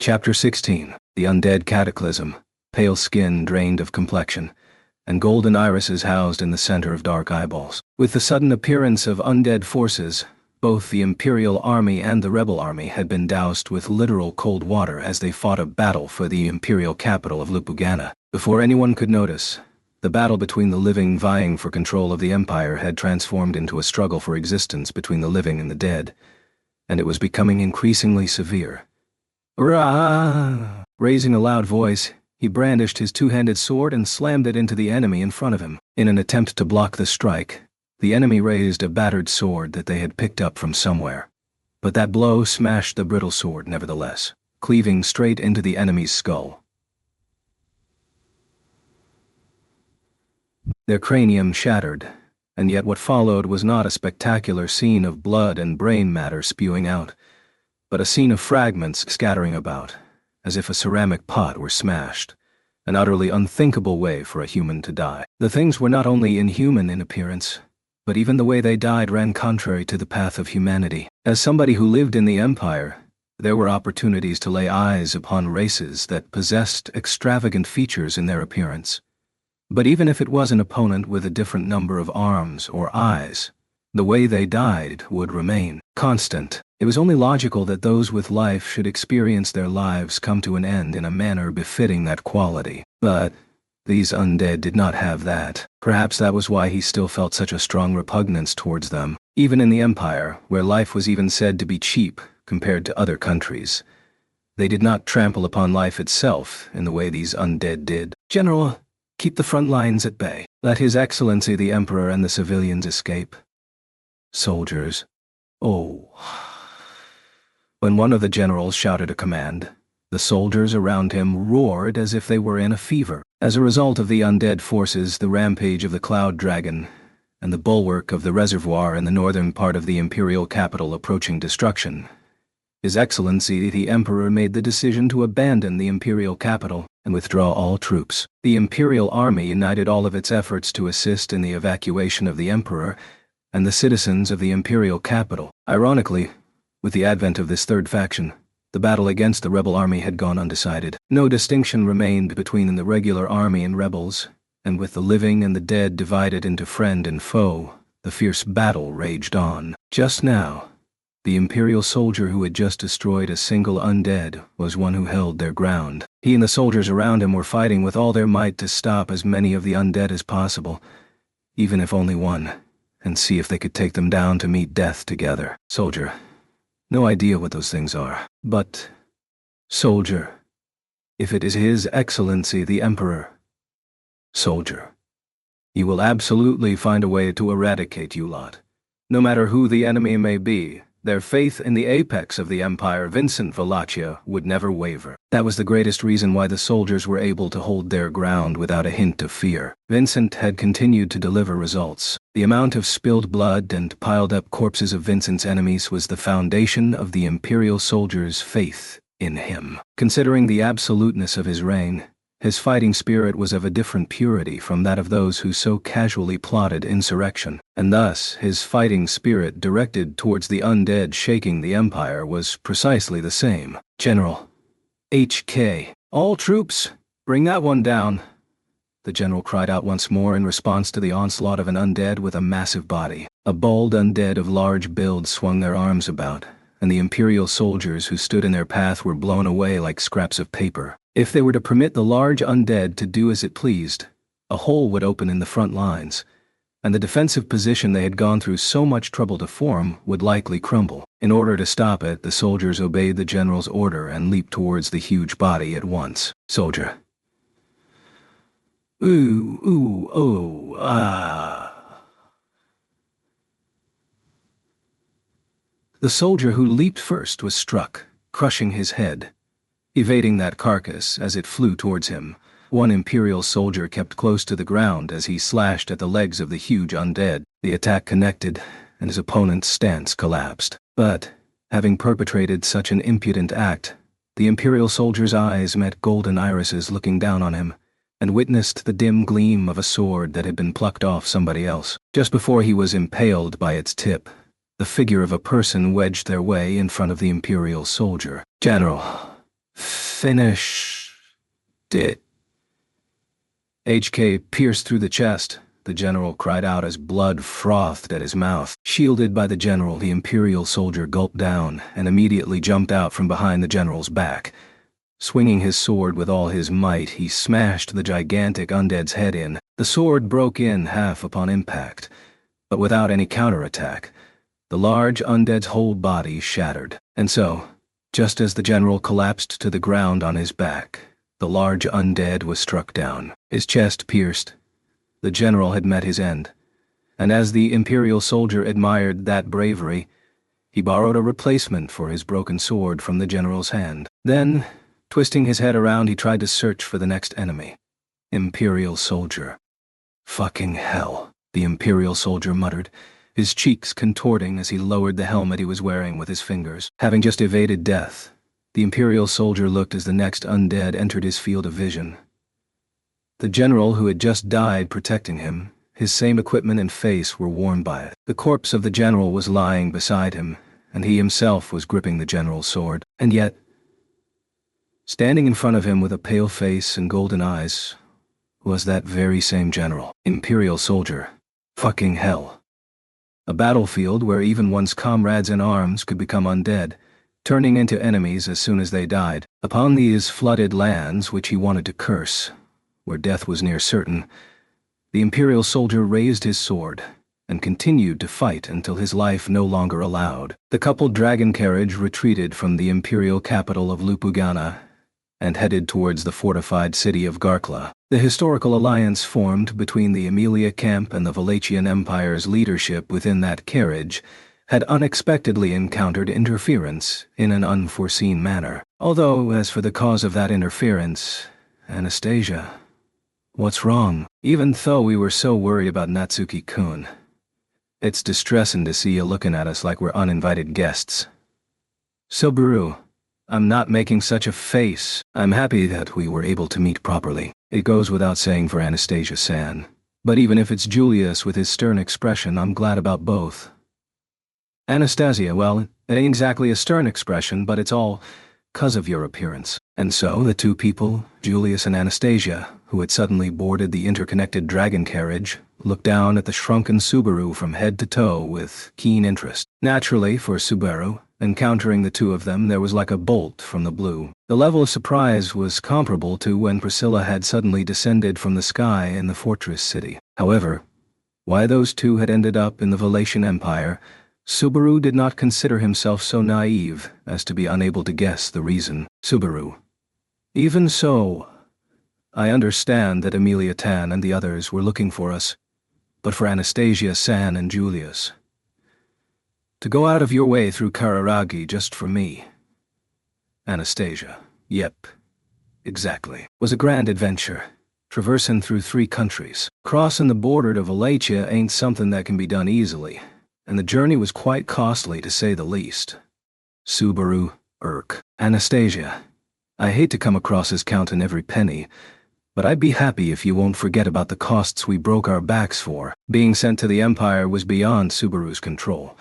Chapter 16. The Undead Cataclysm. Pale skin drained of complexion, and golden irises housed in the center of dark eyeballs. With the sudden appearance of undead forces, both the Imperial Army and the Rebel Army had been doused with literal cold water as they fought a battle for the Imperial capital of Lupugana. Before anyone could notice, the battle between the living vying for control of the Empire had transformed into a struggle for existence between the living and the dead, and it was becoming increasingly severe. Rah! Raising a loud voice, he brandished his two-handed sword and slammed it into the enemy in front of him. In an attempt to block the strike, the enemy raised a battered sword that they had picked up from somewhere. But that blow smashed the brittle sword nevertheless, cleaving straight into the enemy's skull. Their cranium shattered, and yet what followed was not a spectacular scene of blood and brain matter spewing out, but a scene of fragments scattering about, as if a ceramic pot were smashed, an utterly unthinkable way for a human to die. The things were not only inhuman in appearance, but even the way they died ran contrary to the path of humanity. As somebody who lived in the Empire, there were opportunities to lay eyes upon races that possessed extravagant features in their appearance. But even if it was an opponent with a different number of arms or eyes, the way they died would remain constant. It was only logical that those with life should experience their lives come to an end in a manner befitting that quality. But these undead did not have that. Perhaps that was why he still felt such a strong repugnance towards them. Even in the Empire, where life was even said to be cheap compared to other countries, they did not trample upon life itself in the way these undead did. "General, keep the front lines at bay. Let His Excellency the Emperor and the civilians escape." Soldiers. Oh. When one of the generals shouted a command, the soldiers around him roared as if they were in a fever. As a result of the undead forces, the rampage of the Cloud Dragon, and the bulwark of the reservoir in the northern part of the Imperial capital approaching destruction, His Excellency the Emperor made the decision to abandon the Imperial capital and withdraw all troops. The Imperial Army united all of its efforts to assist in the evacuation of the Emperor and the citizens of the Imperial capital. Ironically, with the advent of this third faction, the battle against the rebel army had gone undecided. No distinction remained between the regular army and rebels, and with the living and the dead divided into friend and foe, the fierce battle raged on. Just now, the Imperial soldier who had just destroyed a single undead was one who held their ground. He and the soldiers around him were fighting with all their might to stop as many of the undead as possible, even if only one, and see if they could take them down to meet death together. Soldier. No idea what those things are. But, soldier, if it is His Excellency the Emperor, soldier, you will absolutely find a way to eradicate you lot. No matter who the enemy may be, their faith in the apex of the Empire, Vincent Valaccia, would never waver. That was the greatest reason why the soldiers were able to hold their ground without a hint of fear. Vincent had continued to deliver results. The amount of spilled blood and piled-up corpses of Vincent's enemies was the foundation of the Imperial soldiers' faith in him. Considering the absoluteness of his reign, his fighting spirit was of a different purity from that of those who so casually plotted insurrection, and thus his fighting spirit directed towards the undead shaking the Empire was precisely the same. "General, HK, all troops, bring that one down," the general cried out once more in response to the onslaught of an undead with a massive body. A bald undead of large build swung their arms about, and the Imperial soldiers who stood in their path were blown away like scraps of paper. If they were to permit the large undead to do as it pleased, a hole would open in the front lines, and the defensive position they had gone through so much trouble to form would likely crumble. In order to stop it, the soldiers obeyed the general's order and leaped towards the huge body at once. Soldier. Ooh, ooh, oh, ah. The soldier who leaped first was struck, crushing his head. Evading that carcass as it flew towards him, one Imperial soldier kept close to the ground as he slashed at the legs of the huge undead. The attack connected, and his opponent's stance collapsed. But, having perpetrated such an impudent act, the Imperial soldier's eyes met golden irises looking down on him, and witnessed the dim gleam of a sword that had been plucked off somebody else. Just before he was impaled by its tip, the figure of a person wedged their way in front of the Imperial soldier. "General, Finish it. HK pierced through the chest. The general cried out as blood frothed at his mouth. Shielded by the general, the Imperial soldier gulped down and immediately jumped out from behind the general's back. Swinging his sword with all his might, he smashed the gigantic undead's head in. The sword broke in half upon impact, but without any counterattack. The large undead's whole body shattered. And so, just as the general collapsed to the ground on his back, the large undead was struck down, his chest pierced. The general had met his end, and as the Imperial soldier admired that bravery, he borrowed a replacement for his broken sword from the general's hand. Then, twisting his head around, he tried to search for the next enemy. Imperial soldier. Fucking hell, the Imperial soldier muttered, his cheeks contorting as he lowered the helmet he was wearing with his fingers. Having just evaded death, the Imperial soldier looked as the next undead entered his field of vision. The general who had just died protecting him, his same equipment and face were worn by it. The corpse of the general was lying beside him, and he himself was gripping the general's sword. And yet, standing in front of him with a pale face and golden eyes, was that very same general. Imperial soldier. Fucking hell. A battlefield where even one's comrades in arms could become undead, turning into enemies as soon as they died. Upon these flooded lands which he wanted to curse, where death was near certain, the Imperial soldier raised his sword and continued to fight until his life no longer allowed. The coupled dragon carriage retreated from the Imperial capital of Lupugana and headed towards the fortified city of Garkla. The historical alliance formed between the Amelia camp and the Valachian Empire's leadership within that carriage had unexpectedly encountered interference in an unforeseen manner. Although, as for the cause of that interference, Anastasia, what's wrong? Even though we were so worried about Natsuki-kun, it's distressing to see you looking at us like we're uninvited guests. Subaru, I'm not making such a face. I'm happy that we were able to meet properly. It goes without saying for Anastasia-san. But even if it's Julius with his stern expression, I'm glad about both. Anastasia, well, it ain't exactly a stern expression, but it's all 'cause of your appearance. And so the two people, Julius and Anastasia, who had suddenly boarded the interconnected dragon carriage, looked down at the shrunken Subaru from head to toe with keen interest. Naturally, for Subaru, encountering the two of them, there was like a bolt from the blue. The level of surprise was comparable to when Priscilla had suddenly descended from the sky in the fortress city. However, why those two had ended up in the Valachian Empire, Subaru did not consider himself so naive as to be unable to guess the reason. Subaru. Even so, I understand that Amelia Tan and the others were looking for us, but for Anastasia, San, and Julius, to go out of your way through Kararagi just for me. Anastasia. Yep. Exactly. Was a grand adventure, traversing through 3 countries. Crossing the border to Wallachia ain't something that can be done easily, and the journey was quite costly to say the least. Subaru. Irk. Anastasia. I hate to come across as counting every penny, but I'd be happy if you won't forget about the costs we broke our backs for. Being sent to the Empire was beyond Subaru's control,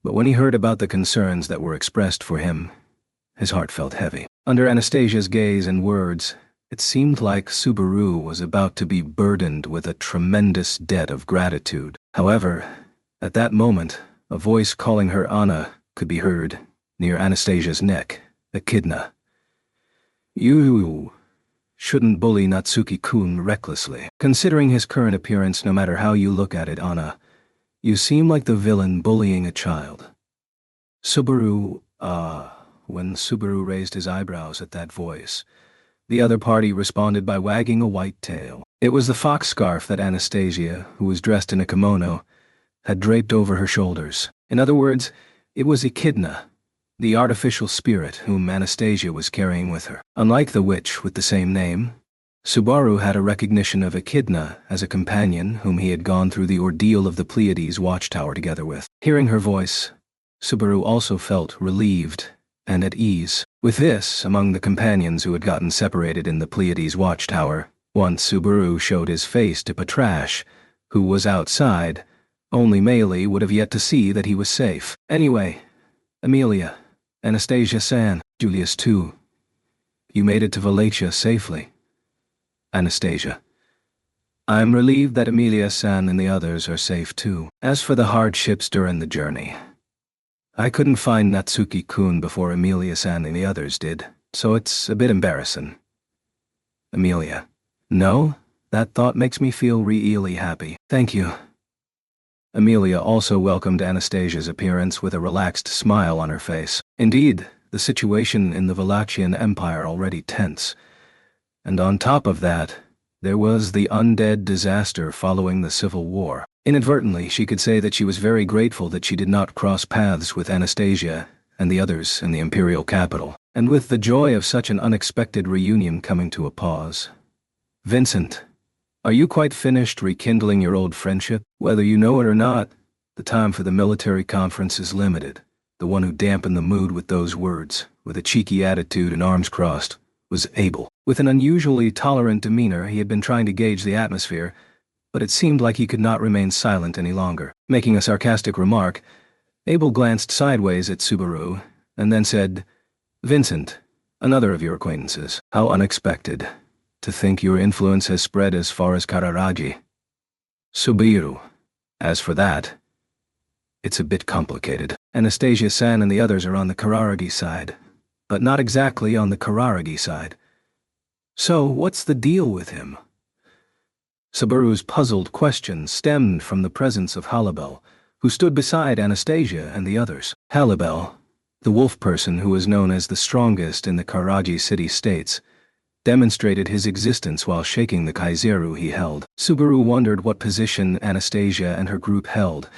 but when he heard about the concerns that were expressed for him, his heart felt heavy. Under Anastasia's gaze and words, it seemed like Subaru was about to be burdened with a tremendous debt of gratitude. However, at that moment, a voice calling her Anna could be heard near Anastasia's neck. Echidna. You shouldn't bully Natsuki-kun recklessly. Considering his current appearance, no matter how you look at it, Anna, you seem like the villain bullying a child. Subaru, when Subaru raised his eyebrows at that voice, the other party responded by wagging a white tail. It was the fox scarf that Anastasia, who was dressed in a kimono, had draped over her shoulders. In other words, it was Echidna, the artificial spirit whom Anastasia was carrying with her. Unlike the witch with the same name, Subaru had a recognition of Echidna as a companion whom he had gone through the ordeal of the Pleiades watchtower together with. Hearing her voice, Subaru also felt relieved and at ease. With this, among the companions who had gotten separated in the Pleiades watchtower, once Subaru showed his face to Patrash, who was outside, only Meili would have yet to see that he was safe. Anyway, Amelia, Anastasia-san, Julius too. You made it to Wallachia safely. Anastasia. I'm relieved that Emilia-san and the others are safe too. As for the hardships during the journey, I couldn't find Natsuki-kun before Emilia-san and the others did, so it's a bit embarrassing. Emilia. No, that thought makes me feel really happy. Thank you. Emilia also welcomed Anastasia's appearance with a relaxed smile on her face. Indeed, the situation in the Wallachian Empire already tense. And on top of that, there was the undead disaster following the Civil War. Inadvertently, she could say that she was very grateful that she did not cross paths with Anastasia and the others in the imperial capital. And with the joy of such an unexpected reunion coming to a pause. Vincent, are you quite finished rekindling your old friendship? Whether you know it or not, the time for the military conference is limited. The one who dampened the mood with those words, with a cheeky attitude and arms crossed, was Abel. With an unusually tolerant demeanor, he had been trying to gauge the atmosphere, but it seemed like he could not remain silent any longer. Making a sarcastic remark, Abel glanced sideways at Subaru, and then said, Vincent, another of your acquaintances. How unexpected. To think your influence has spread as far as Kararaji. Subaru. As for that, it's a bit complicated. Anastasia-san and the others are on the Kararagi side, but not exactly on the Kararagi side. So, what's the deal with him? Subaru's puzzled question stemmed from the presence of Halibel, who stood beside Anastasia and the others. Halibel, the wolf person who was known as the strongest in the Karaji city-states, demonstrated his existence while shaking the kaizeru he held. Subaru wondered what position Anastasia and her group held,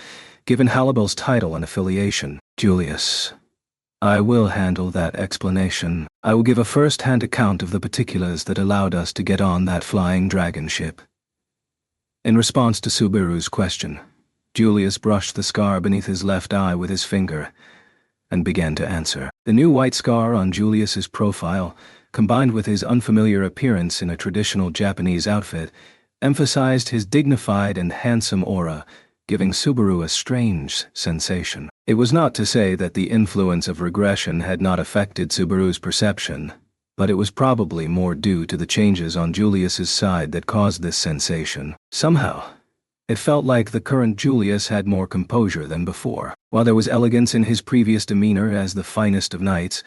given Halibel's title and affiliation. Julius. I will handle that explanation. I will give a first-hand account of the particulars that allowed us to get on that flying dragon ship. In response to Subaru's question, Julius brushed the scar beneath his left eye with his finger and began to answer. The new white scar on Julius's profile, combined with his unfamiliar appearance in a traditional Japanese outfit, emphasized his dignified and handsome aura, giving Subaru a strange sensation. It was not to say that the influence of regression had not affected Subaru's perception, but it was probably more due to the changes on Julius's side that caused this sensation. Somehow, it felt like the current Julius had more composure than before. While there was elegance in his previous demeanor as the finest of knights,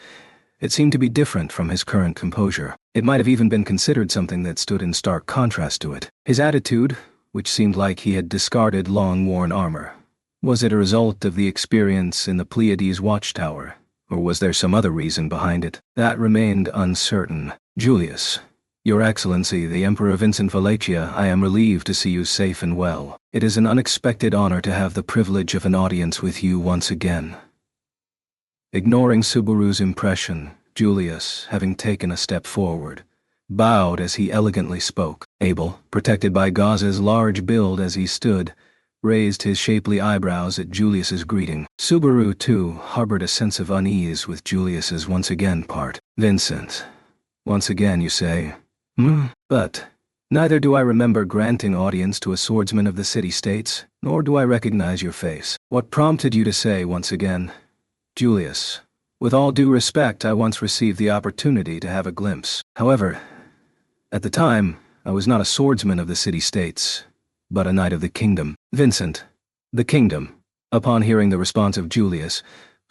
it seemed to be different from his current composure. It might have even been considered something that stood in stark contrast to it. His attitude, which seemed like he had discarded long-worn armor. Was it a result of the experience in the Pleiades watchtower, or was there some other reason behind it? That remained uncertain. Julius, Your Excellency, the Emperor Vincent Wallachia, I am relieved to see you safe and well. It is an unexpected honor to have the privilege of an audience with you once again. Ignoring Subaru's impression, Julius, having taken a step forward, bowed as he elegantly spoke. Abel, protected by Gauze's large build as he stood, raised his shapely eyebrows at Julius's greeting. Subaru, too, harbored a sense of unease with Julius's once again part. Vincent, once again you say? But neither do I remember granting audience to a swordsman of the city-states, nor do I recognize your face. What prompted you to say once again? Julius, with all due respect, I once received the opportunity to have a glimpse. However, at the time, I was not a swordsman of the city-states, but a knight of the kingdom. Vincent, the kingdom. Upon hearing the response of Julius,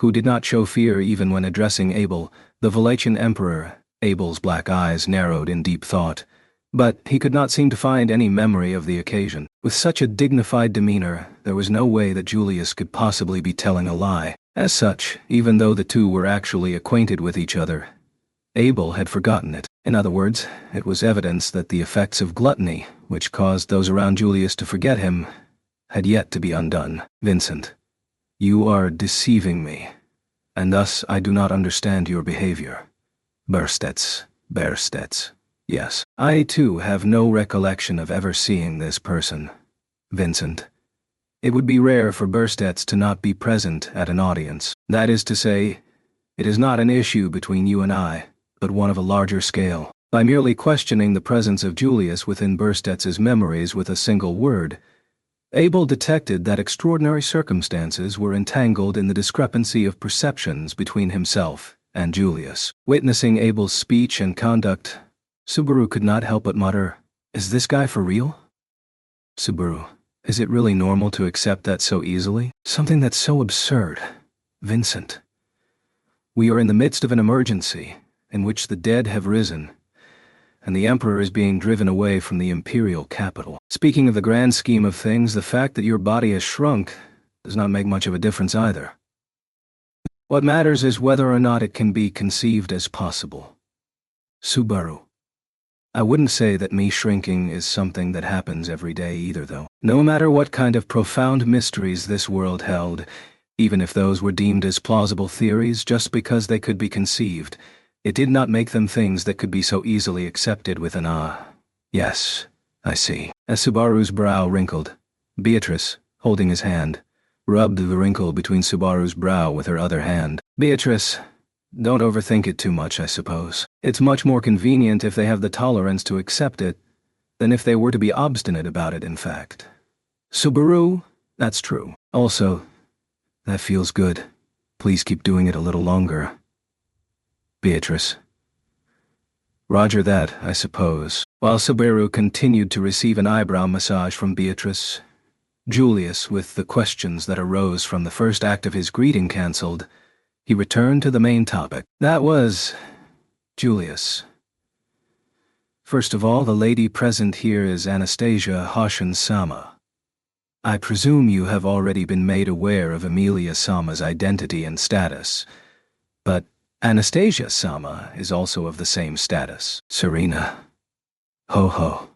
who did not show fear even when addressing Abel, the Wallachian emperor, Abel's black eyes narrowed in deep thought, but he could not seem to find any memory of the occasion. With such a dignified demeanor, there was no way that Julius could possibly be telling a lie. As such, even though the two were actually acquainted with each other, Abel had forgotten it. In other words, it was evidence that the effects of gluttony, which caused those around Julius to forget him, had yet to be undone. Vincent, you are deceiving me, and thus I do not understand your behavior. Berstets. Yes, I too have no recollection of ever seeing this person. Vincent, it would be rare for Berstets to not be present at an audience. That is to say, it is not an issue between you and I, but one of a larger scale. By merely questioning the presence of Julius within Berstets's memories with a single word, Abel detected that extraordinary circumstances were entangled in the discrepancy of perceptions between himself and Julius. Witnessing Abel's speech and conduct, Subaru could not help but mutter, "Is this guy for real?" Subaru, is it really normal to accept that so easily? Something that's so absurd. Vincent. We are in the midst of an emergency, in which the dead have risen, and the Emperor is being driven away from the imperial capital. Speaking of the grand scheme of things, the fact that your body has shrunk does not make much of a difference either. What matters is whether or not it can be conceived as possible. Subaru. I wouldn't say that me shrinking is something that happens every day either, though. No matter what kind of profound mysteries this world held, even if those were deemed as plausible theories just because they could be conceived, it did not make them things that could be so easily accepted with an yes, I see. As Subaru's brow wrinkled, Beatrice, holding his hand, rubbed the wrinkle between Subaru's brow with her other hand. Beatrice, don't overthink it too much, I suppose. It's much more convenient if they have the tolerance to accept it than if they were to be obstinate about it, in fact. Subaru, that's true. Also, that feels good. Please keep doing it a little longer. Beatrice. Roger that, I suppose. While Subaru continued to receive an eyebrow massage from Beatrice, Julius, with the questions that arose from the first act of his greeting cancelled, he returned to the main topic. That was Julius. First of all, the lady present here is Anastasia Hoshin-sama. I presume you have already been made aware of Emilia-sama's identity and status, but Anastasia-sama is also of the same status. Serena. Ho ho.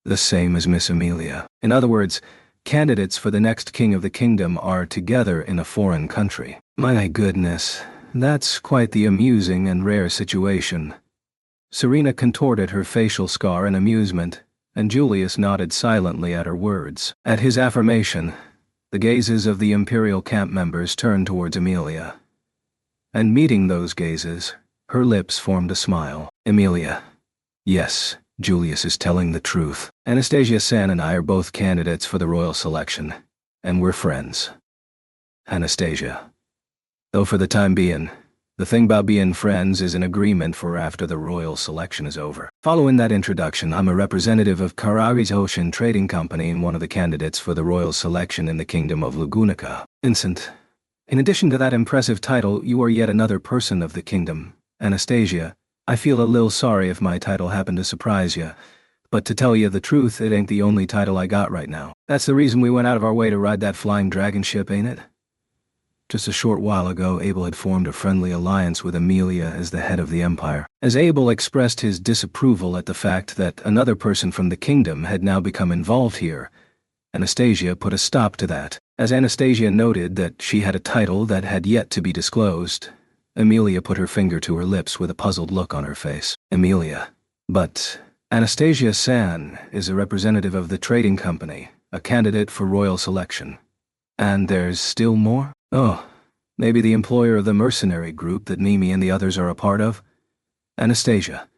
The same as Miss Emilia. In other words, candidates for the next king of the kingdom are together in a foreign country. My goodness, that's quite the amusing and rare situation. Serena contorted her facial scar in amusement, and Julius nodded silently at her words. At his affirmation, the gazes of the Imperial camp members turned towards Emilia. And meeting those gazes, her lips formed a smile. Emilia. Yes, Julius is telling the truth. Anastasia-san and I are both candidates for the royal selection, and we're friends. Anastasia. Though for the time being, the thing about being friends is an agreement for after the royal selection is over. Following that introduction, I'm a representative of Karari's Ocean Trading Company and one of the candidates for the royal selection in the Kingdom of Lugunica. Vincent. In addition to that impressive title, you are yet another person of the kingdom. Anastasia, I feel a little sorry if my title happened to surprise you, but to tell you the truth, it ain't the only title I got right now. That's the reason we went out of our way to ride that flying dragon ship, ain't it? Just a short while ago, Abel had formed a friendly alliance with Emilia as the head of the empire. As Abel expressed his disapproval at the fact that another person from the kingdom had now become involved here, Anastasia put a stop to that. As Anastasia noted that she had a title that had yet to be disclosed, Emilia put her finger to her lips with a puzzled look on her face. Emilia. But Anastasia-san is a representative of the trading company, a candidate for royal selection. And there's still more? Oh, maybe the employer of the mercenary group that Mimi and the others are a part of? Anastasia.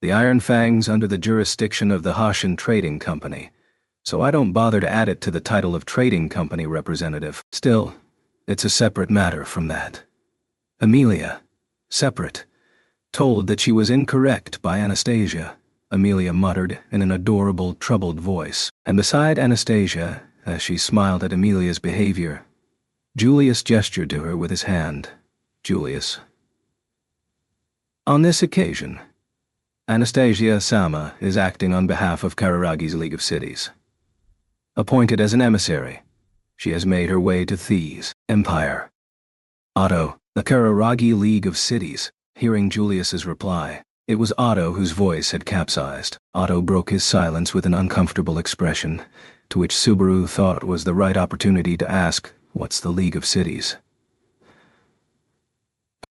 The Iron Fang's under the jurisdiction of the Hoshin Trading Company, so I don't bother to add it to the title of trading company representative. Still, it's a separate matter from that. Emilia. Separate. Told that she was incorrect by Anastasia, Emilia muttered in an adorable, troubled voice. And beside Anastasia, as she smiled at Emilia's behavior, Julius gestured to her with his hand. Julius. On this occasion, Anastasia-sama is acting on behalf of Kararagi's League of Cities. Appointed as an emissary, she has made her way to Thieves' Empire. Otto, the Kararagi League of Cities. Hearing Julius's reply, it was Otto whose voice had capsized. Otto broke his silence with an uncomfortable expression, to which Subaru thought was the right opportunity to ask, "What's the League of Cities?"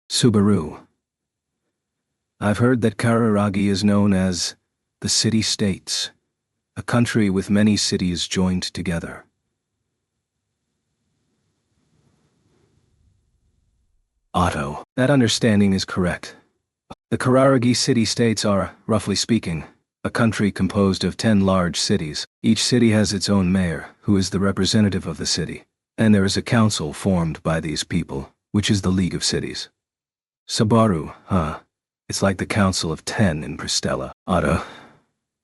Subaru. I've heard that Kararagi is known as the City-States, a country with many cities joined together. Otto. That understanding is correct. The Kararagi city-states are, roughly speaking, a country composed of 10 large cities. Each city has its own mayor, who is the representative of the city, and there is a council formed by these people, which is the League of Cities. Subaru, huh? It's like the Council of Ten in Pristella. Otto.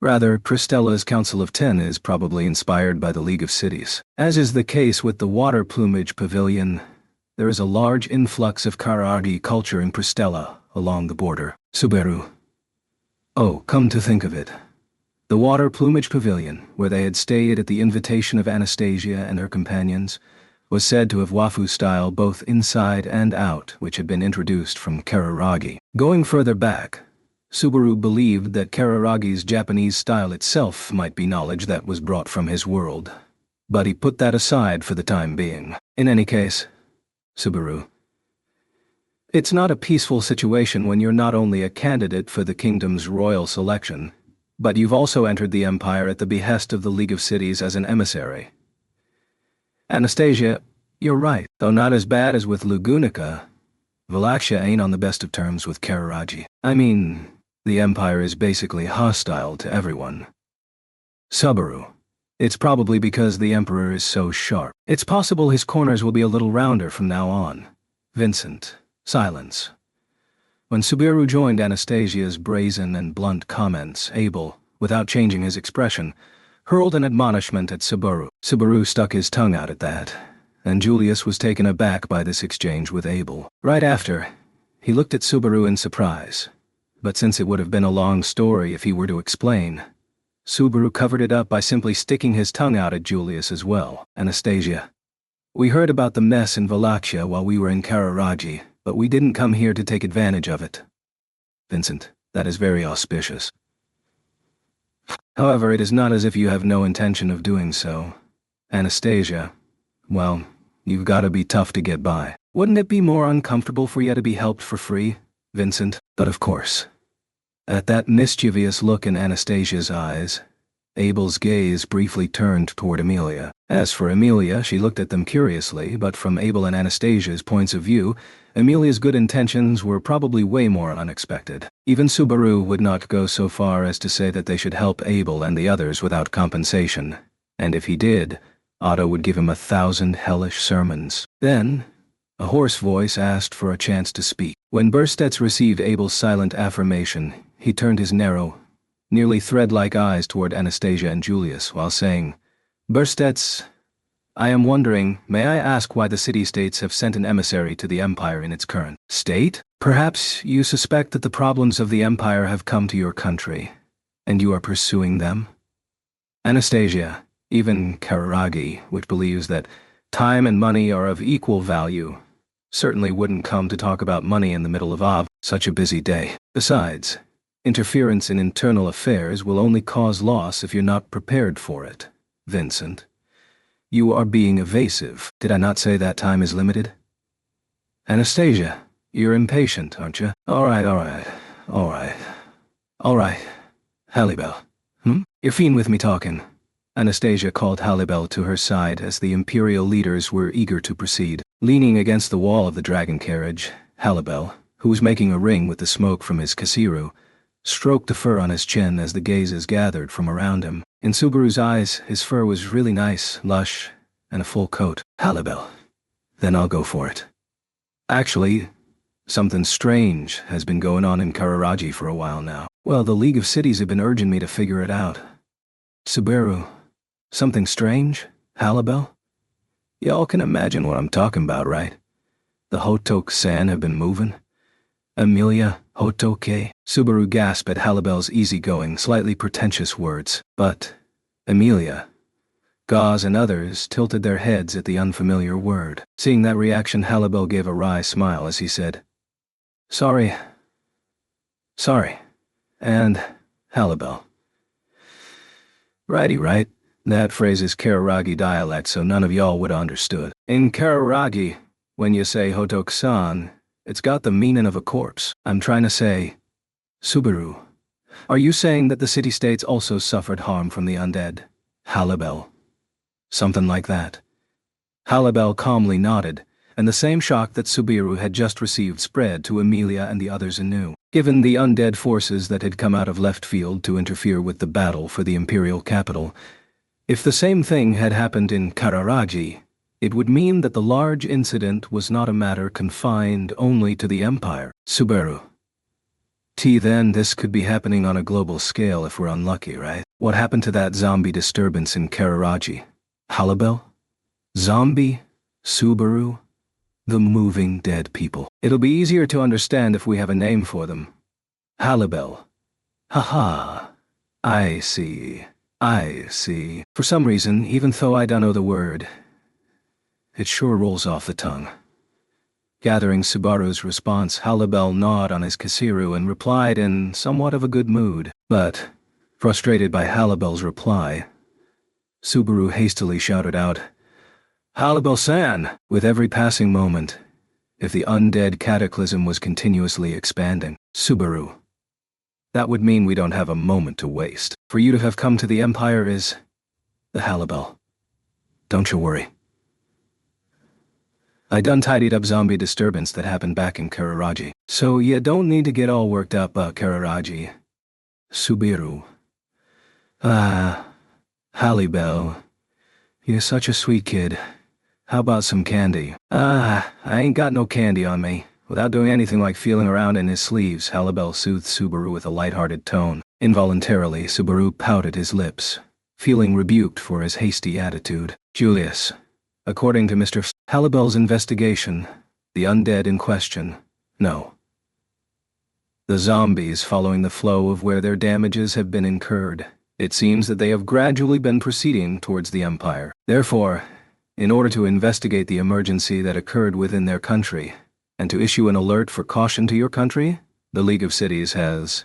Rather, Pristella's Council of Ten is probably inspired by the League of Cities. As is the case with the Water Plumage Pavilion, there is a large influx of Karagi culture in Pristella along the border. Subaru. Oh, come to think of it. The Water Plumage Pavilion, where they had stayed at the invitation of Anastasia and her companions, was said to have wafu style both inside and out, which had been introduced from Kararagi. Going further back, Subaru believed that Kararagi's Japanese style itself might be knowledge that was brought from his world, but he put that aside for the time being. In any case, Subaru, it's not a peaceful situation when you're not only a candidate for the kingdom's royal selection, but you've also entered the empire at the behest of the League of Cities as an emissary. Anastasia, you're right. Though not as bad as with Lugunica, Valakshya ain't on the best of terms with Kararaji. I mean, the empire is basically hostile to everyone. Subaru, it's probably because the emperor is so sharp. It's possible his corners will be a little rounder from now on. Vincent, silence. When Subaru joined Anastasia's brazen and blunt comments, Abel, without changing his expression, hurled an admonishment at Subaru. Subaru stuck his tongue out at that, and Julius was taken aback by this exchange with Abel. Right after, he looked at Subaru in surprise, but since it would have been a long story if he were to explain, Subaru covered it up by simply sticking his tongue out at Julius as well. Anastasia, we heard about the mess in Valakshya while we were in Kararaji, but we didn't come here to take advantage of it. Vincent, that is very auspicious. However, it is not as if you have no intention of doing so. Anastasia, well, you've got to be tough to get by. Wouldn't it be more uncomfortable for you to be helped for free, Vincent? But of course. At that mischievous look in Anastasia's eyes, Abel's gaze briefly turned toward Amelia. As for Amelia, she looked at them curiously, but from Abel and Anastasia's points of view, Amelia's good intentions were probably way more unexpected. Even Subaru would not go so far as to say that they should help Abel and the others without compensation, and if he did, Otto would give him 1,000 hellish sermons. Then, a hoarse voice asked for a chance to speak. When Burstets received Abel's silent affirmation, he turned his narrow, nearly thread-like eyes toward Anastasia and Julius while saying, Burstets, I am wondering, may I ask why the city-states have sent an emissary to the Empire in its current state? Perhaps you suspect that the problems of the Empire have come to your country, and you are pursuing them? Anastasia, even Kararagi, which believes that time and money are of equal value, certainly wouldn't come to talk about money in the middle of such a busy day. Besides, interference in internal affairs will only cause loss if you're not prepared for it. Vincent, you are being evasive. Did I not say that time is limited? Anastasia, you're impatient, aren't you? All right. Hallibel. You're fiend with me talking. Anastasia called Hallibel to her side as the Imperial leaders were eager to proceed. Leaning against the wall of the dragon carriage, Hallibel, who was making a ring with the smoke from his kasiru, stroked the fur on his chin as the gazes gathered from around him. In Subaru's eyes, his fur was really nice, lush, and a full coat. Hallibel. Then I'll go for it. Actually, something strange has been going on in Kararaji for a while now. Well, the League of Cities have been urging me to figure it out. Subaru, something strange? Hallibel? Y'all can imagine what I'm talking about, right? The Hotok-san have been moving. Amelia, Hotoke. Subaru gasped at Hallibel's easygoing, slightly pretentious words, but Amelia, Gauze and others tilted their heads at the unfamiliar word. Seeing that reaction, Hallibel gave a wry smile as he said, Sorry. And Hallibel. Righty, right. That phrase is Kararagi dialect, so none of y'all would have understood. In Kararagi, when you say Hotok-san, it's got the meaning of a corpse. I'm trying to say, Subaru, are you saying that the city-states also suffered harm from the undead? Hallibel. Something like that. Hallibel calmly nodded, and the same shock that Subaru had just received spread to Amelia and the others anew. Given the undead forces that had come out of left field to interfere with the battle for the imperial capital, if the same thing had happened in Kararaji, It would mean that the large incident was not a matter confined only to the Empire. Subaru. Then this could be happening on a global scale if we're unlucky, right? What happened to that zombie disturbance in Kararaji? Halibel? Zombie? Subaru? The moving dead people. It'll be easier to understand if we have a name for them. Halibel. Haha. I see. I see. For some reason, even though I don't know the word, it sure rolls off the tongue. Gathering Subaru's response, Halibel gnawed on his kasiru and replied in somewhat of a good mood. But, frustrated by Halibel's reply, Subaru hastily shouted out, Halibel-san! With every passing moment, if the undead cataclysm was continuously expanding. Subaru. That would mean we don't have a moment to waste. For you to have come to the Empire is the Halibel. Don't you worry. I done tidied up zombie disturbance that happened back in Kararaji. So you don't need to get all worked up about Kararaji. Subaru. Halibel. You're such a sweet kid. How about some candy? I ain't got no candy on me. Without doing anything like feeling around in his sleeves, Halibel soothed Subaru with a light-hearted tone. Involuntarily, Subaru pouted his lips, feeling rebuked for his hasty attitude. Julius. According to Mr. Halibel's investigation, the undead in question, no. The zombies following the flow of where their damages have been incurred. It seems that they have gradually been proceeding towards the Empire. Therefore, in order to investigate the emergency that occurred within their country, and to issue an alert for caution to your country, the League of Cities has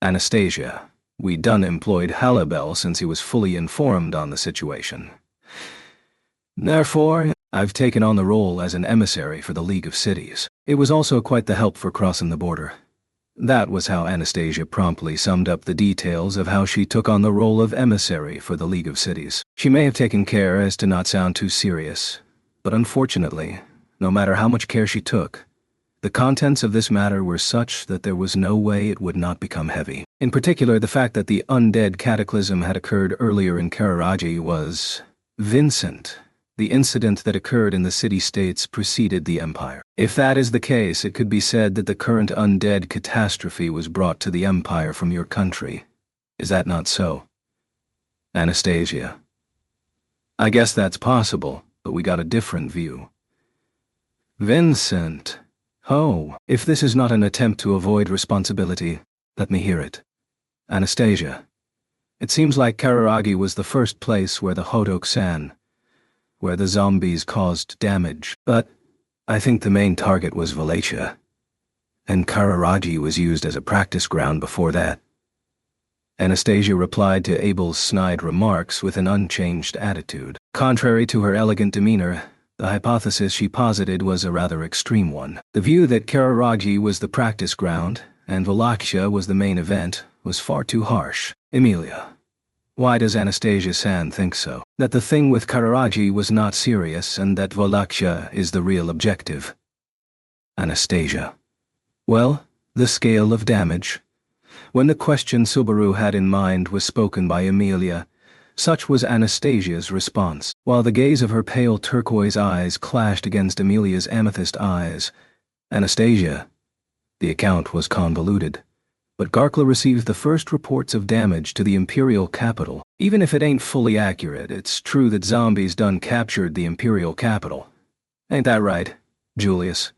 Anastasia. We done employed Halibel since he was fully informed on the situation. Therefore, I've taken on the role as an emissary for the League of Cities. It was also quite the help for crossing the border. That was how Anastasia promptly summed up the details of how she took on the role of emissary for the League of Cities. She may have taken care as to not sound too serious, but unfortunately, no matter how much care she took, the contents of this matter were such that there was no way it would not become heavy. In particular, the fact that the undead cataclysm had occurred earlier in Kararaji was Vincent. The incident that occurred in the city-states preceded the Empire. If that is the case, it could be said that the current undead catastrophe was brought to the Empire from your country. Is that not so? Anastasia. I guess that's possible, but we got a different view. Vincent. Oh, if this is not an attempt to avoid responsibility, let me hear it. Anastasia. It seems like Kararagi was the first place where the Hodok-san, where the zombies caused damage, but I think the main target was Wallachia, and Kararaji was used as a practice ground before that. Anastasia replied to Abel's snide remarks with an unchanged attitude. Contrary to her elegant demeanor, the hypothesis she posited was a rather extreme one. The view that Kararaji was the practice ground and Wallachia was the main event was far too harsh. Emilia. Why does Anastasia-san think so? That the thing with Kararaji was not serious and that Wallachia is the real objective? Anastasia. Well, the scale of damage. When the question Subaru had in mind was spoken by Emilia, such was Anastasia's response. While the gaze of her pale turquoise eyes clashed against Emilia's amethyst eyes, Anastasia. The account was convoluted. But Garkla received the first reports of damage to the Imperial capital. Even if it ain't fully accurate, it's true that zombies done captured the Imperial capital. Ain't that right, Julius?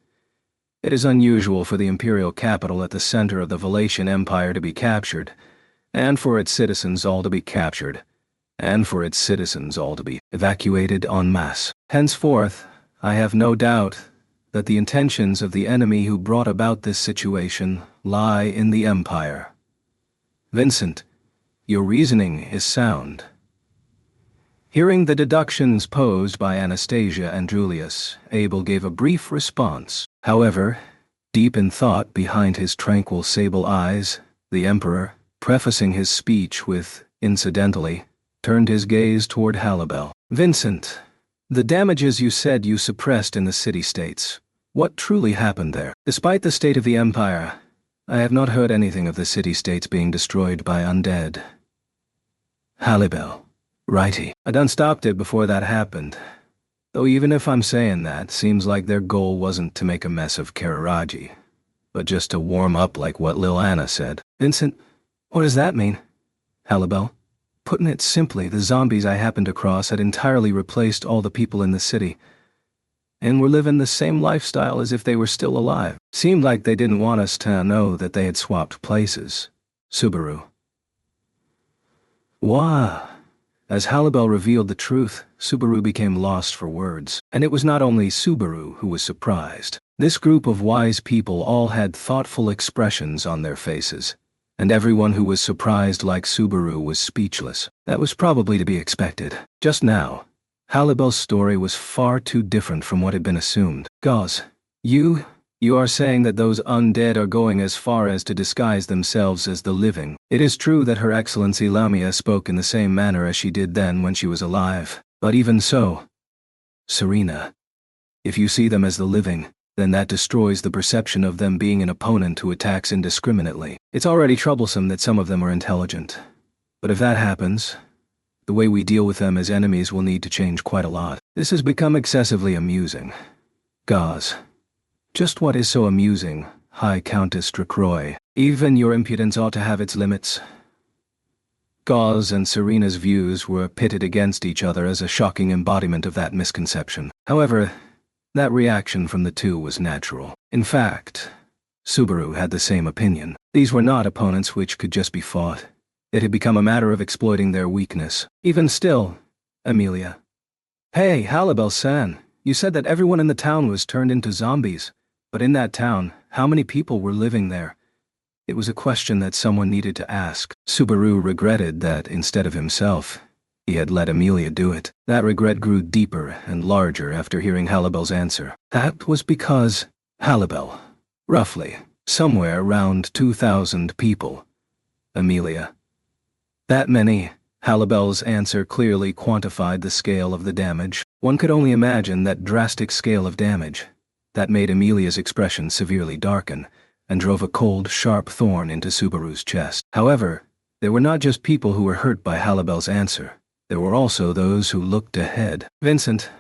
It is unusual for the Imperial capital at the center of the Valatian Empire to be captured, and for its citizens all to be captured, and for its citizens all to be evacuated en masse. Henceforth, I have no doubt that the intentions of the enemy who brought about this situation lie in the Empire. Vincent, your reasoning is sound. Hearing the deductions posed by Anastasia and Julius, Abel gave a brief response. However, deep in thought behind his tranquil sable eyes, the Emperor, prefacing his speech with, incidentally, turned his gaze toward Halibel. Vincent, the damages you said you suppressed in the city-states, what truly happened there? Despite the state of the Empire, I have not heard anything of the city-states being destroyed by undead. Halibel. Righty. I done stopped it before that happened. Though even if I'm saying that, seems like their goal wasn't to make a mess of Kararaji, but just to warm up like what Lil Anna said. Vincent, what does that mean? Halibel. Putting it simply, the zombies I happened across had entirely replaced all the people in the city, and were living the same lifestyle as if they were still alive. Seemed like they didn't want us to know that they had swapped places. Subaru. Wah. As Halibel revealed the truth, Subaru became lost for words. And it was not only Subaru who was surprised. This group of wise people all had thoughtful expressions on their faces, and everyone who was surprised like Subaru was speechless. That was probably to be expected. Just now, Halibel's story was far too different from what had been assumed. Gauze, you are saying that those undead are going as far as to disguise themselves as the living. It is true that Her Excellency Lamia spoke in the same manner as she did then when she was alive. But even so, Serena, if you see them as the living, then that destroys the perception of them being an opponent who attacks indiscriminately. It's already troublesome that some of them are intelligent. But if that happens, the way we deal with them as enemies will need to change quite a lot. This has become excessively amusing. Gauze. Just what is so amusing, High Countess Dracroy? Even your impudence ought to have its limits. Gauze and Serena's views were pitted against each other as a shocking embodiment of that misconception. However, that reaction from the two was natural. In fact, Subaru had the same opinion. These were not opponents which could just be fought. It had become a matter of exploiting their weakness. Even still, Amelia. Hey, Halibel-san, you said that everyone in the town was turned into zombies. But in that town, how many people were living there? It was a question that someone needed to ask. Subaru regretted that, instead of himself, he had let Amelia do it. That regret grew deeper and larger after hearing Halibel's answer. That was because Halibel, roughly, somewhere around 2,000 people. Amelia. That many. Halibel's answer clearly quantified the scale of the damage. One could only imagine that drastic scale of damage. That made Amelia's expression severely darken, and drove a cold, sharp thorn into Subaru's chest. However, there were not just people who were hurt by Halibel's answer. There were also those who looked ahead. Vincent,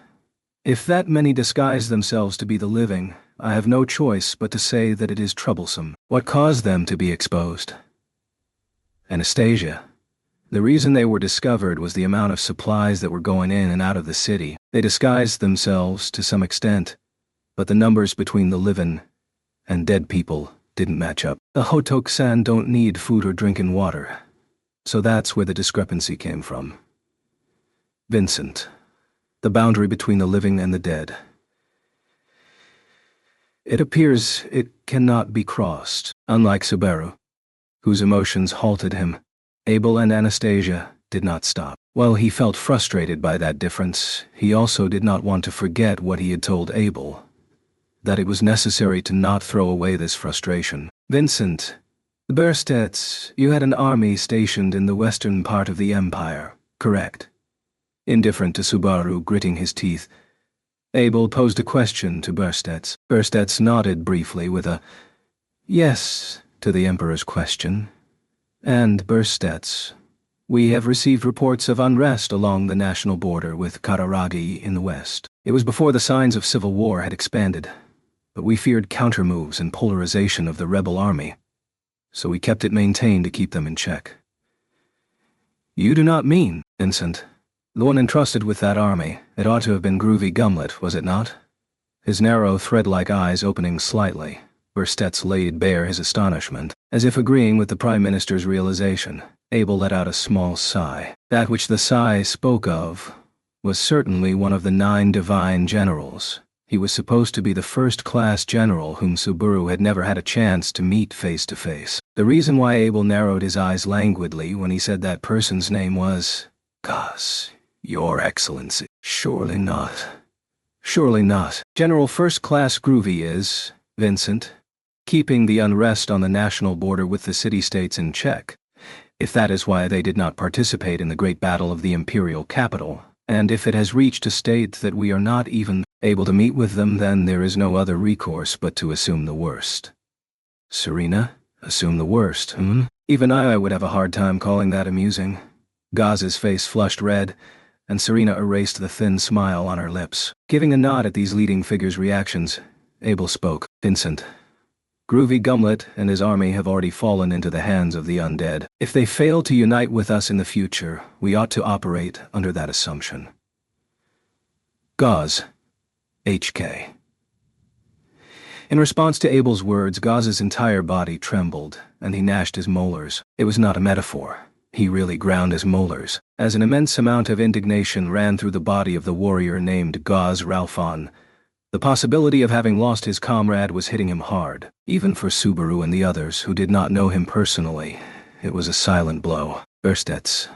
if that many disguise themselves to be the living, I have no choice but to say that it is troublesome. What caused them to be exposed? Anastasia. The reason they were discovered was the amount of supplies that were going in and out of the city. They disguised themselves to some extent, but the numbers between the living and dead people didn't match up. The Hotok-san don't need food or drinking water, so that's where the discrepancy came from. Vincent, the boundary between the living and the dead. It appears it cannot be crossed. Unlike Subaru, whose emotions halted him, Abel and Anastasia did not stop. While he felt frustrated by that difference, he also did not want to forget what he had told Abel, that it was necessary to not throw away this frustration. Vincent, the Berstedts, you had an army stationed in the western part of the empire, correct? Indifferent to Subaru gritting his teeth, Abel posed a question to Berstedts. Berstedts nodded briefly with a yes to the Emperor's question. And Berstedts, we have received reports of unrest along the national border with Kararagi in the west. It was before the signs of civil war had expanded, but we feared countermoves and polarization of the rebel army, so we kept it maintained to keep them in check. You do not mean, Vincent, the one entrusted with that army. It ought to have been Groovy Gumlet, was it not? His narrow, thread-like eyes opening slightly, Berstedts laid bare his astonishment. As if agreeing with the Prime Minister's realization, Abel let out a small sigh. That which the sigh spoke of was certainly one of the 9 divine generals. He was supposed to be the first-class general whom Subaru had never had a chance to meet face-to-face. The reason why Abel narrowed his eyes languidly when he said that person's name was, "Goss, Your Excellency." Surely not. Surely not. General First-Class Groovy is, Vincent, keeping the unrest on the national border with the city-states in check, if that is why they did not participate in the great battle of the imperial capital. And if it has reached a state that we are not even able to meet with them, then there is no other recourse but to assume the worst. Serena, assume the worst, Even I would have a hard time calling that amusing. Gaz's face flushed red, and Serena erased the thin smile on her lips. Giving a nod at these leading figures' reactions, Abel spoke. Vincent, Groovy Gumlet and his army have already fallen into the hands of the undead. If they fail to unite with us in the future, we ought to operate under that assumption. Gauze, HK. In response to Abel's words, Gauze's entire body trembled, and he gnashed his molars. It was not a metaphor. He really ground his molars, as an immense amount of indignation ran through the body of the warrior named Gauze Ralphon. The possibility of having lost his comrade was hitting him hard. Even for Subaru and the others who did not know him personally, it was a silent blow. Erstets.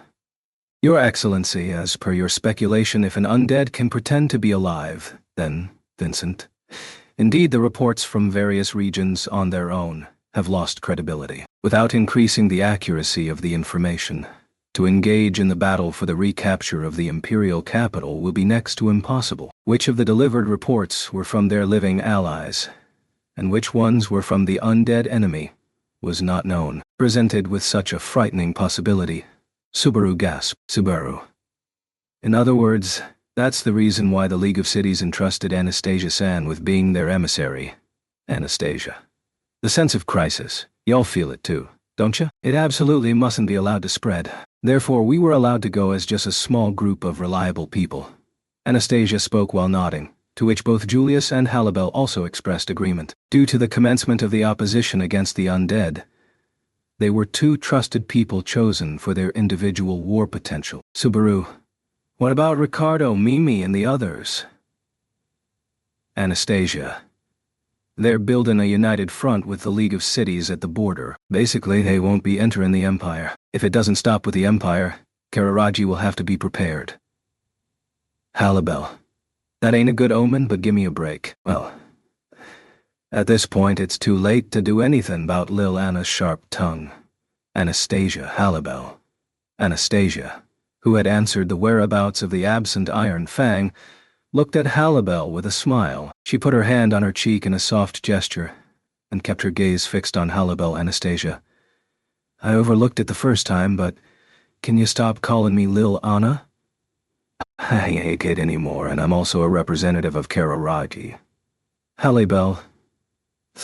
Your Excellency, as per your speculation, if an undead can pretend to be alive, then, Vincent. Indeed, the reports from various regions on their own have lost credibility. Without increasing the accuracy of the information, to engage in the battle for the recapture of the imperial capital will be next to impossible. Which of the delivered reports were from their living allies, and which ones were from the undead enemy, was not known. Presented with such a frightening possibility, Subaru gasped. Subaru. In other words, that's the reason why the League of Cities entrusted Anastasia-san with being their emissary. Anastasia. The sense of crisis. Y'all feel it too, don't you? It absolutely mustn't be allowed to spread. Therefore, we were allowed to go as just a small group of reliable people. Anastasia spoke while nodding, to which both Julius and Halibel also expressed agreement. Due to the commencement of the opposition against the undead, they were two trusted people chosen for their individual war potential. Subaru. What about Ricardo, Mimi, and the others? Anastasia. They're building a united front with the League of Cities at the border. Basically, they won't be entering the Empire. If it doesn't stop with the Empire, Kararaji will have to be prepared. Halibel. That ain't a good omen, but give me a break. Well, at this point it's too late to do anything about Lil Anna's sharp tongue. Anastasia Halibel. Anastasia, who had answered the whereabouts of the absent Iron Fang, looked at Halibel with a smile. She put her hand on her cheek in a soft gesture, and kept her gaze fixed on Halibel. Anastasia. I overlooked it the first time, but can you stop calling me Lil Anna? I ain't a kid anymore, and I'm also a representative of Kararaji. Halibel,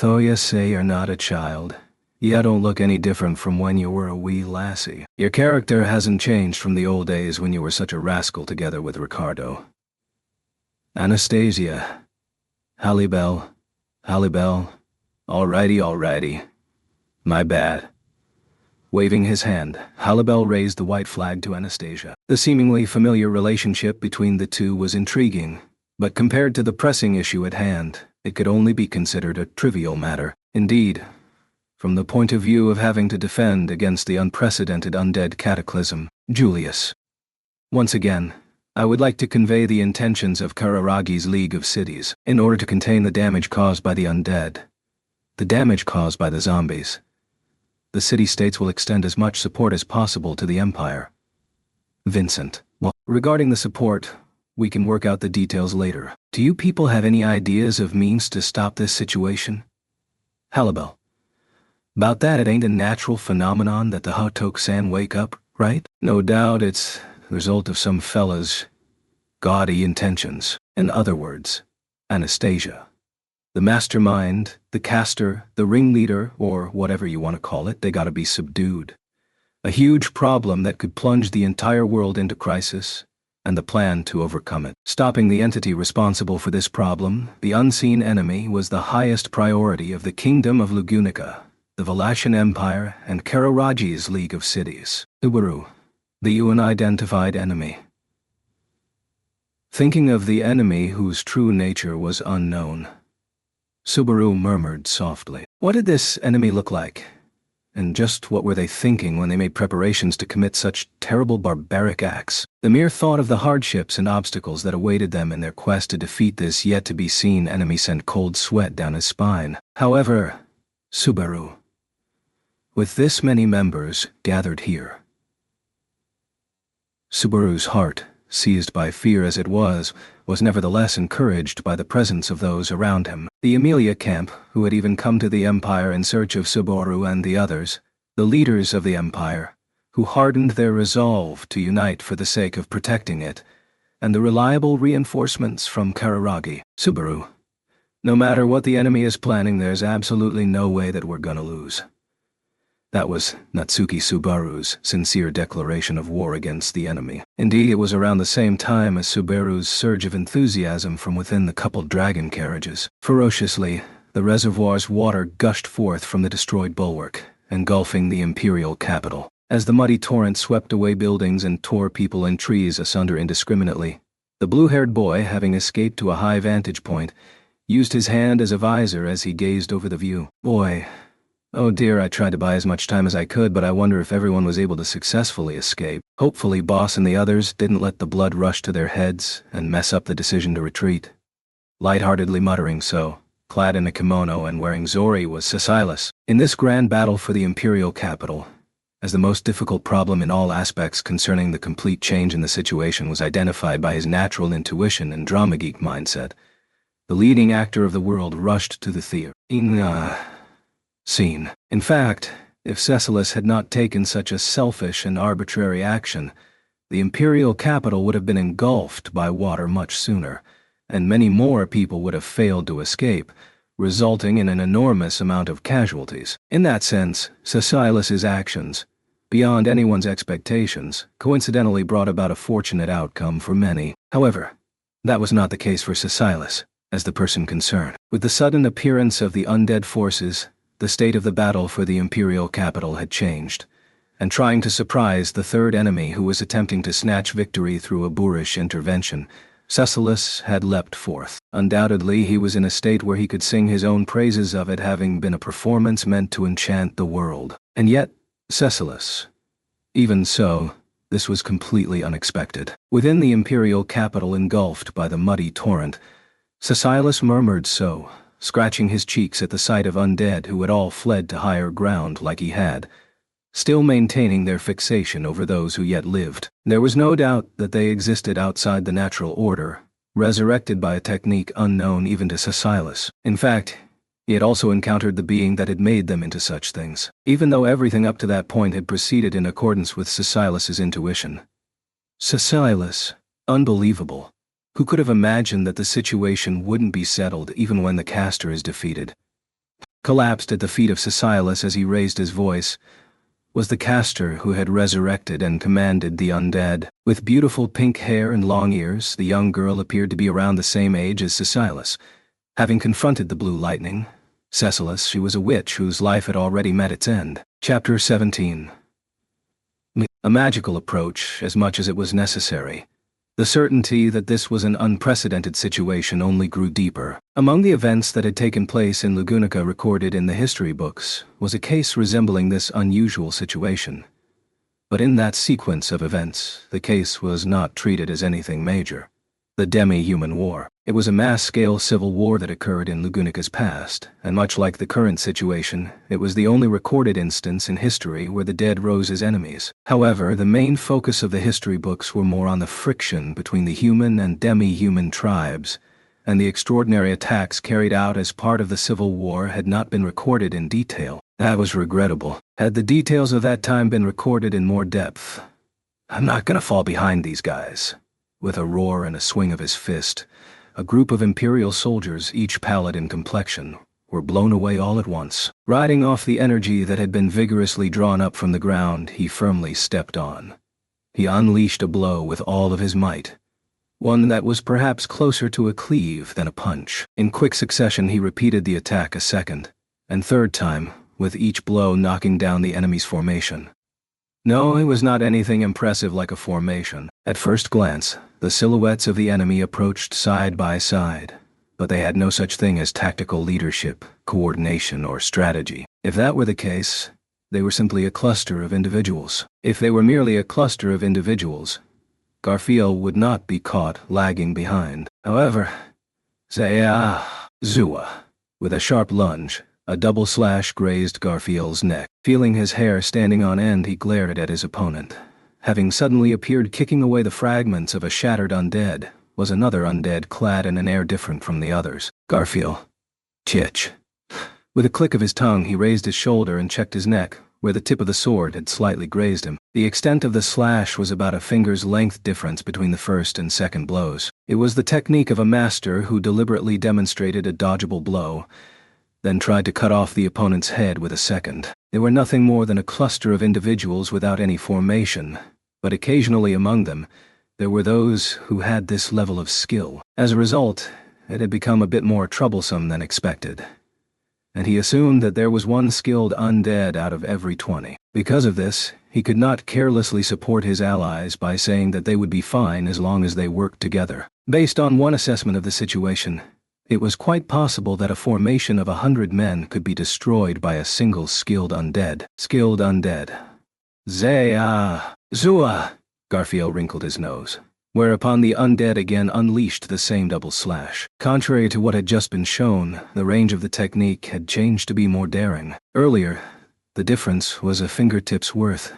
though you say you're not a child, you don't look any different from when you were a wee lassie. Your character hasn't changed from the old days when you were such a rascal together with Ricardo. Anastasia. Halibel. Alrighty. My bad. Waving his hand, Halibel raised the white flag to Anastasia. The seemingly familiar relationship between the two was intriguing, but compared to the pressing issue at hand, it could only be considered a trivial matter. Indeed, from the point of view of having to defend against the unprecedented undead cataclysm, Julius. Once again, I would like to convey the intentions of Kararagi's League of Cities in order to contain the damage caused by the undead, the damage caused by the zombies. The city-states will extend as much support as possible to the Empire. Vincent. Well, regarding the support, we can work out the details later. Do you people have any ideas of means to stop this situation? Halibel. About that, it ain't a natural phenomenon that the Hotok-san wake up, right? No doubt it's the result of some fella's gaudy intentions. In other words, Anastasia. The mastermind, the caster, the ringleader, or whatever you want to call it, they gotta be subdued. A huge problem that could plunge the entire world into crisis, and the plan to overcome it. Stopping the entity responsible for this problem, the unseen enemy, was the highest priority of the Kingdom of Lugunica, the Velashan Empire, and Kararaji's League of Cities. Subaru, the unidentified enemy. Thinking of the enemy whose true nature was unknown, Subaru murmured softly. What did this enemy look like? And just what were they thinking when they made preparations to commit such terrible barbaric acts? The mere thought of the hardships and obstacles that awaited them in their quest to defeat this yet-to-be-seen enemy sent cold sweat down his spine. However, Subaru, with this many members gathered here, Subaru's heart, seized by fear as it was nevertheless encouraged by the presence of those around him. The Amelia camp, who had even come to the Empire in search of Subaru and the others, the leaders of the Empire, who hardened their resolve to unite for the sake of protecting it, and the reliable reinforcements from Kararagi. Subaru. No matter what the enemy is planning, there's absolutely no way that we're gonna lose. That was Natsuki Subaru's sincere declaration of war against the enemy. Indeed, it was around the same time as Subaru's surge of enthusiasm from within the coupled dragon carriages. Ferociously, the reservoir's water gushed forth from the destroyed bulwark, engulfing the imperial capital. As the muddy torrent swept away buildings and tore people and trees asunder indiscriminately, the blue-haired boy, having escaped to a high vantage point, used his hand as a visor as he gazed over the view. Boy, oh dear, I tried to buy as much time as I could, but I wonder if everyone was able to successfully escape. Hopefully Boss and the others didn't let the blood rush to their heads and mess up the decision to retreat. Lightheartedly muttering so, clad in a kimono and wearing zori, was Cecilus. In this grand battle for the imperial capital, as the most difficult problem in all aspects concerning the complete change in the situation was identified by his natural intuition and drama geek mindset, the leading actor of the world rushed to the theater. Scene. In fact, if Cecilus had not taken such a selfish and arbitrary action, the imperial capital would have been engulfed by water much sooner, and many more people would have failed to escape, resulting in an enormous amount of casualties. In that sense, Cecilus's actions, beyond anyone's expectations, coincidentally brought about a fortunate outcome for many. However, that was not the case for Cecilus, as the person concerned. With the sudden appearance of the undead forces, the state of the battle for the imperial capital had changed, and trying to surprise the third enemy who was attempting to snatch victory through a boorish intervention, Cecilus had leapt forth. Undoubtedly, he was in a state where he could sing his own praises of it having been a performance meant to enchant the world. And yet, Cecilus. Even so, this was completely unexpected. Within the imperial capital engulfed by the muddy torrent, Cecilus murmured so, scratching his cheeks at the sight of undead who had all fled to higher ground like he had, still maintaining their fixation over those who yet lived. There was no doubt that they existed outside the natural order, resurrected by a technique unknown even to Cecilus. In fact, he had also encountered the being that had made them into such things, even though everything up to that point had proceeded in accordance with Cecilus's intuition. Cecilus, unbelievable. Who could have imagined that the situation wouldn't be settled even when the caster is defeated? Collapsed at the feet of Cecilus as he raised his voice was the caster who had resurrected and commanded the undead. With beautiful pink hair and long ears, the young girl appeared to be around the same age as Cecilus. Having confronted the blue lightning, Cecilus, she was a witch whose life had already met its end. Chapter 17. A magical approach as much as it was necessary. The certainty that this was an unprecedented situation only grew deeper. Among the events that had taken place in Lugunica recorded in the history books was a case resembling this unusual situation. But in that sequence of events, the case was not treated as anything major. The demi-human war. It was a mass-scale civil war that occurred in Lugunica's past, and much like the current situation, it was the only recorded instance in history where the dead rose as enemies. However, the main focus of the history books were more on the friction between the human and demi-human tribes, and the extraordinary attacks carried out as part of the civil war had not been recorded in detail. That was regrettable. Had the details of that time been recorded in more depth, I'm not gonna fall behind these guys. With a roar and a swing of his fist, a group of imperial soldiers, each pallid in complexion, were blown away all at once. Riding off the energy that had been vigorously drawn up from the ground, he firmly stepped on. He unleashed a blow with all of his might, one that was perhaps closer to a cleave than a punch. In quick succession he repeated the attack a second, and third time, with each blow knocking down the enemy's formation. No, it was not anything impressive like a formation. At first glance, the silhouettes of the enemy approached side by side, but they had no such thing as tactical leadership, coordination, or strategy. If that were the case, they were simply a cluster of individuals. If they were merely a cluster of individuals, Garfield would not be caught lagging behind. However, Zua, with a sharp lunge, a double slash grazed Garfield's neck. Feeling his hair standing on end, he glared at his opponent. Having suddenly appeared kicking away the fragments of a shattered undead, was another undead clad in an air different from the others. Garfield. Chich. With a click of his tongue, he raised his shoulder and checked his neck, where the tip of the sword had slightly grazed him. The extent of the slash was about a finger's length difference between the first and second blows. It was the technique of a master who deliberately demonstrated a dodgeable blow, then tried to cut off the opponent's head with a second. They were nothing more than a cluster of individuals without any formation, but occasionally among them, there were those who had this level of skill. As a result, it had become a bit more troublesome than expected, and he assumed that there was one skilled undead out of every 20. Because of this, he could not carelessly support his allies by saying that they would be fine as long as they worked together. Based on one assessment of the situation, it was quite possible that a formation of 100 men could be destroyed by a single skilled undead. Skilled undead. Zua! Garfield wrinkled his nose, whereupon the undead again unleashed the same double slash. Contrary to what had just been shown, the range of the technique had changed to be more daring. Earlier, the difference was a fingertip's worth,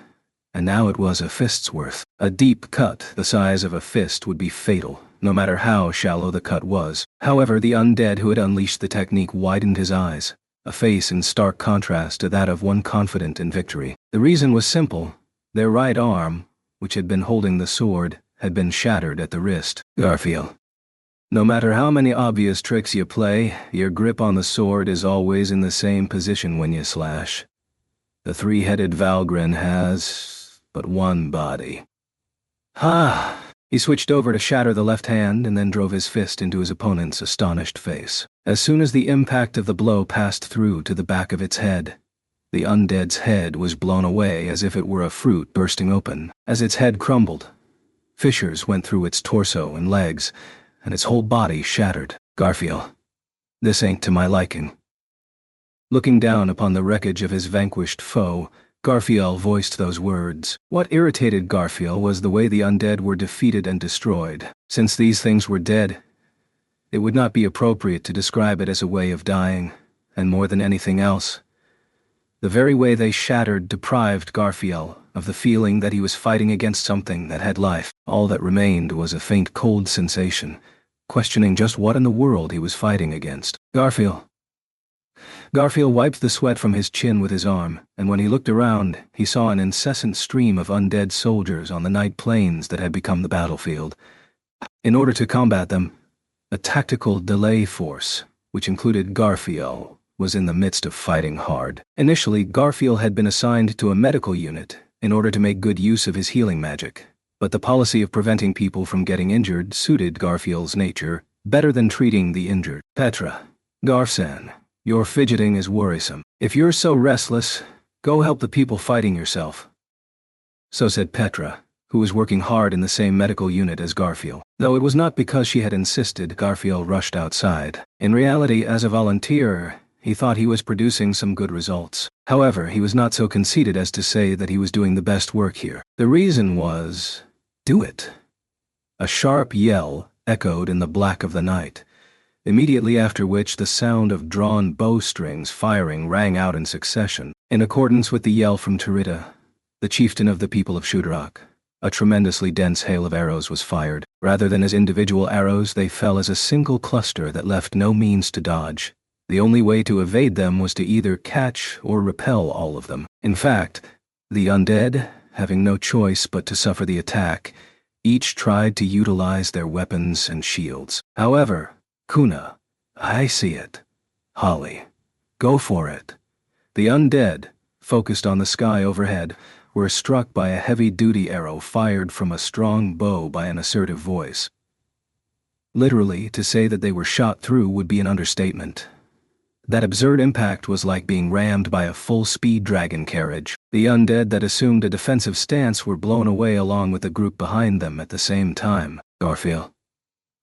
and now it was a fist's worth. A deep cut the size of a fist would be fatal, no matter how shallow the cut was. However, the undead who had unleashed the technique widened his eyes, a face in stark contrast to that of one confident in victory. The reason was simple. Their right arm, which had been holding the sword, had been shattered at the wrist. Garfield. No matter how many obvious tricks you play, your grip on the sword is always in the same position when you slash. The three-headed Valgren has but one body. Ha! He switched over to shatter the left hand and then drove his fist into his opponent's astonished face. As soon as the impact of the blow passed through to the back of its head, the undead's head was blown away as if it were a fruit bursting open. As its head crumbled, fissures went through its torso and legs, and its whole body shattered. Garfield, this ain't to my liking. Looking down upon the wreckage of his vanquished foe, Garfield voiced those words. What irritated Garfield was the way the undead were defeated and destroyed. Since these things were dead, it would not be appropriate to describe it as a way of dying, and more than anything else, the very way they shattered deprived Garfield of the feeling that he was fighting against something that had life. All that remained was a faint cold sensation, questioning just what in the world he was fighting against. Garfield wiped the sweat from his chin with his arm, and when he looked around, he saw an incessant stream of undead soldiers on the night plains that had become the battlefield. In order to combat them, a tactical delay force, which included Garfield, was in the midst of fighting hard. Initially, Garfield had been assigned to a medical unit in order to make good use of his healing magic, but the policy of preventing people from getting injured suited Garfield's nature better than treating the injured. Petra, Garfsan, your fidgeting is worrisome. If you're so restless, go help the people fighting yourself. So said Petra, who was working hard in the same medical unit as Garfield. Though it was not because she had insisted, Garfield rushed outside. In reality, as a volunteer, he thought he was producing some good results. However, he was not so conceited as to say that he was doing the best work here. The reason was, do it. A sharp yell echoed in the black of the night, immediately after which the sound of drawn bowstrings firing rang out in succession. In accordance with the yell from Turita, the chieftain of the people of Shudrak, a tremendously dense hail of arrows was fired. Rather than as individual arrows, they fell as a single cluster that left no means to dodge. The only way to evade them was to either catch or repel all of them. In fact, the undead, having no choice but to suffer the attack, each tried to utilize their weapons and shields. However, Kuna, I see it. Holly, go for it. The undead, focused on the sky overhead, were struck by a heavy-duty arrow fired from a strong bow by an assertive voice. Literally, to say that they were shot through would be an understatement. That absurd impact was like being rammed by a full-speed dragon carriage. The undead that assumed a defensive stance were blown away along with the group behind them at the same time. Garfield,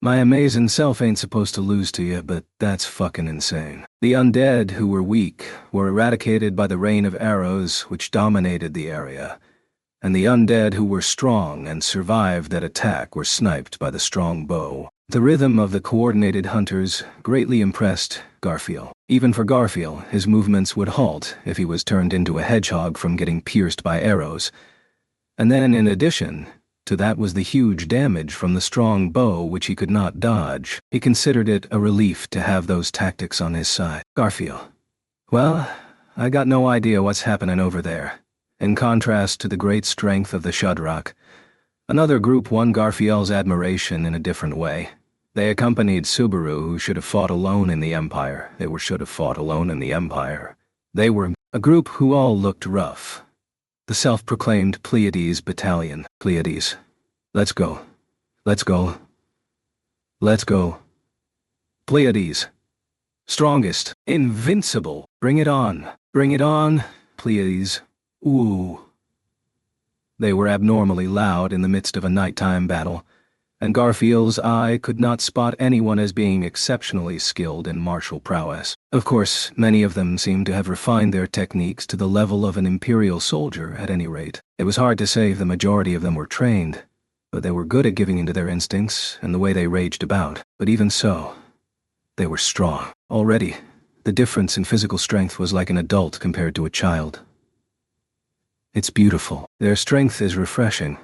my amazing self ain't supposed to lose to you, but that's fucking insane. The undead who were weak were eradicated by the rain of arrows which dominated the area, and the undead who were strong and survived that attack were sniped by the strong bow. The rhythm of the coordinated hunters greatly impressed Garfield. Even for Garfield, his movements would halt if he was turned into a hedgehog from getting pierced by arrows. And then, in addition to that, was the huge damage from the strong bow which he could not dodge. He considered it a relief to have those tactics on his side. Garfield, well, I got no idea what's happening over there. In contrast to the great strength of the Shudrak, another group won Garfiel's admiration in a different way. They accompanied Subaru, who should have fought alone in the Empire. They should have fought alone in the Empire. They were a group who all looked rough. The self-proclaimed Pleiades Battalion. Pleiades. Let's go. Let's go. Let's go. Pleiades. Strongest. Invincible. Bring it on. Bring it on, Pleiades. Ooh. They were abnormally loud in the midst of a nighttime battle, and Garfield's eye could not spot anyone as being exceptionally skilled in martial prowess. Of course, many of them seemed to have refined their techniques to the level of an Imperial soldier, at any rate. It was hard to say if the majority of them were trained, but they were good at giving in to their instincts and the way they raged about. But even so, they were strong. Already, the difference in physical strength was like an adult compared to a child. It's beautiful. Their strength is refreshing.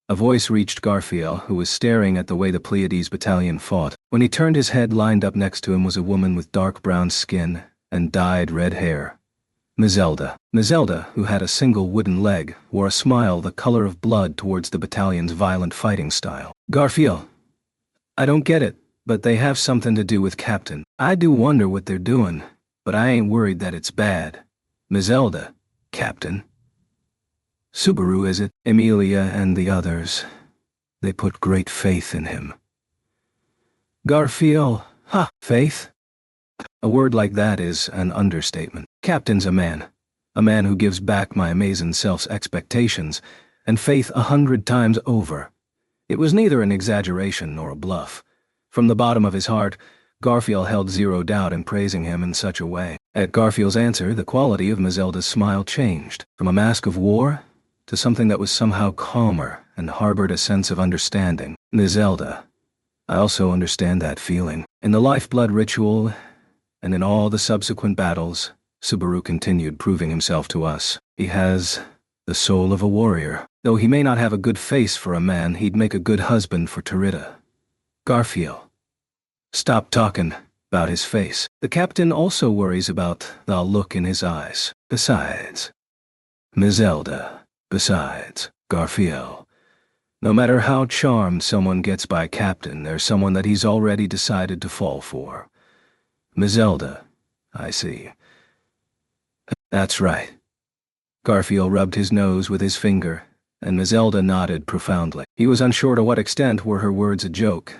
A voice reached Garfield, who was staring at the way the Pleiades Battalion fought. When he turned his head, lined up next to him was a woman with dark brown skin and dyed red hair. Mizelda. Mizelda, who had a single wooden leg, wore a smile the color of blood towards the battalion's violent fighting style. Garfield, I don't get it, but they have something to do with Captain. I do wonder what they're doing, but I ain't worried that it's bad. Mizelda, Captain. Subaru, is it? Emilia and the others. They put great faith in him. Garfield, faith? A word like that is an understatement. Captain's a man who gives back my amazing self's expectations and faith 100 times over. It was neither an exaggeration nor a bluff. From the bottom of his heart, Garfield held zero doubt in praising him in such a way. At Garfield's answer, the quality of Mizelda's smile changed, from a mask of war to something that was somehow calmer and harbored a sense of understanding. Mizelda, I also understand that feeling. In the lifeblood ritual, and in all the subsequent battles, Subaru continued proving himself to us. He has the soul of a warrior. Though he may not have a good face for a man, he'd make a good husband for Tarita. Garfield, stop talking about his face. The captain also worries about the look in his eyes. Besides, Mizelda. Besides, Garfield, no matter how charmed someone gets by Captain, there's someone that he's already decided to fall for. Mizelda, I see. That's right. Garfield rubbed his nose with his finger, and Mizelda nodded profoundly. He was unsure to what extent were her words a joke,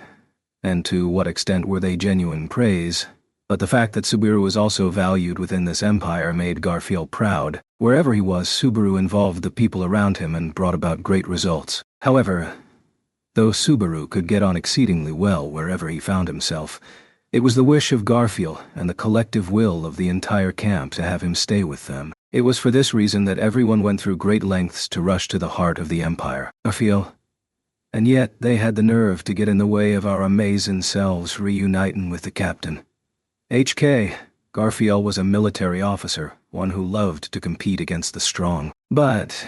and to what extent were they genuine praise, but the fact that Subaru was also valued within this empire made Garfield proud. Wherever he was, Subaru involved the people around him and brought about great results. However, though Subaru could get on exceedingly well wherever he found himself, it was the wish of Garfield and the collective will of the entire camp to have him stay with them. It was for this reason that everyone went through great lengths to rush to the heart of the empire. Garfield, and yet they had the nerve to get in the way of our amazing selves reuniting with the captain. HK, Garfield was a military officer, one who loved to compete against the strong. But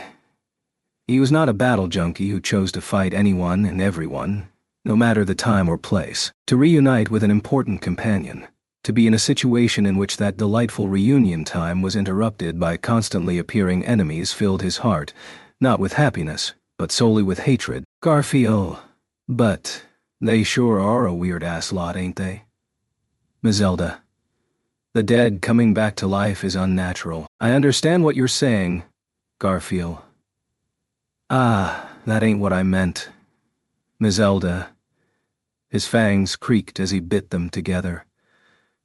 he was not a battle junkie who chose to fight anyone and everyone, no matter the time or place. To reunite with an important companion, to be in a situation in which that delightful reunion time was interrupted by constantly appearing enemies filled his heart, not with happiness, but solely with hatred. Garfield, but they sure are a weird-ass lot, ain't they? Mizelda, the dead coming back to life is unnatural. I understand what you're saying, Garfield. That ain't what I meant. Mizelda. His fangs creaked as he bit them together.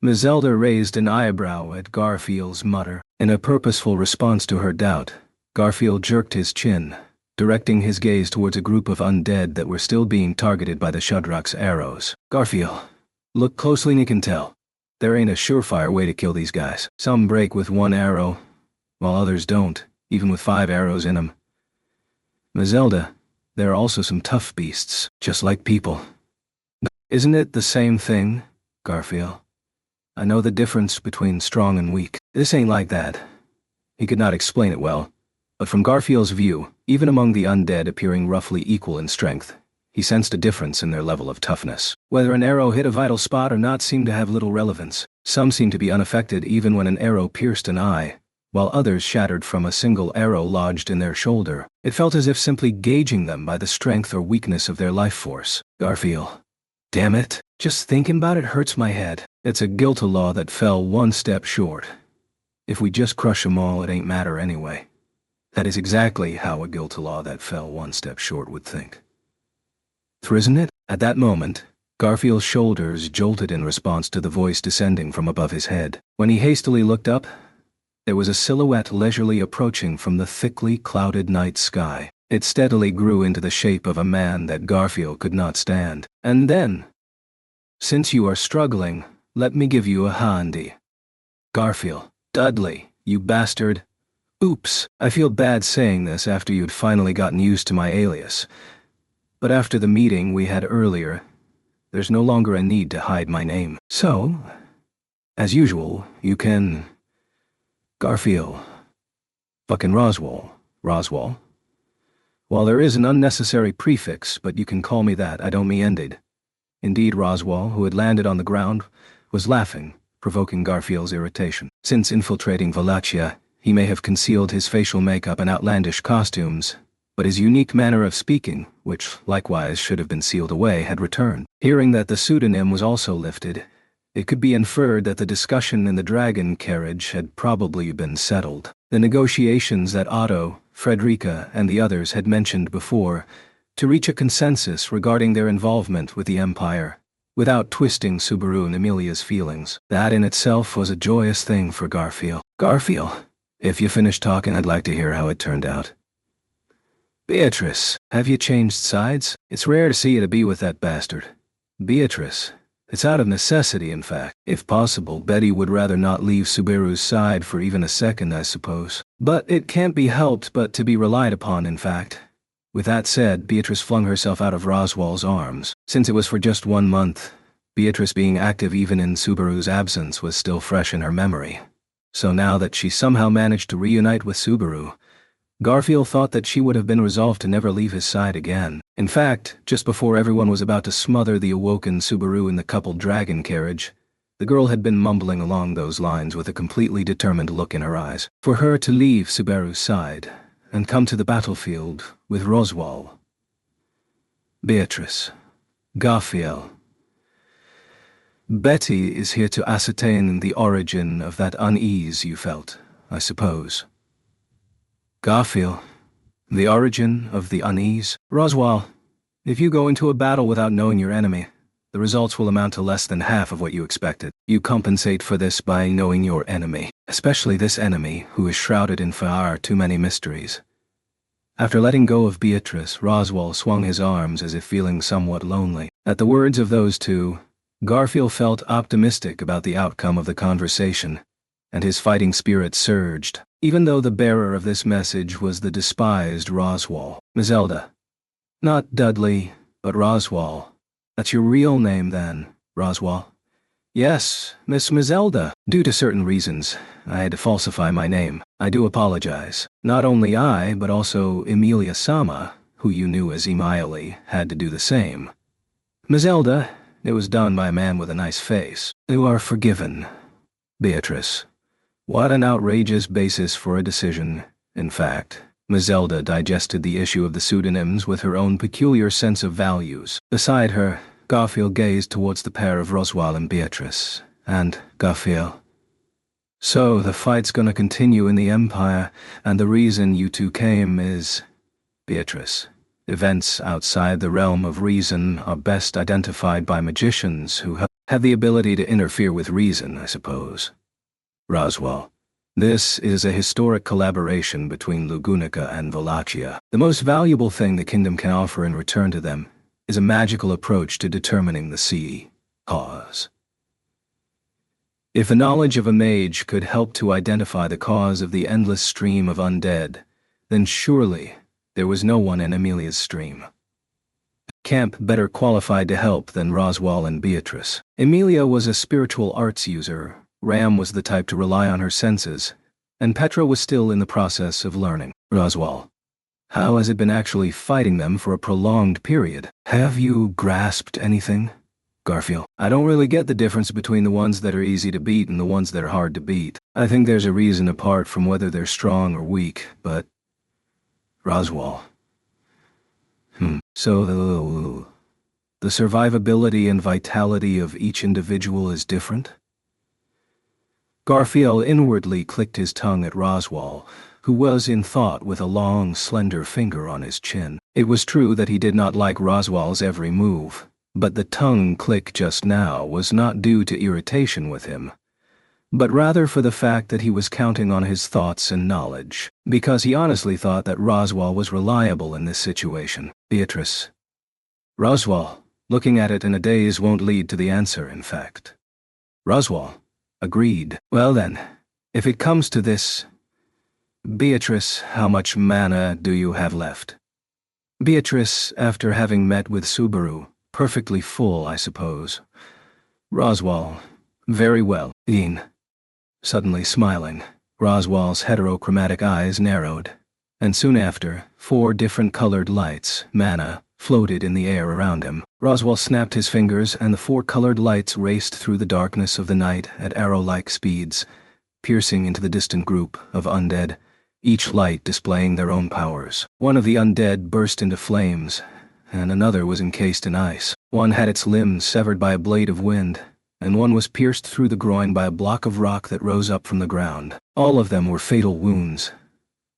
Mizelda raised an eyebrow at Garfield's mutter. In a purposeful response to her doubt, Garfield jerked his chin, directing his gaze towards a group of undead that were still being targeted by the Shudrak's arrows. Garfield, look closely and you can tell. There ain't a surefire way to kill these guys. Some break with one arrow, while others don't, even with 5 arrows in them. Mizelda, there are also some tough beasts, just like people. Isn't it the same thing, Garfield? I know the difference between strong and weak. This ain't like that. He could not explain it well, but from Garfield's view, even among the undead appearing roughly equal in strength, he sensed a difference in their level of toughness. Whether an arrow hit a vital spot or not seemed to have little relevance. Some seemed to be unaffected even when an arrow pierced an eye, while others shattered from a single arrow lodged in their shoulder. It felt as if simply gauging them by the strength or weakness of their life force. Garfield. Damn it. Just thinking about it hurts my head. It's a guilt-a-law that fell one step short. If we just crush 'em all, it ain't matter anyway. That is exactly how a guilt-a-law that fell one step short would think. Isn't it? At that moment, Garfield's shoulders jolted in response to the voice descending from above his head. When he hastily looked up, there was a silhouette leisurely approaching from the thickly clouded night sky. It steadily grew into the shape of a man that Garfield could not stand. And then, since you are struggling, let me give you a handy. Garfield. Dudley, you bastard. Oops, I feel bad saying this after you'd finally gotten used to my alias. But after the meeting we had earlier, there's no longer a need to hide my name. So, as usual, you can... Garfield. Fucking Roswell. Roswell. While there is an unnecessary prefix, but you can call me that, I don't mean ended. Indeed, Roswell, who had landed on the ground, was laughing, provoking Garfield's irritation. Since infiltrating Wallachia, he may have concealed his facial makeup and outlandish costumes, but his unique manner of speaking, which likewise should have been sealed away, had returned. Hearing that the pseudonym was also lifted, it could be inferred that the discussion in the dragon carriage had probably been settled. The negotiations that Otto, Frederica, and the others had mentioned before, to reach a consensus regarding their involvement with the Empire, without twisting Subaru and Emilia's feelings. That in itself was a joyous thing for Garfield. Garfield, if you finish talking, I'd like to hear how it turned out. Beatrice, have you changed sides? It's rare to see you to be with that bastard. Beatrice. It's out of necessity, in fact. If possible, Betty would rather not leave Subaru's side for even a second, I suppose. But it can't be helped but to be relied upon, in fact. With that said, Beatrice flung herself out of Roswell's arms. Since it was for just 1 month, Beatrice being active even in Subaru's absence was still fresh in her memory. So now that she somehow managed to reunite with Subaru, Garfield thought that she would have been resolved to never leave his side again. In fact, just before everyone was about to smother the awoken Subaru in the coupled dragon carriage, the girl had been mumbling along those lines with a completely determined look in her eyes. For her to leave Subaru's side and come to the battlefield with Roswell. Beatrice. Garfield. Betty is here to ascertain the origin of that unease you felt, I suppose. Garfield. The origin of the unease? Roswell, if you go into a battle without knowing your enemy, the results will amount to less than half of what you expected. You compensate for this by knowing your enemy, especially this enemy who is shrouded in far too many mysteries. After letting go of Beatrice, Roswell swung his arms as if feeling somewhat lonely. At the words of those two, Garfield felt optimistic about the outcome of the conversation, and his fighting spirit surged, even though the bearer of this message was the despised Roswell. Mazelda. Not Dudley, but Roswell. That's your real name then, Roswell? Yes, Miss Mazelda. Due to certain reasons, I had to falsify my name. I do apologize. Not only I, but also Emilia Sama, who you knew as Emily, had to do the same. Mazelda, it was done by a man with a nice face. You are forgiven. Beatrice. What an outrageous basis for a decision. In fact, Mazelda digested the issue of the pseudonyms with her own peculiar sense of values. Beside her, Garfield gazed towards the pair of Roswell and Beatrice. And, Garfield. So, the fight's gonna continue in the Empire, and the reason you two came is... Beatrice. Events outside the realm of reason are best identified by magicians who have the ability to interfere with reason, I suppose. Roswell. This is a historic collaboration between Lugunica and Wallachia. The most valuable thing the kingdom can offer in return to them is a magical approach to determining the cause. If the knowledge of a mage could help to identify the cause of the endless stream of undead, then surely there was no one in Emilia's stream camp better qualified to help than Roswell and Beatrice. Emilia was a spiritual arts user, Ram was the type to rely on her senses, and Petra was still in the process of learning. Roswell. How has it been actually fighting them for a prolonged period? Have you grasped anything? Garfield. I don't really get the difference between the ones that are easy to beat and the ones that are hard to beat. I think there's a reason apart from whether they're strong or weak, but... Roswaal. So the survivability and vitality of each individual is different? Garfield inwardly clicked his tongue at Roswaal, who was in thought with a long, slender finger on his chin. It was true that he did not like Roswaal's every move, but the tongue click just now was not due to irritation with him, but rather for the fact that he was counting on his thoughts and knowledge, because he honestly thought that Roswaal was reliable in this situation. Beatrice. Roswaal, looking at it in a daze won't lead to the answer, in fact. Roswaal. Agreed. Well then, if it comes to this... Beatrice, how much mana do you have left? Beatrice, after having met with Subaru, perfectly full, I suppose. Roswaal. Very well. Ian. Suddenly smiling, Roswaal's heterochromatic eyes narrowed, and soon after, 4 different colored lights, mana, floated in the air around him. Roswaal snapped his fingers and the 4 colored lights raced through the darkness of the night at arrow-like speeds, piercing into the distant group of undead, each light displaying their own powers. One of the undead burst into flames, and another was encased in ice. One had its limbs severed by a blade of wind, and one was pierced through the groin by a block of rock that rose up from the ground. All of them were fatal wounds,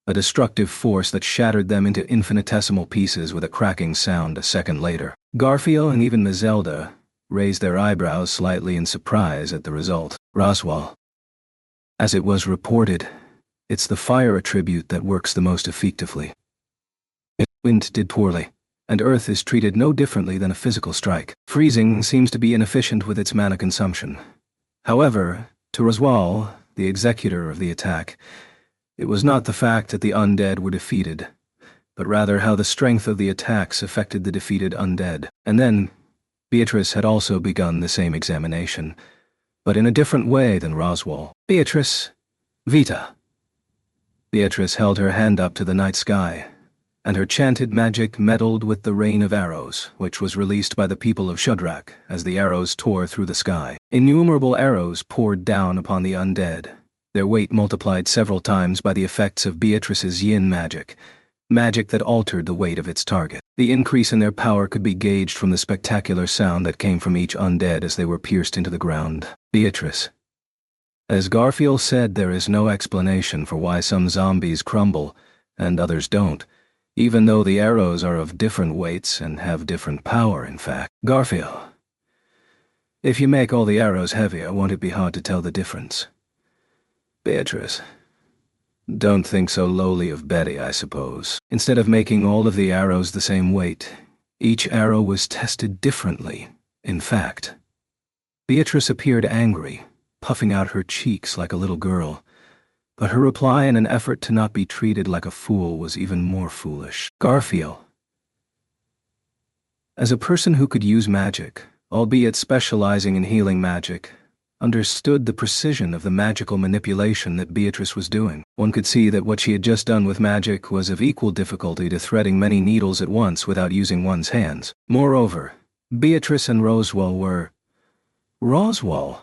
a destructive force that shattered them into infinitesimal pieces with a cracking sound a second later. Garfield and even Mazelda raised their eyebrows slightly in surprise at the result. Roswaal. As it was reported, it's the fire attribute that works the most effectively. Wind did poorly, and Earth is treated no differently than a physical strike. Freezing seems to be inefficient with its mana consumption. However, to Roswaal, the executor of the attack, it was not the fact that the undead were defeated, but rather how the strength of the attacks affected the defeated undead. And then, Beatrice had also begun the same examination, but in a different way than Roswaal. Beatrice. Vita. Beatrice held her hand up to the night sky, and her chanted magic meddled with the rain of arrows, which was released by the people of Shudrak as the arrows tore through the sky. Innumerable arrows poured down upon the undead, their weight multiplied several times by the effects of Beatrice's yin magic that altered the weight of its target. The increase in their power could be gauged from the spectacular sound that came from each undead as they were pierced into the ground. Beatrice. As Garfield said, there is no explanation for why some zombies crumble and others don't, even though the arrows are of different weights and have different power, in fact. Garfield. If you make all the arrows heavier, won't it be hard to tell the difference? Beatrice. Don't think so lowly of Betty, I suppose. Instead of making all of the arrows the same weight, each arrow was tested differently, in fact. Beatrice appeared angry, puffing out her cheeks like a little girl, but her reply in an effort to not be treated like a fool was even more foolish. Garfield. As a person who could use magic, albeit specializing in healing magic, understood the precision of the magical manipulation that Beatrice was doing, one could see that what she had just done with magic was of equal difficulty to threading many needles at once without using one's hands. Moreover, Beatrice and Roswaal were... Roswaal.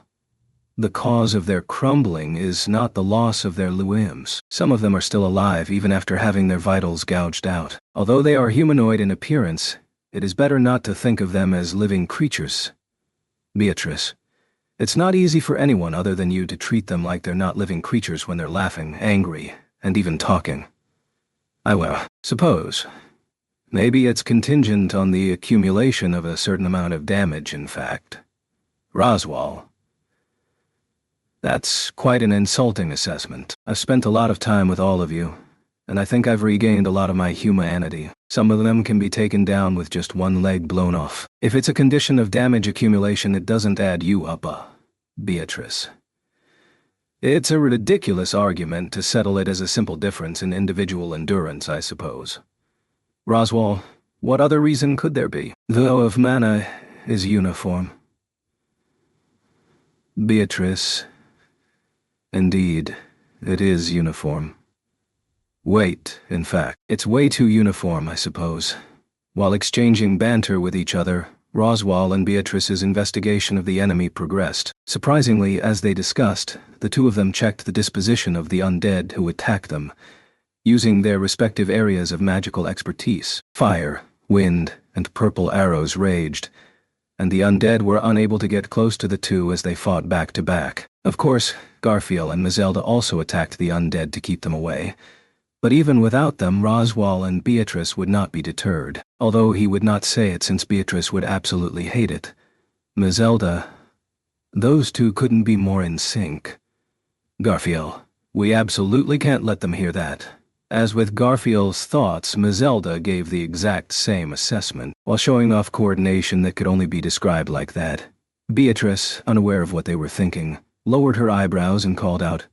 The cause of their crumbling is not the loss of their limbs. Some of them are still alive even after having their vitals gouged out. Although they are humanoid in appearance, it is better not to think of them as living creatures. Beatrice. It's not easy for anyone other than you to treat them like they're not living creatures when they're laughing, angry, and even talking. Suppose. Maybe it's contingent on the accumulation of a certain amount of damage, in fact. Roswaal. That's quite an insulting assessment. I've spent a lot of time with all of you, and I think I've regained a lot of my humanity. Some of them can be taken down with just one leg blown off. If it's a condition of damage accumulation, it doesn't add you up, Beatrice. It's a ridiculous argument to settle it as a simple difference in individual endurance, I suppose. Roswaal, what other reason could there be? The flow of mana is uniform. Beatrice. Indeed, it is uniform. Wait, in fact, it's way too uniform, I suppose. While exchanging banter with each other, Roswell and Beatrice's investigation of the enemy progressed. Surprisingly, as they discussed, the two of them checked the disposition of the undead who attacked them, using their respective areas of magical expertise. Fire, wind, and purple arrows raged, and the undead were unable to get close to the two as they fought back to back. Of course, Garfield and Mazelda also attacked the undead to keep them away. But even without them, Roswell and Beatrice would not be deterred, although he would not say it since Beatrice would absolutely hate it. Mazelda, those two couldn't be more in sync. Garfield, we absolutely can't let them hear that. As with Garfield's thoughts, Mazelda gave the exact same assessment, while showing off coordination that could only be described like that. Beatrice, unaware of what they were thinking, lowered her eyebrows and called out,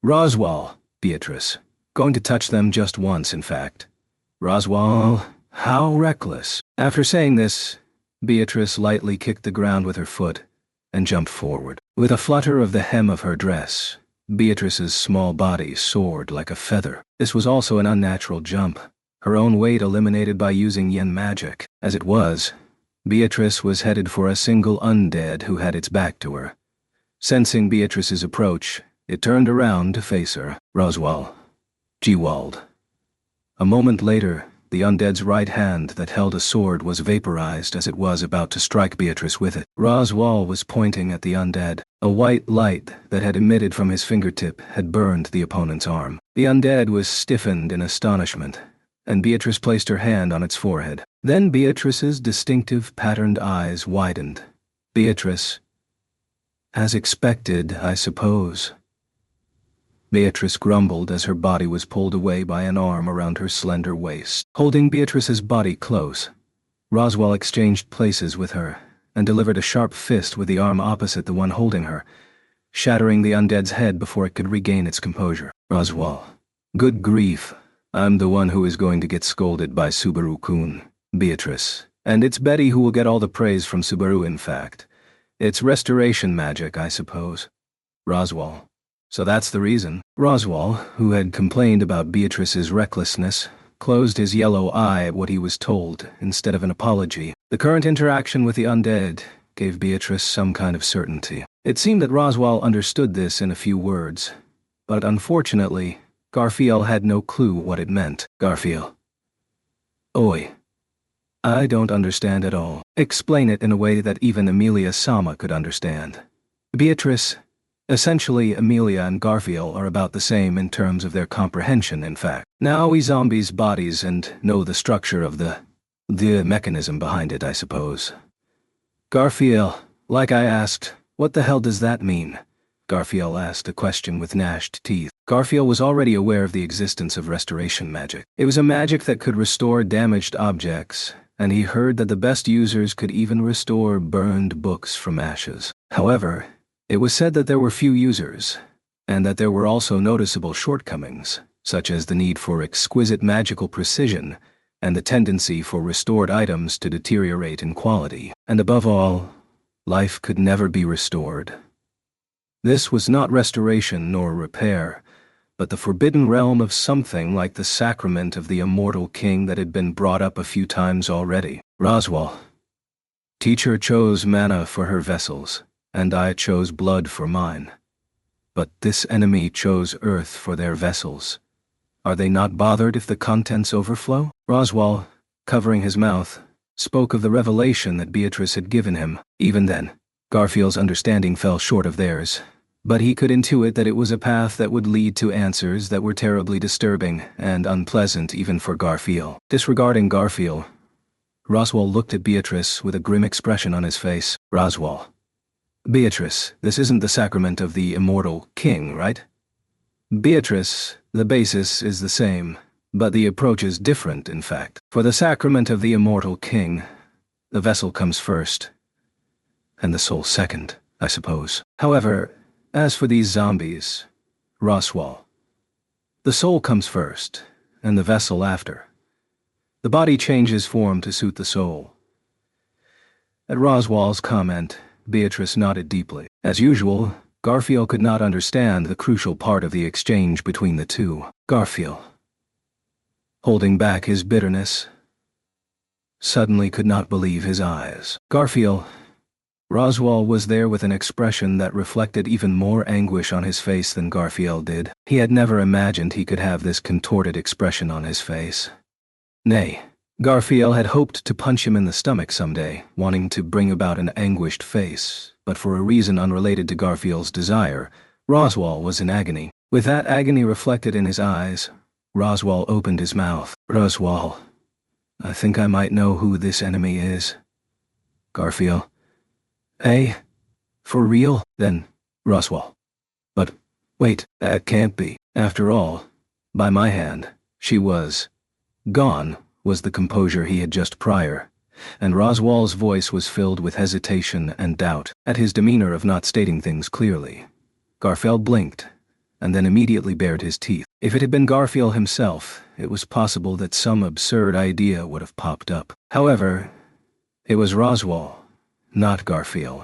"Roswell, Beatrice. Going to touch them just once, in fact." Roswell, how reckless. After saying this, Beatrice lightly kicked the ground with her foot and jumped forward. With a flutter of the hem of her dress, Beatrice's small body soared like a feather. This was also an unnatural jump, her own weight eliminated by using yen magic. As it was, Beatrice was headed for a single undead who had its back to her. Sensing Beatrice's approach, it turned around to face her. Roswell, Gewald. A moment later, the undead's right hand that held a sword was vaporized as it was about to strike Beatrice with it. Roswell was pointing at the undead. A white light that had emitted from his fingertip had burned the opponent's arm. The undead was stiffened in astonishment, and Beatrice placed her hand on its forehead. Then Beatrice's distinctive patterned eyes widened. Beatrice, as expected, I suppose. Beatrice grumbled as her body was pulled away by an arm around her slender waist. Holding Beatrice's body close, Roswell exchanged places with her and delivered a sharp fist with the arm opposite the one holding her, shattering the undead's head before it could regain its composure. Roswell, good grief, I'm the one who is going to get scolded by Subaru-kun. Beatrice, and it's Betty who will get all the praise from Subaru, in fact. It's restoration magic, I suppose. Roswell, so that's the reason. Roswell, who had complained about Beatrice's recklessness, closed his yellow eye at what he was told instead of an apology. The current interaction with the undead gave Beatrice some kind of certainty. It seemed that Roswell understood this in a few words, but unfortunately, Garfield had no clue what it meant. Garfield. Oi. I don't understand at all. Explain it in a way that even Amelia-sama could understand. Beatrice, essentially Amelia and Garfield are about the same in terms of their comprehension, in fact. Now we zombies bodies and know the structure of the mechanism behind it, I suppose. Garfield, like I asked, what the hell does that mean? Garfield asked a question with gnashed teeth. Garfield was already aware of the existence of restoration magic. It was a magic that could restore damaged objects, and he heard that the best users could even restore burned books from ashes. However, it was said that there were few users, and that there were also noticeable shortcomings, such as the need for exquisite magical precision and the tendency for restored items to deteriorate in quality. And above all, life could never be restored. This was not restoration nor repair, but the forbidden realm of something like the sacrament of the immortal king that had been brought up a few times already. Roswell. Teacher chose mana for her vessels, and I chose blood for mine. But this enemy chose earth for their vessels. Are they not bothered if the contents overflow? Roswell, covering his mouth, spoke of the revelation that Beatrice had given him. Even then, Garfield's understanding fell short of theirs, but he could intuit that it was a path that would lead to answers that were terribly disturbing and unpleasant even for Garfield. Disregarding Garfield, Roswell looked at Beatrice with a grim expression on his face. Roswell. Beatrice, this isn't the sacrament of the immortal king, right? Beatrice, the basis is the same, but the approach is different, in fact. For the sacrament of the immortal king, the vessel comes first, and the soul second, I suppose. However, as for these zombies, Roswell, the soul comes first, and the vessel after. The body changes form to suit the soul. At Roswell's comment, Beatrice nodded deeply. As usual, Garfield could not understand the crucial part of the exchange between the two. Garfield, holding back his bitterness, suddenly could not believe his eyes. Garfield. Roswell was there with an expression that reflected even more anguish on his face than Garfield did. He had never imagined he could have this contorted expression on his face. Nay, Garfield had hoped to punch him in the stomach someday, wanting to bring about an anguished face, but for a reason unrelated to Garfield's desire, Roswell was in agony. With that agony reflected in his eyes, Roswell opened his mouth. Roswell, I think I might know who this enemy is. Garfield. Eh? For real? Then, Roswell. But, wait, that can't be. After all, by my hand, she was. Gone was the composure he had just prior, and Roswell's voice was filled with hesitation and doubt at his demeanor of not stating things clearly. Garfield blinked, and then immediately bared his teeth. If it had been Garfield himself, it was possible that some absurd idea would have popped up. However, it was Roswell, not Garfield,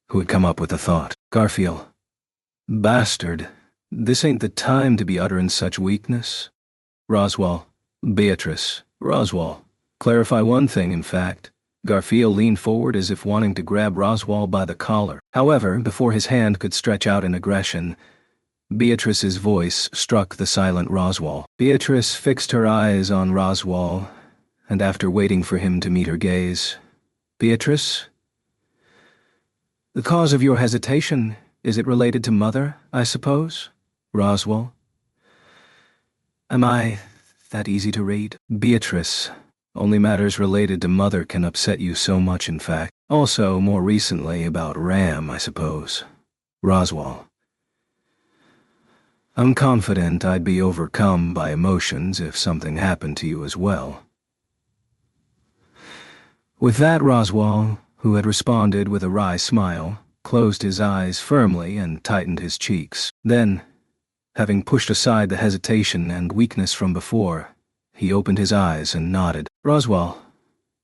who had come up with the thought. Garfield. Bastard, this ain't the time to be uttering such weakness. Roswell. Beatrice. Roswell. Clarify one thing, in fact. Garfield leaned forward as if wanting to grab Roswell by the collar. However, before his hand could stretch out in aggression, Beatrice's voice struck the silent Roswell. Beatrice fixed her eyes on Roswell, and after waiting for him to meet her gaze, Beatrice? The cause of your hesitation, is it related to Mother, I suppose? Roswell? Am I that easy to read? Beatrice. Only matters related to Mother can upset you so much, in fact. Also, more recently, about Ram, I suppose. Roswell. I'm confident I'd be overcome by emotions if something happened to you as well. With that, Roswell, who had responded with a wry smile, closed his eyes firmly and tightened his cheeks. Then, having pushed aside the hesitation and weakness from before, he opened his eyes and nodded. Roswell,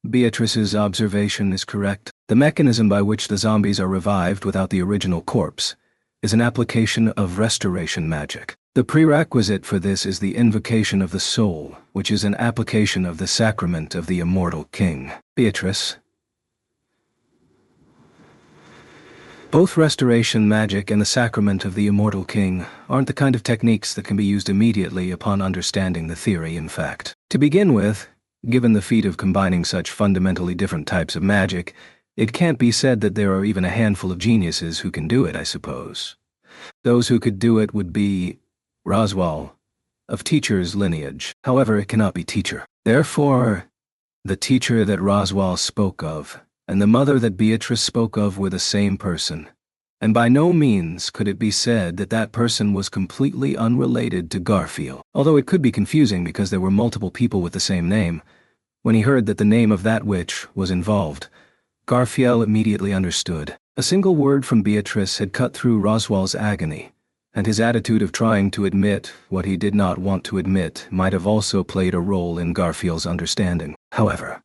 Beatrice's observation is correct. The mechanism by which the zombies are revived without the original corpse is an application of restoration magic. The prerequisite for this is the invocation of the soul, which is an application of the sacrament of the immortal king. Beatrice. Both restoration magic and the sacrament of the immortal king aren't the kind of techniques that can be used immediately upon understanding the theory, in fact. To begin with, given the feat of combining such fundamentally different types of magic, it can't be said that there are even a handful of geniuses who can do it, I suppose. Those who could do it would be Roswell, of teacher's lineage. However, it cannot be teacher. Therefore, the teacher that Roswell spoke of and the mother that Beatrice spoke of were the same person, and by no means could it be said that that person was completely unrelated to Garfield. Although it could be confusing because there were multiple people with the same name, when he heard that the name of that witch was involved, Garfield immediately understood. A single word from Beatrice had cut through Roswell's agony, and his attitude of trying to admit what he did not want to admit might have also played a role in Garfield's understanding. However,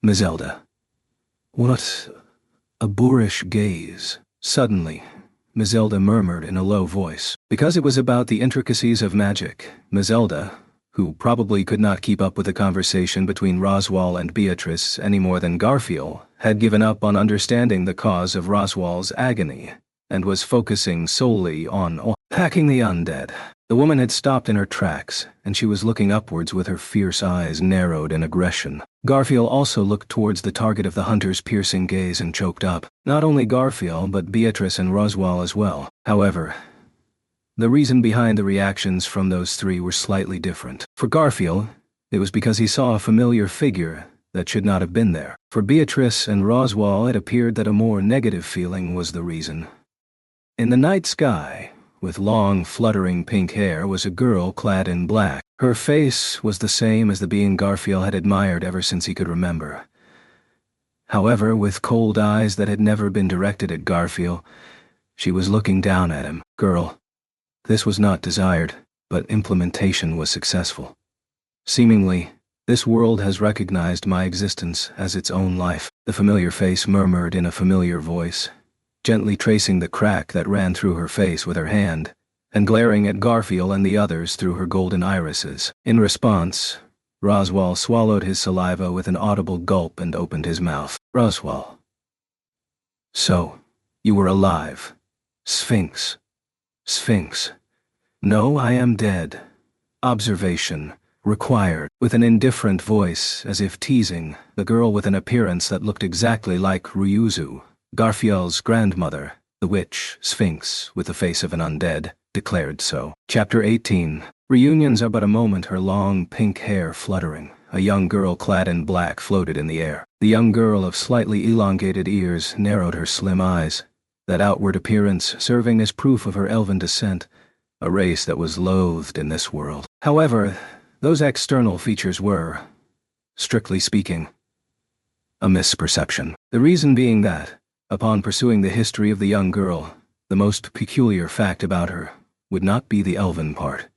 Mazelda. What a boorish gaze. Suddenly, Mazelda murmured in a low voice. Because it was about the intricacies of magic, Mazelda, who probably could not keep up with the conversation between Roswell and Beatrice any more than Garfield, had given up on understanding the cause of Roswell's agony, and was focusing solely on hacking the undead. The woman had stopped in her tracks, and she was looking upwards with her fierce eyes narrowed in aggression. Garfield also looked towards the target of the hunter's piercing gaze and choked up. Not only Garfield, but Beatrice and Roswell as well. However, the reason behind the reactions from those three were slightly different. For Garfield, it was because he saw a familiar figure that should not have been there. For Beatrice and Roswell, it appeared that a more negative feeling was the reason. In the night sky, with long, fluttering pink hair, was a girl clad in black. Her face was the same as the being Garfield had admired ever since he could remember. However, with cold eyes that had never been directed at Garfield, she was looking down at him. Girl. This was not desired, but implementation was successful. Seemingly, this world has recognized my existence as its own life, the familiar face murmured in a familiar voice, gently tracing the crack that ran through her face with her hand, and glaring at Garfield and the others through her golden irises. In response, Roswell swallowed his saliva with an audible gulp and opened his mouth. Roswell. So, you were alive. Sphinx. Sphinx. No, I am dead. Observation. Required. With an indifferent voice, as if teasing, the girl with an appearance that looked exactly like Ryuzu, Garfiel's grandmother, the witch, Sphinx, with the face of an undead, declared so. Chapter 18. Reunions are but a moment, her long pink hair fluttering. A young girl clad in black floated in the air. The young girl of slightly elongated ears narrowed her slim eyes, that outward appearance serving as proof of her elven descent, a race that was loathed in this world. However, those external features were, strictly speaking, a misperception. The reason being that, upon pursuing the history of the young girl, the most peculiar fact about her would not be the elven part,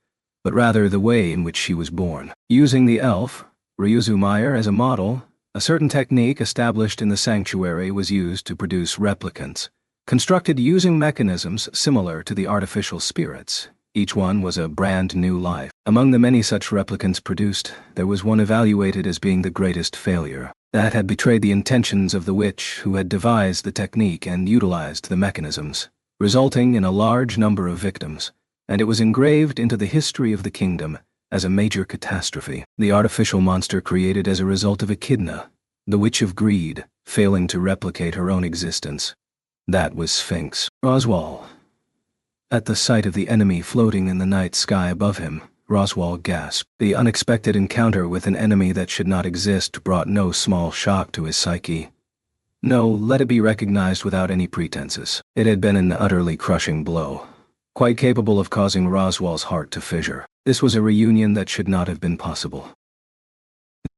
but rather the way in which she was born. Using the elf, Ryuzu Meyer, as a model, a certain technique established in the sanctuary was used to produce replicants, constructed using mechanisms similar to the artificial spirits. Each one was a brand new life. Among the many such replicants produced, there was one evaluated as being the greatest failure. That had betrayed the intentions of the witch who had devised the technique and utilized the mechanisms, resulting in a large number of victims, and it was engraved into the history of the kingdom as a major catastrophe. The artificial monster created as a result of Echidna, the witch of greed, failing to replicate her own existence. That was Sphinx. Roswell. At the sight of the enemy floating in the night sky above him, Roswell gasped. The unexpected encounter with an enemy that should not exist brought no small shock to his psyche. No, let it be recognized without any pretenses. It had been an utterly crushing blow, quite capable of causing Roswell's heart to fissure. This was a reunion that should not have been possible.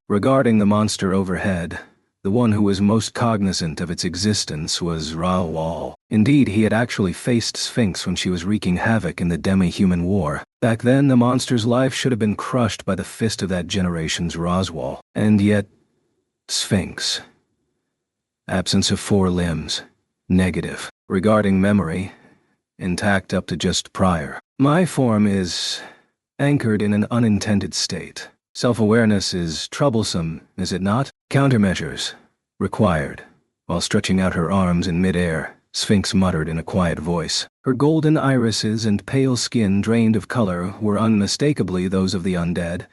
Regarding the monster overhead, the one who was most cognizant of its existence was Roswell. Indeed, he had actually faced Sphinx when she was wreaking havoc in the demi-human war. Back then, the monster's life should have been crushed by the fist of that generation's Roswell. And yet, Sphinx. Absence of 4 limbs. Negative. Regarding memory, intact up to just prior. My form is anchored in an unintended state. Self-awareness is troublesome, is it not? Countermeasures required. While stretching out her arms in midair, Sphinx muttered in a quiet voice. Her golden irises and pale skin drained of color were unmistakably those of the undead,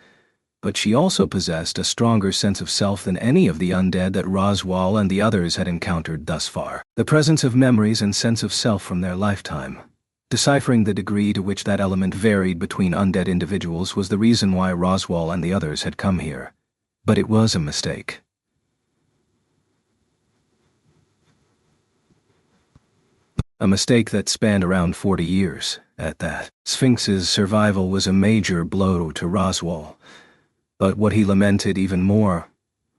but she also possessed a stronger sense of self than any of the undead that Roswell and the others had encountered thus far. The presence of memories and sense of self from their lifetime. Deciphering the degree to which that element varied between undead individuals was the reason why Roswell and the others had come here. But it was a mistake. A mistake that spanned around 40 years, at that. Sphinx's survival was a major blow to Roswell. But what he lamented even more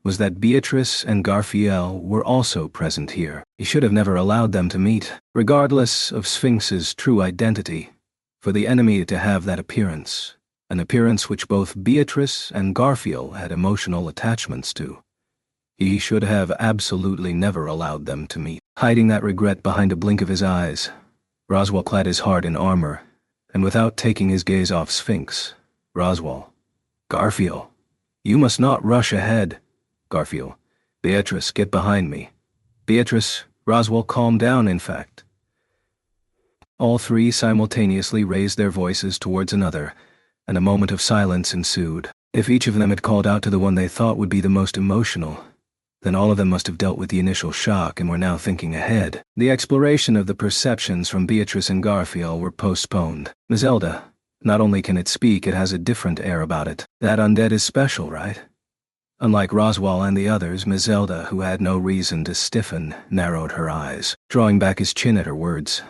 was that Beatrice and Garfiel were also present here. He should have never allowed them to meet, regardless of Sphinx's true identity, for the enemy to have that appearance, an appearance which both Beatrice and Garfiel had emotional attachments to. He should have absolutely never allowed them to meet. Hiding that regret behind a blink of his eyes, Roswell clad his heart in armor, and without taking his gaze off Sphinx, Roswell. Garfiel, you must not rush ahead. Garfiel. Beatrice, get behind me. Beatrice. Roswell, calm down, in fact. All 3 simultaneously raised their voices towards another, and a moment of silence ensued. If each of them had called out to the one they thought would be the most emotional, then all of them must have dealt with the initial shock and were now thinking ahead. The exploration of the perceptions from Beatrice and Garfiel were postponed. Zelda, not only can it speak, it has a different air about it. That undead is special, right? Unlike Roswell and the others, Miss Zelda, who had no reason to stiffen, narrowed her eyes, drawing back his chin at her words.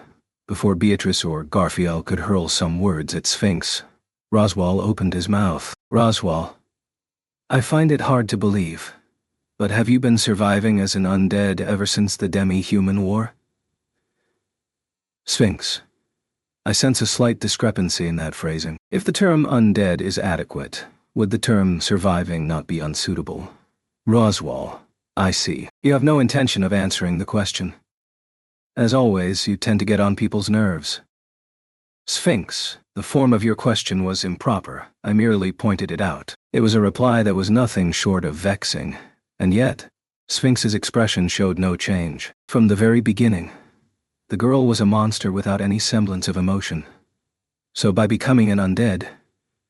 Before Beatrice or Garfiel could hurl some words at Sphinx, Roswell opened his mouth. Roswell, I find it hard to believe, but have you been surviving as an undead ever since the demi-human war? Sphinx, I sense a slight discrepancy in that phrasing. If the term undead is adequate, would the term surviving not be unsuitable? Roswell, I see. You have no intention of answering the question. As always, you tend to get on people's nerves. Sphinx, The form of your question was improper. I merely pointed it out. It was a reply that was nothing short of vexing. And yet, Sphinx's expression showed no change. From the very beginning, the girl was a monster without any semblance of emotion. So by becoming an undead,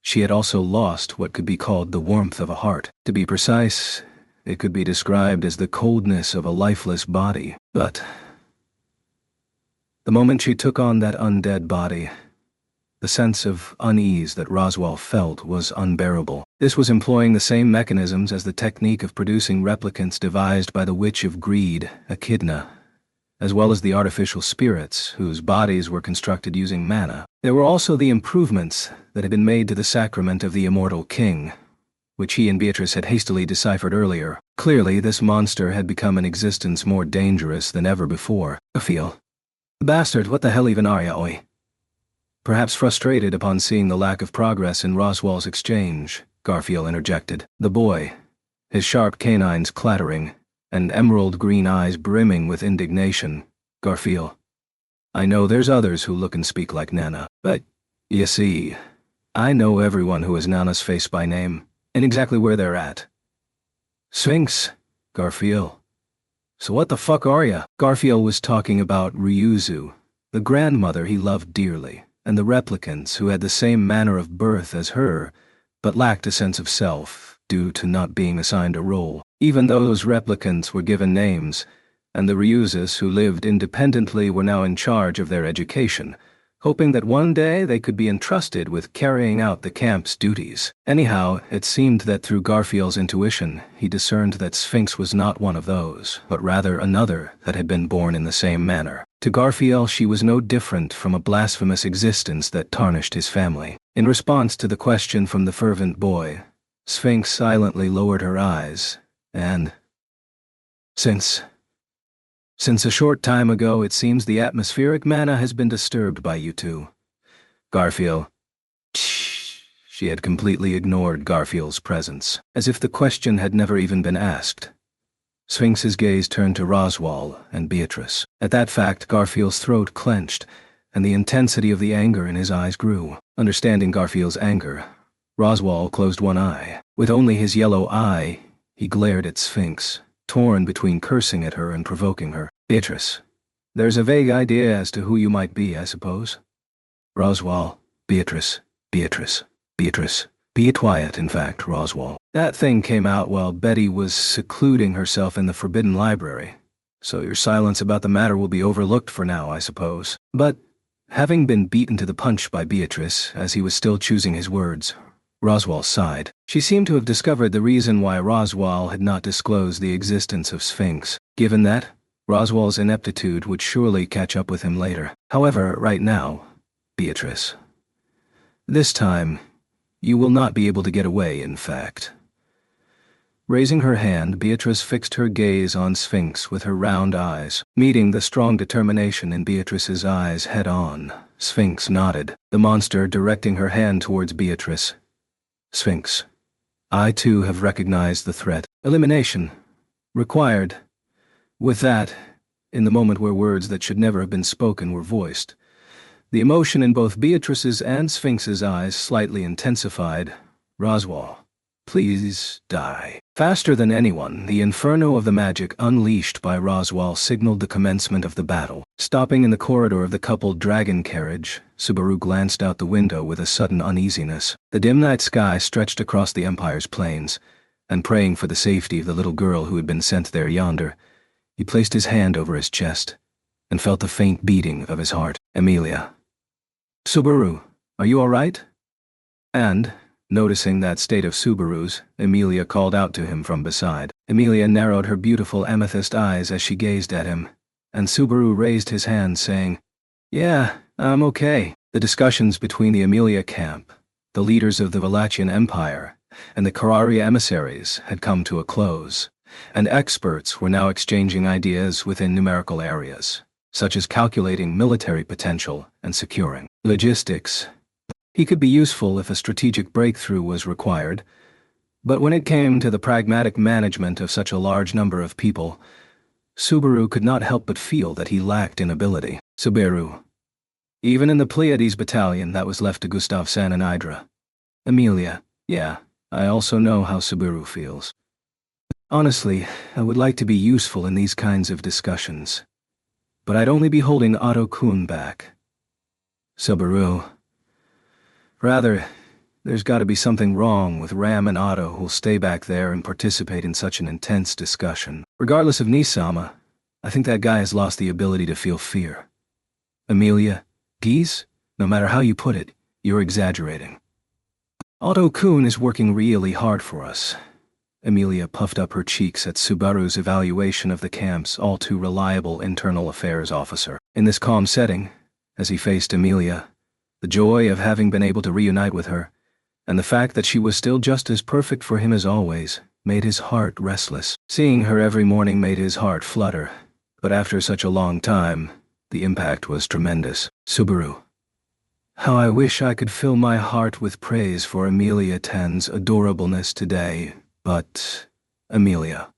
she had also lost what could be called the warmth of a heart. To be precise, it could be described as the coldness of a lifeless body. But the moment she took on that undead body, the sense of unease that Roswell felt was unbearable. This was employing the same mechanisms as the technique of producing replicants devised by the Witch of Greed, Echidna, as well as the artificial spirits whose bodies were constructed using mana. There were also the improvements that had been made to the sacrament of the immortal king, which he and Beatrice had hastily deciphered earlier. Clearly, this monster had become an existence more dangerous than ever before. Garfield. Bastard, what the hell even are ya, oi? Perhaps frustrated upon seeing the lack of progress in Roswell's exchange, Garfield interjected. The boy, his sharp canines clattering, and emerald-green eyes brimming with indignation. Garfield. I know there's others who look and speak like Nana, but, you see, I know everyone who is Nana's face by name, and exactly where they're at. Sphinx, Garfield. So what the fuck are ya? Garfield was talking about Ryuzu, the grandmother he loved dearly, and the replicants who had the same manner of birth as her, but lacked a sense of self due to not being assigned a role. Even those replicants were given names, and the Ryuzas who lived independently were now in charge of their education, hoping that one day they could be entrusted with carrying out the camp's duties. Anyhow, it seemed that through Garfield's intuition, he discerned that Sphinx was not one of those, but rather another that had been born in the same manner. To Garfield, she was no different from a blasphemous existence that tarnished his family. In response to the question from the fervent boy, Sphinx silently lowered her eyes, and, Since a short time ago it seems the atmospheric mana has been disturbed by you two. Garfield. She had completely ignored Garfield's presence, as if the question had never even been asked. Sphinx's gaze turned to Roswell and Beatrice. At that fact, Garfield's throat clenched, and the intensity of the anger in his eyes grew. Understanding Garfield's anger, Roswell closed one eye. With only his yellow eye, he glared at Sphinx, torn between cursing at her and provoking her. Beatrice. There's a vague idea as to who you might be, I suppose. Roswell. Beatrice. Beatrice. Beatrice. Be quiet, in fact, Roswell. That thing came out while Betty was secluding herself in the Forbidden Library, so your silence about the matter will be overlooked for now, I suppose. But, having been beaten to the punch by Beatrice as he was still choosing his words, Roswell sighed. She seemed to have discovered the reason why Roswell had not disclosed the existence of Sphinx. Given that, Roswell's ineptitude would surely catch up with him later. However, right now, Beatrice. This time, you will not be able to get away, in fact. Raising her hand, Beatrice fixed her gaze on Sphinx with her round eyes. Meeting the strong determination in Beatrice's eyes head-on, Sphinx nodded, the monster directing her hand towards Beatrice. Sphinx. I too have recognized the threat. Elimination. Required. With that, in the moment where words that should never have been spoken were voiced, the emotion in both Beatrice's and Sphinx's eyes slightly intensified. Roswell. Please die. Faster than anyone, the inferno of the magic unleashed by Roswell signaled the commencement of the battle. Stopping in the corridor of the coupled dragon carriage, Subaru glanced out the window with a sudden uneasiness. The dim night sky stretched across the Empire's plains, and praying for the safety of the little girl who had been sent there yonder, he placed his hand over his chest and felt the faint beating of his heart. Emilia. Subaru, are you all right? And, noticing that state of Subaru's, Emilia called out to him from beside. Emilia narrowed her beautiful amethyst eyes as she gazed at him, and Subaru raised his hand, saying, Yeah, I'm okay. The discussions between the Emilia camp, the leaders of the Valachian Empire, and the Karari emissaries had come to a close, and experts were now exchanging ideas within numerical areas, such as calculating military potential and securing logistics. He could be useful if a strategic breakthrough was required, but when it came to the pragmatic management of such a large number of people, Subaru could not help but feel that he lacked in ability. Subaru. Even in the Pleiades battalion that was left to Gustavsson and Idra. Amelia, yeah, I also know how Subaru feels. Honestly, I would like to be useful in these kinds of discussions. But I'd only be holding Otto-kun back. Subaru. Rather, there's got to be something wrong with Ram and Otto who'll stay back there and participate in such an intense discussion. Regardless of Nisama, I think that guy has lost the ability to feel fear. Amelia, Geese, no matter how you put it, you're exaggerating. Otto-kun is working really hard for us. Amelia puffed up her cheeks at Subaru's evaluation of the camp's all-too-reliable internal affairs officer. In this calm setting, as he faced Amelia, the joy of having been able to reunite with her, and the fact that she was still just as perfect for him as always, made his heart restless. Seeing her every morning made his heart flutter, but after such a long time, the impact was tremendous. Subaru. How I wish I could fill my heart with praise for Amelia Ten's adorableness today, but... Amelia.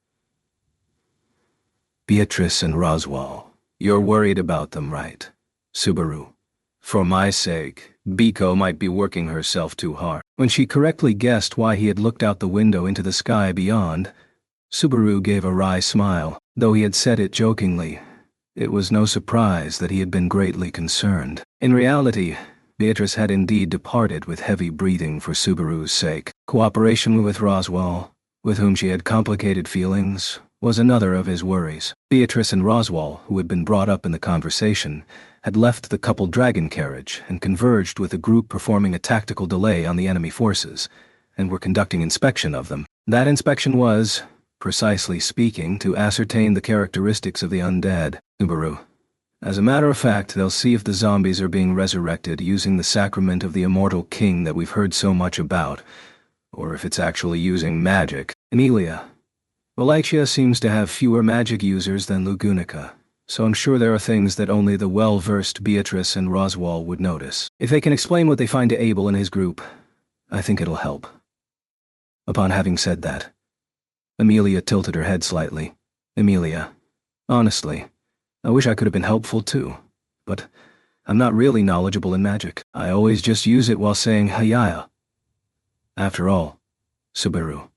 Beatrice and Roswell. You're worried about them, right? Subaru. For my sake, Biko might be working herself too hard. When she correctly guessed why he had looked out the window into the sky beyond, Subaru gave a wry smile. Though he had said it jokingly, it was no surprise that he had been greatly concerned. In reality, Beatrice had indeed departed with heavy breathing for Subaru's sake. Cooperation with Roswell, with whom she had complicated feelings, was another of his worries. Beatrice and Roswell, who had been brought up in the conversation, had left the coupled dragon carriage and converged with a group performing a tactical delay on the enemy forces, and were conducting inspection of them. That inspection was, precisely speaking, to ascertain the characteristics of the undead. Subaru. As a matter of fact, they'll see if the zombies are being resurrected using the sacrament of the immortal king that we've heard so much about, or if it's actually using magic. Amelia. Wallachia seems to have fewer magic users than Lugunica, so I'm sure there are things that only the well-versed Beatrice and Roswell would notice. If they can explain what they find to Abel and his group, I think it'll help. Upon having said that, Amelia tilted her head slightly. Amelia. Honestly, I wish I could have been helpful too, but I'm not really knowledgeable in magic. I always just use it while saying hayaya. After all, Subaru.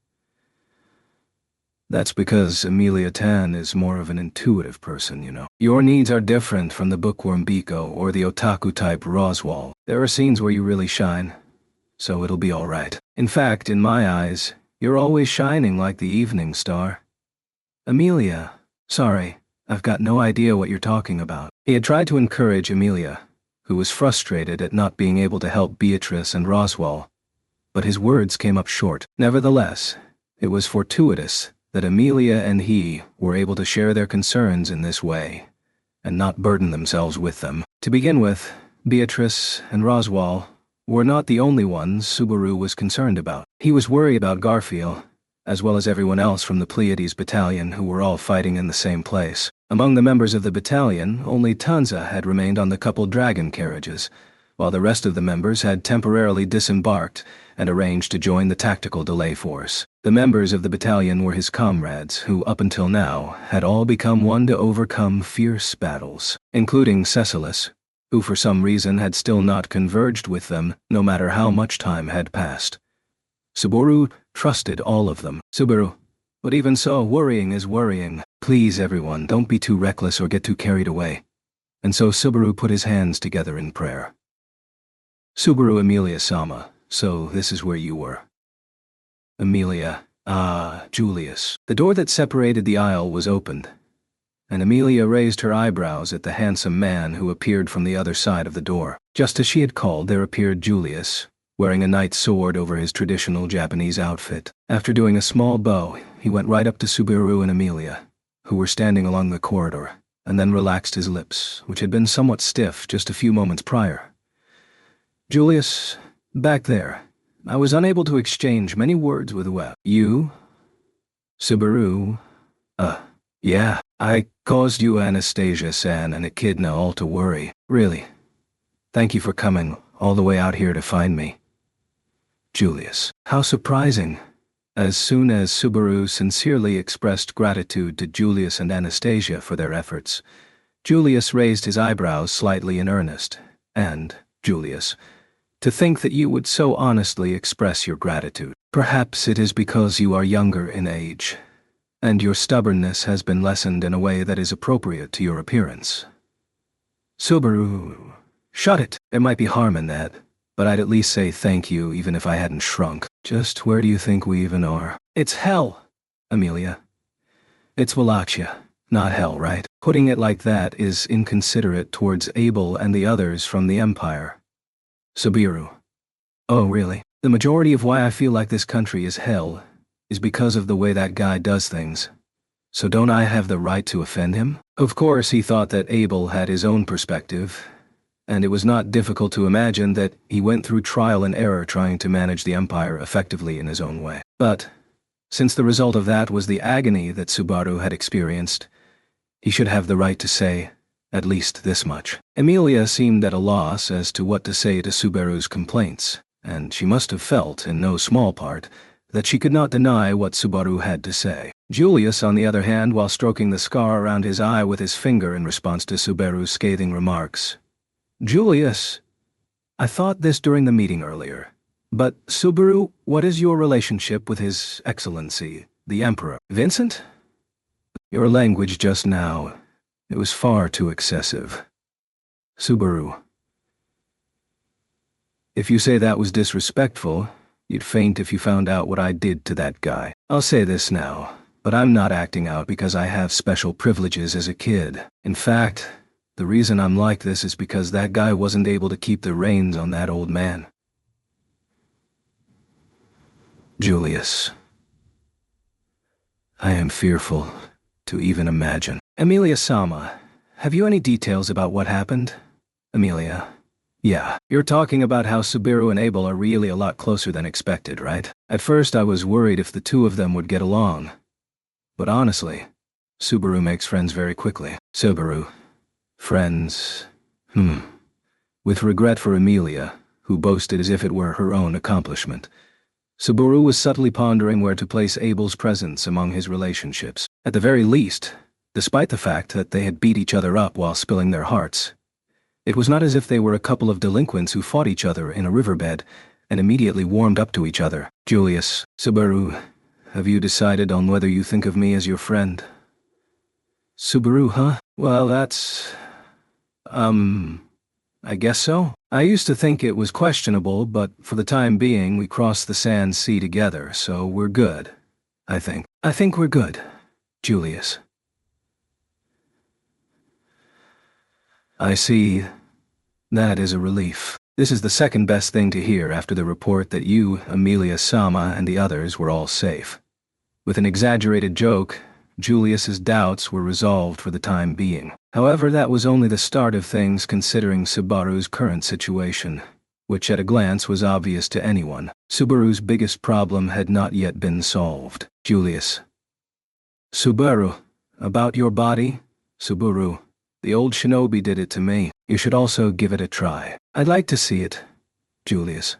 That's because Amelia Tan is more of an intuitive person, you know. Your needs are different from the bookworm Biko or the otaku-type Roswell. There are scenes where you really shine, so it'll be all right. In fact, in my eyes, you're always shining like the evening star. Amelia. Sorry, I've got no idea what you're talking about. He had tried to encourage Amelia, who was frustrated at not being able to help Beatrice and Roswell, but his words came up short. Nevertheless, it was fortuitous that Amelia and he were able to share their concerns in this way, and not burden themselves with them. To begin with, Beatrice and Roswell were not the only ones Subaru was concerned about. He was worried about Garfield, as well as everyone else from the Pleiades battalion who were all fighting in the same place. Among the members of the battalion, only Tanza had remained on the coupled dragon carriages, while the rest of the members had temporarily disembarked and arranged to join the tactical delay force. The members of the battalion were his comrades, who up until now had all become one to overcome fierce battles, including Cecilis, who for some reason had still not converged with them, no matter how much time had passed. Subaru trusted all of them. Subaru. But even so, worrying is worrying. Please, everyone, don't be too reckless or get too carried away. And so Subaru put his hands together in prayer. Subaru Amelia-sama, so this is where you were. Amelia. Ah, Julius. The door that separated the aisle was opened, and Amelia raised her eyebrows at the handsome man who appeared from the other side of the door. Just as she had called, there appeared Julius, wearing a knight's sword over his traditional Japanese outfit. After doing a small bow, he went right up to Subaru and Amelia, who were standing along the corridor, and then relaxed his lips, which had been somewhat stiff just a few moments prior. Julius, back there. I was unable to exchange many words with Webb. You? Subaru? Yeah. I caused you, Anastasia-san, and Echidna all to worry. Really. Thank you for coming all the way out here to find me. Julius. How surprising. As soon as Subaru sincerely expressed gratitude to Julius and Anastasia for their efforts, Julius raised his eyebrows slightly in earnest, And, Julius, to think that you would so honestly express your gratitude. Perhaps it is because you are younger in age, and your stubbornness has been lessened in a way that is appropriate to your appearance. Subaru, shut it. There might be harm in that, but I'd at least say thank you even if I hadn't shrunk. Just where do you think we even are? It's hell, Amelia. It's Wallachia, not hell, right? Putting it like that is inconsiderate towards Abel and the others from the Empire. Subaru. Oh, really? The majority of why I feel like this country is hell is because of the way that guy does things. So don't I have the right to offend him? Of course, he thought that Abel had his own perspective, and it was not difficult to imagine that he went through trial and error trying to manage the Empire effectively in his own way. But, since the result of that was the agony that Subaru had experienced, he should have the right to say at least this much. Amelia seemed at a loss as to what to say to Subaru's complaints, and she must have felt, in no small part, that she could not deny what Subaru had to say. Julius, on the other hand, while stroking the scar around his eye with his finger in response to Subaru's scathing remarks. Julius, I thought this during the meeting earlier, but Subaru, what is your relationship with His Excellency, the Emperor? Vincent? Your language just now, it was far too excessive. Subaru. If you say that was disrespectful, you'd faint if you found out what I did to that guy. I'll say this now, but I'm not acting out because I have special privileges as a kid. In fact, the reason I'm like this is because that guy wasn't able to keep the reins on that old man. Julius. I am fearful to even imagine. Amelia Sama, have you any details about what happened? Amelia. Yeah, you're talking about how Subaru and Abel are really a lot closer than expected, right? At first I was worried if the two of them would get along. But honestly, Subaru makes friends very quickly. Subaru. Friends. With regret for Amelia, who boasted as if it were her own accomplishment, Subaru was subtly pondering where to place Abel's presence among his relationships. At the very least, despite the fact that they had beat each other up while spilling their hearts, it was not as if they were a couple of delinquents who fought each other in a riverbed and immediately warmed up to each other. Julius, Subaru, have you decided on whether you think of me as your friend? Subaru, huh? Well, that's... I guess so. I used to think it was questionable, but for the time being we crossed the sand sea together, so we're good. I think. I think we're good. Julius. I see. That is a relief. This is the second best thing to hear after the report that you, Amelia Sama, and the others were all safe. With an exaggerated joke, Julius's doubts were resolved for the time being. However, that was only the start of things considering Subaru's current situation, which at a glance was obvious to anyone. Subaru's biggest problem had not yet been solved. Julius. Subaru, about your body? Subaru. The old shinobi did it to me. You should also give it a try. I'd like to see it. Julius.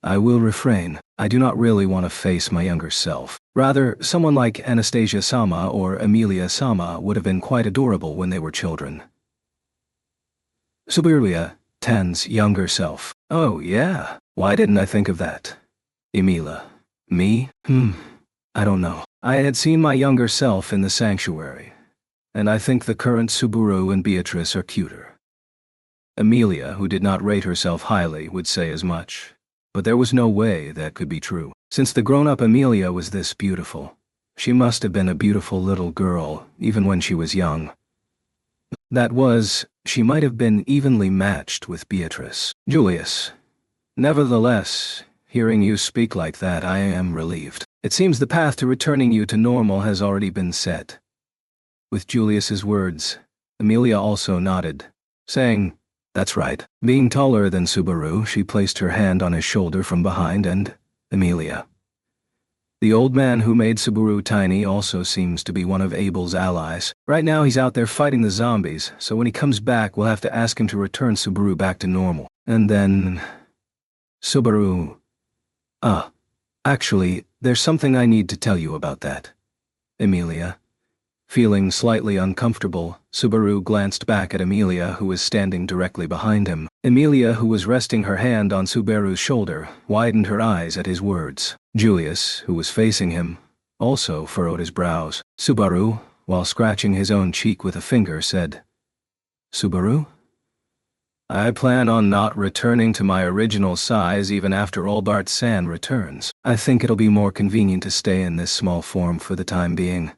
I will refrain. I do not really want to face my younger self. Rather, someone like Anastasia Sama or Amelia Sama would have been quite adorable when they were children. Subaru, Tan's younger self. Oh, yeah. Why didn't I think of that? Emilia. Me? I don't know. I had seen my younger self in the sanctuary, and I think the current Subaru and Beatrice are cuter. Amelia, who did not rate herself highly, would say as much. But there was no way that could be true. Since the grown-up Amelia was this beautiful, she must have been a beautiful little girl, even when she was young. That was, she might have been evenly matched with Beatrice. Julius. Nevertheless, hearing you speak like that, I am relieved. It seems the path to returning you to normal has already been set. With Julius's words, Amelia also nodded, saying, That's right. Being taller than Subaru, she placed her hand on his shoulder from behind and, Amelia. The old man who made Subaru tiny also seems to be one of Abel's allies. Right now he's out there fighting the zombies, so when he comes back we'll have to ask him to return Subaru back to normal. And then... Subaru... Actually, there's something I need to tell you about that. Amelia. Feeling slightly uncomfortable, Subaru glanced back at Emilia, who was standing directly behind him. Emilia, who was resting her hand on Subaru's shoulder, widened her eyes at his words. Julius, who was facing him, also furrowed his brows. Subaru, while scratching his own cheek with a finger, said, "Subaru? I plan on not returning to my original size even after Albert-san returns. I think it'll be more convenient to stay in this small form for the time being."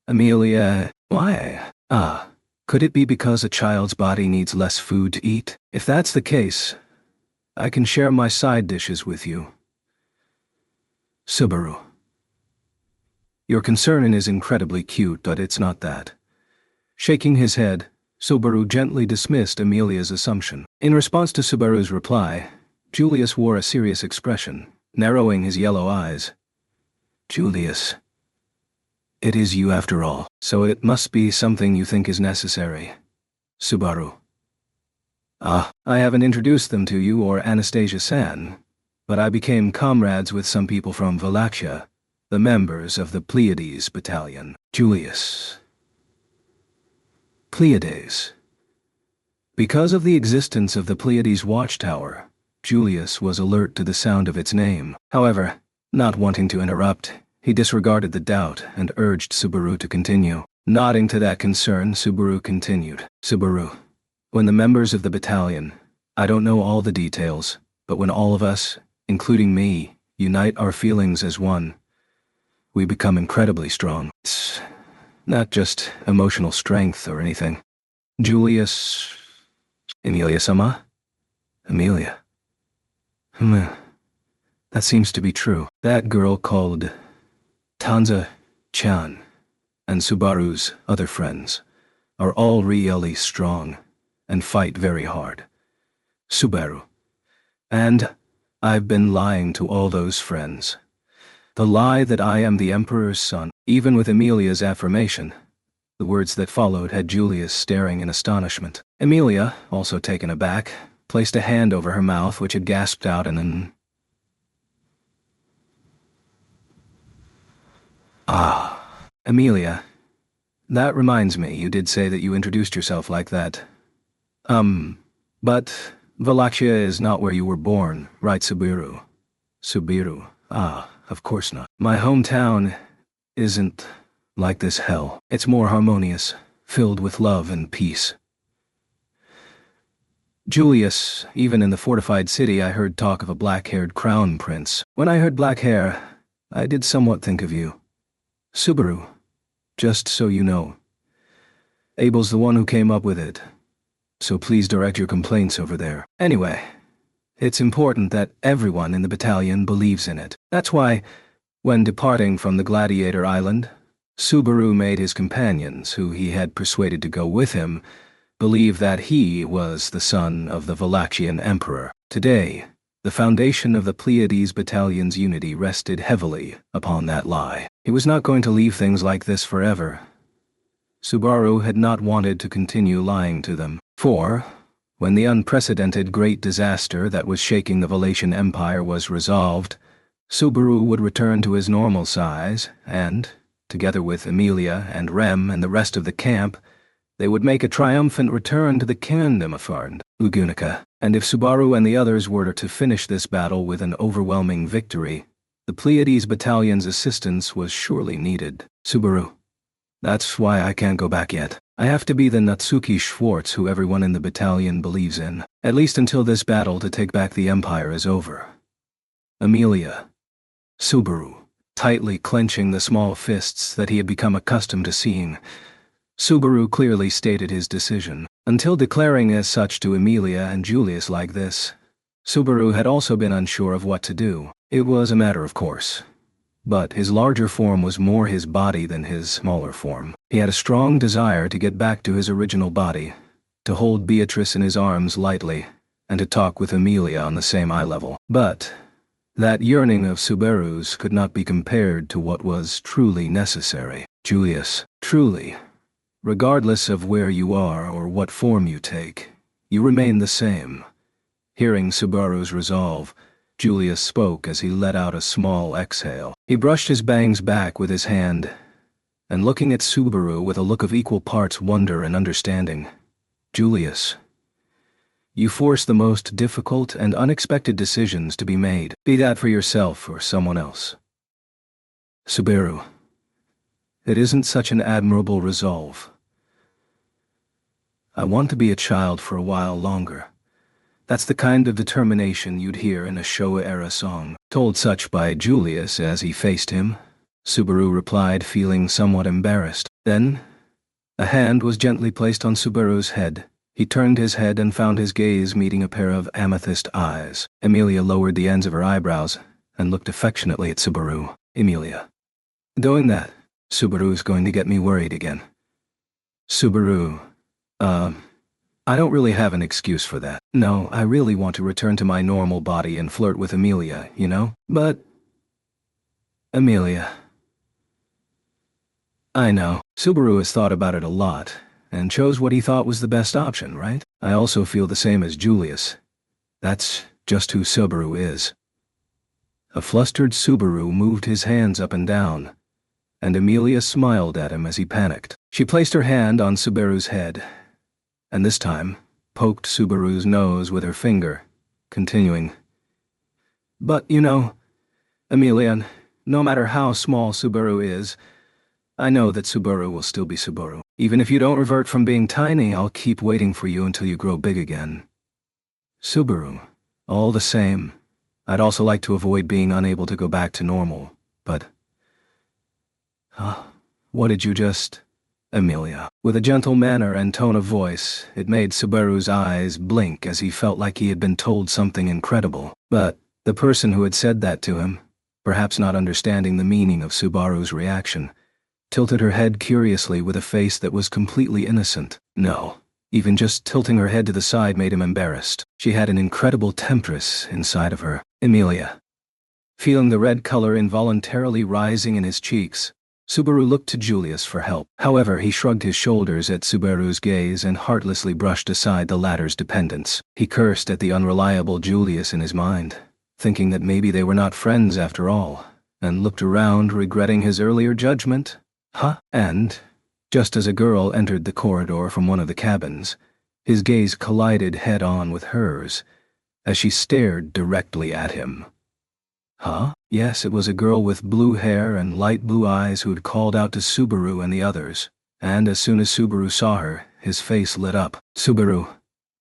Emilia, why? Could it be because a child's body needs less food to eat? If that's the case, I can share my side dishes with you. Subaru. Your concern is incredibly cute, but it's not that. Shaking his head, Subaru gently dismissed Emilia's assumption. In response to Subaru's reply, Julius wore a serious expression, narrowing his yellow eyes. Julius. It is you after all, so it must be something you think is necessary. Subaru. I haven't introduced them to you or Anastasia-san, but I became comrades with some people from Valachia, the members of the Pleiades battalion. Julius. Pleiades. Because of the existence of the Pleiades watchtower, Julius was alert to the sound of its name. However, not wanting to interrupt, he disregarded the doubt and urged Subaru to continue. Nodding to that concern, Subaru continued. Subaru, when the members of the battalion, I don't know all the details, but when all of us, including me, unite our feelings as one, we become incredibly strong. It's not just emotional strength or anything. Julius... Emilia-sama? Emilia. That seems to be true. That girl called Tanza-chan and Subaru's other friends are all really strong and fight very hard. Subaru. And I've been lying to all those friends. The lie that I am the Emperor's son. Even with Emilia's affirmation, the words that followed had Julius staring in astonishment. Emilia, also taken aback, placed a hand over her mouth, which had gasped out an Emilia, that reminds me, you did say that you introduced yourself like that. But Valachia is not where you were born, right, Subaru? Subaru, of course not. My hometown isn't like this hell. It's more harmonious, filled with love and peace. Julius, even in the fortified city I heard talk of a black-haired crown prince. When I heard black hair, I did somewhat think of you. Subaru, just so you know. Abel's the one who came up with it, so please direct your complaints over there. Anyway, it's important that everyone in the battalion believes in it. That's why, when departing from the Gladiator Island, Subaru made his companions, who he had persuaded to go with him, believe that he was the son of the Valachian Emperor. Today, the foundation of the Pleiades battalion's unity rested heavily upon that lie. He was not going to leave things like this forever. Subaru had not wanted to continue lying to them, for, when the unprecedented great disaster that was shaking the Valachian Empire was resolved, Subaru would return to his normal size and, together with Emilia and Rem and the rest of the camp, they would make a triumphant return to the kingdom of Lugunica. And if Subaru and the others were to finish this battle with an overwhelming victory, the Pleiades battalion's assistance was surely needed. Subaru. That's why I can't go back yet. I have to be the Natsuki Schwartz who everyone in the battalion believes in, at least until this battle to take back the Empire is over. Emilia. Subaru, tightly clenching the small fists that he had become accustomed to seeing. Subaru clearly stated his decision. Until declaring as such to Emilia and Julius like this, Subaru had also been unsure of what to do. It was a matter of course. But his larger form was more his body than his smaller form. He had a strong desire to get back to his original body, to hold Beatrice in his arms lightly, and to talk with Emilia on the same eye level. But that yearning of Subaru's could not be compared to what was truly necessary. Julius, truly, regardless of where you are or what form you take, you remain the same. Hearing Subaru's resolve, Julius spoke as he let out a small exhale. He brushed his bangs back with his hand, and looking at Subaru with a look of equal parts wonder and understanding. Julius, you force the most difficult and unexpected decisions to be made, be that for yourself or someone else. Subaru, it isn't such an admirable resolve. I want to be a child for a while longer. That's the kind of determination you'd hear in a Showa-era song. Told such by Julius as he faced him, Subaru replied, feeling somewhat embarrassed. Then, a hand was gently placed on Subaru's head. He turned his head and found his gaze meeting a pair of amethyst eyes. Emilia lowered the ends of her eyebrows and looked affectionately at Subaru. Emilia. Doing that, Subaru's going to get me worried again. Subaru, I don't really have an excuse for that. No, I really want to return to my normal body and flirt with Emilia, you know? But... Emilia. I know. Subaru has thought about it a lot, and chose what he thought was the best option, right? I also feel the same as Julius. That's just who Subaru is. A flustered Subaru moved his hands up and down, and Emilia smiled at him as he panicked. She placed her hand on Subaru's head, and this time poked Subaru's nose with her finger, continuing. But, you know, Emilia, no matter how small Subaru is, I know that Subaru will still be Subaru. Even if you don't revert from being tiny, I'll keep waiting for you until you grow big again. Subaru, all the same, I'd also like to avoid being unable to go back to normal, but... what did you just... Emilia. With a gentle manner and tone of voice, it made Subaru's eyes blink as he felt like he had been told something incredible. But the person who had said that to him, perhaps not understanding the meaning of Subaru's reaction, tilted her head curiously with a face that was completely innocent. No, even just tilting her head to the side made him embarrassed. She had an incredible temptress inside of her. Emilia. Feeling the red color involuntarily rising in his cheeks, Subaru looked to Julius for help. However, he shrugged his shoulders at Subaru's gaze and heartlessly brushed aside the latter's dependence. He cursed at the unreliable Julius in his mind, thinking that maybe they were not friends after all, and looked around regretting his earlier judgment. And, just as a girl entered the corridor from one of the cabins, his gaze collided head-on with hers, as she stared directly at him. Yes, it was a girl with blue hair and light blue eyes who had called out to Subaru and the others, and as soon as Subaru saw her, his face lit up. Subaru.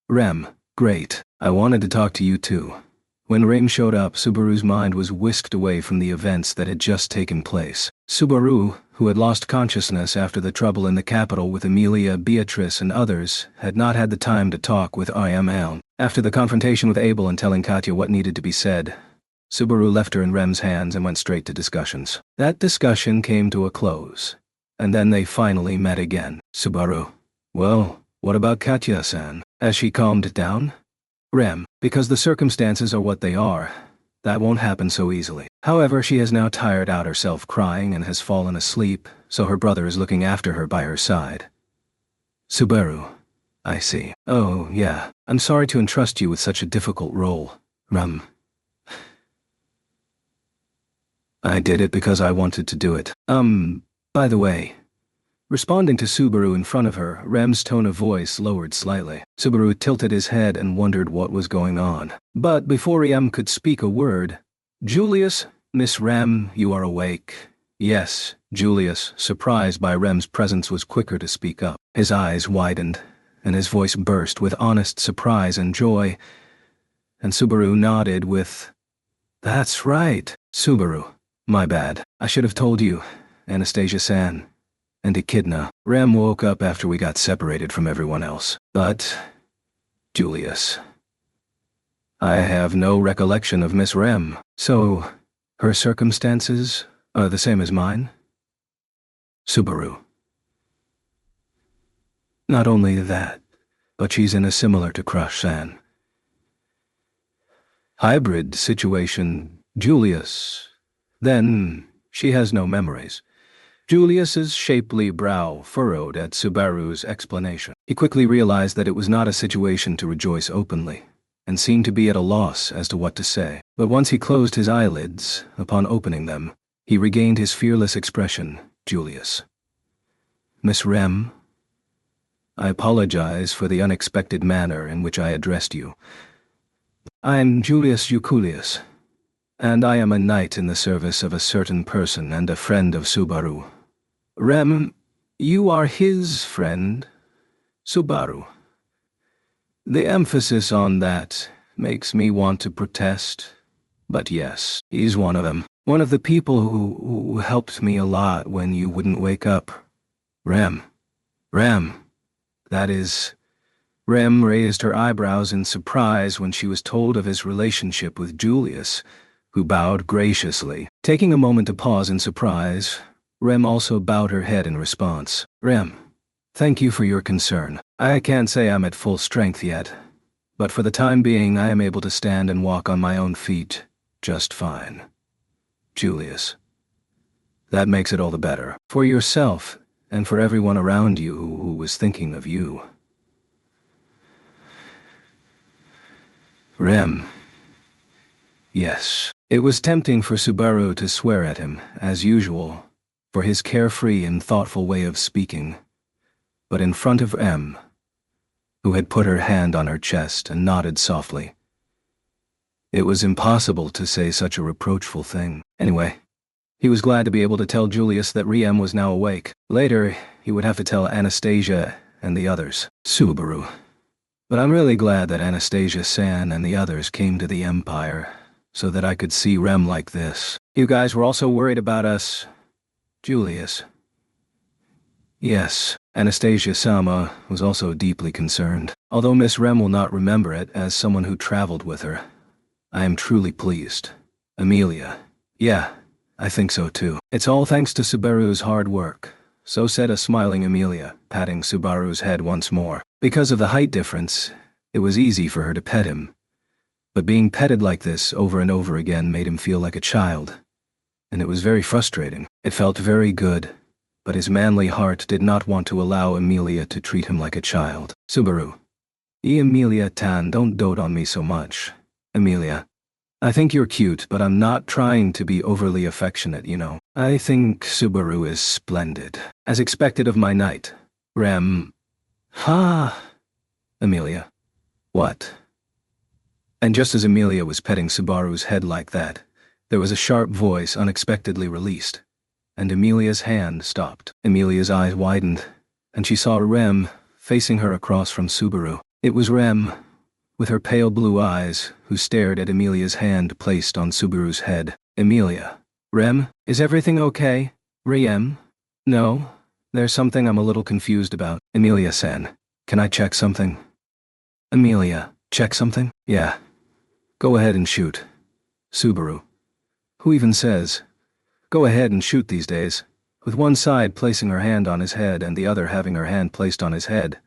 Rem, great. I wanted to talk to you too. When Rem showed up, Subaru's mind was whisked away from the events that had just taken place. Subaru, who had lost consciousness after the trouble in the capital with Emilia, Beatrice, and others, had not had the time to talk with IML. After the confrontation with Abel and telling Katya what needed to be said, Subaru left her in Rem's hands and went straight to discussions. That discussion came to a close, and then they finally met again. Subaru. Well, what about Katya-san? As she calmed down? Rem, because the circumstances are what they are, that won't happen so easily. However, she has now tired out herself crying and has fallen asleep, so her brother is looking after her by her side. Subaru. I see. Oh, yeah. I'm sorry to entrust you with such a difficult role. Rem. I did it because I wanted to do it. By the way. Responding to Subaru in front of her, Rem's tone of voice lowered slightly. Subaru tilted his head and wondered what was going on. But before Rem could speak a word, Julius, Miss Rem, you are awake. Yes, Julius, surprised by Rem's presence, was quicker to speak up. His eyes widened, and his voice burst with honest surprise and joy, and Subaru nodded with, That's right, Subaru. My bad. I should have told you, Anastasia-san. And Echidna. Rem woke up after we got separated from everyone else. But, Julius, I have no recollection of Miss Rem. So, her circumstances are the same as mine? Subaru. Not only that, but she's in a similar to Crush-san. Hybrid situation, Julius. Then, she has no memories. Julius's shapely brow furrowed at Subaru's explanation. He quickly realized that it was not a situation to rejoice openly, and seemed to be at a loss as to what to say. But once he closed his eyelids, upon opening them, he regained his fearless expression. Julius. Miss Rem, I apologize for the unexpected manner in which I addressed you. I am Julius Euculius, and I am a knight in the service of a certain person and a friend of Subaru. Rem, you are his friend, Subaru. The emphasis on that makes me want to protest, but yes, he's one of them. One of the people who helped me a lot when you wouldn't wake up. Rem, that is... Rem raised her eyebrows in surprise when she was told of his relationship with Julius, who bowed graciously. Taking a moment to pause in surprise, Rem also bowed her head in response. Rem, thank you for your concern. I can't say I'm at full strength yet, but for the time being I am able to stand and walk on my own feet just fine. Julius, that makes it all the better. For yourself, and for everyone around you who was thinking of you. Rem. Yes. It was tempting for Subaru to swear at him, as usual, for his carefree and thoughtful way of speaking. But in front of Rem, who had put her hand on her chest and nodded softly, it was impossible to say such a reproachful thing. Anyway, he was glad to be able to tell Julius that Riem was now awake. Later, he would have to tell Anastasia and the others. Subaru. But I'm really glad that Anastasia-san and the others came to the Empire, so that I could see Rem like this. You guys were also worried about us, Julius. Yes, Anastasia-sama was also deeply concerned. Although Miss Rem will not remember it as someone who traveled with her, I am truly pleased. Amelia. Yeah, I think so too. It's all thanks to Subaru's hard work. So said a smiling Amelia, patting Subaru's head once more. Because of the height difference, it was easy for her to pet him. But being petted like this over and over again made him feel like a child. And it was very frustrating. It felt very good, but his manly heart did not want to allow Amelia to treat him like a child. Subaru. Amelia-tan, don't dote on me so much. Amelia. I think you're cute, but I'm not trying to be overly affectionate, you know. I think Subaru is splendid. As expected of my knight. Rem. Ha! Amelia. What? And just as Amelia was petting Subaru's head like that, there was a sharp voice unexpectedly released, and Amelia's hand stopped. Amelia's eyes widened, and she saw Rem facing her across from Subaru. It was Rem, with her pale blue eyes, who stared at Amelia's hand placed on Subaru's head. Amelia. Rem, is everything okay? Rem? No, there's something I'm a little confused about. Amelia-san, can I check something? Amelia, check something? Yeah. Go ahead and shoot. Subaru. Who even says? Go ahead and shoot these days, with one side placing her hand on his head and the other having her hand placed on his head.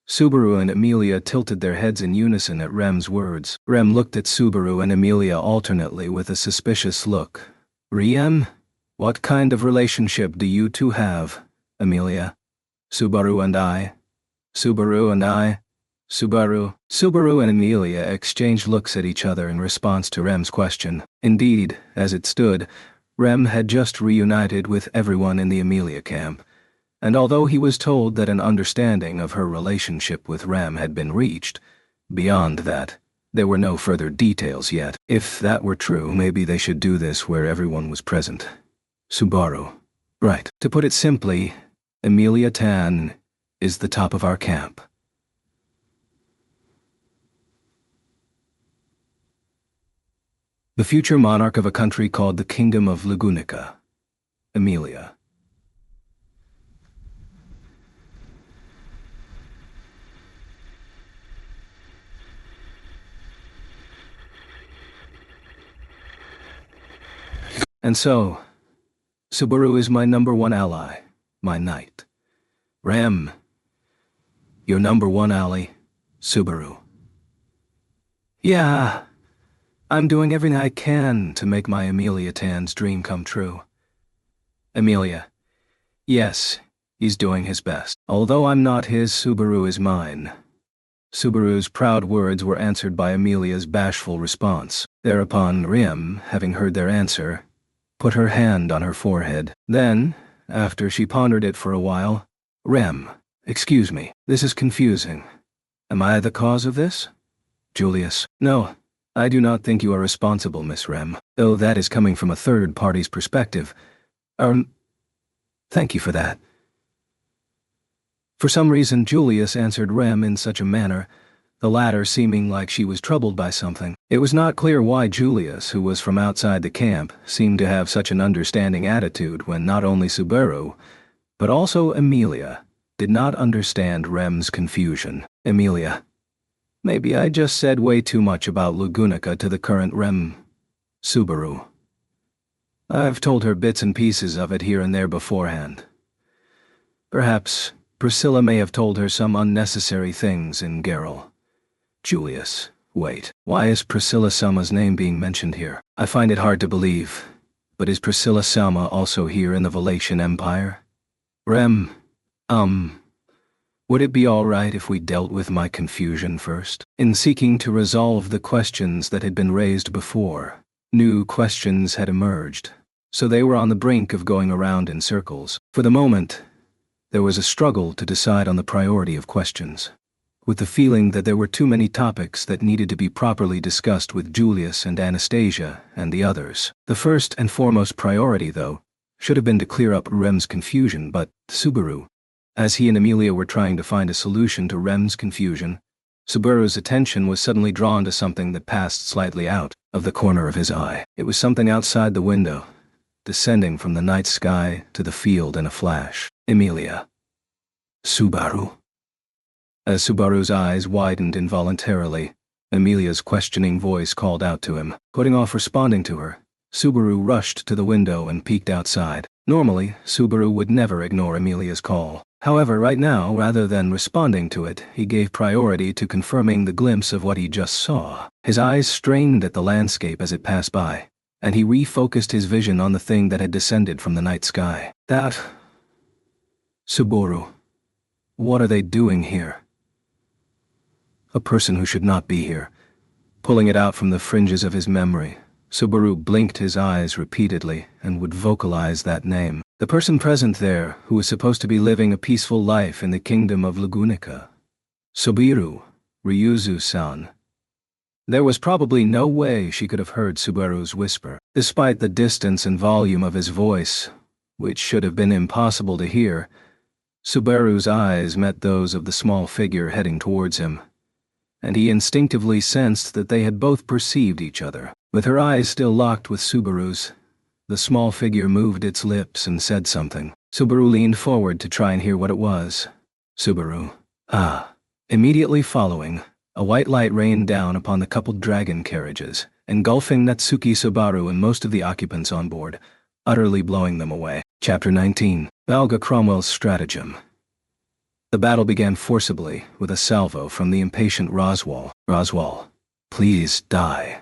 Subaru and Amelia tilted their heads in unison at Rem's words. Rem looked at Subaru and Amelia alternately with a suspicious look. Rem? What kind of relationship do you two have, Amelia? Subaru and I? Subaru and I? Subaru. Subaru and Amelia exchanged looks at each other in response to Rem's question. Indeed, as it stood, Rem had just reunited with everyone in the Amelia camp, and although he was told that an understanding of her relationship with Rem had been reached, beyond that, there were no further details yet. If that were true, maybe they should do this where everyone was present. Subaru. Right. To put it simply, Amelia-tan is the top of our camp. The future monarch of a country called the Kingdom of Lagunica. Amelia. And so, Subaru is my #1 ally, my knight. Rem, your #1 ally, Subaru. Yeah, I'm doing everything I can to make my Amelia-tan's dream come true. Amelia. Yes, he's doing his best. Although I'm not his, Subaru is mine. Subaru's proud words were answered by Amelia's bashful response. Thereupon Rem, having heard their answer, put her hand on her forehead. Then, after she pondered it for a while, Rem, excuse me, this is confusing. Am I the cause of this? Julius, no. I do not think you are responsible, Miss Rem, though that is coming from a third party's perspective. Thank you for that. For some reason, Julius answered Rem in such a manner, the latter seeming like she was troubled by something. It was not clear why Julius, who was from outside the camp, seemed to have such an understanding attitude when not only Subaru, but also Emilia, did not understand Rem's confusion. Emilia. Maybe I just said way too much about Lugunica to the current Rem. Subaru. I've told her bits and pieces of it here and there beforehand. Perhaps Priscilla may have told her some unnecessary things in Geralt. Julius. Wait, why is Priscilla Selma's name being mentioned here? I find it hard to believe, but is Priscilla Selma also here in the Valatian Empire? Rem, would it be all right if we dealt with my confusion first? In seeking to resolve the questions that had been raised before, new questions had emerged, so they were on the brink of going around in circles. For the moment, there was a struggle to decide on the priority of questions, with the feeling that there were too many topics that needed to be properly discussed with Julius and Anastasia and the others. The first and foremost priority, though, should have been to clear up Rem's confusion, but Subaru, as he and Emilia were trying to find a solution to Rem's confusion, Subaru's attention was suddenly drawn to something that passed slightly out of the corner of his eye. It was something outside the window, descending from the night sky to the field in a flash. Emilia. Subaru. As Subaru's eyes widened involuntarily, Emilia's questioning voice called out to him. Putting off responding to her, Subaru rushed to the window and peeked outside. Normally, Subaru would never ignore Emilia's call. However, right now, rather than responding to it, he gave priority to confirming the glimpse of what he just saw. His eyes strained at the landscape as it passed by, and he refocused his vision on the thing that had descended from the night sky. That... Subaru. What are they doing here? A person who should not be here. Pulling it out from the fringes of his memory, Subaru blinked his eyes repeatedly and would vocalize that name. The person present there, who was supposed to be living a peaceful life in the kingdom of Lugunica. Subiru, Ryuzu-san. There was probably no way she could have heard Subaru's whisper. Despite the distance and volume of his voice, which should have been impossible to hear, Subaru's eyes met those of the small figure heading towards him, and he instinctively sensed that they had both perceived each other. With her eyes still locked with Subaru's, the small figure moved its lips and said something. Subaru leaned forward to try and hear what it was. Subaru. Ah. Immediately following, a white light rained down upon the coupled dragon carriages, engulfing Natsuki Subaru and most of the occupants on board, utterly blowing them away. Chapter 19. Valga Cromwell's Stratagem. The battle began forcibly with a salvo from the impatient Roswal. Roswal, please die.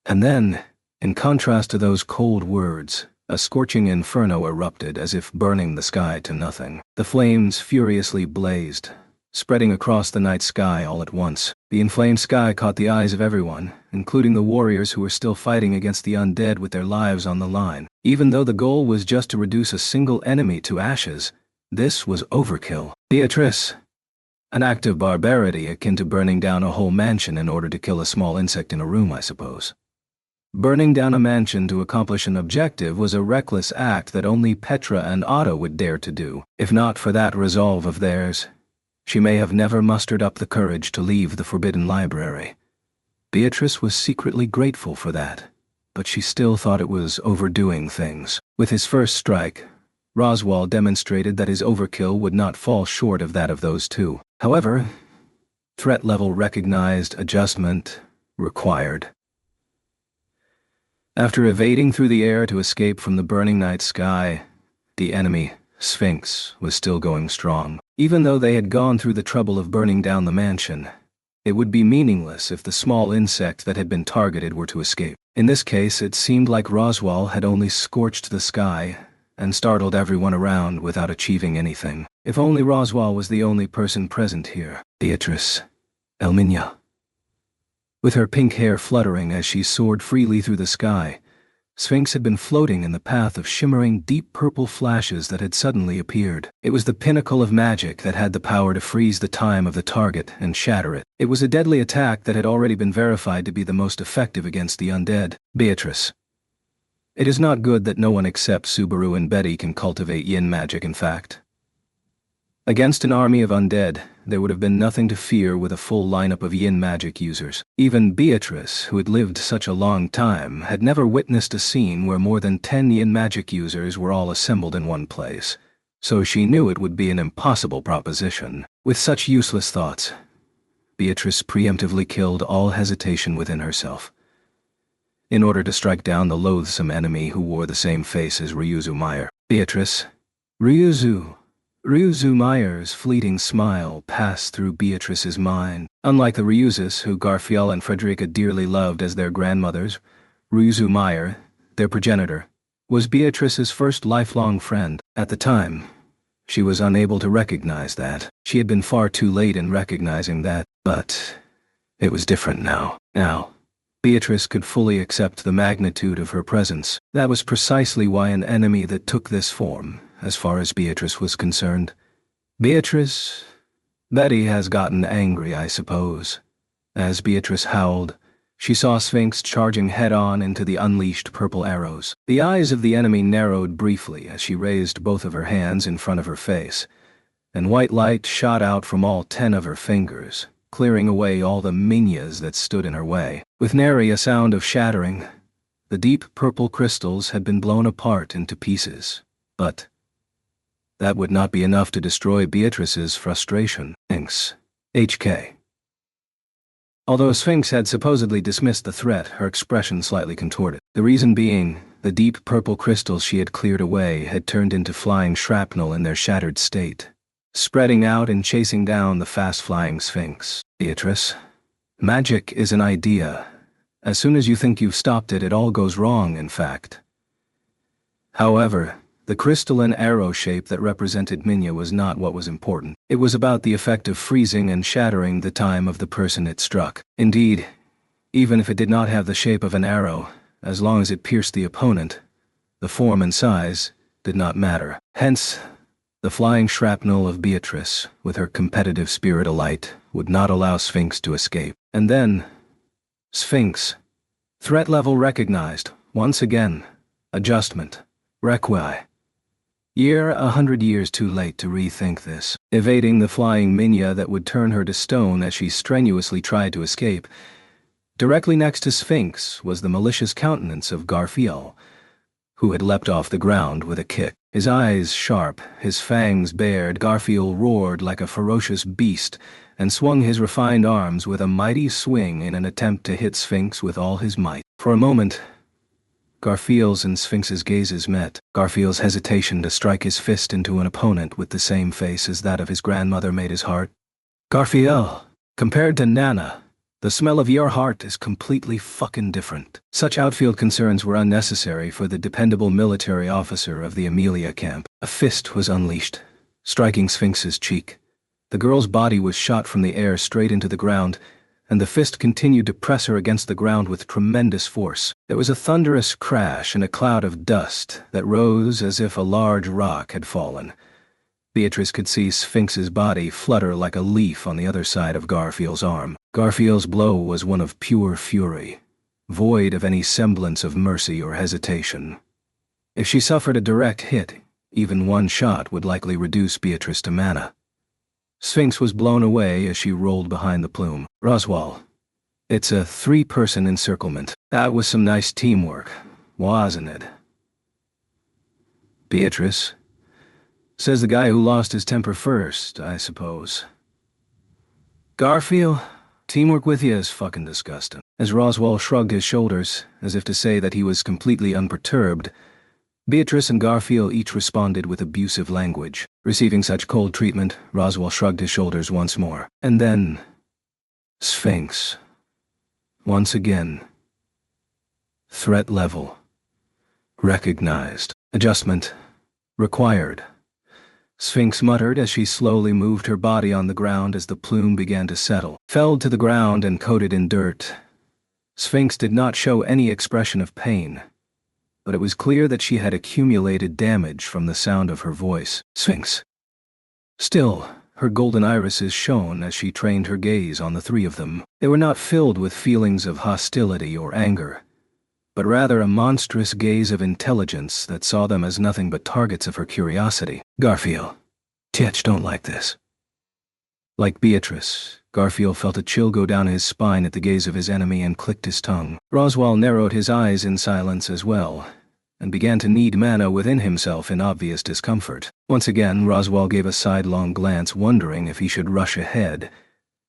And then, in contrast to those cold words, a scorching inferno erupted as if burning the sky to nothing. The flames furiously blazed, spreading across the night sky all at once. The inflamed sky caught the eyes of everyone, including the warriors who were still fighting against the undead with their lives on the line. Even though the goal was just to reduce a single enemy to ashes, this was overkill. Beatrice. An act of barbarity akin to burning down a whole mansion in order to kill a small insect in a room, I suppose. Burning down a mansion to accomplish an objective was a reckless act that only Petra and Otto would dare to do. If not for that resolve of theirs, she may have never mustered up the courage to leave the Forbidden Library. Beatrice was secretly grateful for that, but she still thought it was overdoing things. With his first strike, Roswal demonstrated that his overkill would not fall short of that of those two. However, threat level recognized, adjustment required. After evading through the air to escape from the burning night sky, the enemy, Sphinx, was still going strong. Even though they had gone through the trouble of burning down the mansion, it would be meaningless if the small insect that had been targeted were to escape. In this case, it seemed like Roswal had only scorched the sky and startled everyone around without achieving anything. If only Roswal was the only person present here. Beatrice. Elminia. With her pink hair fluttering as she soared freely through the sky, Sphinx had been floating in the path of shimmering deep purple flashes that had suddenly appeared. It was the pinnacle of magic that had the power to freeze the time of the target and shatter it. It was a deadly attack that had already been verified to be the most effective against the undead. Beatrice. It is not good that no one except Subaru and Betty can cultivate yin magic, in fact. Against an army of undead, there would have been nothing to fear with a full lineup of yin magic users. Even Beatrice, who had lived such a long time, had never witnessed a scene where more than 10 yin magic users were all assembled in one place, so she knew it would be an impossible proposition. With such useless thoughts, Beatrice preemptively killed all hesitation within herself, in order to strike down the loathsome enemy who wore the same face as Ryuzu Meyer. Beatrice. Ryuzu Meyer's fleeting smile passed through Beatrice's mind. Unlike the Ryuzes who Garfield and Frederica dearly loved as their grandmothers, Ryuzu Meyer, their progenitor, was Beatrice's first lifelong friend. At the time, she was unable to recognize that. She had been far too late in recognizing that, but it was different now. Now, Beatrice could fully accept the magnitude of her presence. That was precisely why an enemy that took this form, as far as Beatrice was concerned. Betty has gotten angry, I suppose. As Beatrice howled, she saw Sphinx charging head-on into the unleashed purple arrows. The eyes of the enemy narrowed briefly as she raised both of her hands in front of her face, and white light shot out from all 10 of her fingers, clearing away all the minyas that stood in her way. With nary a sound of shattering, the deep purple crystals had been blown apart into pieces. But that would not be enough to destroy Beatrice's frustration. Sphinx. HK. Although Sphinx had supposedly dismissed the threat, her expression slightly contorted. The reason being, the deep purple crystals she had cleared away had turned into flying shrapnel in their shattered state, spreading out and chasing down the fast-flying Sphinx. Beatrice. Magic is an idea. As soon as you think you've stopped it, it all goes wrong, in fact. However, the crystalline arrow shape that represented Minya was not what was important. It was about the effect of freezing and shattering the time of the person it struck. Indeed, even if it did not have the shape of an arrow, as long as it pierced the opponent, the form and size did not matter. Hence, the flying shrapnel of Beatrice, with her competitive spirit alight, would not allow Sphinx to escape. And then, Sphinx. Threat level recognized. Once again. Adjustment. Requie. 100 years too late to rethink this. Evading the flying Minya that would turn her to stone as she strenuously tried to escape, directly next to Sphinx was the malicious countenance of Garfield, who had leapt off the ground with a kick. His eyes sharp, his fangs bared, Garfield roared like a ferocious beast and swung his refined arms with a mighty swing in an attempt to hit Sphinx with all his might. For a moment, Garfield's and Sphinx's gazes met. Garfield's hesitation to strike his fist into an opponent with the same face as that of his grandmother made his heart. Garfield, compared to Nana, the smell of your heart is completely fucking different. Such outfield concerns were unnecessary for the dependable military officer of the Amelia camp. A fist was unleashed, striking Sphinx's cheek. The girl's body was shot from the air straight into the ground, and the fist continued to press her against the ground with tremendous force. There was a thunderous crash and a cloud of dust that rose as if a large rock had fallen. Beatrice could see Sphinx's body flutter like a leaf on the other side of Garfield's arm. Garfield's blow was one of pure fury, void of any semblance of mercy or hesitation. If she suffered a direct hit, even one shot would likely reduce Beatrice to mana. Sphinx was blown away as she rolled behind the plume. Roswell. It's a 3-person encirclement. That was some nice teamwork, wasn't it? Beatrice. Says the guy who lost his temper first, I suppose. Garfield, teamwork with you is fucking disgusting. As Roswell shrugged his shoulders, as if to say that he was completely unperturbed, Beatrice and Garfield each responded with abusive language. Receiving such cold treatment, Roswell shrugged his shoulders once more. And then, Sphinx. Once again. Threat level. Recognized. Adjustment. Required. Sphinx muttered as she slowly moved her body on the ground as the plume began to settle. Felled to the ground and coated in dirt, Sphinx did not show any expression of pain. but it was clear that she had accumulated damage from the sound of her voice. Sphinx. Still, her golden irises shone as she trained her gaze on the three of them. They were not filled with feelings of hostility or anger, but rather a monstrous gaze of intelligence that saw them as nothing but targets of her curiosity. Garfield. Tietch don't like this. Like Beatrice, Garfield felt a chill go down his spine at the gaze of his enemy and clicked his tongue. Roswaal narrowed his eyes in silence as well, and began to knead mana within himself in obvious discomfort. Once again, Roswaal gave a sidelong glance, wondering if he should rush ahead,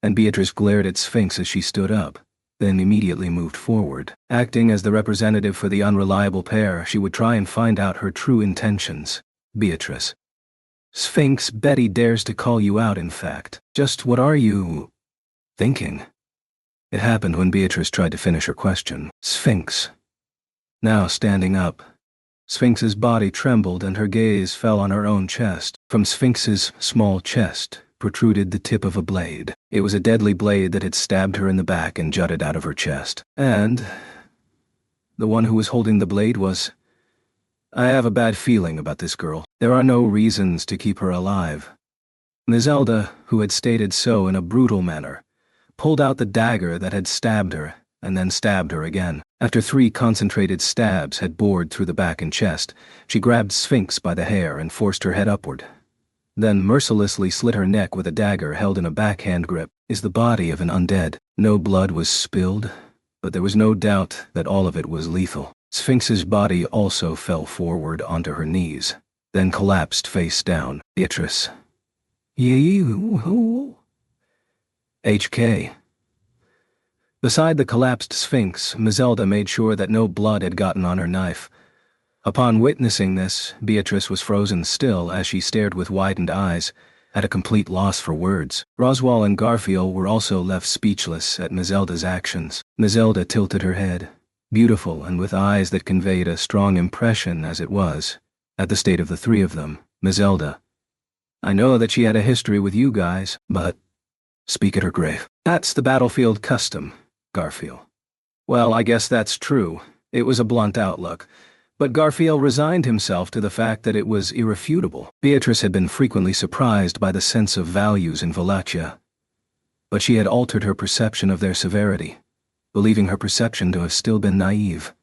and Beatrice glared at Sphinx as she stood up, then immediately moved forward. Acting as the representative for the unreliable pair, she would try and find out her true intentions. Beatrice. Sphinx, Betty dares to call you out, in fact. Just what are you thinking? It happened when Beatrice tried to finish her question. Sphinx. Now standing up, Sphinx's body trembled and her gaze fell on her own chest. From Sphinx's small chest protruded the tip of a blade. It was a deadly blade that had stabbed her in the back and jutted out of her chest. And the one who was holding the blade was... I have a bad feeling about this girl. There are no reasons to keep her alive. Griselda, who had stated so in a brutal manner, pulled out the dagger that had stabbed her and then stabbed her again. After 3 concentrated stabs had bored through the back and chest, she grabbed Sphinx by the hair and forced her head upward, then mercilessly slit her neck with a dagger held in a backhand grip. Is the body of an undead. No blood was spilled, but there was no doubt that all of it was lethal. Sphinx's body also fell forward onto her knees, then collapsed face down. Beatrice. HK. Beside the collapsed Sphinx, Griselda made sure that no blood had gotten on her knife. Upon witnessing this, Beatrice was frozen still as she stared with widened eyes, at a complete loss for words. Roswaal and Garfield were also left speechless at Griselda's actions. Griselda tilted her head, beautiful and with eyes that conveyed a strong impression as it was, at the state of the three of them. Griselda. I know that she had a history with you guys, but... Speak at her grave. That's the battlefield custom, Garfield. Well, I guess that's true. It was a blunt outlook. But Garfield resigned himself to the fact that it was irrefutable. Beatrice had been frequently surprised by the sense of values in Wallachia, but she had altered her perception of their severity, believing her perception to have still been naive.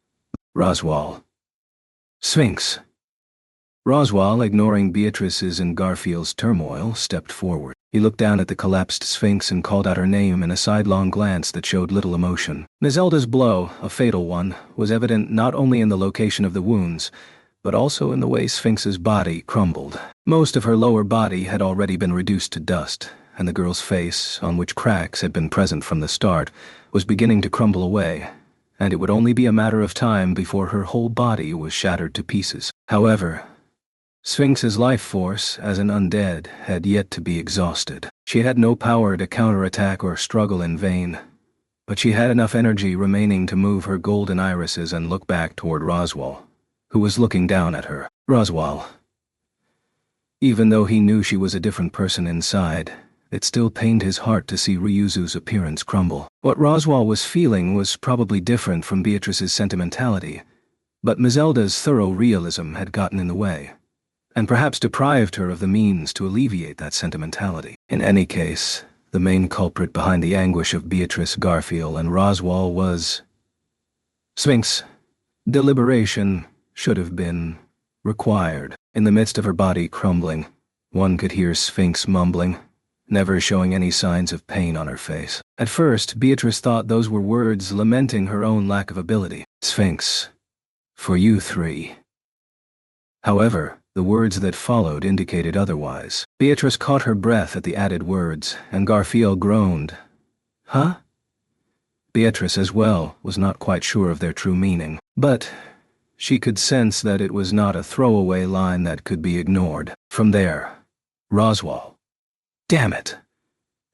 Roswaal. Sphinx. Roswaal, ignoring Beatrice's and Garfield's turmoil, stepped forward. He looked down at the collapsed Sphinx and called out her name in a sidelong glance that showed little emotion. Griselda's blow, a fatal one, was evident not only in the location of the wounds, but also in the way Sphinx's body crumbled. Most of her lower body had already been reduced to dust, and the girl's face, on which cracks had been present from the start, was beginning to crumble away, and it would only be a matter of time before her whole body was shattered to pieces. However, Sphinx's life force, as an undead, had yet to be exhausted. She had no power to counterattack or struggle in vain, but she had enough energy remaining to move her golden irises and look back toward Roswaal, who was looking down at her. Roswaal. Even though he knew she was a different person inside, it still pained his heart to see Ryuzu's appearance crumble. What Roswaal was feeling was probably different from Beatrice's sentimentality, but Griselda's thorough realism had gotten in the way, and perhaps deprived her of the means to alleviate that sentimentality. In any case, the main culprit behind the anguish of Beatrice, Garfield, and Roswaal was... Sphinx. Deliberation should have been required. In the midst of her body crumbling, one could hear Sphinx mumbling, never showing any signs of pain on her face. At first, Beatrice thought those were words lamenting her own lack of ability. Sphinx. For you 3. However, the words that followed indicated otherwise. Beatrice caught her breath at the added words, and Garfield groaned. Huh? Beatrice, as well, was not quite sure of their true meaning, but she could sense that it was not a throwaway line that could be ignored. From there, Roswaal. Damn it!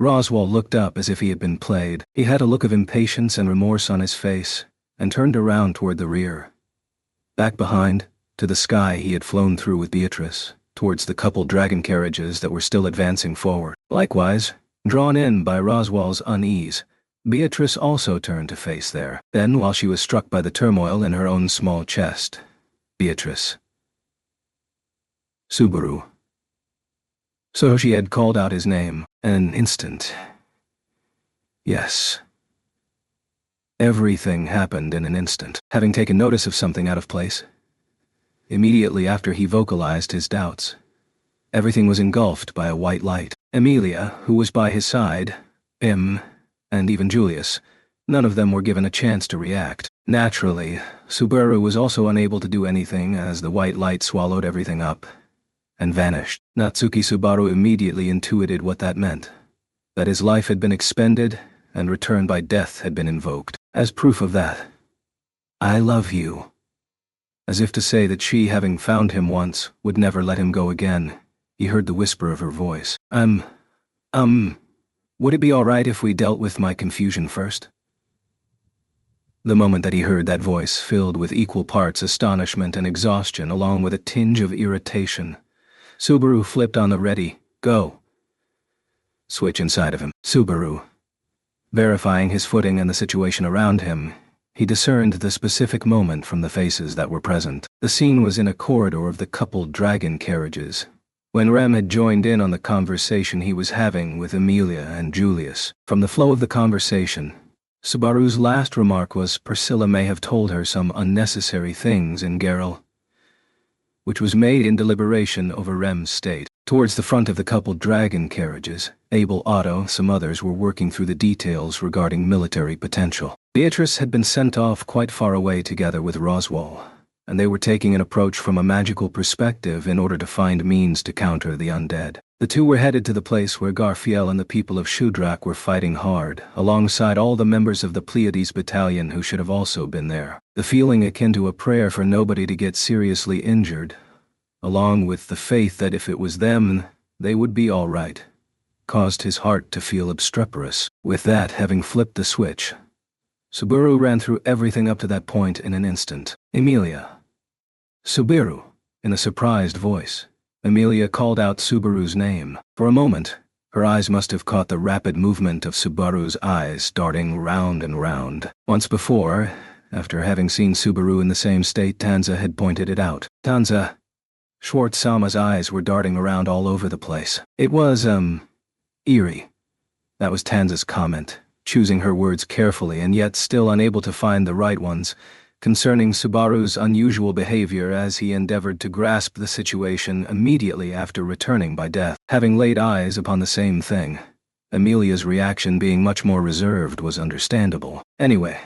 Roswaal looked up as if he had been played. He had a look of impatience and remorse on his face, and turned around toward the rear. Back behind, to the sky he had flown through with Beatrice, towards the coupled dragon carriages that were still advancing forward. Likewise, drawn in by Roswaal's unease, Beatrice also turned to face there. Then, while she was struck by the turmoil in her own small chest, Beatrice. Subaru. So she had called out his name. An instant. Yes. Everything happened in an instant. Having taken notice of something out of place, immediately after he vocalized his doubts, everything was engulfed by a white light. Emilia, who was by his side, and even Julius, none of them were given a chance to react. Naturally, Subaru was also unable to do anything as the white light swallowed everything up and vanished. Natsuki Subaru immediately intuited what that meant, that his life had been expended and return by death had been invoked. As proof of that, I love you. As if to say that she, having found him once, would never let him go again, he heard the whisper of her voice. Would it be all right if we dealt with my confusion first? The moment that he heard that voice filled with equal parts astonishment and exhaustion along with a tinge of irritation, Subaru flipped on the ready, go switch inside of him. Subaru. Verifying his footing and the situation around him, he discerned the specific moment from the faces that were present. The scene was in a corridor of the coupled dragon carriages, when Rem had joined in on the conversation he was having with Emilia and Julius. From the flow of the conversation, Subaru's last remark was Priscilla may have told her some unnecessary things in Geralt, which was made in deliberation over Rem's state. Towards the front of the coupled dragon carriages, Abel, Otto, some others were working through the details regarding military potential. Beatrice had been sent off quite far away together with Roswell, and they were taking an approach from a magical perspective in order to find means to counter the undead. The two were headed to the place where Garfiel and the people of Shudrak were fighting hard, alongside all the members of the Pleiades battalion who should have also been there. The feeling akin to a prayer for nobody to get seriously injured, along with the faith that if it was them, they would be all right, caused his heart to feel obstreperous. With that having flipped the switch, Subaru ran through everything up to that point in an instant. Emilia. Subaru. In a surprised voice, Emilia called out Subaru's name. For a moment, her eyes must have caught the rapid movement of Subaru's eyes darting round and round. Once before, after having seen Subaru in the same state, Tanza had pointed it out. Tanza. Schwartz-Sama's eyes were darting around all over the place. It was, eerie. That was Tanza's comment, choosing her words carefully and yet still unable to find the right ones, concerning Subaru's unusual behavior as he endeavored to grasp the situation immediately after returning by death. Having laid eyes upon the same thing, Emilia's reaction being much more reserved was understandable. Anyway,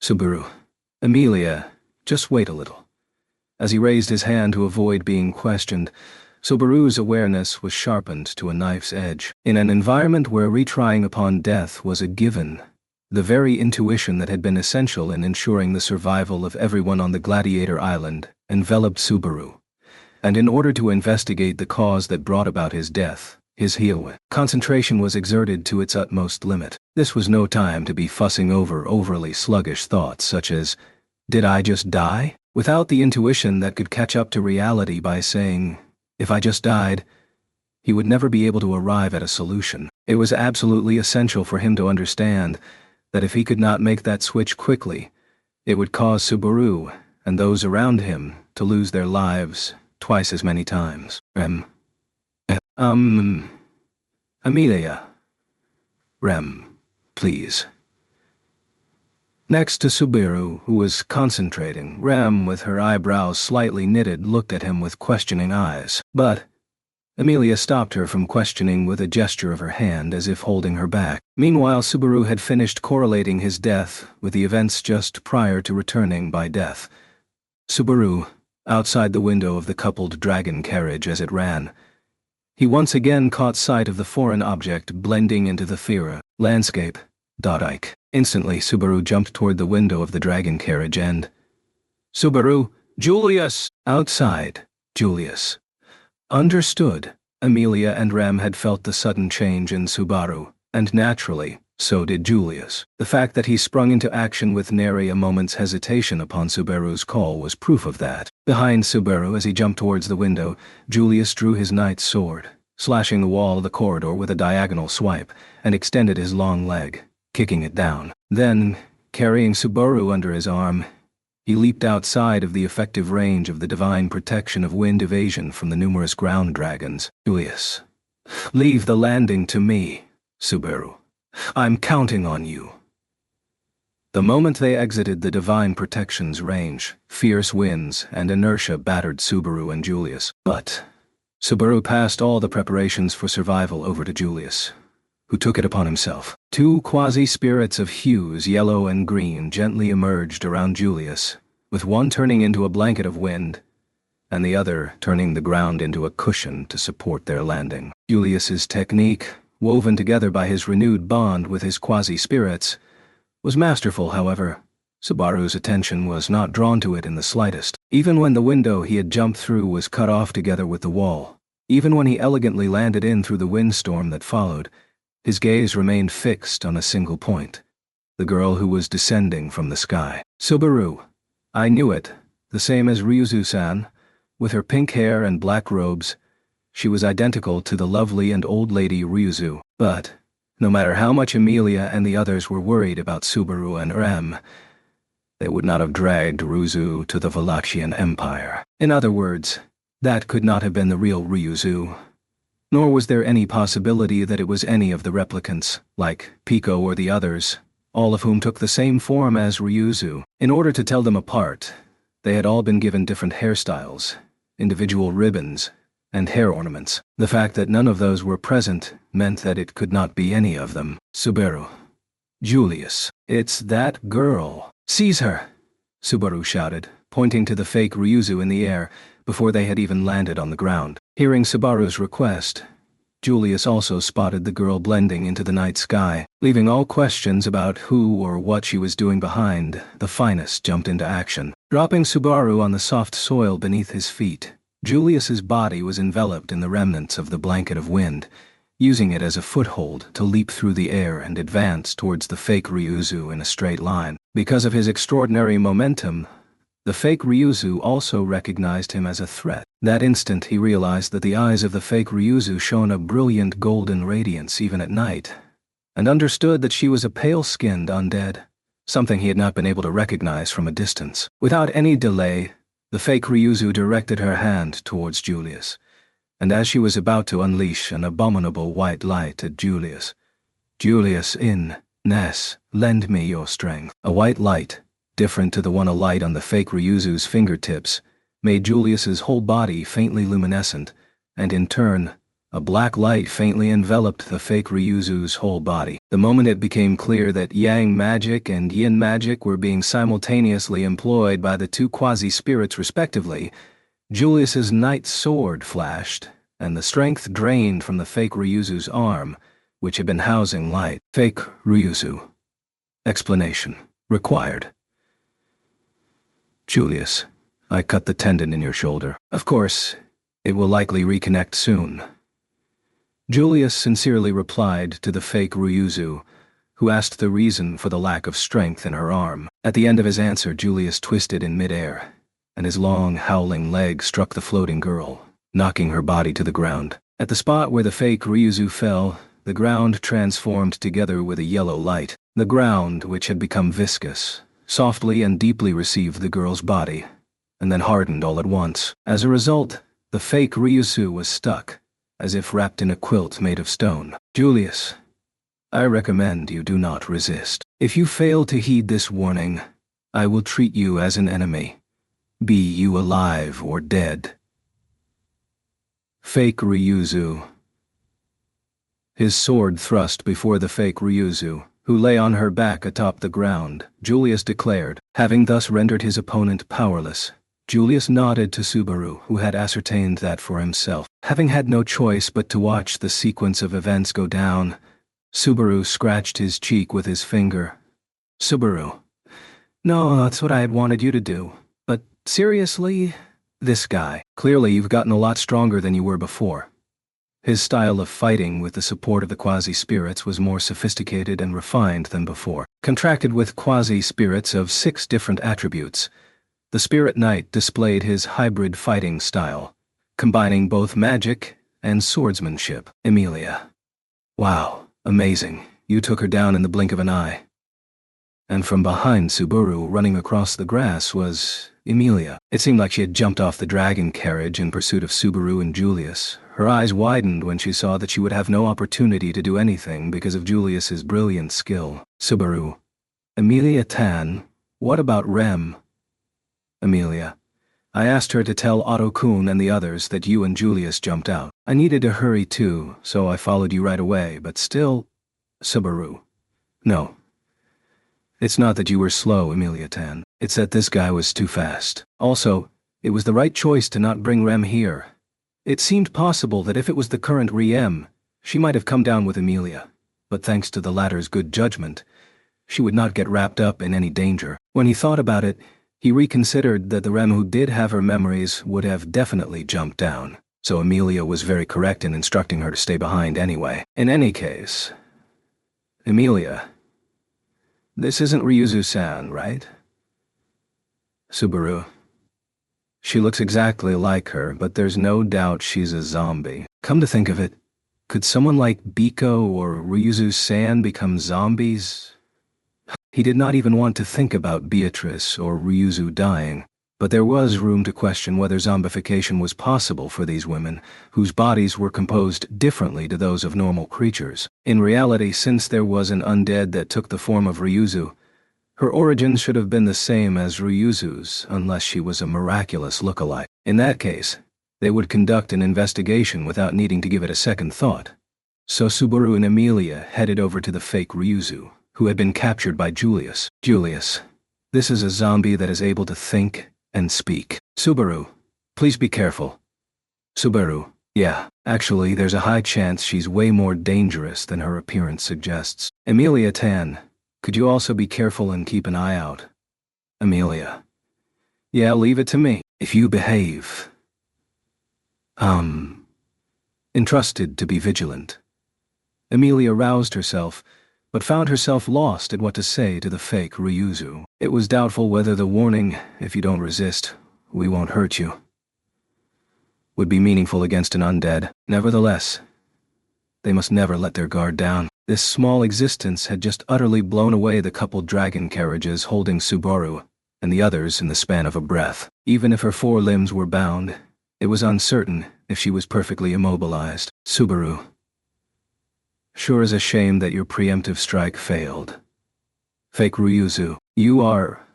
Subaru. Emilia, just wait a little. As he raised his hand to avoid being questioned, Subaru's awareness was sharpened to a knife's edge. In an environment where retrying upon death was a given, the very intuition that had been essential in ensuring the survival of everyone on the Gladiator Island enveloped Subaru, and in order to investigate the cause that brought about his death, his concentration was exerted to its utmost limit. This was no time to be fussing over overly sluggish thoughts such as, did I just die? Without the intuition that could catch up to reality by saying, if I just died, he would never be able to arrive at a solution. It was absolutely essential for him to understand that if he could not make that switch quickly, it would cause Subaru and those around him to lose their lives twice as many times. Emilia. Rem, please. Next to Subaru, who was concentrating, Rem, with her eyebrows slightly knitted, looked at him with questioning eyes. But Emilia stopped her from questioning with a gesture of her hand as if holding her back. Meanwhile, Subaru had finished correlating his death with the events just prior to returning by death. Subaru, outside the window of the coupled dragon carriage as it ran, he once again caught sight of the foreign object blending into the Thera landscape. Ike. Instantly, Subaru jumped toward the window of the dragon carriage and... Subaru, Julius! Outside, Julius. Understood. Emilia and Rem had felt the sudden change in Subaru, and naturally, so did Julius. The fact that he sprung into action with nary a moment's hesitation upon Subaru's call was proof of that. Behind Subaru, as he jumped towards the window, Julius drew his knight's sword, slashing the wall of the corridor with a diagonal swipe, and extended his long leg, kicking it down. Then, carrying Subaru under his arm, He leaped outside of the effective range of the divine protection of wind evasion from the numerous ground dragons. Julius, leave the landing to me, Subaru. I'm counting on you. The moment they exited the divine protection's range, fierce winds and inertia battered Subaru and Julius. But Subaru passed all the preparations for survival over to Julius, who took it upon himself. Two quasi-spirits of hues yellow and green gently emerged around Julius, with one turning into a blanket of wind, and the other turning the ground into a cushion to support their landing. Julius's technique, woven together by his renewed bond with his quasi-spirits, was masterful. However, Subaru's attention was not drawn to it in the slightest. Even when the window he had jumped through was cut off together with the wall, even when he elegantly landed in through the windstorm that followed, his gaze remained fixed on a single point: the girl who was descending from the sky. Subaru. I knew it, the same as Ryuzu-san. With her pink hair and black robes, she was identical to the lovely and old lady Ryuzu. But no matter how much Emilia and the others were worried about Subaru and Rem, they would not have dragged Ryuzu to the Valachian Empire. In other words, that could not have been the real Ryuzu. Nor was there any possibility that it was any of the replicants, like Pico or the others, all of whom took the same form as Ryuzu. In order to tell them apart, they had all been given different hairstyles, individual ribbons, and hair ornaments. The fact that none of those were present meant that it could not be any of them. Subaru. Julius. It's that girl. Seize her! Subaru shouted, pointing to the fake Ryuzu in the air before they had even landed on the ground. Hearing Subaru's request, Julius also spotted the girl blending into the night sky. Leaving all questions about who or what she was doing behind, the finest jumped into action. Dropping Subaru on the soft soil beneath his feet, Julius's body was enveloped in the remnants of the blanket of wind, using it as a foothold to leap through the air and advance towards the fake Ryuzu in a straight line. Because of his extraordinary momentum, the fake Ryuzu also recognized him as a threat. That instant he realized that the eyes of the fake Ryuzu shone a brilliant golden radiance even at night, and understood that she was a pale-skinned undead, something he had not been able to recognize from a distance. Without any delay, the fake Ryuzu directed her hand towards Julius, and as she was about to unleash an abominable white light at Julius, Ness, lend me your strength. A white light, different to the one alight on the fake Ryuzu's fingertips, made Julius's whole body faintly luminescent, and in turn, a black light faintly enveloped the fake Ryuzu's whole body. The moment it became clear that Yang magic and Yin magic were being simultaneously employed by the two quasi-spirits respectively, Julius's night sword flashed, and the strength drained from the fake Ryuzu's arm, which had been housing light. Fake Ryuzu. Explanation required. Julius, I cut the tendon in your shoulder. Of course, it will likely reconnect soon. Julius sincerely replied to the fake Ryuzu, who asked the reason for the lack of strength in her arm. At the end of his answer, Julius twisted in midair, and his long, howling leg struck the floating girl, knocking her body to the ground. At the spot where the fake Ryuzu fell, the ground transformed together with a yellow light. The ground, which had become viscous, softly and deeply received the girl's body, and then hardened all at once. As a result, the fake Ryuzu was stuck, as if wrapped in a quilt made of stone. Julius, I recommend you do not resist. If you fail to heed this warning, I will treat you as an enemy, be you alive or dead. Fake Ryuzu. His sword thrust before the fake Ryuzu, who lay on her back atop the ground, Julius declared. Having thus rendered his opponent powerless, Julius nodded to Subaru, who had ascertained that for himself. Having had no choice but to watch the sequence of events go down, Subaru scratched his cheek with his finger. Subaru. No, that's what I had wanted you to do. But seriously, this guy. Clearly you've gotten a lot stronger than you were before. His style of fighting with the support of the quasi-spirits was more sophisticated and refined than before. Contracted with quasi-spirits of 6 different attributes, the Spirit Knight displayed his hybrid fighting style, combining both magic and swordsmanship. Emilia. Wow, amazing. You took her down in the blink of an eye. And from behind Subaru, running across the grass, was Emilia. It seemed like she had jumped off the dragon carriage in pursuit of Subaru and Julius. Her eyes widened when she saw that she would have no opportunity to do anything because of Julius's brilliant skill. Subaru. Emilia Tan. What about Rem? Emilia. I asked her to tell Otto-kun and the others that you and Julius jumped out. I needed to hurry too, so I followed you right away, but still… Subaru. No. It's not that you were slow, Emilia Tan. It's that this guy was too fast. Also, it was the right choice to not bring Rem here. It seemed possible that if it was the current Rem, she might have come down with Emilia, but thanks to the latter's good judgment, she would not get wrapped up in any danger. When he thought about it, he reconsidered that the Rem who did have her memories would have definitely jumped down, so Emilia was very correct in instructing her to stay behind anyway. In any case… Emilia, this isn't Ryuzu-san, right? Subaru. She looks exactly like her, but there's no doubt she's a zombie. Come to think of it, could someone like Biko or Ryuzu-san become zombies? He did not even want to think about Beatrice or Ryuzu dying, but there was room to question whether zombification was possible for these women, whose bodies were composed differently to those of normal creatures. In reality, since there was an undead that took the form of Ryuzu, her origins should have been the same as Ryuzu's, unless she was a miraculous look-alike. In that case, they would conduct an investigation without needing to give it a second thought. So Subaru and Emilia headed over to the fake Ryuzu, who had been captured by Julius. Julius, this is a zombie that is able to think and speak. Subaru, please be careful. Subaru, yeah, actually there's a high chance she's way more dangerous than her appearance suggests. Emilia Tan, could you also be careful and keep an eye out? Emilia, yeah, leave it to me. If you behave… entrusted to be vigilant. Emilia roused herself, but found herself lost at what to say to the fake Ryuzu. It was doubtful whether the warning, if you don't resist, we won't hurt you, would be meaningful against an undead. Nevertheless, they must never let their guard down. This small existence had just utterly blown away the coupled dragon carriages holding Subaru and the others in the span of a breath. Even if her four limbs were bound, it was uncertain if she was perfectly immobilized. Subaru. Sure is a shame that your preemptive strike failed. Fake Ryuzu, you are…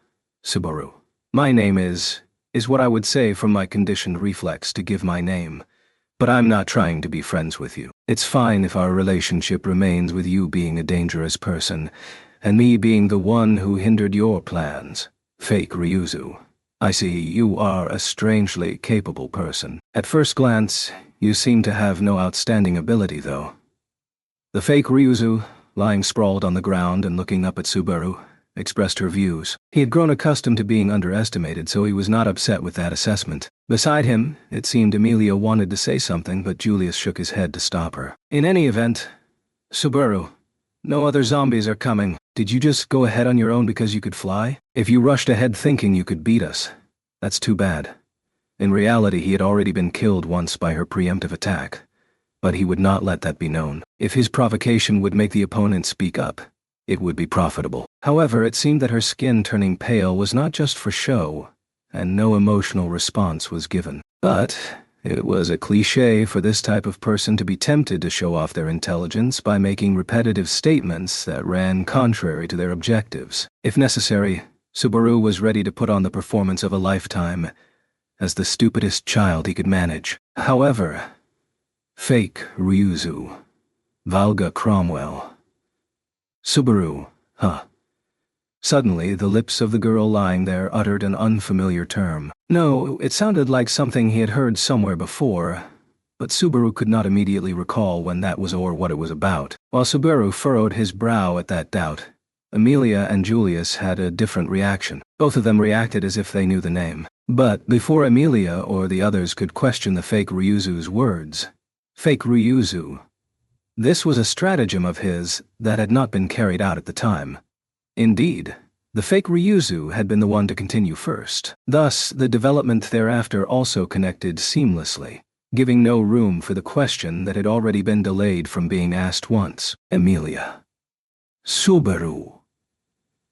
Subaru. My name is what I would say from my conditioned reflex to give my name, but I'm not trying to be friends with you. It's fine if our relationship remains with you being a dangerous person, and me being the one who hindered your plans. Fake Ryuzu. I see you are a strangely capable person. At first glance, you seem to have no outstanding ability though. The fake Ryuzu, lying sprawled on the ground and looking up at Subaru, expressed her views. He had grown accustomed to being underestimated, so he was not upset with that assessment. Beside him, it seemed Emilia wanted to say something, but Julius shook his head to stop her. In any event, Subaru, no other zombies are coming. Did you just go ahead on your own because you could fly? If you rushed ahead thinking you could beat us, that's too bad. In reality, he had already been killed once by her preemptive attack, but he would not let that be known. If his provocation would make the opponent speak up, it would be profitable. However, it seemed that her skin turning pale was not just for show, and no emotional response was given. But it was a cliché for this type of person to be tempted to show off their intelligence by making repetitive statements that ran contrary to their objectives. If necessary, Subaru was ready to put on the performance of a lifetime as the stupidest child he could manage. However, fake Ryuzu. Valga Cromwell. Subaru, huh? Suddenly, the lips of the girl lying there uttered an unfamiliar term. No, it sounded like something he had heard somewhere before, but Subaru could not immediately recall when that was or what it was about. While Subaru furrowed his brow at that doubt, Emilia and Julius had a different reaction. Both of them reacted as if they knew the name. But before Emilia or the others could question the fake Ryuzu's words, fake Ryuzu. This was a stratagem of his that had not been carried out at the time. Indeed, the fake Ryuzu had been the one to continue first. Thus, the development thereafter also connected seamlessly, giving no room for the question that had already been delayed from being asked once. Emilia. Subaru.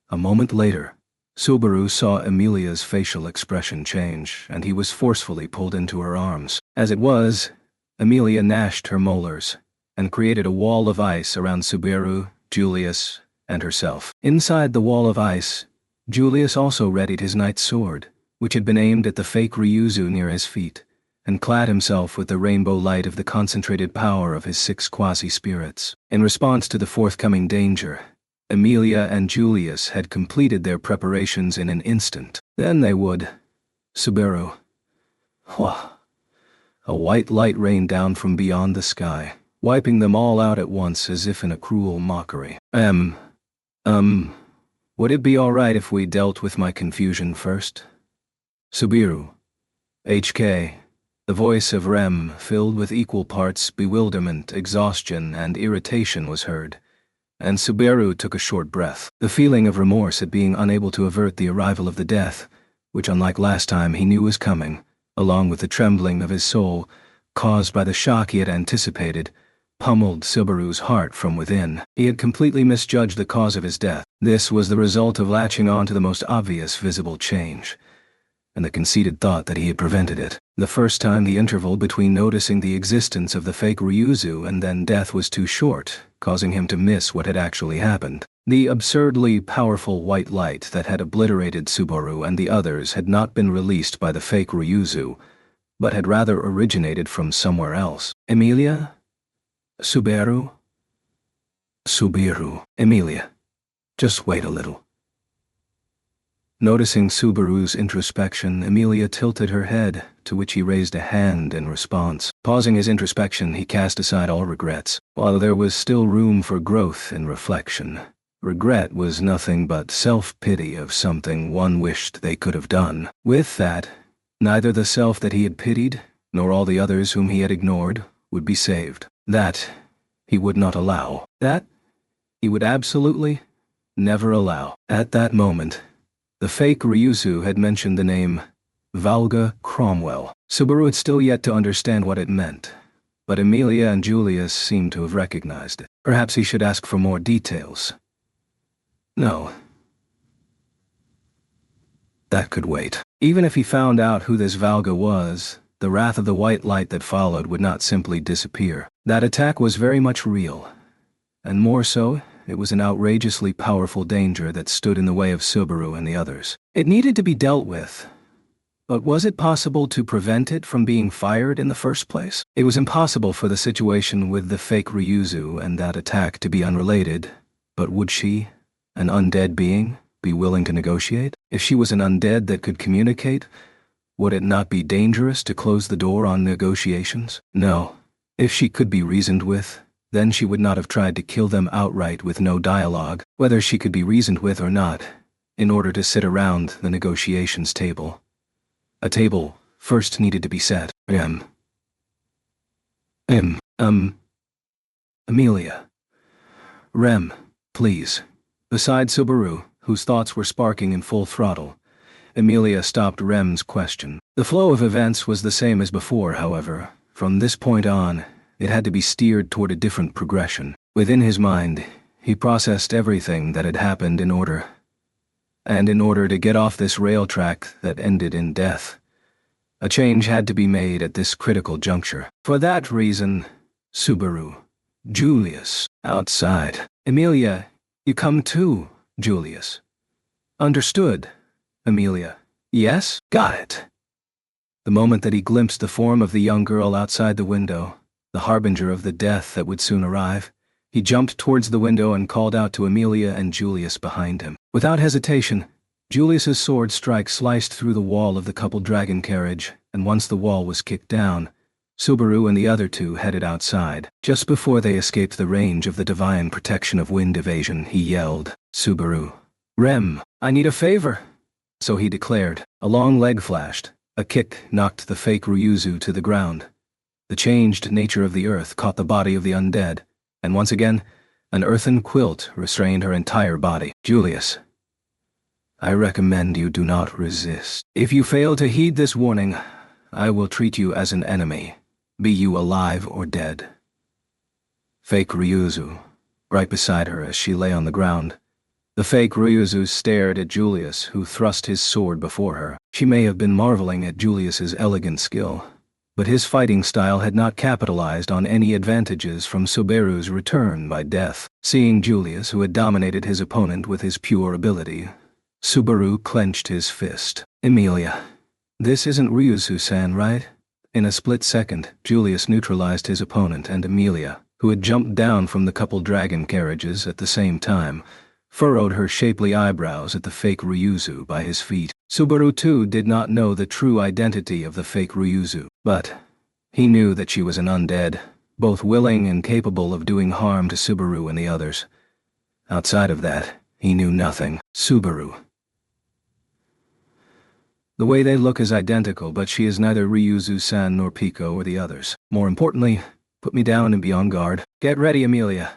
A moment later, Subaru saw Emilia's facial expression change, and he was forcefully pulled into her arms. As it was, Emilia gnashed her molars and created a wall of ice around Subaru, Julius, and herself. Inside the wall of ice, Julius also readied his knight's sword, which had been aimed at the fake Ryuzu near his feet, and clad himself with the rainbow light of the concentrated power of his 6 quasi-spirits. In response to the forthcoming danger, Emilia and Julius had completed their preparations in an instant. Then they would. Subaru. Wah. A white light rained down from beyond the sky, wiping them all out at once as if in a cruel mockery. Would it be all right if we dealt with my confusion first? Subaru. HK. The voice of Rem, filled with equal parts bewilderment, exhaustion, and irritation, was heard, and Subaru took a short breath. The feeling of remorse at being unable to avert the arrival of the death, which unlike last time he knew was coming, along with the trembling of his soul, caused by the shock he had anticipated, pummeled Subaru's heart from within. He had completely misjudged the cause of his death. This was the result of latching on to the most obvious visible change, and the conceited thought that he had prevented it. The first time the interval between noticing the existence of the fake Ryuzu and then death was too short, causing him to miss what had actually happened. The absurdly powerful white light that had obliterated Subaru and the others had not been released by the fake Ryuzu, but had rather originated from somewhere else. Emilia? Subaru? Subaru. Emilia. Just wait a little. Noticing Subaru's introspection, Emilia tilted her head, to which he raised a hand in response. Pausing his introspection, he cast aside all regrets. While there was still room for growth in reflection, regret was nothing but self-pity of something one wished they could have done. With that, neither the self that he had pitied, nor all the others whom he had ignored, would be saved. That he would not allow. That he would absolutely never allow. At that moment, the fake Ryuzu had mentioned the name Valga Cromwell. Subaru had still yet to understand what it meant, but Emilia and Julius seemed to have recognized it. Perhaps he should ask for more details. No. That could wait. Even if he found out who this Valga was, the wrath of the white light that followed would not simply disappear. That attack was very much real, and more so, it was an outrageously powerful danger that stood in the way of Subaru and the others. It needed to be dealt with, but was it possible to prevent it from being fired in the first place? It was impossible for the situation with the fake Ryuzu and that attack to be unrelated, but would she, an undead being, be willing to negotiate? If she was an undead that could communicate, would it not be dangerous to close the door on negotiations? No. If she could be reasoned with, then she would not have tried to kill them outright with no dialogue, whether she could be reasoned with or not, in order to sit around the negotiations table. A table first needed to be set. Emilia. Rem, please. Beside Subaru, whose thoughts were sparking in full throttle, Emilia stopped Rem's question. The flow of events was the same as before, however. From this point on, it had to be steered toward a different progression. Within his mind, he processed everything that had happened in order to get off this rail track that ended in death. A change had to be made at this critical juncture. For that reason, Subaru. Julius. Outside. Emilia, you come too, Julius. Understood, Emilia. Yes? Got it. The moment that he glimpsed the form of the young girl outside the window, the harbinger of the death that would soon arrive, he jumped towards the window and called out to Emilia and Julius behind him. Without hesitation, Julius's sword strike sliced through the wall of the coupled dragon carriage, and once the wall was kicked down, Subaru and the other two headed outside. Just before they escaped the range of the divine protection of wind evasion, he yelled, Subaru. Rem, I need a favor. So he declared. A long leg flashed. A kick knocked the fake Ryuzu to the ground. The changed nature of the earth caught the body of the undead, and once again, an earthen quilt restrained her entire body. Julius, I recommend you do not resist. If you fail to heed this warning, I will treat you as an enemy, be you alive or dead. Fake Ryuzu, right beside her as she lay on the ground, The fake Ryuzu stared at Julius, who thrust his sword before her. She may have been marveling at Julius's elegant skill, but his fighting style had not capitalized on any advantages from Subaru's return by death. Seeing Julius, who had dominated his opponent with his pure ability, Subaru clenched his fist. Emilia, this isn't Ryuzu-san, right? In a split second, Julius neutralized his opponent, and Emilia, who had jumped down from the couple dragon carriages at the same time, furrowed her shapely eyebrows at the fake Ryuzu by his feet. Subaru too did not know the true identity of the fake Ryuzu, but he knew that she was an undead, both willing and capable of doing harm to Subaru and the others. Outside of that, he knew nothing. Subaru. The way they look is identical, but she is neither Ryuzu-san nor Pico or the others. More importantly, put me down and be on guard. Get ready, Emilia.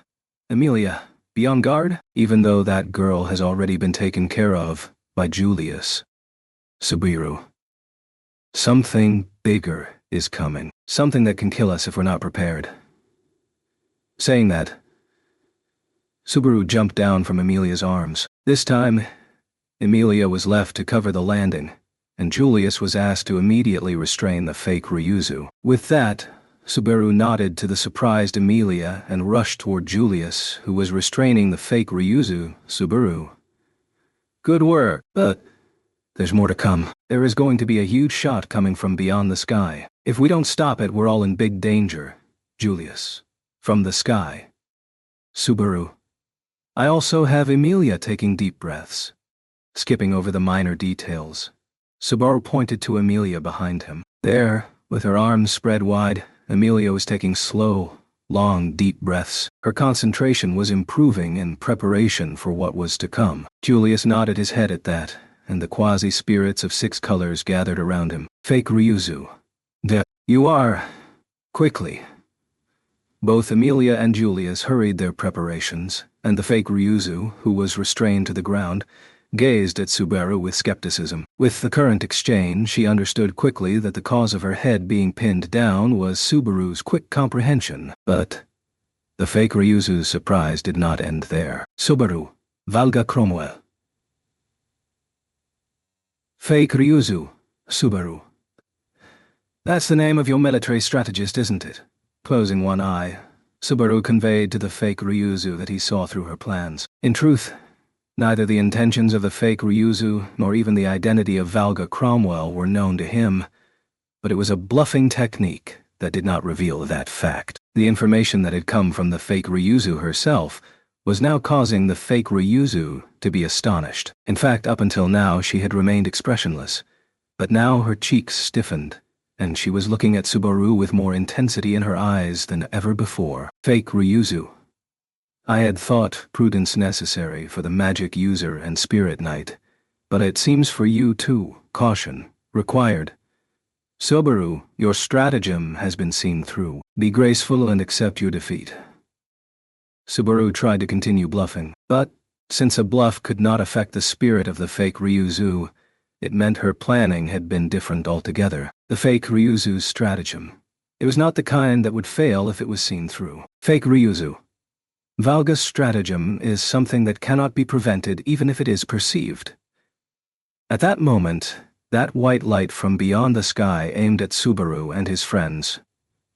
Emilia. Be on guard, even though that girl has already been taken care of by Julius. Subaru. Something bigger is coming. Something that can kill us if we're not prepared. Saying that, Subaru jumped down from Emilia's arms. This time, Emilia was left to cover the landing, and Julius was asked to immediately restrain the fake Ryuzu. With that, Subaru nodded to the surprised Emilia and rushed toward Julius, who was restraining the fake Ryuzu. Subaru. Good work, but there's more to come. There is going to be a huge shot coming from beyond the sky. If we don't stop it, we're all in big danger. Julius. From the sky. Subaru. I also have Emilia taking deep breaths. Skipping over the minor details, Subaru pointed to Emilia behind him. There, with her arms spread wide, Emilia was taking slow, long, deep breaths. Her concentration was improving in preparation for what was to come. Julius nodded his head at that, and the quasi-spirits of 6 colors gathered around him. Fake Ryuzu. You are. Quickly. Both Emilia and Julius hurried their preparations, and the fake Ryuzu, who was restrained to the ground, gazed at Subaru with skepticism. With the current exchange, she understood quickly that the cause of her head being pinned down was Subaru's quick comprehension. But the fake Ryuzu's surprise did not end there. Subaru. Valga Cromwell. Fake Ryuzu. Subaru. That's the name of your military strategist, isn't it? Closing one eye, Subaru conveyed to the fake Ryuzu that he saw through her plans. In truth, neither the intentions of the fake Ryuzu nor even the identity of Valga Cromwell were known to him, but it was a bluffing technique that did not reveal that fact. The information that had come from the fake Ryuzu herself was now causing the fake Ryuzu to be astonished. In fact, up until now she had remained expressionless, but now her cheeks stiffened, and she was looking at Subaru with more intensity in her eyes than ever before. Fake Ryuzu. I had thought prudence necessary for the magic user and spirit knight, but it seems for you too, caution required. Subaru, your stratagem has been seen through. Be graceful and accept your defeat. Subaru tried to continue bluffing, but since a bluff could not affect the spirit of the fake Ryuzu, it meant her planning had been different altogether. The fake Ryuzu's stratagem. It was not the kind that would fail if it was seen through. Fake Ryuzu. Valga's stratagem is something that cannot be prevented even if it is perceived. At that moment, that white light from beyond the sky aimed at Subaru and his friends.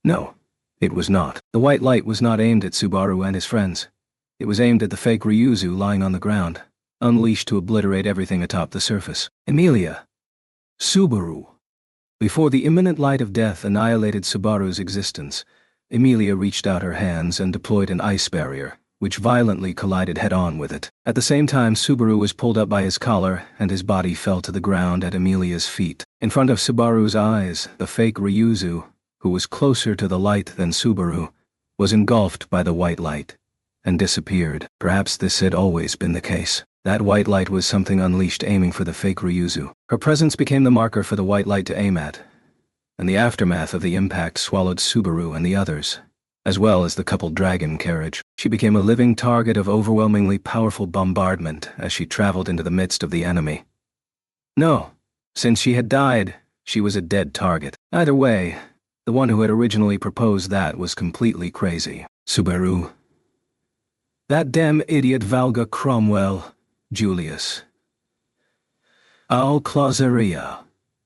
No, it was not. The white light was not aimed at Subaru and his friends. It was aimed at the fake Ryuzu lying on the ground, unleashed to obliterate everything atop the surface. Emilia. Subaru. Before the imminent light of death annihilated Subaru's existence, Emilia reached out her hands and deployed an ice barrier, which violently collided head-on with it. At the same time, Subaru was pulled up by his collar, and his body fell to the ground at Emilia's feet. In front of Subaru's eyes, the fake Ryuzu, who was closer to the light than Subaru, was engulfed by the white light, and disappeared. Perhaps this had always been the case. That white light was something unleashed aiming for the fake Ryuzu. Her presence became the marker for the white light to aim at, and the aftermath of the impact swallowed Subaru and the others, as well as the coupled dragon carriage. She became a living target of overwhelmingly powerful bombardment as she traveled into the midst of the enemy. No, since she had died, she was a dead target. Either way, the one who had originally proposed that was completely crazy. Subaru. That damn idiot Valga Cromwell. Julius. Al Clauseria.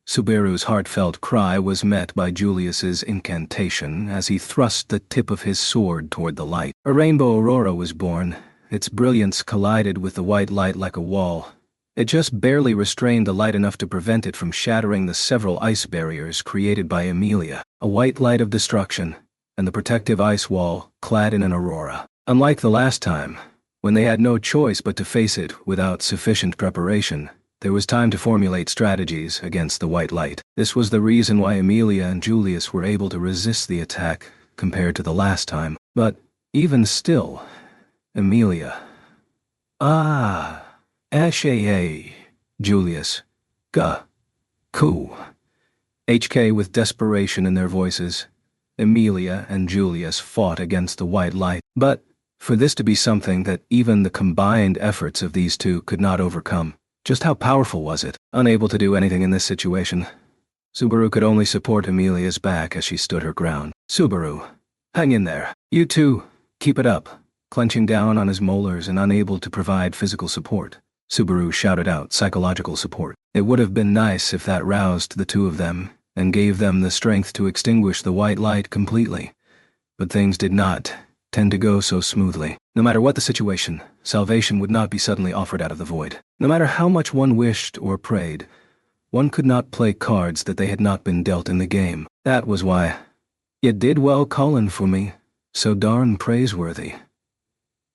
Subaru's heartfelt cry was met by Julius's incantation as he thrust the tip of his sword toward the light. A rainbow aurora was born. Its brilliance collided with the white light like a wall. It just barely restrained the light enough to prevent it from shattering the several ice barriers created by Emilia, a white light of destruction, and the protective ice wall clad in an aurora. Unlike the last time, when they had no choice but to face it without sufficient preparation, there was time to formulate strategies against the white light. This was the reason why Emilia and Julius were able to resist the attack compared to the last time. But even still, Emilia. Asha, Julius. Ku. HK with desperation in their voices. Emilia and Julius fought against the white light, but for this to be something that even the combined efforts of these two could not overcome, just how powerful was it? Unable to do anything in this situation, Subaru could only support Emilia's back as she stood her ground. Subaru, hang in there. You two, keep it up. Clenching down on his molars and unable to provide physical support, Subaru shouted out psychological support. It would have been nice if that roused the two of them and gave them the strength to extinguish the white light completely. But things did not tend to go so smoothly. No matter what the situation, salvation would not be suddenly offered out of the void. No matter how much one wished or prayed, one could not play cards that they had not been dealt in the game. That was why. You did well calling for me. So darn praiseworthy.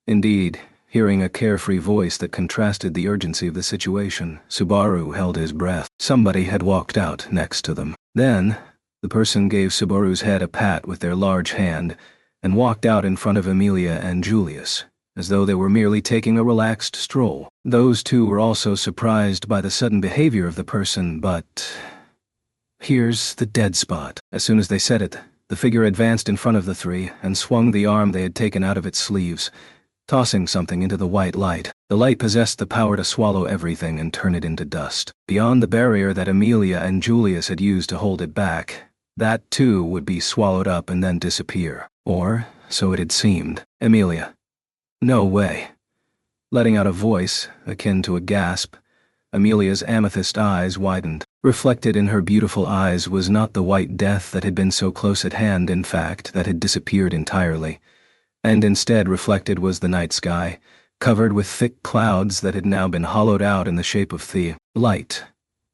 Indeed, hearing a carefree voice that contrasted the urgency of the situation, Subaru held his breath. Somebody had walked out next to them. Then, the person gave Subaru's head a pat with their large hand and walked out in front of Emilia and Julius, as though they were merely taking a relaxed stroll. Those two were also surprised by the sudden behavior of the person, but here's the dead spot. As soon as they said it, the figure advanced in front of the three and swung the arm they had taken out of its sleeves, tossing something into the white light. The light possessed the power to swallow everything and turn it into dust. Beyond the barrier that Emilia and Julius had used to hold it back, that too would be swallowed up and then disappear. Or, so it had seemed. Emilia. No way. Letting out a voice, akin to a gasp, Emilia's amethyst eyes widened. Reflected in her beautiful eyes was not the white death that had been so close at hand, in fact, that had disappeared entirely. And instead reflected was the night sky, covered with thick clouds that had now been hollowed out in the shape of the light.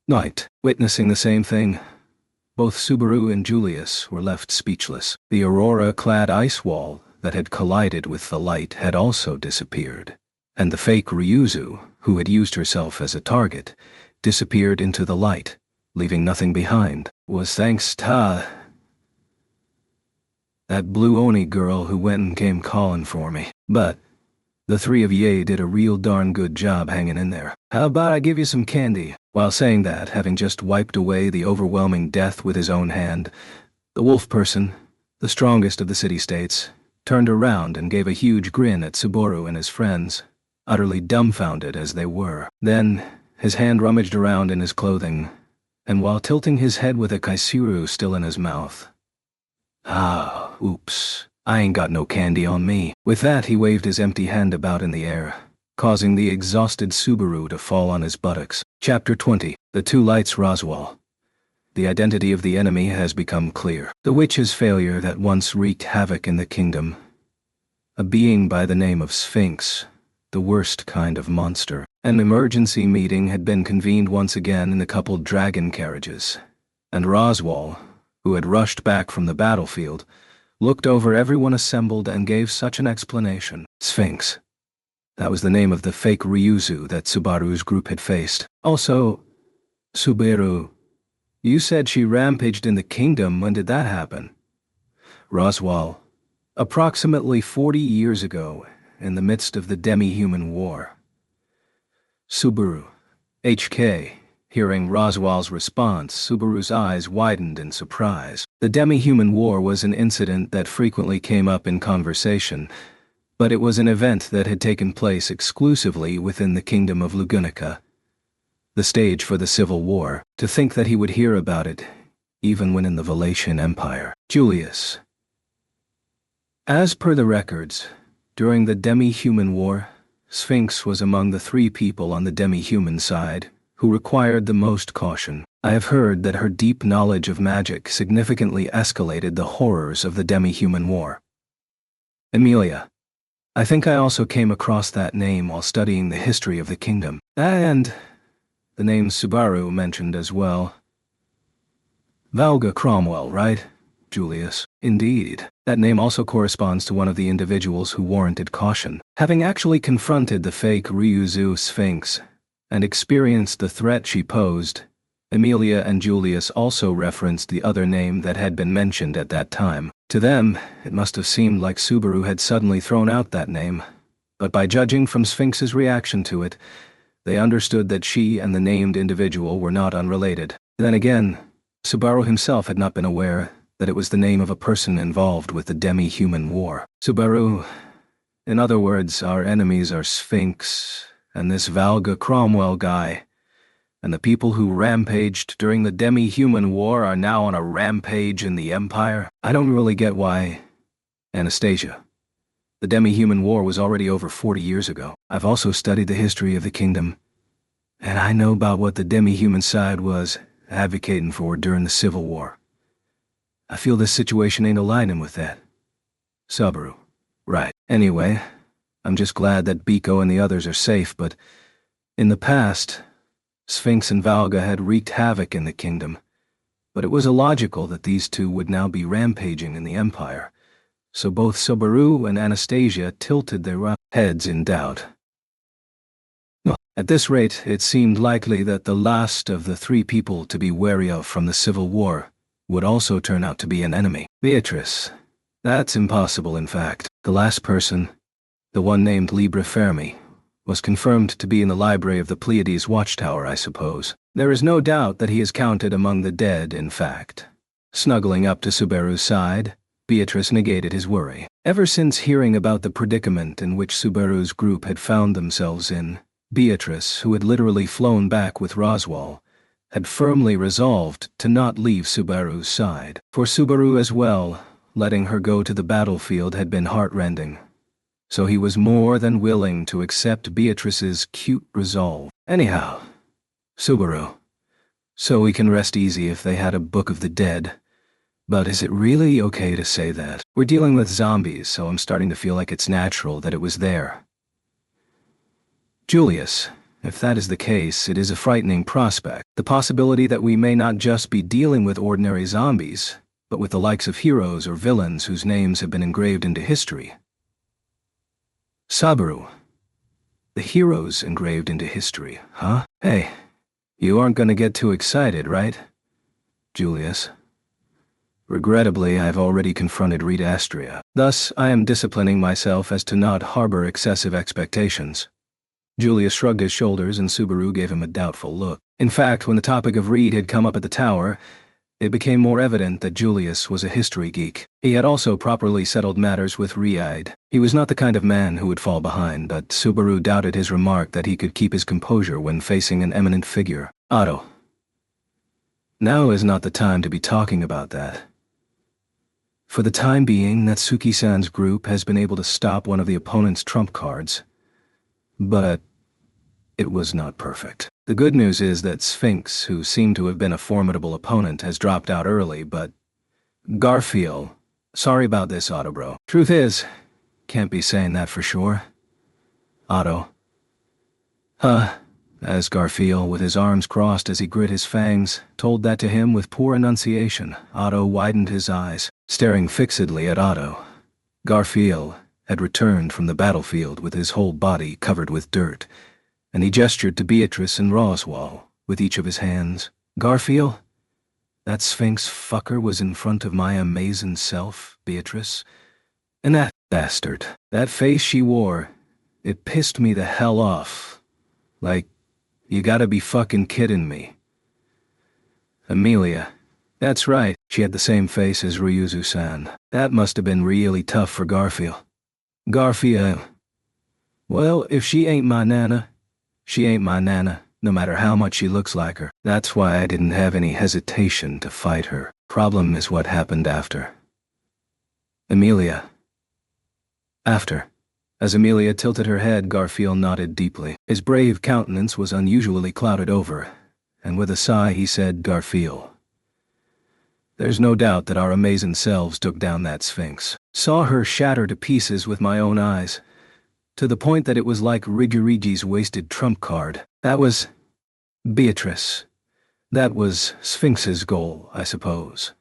Night. Witnessing the same thing, both Subaru and Julius were left speechless. The aurora-clad ice wall that had collided with the light had also disappeared, and the fake Ryuzu, who had used herself as a target, disappeared into the light, leaving nothing behind. Was thanks to that blue Oni girl who went and came calling for me. But the three of ye did a real darn good job hanging in there. How about I give you some candy? While saying that, having just wiped away the overwhelming death with his own hand, the wolf person, the strongest of the city-states, turned around and gave a huge grin at Subaru and his friends, utterly dumbfounded as they were. Then, his hand rummaged around in his clothing, and while tilting his head with a kaisuru still in his mouth, oops, I ain't got no candy on me. With that, he waved his empty hand about in the air, causing the exhausted Subaru to fall on his buttocks. Chapter 20. The Two Lights. Roswell. The identity of the enemy has become clear. The witch's failure that once wreaked havoc in the kingdom. A being by the name of Sphinx, the worst kind of monster. An emergency meeting had been convened once again in the coupled dragon carriages, and Roswell, who had rushed back from the battlefield, looked over everyone assembled and gave such an explanation. Sphinx. That was the name of the fake Ryuzu that Subaru's group had faced. Also, Subaru, you said she rampaged in the kingdom. When did that happen? Roswell. Approximately 40 years ago, in the midst of the demi-human war. Subaru. HK. Hearing Roswell's response, Subaru's eyes widened in surprise. The demi-human war was an incident that frequently came up in conversation, but it was an event that had taken place exclusively within the kingdom of Lugunica, the stage for the Civil War. To think that he would hear about it, even when in the Valatian Empire. Julius. As per the records, during the demi-human war, Sphinx was among the 3 people on the demi-human side who required the most caution. I have heard that her deep knowledge of magic significantly escalated the horrors of the demi-human war. Emilia. I think I also came across that name while studying the history of the kingdom. And the name Subaru mentioned as well. Valga Cromwell, right, Julius? Indeed. That name also corresponds to one of the individuals who warranted caution. Having actually confronted the fake Ryuzu Sphinx and experienced the threat she posed, Emilia and Julius also referenced the other name that had been mentioned at that time. To them, it must have seemed like Subaru had suddenly thrown out that name, but by judging from Sphinx's reaction to it, they understood that she and the named individual were not unrelated. Then again, Subaru himself had not been aware that it was the name of a person involved with the demi-human war. Subaru, in other words, our enemies are Sphinx and this Valga Cromwell guy, and the people who rampaged during the demi-human war are now on a rampage in the Empire? I don't really get why. Anastasia. The demi-human war was already over 40 years ago. I've also studied the history of the kingdom, and I know about what the demi-human side was advocating for during the Civil War. I feel this situation ain't aligning with that. Subaru. Right. Anyway, I'm just glad that Biko and the others are safe, but in the past, Sphinx and Valga had wreaked havoc in the kingdom, but it was illogical that these 2 would now be rampaging in the Empire, so both Subaru and Anastasia tilted their heads in doubt. At this rate, it seemed likely that the last of the 3 people to be wary of from the Civil War would also turn out to be an enemy. Beatrice. That's impossible, in fact. The last person, the one named Libre Fermi, was confirmed to be in the library of the Pleiades watchtower, I suppose. There is no doubt that he is counted among the dead, in fact. Snuggling up to Subaru's side, Beatrice negated his worry. Ever since hearing about the predicament in which Subaru's group had found themselves in, Beatrice, who had literally flown back with Roswell, had firmly resolved to not leave Subaru's side. For Subaru as well, letting her go to the battlefield had been heartrending, so he was more than willing to accept Beatrice's cute resolve. Anyhow, Subaru. So we can rest easy if they had a Book of the Dead. But is it really okay to say that? We're dealing with zombies, so I'm starting to feel like it's natural that it was there. Julius, if that is the case, it is a frightening prospect. The possibility that we may not just be dealing with ordinary zombies, but with the likes of heroes or villains whose names have been engraved into history. Subaru. The heroes engraved into history, huh? Hey, you aren't gonna get too excited, right? Julius. Regrettably, I've already confronted Rita Astria. Thus, I am disciplining myself as to not harbor excessive expectations. Julius shrugged his shoulders and Subaru gave him a doubtful look. In fact, when the topic of Reed had come up at the tower, it became more evident that Julius was a history geek. He had also properly settled matters with Reid. He was not the kind of man who would fall behind, but Subaru doubted his remark that he could keep his composure when facing an eminent figure. Otto. Now is not the time to be talking about that. For the time being, Natsuki-san's group has been able to stop one of the opponent's trump cards, but it was not perfect. The good news is that Sphinx, who seemed to have been a formidable opponent, has dropped out early, but Garfield. Sorry about this, Otto bro. Truth is, can't be saying that for sure. Otto. As Garfield, with his arms crossed as he grit his fangs, told that to him with poor enunciation, Otto widened his eyes, staring fixedly at Otto. Garfield had returned from the battlefield with his whole body covered with dirt, and he gestured to Beatrice and Roswell with each of his hands. Garfield? That Sphinx fucker was in front of my amazing self, Beatrice. And that bastard, that face she wore, it pissed me the hell off. Like, you gotta be fucking kidding me. Emilia. That's right, she had the same face as Ryuzu-san. That must have been really tough for Garfield. Garfield. Well, if she ain't my Nana, she ain't my Nana, no matter how much she looks like her. That's why I didn't have any hesitation to fight her. Problem is what happened after. Emilia. After. As Amelia tilted her head, Garfield nodded deeply. His brave countenance was unusually clouded over, and with a sigh he said, "Garfield, there's no doubt that our amazing selves took down that Sphinx. Saw her shatter to pieces with my own eyes, to the point that it was like Rigurigi's wasted trump card. That was Beatrice. That was Sphinx's goal, I suppose."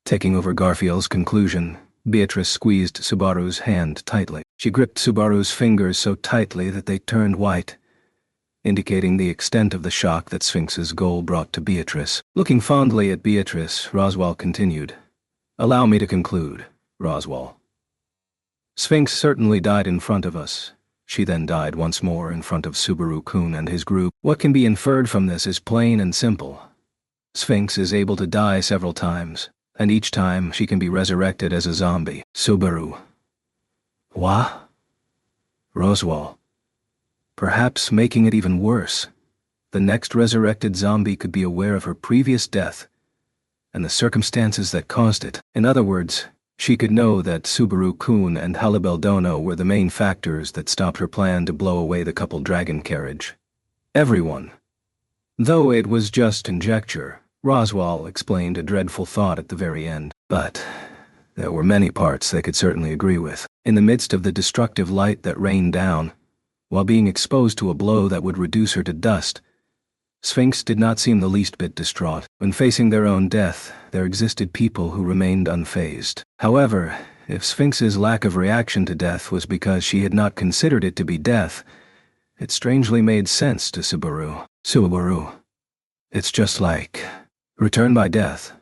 Taking over Garfield's conclusion, Beatrice squeezed Subaru's hand tightly. She gripped Subaru's fingers so tightly that they turned white, indicating the extent of the shock that Sphinx's goal brought to Beatrice. Looking fondly at Beatrice, Roswaal continued, "Allow me to conclude, Roswaal. Sphinx certainly died in front of us. She then died once more in front of Subaru-kun and his group. What can be inferred from this is plain and simple. Sphinx is able to die several times, and each time she can be resurrected as a zombie. Subaru." What? Roswaal. Perhaps making it even worse, the next resurrected zombie could be aware of her previous death and the circumstances that caused it. In other words, she could know that Subaru-kun and Halibeldono were the main factors that stopped her plan to blow away the coupled dragon carriage. Everyone. Though it was just conjecture, Roswaal explained a dreadful thought at the very end. But there were many parts they could certainly agree with. In the midst of the destructive light that rained down, while being exposed to a blow that would reduce her to dust, Sphinx did not seem the least bit distraught. When facing their own death, there existed people who remained unfazed. However, if Sphinx's lack of reaction to death was because she had not considered it to be death, it strangely made sense to Subaru. Subaru. It's just like return by death,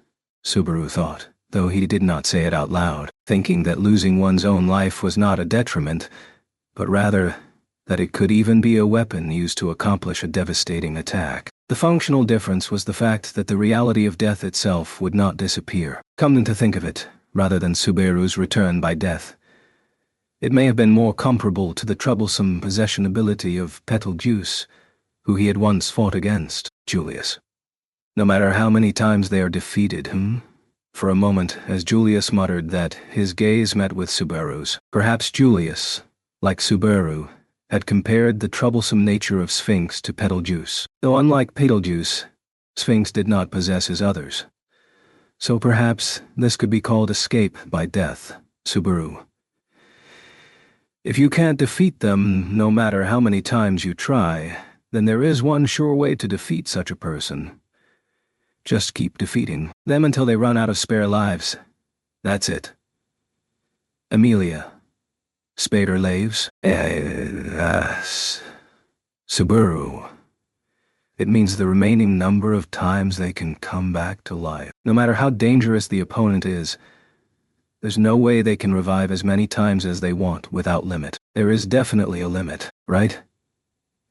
Subaru thought, though he did not say it out loud, thinking that losing one's own life was not a detriment, but rather that it could even be a weapon used to accomplish a devastating attack. The functional difference was the fact that the reality of death itself would not disappear. Come to think of it, rather than Subaru's return by death, it may have been more comparable to the troublesome possession ability of Betelgeuse, who he had once fought against, Julius. No matter how many times they are defeated, For a moment, as Julius muttered that, his gaze met with Subaru's. Perhaps Julius, like Subaru, had compared the troublesome nature of Sphinx to Betelgeuse. Though unlike Betelgeuse, Sphinx did not possess his others. So perhaps this could be called escape by death, Subaru. If you can't defeat them, no matter how many times you try, then there is one sure way to defeat such a person. Just keep defeating them until they run out of spare lives. That's it. Amelia. Spader Laves? Subaru. It means the remaining number of times they can come back to life. No matter how dangerous the opponent is, there's no way they can revive as many times as they want without limit. There is definitely a limit, right?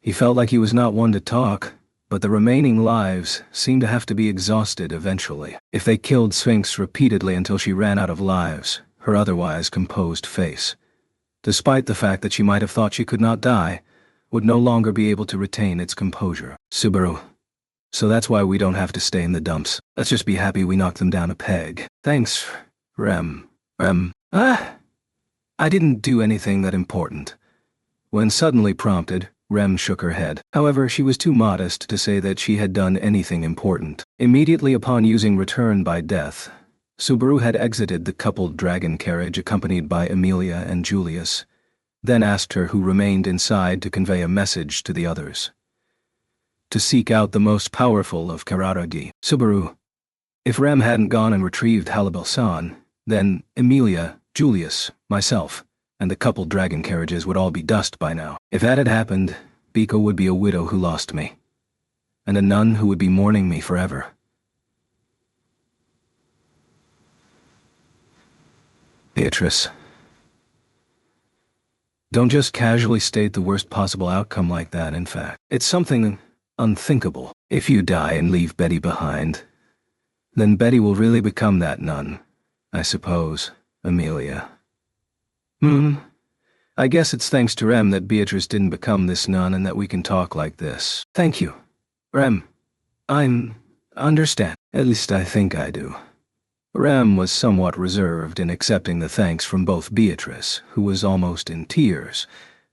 He felt like he was not one to talk, but the remaining lives seemed to have to be exhausted eventually. If they killed Sphinx repeatedly until she ran out of lives, her otherwise composed face, despite the fact that she might have thought she could not die, would no longer be able to retain its composure. Subaru. So that's why we don't have to stay in the dumps. Let's just be happy we knocked them down a peg. Thanks, Rem. I didn't do anything that important. When suddenly prompted, Rem shook her head. However, she was too modest to say that she had done anything important. Immediately upon using return by death, Subaru had exited the coupled dragon carriage accompanied by Amelia and Julius, then asked her who remained inside to convey a message to the others. To seek out the most powerful of Kararagi. Subaru. If Rem hadn't gone and retrieved Halibel-san, then Amelia, Julius, myself, and the coupled dragon carriages would all be dust by now. If that had happened, Biko would be a widow who lost me, and a nun who would be mourning me forever. Beatrice. Don't just casually state the worst possible outcome like that, in fact. It's something unthinkable. If you die and leave Betty behind, then Betty will really become that nun, I suppose, Amelia. I guess it's thanks to Rem that Beatrice didn't become this nun and that we can talk like this. Thank you, Rem. I understand. At least I think I do. Rem was somewhat reserved in accepting the thanks from both Beatrice, who was almost in tears,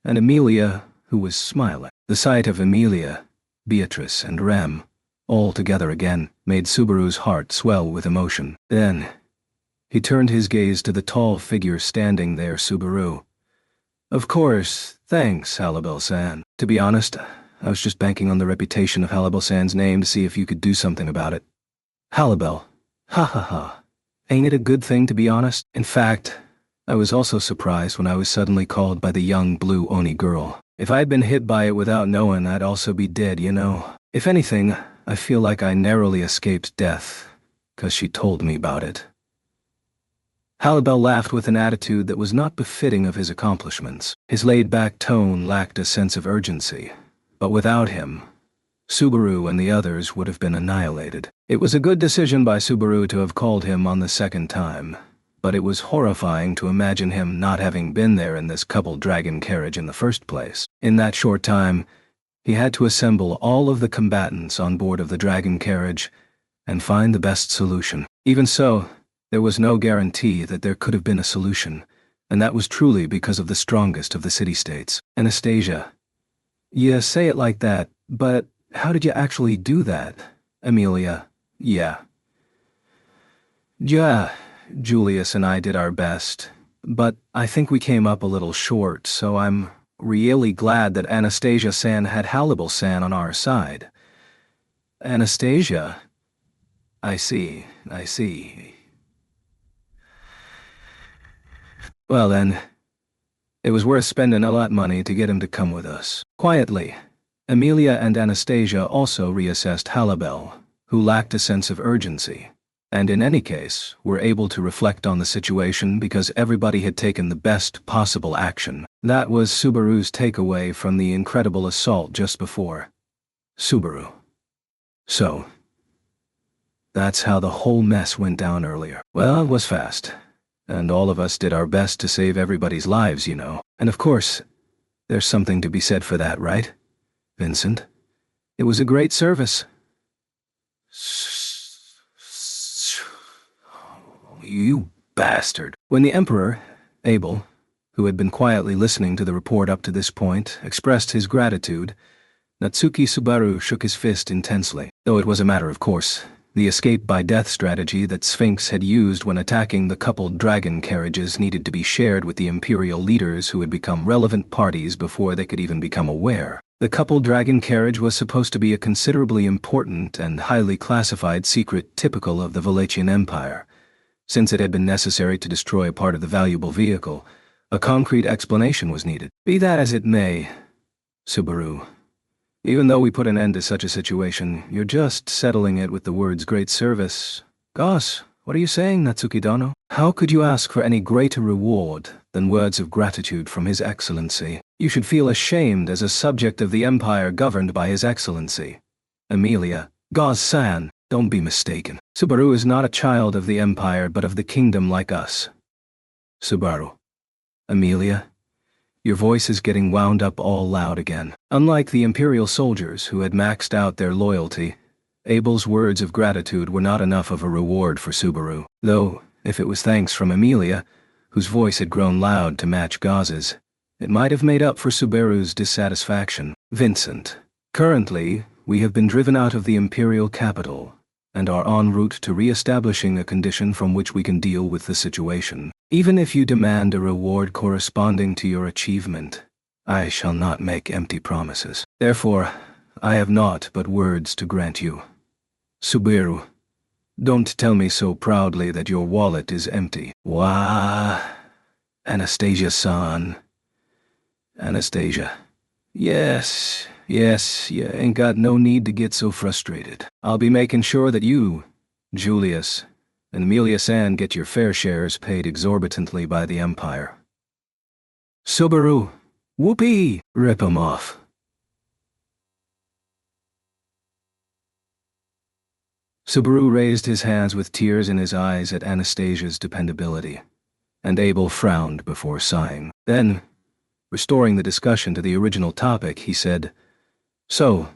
and Amelia, who was smiling. The sight of Amelia, Beatrice, and Rem, all together again, made Subaru's heart swell with emotion. Then, he turned his gaze to the tall figure standing there. Subaru. Of course, thanks, Halibel-san. To be honest, I was just banking on the reputation of Halibel-san's name to see if you could do something about it. Halibel. Ha ha ha. Ain't it a good thing to be honest? In fact, I was also surprised when I was suddenly called by the young blue Oni girl. If I'd been hit by it without knowing, I'd also be dead, you know. If anything, I feel like I narrowly escaped death, 'cause she told me about it. Halibel laughed with an attitude that was not befitting of his accomplishments. His laid-back tone lacked a sense of urgency, but without him, Subaru and the others would have been annihilated. It was a good decision by Subaru to have called him on the second time, but it was horrifying to imagine him not having been there in this coupled dragon carriage in the first place. In that short time, he had to assemble all of the combatants on board of the dragon carriage and find the best solution. Even so, there was no guarantee that there could have been a solution, and that was truly because of the strongest of the city-states. Anastasia. You say it like that, but how did you actually do that? Amelia. Yeah, Julius and I did our best, but I think we came up a little short, so I'm really glad that Anastasia-san had Halibel-san on our side. Anastasia? I see. Well then, it was worth spending a lot of money to get him to come with us. Quietly, Amelia and Anastasia also reassessed Halibel, who lacked a sense of urgency, and in any case were able to reflect on the situation because everybody had taken the best possible action. That was Subaru's takeaway from the incredible assault just before. Subaru. So, that's how the whole mess went down earlier. Well, it was fast, and all of us did our best to save everybody's lives, you know. And of course, there's something to be said for that, right, Vincent? It was a great service. You bastard. When the Emperor, Abel, who had been quietly listening to the report up to this point, expressed his gratitude, Natsuki Subaru shook his fist intensely. Though it was a matter of course, the escape-by-death strategy that Sphinx had used when attacking the coupled dragon carriages needed to be shared with the Imperial leaders who had become relevant parties before they could even become aware. The coupled dragon carriage was supposed to be a considerably important and highly classified secret typical of the Valachian Empire. Since it had been necessary to destroy a part of the valuable vehicle, a concrete explanation was needed. Be that as it may, Subaru, even though we put an end to such a situation, you're just settling it with the words great service. Goss, what are you saying, Natsuki-dono? How could you ask for any greater reward than words of gratitude from His Excellency? You should feel ashamed as a subject of the Empire governed by His Excellency. Amelia, Goss-san, don't be mistaken. Subaru is not a child of the Empire but of the kingdom like us. Subaru. Amelia, your voice is getting wound up all loud again. Unlike the Imperial soldiers who had maxed out their loyalty, Abel's words of gratitude were not enough of a reward for Subaru, though, if it was thanks from Amelia, whose voice had grown loud to match Gaz's, it might have made up for Subaru's dissatisfaction. Vincent, currently, we have been driven out of the Imperial capital, and are en route to re-establishing a condition from which we can deal with the situation. Even if you demand a reward corresponding to your achievement, I shall not make empty promises. Therefore, I have naught but words to grant you. Subaru, don't tell me so proudly that your wallet is empty. Wah, Anastasia-san. Anastasia. Yes, you ain't got no need to get so frustrated. I'll be making sure that you, Julius, and Amelia-san get your fair shares paid exorbitantly by the Empire. Subaru, whoopee, rip 'em off. Subaru raised his hands with tears in his eyes at Anastasia's dependability, and Abel frowned before sighing. Then, restoring the discussion to the original topic, he said, So,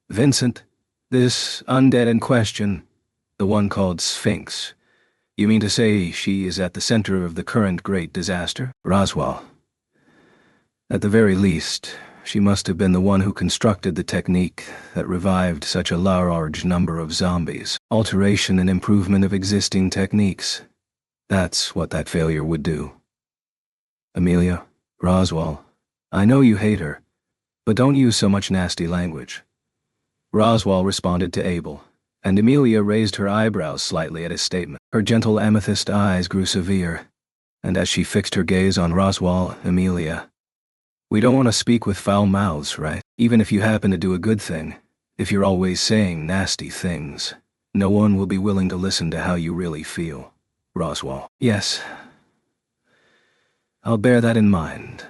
Vincent, this undead in question, the one called Sphinx, You mean to say she is at the center of the current great disaster? Roswell. At the very least, she must have been the one who constructed the technique that revived such a large number of zombies. Alteration and improvement of existing techniques. That's what that failure would do. Amelia, Roswell, I know you hate her, but don't use so much nasty language. Roswell responded to Abel, and Amelia raised her eyebrows slightly at his statement. Her gentle amethyst eyes grew severe, and as she fixed her gaze on Roswell, Amelia, we don't want to speak with foul mouths, right? Even if you happen to do a good thing, if you're always saying nasty things, no one will be willing to listen to how you really feel. Roswell. Yes. I'll bear that in mind.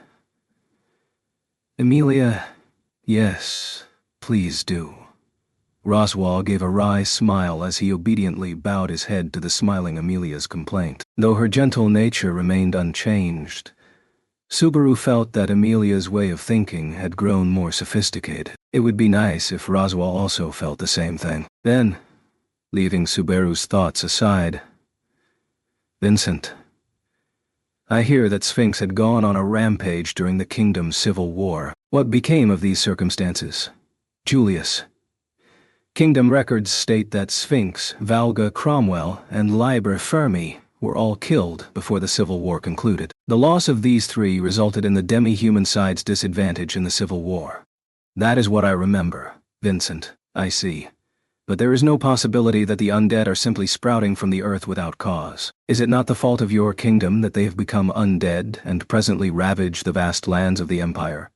Amelia, yes, please do. Roswell gave a wry smile as he obediently bowed his head to the smiling Amelia's complaint. Though her gentle nature remained unchanged, Subaru felt that Amelia's way of thinking had grown more sophisticated. It would be nice if Roswell also felt the same thing. Then, leaving Subaru's thoughts aside, Vincent, I hear that Sphinx had gone on a rampage during the kingdom's civil war. What became of these circumstances? Julius. Kingdom records state that Sphinx, Valga Cromwell, and Liber Fermi were all killed before the Civil War concluded. The loss of these three resulted in the demi-human side's disadvantage in the Civil War. That is what I remember, Vincent. I see. But there is no possibility that the undead are simply sprouting from the earth without cause. Is it not the fault of your kingdom that they have become undead and presently ravage the vast lands of the Empire?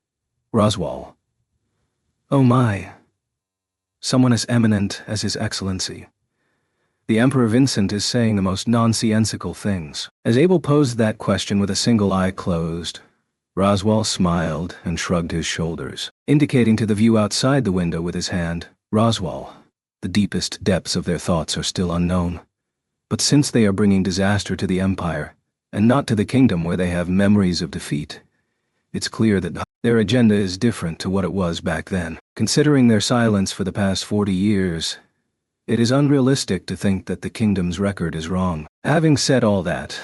Roswell. Oh my. Someone as eminent as His Excellency. The Emperor Vincent is saying the most nonsensical things. As Abel posed that question with a single eye closed, Roswell smiled and shrugged his shoulders, indicating to the view outside the window with his hand, Roswell, the deepest depths of their thoughts are still unknown. But since they are bringing disaster to the Empire, and not to the kingdom where they have memories of defeat, it's clear that their agenda is different to what it was back then. Considering their silence for the past 40 years, it is unrealistic to think that the kingdom's record is wrong. Having said all that,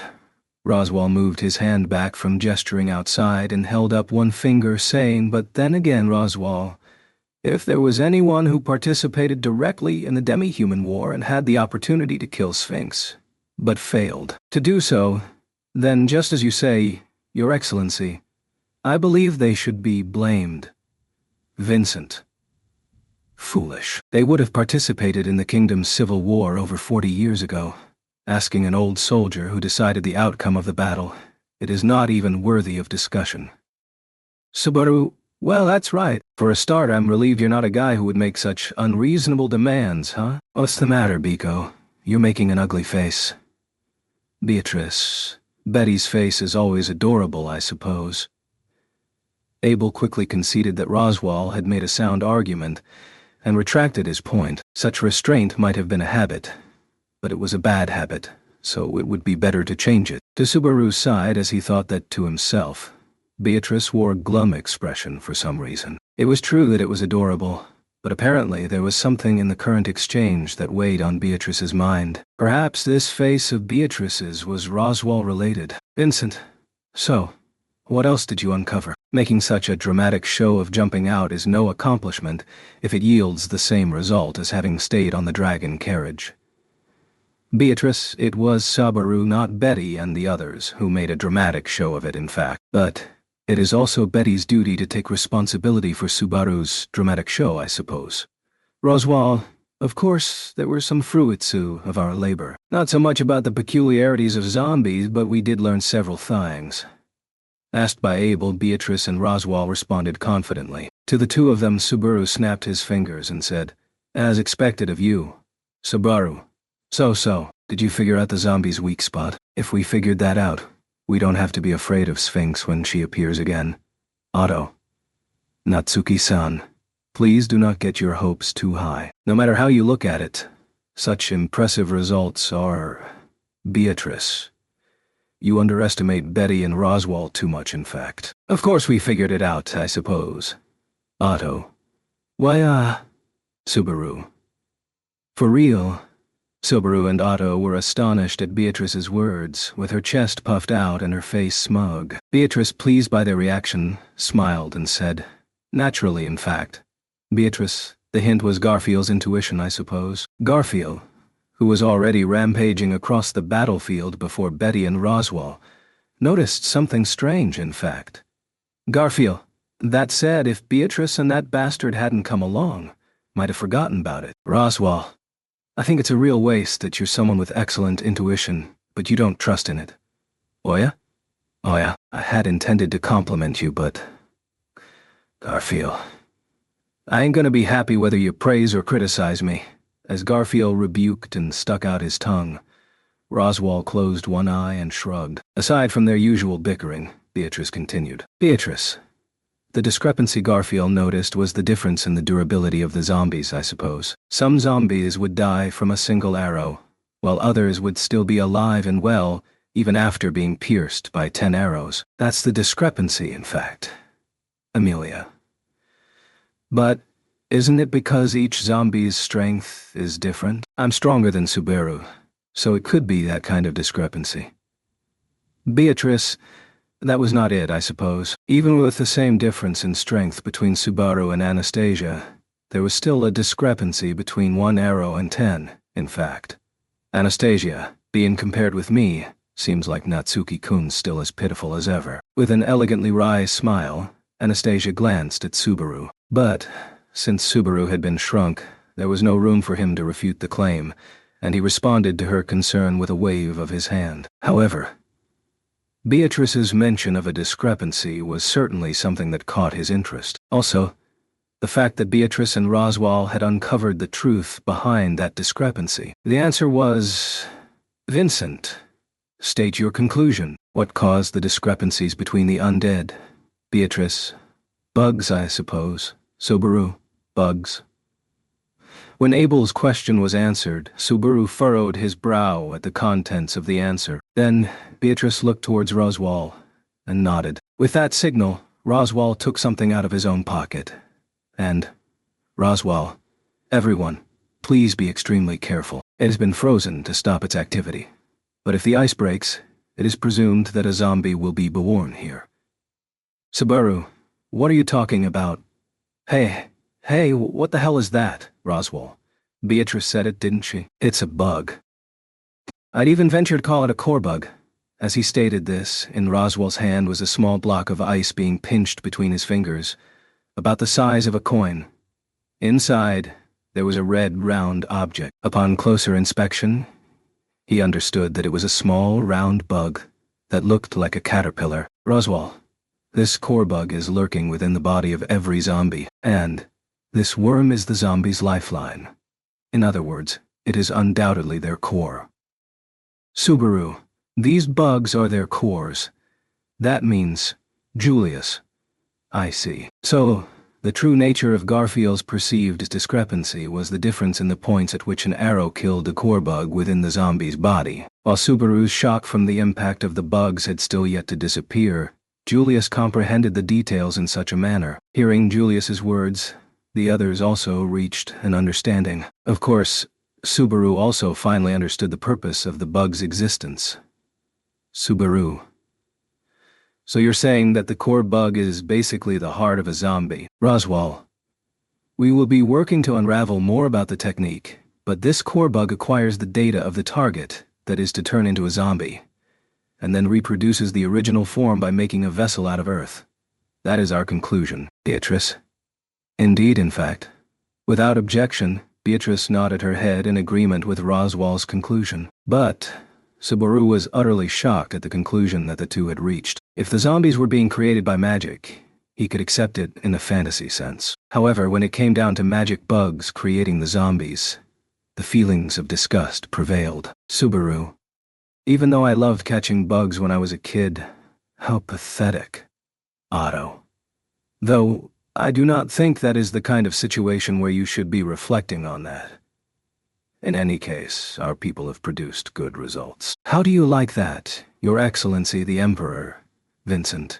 Roswell moved his hand back from gesturing outside and held up one finger, saying, but then again, Roswell, if there was anyone who participated directly in the demi-human war and had the opportunity to kill Sphinx, but failed to do so, then just as you say, Your Excellency, I believe they should be blamed. Vincent. Foolish. They would have participated in the kingdom's civil war over 40 years ago. Asking an old soldier who decided the outcome of the battle, it is not even worthy of discussion. Subaru, well, that's right. For a start, I'm relieved you're not a guy who would make such unreasonable demands, huh? What's the matter, Biko? You're making an ugly face. Beatrice. Betty's face is always adorable, I suppose. Abel quickly conceded that Roswell had made a sound argument, and retracted his point. Such restraint might have been a habit, but it was a bad habit, so it would be better to change it. To Subaru's side, as he thought that to himself, Beatrice wore a glum expression for some reason. It was true that it was adorable, but apparently there was something in the current exchange that weighed on Beatrice's mind. Perhaps this face of Beatrice's was Roswell-related. Vincent, so, what else did you uncover? Making such a dramatic show of jumping out is no accomplishment if it yields the same result as having stayed on the dragon carriage. Beatrice, it was Subaru, not Betty and the others, who made a dramatic show of it, in fact. But it is also Betty's duty to take responsibility for Subaru's dramatic show, I suppose. Roswell, of course, there were some fruits of our labor. Not so much about the peculiarities of zombies, but we did learn several things. Asked by Abel, Beatrice and Roswell responded confidently. To the two of them, Subaru snapped his fingers and said, As expected of you. Subaru. So, did you figure out the zombie's weak spot? If we figured that out, we don't have to be afraid of Sphinx when she appears again. Otto. Natsuki-san, please do not get your hopes too high. No matter how you look at it, such impressive results are... Beatrice. You underestimate Betty and Roswell too much, in fact. Of course we figured it out, I suppose. Otto. Why, Subaru. For real, Subaru and Otto were astonished at Beatrice's words, with her chest puffed out and her face smug. Beatrice, pleased by their reaction, smiled and said, "Naturally, in fact." Beatrice, the hint was Garfield's intuition, I suppose. Garfield, who was already rampaging across the battlefield before Betty and Roswell, noticed something strange, in fact. Garfield, that said, if Beatrice and that bastard hadn't come along, might have forgotten about it. Roswell, I think it's a real waste that you're someone with excellent intuition, but you don't trust in it. Oh yeah? Oh yeah, I had intended to compliment you, but... Garfield, I ain't gonna be happy whether you praise or criticize me. As Garfield rebuked and stuck out his tongue, Roswell closed one eye and shrugged. Aside from their usual bickering, Beatrice continued. Beatrice, the discrepancy Garfield noticed was the difference in the durability of the zombies, I suppose. Some zombies would die from a single arrow, while others would still be alive and well even after being pierced by 10 arrows. That's the discrepancy, in fact. Amelia. But isn't it because each zombie's strength is different? I'm stronger than Subaru, so it could be that kind of discrepancy. Beatrice, that was not it, I suppose. Even with the same difference in strength between Subaru and Anastasia, there was still a discrepancy between 1 arrow and 10, in fact. Anastasia, being compared with me, seems like Natsuki-kun's still as pitiful as ever. With an elegantly wry smile, Anastasia glanced at Subaru. But, since Subaru had been shrunk, there was no room for him to refute the claim, and he responded to her concern with a wave of his hand. However, Beatrice's mention of a discrepancy was certainly something that caught his interest. Also, the fact that Beatrice and Roswell had uncovered the truth behind that discrepancy. The answer was... Vincent, state your conclusion. What caused the discrepancies between the undead? Beatrice. Bugs, I suppose. Subaru. Bugs. When Abel's question was answered, Subaru furrowed his brow at the contents of the answer. Then Beatrice looked towards Roswell and nodded. With that signal, Roswell took something out of his own pocket. And, Roswell, everyone, please be extremely careful. It has been frozen to stop its activity. But if the ice breaks, it is presumed that a zombie will be born here. Subaru, what are you talking about? Hey, what the hell is that, Roswell? Beatrice said it, didn't she? It's a bug. I'd even venture to call it a core bug. As he stated this, in Roswell's hand was a small block of ice being pinched between his fingers, about the size of a coin. Inside, there was a red, round object. Upon closer inspection, he understood that it was a small, round bug that looked like a caterpillar. Roswell, this core bug is lurking within the body of every zombie, and this worm is the zombie's lifeline. In other words, it is undoubtedly their core. Subaru, these bugs are their cores. That means Julius. I see. So, the true nature of Garfield's perceived discrepancy was the difference in the points at which an arrow killed a core bug within the zombie's body. While Subaru's shock from the impact of the bugs had still yet to disappear, Julius comprehended the details in such a manner. Hearing Julius's words, the others also reached an understanding. Of course, Subaru also finally understood the purpose of the bug's existence. Subaru. So you're saying that the core bug is basically the heart of a zombie. Roswell. We will be working to unravel more about the technique, but this core bug acquires the data of the target, that is to turn into a zombie, and then reproduces the original form by making a vessel out of earth. That is our conclusion. Beatrice. Indeed, in fact. Without objection, Beatrice nodded her head in agreement with Roswell's conclusion. But Subaru was utterly shocked at the conclusion that the two had reached. If the zombies were being created by magic, he could accept it in a fantasy sense. However, when it came down to magic bugs creating the zombies, the feelings of disgust prevailed. Subaru. Even though I loved catching bugs when I was a kid, how pathetic. Otto. Though, I do not think that is the kind of situation where you should be reflecting on that. In any case, our people have produced good results. How do you like that, Your Excellency the Emperor, Vincent?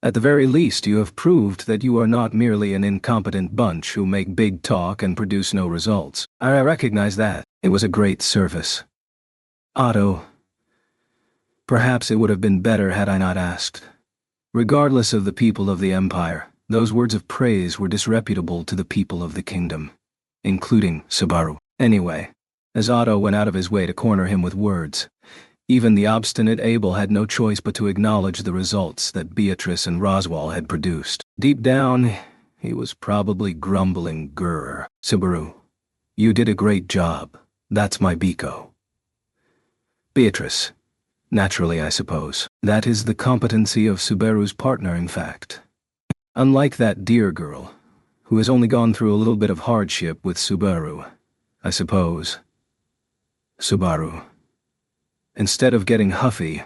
At the very least, you have proved that you are not merely an incompetent bunch who make big talk and produce no results. I recognize that. It was a great service. Otto, perhaps it would have been better had I not asked. Regardless of the people of the Empire, those words of praise were disreputable to the people of the kingdom, including Subaru. Anyway, as Otto went out of his way to corner him with words, even the obstinate Abel had no choice but to acknowledge the results that Beatrice and Roswell had produced. Deep down, he was probably grumbling, grrr. Subaru, you did a great job. That's my Biko. Beatrice, naturally I suppose. That is the competency of Subaru's partner, in fact. Unlike that dear girl, who has only gone through a little bit of hardship with Subaru, I suppose. Subaru. Instead of getting huffy,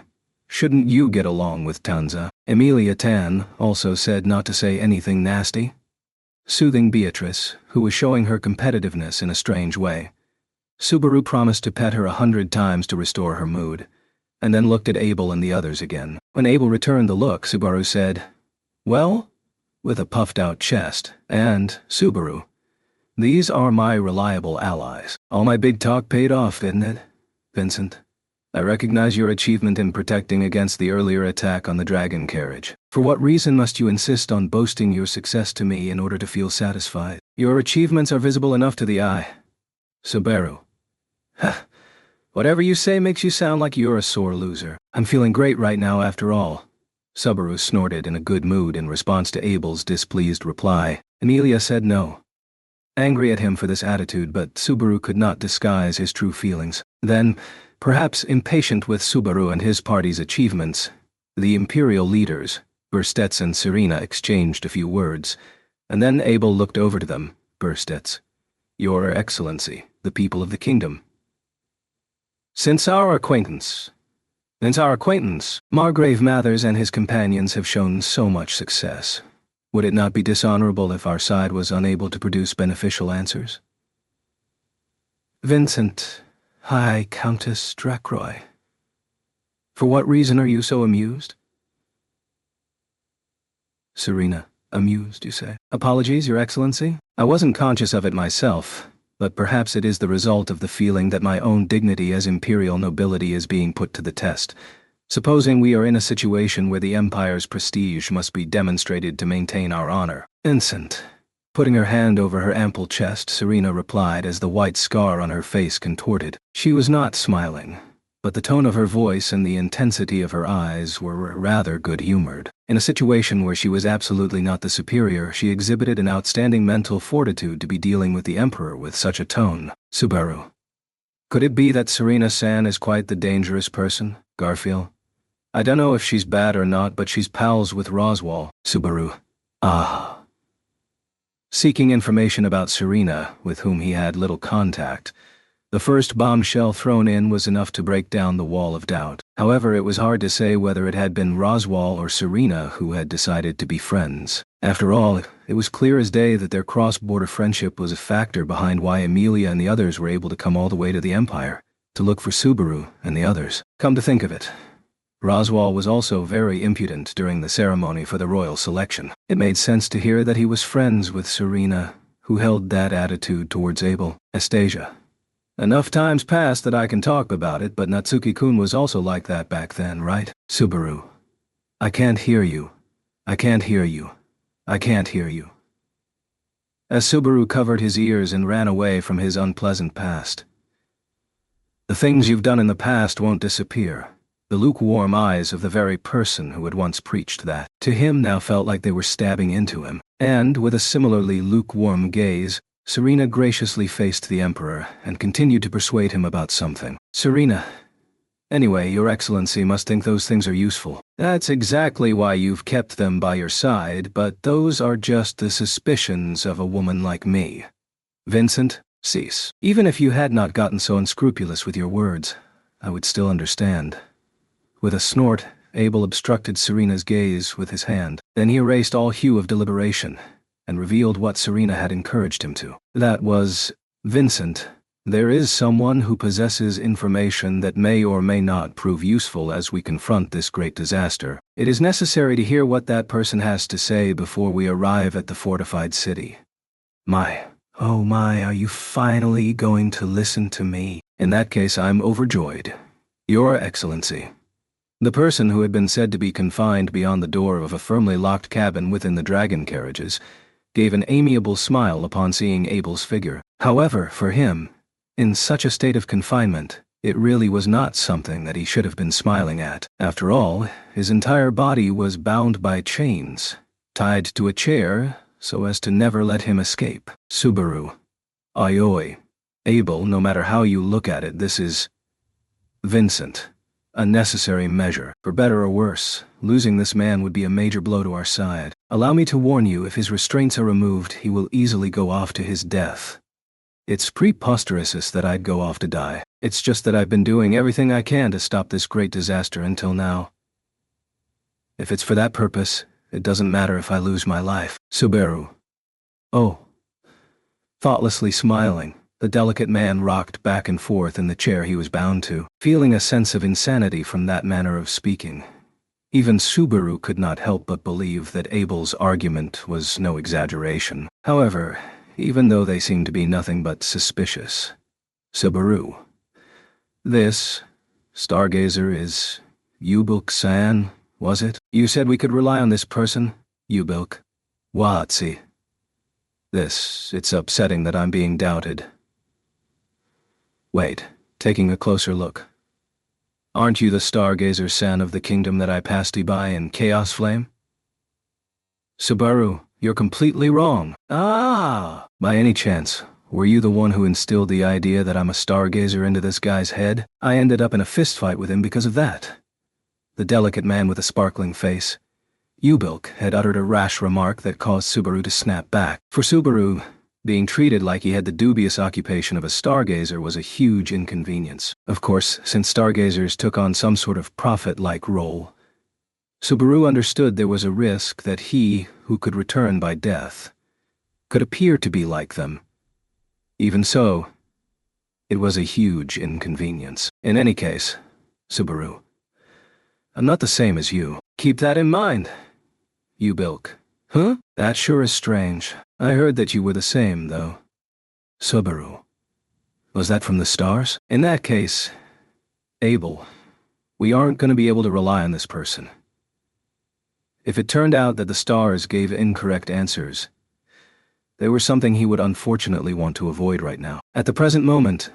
shouldn't you get along with Tanza? Emilia Tan also said not to say anything nasty, soothing Beatrice, who was showing her competitiveness in a strange way. Subaru promised to pet her 100 times to restore her mood, and then looked at Abel and the others again. When Abel returned the look, Subaru said, "Well?" with a puffed-out chest, and, "Subaru, these are my reliable allies. All my big talk paid off, didn't it, Vincent? I recognize your achievement in protecting against the earlier attack on the dragon carriage. For what reason must you insist on boasting your success to me in order to feel satisfied? Your achievements are visible enough to the eye." Subaru. Whatever you say makes you sound like you're a sore loser. I'm feeling great right now after all. Subaru snorted in a good mood in response to Abel's displeased reply. Emilia said no. Angry at him for this attitude, but Subaru could not disguise his true feelings. Then, perhaps impatient with Subaru and his party's achievements, the Imperial leaders, Burstets and Serena, exchanged a few words, and then Abel looked over to them. Burstets. Your Excellency, the people of the kingdom. Since our acquaintance, Margrave Mathers and his companions have shown so much success. Would it not be dishonorable if our side was unable to produce beneficial answers? Vincent, High Countess Drakroy. For what reason are you so amused? Serena, amused, you say? Apologies, Your Excellency. I wasn't conscious of it myself, but perhaps it is the result of the feeling that my own dignity as imperial nobility is being put to the test. Supposing we are in a situation where the Empire's prestige must be demonstrated to maintain our honor. Vincent. Putting her hand over her ample chest, Serena replied as the white scar on her face contorted. She was not smiling, but the tone of her voice and the intensity of her eyes were rather good-humored. In a situation where she was absolutely not the superior, she exhibited an outstanding mental fortitude to be dealing with the Emperor with such a tone. Subaru. Could it be that Serena-san is quite the dangerous person, Garfield? I don't know if she's bad or not, but she's pals with Roswell. Subaru. Ah. Seeking information about Serena, with whom he had little contact, the first bombshell thrown in was enough to break down the wall of doubt. However, it was hard to say whether it had been Roswell or Serena who had decided to be friends. After all, it was clear as day that their cross-border friendship was a factor behind why Emilia and the others were able to come all the way to the Empire, to look for Subaru and the others. Come to think of it, Roswell was also very impudent during the ceremony for the royal selection. It made sense to hear that he was friends with Serena, who held that attitude towards Abel. Astasia. Enough times passed that I can talk about it, but Natsuki-kun was also like that back then, right? Subaru. I can't hear you. I can't hear you. I can't hear you. As Subaru covered his ears and ran away from his unpleasant past. The things you've done in the past won't disappear. The lukewarm eyes of the very person who had once preached that to him now felt like they were stabbing into him. And, with a similarly lukewarm gaze, Serena graciously faced the Emperor and continued to persuade him about something. Serena. Anyway, Your Excellency must think those things are useful. That's exactly why you've kept them by your side, but those are just the suspicions of a woman like me. Vincent, cease. Even if you had not gotten so unscrupulous with your words, I would still understand. With a snort, Abel obstructed Serena's gaze with his hand. Then he erased all hue of deliberation and revealed what Serena had encouraged him to. That was, Vincent, There is someone who possesses information that may or may not prove useful as we confront this great disaster. It is necessary to hear what that person has to say before we arrive at the fortified city. Oh my, are you finally going to listen to me? In that case, I'm overjoyed. Your Excellency. The person who had been said to be confined beyond the door of a firmly locked cabin within the dragon carriages gave an amiable smile upon seeing Abel's figure. However, for him, in such a state of confinement, it really was not something that he should have been smiling at. After all, his entire body was bound by chains, tied to a chair so as to never let him escape. Subaru. Aioi. Abel, no matter how you look at it, this is Vincent. A necessary measure. For better or worse, losing this man would be a major blow to our side. Allow me to warn you, if his restraints are removed, he will easily go off to his death. It's preposterous that I'd go off to die. It's just that I've been doing everything I can to stop this great disaster until now. If it's for that purpose, it doesn't matter if I lose my life. Subaru. Oh. Thoughtlessly smiling, the delicate man rocked back and forth in the chair he was bound to, feeling a sense of insanity from that manner of speaking. Even Subaru could not help but believe that Abel's argument was no exaggeration. However, even though they seemed to be nothing but suspicious. Subaru. This stargazer is Yubilk-san, was it? You said we could rely on this person, Yubilk. Watsi. It's upsetting that I'm being doubted. Wait, taking a closer look. Aren't you the stargazer-san of the kingdom that I passed by in Chaos Flame? Subaru, you're completely wrong. Ah! By any chance, were you the one who instilled the idea that I'm a stargazer into this guy's head? I ended up in a fistfight with him because of that. The delicate man with a sparkling face, Yubilk, had uttered a rash remark that caused Subaru to snap back. For Subaru, being treated like he had the dubious occupation of a stargazer was a huge inconvenience. Of course, since stargazers took on some sort of prophet-like role, Subaru understood there was a risk that he, who could return by death, could appear to be like them. Even so, it was a huge inconvenience. In any case, Subaru, I'm not the same as you. Keep that in mind. Yubilk. Huh? That sure is strange. I heard that you were the same, though. Subaru. Was that from the stars? In that case, Abel, we aren't going to be able to rely on this person. If it turned out that the stars gave incorrect answers, they were something he would unfortunately want to avoid right now. At the present moment,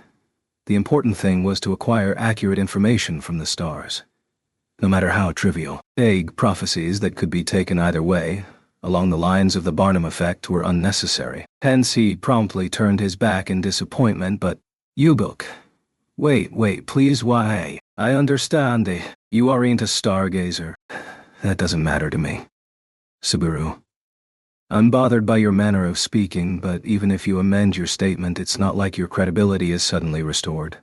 the important thing was to acquire accurate information from the stars. No matter how trivial, vague prophecies that could be taken either way, along the lines of the Barnum effect, were unnecessary. Hence he promptly turned his back in disappointment, but, Yubilk, wait, please, why? I understand, you aren't a stargazer. That doesn't matter to me. Subaru. I'm bothered by your manner of speaking, but even if you amend your statement, it's not like your credibility is suddenly restored.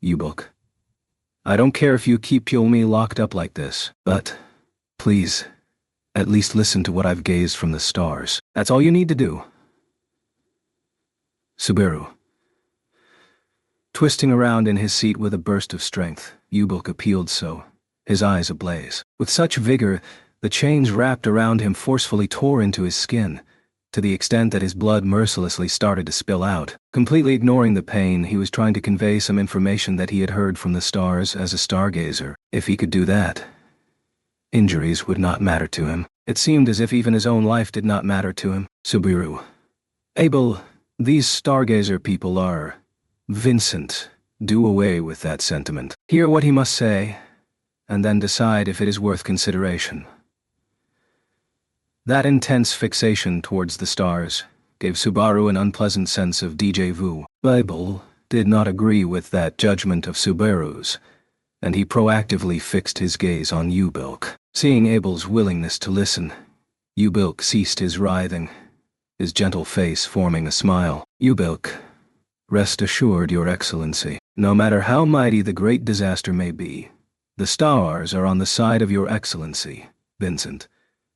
Yubilk. I don't care if you keep me locked up like this, but, please, at least listen to what I've gazed from the stars. That's all you need to do. Subaru. Twisting around in his seat with a burst of strength, Yubilk appealed so, his eyes ablaze. With such vigor, the chains wrapped around him forcefully tore into his skin, to the extent that his blood mercilessly started to spill out. Completely ignoring the pain, he was trying to convey some information that he had heard from the stars as a stargazer. If he could do that, injuries would not matter to him. It seemed as if even his own life did not matter to him. Subaru. Abel, these stargazer people are Vincent. Do away with that sentiment. Hear what he must say, and then decide if it is worth consideration. That intense fixation towards the stars gave Subaru an unpleasant sense of déjà vu. Abel did not agree with that judgment of Subaru's, and he proactively fixed his gaze on Yubilk. Seeing Abel's willingness to listen, Yubilk ceased his writhing, his gentle face forming a smile. Yubilk, rest assured, Your Excellency, no matter how mighty the great disaster may be, the stars are on the side of Your Excellency, Vincent.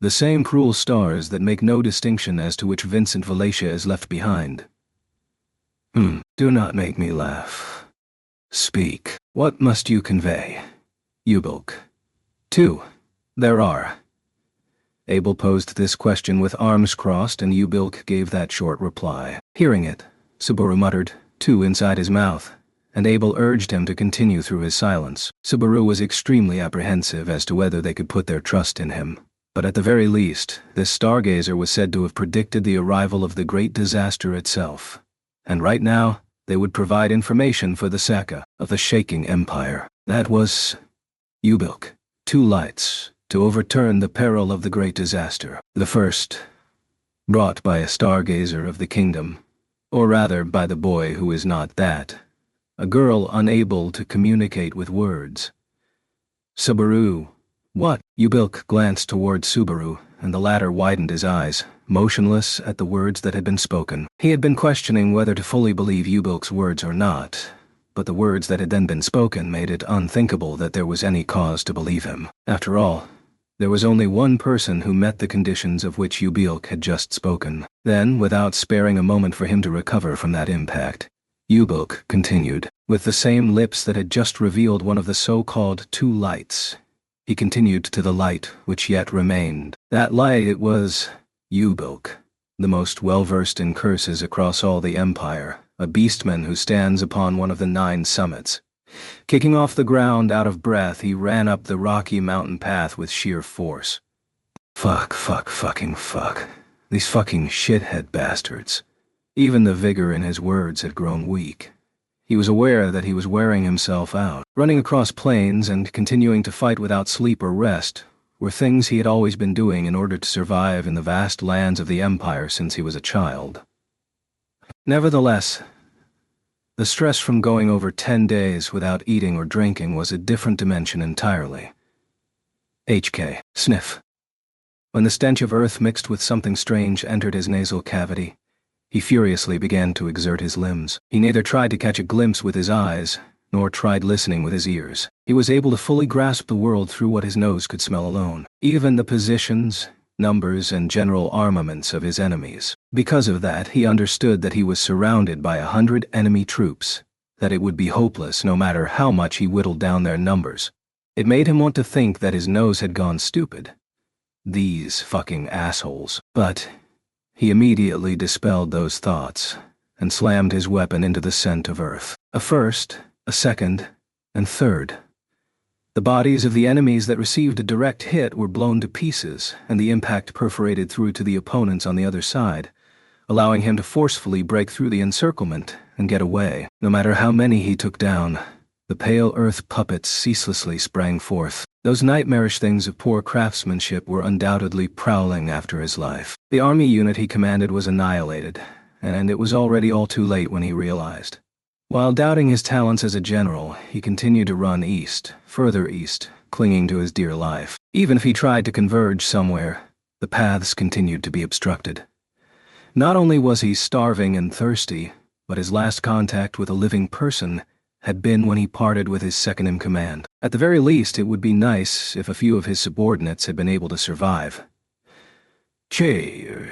The same cruel stars that make no distinction as to which Vincent Valacia is left behind. Do not make me laugh. Speak. What must you convey? Ubilk. 2. There are. Abel posed this question with arms crossed, and Ubilk gave that short reply. Hearing it, Subaru muttered, 2 inside his mouth, and Abel urged him to continue through his silence. Subaru was extremely apprehensive as to whether they could put their trust in him. But at the very least, this stargazer was said to have predicted the arrival of the great disaster itself. And right now, they would provide information for the Saka of the shaking empire. That was Ubilk. 2 lights to overturn the peril of the great disaster. The first, brought by a stargazer of the kingdom, or rather by the boy who is not that, a girl unable to communicate with words. Subaru. What? Ubilk glanced toward Subaru, and the latter widened his eyes, motionless at the words that had been spoken. He had been questioning whether to fully believe Ubilk's words or not, but the words that had then been spoken made it unthinkable that there was any cause to believe him. After all, there was only one person who met the conditions of which Ubilk had just spoken. Then, without sparing a moment for him to recover from that impact, Ubilk continued, with the same lips that had just revealed one of the so-called 2 lights. He continued to the light which yet remained. That light, it was Ubilk, the most well-versed in curses across all the empire, a beastman who stands upon one of the 9 summits. Kicking off the ground out of breath, he ran up the rocky mountain path with sheer force. Fuck. These fucking shithead bastards. Even the vigor in his words had grown weak. He was aware that he was wearing himself out. Running across plains and continuing to fight without sleep or rest were things he had always been doing in order to survive in the vast lands of the empire since he was a child. Nevertheless, the stress from going over 10 days without eating or drinking was a different dimension entirely. HK. Sniff. When the stench of earth mixed with something strange entered his nasal cavity, he furiously began to exert his limbs. He neither tried to catch a glimpse with his eyes, nor tried listening with his ears. He was able to fully grasp the world through what his nose could smell alone, even the positions, numbers, and general armaments of his enemies. Because of that, he understood that he was surrounded by 100 enemy troops, that it would be hopeless no matter how much he whittled down their numbers. It made him want to think that his nose had gone stupid. These fucking assholes. But he immediately dispelled those thoughts and slammed his weapon into the scent of earth. A first, a second, and third. The bodies of the enemies that received a direct hit were blown to pieces, and the impact perforated through to the opponents on the other side, allowing him to forcefully break through the encirclement and get away. No matter how many he took down, the pale earth puppets ceaselessly sprang forth. Those nightmarish things of poor craftsmanship were undoubtedly prowling after his life. The army unit he commanded was annihilated, and it was already all too late when he realized. While doubting his talents as a general, he continued to run east, further east, clinging to his dear life. Even if he tried to converge somewhere, the paths continued to be obstructed. Not only was he starving and thirsty, but his last contact with a living person had been when he parted with his second-in-command. At the very least, it would be nice if a few of his subordinates had been able to survive. The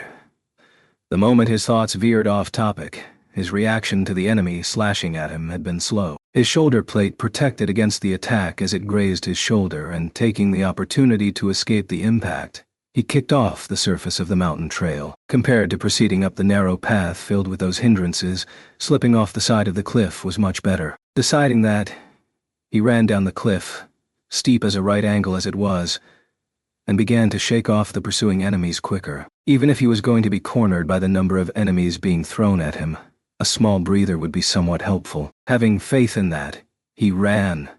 moment his thoughts veered off topic, his reaction to the enemy slashing at him had been slow. His shoulder plate protected against the attack as it grazed his shoulder, and taking the opportunity to escape the impact, he kicked off the surface of the mountain trail. Compared to proceeding up the narrow path filled with those hindrances, slipping off the side of the cliff was much better. Deciding that, he ran down the cliff, steep as a right angle as it was, and began to shake off the pursuing enemies quicker. Even if he was going to be cornered by the number of enemies being thrown at him, a small breather would be somewhat helpful. Having faith in that, he ran.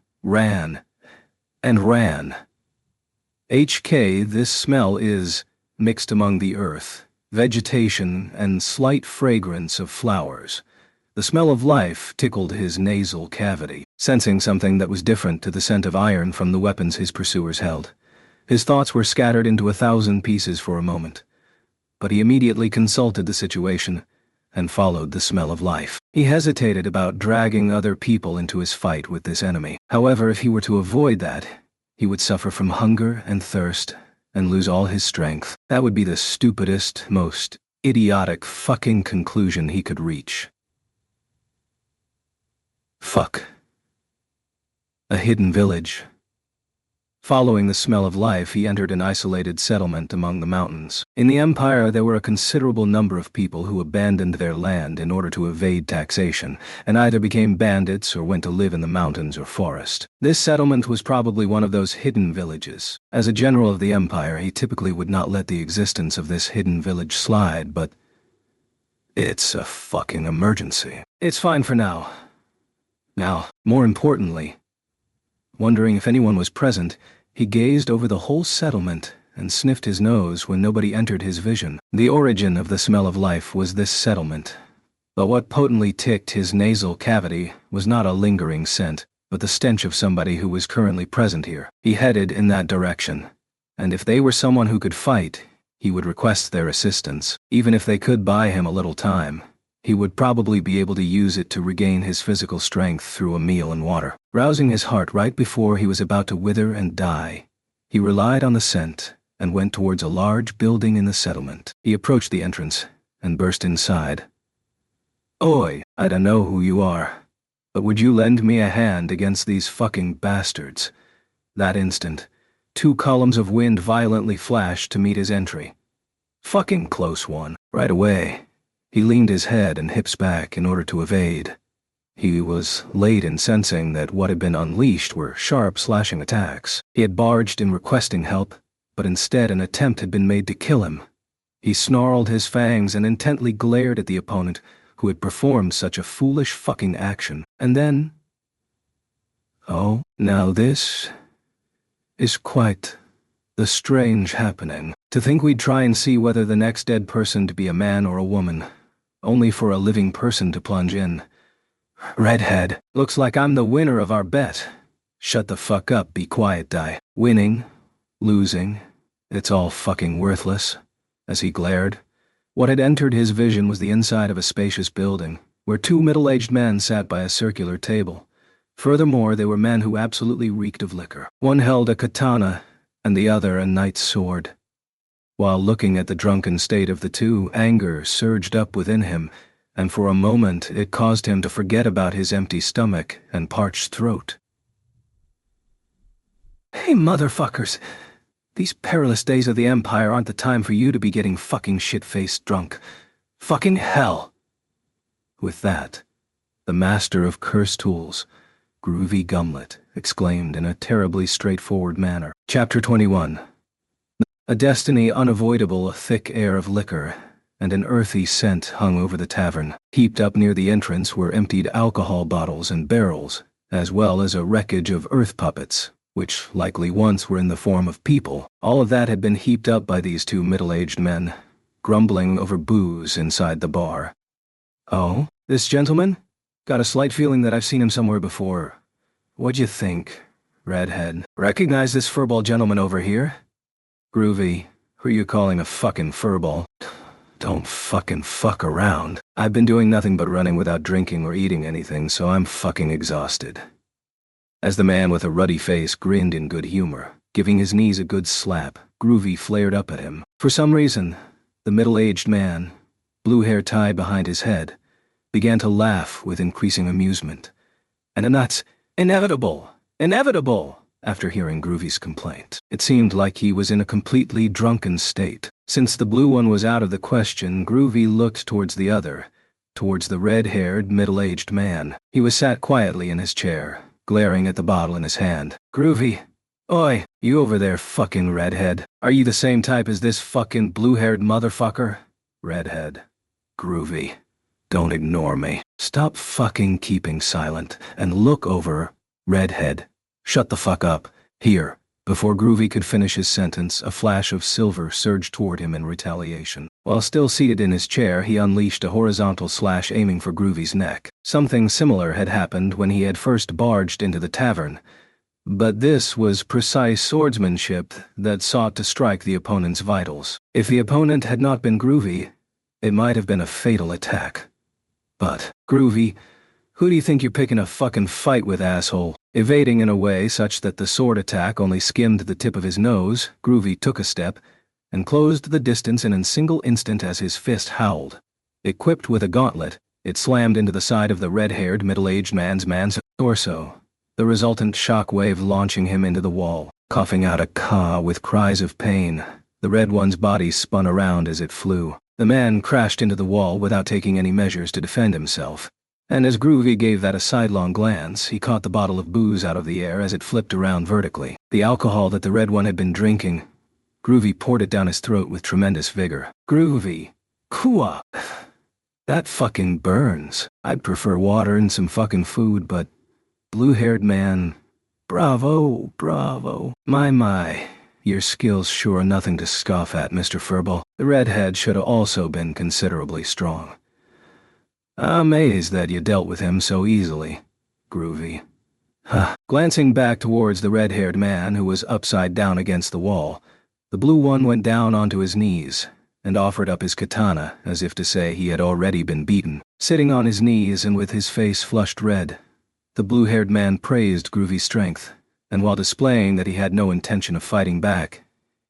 HK, this smell is mixed among the earth, vegetation, and slight fragrance of flowers. The smell of life tickled his nasal cavity, sensing something that was different to the scent of iron from the weapons his pursuers held. His thoughts were scattered into 1,000 pieces for a moment, but he immediately consulted the situation and followed the smell of life. He hesitated about dragging other people into his fight with this enemy. However, if he were to avoid that, he would suffer from hunger and thirst and lose all his strength. That would be the stupidest, most idiotic fucking conclusion he could reach. Fuck. A hidden village. Following the smell of life, he entered an isolated settlement among the mountains. In the Empire, there were a considerable number of people who abandoned their land in order to evade taxation, and either became bandits or went to live in the mountains or forest. This settlement was probably one of those hidden villages. As a general of the Empire, he typically would not let the existence of this hidden village slide, but it's a fucking emergency. It's fine for now. Now, more importantly, wondering if anyone was present, he gazed over the whole settlement and sniffed his nose when nobody entered his vision. The origin of the smell of life was this settlement. But what potently ticked his nasal cavity was not a lingering scent, but the stench of somebody who was currently present here. He headed in that direction, and if they were someone who could fight, he would request their assistance. Even if they could buy him a little time, he would probably be able to use it to regain his physical strength through a meal and water. Rousing his heart right before he was about to wither and die, he relied on the scent and went towards a large building in the settlement. He approached the entrance and burst inside. "Oi, I don't know who you are, but would you lend me a hand against these fucking bastards?" That instant, 2 columns of wind violently flashed to meet his entry. Fucking close one. Right away, he leaned his head and hips back in order to evade. He was late in sensing that what had been unleashed were sharp slashing attacks. He had barged in requesting help, but instead an attempt had been made to kill him. He snarled his fangs and intently glared at the opponent who had performed such a foolish fucking action. And then... oh, now this is quite the strange happening. To think we'd try and see whether the next dead person to be a man or a woman, only for a living person to plunge in. Redhead, looks like I'm the winner of our bet. Shut the fuck up, be quiet, die. Winning, losing, it's all fucking worthless. As he glared, what had entered his vision was the inside of a spacious building, where 2 middle-aged men sat by a circular table. Furthermore, they were men who absolutely reeked of liquor. One held a katana, and the other a knight's sword. While looking at the drunken state of the two, anger surged up within him, and for a moment it caused him to forget about his empty stomach and parched throat. "Hey, motherfuckers! These perilous days of the Empire aren't the time for you to be getting fucking shit-faced drunk. Fucking hell!" With that, the master of cursed tools, Groovy Gumlet, exclaimed in a terribly straightforward manner. Chapter 21. A destiny unavoidable, a thick air of liquor and an earthy scent hung over the tavern. Heaped up near the entrance were emptied alcohol bottles and barrels, as well as a wreckage of earth puppets, which likely once were in the form of people. All of that had been heaped up by these 2 middle-aged men, grumbling over booze inside the bar. "Oh, this gentleman? Got a slight feeling that I've seen him somewhere before. What'd you think, Redhead? Recognize this furball gentleman over here? Groovy, who are you calling a fucking furball? Don't fucking fuck around. I've been doing nothing but running without drinking or eating anything, so I'm fucking exhausted." As the man with a ruddy face grinned in good humor, giving his knees a good slap, Groovy flared up at him. For some reason, the middle-aged man, blue hair tied behind his head, began to laugh with increasing amusement. And that's inevitable! After hearing Groovy's complaint. It seemed like he was in a completely drunken state. Since the blue one was out of the question, Groovy looked towards the other, towards the red-haired, middle-aged man. He was sat quietly in his chair, glaring at the bottle in his hand. "Groovy, oi, you over there fucking redhead. Are you the same type as this fucking blue-haired motherfucker?" Redhead. Groovy. "Don't ignore me. Stop fucking keeping silent and look over." Redhead. "Shut the fuck up. Here." Before Groovy could finish his sentence, a flash of silver surged toward him in retaliation. While still seated in his chair, he unleashed a horizontal slash aiming for Groovy's neck. Something similar had happened when he had first barged into the tavern, but this was precise swordsmanship that sought to strike the opponent's vitals. If the opponent had not been Groovy, it might have been a fatal attack. But, Groovy, who do you think you're picking a fucking fight with, asshole? Evading in a way such that the sword attack only skimmed the tip of his nose, Groovy took a step and closed the distance in a single instant as his fist howled. Equipped with a gauntlet, It slammed into the side of the red-haired, middle-aged man's torso, the resultant shock wave launching him into the wall. Coughing out a caw with cries of pain, the red one's body spun around as it flew. The man crashed into the wall without taking any measures to defend himself. And as Groovy gave that a sidelong glance, he caught the bottle of booze out of the air as it flipped around vertically. The alcohol that the red one had been drinking. Groovy poured it down his throat with tremendous vigor. Groovy. Kua. That fucking burns. I'd prefer water and some fucking food, but... Blue-haired man. Bravo, bravo. My. Your skills sure are nothing to scoff at, Mr. Furball. The redhead should have also been considerably strong. I'm amazed that you dealt with him so easily, Groovy. Glancing back towards the red-haired man who was upside down against the wall, the blue one went down onto his knees and offered up his katana as if to say he had already been beaten. Sitting on his knees and with his face flushed red, the blue-haired man praised Groovy's strength, and while displaying that he had no intention of fighting back,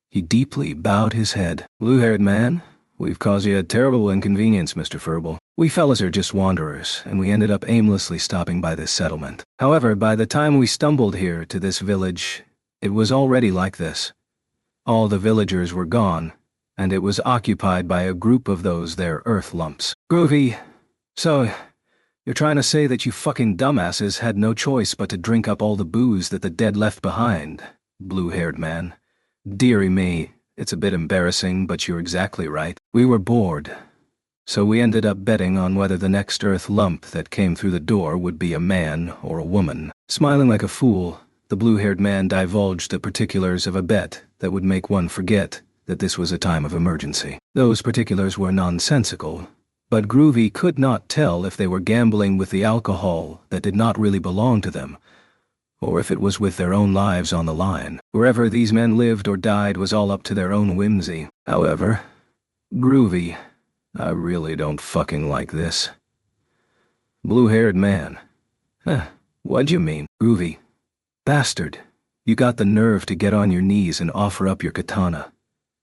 he deeply bowed his head. Blue-haired man, we've caused you a terrible inconvenience, Mr. Furball. We fellas are just wanderers, and we ended up aimlessly stopping by this settlement. However, by the time we stumbled here to this village, it was already like this. All the villagers were gone, and it was occupied by a group of those there earth lumps. Groovy, so you're trying to say that you fucking dumbasses had no choice but to drink up all the booze that the dead left behind, blue-haired man. Dearie me, it's a bit embarrassing, but you're exactly right. We were bored. So we ended up betting on whether the next earth lump that came through the door would be a man or a woman. Smiling like a fool, the blue-haired man divulged the particulars of a bet that would make one forget that this was a time of emergency. Those particulars were nonsensical, but Groovy could not tell if they were gambling with the alcohol that did not really belong to them, or if it was with their own lives on the line. Wherever these men lived or died was all up to their own whimsy. However, Groovy, I really don't fucking like this. Blue-haired man. What'd you mean? Groovy. Bastard. You got the nerve to get on your knees and offer up your katana,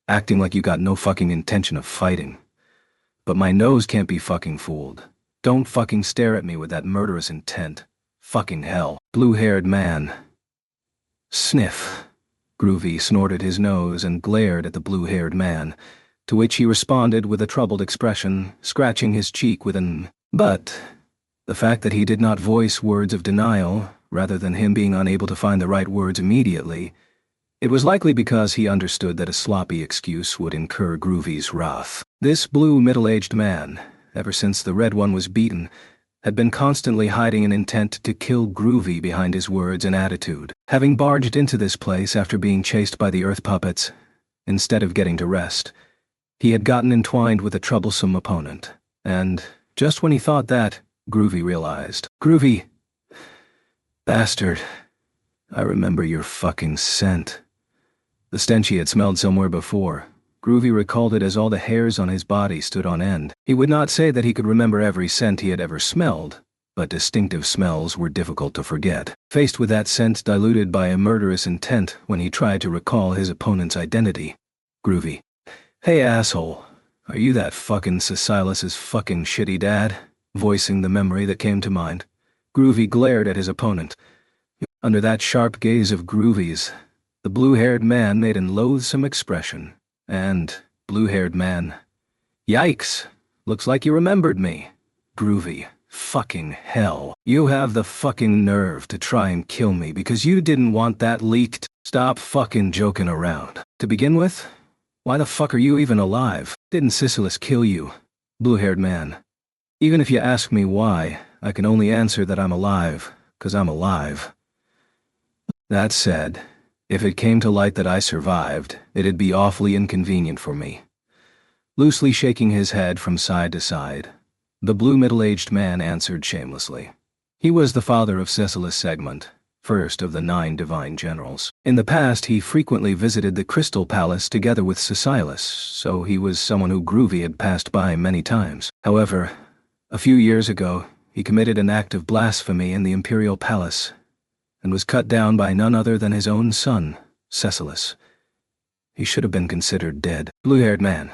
acting like you got no fucking intention of fighting. But my nose can't be fucking fooled. Don't fucking stare at me with that murderous intent. Fucking hell. Blue-haired man. Sniff. Groovy snorted his nose and glared at the blue-haired man, to which he responded with a troubled expression, scratching his cheek with an but. The fact that he did not voice words of denial, rather than him being unable to find the right words immediately, it was likely because he understood that a sloppy excuse would incur Groovy's wrath. This blue middle-aged man, ever since the red one was beaten, had been constantly hiding an intent to kill Groovy behind his words and attitude. Having barged into this place after being chased by the earth puppets, instead of getting to rest, he had gotten entwined with a troublesome opponent, and, just when he thought that, Groovy realized. Groovy. Bastard. I remember your fucking scent. The stench he had smelled somewhere before. Groovy recalled it as all the hairs on his body stood on end. He would not say that he could remember every scent he had ever smelled, but distinctive smells were difficult to forget. Faced with that scent diluted by a murderous intent when he tried to recall his opponent's identity. Groovy. Hey asshole, are you that fucking Silas's fucking shitty dad? Voicing the memory that came to mind. Groovy glared at his opponent. Under that sharp gaze of Groovy's, the blue-haired man made an loathsome expression. And, blue-haired man, yikes, looks like you remembered me. Groovy, fucking hell. You have the fucking nerve to try and kill me because you didn't want that leaked. Stop fucking joking around. To begin with, why the fuck are you even alive? Didn't Silas kill you? Blue-haired man. Even if you ask me why, I can only answer that I'm alive, 'cause I'm alive. That said, if it came to light that I survived, it'd be awfully inconvenient for me. Loosely shaking his head from side to side, the blue middle-aged man answered shamelessly. He was the father of Silas Segment, first of the 9 divine generals. In the past, he frequently visited the Crystal Palace together with Silas, so he was someone who Groovy had passed by many times. However, a few years ago, he committed an act of blasphemy in the Imperial Palace, and was cut down by none other than his own son, Silas. He should have been considered dead. Blue-haired man.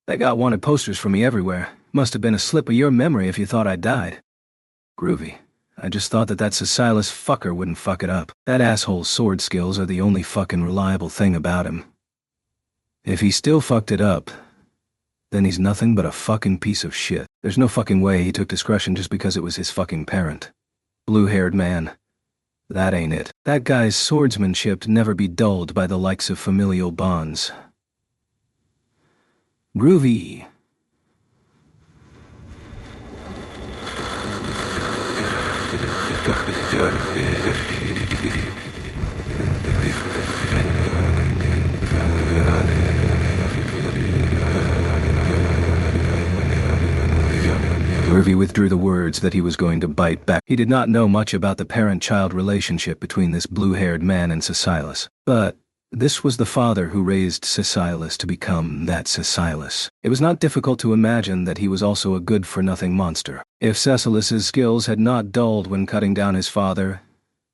They got wanted posters for me everywhere, Must have been a slip of your memory if you thought I died. Groovy. I just thought that Cecilus fucker wouldn't fuck it up. That asshole's sword skills are the only fucking reliable thing about him. If he still fucked it up, then he's nothing but a fucking piece of shit. There's no fucking way he took discretion just because it was his fucking parent. Blue-haired man. That ain't it. That guy's swordsmanship'd never be dulled by the likes of familial bonds. Groovy. Groovy withdrew the words that he was going to bite back. He did not know much about the parent-child relationship between this blue-haired man and Cecilus, but this was the father who raised Cecilus to become that Cecilus. It was not difficult to imagine that he was also a good-for-nothing monster. If Cecilus's skills had not dulled when cutting down his father,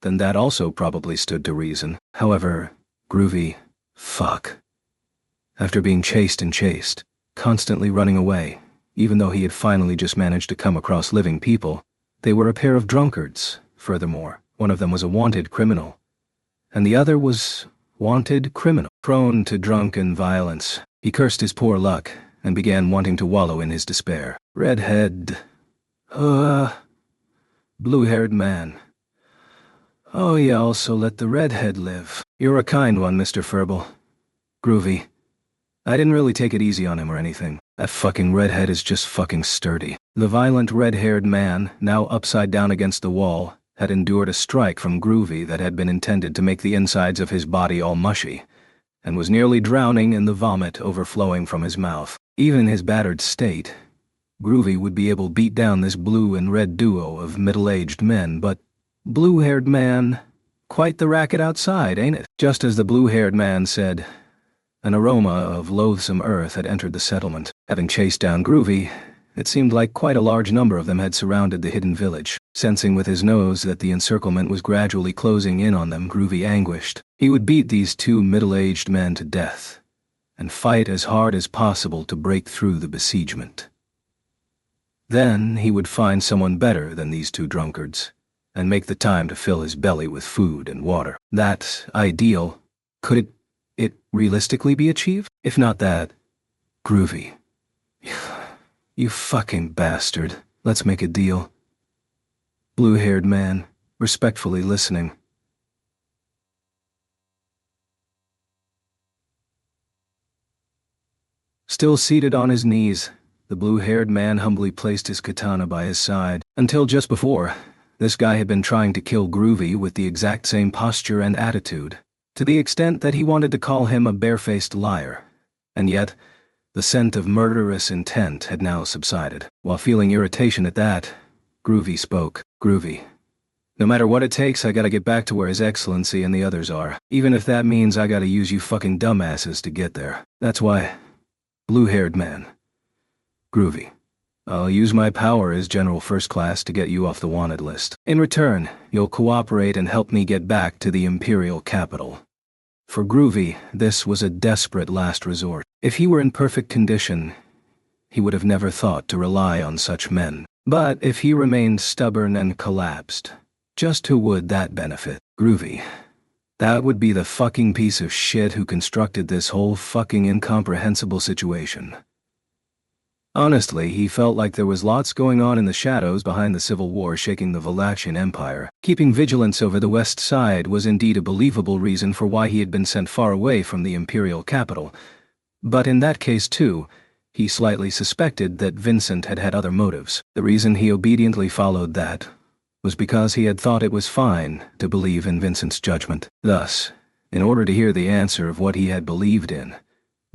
then that also probably stood to reason. However, Groovy, fuck. After being chased and chased, constantly running away, even though he had finally just managed to come across living people, they were a pair of drunkards. Furthermore, one of them was a wanted criminal, and the other was wanted criminal. Prone to drunken violence, he cursed his poor luck and began wanting to wallow in his despair. Redhead. Blue-haired man. Oh, you also let the redhead live. You're a kind one, Mr. Furball. Groovy. I didn't really take it easy on him or anything. That fucking redhead is just fucking sturdy. The violent red-haired man, now upside down against the wall, had endured a strike from Groovy that had been intended to make the insides of his body all mushy, and was nearly drowning in the vomit overflowing from his mouth. Even in his battered state, Groovy would be able to beat down this blue and red duo of middle-aged men, but blue-haired man, quite the racket outside, ain't it? Just as the blue-haired man said, an aroma of loathsome earth had entered the settlement. Having chased down Groovy, it seemed like quite a large number of them had surrounded the hidden village. Sensing with his nose that the encirclement was gradually closing in on them, Groovy anguished. He would beat these two middle-aged men to death, and fight as hard as possible to break through the besiegement. Then he would find someone better than these two drunkards, and make the time to fill his belly with food and water. That ideal, could it realistically be achieved? If not that, Groovy. You fucking bastard. Let's make a deal. Blue-haired man, respectfully listening. Still seated on his knees, the blue-haired man humbly placed his katana by his side. Until just before, this guy had been trying to kill Groovy with the exact same posture and attitude, to the extent that he wanted to call him a barefaced liar. And yet, the scent of murderous intent had now subsided. While feeling irritation at that, Groovy spoke. Groovy. No matter what it takes, I gotta get back to where His Excellency and the others are. Even if that means I gotta use you fucking dumbasses to get there. That's why. Blue-haired man. Groovy. I'll use my power as General First Class to get you off the wanted list. In return, you'll cooperate and help me get back to the Imperial capital. For Groovy, this was a desperate last resort. If he were in perfect condition, he would have never thought to rely on such men. But if he remained stubborn and collapsed, just who would that benefit? Groovy. That would be the fucking piece of shit who constructed this whole fucking incomprehensible situation. Honestly, he felt like there was lots going on in the shadows behind the civil war shaking the Valachian Empire. Keeping vigilance over the west side was indeed a believable reason for why he had been sent far away from the imperial capital. But in that case too, he slightly suspected that Vincent had had other motives. The reason he obediently followed that was because he had thought it was fine to believe in Vincent's judgment. Thus, in order to hear the answer of what he had believed in,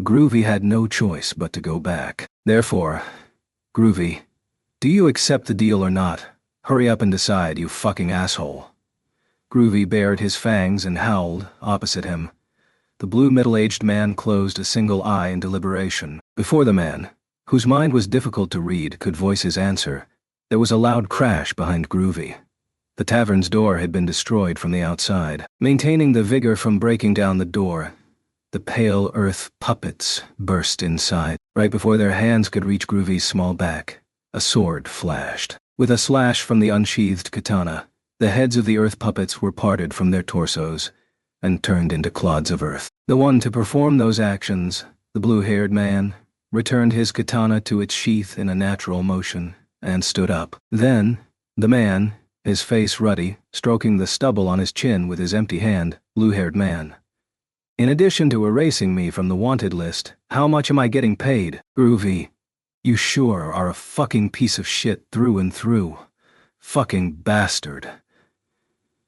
Groovy had no choice but to go back. Therefore, Groovy, do you accept the deal or not? Hurry up and decide, you fucking asshole. Groovy bared his fangs and howled opposite him. The blue middle-aged man closed a single eye in deliberation. Before the man, whose mind was difficult to read, could voice his answer, there was a loud crash behind Groovy. The tavern's door had been destroyed from the outside. Maintaining the vigor from breaking down the door, the pale earth puppets burst inside. Right before their hands could reach Groovy's small back, a sword flashed. With a slash from the unsheathed katana, the heads of the earth puppets were parted from their torsos and turned into clods of earth. The one to perform those actions, the blue-haired man, returned his katana to its sheath in a natural motion and stood up. Then, the man, his face ruddy, stroking the stubble on his chin with his empty hand, blue-haired man. In addition to erasing me from the wanted list, how much am I getting paid? Groovy, you sure are a fucking piece of shit through and through. Fucking bastard.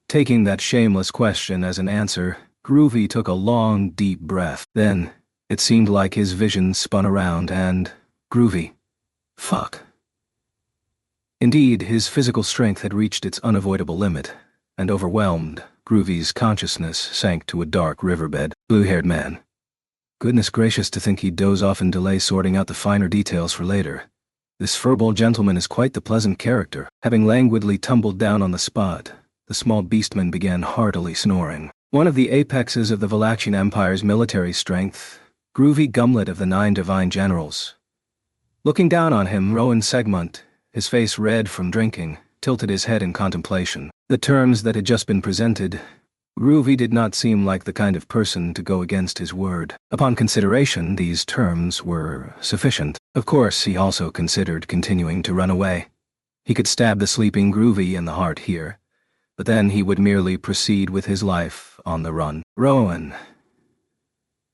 Taking that shameless question as an answer, Groovy took a long, deep breath. Then, it seemed like his vision spun around and, Groovy. Fuck. Indeed, his physical strength had reached its unavoidable limit, and overwhelmed, Groovy's consciousness sank to a dark riverbed. Blue-haired man. Goodness gracious, to think he'd doze off and delay sorting out the finer details for later. This furball gentleman is quite the pleasant character. Having languidly tumbled down on the spot, the small beastman began heartily snoring. One of the apexes of the Valachian Empire's military strength, Groovy Gumlet of the 9 Divine Generals. Looking down on him, Rowan Segmont, his face red from drinking, tilted his head in contemplation. The terms that had just been presented, Groovy did not seem like the kind of person to go against his word. Upon consideration, these terms were sufficient. Of course, he also considered continuing to run away. He could stab the sleeping Groovy in the heart here, but then he would merely proceed with his life on the run. Rowan.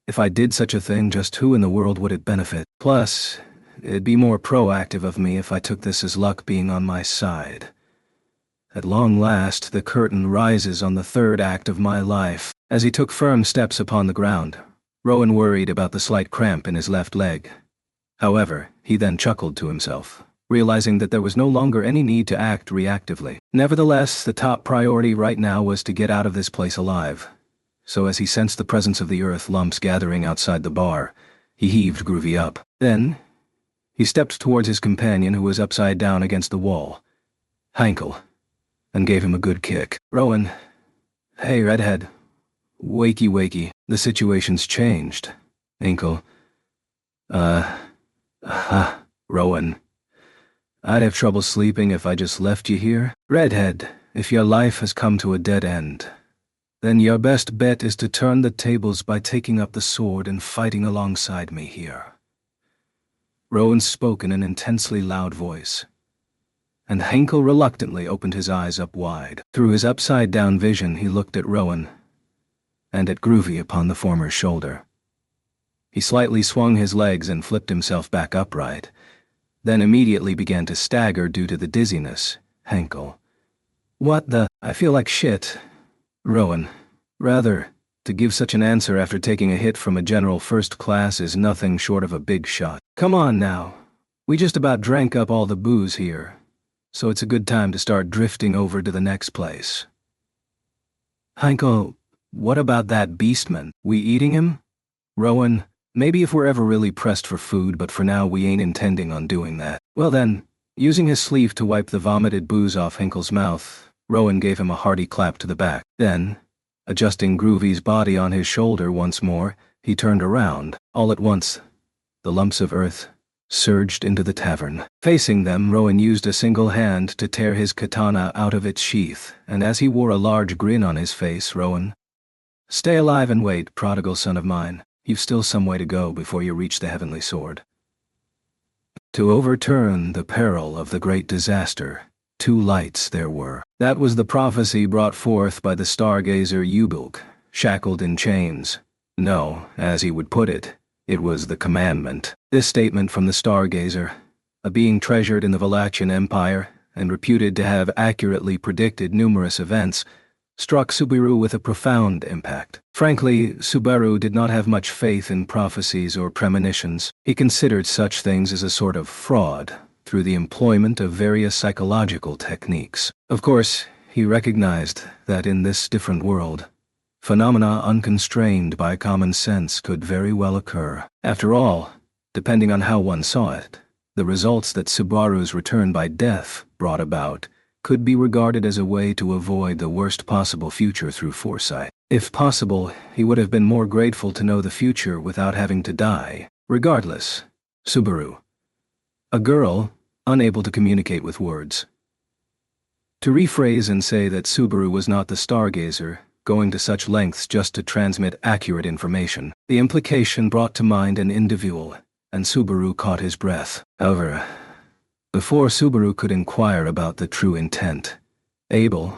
If I did such a thing, just who in the world would it benefit? Plus, it'd be more proactive of me if I took this as luck being on my side. At long last, the curtain rises on the third act of my life. As he took firm steps upon the ground, Rowan worried about the slight cramp in his left leg. However, he then chuckled to himself, realizing that there was no longer any need to act reactively. Nevertheless, the top priority right now was to get out of this place alive. So as he sensed the presence of the earth lumps gathering outside the bar, he heaved Groovy up. Then, he stepped towards his companion who was upside down against the wall, Hankel, and gave him a good kick. Rowan. Hey, redhead. Wakey wakey. The situation's changed. Hankel. Rowan. I'd have trouble sleeping if I just left you here. Redhead, if your life has come to a dead end, then your best bet is to turn the tables by taking up the sword and fighting alongside me here. Rowan spoke in an intensely loud voice, and Henkel reluctantly opened his eyes up wide. Through his upside-down vision he looked at Rowan, and at Groovy upon the former's shoulder. He slightly swung his legs and flipped himself back upright, then immediately began to stagger due to the dizziness. Henkel. What the? I feel like shit. Rowan. Rather, to give such an answer after taking a hit from a general first class is nothing short of a big shot. Come on now. We just about drank up all the booze here, so it's a good time to start drifting over to the next place. Heinkel, what about that beastman? We eating him? Rowan, maybe if we're ever really pressed for food, but for now we ain't intending on doing that. Well then, using his sleeve to wipe the vomited booze off Henkel's mouth, Rowan gave him a hearty clap to the back. Then, adjusting Groovy's body on his shoulder once more, he turned around. All at once, the lumps of earth surged into the tavern. Facing them, Rowan used a single hand to tear his katana out of its sheath, and as he wore a large grin on his face, Rowan. Stay alive and wait, prodigal son of mine. You've still some way to go before you reach the heavenly sword. To overturn the peril of the great disaster, 2 lights there were. That was the prophecy brought forth by the stargazer Ubilk, shackled in chains. No, as he would put it, it was the commandment. This statement from the stargazer, a being treasured in the Valachian Empire and reputed to have accurately predicted numerous events, struck Subaru with a profound impact. Frankly, Subaru did not have much faith in prophecies or premonitions. He considered such things as a sort of fraud through the employment of various psychological techniques. Of course, he recognized that in this different world, phenomena unconstrained by common sense could very well occur. After all, depending on how one saw it, the results that Subaru's return by death brought about could be regarded as a way to avoid the worst possible future through foresight. If possible, he would have been more grateful to know the future without having to die. Regardless, Subaru. A girl, unable to communicate with words. To rephrase and say that Subaru was not the stargazer, going to such lengths just to transmit accurate information. The implication brought to mind an individual, and Subaru caught his breath. However, before Subaru could inquire about the true intent, Abel,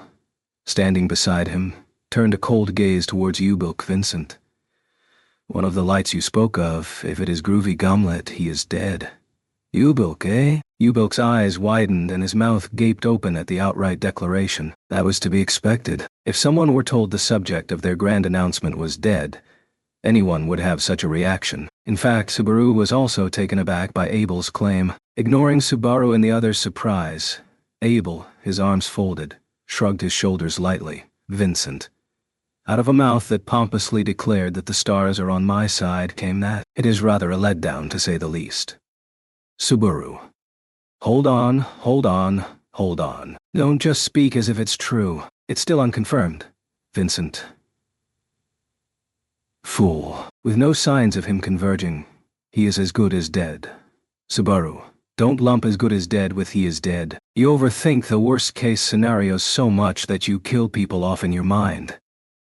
standing beside him, turned a cold gaze towards Ubilk Vincent. One of the lights you spoke of, if it is Groovy Gumlet, he is dead. Ubilk, eh? Ubilk's eyes widened and his mouth gaped open at the outright declaration. That was to be expected. If someone were told the subject of their grand announcement was dead, anyone would have such a reaction. In fact, Subaru was also taken aback by Abel's claim. Ignoring Subaru and the other's surprise, Abel, his arms folded, shrugged his shoulders lightly. Vincent. Out of a mouth that pompously declared that the stars are on my side came that. It is rather a letdown, to say the least. Subaru. Hold on, hold on, hold on. Don't just speak as if it's true. It's still unconfirmed. Vincent. Fool. With no signs of him converging, he is as good as dead. Subaru. Don't lump as good as dead with he is dead. You overthink the worst-case scenarios so much that you kill people off in your mind.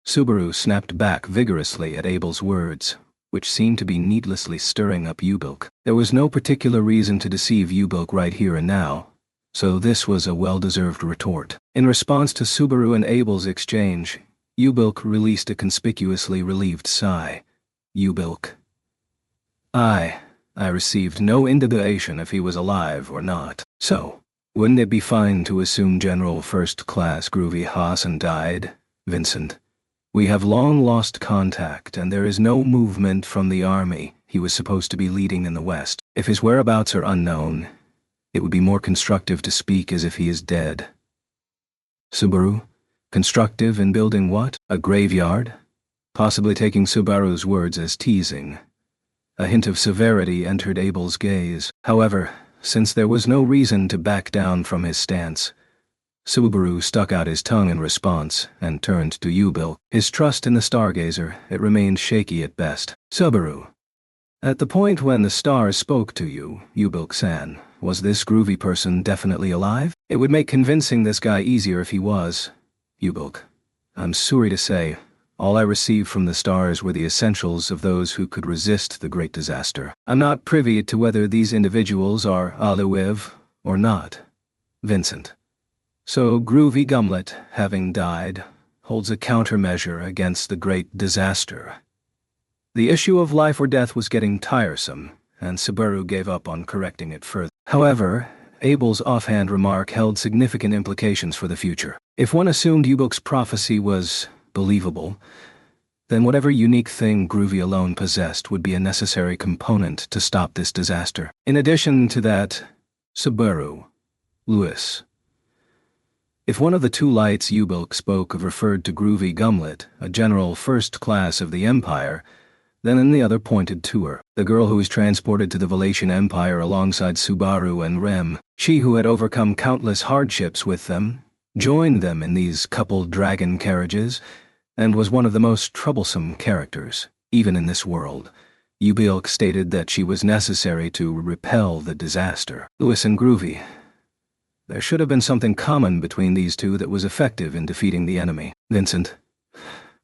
Subaru snapped back vigorously at Abel's words, which seemed to be needlessly stirring up Ubilk. There was no particular reason to deceive Ubilk right here and now, so this was a well-deserved retort. In response to Subaru and Abel's exchange, Ubilk released a conspicuously relieved sigh. Ubilk. I received no indication if he was alive or not. So, wouldn't it be fine to assume General First Class Groovy Hassan died, Vincent? We have long lost contact, and there is no movement from the army he was supposed to be leading in the West. If his whereabouts are unknown, it would be more constructive to speak as if he is dead. Subaru? Constructive in building what? A graveyard? Possibly taking Subaru's words as teasing. A hint of severity entered Abel's gaze. However, since there was no reason to back down from his stance, Subaru stuck out his tongue in response and turned to Ubilk. His trust in the stargazer, it remained shaky at best. Subaru. At the point when the stars spoke to you, Ubilk-san, was this groovy person definitely alive? It would make convincing this guy easier if he was. Ubilk. I'm sorry to say, all I received from the stars were the essentials of those who could resist the great disaster. I'm not privy to whether these individuals are alive or not. Vincent. So Groovy Gumlet, having died, holds a countermeasure against the great disaster. The issue of life or death was getting tiresome, and Subaru gave up on correcting it further. However, Abel's offhand remark held significant implications for the future. If one assumed Ubilk's prophecy was believable, then whatever unique thing Groovy alone possessed would be a necessary component to stop this disaster. In addition to that, Subaru. Lewis. If one of the two lights Ubilk spoke of referred to Groovy Gumlet, a general first class of the Empire, then the other pointed to her, the girl who was transported to the Valatian Empire alongside Subaru and Rem. She who had overcome countless hardships with them, joined them in these coupled dragon carriages, and was one of the most troublesome characters, even in this world. Ubilk stated that she was necessary to repel the disaster. Lewis and Groovy. There should have been something common between these two that was effective in defeating the enemy. Vincent.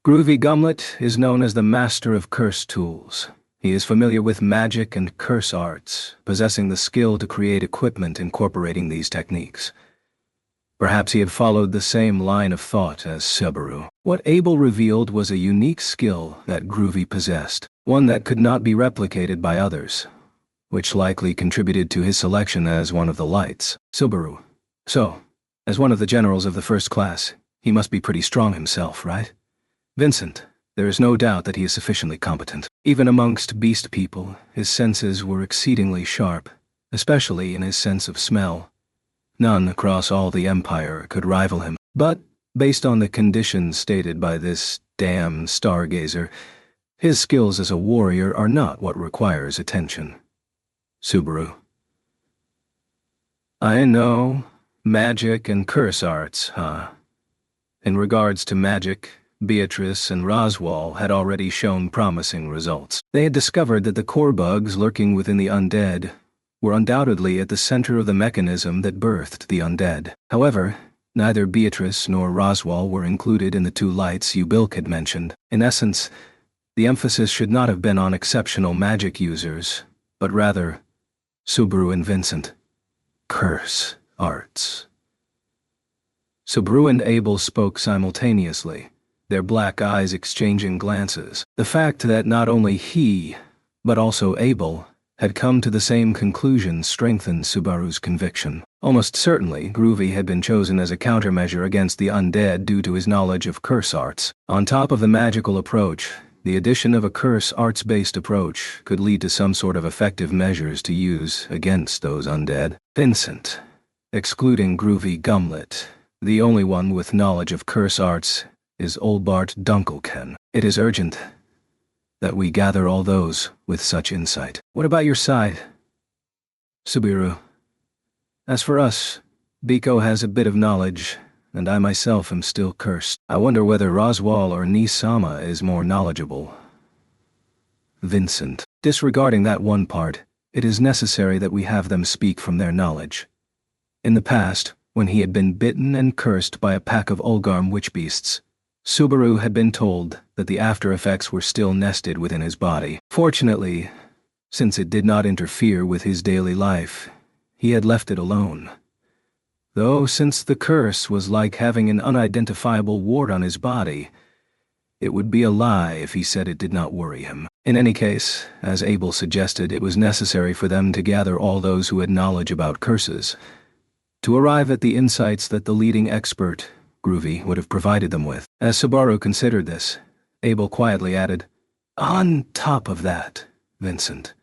Groovy Gumlet is known as the master of curse tools. He is familiar with magic and curse arts, possessing the skill to create equipment incorporating these techniques. Perhaps he had followed the same line of thought as Subaru. What Abel revealed was a unique skill that Groovy possessed, one that could not be replicated by others, which likely contributed to his selection as one of the lights. Subaru. So, as one of the generals of the first class, he must be pretty strong himself, right? Vincent. There is no doubt that he is sufficiently competent. Even amongst beast people, his senses were exceedingly sharp, especially in his sense of smell. None across all the Empire could rival him. But, based on the conditions stated by this damn stargazer, his skills as a warrior are not what requires attention. Subaru. I know. Magic and curse arts, huh? In regards to magic, Beatrice and Roswal had already shown promising results. They had discovered that the core bugs lurking within the undead were undoubtedly at the center of the mechanism that birthed the undead. However, neither Beatrice nor Roswal were included in the two lights Ubilk had mentioned. In essence, the emphasis should not have been on exceptional magic users, but rather Subaru and Vincent. Curse arts. Subaru and Abel spoke simultaneously, their black eyes exchanging glances. The fact that not only he, but also Abel, had come to the same conclusion strengthened Subaru's conviction. Almost certainly, Groovy had been chosen as a countermeasure against the undead due to his knowledge of curse arts. On top of the magical approach, the addition of a curse arts-based approach could lead to some sort of effective measures to use against those undead. Vincent, excluding Groovy Gumlet, the only one with knowledge of curse arts is Olbart Dunkelken. It is urgent that we gather all those with such insight. What about your side, Subaru? As for us, Biko has a bit of knowledge, and I myself am still cursed. I wonder whether Roswal or Nisama is more knowledgeable. Vincent. Disregarding that one part, it is necessary that we have them speak from their knowledge. In the past, when he had been bitten and cursed by a pack of Olgarm witch-beasts, Subaru had been told that the after-effects were still nested within his body. Fortunately, since it did not interfere with his daily life, he had left it alone. Though since the curse was like having an unidentifiable wart on his body, it would be a lie if he said it did not worry him. In any case, as Abel suggested, it was necessary for them to gather all those who had knowledge about curses, to arrive at the insights that the leading expert, Groovy, would have provided them with. As Subaru considered this, Abel quietly added, "On top of that, Vincent,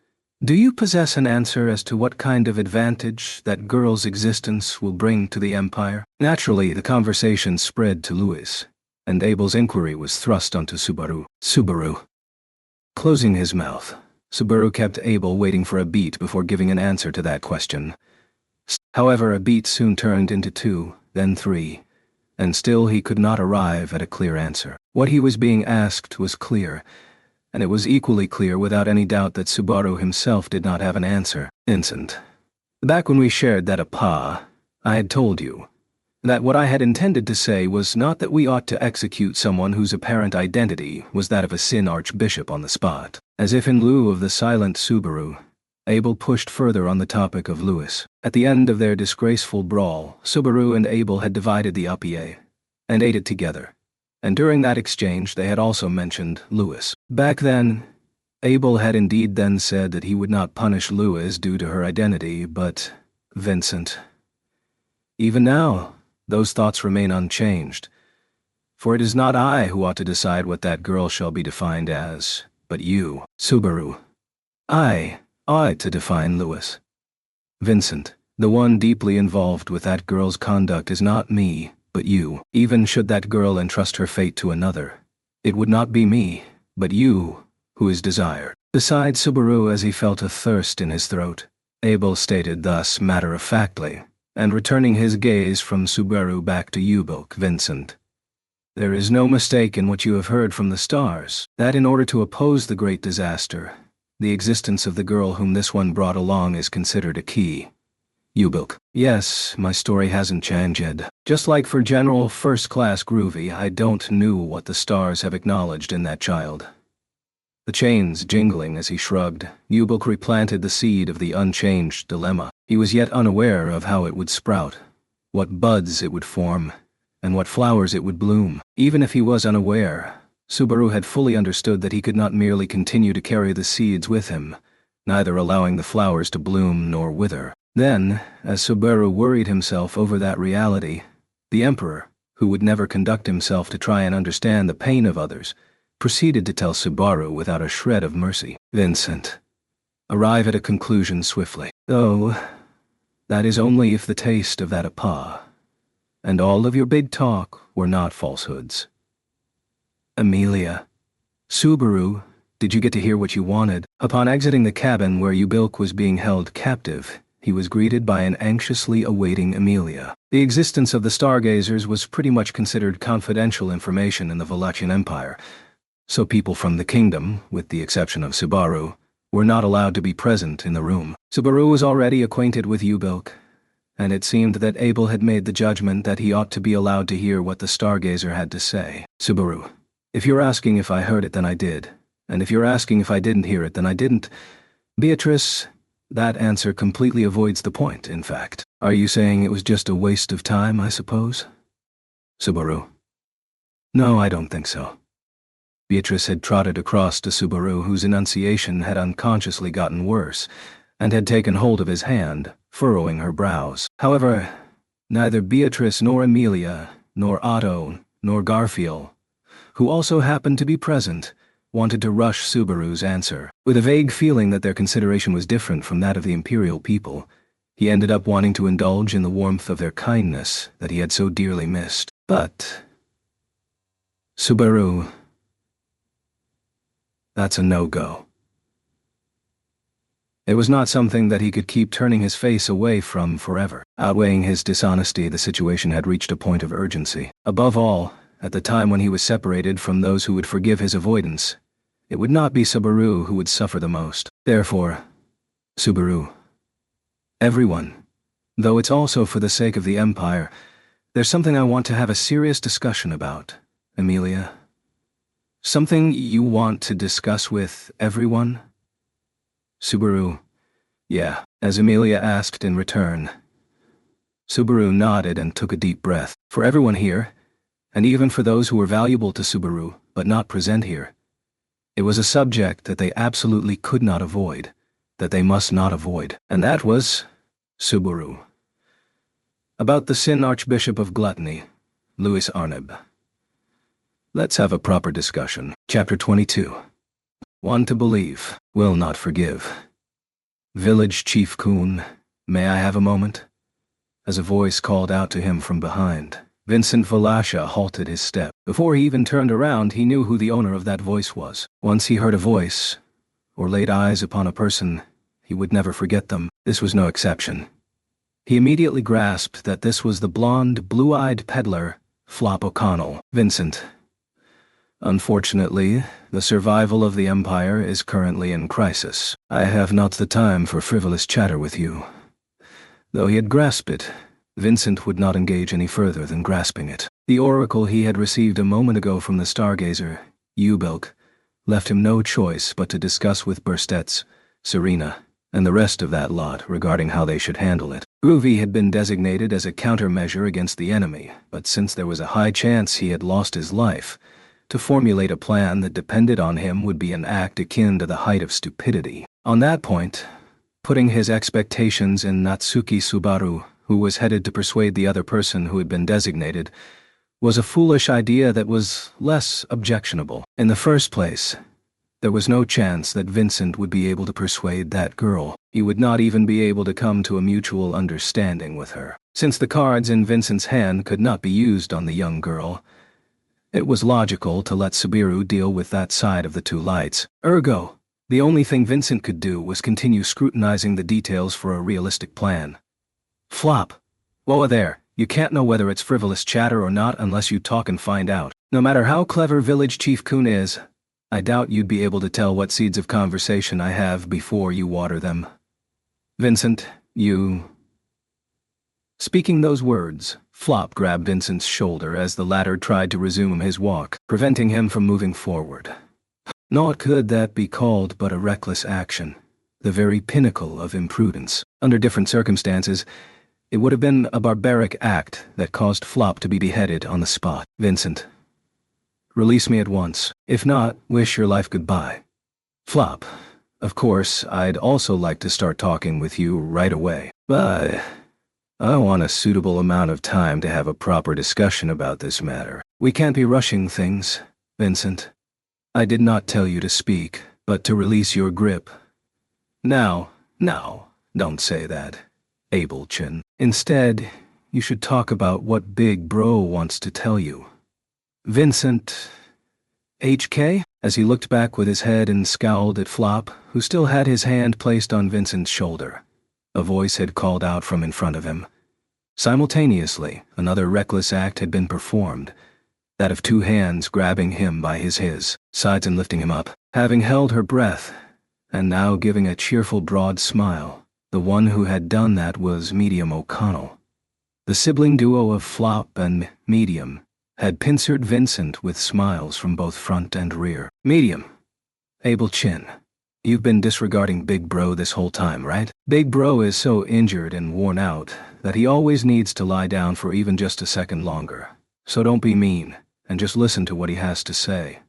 do you possess an answer as to what kind of advantage that girl's existence will bring to the Empire?" Naturally, the conversation spread to Louis, and Abel's inquiry was thrust onto Subaru. Subaru. Closing his mouth, Subaru kept Abel waiting for a beat before giving an answer to that question. However, a beat soon turned into 2, then 3, and still he could not arrive at a clear answer. What he was being asked was clear, and it was equally clear without any doubt that Subaru himself did not have an answer. Vincent, back when we shared that APA, I had told you that what I had intended to say was not that we ought to execute someone whose apparent identity was that of a Sin Archbishop on the spot. As if in lieu of the silent Subaru, Abel pushed further on the topic of Louis. At the end of their disgraceful brawl, Subaru and Abel had divided the APA and ate it together, and during that exchange they had also mentioned Louis. Back then, Abel had indeed then said that he would not punish Louis due to her identity, but Vincent. Even now, those thoughts remain unchanged, for it is not I who ought to decide what that girl shall be defined as, but you, Subaru. I ought to define Louis. Vincent, the one deeply involved with that girl's conduct is not me, but you. Even should that girl entrust her fate to another, it would not be me, but you, who is desired. Besides Subaru, as he felt a thirst in his throat, Abel stated thus matter-of-factly, and returning his gaze from Subaru back to Ubilk, Vincent. There is no mistake in what you have heard from the stars, that in order to oppose the great disaster, the existence of the girl whom this one brought along is considered a key. Ubilk. Yes, my story hasn't changed. Just like for General First Class Groovy, I don't know what the stars have acknowledged in that child. The chains jingling as he shrugged, Ubilk replanted the seed of the unchanged dilemma. He was yet unaware of how it would sprout, what buds it would form, and what flowers it would bloom. Even if he was unaware, Subaru had fully understood that he could not merely continue to carry the seeds with him, neither allowing the flowers to bloom nor wither. Then, as Subaru worried himself over that reality, the Emperor, who would never conduct himself to try and understand the pain of others, proceeded to tell Subaru without a shred of mercy. Vincent, arrive at a conclusion swiftly. Though, that is only if the taste of that APA, and all of your big talk were not falsehoods. Amelia. Subaru, did you get to hear what you wanted? Upon exiting the cabin where Ubilk was being held captive, he was greeted by an anxiously awaiting Amelia. The existence of the stargazers was pretty much considered confidential information in the Wallachian Empire, so people from the kingdom, with the exception of Subaru, were not allowed to be present in the room. Subaru was already acquainted with Ubilk, and it seemed that Abel had made the judgment that he ought to be allowed to hear what the stargazer had to say. Subaru, if you're asking if I heard it, then I did. And if you're asking if I didn't hear it, then I didn't. Beatrice, that answer completely avoids the point, in fact. Are you saying it was just a waste of time, I suppose? Subaru, no, I don't think so. Beatrice had trotted across to Subaru, whose enunciation had unconsciously gotten worse, and had taken hold of his hand, furrowing her brows. However, neither Beatrice nor Amelia, nor Otto, nor Garfield, who also happened to be present, wanted to rush Subaru's answer. With a vague feeling that their consideration was different from that of the imperial people, he ended up wanting to indulge in the warmth of their kindness that he had so dearly missed. But Subaru, that's a no-go. It was not something that he could keep turning his face away from forever. Outweighing his dishonesty, the situation had reached a point of urgency. Above all, at the time when he was separated from those who would forgive his avoidance, it would not be Subaru who would suffer the most. Therefore, Subaru, everyone, though it's also for the sake of the Empire, there's something I want to have a serious discussion about, Amelia. Something you want to discuss with everyone? Subaru, yeah, as Amelia asked in return. Subaru nodded and took a deep breath. For everyone here, and even for those who were valuable to Subaru but not present here, it was a subject that they absolutely could not avoid, that they must not avoid, and that was Subaru. About the Sin Archbishop of Gluttony, Louis Arneb. Let's have a proper discussion. Chapter 22. Want to believe, will not forgive. Village Chief Coon, may I have a moment? As a voice called out to him from behind, Vincent Valasha halted his step. Before he even turned around, he knew who the owner of that voice was. Once he heard a voice, or laid eyes upon a person, he would never forget them. This was no exception. He immediately grasped that this was the blonde, blue-eyed peddler, Flop O'Connell. Vincent. Unfortunately, the survival of the Empire is currently in crisis. I have not the time for frivolous chatter with you. Though he had grasped it, Vincent would not engage any further than grasping it. The oracle he had received a moment ago from the stargazer, Ubilk, left him no choice but to discuss with Burstets, Serena, and the rest of that lot regarding how they should handle it. Groovy had been designated as a countermeasure against the enemy, but since there was a high chance he had lost his life, to formulate a plan that depended on him would be an act akin to the height of stupidity. On that point, putting his expectations in Natsuki Subaru, who was headed to persuade the other person who had been designated, was a foolish idea that was less objectionable. In the first place, there was no chance that Vincent would be able to persuade that girl. He would not even be able to come to a mutual understanding with her. Since the cards in Vincent's hand could not be used on the young girl, it was logical to let Subaru deal with that side of the two lights. Ergo, the only thing Vincent could do was continue scrutinizing the details for a realistic plan. Flop. Whoa there, you can't know whether it's frivolous chatter or not unless you talk and find out. No matter how clever Village Chief Coon is, I doubt you'd be able to tell what seeds of conversation I have before you water them. Vincent, you... Speaking those words, Flop grabbed Vincent's shoulder as the latter tried to resume his walk, preventing him from moving forward. Naught could that be called but a reckless action, the very pinnacle of imprudence. Under different circumstances, it would have been a barbaric act that caused Flop to be beheaded on the spot. Vincent, release me at once. If not, wish your life goodbye. Flop, of course, I'd also like to start talking with you right away, but I want a suitable amount of time to have a proper discussion about this matter. We can't be rushing things, Vincent. I did not tell you to speak, but to release your grip. Now, don't say that, Abelchin. Instead, you should talk about what Big Bro wants to tell you. Vincent... HK? As he looked back with his head and scowled at Flop, who still had his hand placed on Vincent's shoulder. a voice had called out from in front of him. Simultaneously, another reckless act had been performed, that of two hands grabbing him by his sides and lifting him up. Having held her breath, and now giving a cheerful broad smile, the one who had done that was Medium O'Connell. The sibling duo of Flop and Medium had pincered Vincent with smiles from both front and rear. Medium. Abel Chin. You've been disregarding Big Bro this whole time, right? Big Bro is so injured and worn out that he always needs to lie down for even just a second longer. So don't be mean, and just listen to what he has to say.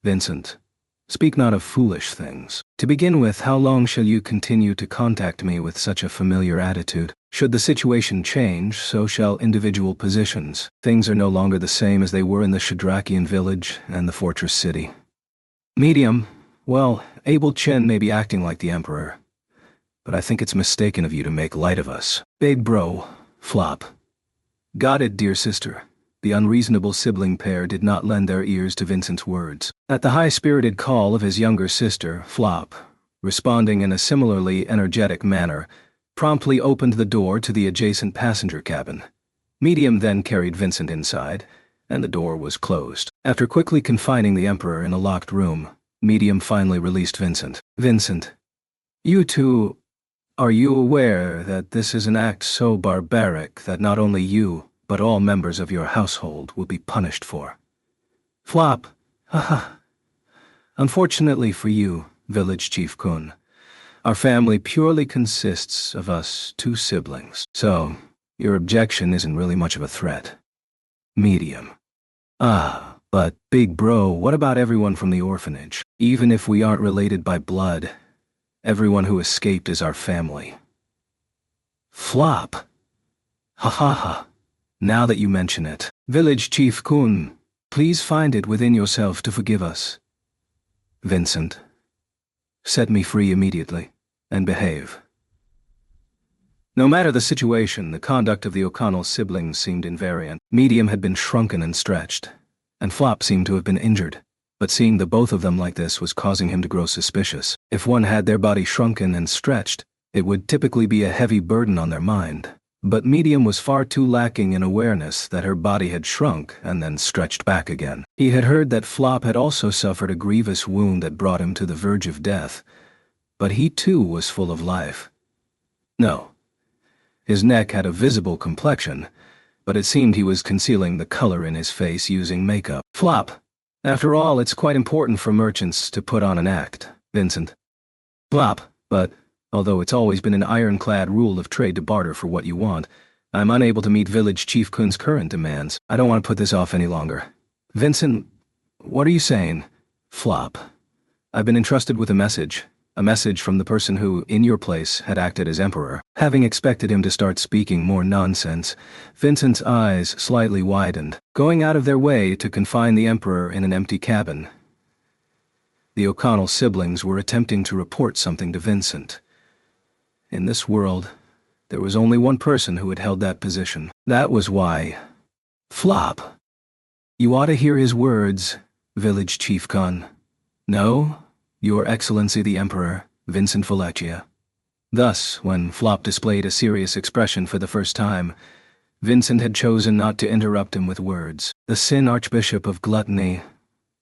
Vincent, speak not of foolish things. To begin with, how long shall you continue to contact me with such a familiar attitude? Should the situation change, so shall individual positions. Things are no longer the same as they were in the Shadrakian village and the fortress city. Medium, well, Abel Chen may be acting like the Emperor, but I think it's mistaken of you to make light of us. Big Bro, Flop. Got it, dear sister. The unreasonable sibling pair did not lend their ears to Vincent's words. At the high-spirited call of his younger sister, Flop, responding in a similarly energetic manner, promptly opened the door to the adjacent passenger cabin. Medium then carried Vincent inside, and the door was closed. After quickly confining the Emperor in a locked room, Medium finally released Vincent. Vincent, you two, are you aware that this is an act so barbaric that not only you, but all members of your household will be punished for? Flop, haha. Unfortunately for you, Village Chief Kun, our family purely consists of us two siblings, so your objection isn't really much of a threat. Medium. Ah, but Big Bro, what about everyone from the orphanage? Even if we aren't related by blood, everyone who escaped is our family. Flop. Ha ha ha. Now that you mention it, Village Chief Kun, please find it within yourself to forgive us. Vincent, set me free immediately, and behave. No matter the situation, the conduct of the O'Connell siblings seemed invariant. Medium had been shrunken and stretched, and Flop seemed to have been injured, but seeing the both of them like this was causing him to grow suspicious. If one had their body shrunken and stretched, it would typically be a heavy burden on their mind. But Medium was far too lacking in awareness that her body had shrunk and then stretched back again. He had heard that Flop had also suffered a grievous wound that brought him to the verge of death, but he too was full of life. No. His neck had a visible complexion, but it seemed he was concealing the color in his face using makeup. Flop. After all, it's quite important for merchants to put on an act, Vincent. Flop, but although it's always been an ironclad rule of trade to barter for what you want, I'm unable to meet Village Chief Kun's current demands. I don't want to put this off any longer. Vincent, what are you saying? Flop. I've been entrusted with a message from the person who, in your place, had acted as Emperor. Having expected him to start speaking more nonsense, Vincent's eyes slightly widened, going out of their way to confine the Emperor in an empty cabin. The O'Connell siblings were attempting to report something to Vincent. In this world, there was only one person who had held that position. That was why. Flop. You ought to hear his words, Village Chief Kun. No? Your Excellency the Emperor, Vincent Felicia. Thus, when Flop displayed a serious expression for the first time, Vincent had chosen not to interrupt him with words. The Sin Archbishop of Gluttony,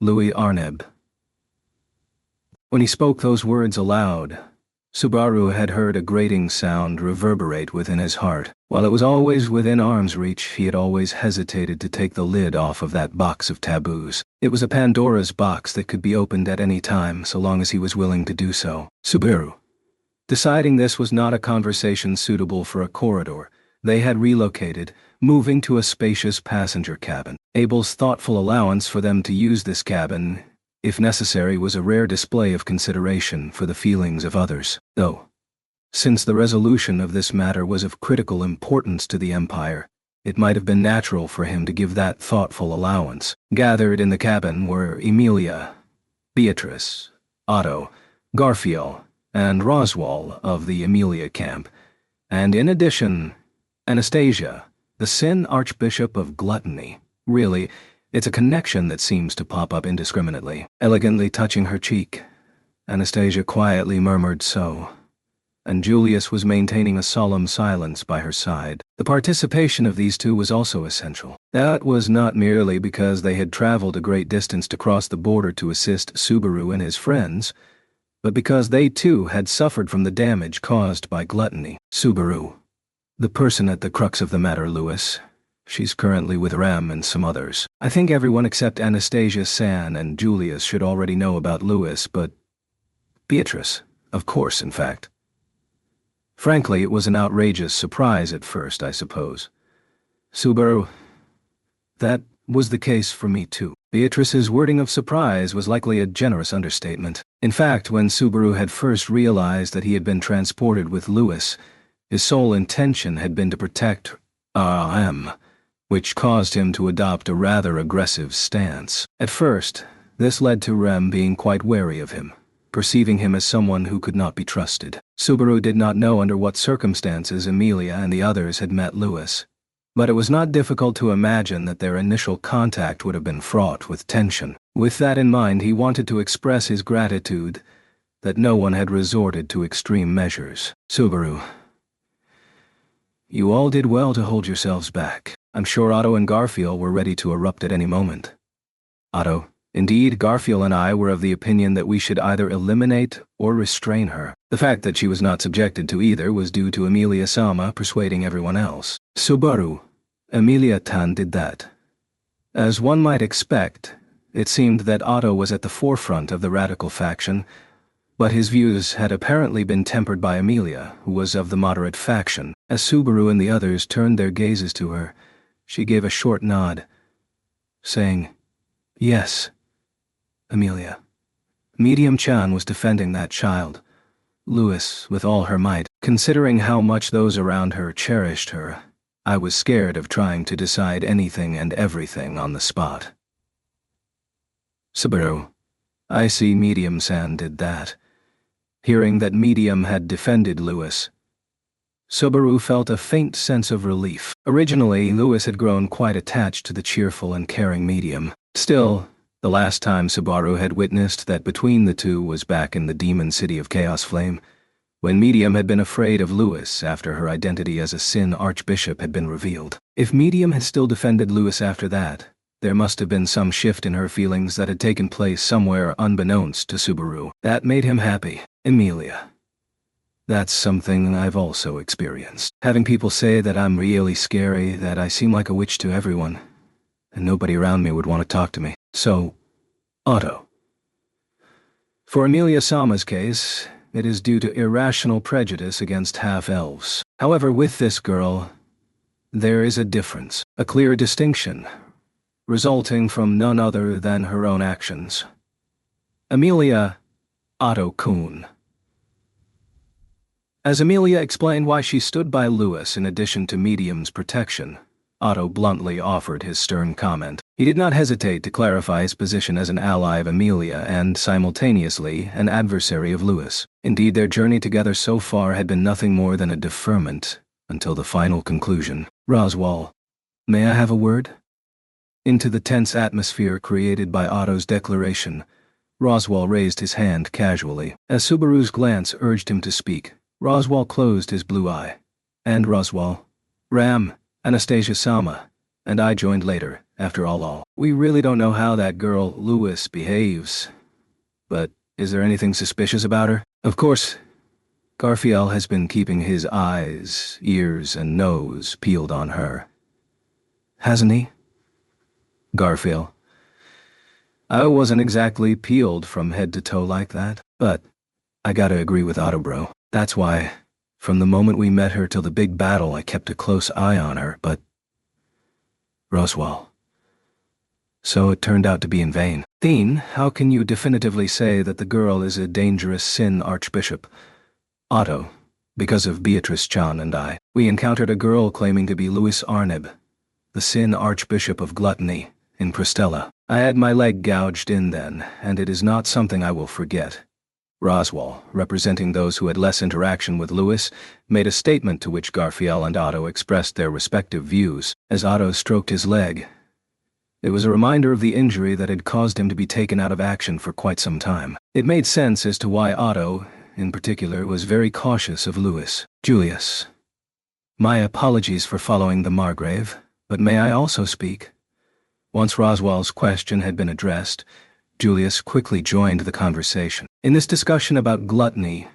Louis Arneb. When he spoke those words aloud, Subaru had heard a grating sound reverberate within his heart. While it was always within arm's reach, he had always hesitated to take the lid off of that box of taboos. It was a Pandora's box that could be opened at any time, so long as he was willing to do so. Subaru. Deciding this was not a conversation suitable for a corridor, they had relocated, moving to a spacious passenger cabin. Abel's thoughtful allowance for them to use this cabin, if necessary, was a rare display of consideration for the feelings of others, though. Since the resolution of this matter was of critical importance to the Empire, it might have been natural for him to give that thoughtful allowance. Gathered in the cabin were Emilia, Beatrice, Otto, Garfield, and Roswell of the Emilia camp, and in addition, Anastasia, the Sin Archbishop of Gluttony. Really, it's a connection that seems to pop up indiscriminately. Elegantly touching her cheek, Anastasia quietly murmured so. and Julius was maintaining a solemn silence by her side. The participation of these two was also essential. That was not merely because they had traveled a great distance to cross the border to assist Subaru and his friends, but because they too had suffered from the damage caused by gluttony. Subaru. The person at the crux of the matter, Louis. She's currently with Ram and some others. I think everyone except Anastasia, San, and Julius should already know about Louis, but Beatrice, of course, in fact. Frankly, it was an outrageous surprise at first, I suppose. Subaru. That was the case for me too. Beatrice's wording of surprise was likely a generous understatement. In fact, when Subaru had first realized that he had been transported with Louis, his sole intention had been to protect Ram, which caused him to adopt a rather aggressive stance. At first, this led to Rem being quite wary of him, perceiving him as someone who could not be trusted. Subaru did not know under what circumstances Amelia and the others had met Louis, but it was not difficult to imagine that their initial contact would have been fraught with tension. With that in mind, he wanted to express his gratitude that no one had resorted to extreme measures. Subaru. You all did well to hold yourselves back. I'm sure Otto and Garfield were ready to erupt at any moment. Otto. Indeed, Garfield and I were of the opinion that we should either eliminate or restrain her. The fact that she was not subjected to either was due to Emilia-sama persuading everyone else. Subaru. Emilia-tan did that. As one might expect, it seemed that Otto was at the forefront of the radical faction, but his views had apparently been tempered by Amelia, who was of the moderate faction. As Subaru and the others turned their gazes to her, she gave a short nod, saying, "Yes, Amelia." Medium-chan was defending that child, Louis, with all her might. Considering how much those around her cherished her, I was scared of trying to decide anything and everything on the spot. Subaru. I see Medium-san did that. Hearing that Medium had defended Louis, Subaru felt a faint sense of relief. Originally, Louis had grown quite attached to the cheerful and caring Medium. Still, the last time Subaru had witnessed that between the two was back in the demon city of Chaos Flame, when Medium had been afraid of Louis after her identity as a Sin Archbishop had been revealed. If Medium had still defended Louis after that, there must have been some shift in her feelings that had taken place somewhere unbeknownst to Subaru. That made him happy. Emilia. That's something I've also experienced. Having people say that I'm really scary, that I seem like a witch to everyone, and nobody around me would want to talk to me. So, Otto. For Emilia-sama's case, it is due to irrational prejudice against half-elves. However, with this girl, there is a difference, a clear distinction, resulting from none other than her own actions. Amelia, Otto-kun. As Amelia explained why she stood by Louis in addition to Medium's protection, Otto bluntly offered his stern comment. He did not hesitate to clarify his position as an ally of Amelia and, simultaneously, an adversary of Louis. Indeed, their journey together so far had been nothing more than a deferment until the final conclusion. Roswell, may I have a word? Into the tense atmosphere created by Otto's declaration, Roswell raised his hand casually. As Subaru's glance urged him to speak, Roswell closed his blue eye. And Roswell, Ram, Anastasia-sama, and I joined later, after all. We really don't know how that girl, Louis, behaves. But is there anything suspicious about her? Of course, Garfield has been keeping his eyes, ears, and nose peeled on her. Hasn't he? Garfield. I wasn't exactly peeled from head to toe like that, but I gotta agree with Otto, bro. That's why, from the moment we met her till the big battle, I kept a close eye on her, but... Roswell. So it turned out to be in vain. Dean, how can you definitively say that the girl is a dangerous Sin Archbishop? Otto, because of Beatrice-chan and I. We encountered a girl claiming to be Louis Arneb, the Sin Archbishop of Gluttony, in Pristella. I had my leg gouged in then, and it is not something I will forget. Roswell, representing those who had less interaction with Louis, made a statement to which Garfield and Otto expressed their respective views. As Otto stroked his leg, it was a reminder of the injury that had caused him to be taken out of action for quite some time. It made sense as to why Otto, in particular, was very cautious of Louis. Julius. My apologies for following the Margrave, but may I also speak? Once Roswell's question had been addressed, Julius quickly joined the conversation. In this discussion about gluttony,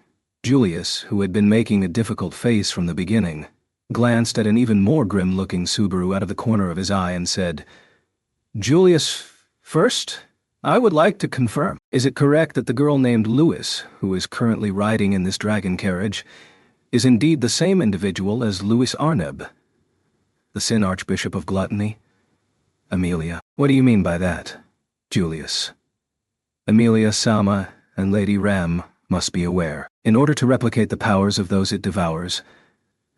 Julius, who had been making a difficult face from the beginning, glanced at an even more grim-looking Subaru out of the corner of his eye and said, "Julius, first, I would like to confirm. Is it correct that the girl named Louis, who is currently riding in this dragon carriage, is indeed the same individual as Louis Arneb, the Sin Archbishop of Gluttony?" Amelia. What do you mean by that, Julius? Amelia Sama and Lady Ram must be aware. In order to replicate the powers of those it devours,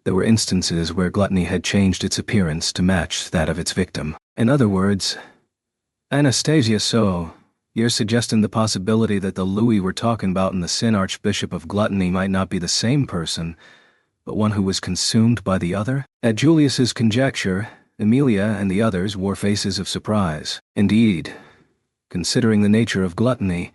there were instances where gluttony had changed its appearance to match that of its victim. In other words, Anastasia, so you're suggesting the possibility that the Louis we're talking about in the Sin Archbishop of Gluttony might not be the same person, but one who was consumed by the other? At Julius's conjecture, Amelia and the others wore faces of surprise. Indeed, considering the nature of gluttony,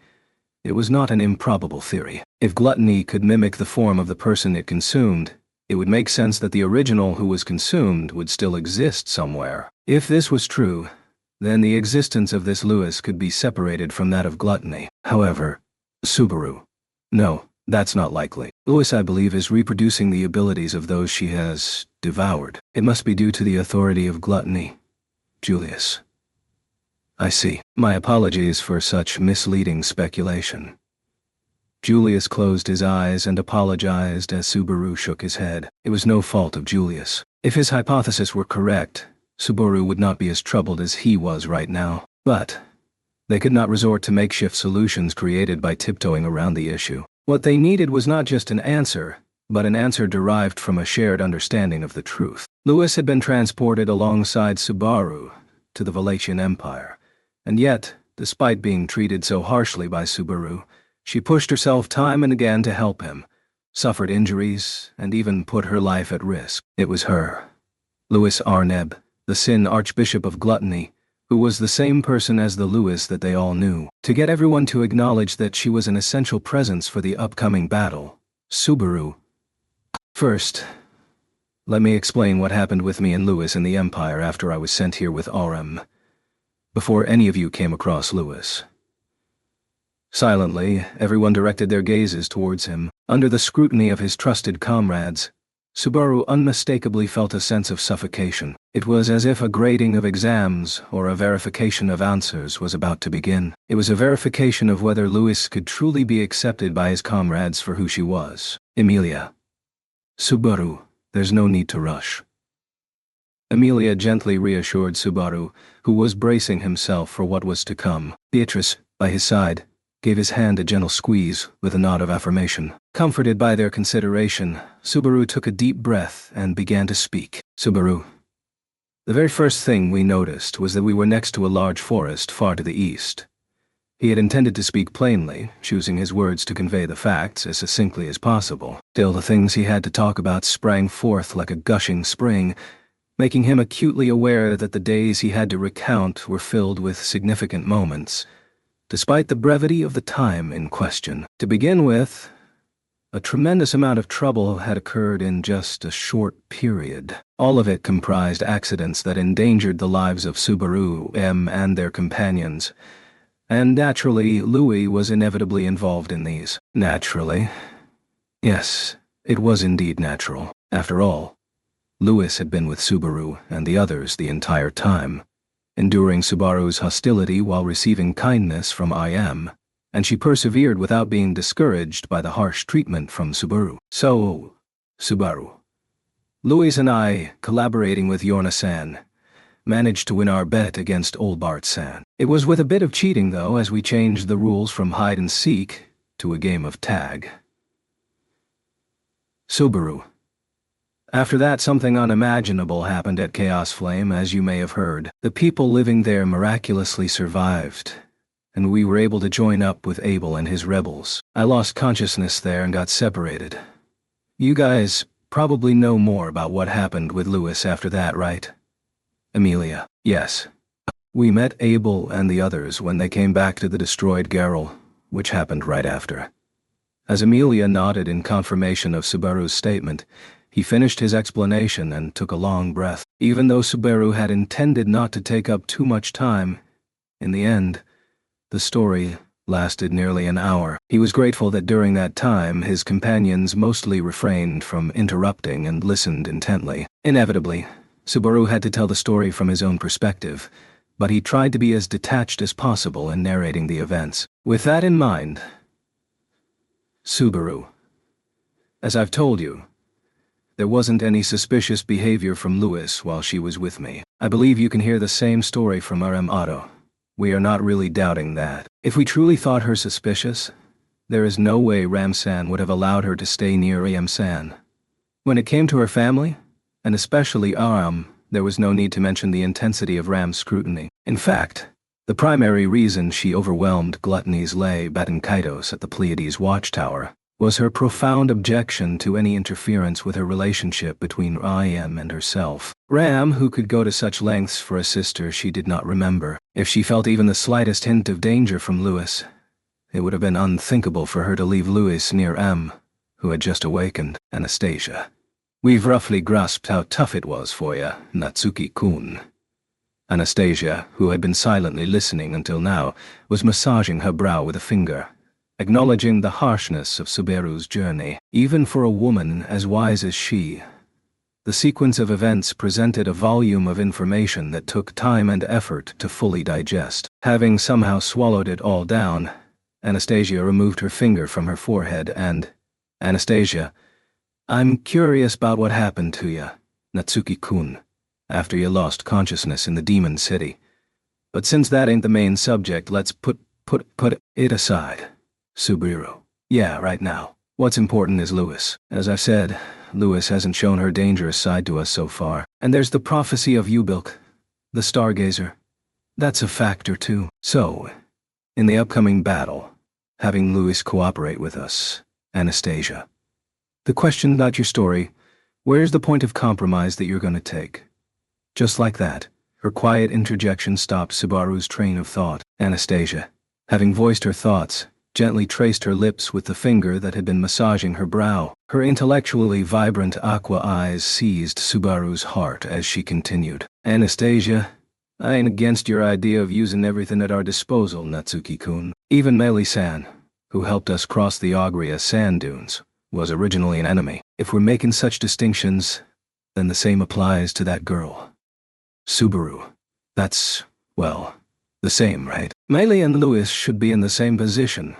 it was not an improbable theory. If gluttony could mimic the form of the person it consumed, it would make sense that the original who was consumed would still exist somewhere. If this was true, then the existence of this Louis could be separated from that of gluttony. However, Subaru. No, that's not likely. Louis, I believe, is reproducing the abilities of those she has devoured. It must be due to the authority of gluttony. Julius. I see. My apologies for such misleading speculation. Julius closed his eyes and apologized as Subaru shook his head. It was no fault of Julius. If his hypothesis were correct, Subaru would not be as troubled as he was right now. But they could not resort to makeshift solutions created by tiptoeing around the issue. What they needed was not just an answer, but an answer derived from a shared understanding of the truth. Louis had been transported alongside Subaru to the Valatian Empire, and yet, despite being treated so harshly by Subaru, she pushed herself time and again to help him, suffered injuries, and even put her life at risk. It was her, Louis Arneb, the Sin Archbishop of Gluttony, who was the same person as the Louis that they all knew. To get everyone to acknowledge that she was an essential presence for the upcoming battle, Subaru. First, let me explain what happened with me and Louis in the Empire after I was sent here with Aurum, before any of you came across Louis. Silently, everyone directed their gazes towards him. Under the scrutiny of his trusted comrades, Subaru unmistakably felt a sense of suffocation. It was as if a grading of exams or a verification of answers was about to begin. It was a verification of whether Louis could truly be accepted by his comrades for who she was. Amelia. Subaru, there's no need to rush. Amelia gently reassured Subaru, who was bracing himself for what was to come. Beatrice, by his side, gave his hand a gentle squeeze with a nod of affirmation. Comforted by their consideration, Subaru took a deep breath and began to speak. Subaru. The very first thing we noticed was that we were next to a large forest far to the east. He had intended to speak plainly, choosing his words to convey the facts as succinctly as possible. Still, the things he had to talk about sprang forth like a gushing spring, making him acutely aware that the days he had to recount were filled with significant moments, despite the brevity of the time in question. To begin with, a tremendous amount of trouble had occurred in just a short period. All of it comprised accidents that endangered the lives of Subaru, M, and their companions. And naturally, Louis was inevitably involved in these. Naturally? Yes, it was indeed natural. After all, Louis had been with Subaru and the others the entire time, enduring Subaru's hostility while receiving kindness from IM, and she persevered without being discouraged by the harsh treatment from Subaru. So, Subaru. Louis and I, collaborating with Yorna-san, managed to win our bet against Olbart-san. It was with a bit of cheating, though, as we changed the rules from hide-and-seek to a game of tag. Subaru. After that, something unimaginable happened at Chaos Flame, as you may have heard. The people living there miraculously survived, and we were able to join up with Abel and his rebels. I lost consciousness there and got separated. You guys probably know more about what happened with Louis after that, right? Amelia. Yes. We met Abel and the others when they came back to the destroyed Geralt, which happened right after. As Amelia nodded in confirmation of Subaru's statement, he finished his explanation and took a long breath. Even though Subaru had intended not to take up too much time, in the end, the story lasted nearly an hour. He was grateful that during that time his companions mostly refrained from interrupting and listened intently. Inevitably, Subaru had to tell the story from his own perspective, but he tried to be as detached as possible in narrating the events. With that in mind, Subaru, as I've told you, there wasn't any suspicious behavior from Lewis while she was with me. I believe you can hear the same story from RM Otto. We are not really doubting that. If we truly thought her suspicious, there is no way Ramsan would have allowed her to stay near Ramsan. When it came to her family, and especially Aram, there was no need to mention the intensity of Ram's scrutiny. In fact, the primary reason she overwhelmed Gluttony's lay Batankaitos at the Pleiades watchtower was her profound objection to any interference with her relationship between Ram and herself. Ram, who could go to such lengths for a sister she did not remember. If she felt even the slightest hint of danger from Lewis, it would have been unthinkable for her to leave Lewis near M, who had just awakened. Anastasia. We've roughly grasped how tough it was for you, Natsuki-kun. Anastasia, who had been silently listening until now, was massaging her brow with a finger, acknowledging the harshness of Subaru's journey. Even for a woman as wise as she, the sequence of events presented a volume of information that took time and effort to fully digest. Having somehow swallowed it all down, Anastasia removed her finger from her forehead and, Anastasia, I'm curious about what happened to you, Natsuki-kun, after you lost consciousness in the Demon City. But since that ain't the main subject, let's put it aside. Subaru. Yeah, right now. What's important is Lewis. As I've said, Lewis hasn't shown her dangerous side to us so far. And there's the prophecy of Ubilk, the Stargazer. That's a factor too. So, in the upcoming battle, having Lewis cooperate with us, Anastasia. The question about your story, where's the point of compromise that you're going to take? Just like that, her quiet interjection stopped Subaru's train of thought. Anastasia, having voiced her thoughts, gently traced her lips with the finger that had been massaging her brow. Her intellectually vibrant aqua eyes seized Subaru's heart as she continued. Anastasia, I ain't against your idea of using everything at our disposal, Natsuki-kun. Even Meili-san, who helped us cross the Ogria sand dunes, was originally an enemy. If we're making such distinctions, then the same applies to that girl. Subaru. That's, well, the same, right? Meili and Lewis should be in the same position.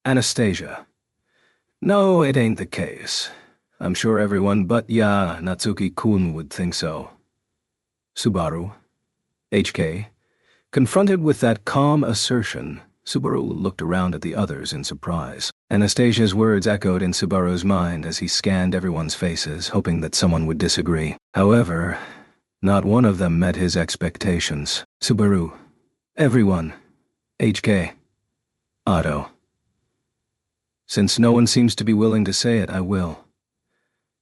Anastasia. No, it ain't the case. I'm sure everyone but Natsuki-kun would think so. Subaru. HK. Confronted with that calm assertion, Subaru looked around at the others in surprise. Anastasia's words echoed in Subaru's mind as he scanned everyone's faces, hoping that someone would disagree. However, not one of them met his expectations. Subaru. Everyone. HK. Otto. Since no one seems to be willing to say it, I will.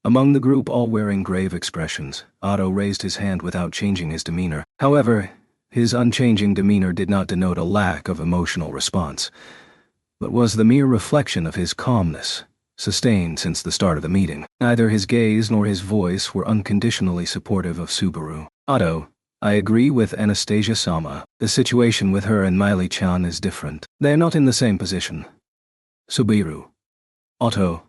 Among the group, all wearing grave expressions, Otto raised his hand without changing his demeanor. However, his unchanging demeanor did not denote a lack of emotional response, but was the mere reflection of his calmness, sustained since the start of the meeting. Neither his gaze nor his voice were unconditionally supportive of Subaru. Otto, I agree with Anastasia-sama. The situation with her and Meili-chan is different. They are not in the same position. Subaru. Otto.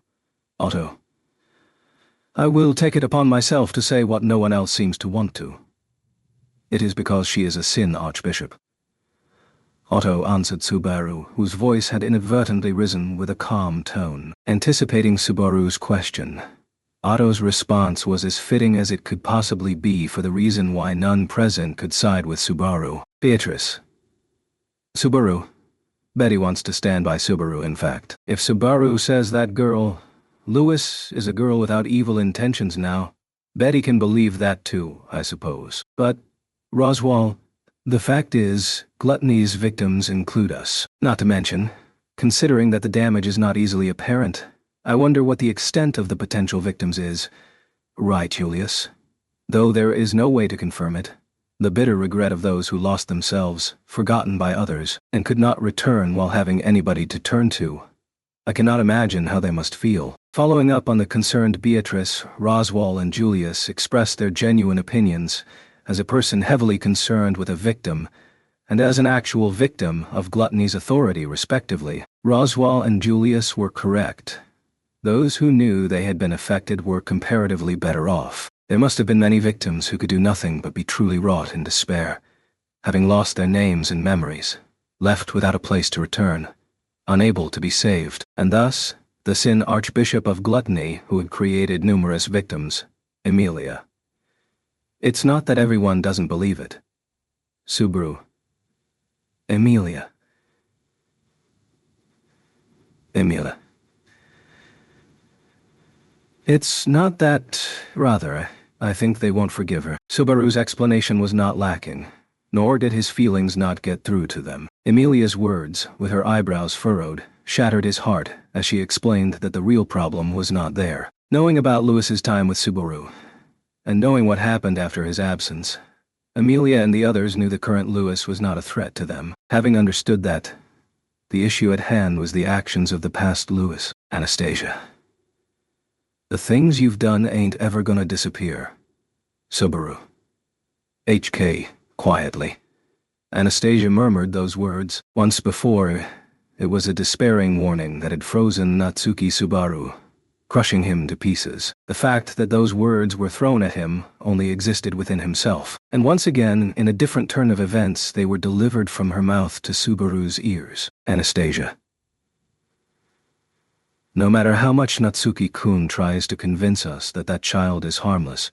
I will take it upon myself to say what no one else seems to want to. It is because she is a Sin Archbishop. Otto answered Subaru, whose voice had inadvertently risen with a calm tone. Anticipating Subaru's question, Otto's response was as fitting as it could possibly be for the reason why none present could side with Subaru. Beatrice. Subaru. Betty wants to stand by Subaru, in fact. If Subaru says that girl, Lewis, is a girl without evil intentions now, Betty can believe that too, I suppose. But, Roswell, the fact is, Gluttony's victims include us. Not to mention, considering that the damage is not easily apparent, I wonder what the extent of the potential victims is. Right, Julius? Though there is no way to confirm it, the bitter regret of those who lost themselves, forgotten by others, and could not return while having anybody to turn to. I cannot imagine how they must feel. Following up on the concerned Beatrice, Roswell and Julius expressed their genuine opinions as a person heavily concerned with a victim and as an actual victim of gluttony's authority, respectively. Roswell and Julius were correct. Those who knew they had been affected were comparatively better off. There must have been many victims who could do nothing but be truly wrought in despair, having lost their names and memories, left without a place to return, unable to be saved, and thus, the sin archbishop of gluttony who had created numerous victims, Emilia. It's not that everyone doesn't believe it. Subaru. Emilia. Emilia. It's not that, rather, I think they won't forgive her. Subaru's explanation was not lacking, nor did his feelings not get through to them. Emilia's words, with her eyebrows furrowed, shattered his heart as she explained that the real problem was not there. Knowing about Louis's time with Subaru, and knowing what happened after his absence, Emilia and the others knew the current Louis was not a threat to them. Having understood that, the issue at hand was the actions of the past Louis. Anastasia. The things you've done ain't ever gonna disappear. Subaru. HK, quietly. Anastasia murmured those words. Once before, it was a despairing warning that had frozen Natsuki Subaru, crushing him to pieces. The fact that those words were thrown at him only existed within himself. And once again, in a different turn of events, they were delivered from her mouth to Subaru's ears. Anastasia. No matter how much Natsuki-kun tries to convince us that that child is harmless,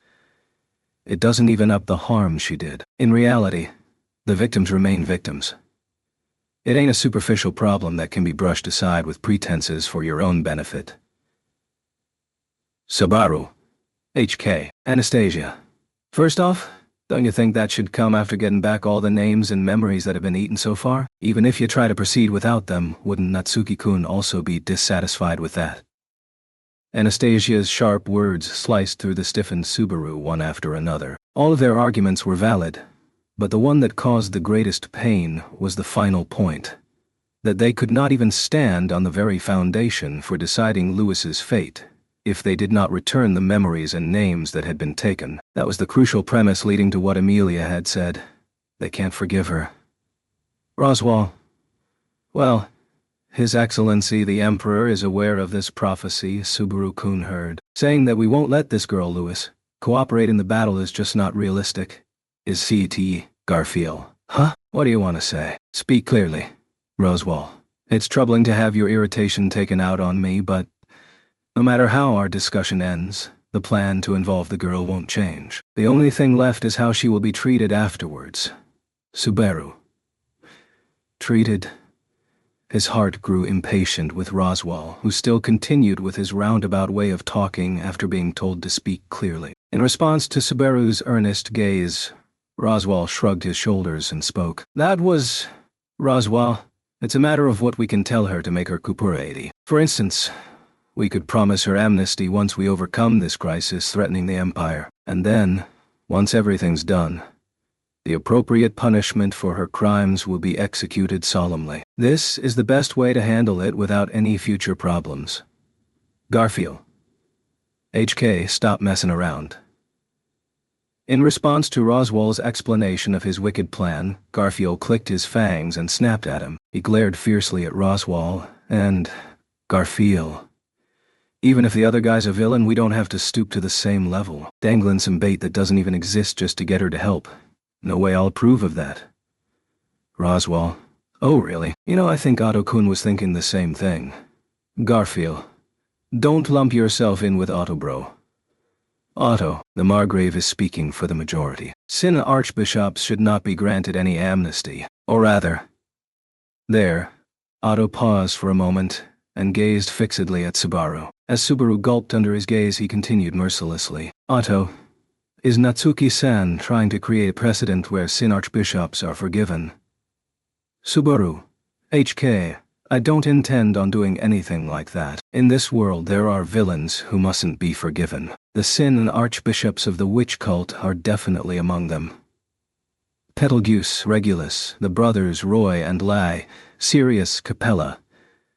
it doesn't even up the harm she did. In reality, the victims remain victims. It ain't a superficial problem that can be brushed aside with pretenses for your own benefit. Subaru. HK. Anastasia. First off, don't you think that should come after getting back all the names and memories that have been eaten so far? Even if you try to proceed without them, wouldn't Natsuki-kun also be dissatisfied with that? Anastasia's sharp words sliced through the stiffened Subaru one after another. All of their arguments were valid, but the one that caused the greatest pain was the final point, that they could not even stand on the very foundation for deciding Louis's fate if they did not return the memories and names that had been taken. That was the crucial premise leading to what Emilia had said. They can't forgive her. Roswell. Well, His Excellency the Emperor is aware of this prophecy, Subaru-kun heard. Saying that we won't let this girl, Louis, cooperate in the battle is just not realistic. Is C.T. Garfield. Huh? What do you want to say? Speak clearly, Roswell. It's troubling to have your irritation taken out on me, but no matter how our discussion ends, the plan to involve the girl won't change. The only thing left is how she will be treated afterwards. Subaru. Treated. His heart grew impatient with Roswell, who still continued with his roundabout way of talking after being told to speak clearly. In response to Subaru's earnest gaze, Roswell shrugged his shoulders and spoke. That was... Roswell, it's a matter of what we can tell her to make her cooperate. For instance, we could promise her amnesty once we overcome this crisis threatening the Empire. And then, once everything's done, the appropriate punishment for her crimes will be executed solemnly. This is the best way to handle it without any future problems. Garfield. HK, stop messing around. In response to Roswell's explanation of his wicked plan, Garfield clicked his fangs and snapped at him. He glared fiercely at Roswell, and... Garfield. Even if the other guy's a villain, we don't have to stoop to the same level. Dangling some bait that doesn't even exist just to get her to help. No way I'll approve of that. Roswell. Oh, really? You know, I think Otto-kun was thinking the same thing. Garfield. Don't lump yourself in with Otto, bro. Otto, the Margrave is speaking for the majority. Sin archbishops should not be granted any amnesty. Or rather... There. Otto paused for a moment and gazed fixedly at Subaru. As Subaru gulped under his gaze, he continued mercilessly. Otto, is Natsuki-san trying to create a precedent where sin archbishops are forgiven? Subaru. HK, I don't intend on doing anything like that. In this world there are villains who mustn't be forgiven. The sin archbishops of the witch cult are definitely among them. Betelgeuse, Regulus, the brothers Roy and Lai, Sirius Capella,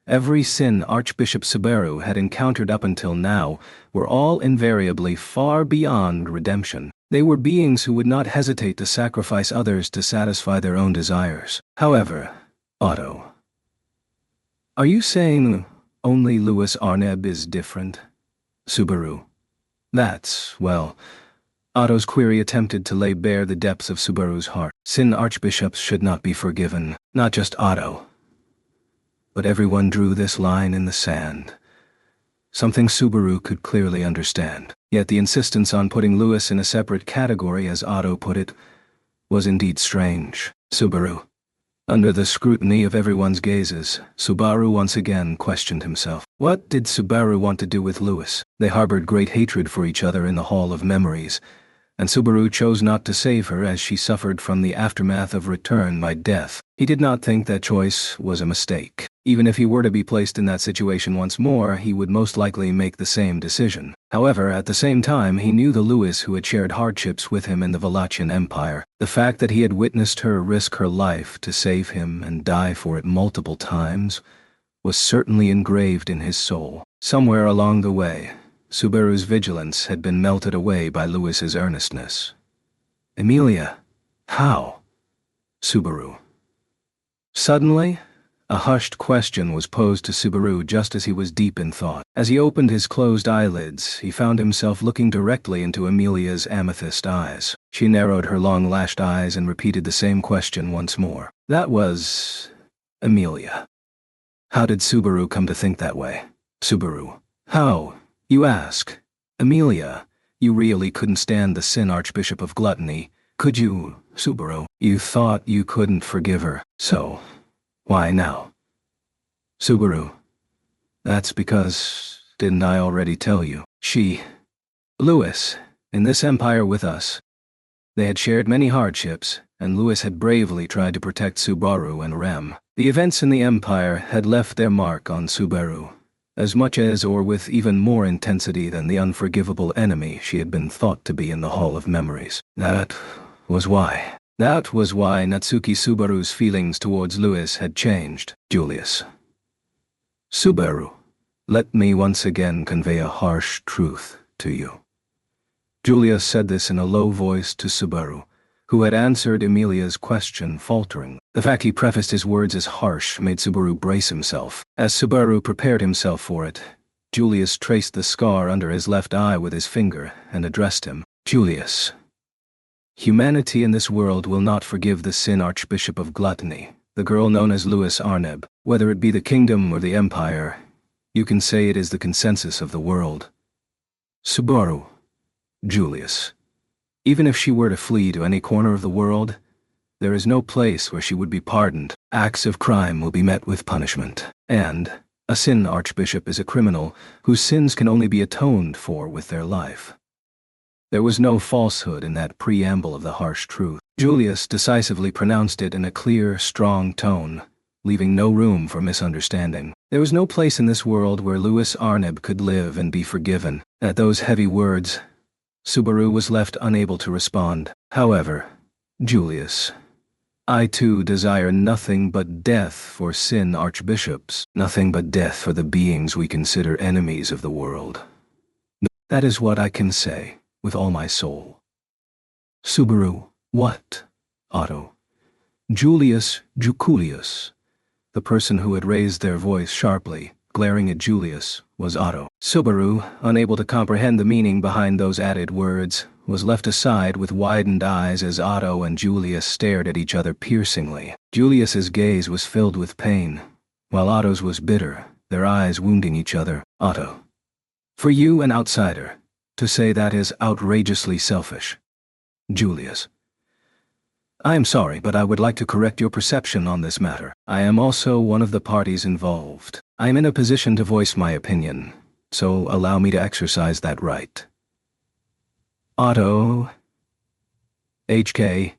Every sin Archbishop Subaru had encountered up until now were all invariably far beyond redemption. They were beings who would not hesitate to sacrifice others to satisfy their own desires. However, Otto, are you saying only Louis Arneb is different? Subaru. Well, Otto's query attempted to lay bare the depths of Subaru's heart. Sin archbishops should not be forgiven, not just Otto. But everyone drew this line in the sand. Something Subaru could clearly understand. Yet the insistence on putting Louis in a separate category, as Otto put it, was indeed strange. Subaru. Under the scrutiny of everyone's gazes, Subaru once again questioned himself. What did Subaru want to do with Louis? They harbored great hatred for each other in the Hall of Memories, and Subaru chose not to save her as she suffered from the aftermath of return by death. He did not think that choice was a mistake. Even if he were to be placed in that situation once more, he would most likely make the same decision. However, at the same time, he knew the Louis who had shared hardships with him in the Wallachian Empire. The fact that he had witnessed her risk her life to save him and die for it multiple times was certainly engraved in his soul. Somewhere along the way, Subaru's vigilance had been melted away by Louis's earnestness. Emilia, how? Subaru. Suddenly, a hushed question was posed to Subaru just as he was deep in thought. As he opened his closed eyelids, he found himself looking directly into Emilia's amethyst eyes. She narrowed her long-lashed eyes and repeated the same question once more. That was Emilia. How did Subaru come to think that way? Subaru. How, you ask? Emilia, you really couldn't stand the sin Archbishop of Gluttony, could you, Subaru? You thought you couldn't forgive her, so why now? Subaru. That's because, didn't I already tell you? Louis, in this empire with us. They had shared many hardships, and Louis had bravely tried to protect Subaru and Rem. The events in the empire had left their mark on Subaru, as much as or with even more intensity than the unforgivable enemy she had been thought to be in the Hall of Memories. That was why Natsuki Subaru's feelings towards Louis had changed. Julius. Subaru, let me once again convey a harsh truth to you. Julius said this in a low voice to Subaru, who had answered Emilia's question faltering. The fact he prefaced his words as harsh made Subaru brace himself. As Subaru prepared himself for it, Julius traced the scar under his left eye with his finger and addressed him. Julius. Humanity in this world will not forgive the sin Archbishop of Gluttony, the girl known as Louis Arneb. Whether it be the kingdom or the empire, you can say it is the consensus of the world. Subaru. Julius. Even if she were to flee to any corner of the world, there is no place where she would be pardoned. Acts of crime will be met with punishment. And a sin archbishop is a criminal whose sins can only be atoned for with their life. There was no falsehood in that preamble of the harsh truth. Julius decisively pronounced it in a clear, strong tone, leaving no room for misunderstanding. There was no place in this world where Louis Arneb could live and be forgiven. At those heavy words, Subaru was left unable to respond. However, Julius, I too desire nothing but death for sin archbishops, nothing but death for the beings we consider enemies of the world. That is what I can say, with all my soul. Subaru, what? Otto. Julius Juculius. The person who had raised their voice sharply, glaring at Julius, was Otto. Subaru, unable to comprehend the meaning behind those added words, was left aside with widened eyes as Otto and Julius stared at each other piercingly. Julius's gaze was filled with pain, while Otto's was bitter, their eyes wounding each other. Otto. For you, an outsider, to say that is outrageously selfish. Julius. I am sorry, but I would like to correct your perception on this matter. I am also one of the parties involved. I am in a position to voice my opinion, so allow me to exercise that right. Otto. HK.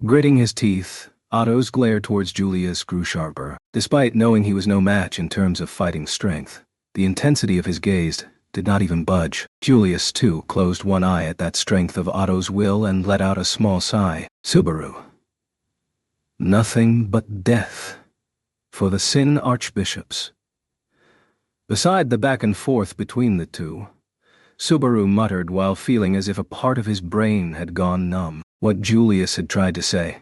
Gritting his teeth, Otto's glare towards Julius grew sharper. Despite knowing he was no match in terms of fighting strength, the intensity of his gaze did not even budge. Julius, too, closed one eye at that strength of Otto's will and let out a small sigh. Subaru. Nothing but death for the sin archbishops. Beside the back and forth between the two, Subaru muttered while feeling as if a part of his brain had gone numb. What Julius had tried to say,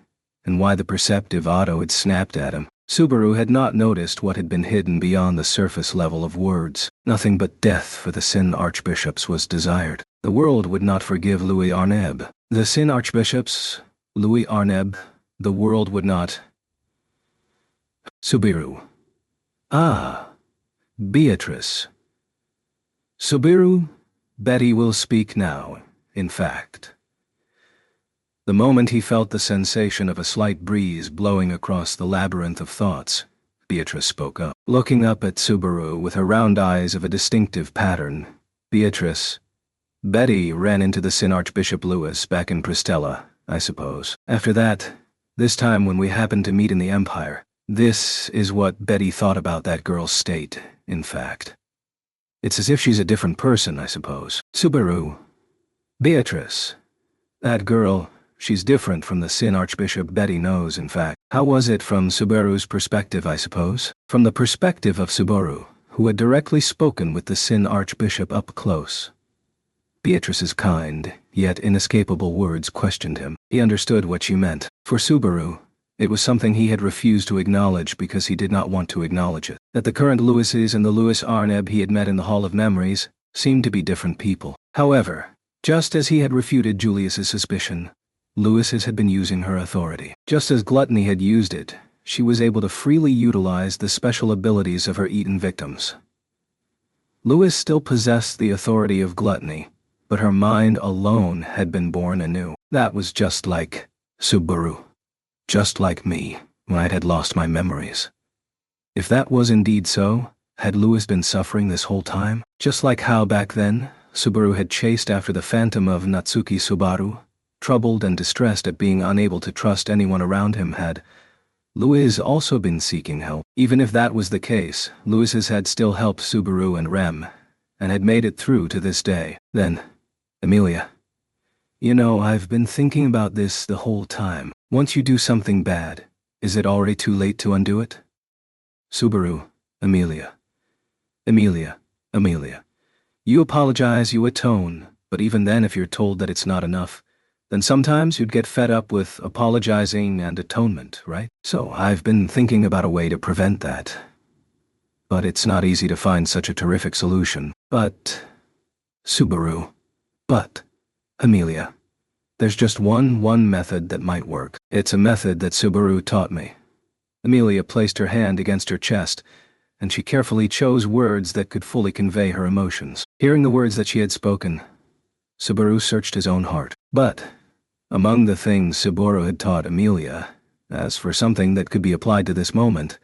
and why the perceptive Otto had snapped at him. Subaru had not noticed what had been hidden beyond the surface level of words. Nothing but death for the Sin Archbishops was desired. The world would not forgive Louis Arneb. The Sin Archbishops, Louis Arneb, the world would not. Subaru. Ah, Beatrice. Subaru, Betty will speak now, in fact. The moment he felt the sensation of a slight breeze blowing across the labyrinth of thoughts, Beatrice spoke up. Looking up at Subaru with her round eyes of a distinctive pattern, Beatrice, Betty ran into the Sin Archbishop Louis back in Pristella, I suppose. After that, this time when we happened to meet in the Empire, this is what Betty thought about that girl's state, in fact. It's as if she's a different person, I suppose. Subaru. Beatrice. That girl, she's different from the Sin Archbishop Betty knows, in fact. How was it from Subaru's perspective, I suppose? From the perspective of Subaru, who had directly spoken with the Sin Archbishop up close. Beatrice's kind, yet inescapable words questioned him. He understood what she meant. For Subaru, it was something he had refused to acknowledge because he did not want to acknowledge it. That the current Louises and the Louis Arneb he had met in the Hall of Memories seemed to be different people. However, just as he had refuted Julius's suspicion, Louis's had been using her authority. Just as gluttony had used it, she was able to freely utilize the special abilities of her eaten victims. Louis still possessed the authority of gluttony, but her mind alone had been born anew. That was just like Subaru. Just like me, when I had lost my memories. If that was indeed so, had Louis been suffering this whole time? Just like how back then, Subaru had chased after the phantom of Natsuki Subaru, troubled and distressed at being unable to trust anyone around him, had Louis also been seeking help. Even if that was the case, Louis's had still helped Subaru and Rem, and had made it through to this day. Then, Amelia. You know, I've been thinking about this the whole time. Once you do something bad, is it already too late to undo it? Subaru, Amelia. Amelia, Amelia. You apologize, you atone, but even then if you're told that it's not enough, then sometimes you'd get fed up with apologizing and atonement, right? So I've been thinking about a way to prevent that. But it's not easy to find such a terrific solution. But, Subaru. But, Amelia. There's just one method that might work. It's a method that Subaru taught me. Amelia placed her hand against her chest, and she carefully chose words that could fully convey her emotions. Hearing the words that she had spoken, Subaru searched his own heart. But, among the things Subaru had taught Amelia, as for something that could be applied to this moment,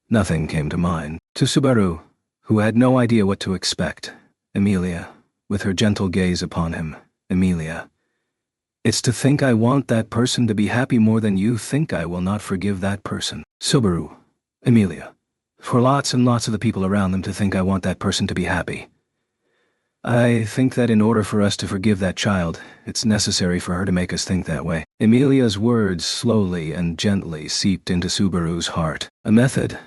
nothing came to mind. To Subaru, who had no idea what to expect, Amelia, with her gentle gaze upon him, Amelia. It's to think I want that person to be happy more than you think I will not forgive that person. Subaru, Amelia. For lots and lots of the people around them to think I want that person to be happy. I think that in order for us to forgive that child, it's necessary for her to make us think that way. Amelia's words slowly and gently seeped into Subaru's heart. A method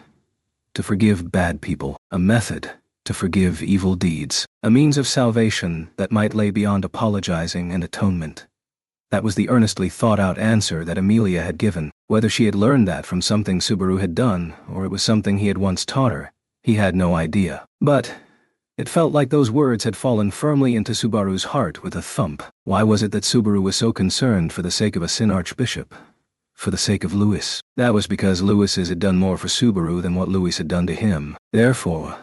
to forgive bad people. A method to forgive evil deeds. A means of salvation that might lay beyond apologizing and atonement. That was the earnestly thought-out answer that Amelia had given. Whether she had learned that from something Subaru had done, or it was something he had once taught her, he had no idea. But it felt like those words had fallen firmly into Subaru's heart with a thump. Why was it that Subaru was so concerned for the sake of a Sin Archbishop? For the sake of Louis? That was because Louis's had done more for Subaru than what Louis had done to him. Therefore,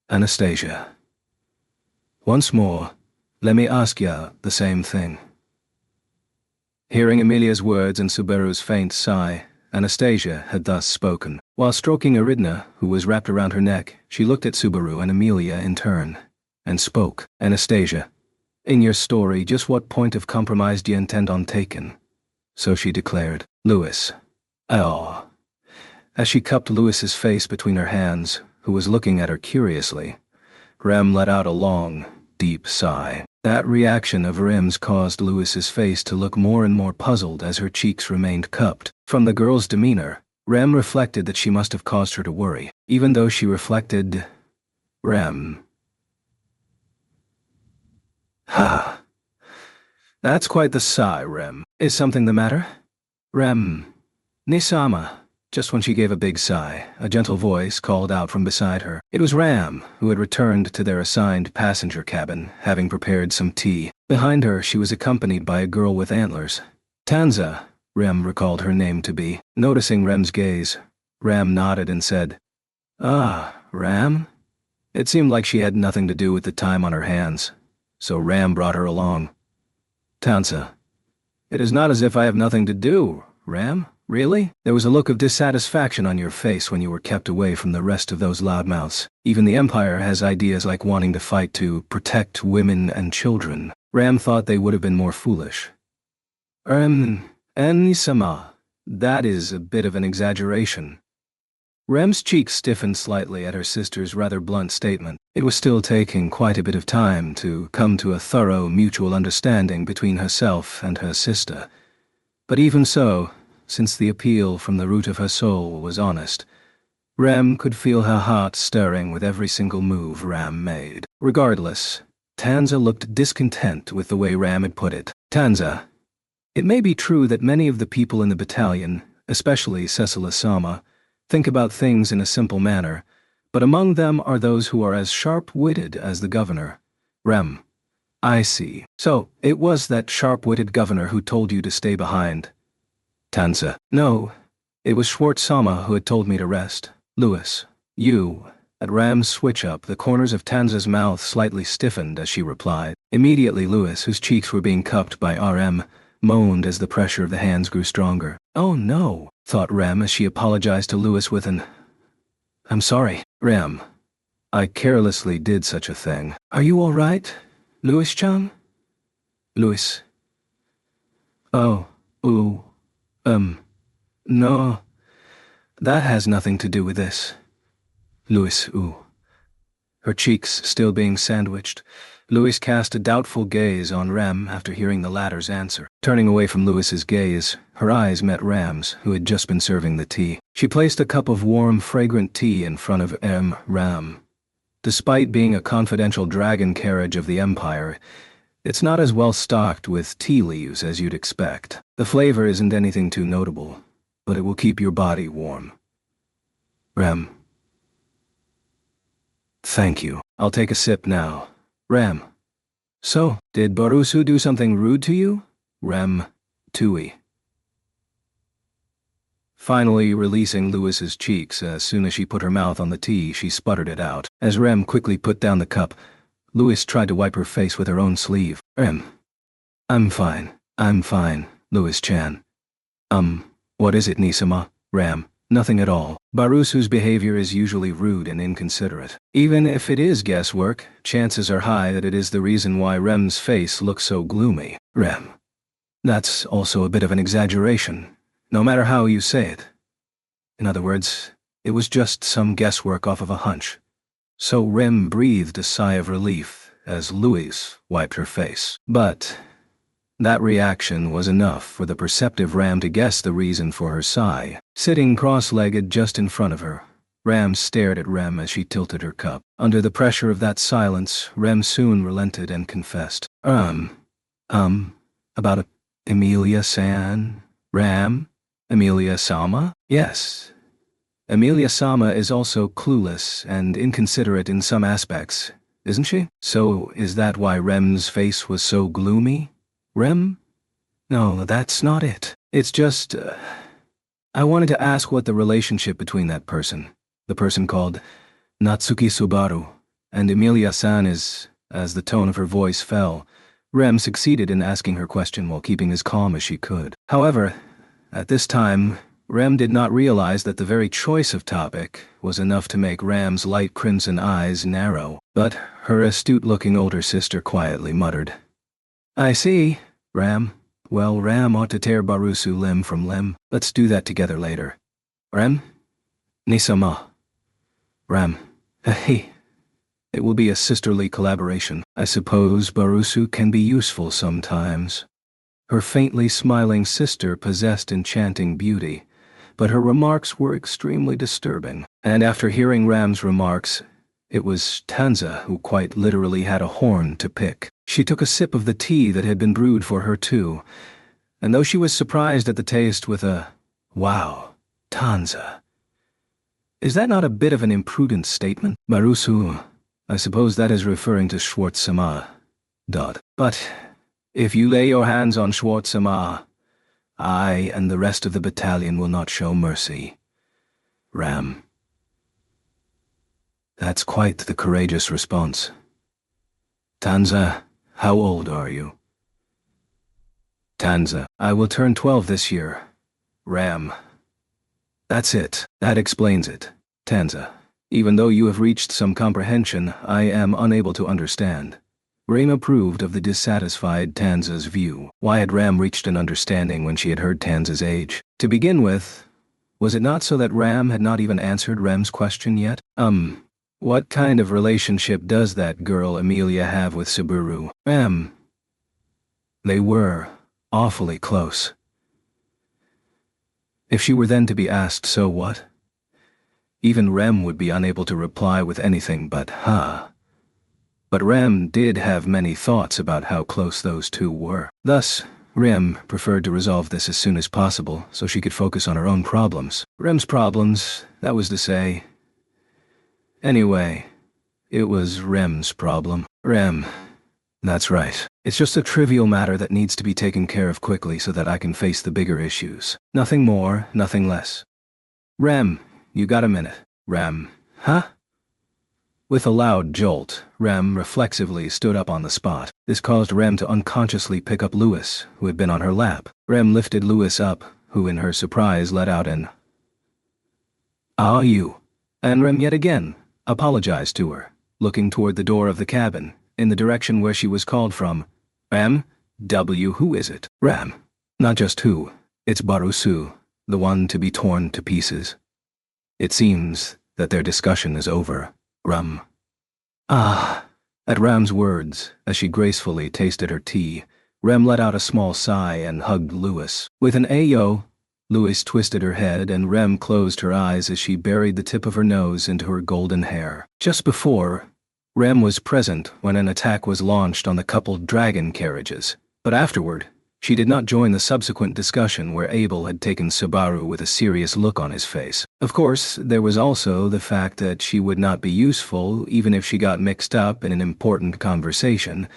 Anastasia. Once more, let me ask ya the same thing. Hearing Amelia's words and Subaru's faint sigh, Anastasia had thus spoken. While stroking Aridna, who was wrapped around her neck, she looked at Subaru and Amelia in turn, and spoke. Anastasia, in your story, just what point of compromise do you intend on taking? So she declared. Louis. Oh. As she cupped Louis's face between her hands, who was looking at her curiously, Rem let out a long, deep sigh. That reaction of Rem's caused Louis's face to look more and more puzzled as her cheeks remained cupped. From the girl's demeanor, Rem reflected that she must have caused her to worry. Even though she reflected, Rem. Ha. That's quite the sigh, Rem. Is something the matter? Rem. Nisama. Just when she gave a big sigh, a gentle voice called out from beside her. It was Ram, who had returned to their assigned passenger cabin, having prepared some tea. Behind her, she was accompanied by a girl with antlers. Tanza, Rem recalled her name to be. Noticing Rem's gaze, Ram nodded and said, "Ah, Ram?" It seemed like she had nothing to do with the time on her hands, so Ram brought her along. Tanza. It is not as if I have nothing to do, Ram. Really? There was a look of dissatisfaction on your face when you were kept away from the rest of those loudmouths. Even the Empire has ideas like wanting to fight to protect women and children. Ram thought they would have been more foolish. Nisama, that is a bit of an exaggeration. Rem's cheeks stiffened slightly at her sister's rather blunt statement. It was still taking quite a bit of time to come to a thorough mutual understanding between herself and her sister. But even so, since the appeal from the root of her soul was honest, Rem could feel her heart stirring with every single move Ram made. Regardless, Tanza looked discontent with the way Ram had put it. Tanza, it may be true that many of the people in the battalion, especially Cecil Sama, think about things in a simple manner, but among them are those who are as sharp-witted as the governor. Rem, I see. So, it was that sharp-witted governor who told you to stay behind. Tanza, no, it was Schwartz Sama who had told me to rest. Louis, you. At Ram's switch-up, the corners of Tanza's mouth slightly stiffened as she replied. Immediately Louis, whose cheeks were being cupped by RM, moaned as the pressure of the hands grew stronger. Oh no, thought Rem as she apologized to Louis with an, I'm sorry, Rem. I carelessly did such a thing. Are you all right, Louis-chan? Louis. Oh, ooh. No. That has nothing to do with this. Louis, ooh. Her cheeks still being sandwiched, Louis cast a doubtful gaze on Rem after hearing the latter's answer. Turning away from Louis's gaze, her eyes met Ram's, who had just been serving the tea. She placed a cup of warm, fragrant tea in front of Ram. Despite being a confidential dragon carriage of the Empire, it's not as well stocked with tea leaves as you'd expect. The flavor isn't anything too notable, but it will keep your body warm. Rem. Thank you. I'll take a sip now. Rem. So, did Barusu do something rude to you? Rem. Tui. Finally releasing Louis's cheeks as soon as she put her mouth on the tea, she sputtered it out. As Rem quickly put down the cup, Louis tried to wipe her face with her own sleeve. Rem. I'm fine, Louis-chan. What is it, Nisama? Ram. Nothing at all. Barusu's behavior is usually rude and inconsiderate. Even if it is guesswork, chances are high that it is the reason why Rem's face looks so gloomy. Rem. That's also a bit of an exaggeration, no matter how you say it. In other words, it was just some guesswork off of a hunch. So Rem breathed a sigh of relief as Louis wiped her face. But that reaction was enough for the perceptive Ram to guess the reason for her sigh. Sitting cross-legged just in front of her, Ram stared at Rem as she tilted her cup. Under the pressure of that silence, Rem soon relented and confessed. About Emilia-san? Ram? Emilia-sama? Yes. Emilia-sama is also clueless and inconsiderate in some aspects, isn't she? So is that why Rem's face was so gloomy? Rem? No, that's not it. It's just, I wanted to ask what the relationship between that person, the person called Natsuki Subaru, and Emilia-san is. As the tone of her voice fell, Rem succeeded in asking her question while keeping as calm as she could. However, at this time, Rem did not realize that the very choice of topic was enough to make Ram's light crimson eyes narrow. But her astute-looking older sister quietly muttered, I see, Ram. Well, Ram ought to tear Barusu limb from limb. Let's do that together later. Rem? Nisama. Ram. Hey. It will be a sisterly collaboration. I suppose Barusu can be useful sometimes. Her faintly smiling sister possessed enchanting beauty, but her remarks were extremely disturbing. And after hearing Ram's remarks, It was Tanza who quite literally had a horn to pick. She took a sip of the tea that had been brewed for her too, and though she was surprised at the taste with a, "Wow, Tanza. Is that not a bit of an imprudent statement? Marusu, I suppose that is referring to Schwartz-sama. But if you lay your hands on Schwartz-sama, I and the rest of the battalion will not show mercy. Ram." That's quite the courageous response. Tanza, how old are you? Tanza, I will turn 12 this year. Ram. That's it. That explains it. Tanza, even though you have reached some comprehension, I am unable to understand. Ram approved of the dissatisfied Tanza's view. Why had Ram reached an understanding when she had heard Tanza's age? To begin with, was it not so that Ram had not even answered Ram's question yet? What kind of relationship does that girl Amelia have with Subaru? They were awfully close. If she were then to be asked, so what? Even Rem would be unable to reply with anything but, "Huh." But Rem did have many thoughts about how close those two were. Thus, Rem preferred to resolve this as soon as possible so she could focus on her own problems. Rem's problems, that was to say. Anyway, it was Rem's problem. Rem. That's right. It's just a trivial matter that needs to be taken care of quickly so that I can face the bigger issues. Nothing more, nothing less. Rem, you got a minute? Rem. Huh? With a loud jolt, Rem reflexively stood up on the spot. This caused Rem to unconsciously pick up Louis, who had been on her lap. Rem lifted Louis up, who in her surprise let out an "Ah, you." And Rem yet again apologized to her, looking toward the door of the cabin, in the direction where she was called from. Who is it? Ram. Not just who, it's Barusu, the one to be torn to pieces. It seems that their discussion is over. Ram. Ah. At Ram's words, as she gracefully tasted her tea, Rem let out a small sigh and hugged Louis. With an "Ayo," Louis twisted her head and Rem closed her eyes as she buried the tip of her nose into her golden hair. Just before, Rem was present when an attack was launched on the coupled dragon carriages, but afterward, she did not join the subsequent discussion where Abel had taken Subaru with a serious look on his face. Of course, there was also the fact that she would not be useful even if she got mixed up in an important conversation,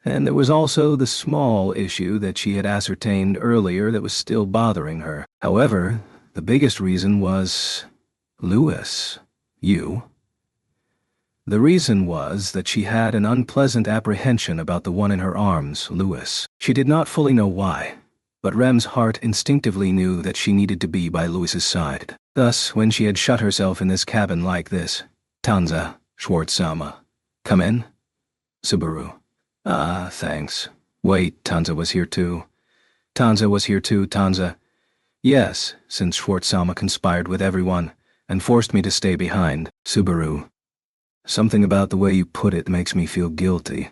and there was also the small issue that she had ascertained earlier that was still bothering her. However, the biggest reason was Louis. You. The reason was that she had an unpleasant apprehension about the one in her arms, Louis. She did not fully know why, but Rem's heart instinctively knew that she needed to be by Louis's side. Thus, when she had shut herself in this cabin like this, Tanza, Schwartz-sama. Come in? Subaru. Ah, thanks. Wait, Tanza was here too. Tanza was here too, Tanza. Yes, since Schwartz-sama conspired with everyone and forced me to stay behind. Subaru. Something about the way you put it makes me feel guilty.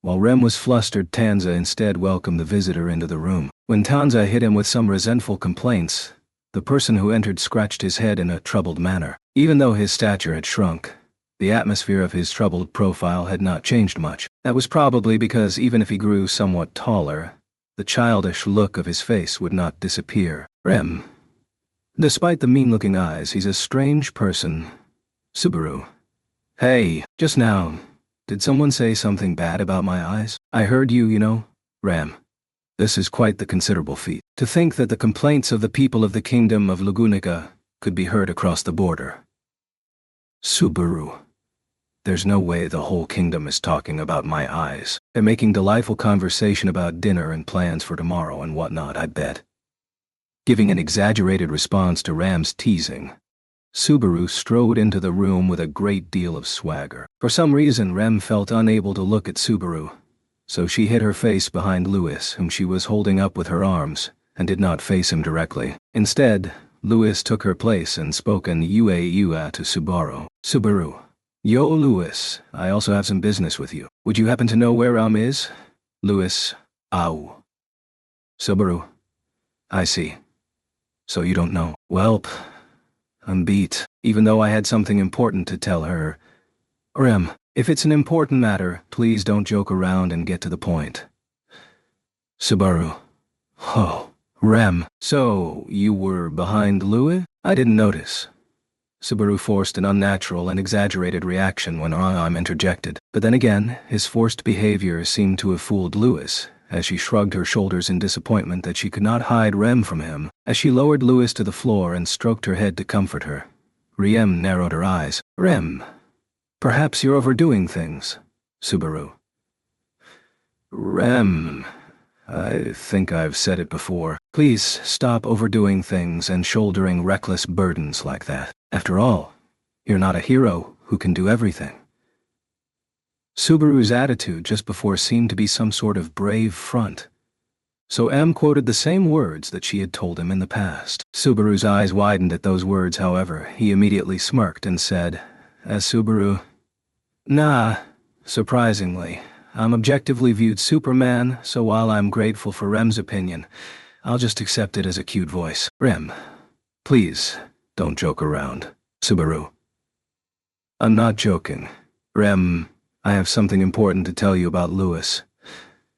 While Rem was flustered, Tanza instead welcomed the visitor into the room. When Tanza hit him with some resentful complaints, the person who entered scratched his head in a troubled manner. Even though his stature had shrunk, the atmosphere of his troubled profile had not changed much. That was probably because even if he grew somewhat taller, the childish look of his face would not disappear. Rem. Despite the mean-looking eyes, he's a strange person. Subaru. Hey, just now, did someone say something bad about my eyes? I heard you know. Ram. This is quite the considerable feat. To think that the complaints of the people of the kingdom of Lugunica could be heard across the border. Subaru. There's no way the whole kingdom is talking about my eyes. They're making delightful conversation about dinner and plans for tomorrow and whatnot, I bet. Giving an exaggerated response to Ram's teasing, Subaru strode into the room with a great deal of swagger. For some reason, Rem felt unable to look at Subaru, so she hid her face behind Louis, whom she was holding up with her arms, and did not face him directly. Instead, Louis took her place and spoke in Ua to Subaru. Subaru. Yo, Louis, I also have some business with you. Would you happen to know where Ram is? Louis. Ow. Subaru. I see. So you don't know. Welp. I'm beat. Even though I had something important to tell her, Rem, if it's an important matter, please don't joke around and get to the point. Subaru. Oh, Rem, so you were behind Louis? I didn't notice. Subaru forced an unnatural and exaggerated reaction when I'm interjected. But then again, his forced behavior seemed to have fooled Louis, as she shrugged her shoulders in disappointment that she could not hide Rem from him. As she lowered Louis to the floor and stroked her head to comfort her, Rem narrowed her eyes. Rem, perhaps you're overdoing things. Subaru. Rem, I think I've said it before. Please stop overdoing things and shouldering reckless burdens like that. After all, you're not a hero who can do everything. Subaru's attitude just before seemed to be some sort of brave front. So M quoted the same words that she had told him in the past. Subaru's eyes widened at those words, however. He immediately smirked and said, as Subaru, Nah, surprisingly, I'm objectively viewed Superman, so while I'm grateful for Rem's opinion, I'll just accept it as a cute voice. Rem, please, don't joke around. Subaru. I'm not joking. Rem, I have something important to tell you about Louis.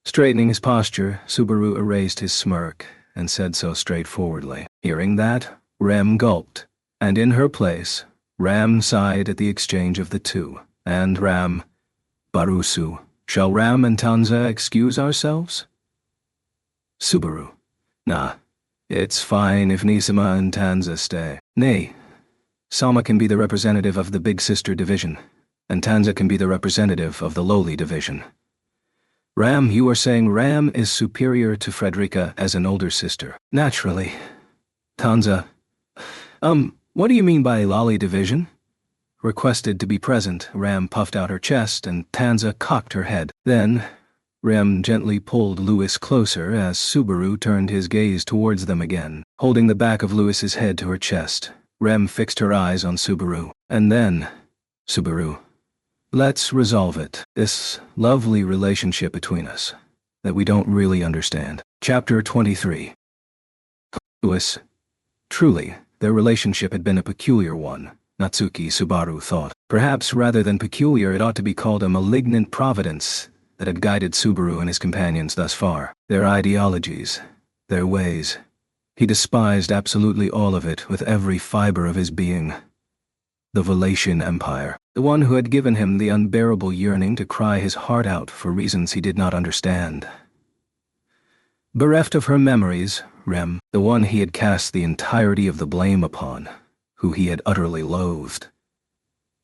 Straightening his posture, Subaru erased his smirk and said so straightforwardly. Hearing that, Rem gulped, and in her place, Ram sighed at the exchange of the two. And Ram, Barusu, shall Ram and Tanza excuse ourselves? Subaru. Nah, it's fine if Nisama and Tanza stay. Nay, Sama can be the representative of the big sister division, and Tanza can be the representative of the lowly division. Ram, you are saying Ram is superior to Frederica as an older sister. Naturally. Tanza. What do you mean by lolly division? Requested to be present, Ram puffed out her chest and Tanza cocked her head. Then, Rem gently pulled Louis closer as Subaru turned his gaze towards them again. Holding the back of Louis's head to her chest, Rem fixed her eyes on Subaru. And then, Subaru, let's resolve it. This lovely relationship between us that we don't really understand. Chapter 23. Louis. Truly, their relationship had been a peculiar one, Natsuki Subaru thought. Perhaps rather than peculiar, it ought to be called a malignant providence that had guided Subaru and his companions thus far. Their ideologies, their ways. He despised absolutely all of it with every fiber of his being. The Valatian Empire, the one who had given him the unbearable yearning to cry his heart out for reasons he did not understand. Bereft of her memories, Rem, the one he had cast the entirety of the blame upon, who he had utterly loathed.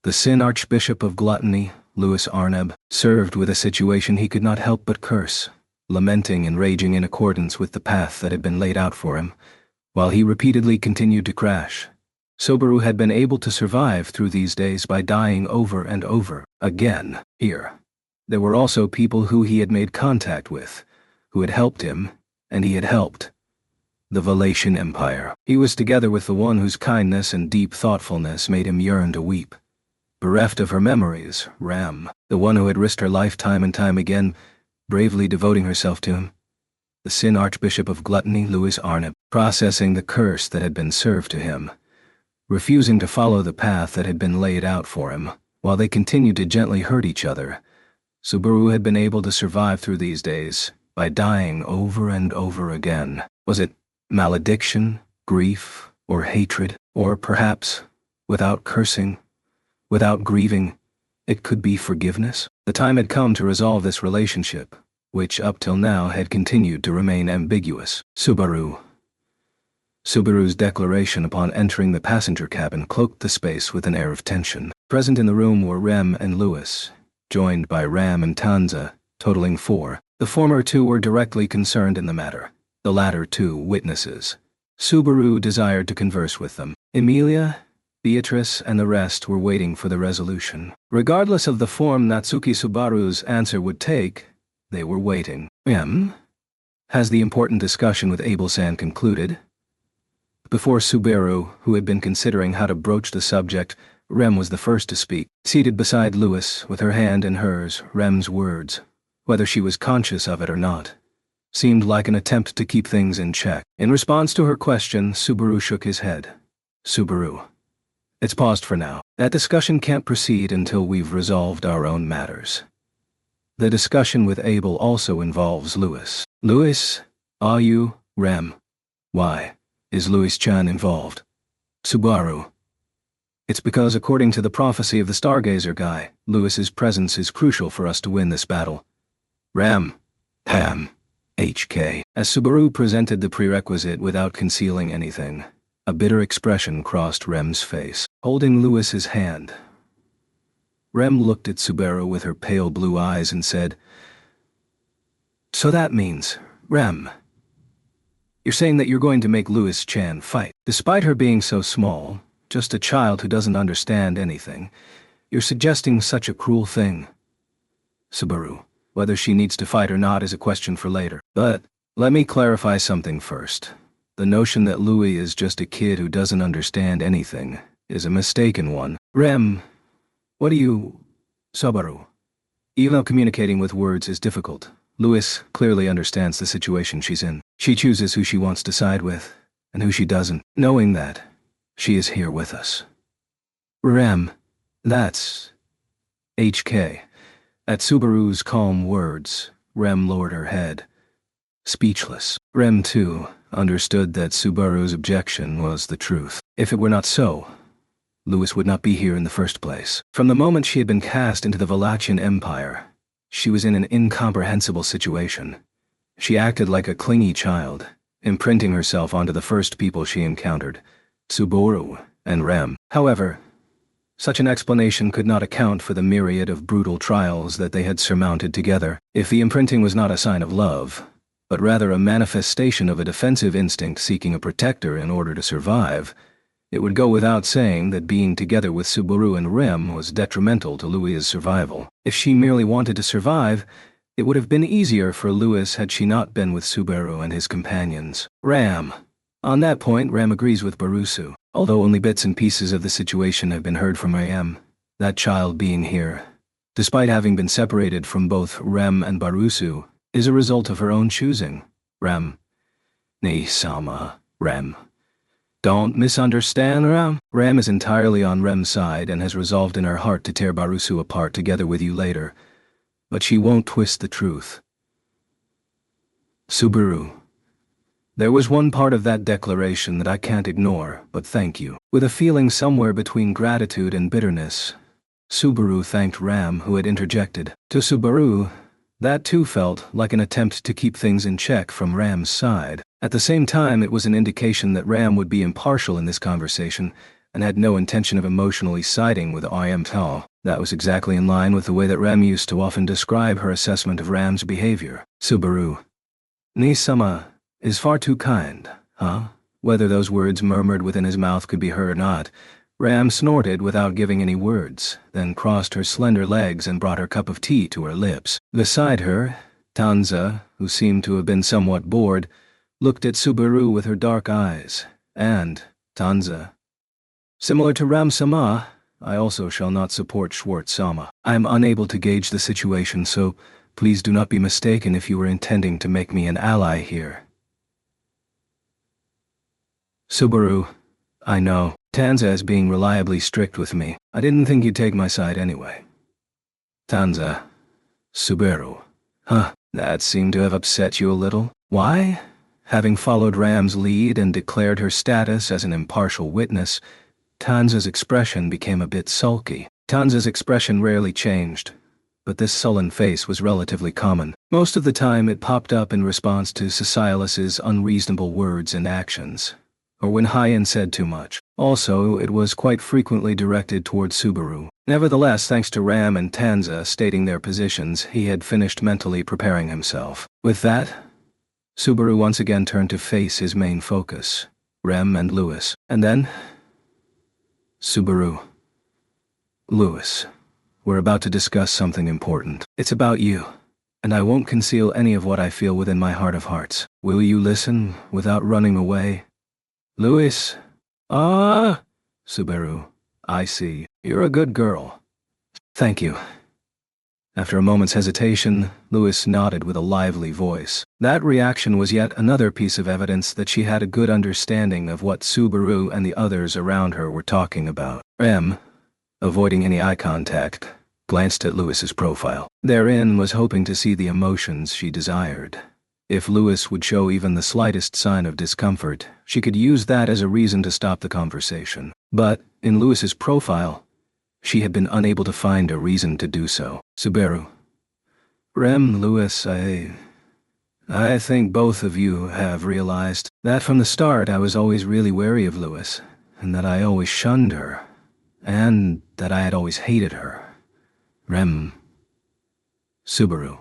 The Sin Archbishop of Gluttony, Louis Arneb, served with a situation he could not help but curse, lamenting and raging in accordance with the path that had been laid out for him, while he repeatedly continued to crash. Subaru had been able to survive through these days by dying over and over again. Here, there were also people who he had made contact with, who had helped him, and he had helped. The Valatian Empire. He was together with the one whose kindness and deep thoughtfulness made him yearn to weep. Bereft of her memories, Ram, the one who had risked her life time and time again, bravely devoting herself to him. The Sin Archbishop of Gluttony, Louis Arneb, processing the curse that had been served to him, refusing to follow the path that had been laid out for him, while they continued to gently hurt each other. Subaru had been able to survive through these days by dying over and over again. Was it malediction, grief, or hatred, or perhaps, without cursing, without grieving, it could be forgiveness? The time had come to resolve this relationship, which up till now had continued to remain ambiguous. Subaru's declaration upon entering the passenger cabin cloaked the space with an air of tension. Present in the room were Rem and Louis, joined by Ram and Tanza, totaling 4. The former 2 were directly concerned in the matter, the latter 2 witnesses. Subaru desired to converse with them. Emilia, Beatrice, and the rest were waiting for the resolution. Regardless of the form Natsuki Subaru's answer would take, they were waiting. Has the important discussion with Abel-san concluded? Before Subaru, who had been considering how to broach the subject, Rem was the first to speak. Seated beside Louis, with her hand in hers, Rem's words, whether she was conscious of it or not, seemed like an attempt to keep things in check. In response to her question, Subaru shook his head. Subaru. It's paused for now. That discussion can't proceed until we've resolved our own matters. The discussion with Abel also involves Louis. Louis, are you, Rem? Why is Louis-chan involved? Subaru. It's because according to the prophecy of the Stargazer guy, Louis's presence is crucial for us to win this battle. Rem. Ham. HK. As Subaru presented the prerequisite without concealing anything, a bitter expression crossed Rem's face. Holding Louis's hand, Rem looked at Subaru with her pale blue eyes and said, "So that means, Rem, you're saying that you're going to make Louis-chan fight. Despite her being so small, just a child who doesn't understand anything, you're suggesting such a cruel thing. Subaru, whether she needs to fight or not is a question for later. But let me clarify something first. The notion that Louis is just a kid who doesn't understand anything is a mistaken one. Rem, what do you... Subaru. Even though communicating with words is difficult, Louis clearly understands the situation she's in. She chooses who she wants to side with, and who she doesn't, knowing that she is here with us. Rem, that's... HK. At Subaru's calm words, Rem lowered her head. Speechless. Rem, too, understood that Subaru's objection was the truth. If it were not so, Louis would not be here in the first place. From the moment she had been cast into the Valachian Empire, she was in an incomprehensible situation. She acted like a clingy child, imprinting herself onto the first people she encountered, Subaru and Rem. However, such an explanation could not account for the myriad of brutal trials that they had surmounted together. If the imprinting was not a sign of love, but rather a manifestation of a defensive instinct seeking a protector in order to survive, it would go without saying that being together with Subaru and Rem was detrimental to Louis's survival. If she merely wanted to survive, it would have been easier for Louis had she not been with Subaru and his companions. Ram. On that point, Ram agrees with Barusu. Although only bits and pieces of the situation have been heard from Ram, that child being here, despite having been separated from both Rem and Barusu, is a result of her own choosing. Rem. Ni-sama. Rem. Don't misunderstand, Rem. Rem is entirely on Rem's side and has resolved in her heart to tear Barusu apart together with you later. But she won't twist the truth. Subaru. There was one part of that declaration that I can't ignore, but thank you. With a feeling somewhere between gratitude and bitterness, Subaru thanked Ram, who had interjected. To Subaru, that too felt like an attempt to keep things in check from Ram's side. At the same time, it was an indication that Ram would be impartial in this conversation and had no intention of emotionally siding with I.M. Tall. That was exactly in line with the way that Ram used to often describe her assessment of Ram's behavior. Subaru. Ni-sama is far too kind, huh? Whether those words murmured within his mouth could be heard or not, Ram snorted without giving any words, then crossed her slender legs and brought her cup of tea to her lips. Beside her, Tanza, who seemed to have been somewhat bored, looked at Subaru with her dark eyes, and, Tanza. Similar to Ram-sama, I also shall not support Schwartz-sama. I am unable to gauge the situation, so please do not be mistaken if you were intending to make me an ally here. Subaru, I know. Tanza is being reliably strict with me. I didn't think you'd take my side anyway. Tanza. Subaru. Huh, that seemed to have upset you a little. Why? Having followed Ram's lead and declared her status as an impartial witness, Tanza's expression became a bit sulky. Tanza's expression rarely changed, but this sullen face was relatively common. Most of the time it popped up in response to Cecilus's unreasonable words and actions, or when Hyen said too much. Also, it was quite frequently directed toward Subaru. Nevertheless, thanks to Ram and Tanza stating their positions, he had finished mentally preparing himself. With that, Subaru once again turned to face his main focus, Rem and Louis. And then, Subaru. Louis, we're about to discuss something important. It's about you, and I won't conceal any of what I feel within my heart of hearts. Will you listen without running away? Louis. Subaru. I see. You're a good girl. Thank you. After a moment's hesitation, Lewis nodded with a lively voice. That reaction was yet another piece of evidence that she had a good understanding of what Subaru and the others around her were talking about. Rem, avoiding any eye contact, glanced at Lewis's profile. Therein was hoping to see the emotions she desired. If Lewis would show even the slightest sign of discomfort, she could use that as a reason to stop the conversation. But, in Lewis's profile, she had been unable to find a reason to do so. Subaru. Rem, Lewis, I think both of you have realized that from the start I was always really wary of Lewis, and that I always shunned her, and that I had always hated her. Rem. Subaru.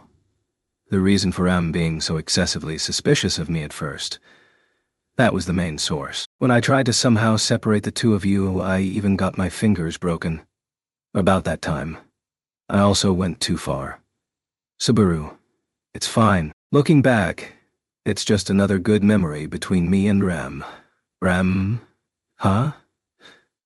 The reason for Rem being so excessively suspicious of me at first. That was the main source. When I tried to somehow separate the two of you, I even got my fingers broken. About that time, I also went too far. Subaru, it's fine. Looking back, it's just another good memory between me and Rem. Rem? Huh?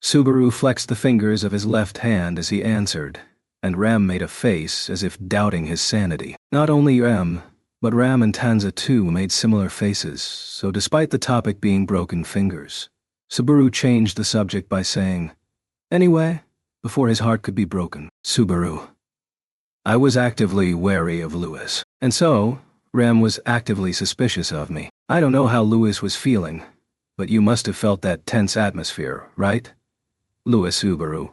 Subaru flexed the fingers of his left hand as he answered, and Rem made a face as if doubting his sanity. Not only Rem, but Ram and Tanza too made similar faces, so despite the topic being broken fingers, Subaru changed the subject by saying, "Anyway," before his heart could be broken. Subaru. I was actively wary of Lewis, and so, Ram was actively suspicious of me. I don't know how Lewis was feeling, but you must have felt that tense atmosphere, right? Lewis Subaru.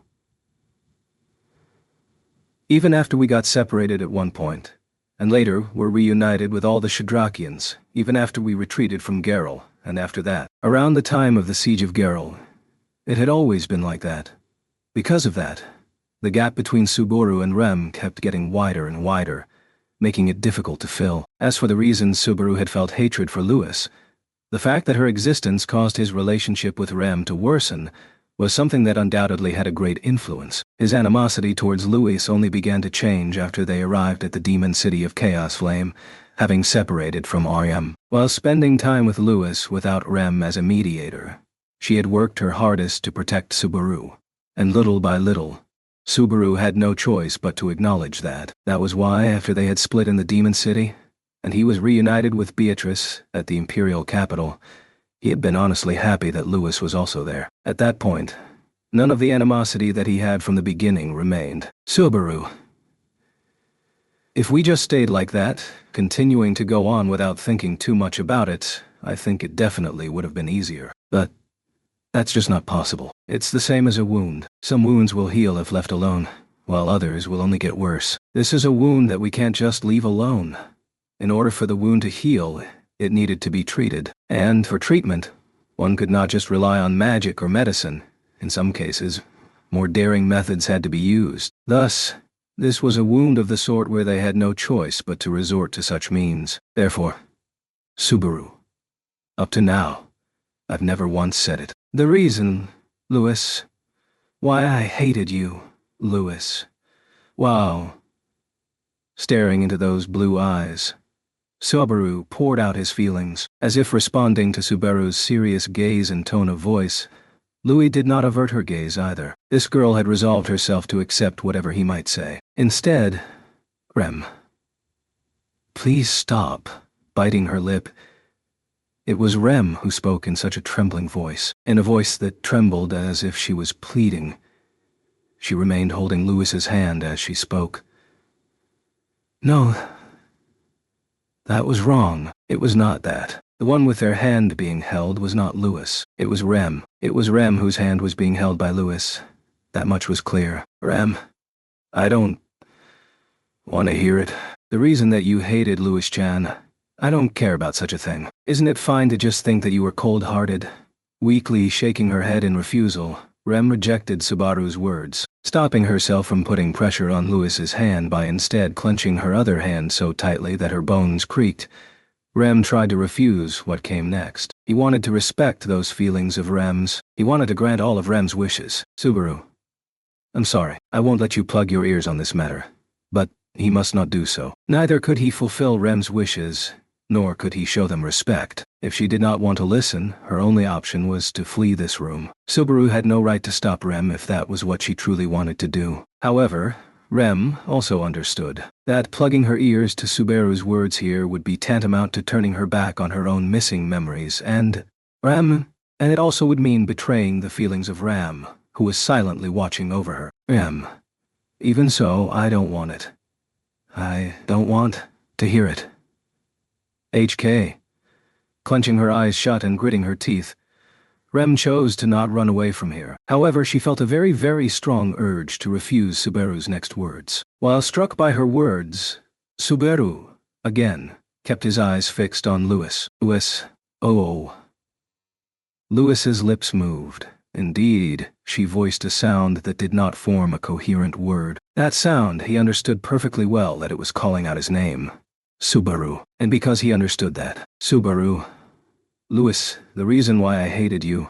Even after we got separated at one point, and later were reunited with all the Shadrakians, even after we retreated from Geralt, and after that, around the time of the Siege of Geralt, it had always been like that. Because of that, the gap between Subaru and Rem kept getting wider and wider, making it difficult to fill. As for the reasons Subaru had felt hatred for Lewis, the fact that her existence caused his relationship with Rem to worsen was something that undoubtedly had a great influence. His animosity towards Lewis only began to change after they arrived at the demon city of Chaos Flame, having separated from Rem. While spending time with Lewis without Rem as a mediator, she had worked her hardest to protect Subaru. And little by little, Subaru had no choice but to acknowledge that. That was why, after they had split in the Demon City, and he was reunited with Beatrice at the Imperial capital, he had been honestly happy that Lewis was also there. At that point, none of the animosity that he had from the beginning remained. Subaru. If we just stayed like that, continuing to go on without thinking too much about it, I think it definitely would have been easier. But that's just not possible. It's the same as a wound. Some wounds will heal if left alone, while others will only get worse. This is a wound that we can't just leave alone. In order for the wound to heal, it needed to be treated. And for treatment, one could not just rely on magic or medicine. In some cases, more daring methods had to be used. Thus, this was a wound of the sort where they had no choice but to resort to such means. Therefore, Subaru. Up to now, I've never once said it. The reason, Lewis, why I hated you, Lewis. Wow. Staring into those blue eyes, Subaru poured out his feelings. As if responding to Subaru's serious gaze and tone of voice, Louis did not avert her gaze either. This girl had resolved herself to accept whatever he might say. Instead, Rem. Please stop. Biting her lip, it was Rem who spoke in such a trembling voice, in a voice that trembled as if she was pleading. She remained holding Lewis's hand as she spoke. No, that was wrong. It was not that. The one with their hand being held was not Lewis. It was Rem. It was Rem whose hand was being held by Lewis. That much was clear. Rem, I don't want to hear it. The reason that you hated Lewis-chan, I don't care about such a thing. Isn't it fine to just think that you were cold-hearted? Weakly shaking her head in refusal, Rem rejected Subaru's words, stopping herself from putting pressure on Lewis's hand by instead clenching her other hand so tightly that her bones creaked. Rem tried to refuse what came next. He wanted to respect those feelings of Rem's. He wanted to grant all of Rem's wishes. Subaru. I'm sorry, I won't let you plug your ears on this matter. But he must not do so. Neither could he fulfill Rem's wishes, nor could he show them respect. If she did not want to listen, her only option was to flee this room. Subaru had no right to stop Rem if that was what she truly wanted to do. However, Rem also understood that plugging her ears to Subaru's words here would be tantamount to turning her back on her own missing memories, and it also would mean betraying the feelings of Ram, who was silently watching over her. Even so, I don't want it. I don't want to hear it. HK. Clenching her eyes shut and gritting her teeth, Rem chose to not run away from here. However, she felt a very, very strong urge to refuse Subaru's next words. While struck by her words, Subaru, again, kept his eyes fixed on Louis. Oh. Louis's lips moved. Indeed, she voiced a sound that did not form a coherent word. That sound, he understood perfectly well that it was calling out his name. Subaru. And because he understood that, Subaru, Louis, the reason why I hated you,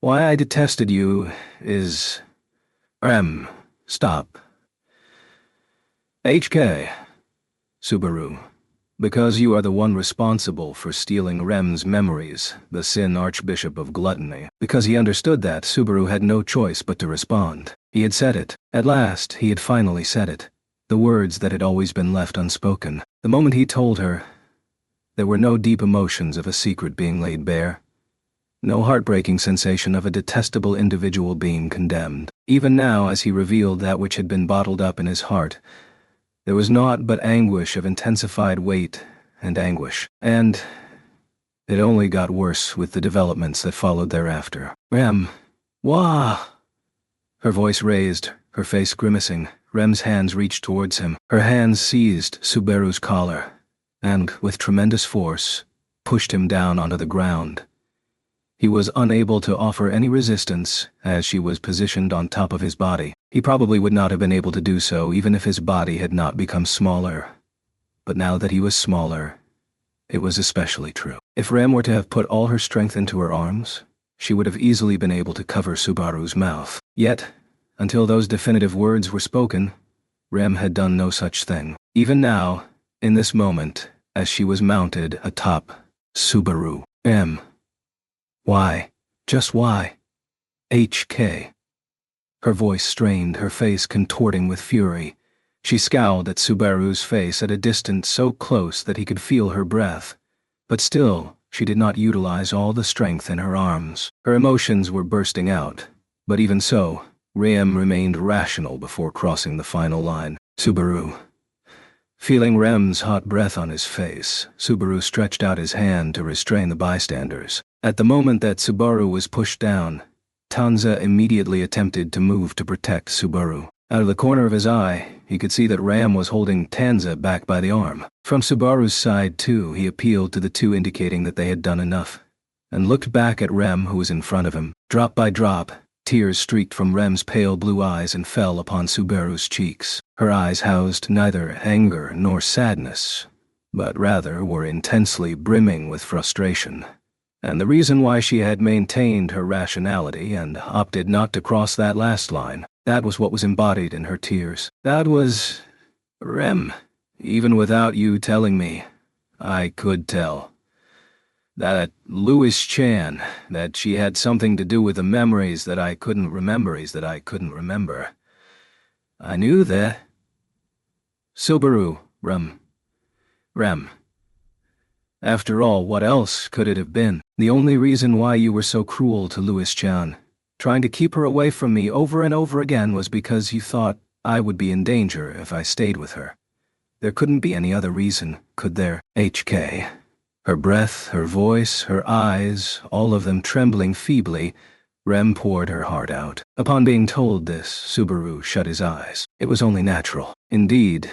why I detested you, is... Stop. HK. Subaru. Because you are the one responsible for stealing Rem's memories, the Sin Archbishop of Gluttony. Because he understood that, Subaru had no choice but to respond. He had said it. At last, he had finally said it. The words that had always been left unspoken. The moment he told her, there were no deep emotions of a secret being laid bare. No heartbreaking sensation of a detestable individual being condemned. Even now, as he revealed that which had been bottled up in his heart, there was naught but anguish of intensified weight and anguish. And it only got worse with the developments that followed thereafter. Wah! Her voice raised, her face grimacing. Rem's hands reached towards him. Her hands seized Subaru's collar, and, with tremendous force, pushed him down onto the ground. He was unable to offer any resistance, as she was positioned on top of his body. He probably would not have been able to do so even if his body had not become smaller. But now that he was smaller, it was especially true. If Rem were to have put all her strength into her arms, she would have easily been able to cover Subaru's mouth. Yet, until those definitive words were spoken, Rem had done no such thing. Even now, in this moment, as she was mounted atop Subaru. Why? Just why? HK. Her voice strained, her face contorting with fury. She scowled at Subaru's face at a distance so close that he could feel her breath. But still, she did not utilize all the strength in her arms. Her emotions were bursting out. But even so, Rem remained rational before crossing the final line. Subaru. Feeling Rem's hot breath on his face, Subaru stretched out his hand to restrain the bystanders. At the moment that Subaru was pushed down, Tanza immediately attempted to move to protect Subaru. Out of the corner of his eye, he could see that Ram was holding Tanza back by the arm. From Subaru's side, too, he appealed to the two, indicating that they had done enough, and looked back at Rem, who was in front of him. Drop by drop, tears streaked from Rem's pale blue eyes and fell upon Subaru's cheeks. Her eyes housed neither anger nor sadness, but rather were intensely brimming with frustration. And the reason why she had maintained her rationality and opted not to cross that last line, that was what was embodied in her tears. That was... Rem, even without you telling me, I could tell. That Louis Chan, that she had something to do with the memories that I couldn't remember. I knew that. Subaru, Rem. After all, what else could it have been? The only reason why you were so cruel to Louis Chan, trying to keep her away from me over and over again, was because you thought I would be in danger if I stayed with her. There couldn't be any other reason, could there? HK. Her breath, her voice, her eyes, all of them trembling feebly, Rem poured her heart out. Upon being told this, Subaru shut his eyes. It was only natural. Indeed,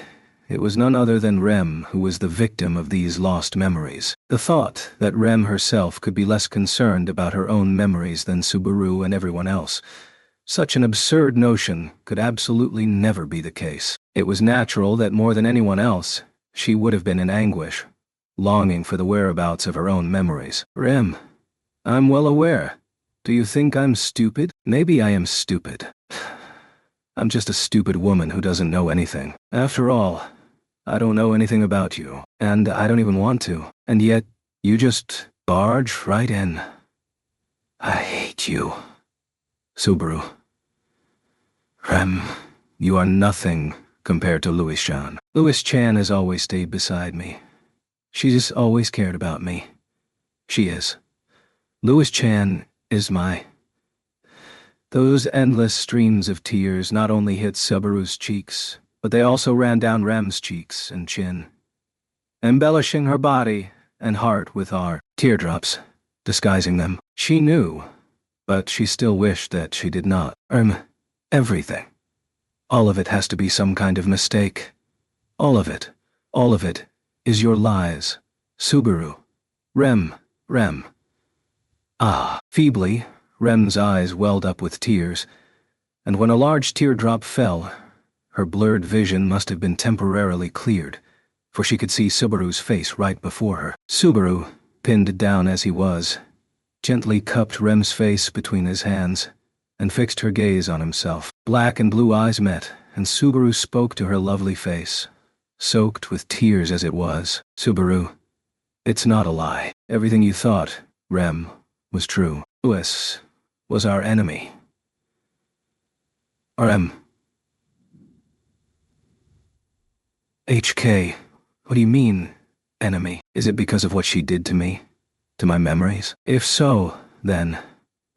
it was none other than Rem who was the victim of these lost memories. The thought that Rem herself could be less concerned about her own memories than Subaru and everyone else, such an absurd notion could absolutely never be the case. It was natural that more than anyone else, she would have been in anguish, longing for the whereabouts of her own memories. Rem, I'm well aware. Do you think I'm stupid? Maybe I am stupid. I'm just a stupid woman who doesn't know anything. After all, I don't know anything about you, and I don't even want to. And yet, you just barge right in. I hate you. Subaru. Rem. You are nothing compared to Louis Chan. Louis Chan has always stayed beside me. She's always cared about me. She is. Louis Chan is my... Those endless streams of tears not only hit Subaru's cheeks, but they also ran down Rem's cheeks and chin, embellishing her body and heart with our teardrops, disguising them. She knew, but she still wished that she did not. Everything. All of it has to be some kind of mistake. All of it is your lies. Subaru. Rem. Ah. Feebly, Rem's eyes welled up with tears, and when a large teardrop fell, her blurred vision must have been temporarily cleared, for she could see Subaru's face right before her. Subaru, pinned down as he was, gently cupped Rem's face between his hands and fixed her gaze on himself. Black and blue eyes met, and Subaru spoke to her lovely face, soaked with tears as it was. Subaru, it's not a lie. Everything you thought, Rem, was true. Louis was our enemy. HK, what do you mean, enemy? Is it because of what she did to me? To my memories? If so, then...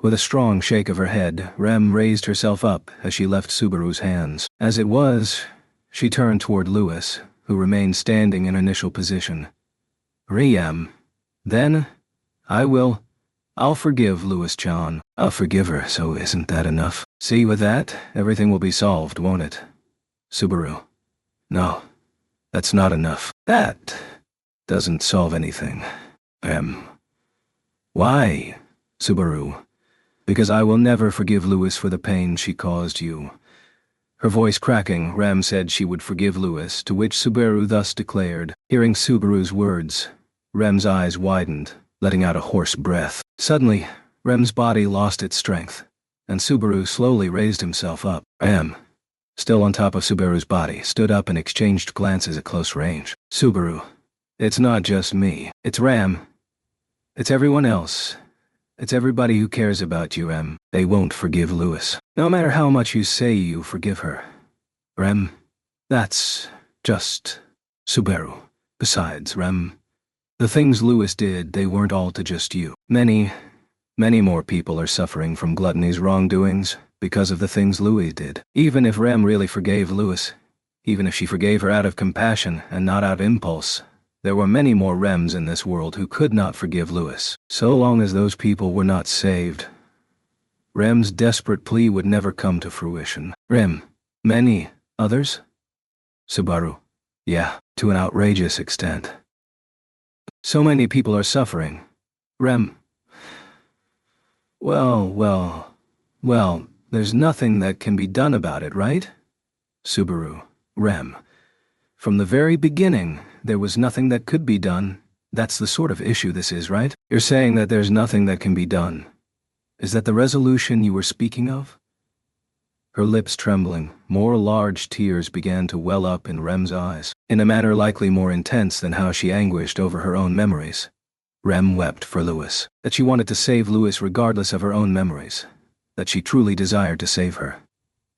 With a strong shake of her head, Rem raised herself up as she left Subaru's hands. As it was, she turned toward Louis, who remained standing in initial position. Rem. Then, I'll forgive Louis Chan. I'll forgive her, so isn't that enough? See, with that, everything will be solved, won't it? Subaru. No, that's not enough. That doesn't solve anything. Why, Subaru? Because I will never forgive Louis for the pain she caused you. Her voice cracking, Rem said she would forgive Louis, to which Subaru thus declared. Hearing Subaru's words, Rem's eyes widened, letting out a hoarse breath. Suddenly, Rem's body lost its strength, and Subaru slowly raised himself up. Rem, still on top of Subaru's body, stood up and exchanged glances at close range. Subaru, it's not just me. It's Rem. It's everyone else. It's everybody who cares about you, Rem. They won't forgive Louis. No matter how much you say you forgive her. Rem, that's just Subaru. Besides, Rem, the things Louis did, they weren't all to just you. Many more people are suffering from Gluttony's wrongdoings because of the things Louis did. Even if Rem really forgave Louis, even if she forgave her out of compassion and not out of impulse, there were many more Rems in this world who could not forgive Louis. So long as those people were not saved, Rem's desperate plea would never come to fruition. Rem, many others? Subaru, yeah, to an outrageous extent. So many people are suffering. Rem, well, there's nothing that can be done about it, right? Subaru, Rem, from the very beginning, there was nothing that could be done. That's the sort of issue this is, right? You're saying that there's nothing that can be done. Is that the resolution you were speaking of? Her lips trembling, more large tears began to well up in Rem's eyes, in a manner likely more intense than how she anguished over her own memories. Rem wept for Louis, that she wanted to save Louis regardless of her own memories, that she truly desired to save her.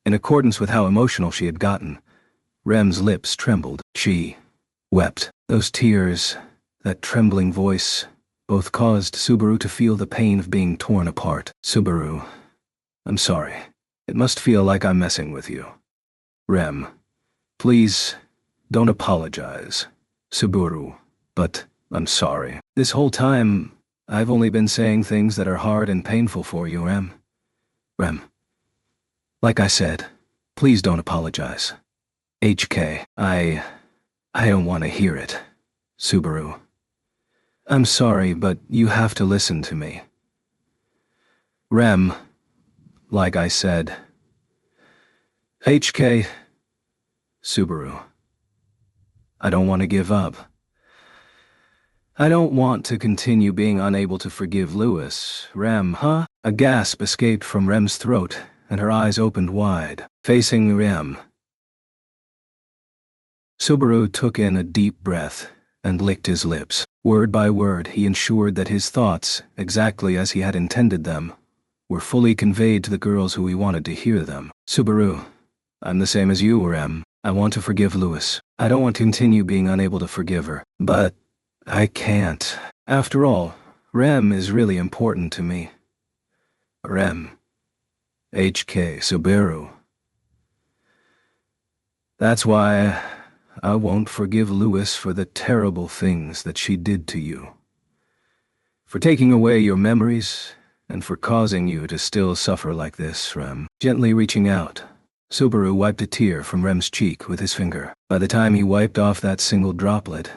In accordance with how emotional she had gotten, Rem's lips trembled. She wept. Those tears, that trembling voice, both caused Subaru to feel the pain of being torn apart. Subaru, I'm sorry. It must feel like I'm messing with you. Rem, please, don't apologize. Subaru, but I'm sorry. This whole time, I've only been saying things that are hard and painful for you, Rem. Rem, like I said, please don't apologize. HK, I don't want to hear it. Subaru, I'm sorry, but you have to listen to me. Rem, like I said. HK, Subaru, I don't want to give up. I don't want to continue being unable to forgive Louis. Rem, huh? A gasp escaped from Rem's throat, and her eyes opened wide, facing Rem. Subaru took in a deep breath and licked his lips. Word by word, he ensured that his thoughts, exactly as he had intended them, were fully conveyed to the girls who he wanted to hear them. Subaru, I'm the same as you, Rem. I want to forgive Lewis. I don't want to continue being unable to forgive her. But I can't. After all, Rem is really important to me. Rem. HK Subaru. That's why I won't forgive Lewis for the terrible things that she did to you. For taking away your memories, and for causing you to still suffer like this, Rem. Gently reaching out, Subaru wiped a tear from Rem's cheek with his finger. By the time he wiped off that single droplet,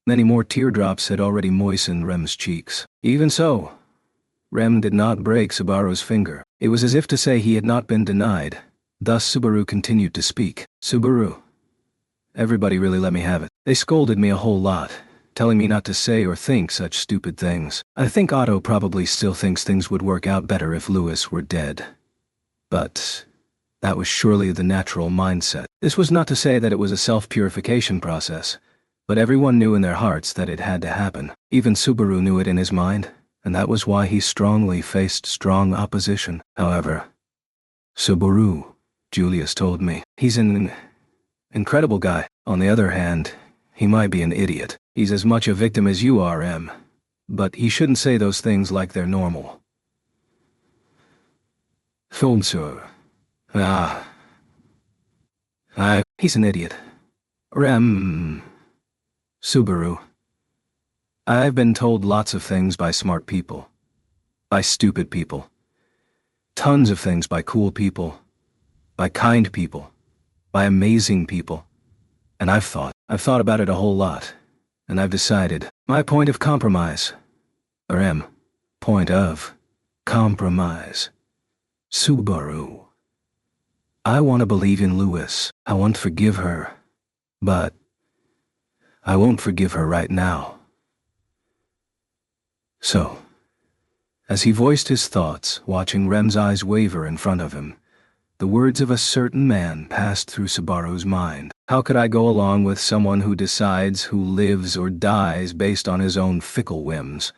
many more teardrops had already moistened Rem's cheeks. Even so, Rem did not break Subaru's finger. It was as if to say he had not been denied. Thus Subaru continued to speak. Subaru, everybody really let me have it. They scolded me a whole lot, telling me not to say or think such stupid things. I think Otto probably still thinks things would work out better if Lewis were dead. But that was surely the natural mindset. This was not to say that it was a self-purification process, but everyone knew in their hearts that it had to happen. Even Subaru knew it in his mind, and that was why he strongly faced strong opposition. However, Subaru, Julius told me, he's an incredible guy. On the other hand, he might be an idiot. He's as much a victim as you are, Em. But he shouldn't say those things like they're normal. Sir. He's an idiot. Rem. Subaru. I've been told lots of things by smart people. By stupid people. Tons of things by cool people. By kind people. By amazing people. And I've thought about it a whole lot. And I've decided, my point of compromise. Point of compromise. Subaru. I want to believe in Lewis. I want to forgive her. But I won't forgive her right now. So, as he voiced his thoughts, watching Rem's eyes waver in front of him, the words of a certain man passed through Subaru's mind. How could I go along with someone who decides who lives or dies based on his own fickle whims?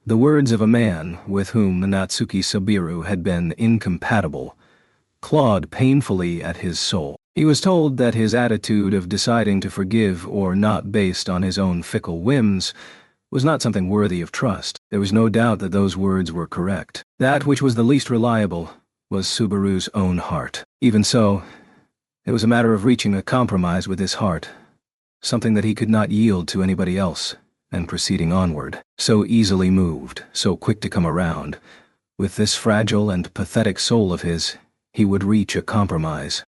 The words of a man with whom Natsuki Subaru had been incompatible clawed painfully at his soul. He was told that his attitude of deciding to forgive or not based on his own fickle whims was not something worthy of trust. There was no doubt that those words were correct. That which was the least reliable was Subaru's own heart. Even so, it was a matter of reaching a compromise with his heart, something that he could not yield to anybody else, and proceeding onward. So easily moved, so quick to come around, with this fragile and pathetic soul of his, he would reach a compromise.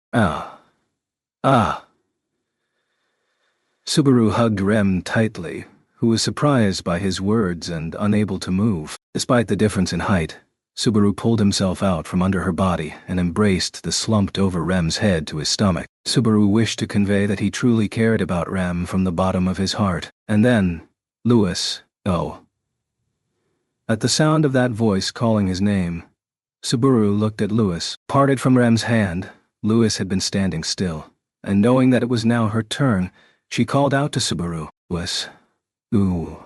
Subaru hugged Rem tightly, who was surprised by his words and unable to move. Despite the difference in height, Subaru pulled himself out from under her body and embraced the slumped-over Rem's head to his stomach. Subaru wished to convey that he truly cared about Rem from the bottom of his heart. And then, Lewis, oh. At the sound of that voice calling his name, Subaru looked at Lewis. Parted from Rem's hand, Lewis had been standing still, and knowing that it was now her turn, she called out to Subaru, Lewis. Ooh.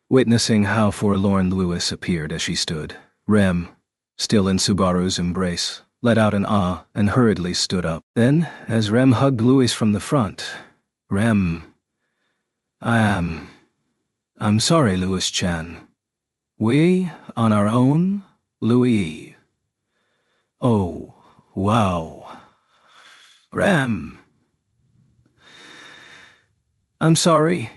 Witnessing how forlorn Lewis appeared as she stood, Rem, still in Subaru's embrace, let out an ah and hurriedly stood up. Then, as Rem hugged Lewis from the front, I'm sorry, Lewis-chan. We, on our own, Louis. Oh, wow. Rem. I'm sorry.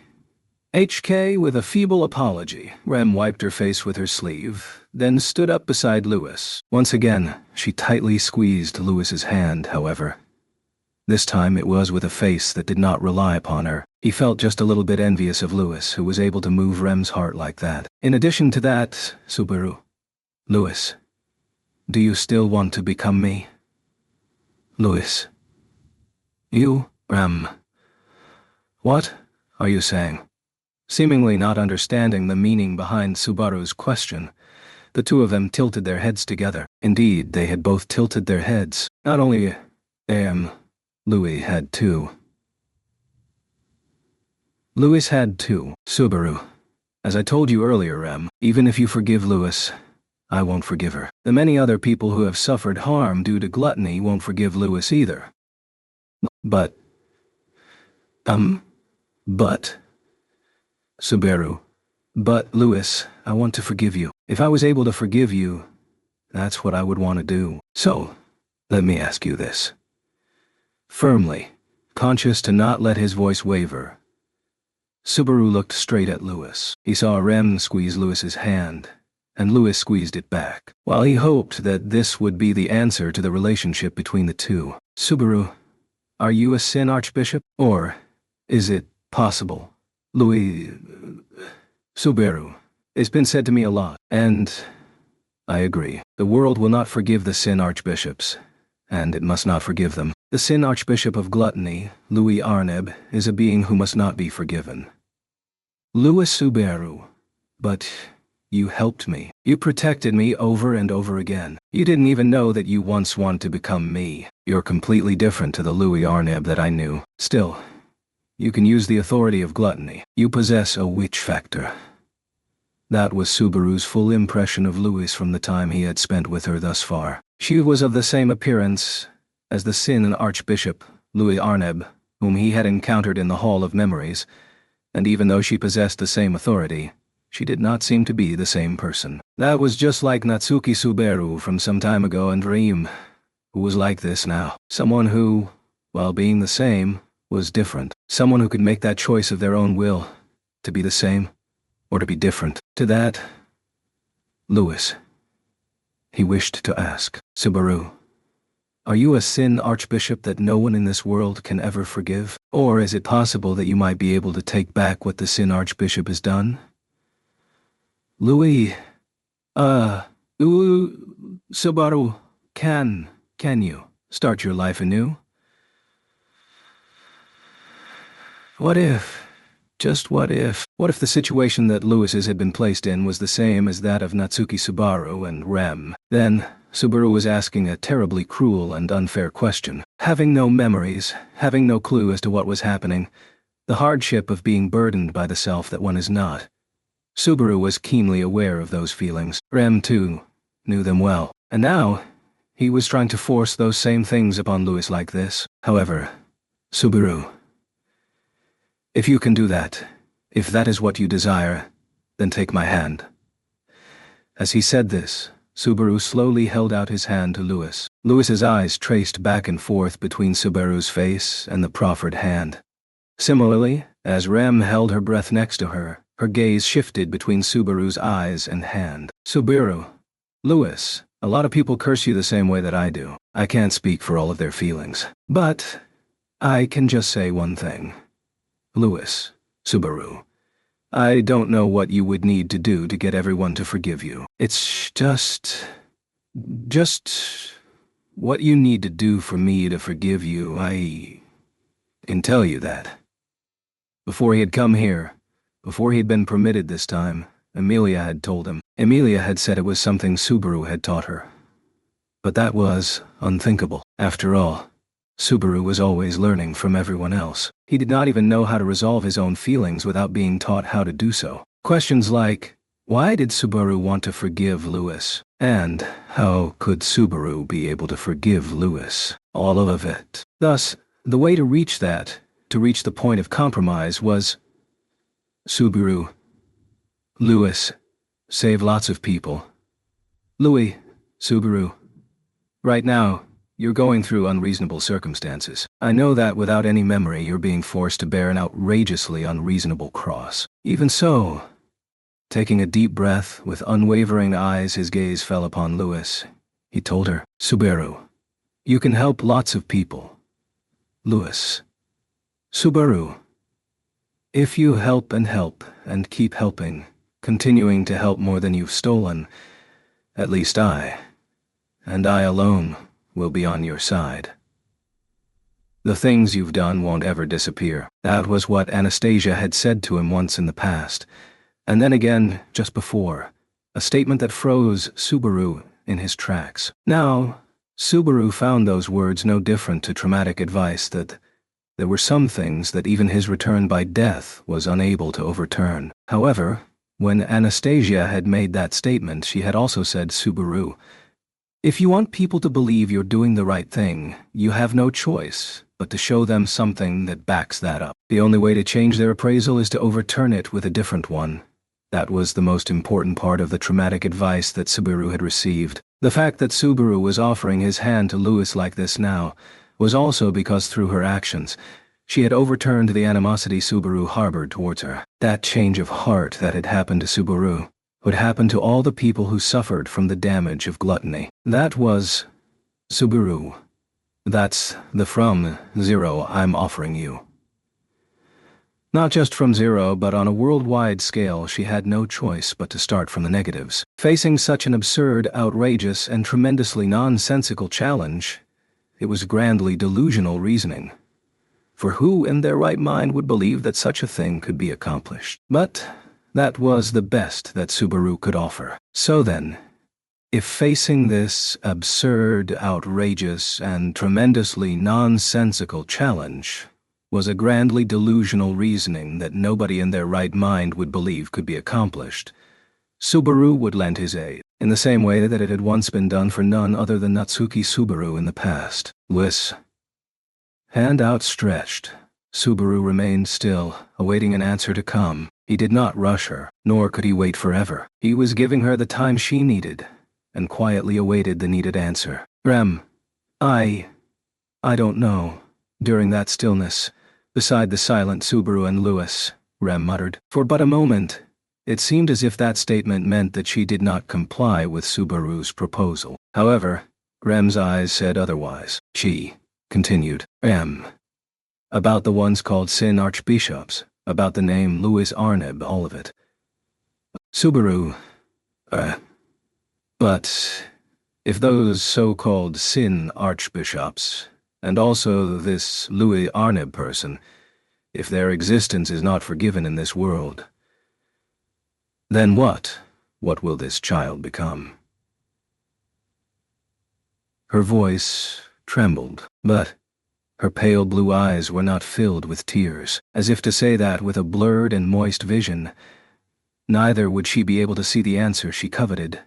HK with a feeble apology. Rem wiped her face with her sleeve, then stood up beside Lewis. Once again, she tightly squeezed Lewis's hand, however. This time it was with a face that did not rely upon her. He felt just a little bit envious of Lewis, who was able to move Rem's heart like that. In addition to that, Subaru. Lewis, do you still want to become me? Lewis. You, Rem. What are you saying? Seemingly not understanding the meaning behind Subaru's question, the two of them tilted their heads together. Indeed, they had both tilted their heads. Not only Louis had too. Lewis had too. Subaru. As I told you earlier, Rem, even if you forgive Lewis, I won't forgive her. The many other people who have suffered harm due to gluttony won't forgive Lewis either. But, um, but, Subaru. But, Louis, I want to forgive you. If I was able to forgive you, that's what I would want to do. So, let me ask you this. Firmly, conscious to not let his voice waver, Subaru looked straight at Louis. He saw Rem squeeze Louis's hand, and Louis squeezed it back. While he hoped that this would be the answer to the relationship between the two. Subaru, are you a sin archbishop? Or is it possible? Louis... Subaru, it's been said to me a lot, and I agree. The world will not forgive the sin archbishops, and it must not forgive them. The sin archbishop of gluttony, Louis Arneb, is a being who must not be forgiven. Louis Subaru, but you helped me. You protected me over and over again. You didn't even know that you once wanted to become me. You're completely different to the Louis Arneb that I knew. Still, you can use the authority of gluttony. You possess a witch factor. That was Subaru's full impression of Louis from the time he had spent with her thus far. She was of the same appearance as the sin archbishop, Louis Arneb, whom he had encountered in the Hall of Memories, and even though she possessed the same authority, she did not seem to be the same person. That was just like Natsuki Subaru from some time ago and Reem, who was like this now. Someone who, while being the same, was different. Someone who could make that choice of their own will, to be the same, or to be different. To that, Louis, he wished to ask, Subaru, are you a sin archbishop that no one in this world can ever forgive? Or is it possible that you might be able to take back what the sin archbishop has done? Louis, Subaru, can you start your life anew? What if, just what if the situation that Louis's had been placed in was the same as that of Natsuki Subaru and Rem? Then, Subaru was asking a terribly cruel and unfair question. Having no memories, having no clue as to what was happening, the hardship of being burdened by the self that one is not. Subaru was keenly aware of those feelings. Rem, too, knew them well. And now, he was trying to force those same things upon Louis like this. However, Subaru, if you can do that, if that is what you desire, then take my hand. As he said this, Subaru slowly held out his hand to Louis. Louis's eyes traced back and forth between Subaru's face and the proffered hand. Similarly, as Rem held her breath next to her, her gaze shifted between Subaru's eyes and hand. Subaru, Louis, a lot of people curse you the same way that I do. I can't speak for all of their feelings. But I can just say one thing. Louis, Subaru, I don't know what you would need to do to get everyone to forgive you. It's just what you need to do for me to forgive you. I can tell you that. Before he had come here, before he had been permitted this time, Emilia had told him. Emilia had said it was something Subaru had taught her. But that was unthinkable. After all, Subaru was always learning from everyone else. He did not even know how to resolve his own feelings without being taught how to do so. Questions like, why did Subaru want to forgive Louis? And how could Subaru be able to forgive Louis? All of it. Thus, the way to reach that, to reach the point of compromise was, Subaru, Louis, save lots of people. Louis, Subaru, right now, you're going through unreasonable circumstances. I know that without any memory you're being forced to bear an outrageously unreasonable cross. Even so, taking a deep breath, with unwavering eyes his gaze fell upon Louis. He told her, Subaru, you can help lots of people. Louis, Subaru, if you help and keep helping, continuing to help more than you've stolen, at least I, and I alone, will be on your side. The things you've done won't ever disappear. That was what Anastasia had said to him once in the past, and then again just before, a statement that froze Subaru in his tracks. Now, Subaru found those words no different to traumatic advice that there were some things that even his return by death was unable to overturn. However, when Anastasia had made that statement, she had also said, Subaru, If you want people to believe you're doing the right thing, you have no choice but to show them something that backs that up. The only way to change their appraisal is to overturn it with a different one. That was the most important part of the traumatic advice that Subaru had received. The fact that Subaru was offering his hand to Louis like this now was also because through her actions, she had overturned the animosity Subaru harbored towards her. That change of heart that had happened to Subaru would happen to all the people who suffered from the damage of gluttony. That was Subaru. That's the from zero I'm offering you. Not just from zero, but on a worldwide scale, she had no choice but to start from the negatives. Facing such an absurd, outrageous, and tremendously nonsensical challenge, it was grandly delusional reasoning. For who in their right mind would believe that such a thing could be accomplished? But that was the best that Subaru could offer. So then, if facing this absurd, outrageous, and tremendously nonsensical challenge was a grandly delusional reasoning that nobody in their right mind would believe could be accomplished, Subaru would lend his aid, in the same way that it had once been done for none other than Natsuki Subaru in the past. Louis. Hand outstretched, Subaru remained still, awaiting an answer to come. He did not rush her, nor could he wait forever. He was giving her the time she needed, and quietly awaited the needed answer. Rem. I don't know. During that stillness, beside the silent Subaru and Louis, Rem muttered. For but a moment, it seemed as if that statement meant that she did not comply with Subaru's proposal. However, Rem's eyes said otherwise. She continued. Rem. About the ones called Sin Archbishops, about the name Louis Arneb, all of it. Subaru. But if those so-called Sin Archbishops, and also this Louis Arneb person, if their existence is not forgiven in this world, then what will this child become? Her voice trembled, but her pale blue eyes were not filled with tears, as if to say that with a blurred and moist vision, neither would she be able to see the answer she coveted,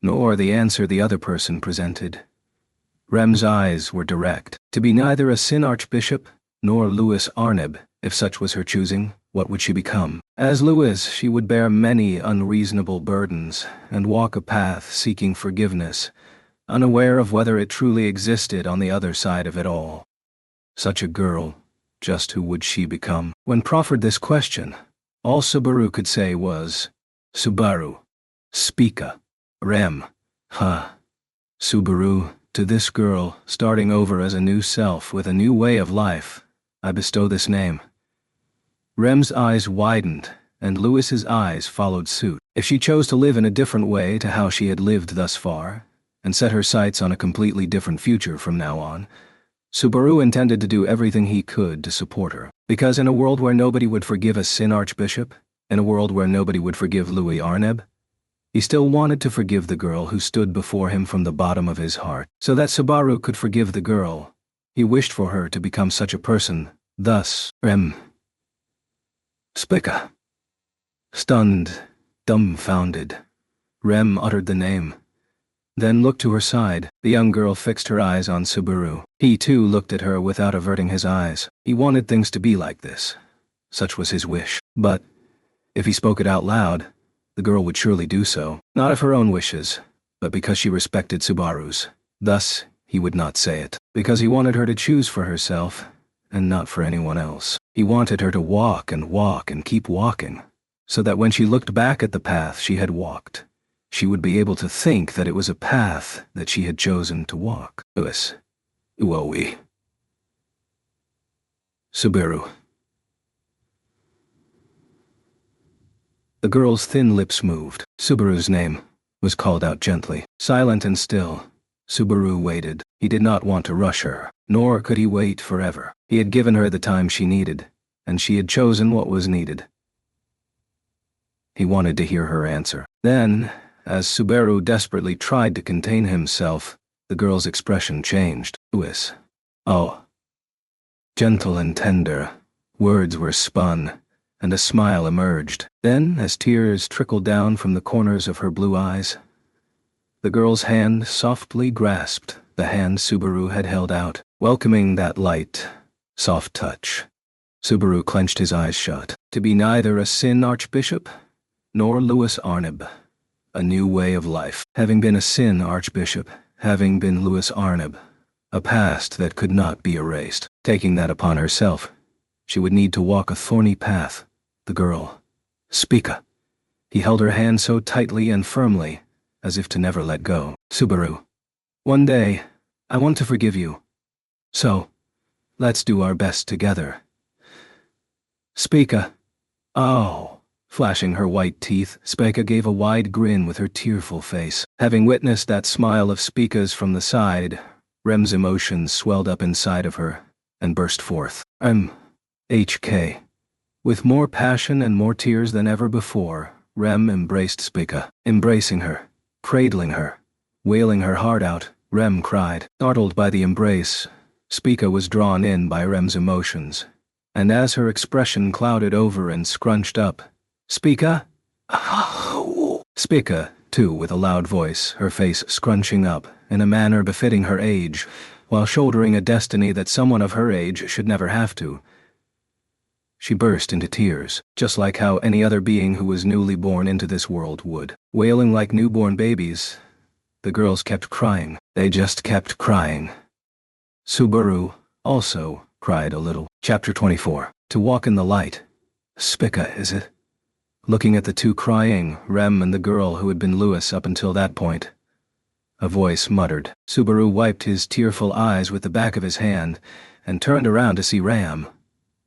nor the answer the other person presented. Rem's eyes were direct. To be neither a Sin Archbishop nor Louis Arneb, if such was her choosing, what would she become? As Louis, she would bear many unreasonable burdens and walk a path seeking forgiveness, unaware of whether it truly existed on the other side of it all. Such a girl, just who would she become? When proffered this question, all Subaru could say was, Subaru, speaka, Rem, ha. Subaru, to this girl, starting over as a new self with a new way of life, I bestow this name. Rem's eyes widened, and Louis's eyes followed suit. If she chose to live in a different way to how she had lived thus far, and set her sights on a completely different future from now on, Subaru intended to do everything he could to support her. Because in a world where nobody would forgive a Sin Archbishop, in a world where nobody would forgive Louis Arneb, he still wanted to forgive the girl who stood before him from the bottom of his heart. So that Subaru could forgive the girl, he wished for her to become such a person. Thus, Rem. Spica. Stunned, dumbfounded, Rem uttered the name, then looked to her side. The young girl fixed her eyes on Subaru. He too looked at her without averting his eyes. He wanted things to be like this. Such was his wish. But if he spoke it out loud, the girl would surely do so, not of her own wishes, but because she respected Subaru's. Thus, he would not say it, because he wanted her to choose for herself, and not for anyone else. He wanted her to walk and keep walking, so that when she looked back at the path she had walked, she would be able to think that it was a path that she had chosen to walk. Louis. Uowi. Subaru. The girl's thin lips moved. Subaru's name was called out gently. Silent and still, Subaru waited. He did not want to rush her, nor could he wait forever. He had given her the time she needed, and she had chosen what was needed. He wanted to hear her answer. Then, as Subaru desperately tried to contain himself, the girl's expression changed. Louis. Oh. Gentle and tender, words were spun, and a smile emerged. Then, as tears trickled down from the corners of her blue eyes, The girl's hand softly grasped the hand Subaru had held out, welcoming that light, soft touch. Subaru clenched his eyes shut. To be neither a Sin Archbishop nor Louis Arnab. A new way of life. Having been a Sin Archbishop, having been Louis Arnab. A past that could not be erased. Taking that upon herself, she would need to walk a thorny path. The girl. Spica. He held her hand so tightly and firmly, as if to never let go. Subaru. One day, I want to forgive you. So, let's do our best together. Spica. Oh. Flashing her white teeth, Spica gave a wide grin with her tearful face. Having witnessed that smile of Spica's from the side, Rem's emotions swelled up inside of her and burst forth. HK. With more passion and more tears than ever before, Rem embraced Spica, embracing her, cradling her, wailing her heart out. Rem cried. Startled by the embrace, Spica was drawn in by Rem's emotions, and as her expression clouded over and scrunched up, Spica? Spica, too, with a loud voice, her face scrunching up in a manner befitting her age, while shouldering a destiny that someone of her age should never have to. She burst into tears, just like how any other being who was newly born into this world would. Wailing like newborn babies, the girls kept crying. They just kept crying. Subaru also cried a little. Chapter 24. To walk in the light. Spica, is it? Looking at the two crying, Rem and the girl who had been Louis up until that point. A voice muttered. Subaru wiped his tearful eyes with the back of his hand and turned around to see Ram,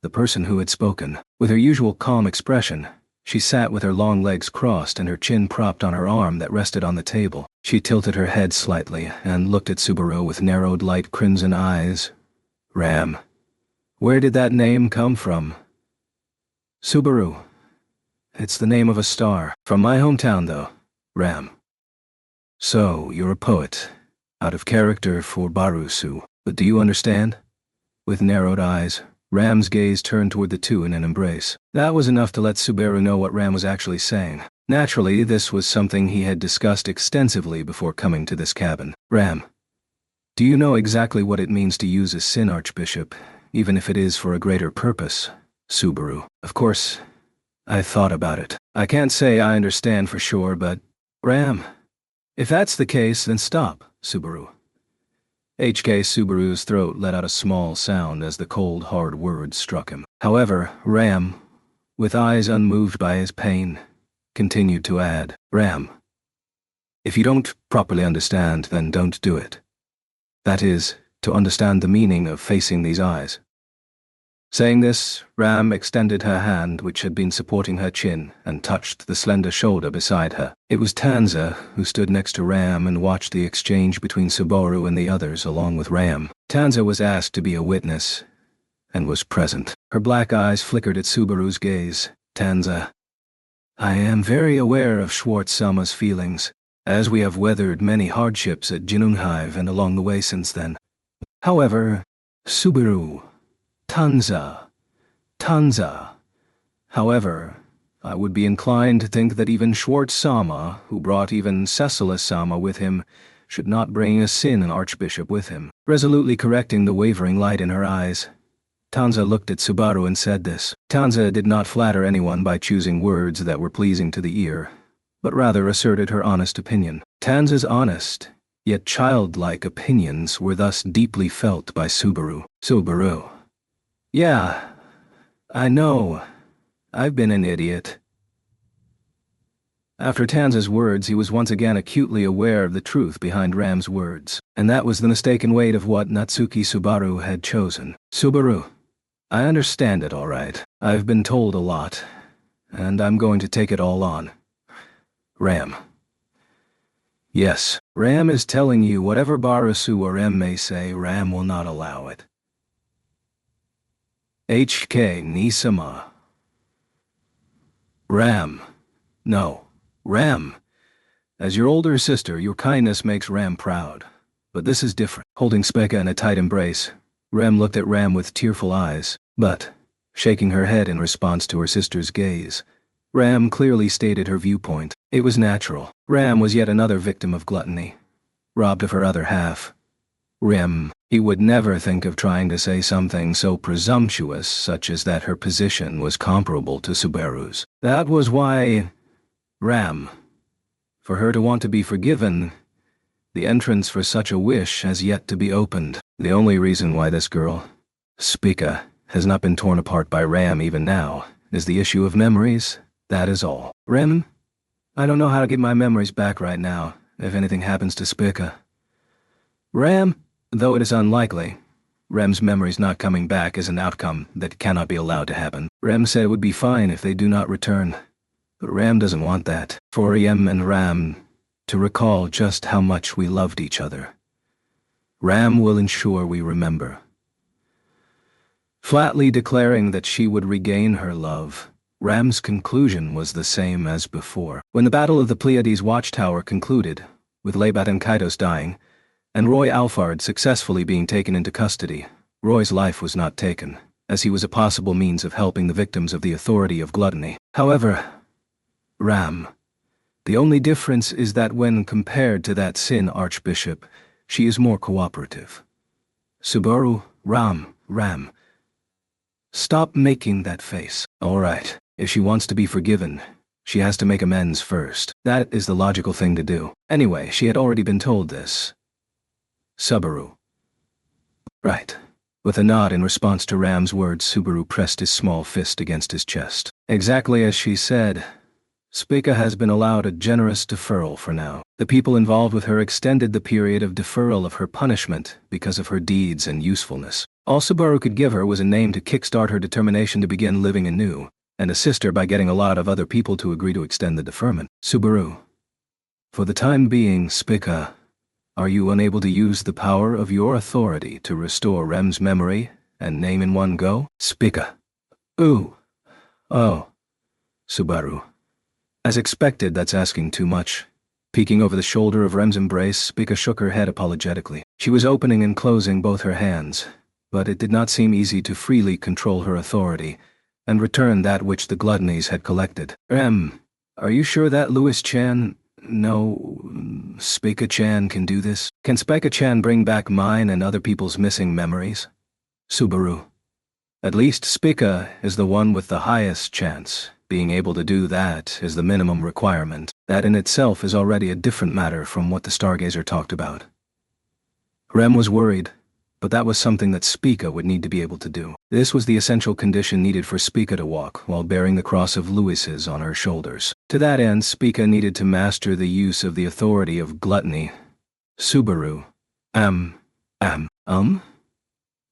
the person who had spoken. With her usual calm expression, she sat with her long legs crossed and her chin propped on her arm that rested on the table. She tilted her head slightly and looked at Subaru with narrowed light crimson eyes. Ram. Where did that name come from? Subaru. It's the name of a star. From my hometown, though. Ram. So, you're a poet. Out of character for Barusu. But do you understand? With narrowed eyes, Ram's gaze turned toward the two in an embrace. That was enough to let Subaru know what Ram was actually saying. Naturally, this was something he had discussed extensively before coming to this cabin. Ram. Do you know exactly what it means to use a Sin Archbishop, even if it is for a greater purpose? Subaru. Of course, I thought about it. I can't say I understand for sure, but... Ram. If that's the case, then stop, Subaru. HK Subaru's throat let out a small sound as the cold, hard words struck him. However, Ram, with eyes unmoved by his pain, continued to add, Ram. If you don't properly understand, then don't do it. That is, to understand the meaning of facing these eyes. Saying this, Ram extended her hand which had been supporting her chin and touched the slender shoulder beside her. It was Tanza who stood next to Ram and watched the exchange between Subaru and the others along with Ram. Tanza was asked to be a witness and was present. Her black eyes flickered at Subaru's gaze. Tanza. I am very aware of Schwartz-Sama's feelings, as we have weathered many hardships at Jinunhive and along the way since then. However, Subaru... Tanza. However, I would be inclined to think that even Schwartz-Sama, who brought even Cecilia-Sama with him, should not bring a Sin Archbishop with him. Resolutely correcting the wavering light in her eyes, Tanza looked at Subaru and said this. Tanza did not flatter anyone by choosing words that were pleasing to the ear, but rather asserted her honest opinion. Tanza's honest, yet childlike opinions were thus deeply felt by Subaru. Subaru. Yeah, I know. I've been an idiot. After Tanza's words, he was once again acutely aware of the truth behind Ram's words, and that was the mistaken weight of what Natsuki Subaru had chosen. Subaru, I understand it all right. I've been told a lot, and I'm going to take it all on. Ram. Yes, Ram is telling you whatever Barasu or M may say, Ram will not allow it. HK Nisama. Ram. No. Ram. As your older sister, your kindness makes Ram proud. But this is different. Holding Spica in a tight embrace, Rem looked at Ram with tearful eyes, but, shaking her head in response to her sister's gaze, Ram clearly stated her viewpoint. It was natural. Ram was yet another victim of gluttony, robbed of her other half. He would never think of trying to say something so presumptuous, such as that her position was comparable to Subaru's. That was why for her to want to be forgiven, the entrance for such a wish has yet to be opened. The only reason why this girl, Spica, has not been torn apart by Ram even now is the issue of memories. That is all. I don't know how to get my memories back right now, if anything happens to Spica. Though it is unlikely, Rem's memories not coming back is an outcome that cannot be allowed to happen. Rem said it would be fine if they do not return, but Ram doesn't want that. For Rem and Ram to recall just how much we loved each other. Ram will ensure we remember. Flatly declaring that she would regain her love, Ram's conclusion was the same as before. When the Battle of the Pleiades Watchtower concluded, with Labat and Kaitos dying, and Roy Alfard successfully being taken into custody, Roy's life was not taken, as he was a possible means of helping the victims of the authority of gluttony. However, the only difference is that when compared to that Sin Archbishop, she is more cooperative. Subaru, Ram. Stop making that face. All right, if she wants to be forgiven, she has to make amends first. That is the logical thing to do. Anyway, she had already been told this. Subaru. Right. With a nod in response to Ram's words, Subaru pressed his small fist against his chest. Exactly as she said, Spica has been allowed a generous deferral for now. The people involved with her extended the period of deferral of her punishment because of her deeds and usefulness. All Subaru could give her was a name to kickstart her determination to begin living anew, and assist her by getting a lot of other people to agree to extend the deferment. Subaru. For the time being, Spica, are you unable to use the power of your authority to restore Rem's memory and name in one go? Spica. Oh. Subaru. As expected, that's asking too much. Peeking over the shoulder of Rem's embrace, Spica shook her head apologetically. She was opening and closing both her hands, but it did not seem easy to freely control her authority and return that which the gluttonies had collected. Are you sure that Louis-chan... No, Spica-chan can do this? Can Spica-chan bring back mine and other people's missing memories? Subaru. At least Spica is the one with the highest chance. Being able to do that is the minimum requirement. That in itself is already a different matter from what the Stargazer talked about. Rem was worried, but that was something that Spica would need to be able to do. This was the essential condition needed for Spica to walk while bearing the cross of Louis's on her shoulders. To that end, Spica needed to master the use of the authority of gluttony. Subaru.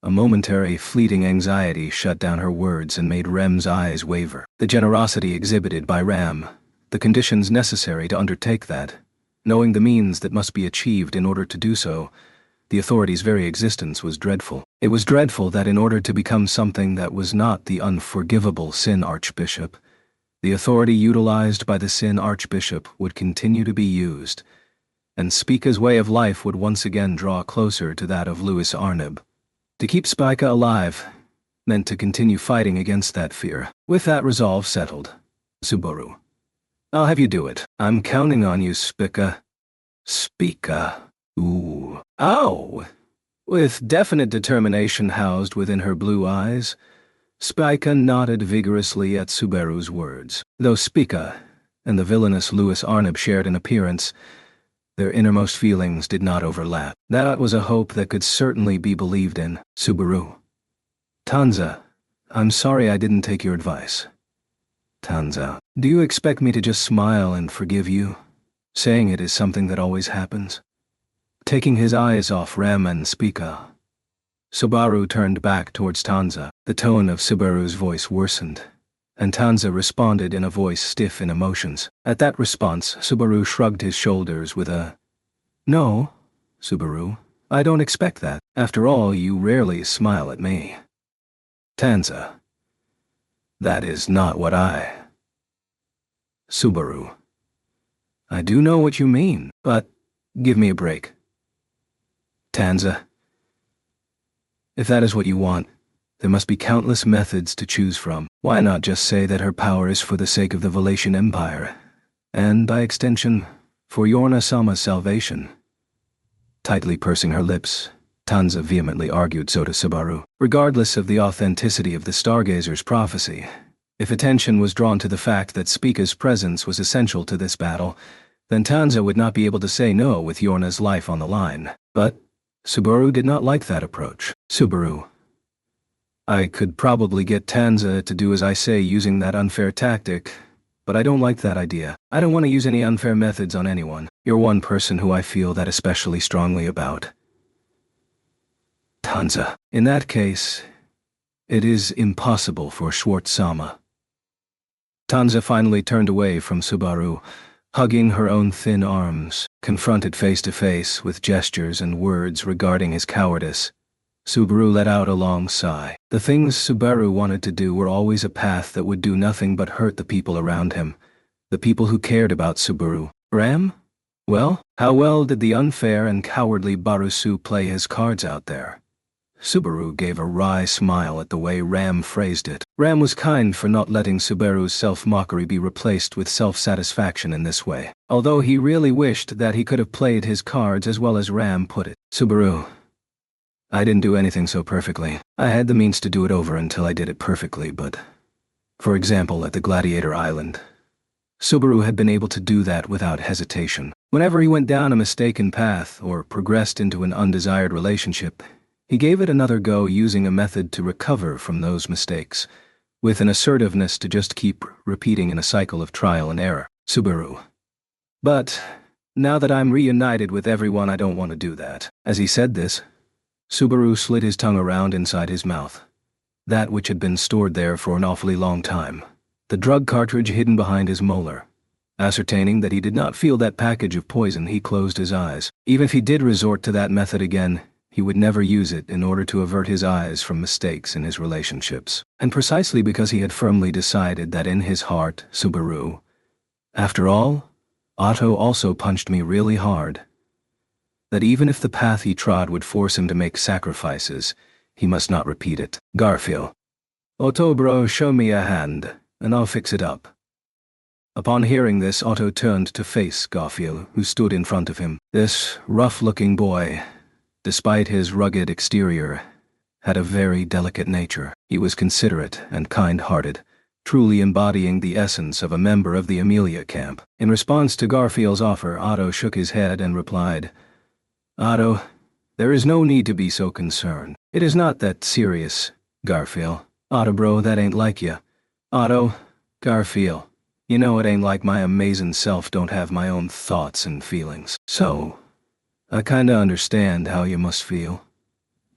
A momentary, fleeting anxiety shut down her words and made Rem's eyes waver. The generosity exhibited by Ram, the conditions necessary to undertake that, knowing the means that must be achieved in order to do so, the authority's very existence was dreadful. It was dreadful that in order to become something that was not the unforgivable Sin Archbishop, the authority utilized by the Sin Archbishop would continue to be used, and Spica's way of life would once again draw closer to that of Louis Arnab. To keep Spica alive meant to continue fighting against that fear. With that resolve settled, Subaru. I'll have you do it. I'm counting on you, Spica. Spica. Ooh. Ow! With definite determination housed within her blue eyes, Spica nodded vigorously at Subaru's words. Though Spica and the villainous Louis Arnab shared an appearance, their innermost feelings did not overlap. That was a hope that could certainly be believed in. Subaru. Tanza, I'm sorry I didn't take your advice. Tanza, do you expect me to just smile and forgive you? Saying it is something that always happens. Taking his eyes off Rem and Spica, Subaru turned back towards Tanza. The tone of Subaru's voice worsened, and Tanza responded in a voice stiff in emotions. At that response, Subaru shrugged his shoulders with a, No, Subaru, I don't expect that. After all, you rarely smile at me. Tanza, that is not what I... Subaru, I do know what you mean, but give me a break. Tanza, if that is what you want, there must be countless methods to choose from. Why not just say that her power is for the sake of the Valatian Empire, and, by extension, for Yorna-sama's salvation? Tightly pursing her lips, Tanza vehemently argued so to Subaru. Regardless of the authenticity of the Stargazer's prophecy, if attention was drawn to the fact that Spica's presence was essential to this battle, then Tanza would not be able to say no with Yorna's life on the line. But Subaru did not like that approach. Subaru. I could probably get Tanza to do as I say using that unfair tactic, but I don't like that idea. I don't want to use any unfair methods on anyone. You're one person who I feel that especially strongly about. Tanza. In that case, it is impossible for Schwartz-sama. Tanza finally turned away from Subaru, hugging her own thin arms, confronted face to face with gestures and words regarding his cowardice. Subaru let out a long sigh. The things Subaru wanted to do were always a path that would do nothing but hurt the people around him, the people who cared about Subaru. Ram? Well, how well did the unfair and cowardly Barusu play his cards out there? Subaru gave a wry smile at the way Ram phrased it. Ram was kind for not letting Subaru's self-mockery be replaced with self-satisfaction in this way, although he really wished that he could have played his cards as well as Ram put it. Subaru. I didn't do anything so perfectly. I had the means to do it over until I did it perfectly, but... For example, at the Gladiator Island, Subaru had been able to do that without hesitation. Whenever he went down a mistaken path or progressed into an undesired relationship, he gave it another go using a method to recover from those mistakes, with an assertiveness to just keep repeating in a cycle of trial and error. Subaru. But, now that I'm reunited with everyone, I don't want to do that. As he said this, Subaru slid his tongue around inside his mouth, that which had been stored there for an awfully long time, the drug cartridge hidden behind his molar. Ascertaining that he did not feel that package of poison, he closed his eyes. Even if he did resort to that method again, he would never use it in order to avert his eyes from mistakes in his relationships. And precisely because he had firmly decided that in his heart, Subaru, after all, Otto also punched me really hard, that even if the path he trod would force him to make sacrifices, he must not repeat it. Garfield. Otto bro, show me a hand, and I'll fix it up. Upon hearing this, Otto turned to face Garfield, who stood in front of him. This rough-looking boy, despite his rugged exterior, had a very delicate nature. He was considerate and kind-hearted, truly embodying the essence of a member of the Amelia camp. In response to Garfield's offer, Otto shook his head and replied, Otto, there is no need to be so concerned. It is not that serious, Garfield. Otto bro, that ain't like ya. Otto, Garfield, you know it ain't like my amazing self don't have my own thoughts and feelings. So, I kinda understand how you must feel.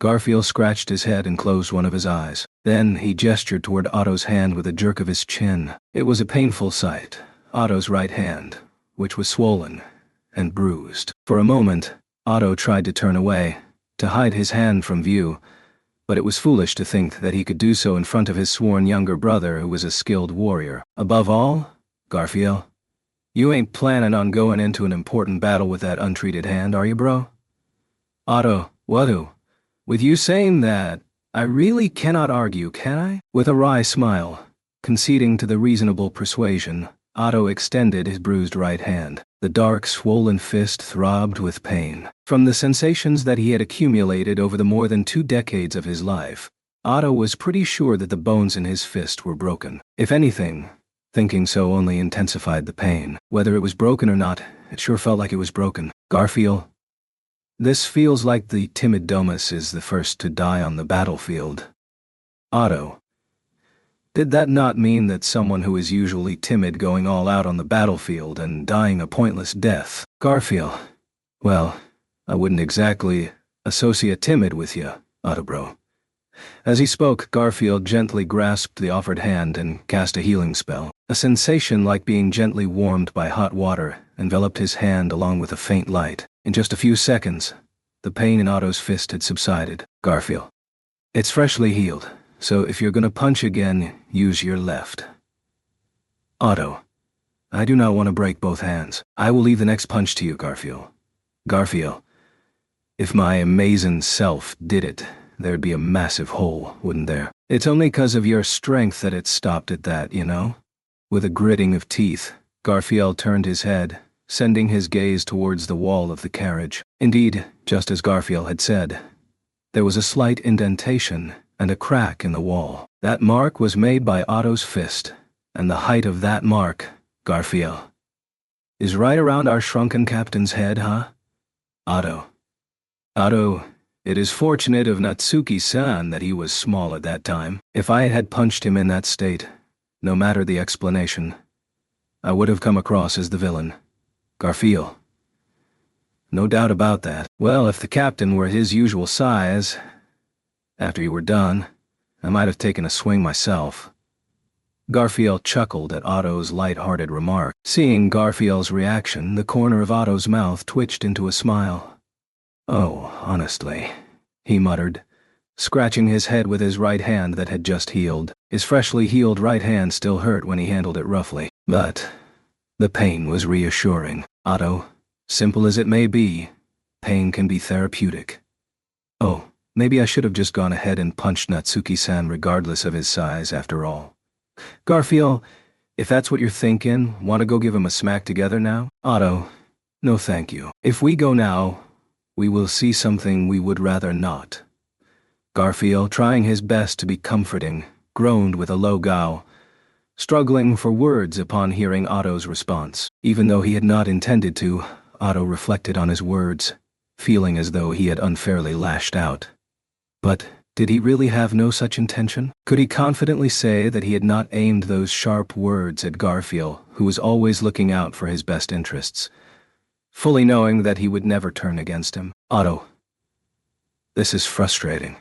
Garfield scratched his head and closed one of his eyes. Then he gestured toward Otto's hand with a jerk of his chin. It was a painful sight. Otto's right hand, which was swollen and bruised. For a moment, Otto tried to turn away, to hide his hand from view, but it was foolish to think that he could do so in front of his sworn younger brother who was a skilled warrior. Above all, Garfield, you ain't planning on going into an important battle with that untreated hand, are you, bro? Otto, what'o? With you saying that, I really cannot argue, can I? With a wry smile, conceding to the reasonable persuasion, Otto extended his bruised right hand. The dark, swollen fist throbbed with pain. From the sensations that he had accumulated over the more than 2 decades of his life, Otto was pretty sure that the bones in his fist were broken. If anything, thinking so only intensified the pain. Whether it was broken or not, it sure felt like it was broken. Garfield, this feels like the timid Domus is the first to die on the battlefield. Otto, did that not mean that someone who is usually timid going all out on the battlefield and dying a pointless death? Garfield, well, I wouldn't exactly associate timid with you, Otto bro. As he spoke, Garfield gently grasped the offered hand and cast a healing spell. A sensation like being gently warmed by hot water enveloped his hand along with a faint light. In just a few seconds, the pain in Otto's fist had subsided. Garfield, it's freshly healed, so if you're gonna punch again, use your left. Otto, I do not want to break both hands. I will leave the next punch to you, Garfield. Garfield, if my amazing self did it, there'd be a massive hole, wouldn't there? It's only 'cause of your strength that it stopped at that, you know? With a gritting of teeth, Garfield turned his head, sending his gaze towards the wall of the carriage. Indeed, just as Garfield had said, there was a slight indentation and a crack in the wall. That mark was made by Otto's fist, and the height of that mark, Garfield, is right around our shrunken captain's head, huh? Otto. It is fortunate of Natsuki-san that he was small at that time. If I had punched him in that state, no matter the explanation, I would have come across as the villain. Garfield. No doubt about that. Well, if the captain were his usual size, after you were done, I might have taken a swing myself. Garfield chuckled at Otto's light-hearted remark. Seeing Garfield's reaction, the corner of Otto's mouth twitched into a smile. Oh, honestly, he muttered, scratching his head with his right hand that had just healed. His freshly healed right hand still hurt when he handled it roughly, but the pain was reassuring. Otto, simple as it may be, pain can be therapeutic. Oh, maybe I should have just gone ahead and punched Natsuki-san regardless of his size after all. Garfield, if that's what you're thinking, want to go give him a smack together now? Otto, no thank you. If we go now, we will see something we would rather not. Garfield, trying his best to be comforting, groaned with a low growl, struggling for words upon hearing Otto's response. Even though he had not intended to, Otto reflected on his words, feeling as though he had unfairly lashed out. But did he really have no such intention? Could he confidently say that he had not aimed those sharp words at Garfield, who was always looking out for his best interests, fully knowing that he would never turn against him? Otto, this is frustrating.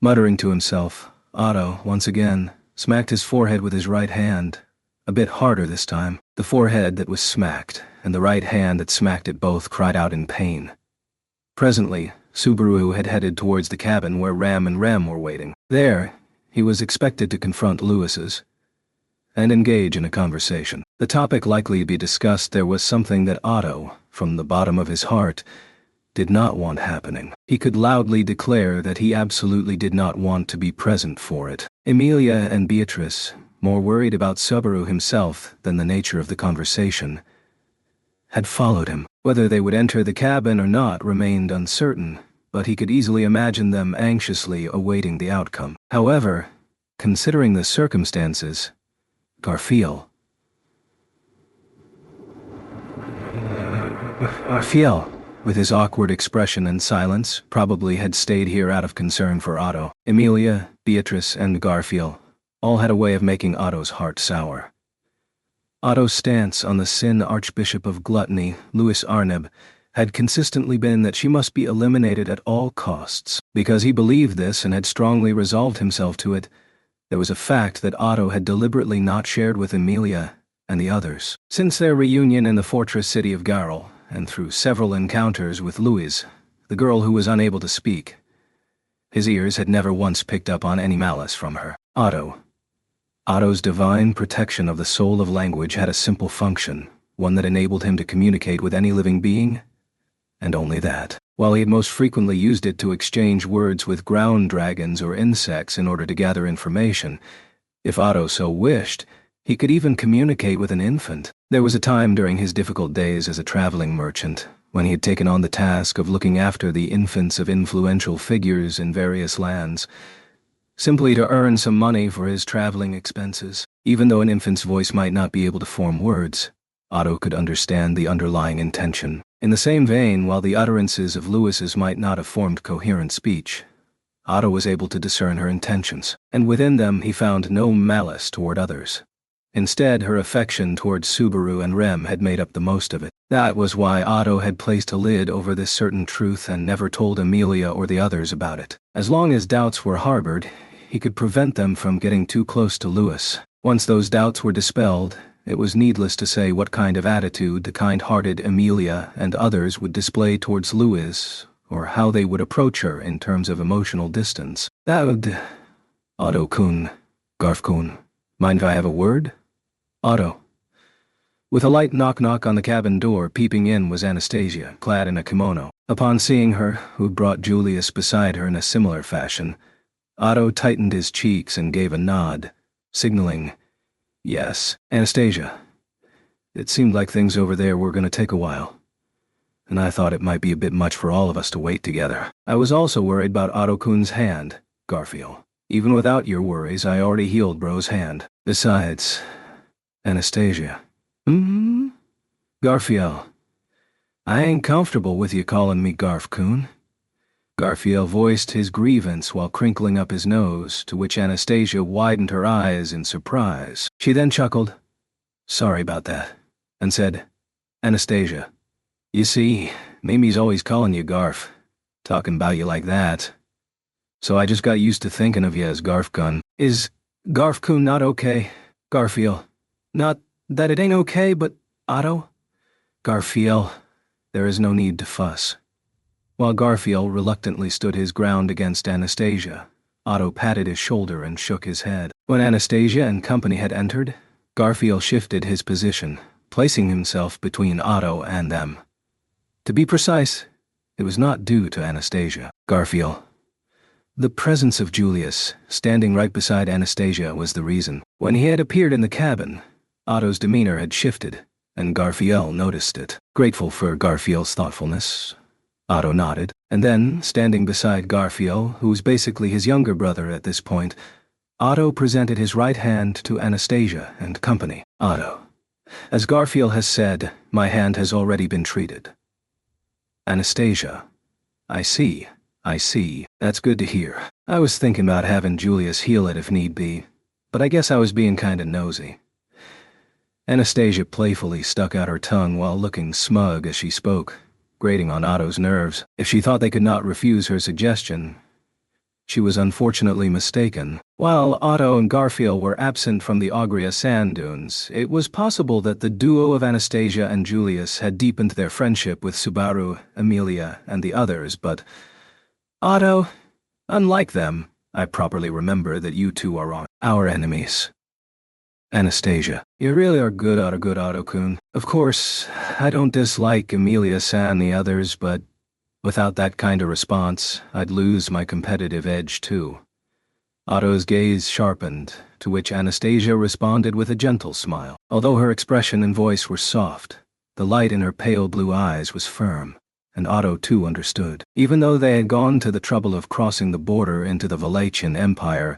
Muttering to himself, Otto, once again, smacked his forehead with his right hand, a bit harder this time. The forehead that was smacked, and the right hand that smacked it both cried out in pain. Presently, Subaru had headed towards the cabin where Ram and Rem were waiting. There, he was expected to confront Lewis's and engage in a conversation. The topic likely to be discussed there was something that Otto, from the bottom of his heart, did not want happening. He could loudly declare that he absolutely did not want to be present for it. Emilia and Beatrice, more worried about Subaru himself than the nature of the conversation, had followed him. Whether they would enter the cabin or not remained uncertain, but he could easily imagine them anxiously awaiting the outcome. However, considering the circumstances, Garfield, with his awkward expression and silence, probably had stayed here out of concern for Otto. Emilia, Beatrice, and Garfield all had a way of making Otto's heart sour. Otto's stance on the sin Archbishop of Gluttony, Louis Arneb, had consistently been that she must be eliminated at all costs. Because he believed this and had strongly resolved himself to it, there was a fact that Otto had deliberately not shared with Emilia and the others. Since their reunion in the fortress city of Garl, and through several encounters with Louise, the girl who was unable to speak, his ears had never once picked up on any malice from her. Otto's divine protection of the soul of language had a simple function, one that enabled him to communicate with any living being, and only that. While he had most frequently used it to exchange words with ground dragons or insects in order to gather information, if Otto so wished, he could even communicate with an infant. There was a time during his difficult days as a traveling merchant when he had taken on the task of looking after the infants of influential figures in various lands, simply to earn some money for his traveling expenses. Even though an infant's voice might not be able to form words, Otto could understand the underlying intention. In the same vein, while the utterances of Louis's might not have formed coherent speech, Otto was able to discern her intentions, and within them he found no malice toward others. Instead, her affection towards Subaru and Rem had made up the most of it. That was why Otto had placed a lid over this certain truth and never told Emilia or the others about it. As long as doubts were harbored, he could prevent them from getting too close to Louis. Once those doubts were dispelled, it was needless to say what kind of attitude the kind-hearted Emilia and others would display towards Louis, or how they would approach her in terms of emotional distance. Otto-kun, Garf-kun, mind if I have a word? Otto. With a light knock-knock on the cabin door, peeping in was Anastasia, clad in a kimono. Upon seeing her, who brought Julius beside her in a similar fashion, Otto tightened his cheeks and gave a nod, signaling, "Yes, Anastasia. It seemed like things over there were going to take a while, and I thought it might be a bit much for all of us to wait together. I was also worried about Otto-kun's hand, Garfield. Even without your worries, I already healed bro's hand. Besides, Anastasia." "Garfield, I ain't comfortable with you calling me Garf-kun." Garfield voiced his grievance while crinkling up his nose, to which Anastasia widened her eyes in surprise. She then chuckled, "Sorry about that," and said, "Anastasia, you see, Mimi's always calling you Garf, talking about you like that. So I just got used to thinking of you as Garf-kun. Is Garf-kun not okay, Garfield? Not that it ain't okay, but Otto? Garfield, there is no need to fuss." While Garfield reluctantly stood his ground against Anastasia, Otto patted his shoulder and shook his head. When Anastasia and company had entered, Garfield shifted his position, placing himself between Otto and them. To be precise, it was not due to Anastasia. Garfield. The presence of Julius, standing right beside Anastasia, was the reason. When he had appeared in the cabin, Otto's demeanor had shifted, and Garfield noticed it. Grateful for Garfield's thoughtfulness, Otto nodded, and then, standing beside Garfield, who was basically his younger brother at this point, Otto presented his right hand to Anastasia and company. "Otto, as Garfield has said, my hand has already been treated." "Anastasia, I see. That's good to hear. I was thinking about having Julius heal it if need be, but I guess I was being kinda nosy." Anastasia playfully stuck out her tongue while looking smug as she spoke, grating on Otto's nerves. If she thought they could not refuse her suggestion, she was unfortunately mistaken. While Otto and Garfield were absent from the Augria sand dunes, it was possible that the duo of Anastasia and Julius had deepened their friendship with Subaru, Amelia, and the others, but Otto, unlike them, I properly remember that you two are our enemies. Anastasia, you really are good Otto-kun. Of course, I don't dislike Amelia-san and the others, but without that kind of response, I'd lose my competitive edge too. Otto's gaze sharpened, to which Anastasia responded with a gentle smile. Although her expression and voice were soft, the light in her pale blue eyes was firm, and Otto too understood. Even though they had gone to the trouble of crossing the border into the Valachian Empire,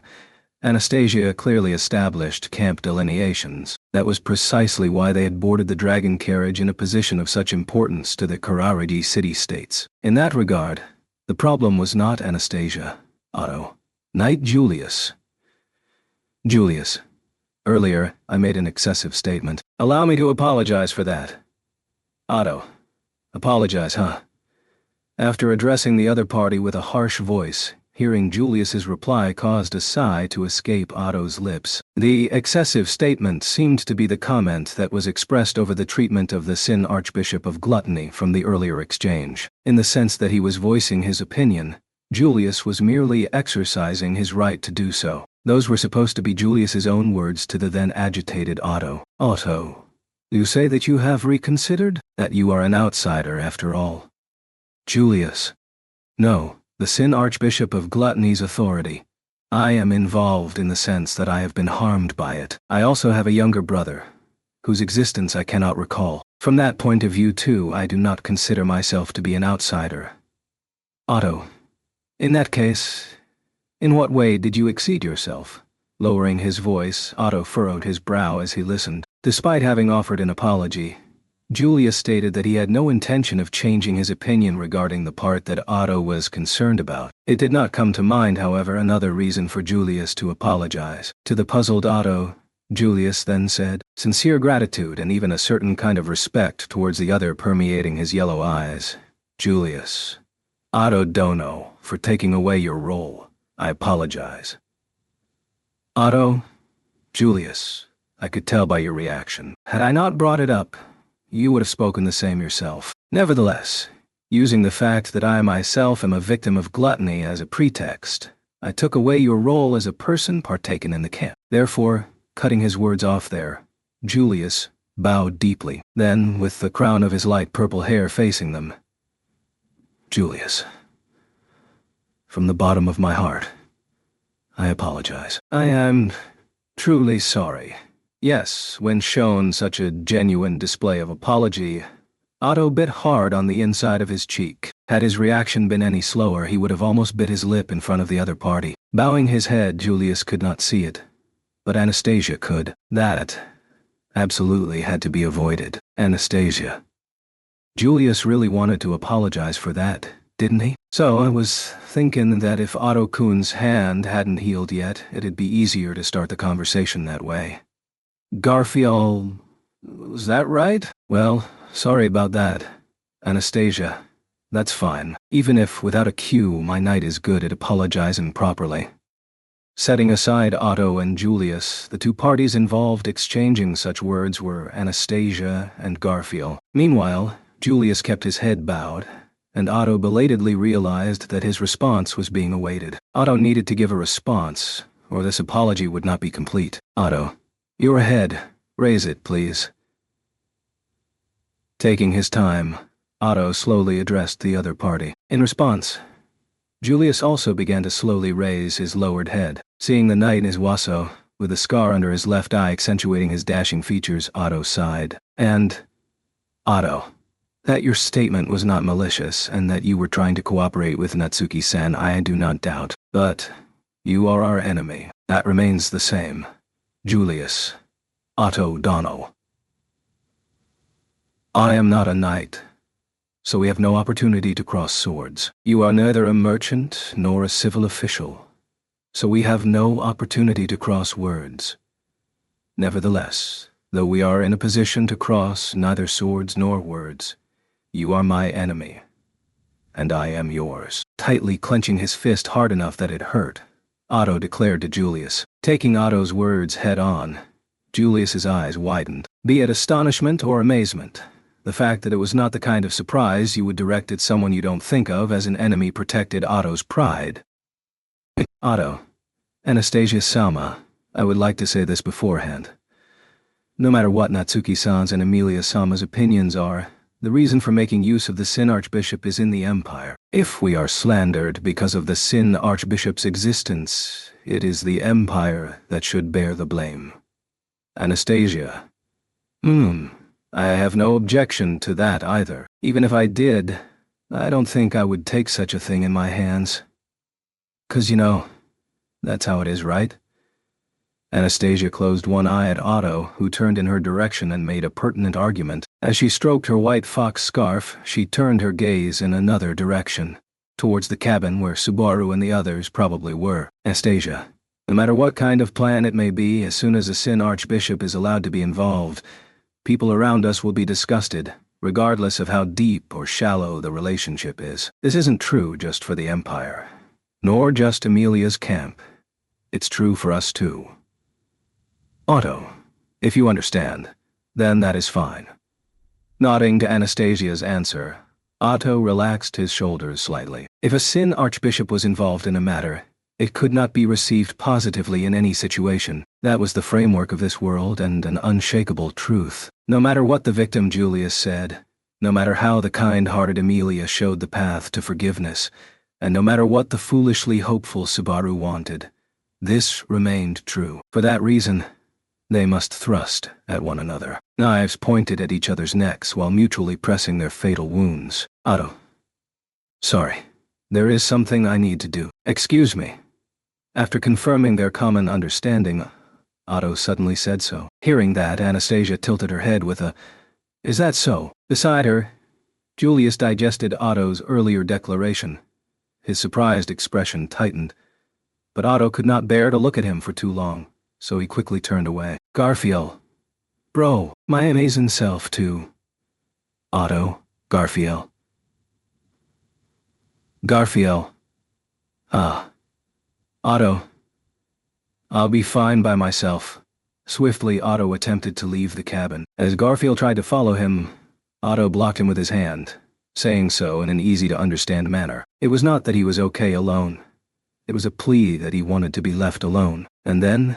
Anastasia clearly established camp delineations. That was precisely why they had boarded the dragon carriage in a position of such importance to the Kararidi city-states. In that regard, the problem was not Anastasia, Otto. Knight Julius. Julius. Earlier, I made an excessive statement. Allow me to apologize for that. Otto. Apologize, huh? After addressing the other party with a harsh voice, hearing Julius's reply caused a sigh to escape Otto's lips. The excessive statement seemed to be the comment that was expressed over the treatment of the Sin Archbishop of Gluttony from the earlier exchange. In the sense that he was voicing his opinion, Julius was merely exercising his right to do so. Those were supposed to be Julius's own words to the then agitated Otto. Otto, you say that you have reconsidered? That you are an outsider after all? Julius. No. The Sin Archbishop of Gluttony's authority. I am involved in the sense that I have been harmed by it. I also have a younger brother, whose existence I cannot recall. From that point of view too, I do not consider myself to be an outsider. Otto, in that case, in what way did you exceed yourself? Lowering his voice, Otto furrowed his brow as he listened. Despite having offered an apology, Julius stated that he had no intention of changing his opinion regarding the part that Otto was concerned about. It did not come to mind, however, another reason for Julius to apologize. To the puzzled Otto, Julius then said, sincere gratitude and even a certain kind of respect towards the other permeating his yellow eyes. Julius, Otto Dono, for taking away your role. I apologize. Otto, Julius, I could tell by your reaction. Had I not brought it up, you would have spoken the same yourself. Nevertheless, using the fact that I myself am a victim of gluttony as a pretext, I took away your role as a person partaken in the camp. Therefore, cutting his words off there, Julius bowed deeply. Then, with the crown of his light purple hair facing them, Julius. From the bottom of my heart, I apologize. I am truly sorry. Yes, when shown such a genuine display of apology, Otto bit hard on the inside of his cheek. Had his reaction been any slower, he would have almost bit his lip in front of the other party. Bowing his head, Julius could not see it, but Anastasia could. That absolutely had to be avoided. Anastasia. Julius really wanted to apologize for that, didn't he? So I was thinking that if Otto Kuhn's hand hadn't healed yet, it'd be easier to start the conversation that way. Garfield, was that right? Well, sorry about that. Anastasia, that's fine. Even if, without a cue, my knight is good at apologizing properly. Setting aside Otto and Julius, the two parties involved exchanging such words were Anastasia and Garfield. Meanwhile, Julius kept his head bowed, and Otto belatedly realized that his response was being awaited. Otto needed to give a response, or this apology would not be complete. Otto, your head. Raise it, please. Taking his time, Otto slowly addressed the other party. In response, Julius also began to slowly raise his lowered head. Seeing the knight in his wasso, with a scar under his left eye accentuating his dashing features, Otto sighed. And, Otto, that your statement was not malicious and that you were trying to cooperate with Natsuki-san, I do not doubt. But you are our enemy. That remains the same. Julius. Otto Dono. I am not a knight, so we have no opportunity to cross swords. You are neither a merchant nor a civil official, so we have no opportunity to cross words. Nevertheless, though we are in a position to cross neither swords nor words, you are my enemy, and I am yours. Tightly clenching his fist hard enough that it hurt, Otto declared to Julius. Taking Otto's words head on, Julius's eyes widened. Be it astonishment or amazement, the fact that it was not the kind of surprise you would direct at someone you don't think of as an enemy protected Otto's pride. Otto, Anastasia-sama, I would like to say this beforehand. No matter what Natsuki-san's and Emilia-sama's opinions are, the reason for making use of the Sin Archbishop is in the Empire. If we are slandered because of the Sin Archbishop's existence, it is the Empire that should bear the blame. Anastasia. I have no objection to that either. Even if I did, I don't think I would take such a thing in my hands. 'Cause you know, that's how it is, right? Anastasia closed one eye at Otto, who turned in her direction and made a pertinent argument. As she stroked her white fox scarf, she turned her gaze in another direction, towards the cabin where Subaru and the others probably were. Anastasia, no matter what kind of plan it may be, as soon as a Sin Archbishop is allowed to be involved, people around us will be disgusted, regardless of how deep or shallow the relationship is. This isn't true just for the Empire, nor just Emilia's camp. It's true for us too. Otto, if you understand, then that is fine. Nodding to Anastasia's answer, Otto relaxed his shoulders slightly. If a Sin Archbishop was involved in a matter, it could not be received positively in any situation. That was the framework of this world and an unshakable truth. No matter what the victim Julius said, no matter how the kind-hearted Emilia showed the path to forgiveness, and no matter what the foolishly hopeful Subaru wanted, this remained true. For that reason, they must thrust at one another, knives pointed at each other's necks while mutually pressing their fatal wounds. Otto. Sorry, there is something I need to do. Excuse me. After confirming their common understanding, Otto suddenly said so. Hearing that, Anastasia tilted her head with a, "Is that so?" Beside her, Julius digested Otto's earlier declaration. His surprised expression tightened, but Otto could not bear to look at him for too long, so he quickly turned away. Garfield. Bro, my amazing self too. Otto, Garfield. Garfield. Otto. I'll be fine by myself. Swiftly, Otto attempted to leave the cabin. As Garfield tried to follow him, Otto blocked him with his hand, saying so in an easy-to-understand manner. It was not that he was okay alone. It was a plea that he wanted to be left alone. And then,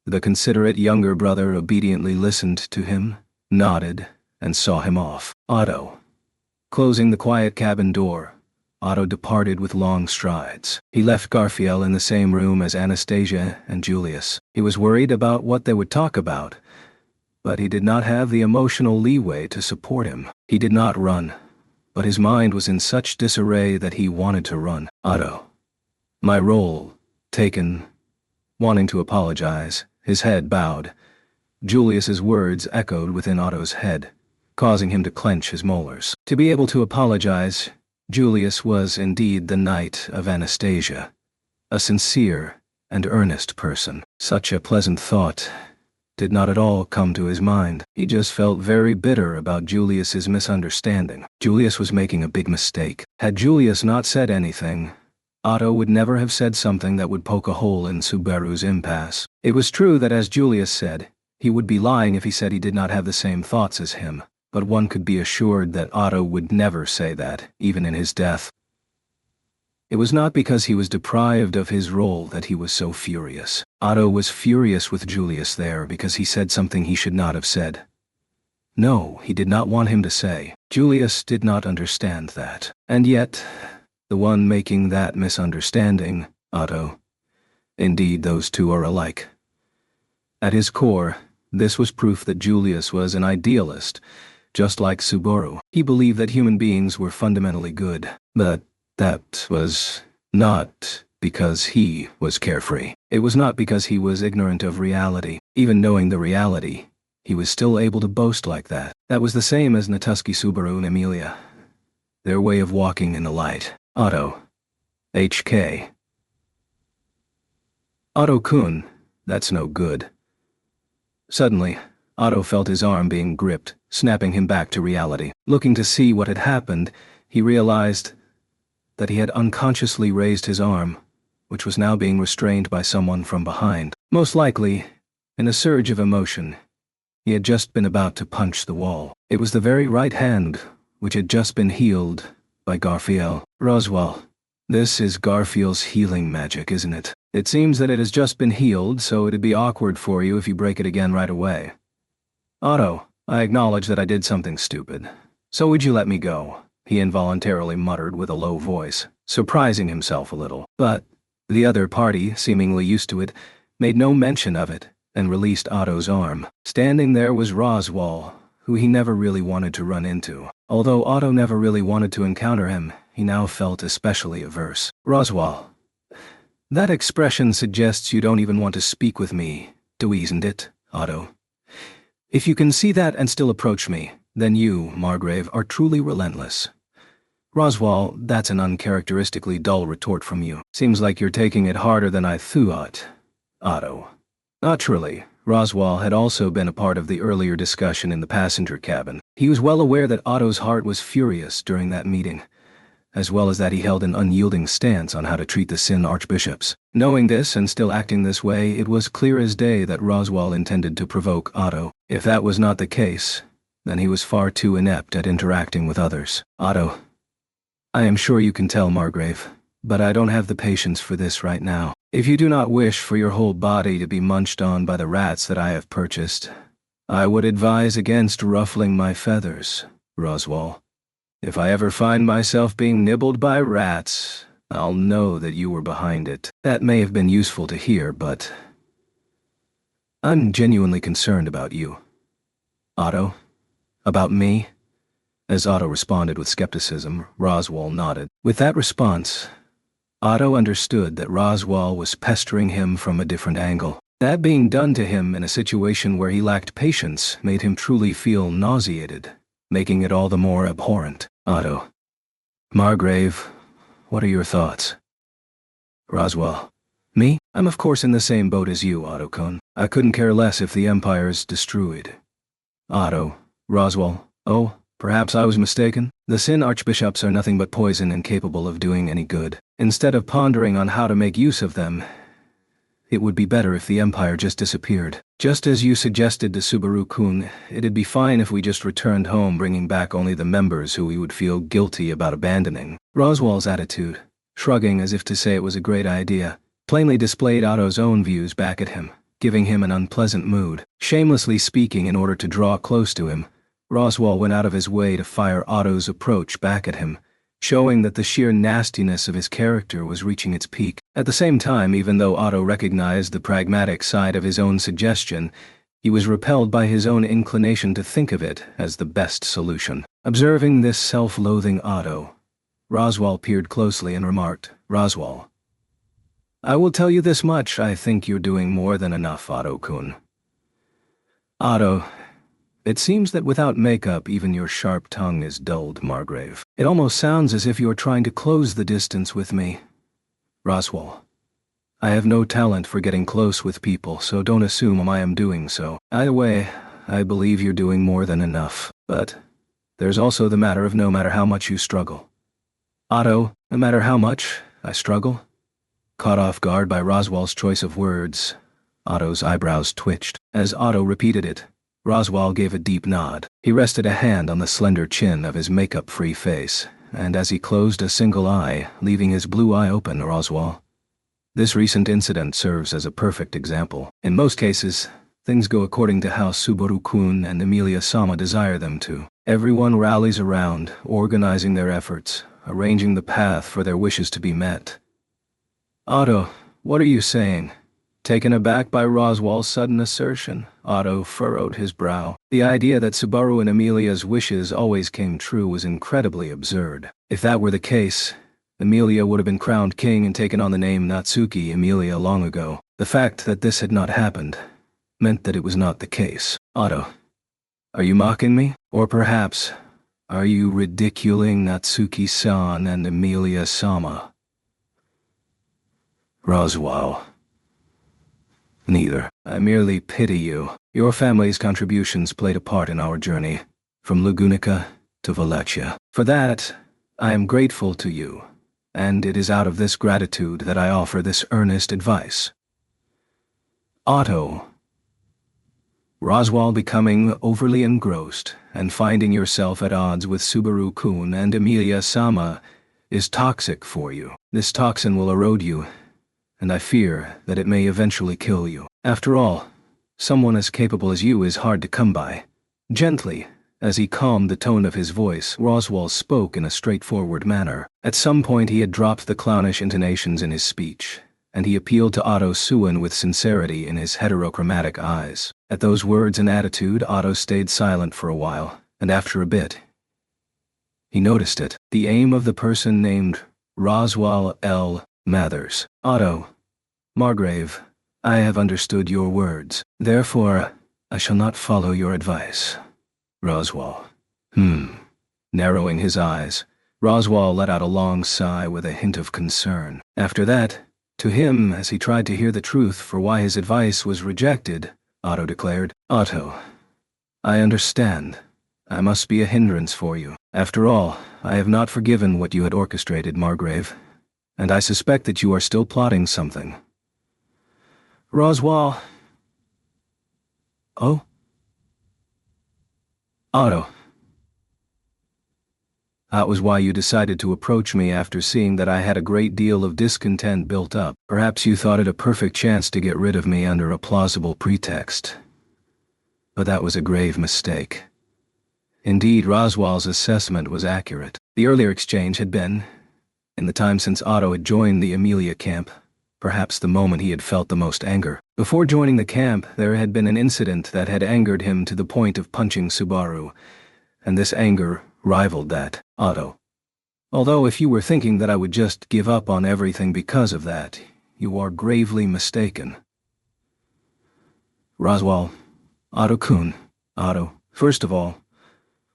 the considerate younger brother obediently listened to him, nodded, and saw him off. Otto. Closing the quiet cabin door, Otto departed with long strides. He left Garfield in the same room as Anastasia and Julius. He was worried about what they would talk about, but he did not have the emotional leeway to support him. He did not run, but his mind was in such disarray that he wanted to run. Otto. My role, taken, wanting to apologize, his head bowed. Julius's words echoed within Otto's head, causing him to clench his molars. To be able to apologize, Julius was indeed the knight of Anastasia, a sincere and earnest person. Such a pleasant thought did not at all come to his mind. He just felt very bitter about Julius's misunderstanding. Julius was making a big mistake. Had Julius not said anything, Otto would never have said something that would poke a hole in Subaru's impasse. It was true that, as Julius said, he would be lying if he said he did not have the same thoughts as him, but one could be assured that Otto would never say that, even in his death. It was not because he was deprived of his role that he was so furious. Otto was furious with Julius there because he said something he should not have said. No, he did not want him to say. Julius did not understand that. And yet, the one making that misunderstanding, Otto. Indeed, those two are alike. At his core, this was proof that Julius was an idealist, just like Subaru. He believed that human beings were fundamentally good, but that was not because he was carefree. It was not because he was ignorant of reality. Even knowing the reality, he was still able to boast like that. That was the same as Natsuki Subaru and Emilia. Their way of walking in the light. Otto. HK. Otto-kun, that's no good. Suddenly, Otto felt his arm being gripped, snapping him back to reality. Looking to see what had happened, he realized that he had unconsciously raised his arm, which was now being restrained by someone from behind. Most likely, in a surge of emotion, he had just been about to punch the wall. It was the very right hand which had just been healed by Garfield. Roswell, this is Garfield's healing magic, isn't it? It seems that it has just been healed, so it'd be awkward for you if you break it again right away. Otto, I acknowledge that I did something stupid. So would you let me go? He involuntarily muttered with a low voice, surprising himself a little. But the other party, seemingly used to it, made no mention of it, and released Otto's arm. Standing there was Roswell, who he never really wanted to run into. Although Otto never really wanted to encounter him, he now felt especially averse. Roswell. That expression suggests you don't even want to speak with me, isn't it, Otto? If you can see that and still approach me, then you, Margrave, are truly relentless. Roswell, that's an uncharacteristically dull retort from you. Seems like you're taking it harder than I thought, Otto. Naturally, Roswell had also been a part of the earlier discussion in the passenger cabin. He was well aware that Otto's heart was furious during that meeting, as well as that he held an unyielding stance on how to treat the Sin archbishops. Knowing this and still acting this way, it was clear as day that Roswell intended to provoke Otto. If that was not the case, then he was far too inept at interacting with others. Otto, I am sure you can tell, Margrave, but I don't have the patience for this right now. If you do not wish for your whole body to be munched on by the rats that I have purchased, I would advise against ruffling my feathers, Roswell. If I ever find myself being nibbled by rats, I'll know that you were behind it. That may have been useful to hear, but I'm genuinely concerned about you. Otto? About me? As Otto responded with skepticism, Roswell nodded. With that response, Otto understood that Roswell was pestering him from a different angle. That being done to him in a situation where he lacked patience made him truly feel nauseated, making it all the more abhorrent. Otto. Margrave, what are your thoughts? Roswell. Me? I'm of course in the same boat as you, Otto-kun. I couldn't care less if the Empire's destroyed. Otto. Roswell. Oh, perhaps I was mistaken? The Sin archbishops are nothing but poison and incapable of doing any good. Instead of pondering on how to make use of them, it would be better if the Empire just disappeared. Just as you suggested to Subaru-kun, it'd be fine if we just returned home bringing back only the members who we would feel guilty about abandoning. Roswell's attitude, shrugging as if to say it was a great idea, plainly displayed Otto's own views back at him, giving him an unpleasant mood. Shamelessly speaking in order to draw close to him, Roswell went out of his way to fire Otto's approach back at him, showing that the sheer nastiness of his character was reaching its peak. At the same time, even though Otto recognized the pragmatic side of his own suggestion, he was repelled by his own inclination to think of it as the best solution. Observing this self-loathing Otto, Roswaal peered closely and remarked, "Roswaal, I will tell you this much, I think you're doing more than enough, Otto-kun." "Otto, it seems that without makeup even your sharp tongue is dulled, Margrave. It almost sounds as if you are trying to close the distance with me." "Roswaal, I have no talent for getting close with people, so don't assume I am doing so. Either way, I believe you're doing more than enough. But there's also the matter of no matter how much you struggle." "Otto, no matter how much I struggle?" Caught off guard by Roswaal's choice of words, Otto's eyebrows twitched. As Otto repeated it, Roswaal gave a deep nod. He rested a hand on the slender chin of his makeup-free face, and as he closed a single eye, leaving his blue eye open, "Roswaal, this recent incident serves as a perfect example. In most cases, things go according to how Subaru-kun and Emilia-sama desire them to. Everyone rallies around, organizing their efforts, arranging the path for their wishes to be met." "Otto, what are you saying?" Taken aback by Roswaal's sudden assertion, Otto furrowed his brow. The idea that Subaru and Emilia's wishes always came true was incredibly absurd. If that were the case, Emilia would have been crowned king and taken on the name Natsuki Emilia long ago. The fact that this had not happened meant that it was not the case. "Otto, are you mocking me? Or perhaps, are you ridiculing Natsuki-san and Emilia-sama?" "Roswaal, neither. I merely pity you. Your family's contributions played a part in our journey, from Lugunica to Valencia. For that, I am grateful to you, and it is out of this gratitude that I offer this earnest advice." "Otto." Roswaal, becoming overly engrossed and finding yourself at odds with Subaru-kun and Emilia-sama is toxic for you. This toxin will erode you, and I fear that it may eventually kill you. After all, someone as capable as you is hard to come by. Gently, as he calmed the tone of his voice, Roswaal spoke in a straightforward manner. At some point he had dropped the clownish intonations in his speech, and he appealed to Otto Suin with sincerity in his heterochromatic eyes. At those words and attitude, Otto stayed silent for a while, and after a bit, he noticed it. The aim of the person named Roswaal L. Mathers. "Otto, Margrave, I have understood your words. Therefore, I shall not follow your advice." Roswaal. Narrowing his eyes, Roswaal let out a long sigh with a hint of concern. After that, to him, as he tried to hear the truth for why his advice was rejected, Otto declared, "Otto, I understand. I must be a hindrance for you. After all, I have not forgiven what you had orchestrated, Margrave, and I suspect that you are still plotting something." "Roswaal." "Oh?" "Otto. That was why you decided to approach me after seeing that I had a great deal of discontent built up. Perhaps you thought it a perfect chance to get rid of me under a plausible pretext. But that was a grave mistake." Indeed, Roswaal's assessment was accurate. The earlier exchange had been, in the time since Otto had joined the Emilia camp, perhaps the moment he had felt the most anger. Before joining the camp, there had been an incident that had angered him to the point of punching Subaru, and this anger rivaled that. "Otto, although if you were thinking that I would just give up on everything because of that, you are gravely mistaken." "Roswaal, Otto-kun, Otto, first of all,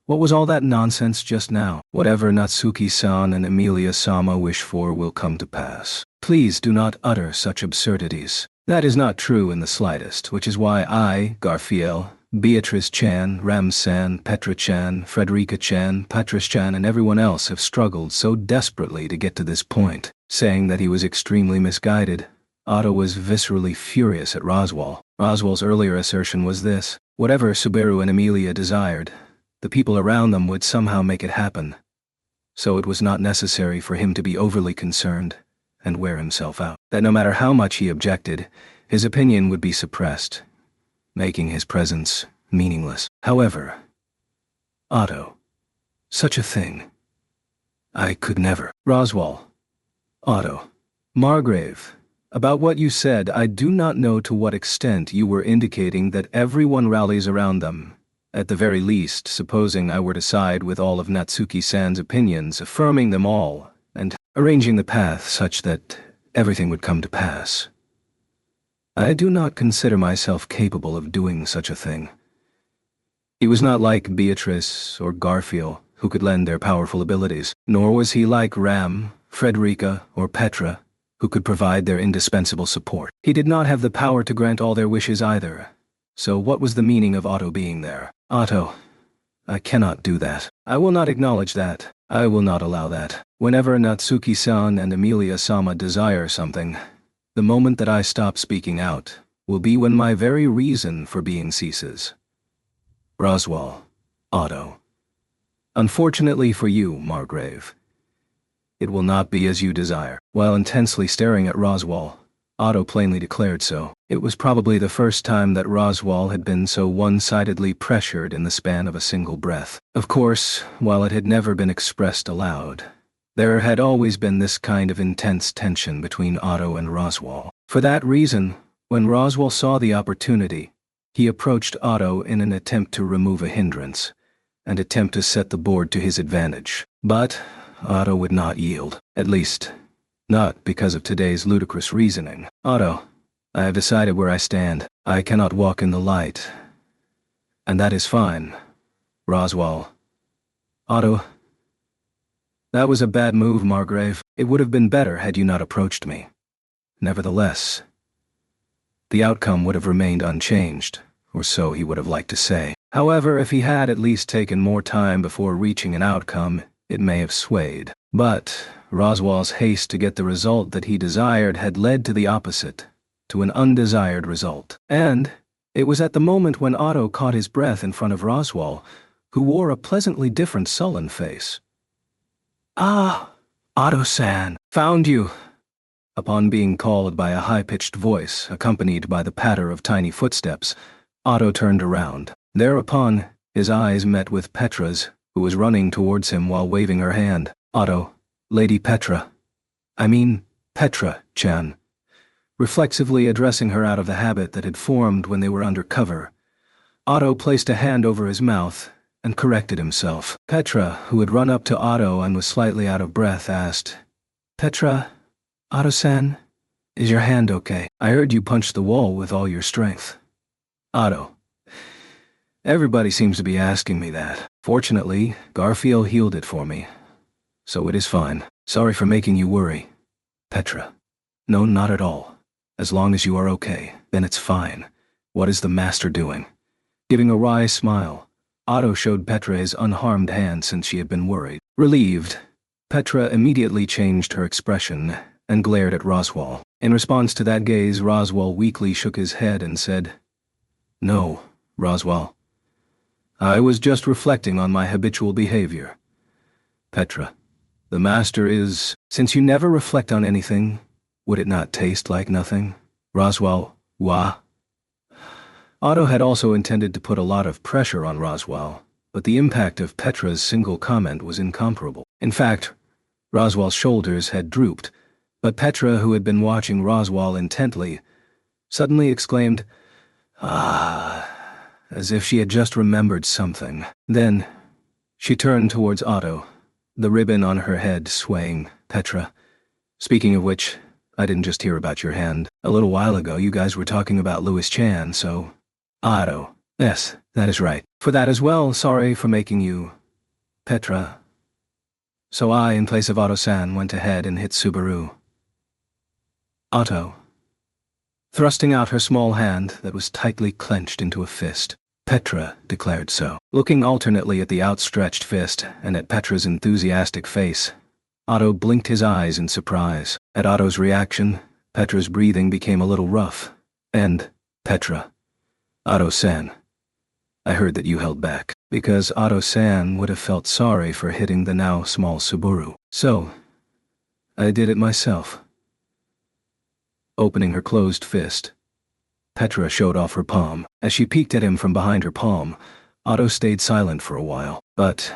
what was all that nonsense just now? Whatever Natsuki-san and Emilia-sama wish for will come to pass. Please do not utter such absurdities. That is not true in the slightest, which is why I, Garfiel, Beatrice-chan, Ram-san, Petra-chan, Frederica-chan, Patrice-chan, and everyone else have struggled so desperately to get to this point." Saying that he was extremely misguided, Otto was viscerally furious at Roswaal. Roswaal's earlier assertion was this: whatever Subaru and Emilia desired, the people around them would somehow make it happen. So it was not necessary for him to be overly concerned and wear himself out. That no matter how much he objected, his opinion would be suppressed, making his presence meaningless. However, Otto, such a thing. I could never. Roswell. Otto. Margrave. About what you said, I do not know to what extent you were indicating that everyone rallies around them. At the very least, supposing I were to side with all of Natsuki-san's opinions, affirming them all, and arranging the path such that everything would come to pass. I do not consider myself capable of doing such a thing. He was not like Beatrice or Garfield, who could lend their powerful abilities, nor was he like Ram, Frederica, or Petra, who could provide their indispensable support. He did not have the power to grant all their wishes either. So what was the meaning of Otto being there? Otto, I cannot do that. I will not acknowledge that. I will not allow that. Whenever Natsuki-san and Emilia-sama desire something, the moment that I stop speaking out will be when my very reason for being ceases. Roswell. Otto. Unfortunately for you, Margrave, it will not be as you desire. While intensely staring at Roswell, Otto plainly declared so. It was probably the first time that Roswell had been so one-sidedly pressured in the span of a single breath. Of course, while it had never been expressed aloud, there had always been this kind of intense tension between Otto and Roswell. For that reason, when Roswell saw the opportunity, he approached Otto in an attempt to remove a hindrance, and attempt to set the board to his advantage. But Otto would not yield, at least, not because of today's ludicrous reasoning. Otto, I have decided where I stand. I cannot walk in the light. And that is fine. Roswell. Otto. That was a bad move, Margrave. It would have been better had you not approached me. Nevertheless, the outcome would have remained unchanged, or so he would have liked to say. However, if he had at least taken more time before reaching an outcome, it may have swayed. But Roswell's haste to get the result that he desired had led to the opposite, to an undesired result. And it was at the moment when Otto caught his breath in front of Roswell, who wore a pleasantly different sullen face. "Ah, Otto-san, found you." Upon being called by a high-pitched voice, accompanied by the patter of tiny footsteps, Otto turned around. Thereupon, his eyes met with Petra's, who was running towards him while waving her hand. "Otto, Lady Petra. I mean, Petra-chan." Reflexively addressing her out of the habit that had formed when they were under cover, Otto placed a hand over his mouth and corrected himself. Petra, who had run up to Otto and was slightly out of breath, asked, "Petra, Otto-san, is your hand okay? I heard you punch the wall with all your strength." Otto. Everybody seems to be asking me that. Fortunately, Garfield healed it for me. So it is fine. Sorry for making you worry. Petra. No, not at all. As long as you are okay, then it's fine. What is the master doing? Giving a wry smile, Otto showed Petra his unharmed hand since she had been worried. Relieved, Petra immediately changed her expression and glared at Roswell. In response to that gaze, Roswell weakly shook his head and said, "No, Roswell. I was just reflecting on my habitual behavior." Petra, the master is... Since you never reflect on anything, would it not taste like nothing? Roswell, wah? Otto had also intended to put a lot of pressure on Roswell, but the impact of Petra's single comment was incomparable. In fact, Roswell's shoulders had drooped, but Petra, who had been watching Roswell intently, suddenly exclaimed, "Ah," as if she had just remembered something. Then, she turned towards Otto, the ribbon on her head swaying. "Petra, speaking of which, I didn't just hear about your hand. A little while ago you guys were talking about Louis Chan, so..." Otto. "Yes, that is right. For that as well, sorry for making you..." Petra. So I, in place of Otto-san, went ahead and hit Subaru. Otto. Thrusting out her small hand that was tightly clenched into a fist. Petra declared so. Looking alternately at the outstretched fist and at Petra's enthusiastic face, Otto blinked his eyes in surprise. At Otto's reaction, Petra's breathing became a little rough. And, Petra, Otto-san, I heard that you held back, because Otto-san would have felt sorry for hitting the now small Subaru. So, I did it myself. Opening her closed fist, Petra showed off her palm. As she peeked at him from behind her palm, Otto stayed silent for a while, but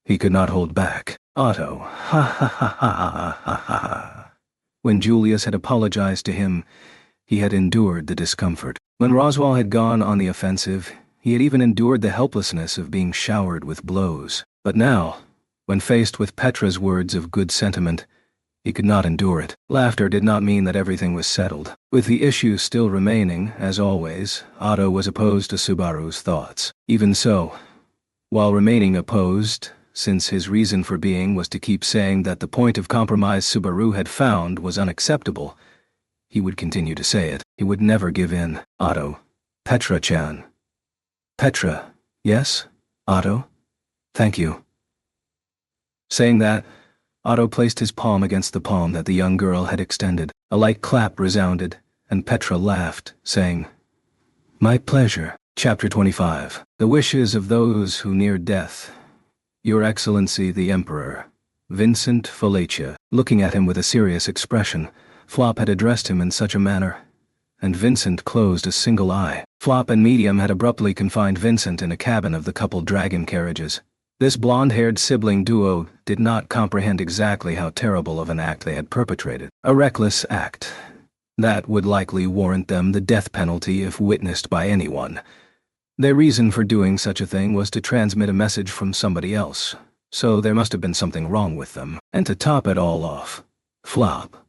he could not hold back. Otto, ha ha ha ha ha ha ha. When Julius had apologized to him, he had endured the discomfort. When Roswell had gone on the offensive, he had even endured the helplessness of being showered with blows. But now, when faced with Petra's words of good sentiment, he could not endure it. Laughter did not mean that everything was settled. With the issue still remaining, as always, Otto was opposed to Subaru's thoughts. Even so, while remaining opposed, since his reason for being was to keep saying that the point of compromise Subaru had found was unacceptable, he would continue to say it. He would never give in. Otto. Petra-chan. Petra. Yes? Otto? Thank you. Saying that, Otto placed his palm against the palm that the young girl had extended. A light clap resounded, and Petra laughed, saying, "My pleasure." Chapter 25. The wishes of those who near death. Your Excellency the Emperor. Vincent Felicia. Looking at him with a serious expression, Flop had addressed him in such a manner, and Vincent closed a single eye. Flop and Medium had abruptly confined Vincent in a cabin of the coupled dragon carriages. This blonde-haired sibling duo did not comprehend exactly how terrible of an act they had perpetrated. A reckless act that would likely warrant them the death penalty if witnessed by anyone. Their reason for doing such a thing was to transmit a message from somebody else, so there must have been something wrong with them. And to top it all off, Flop.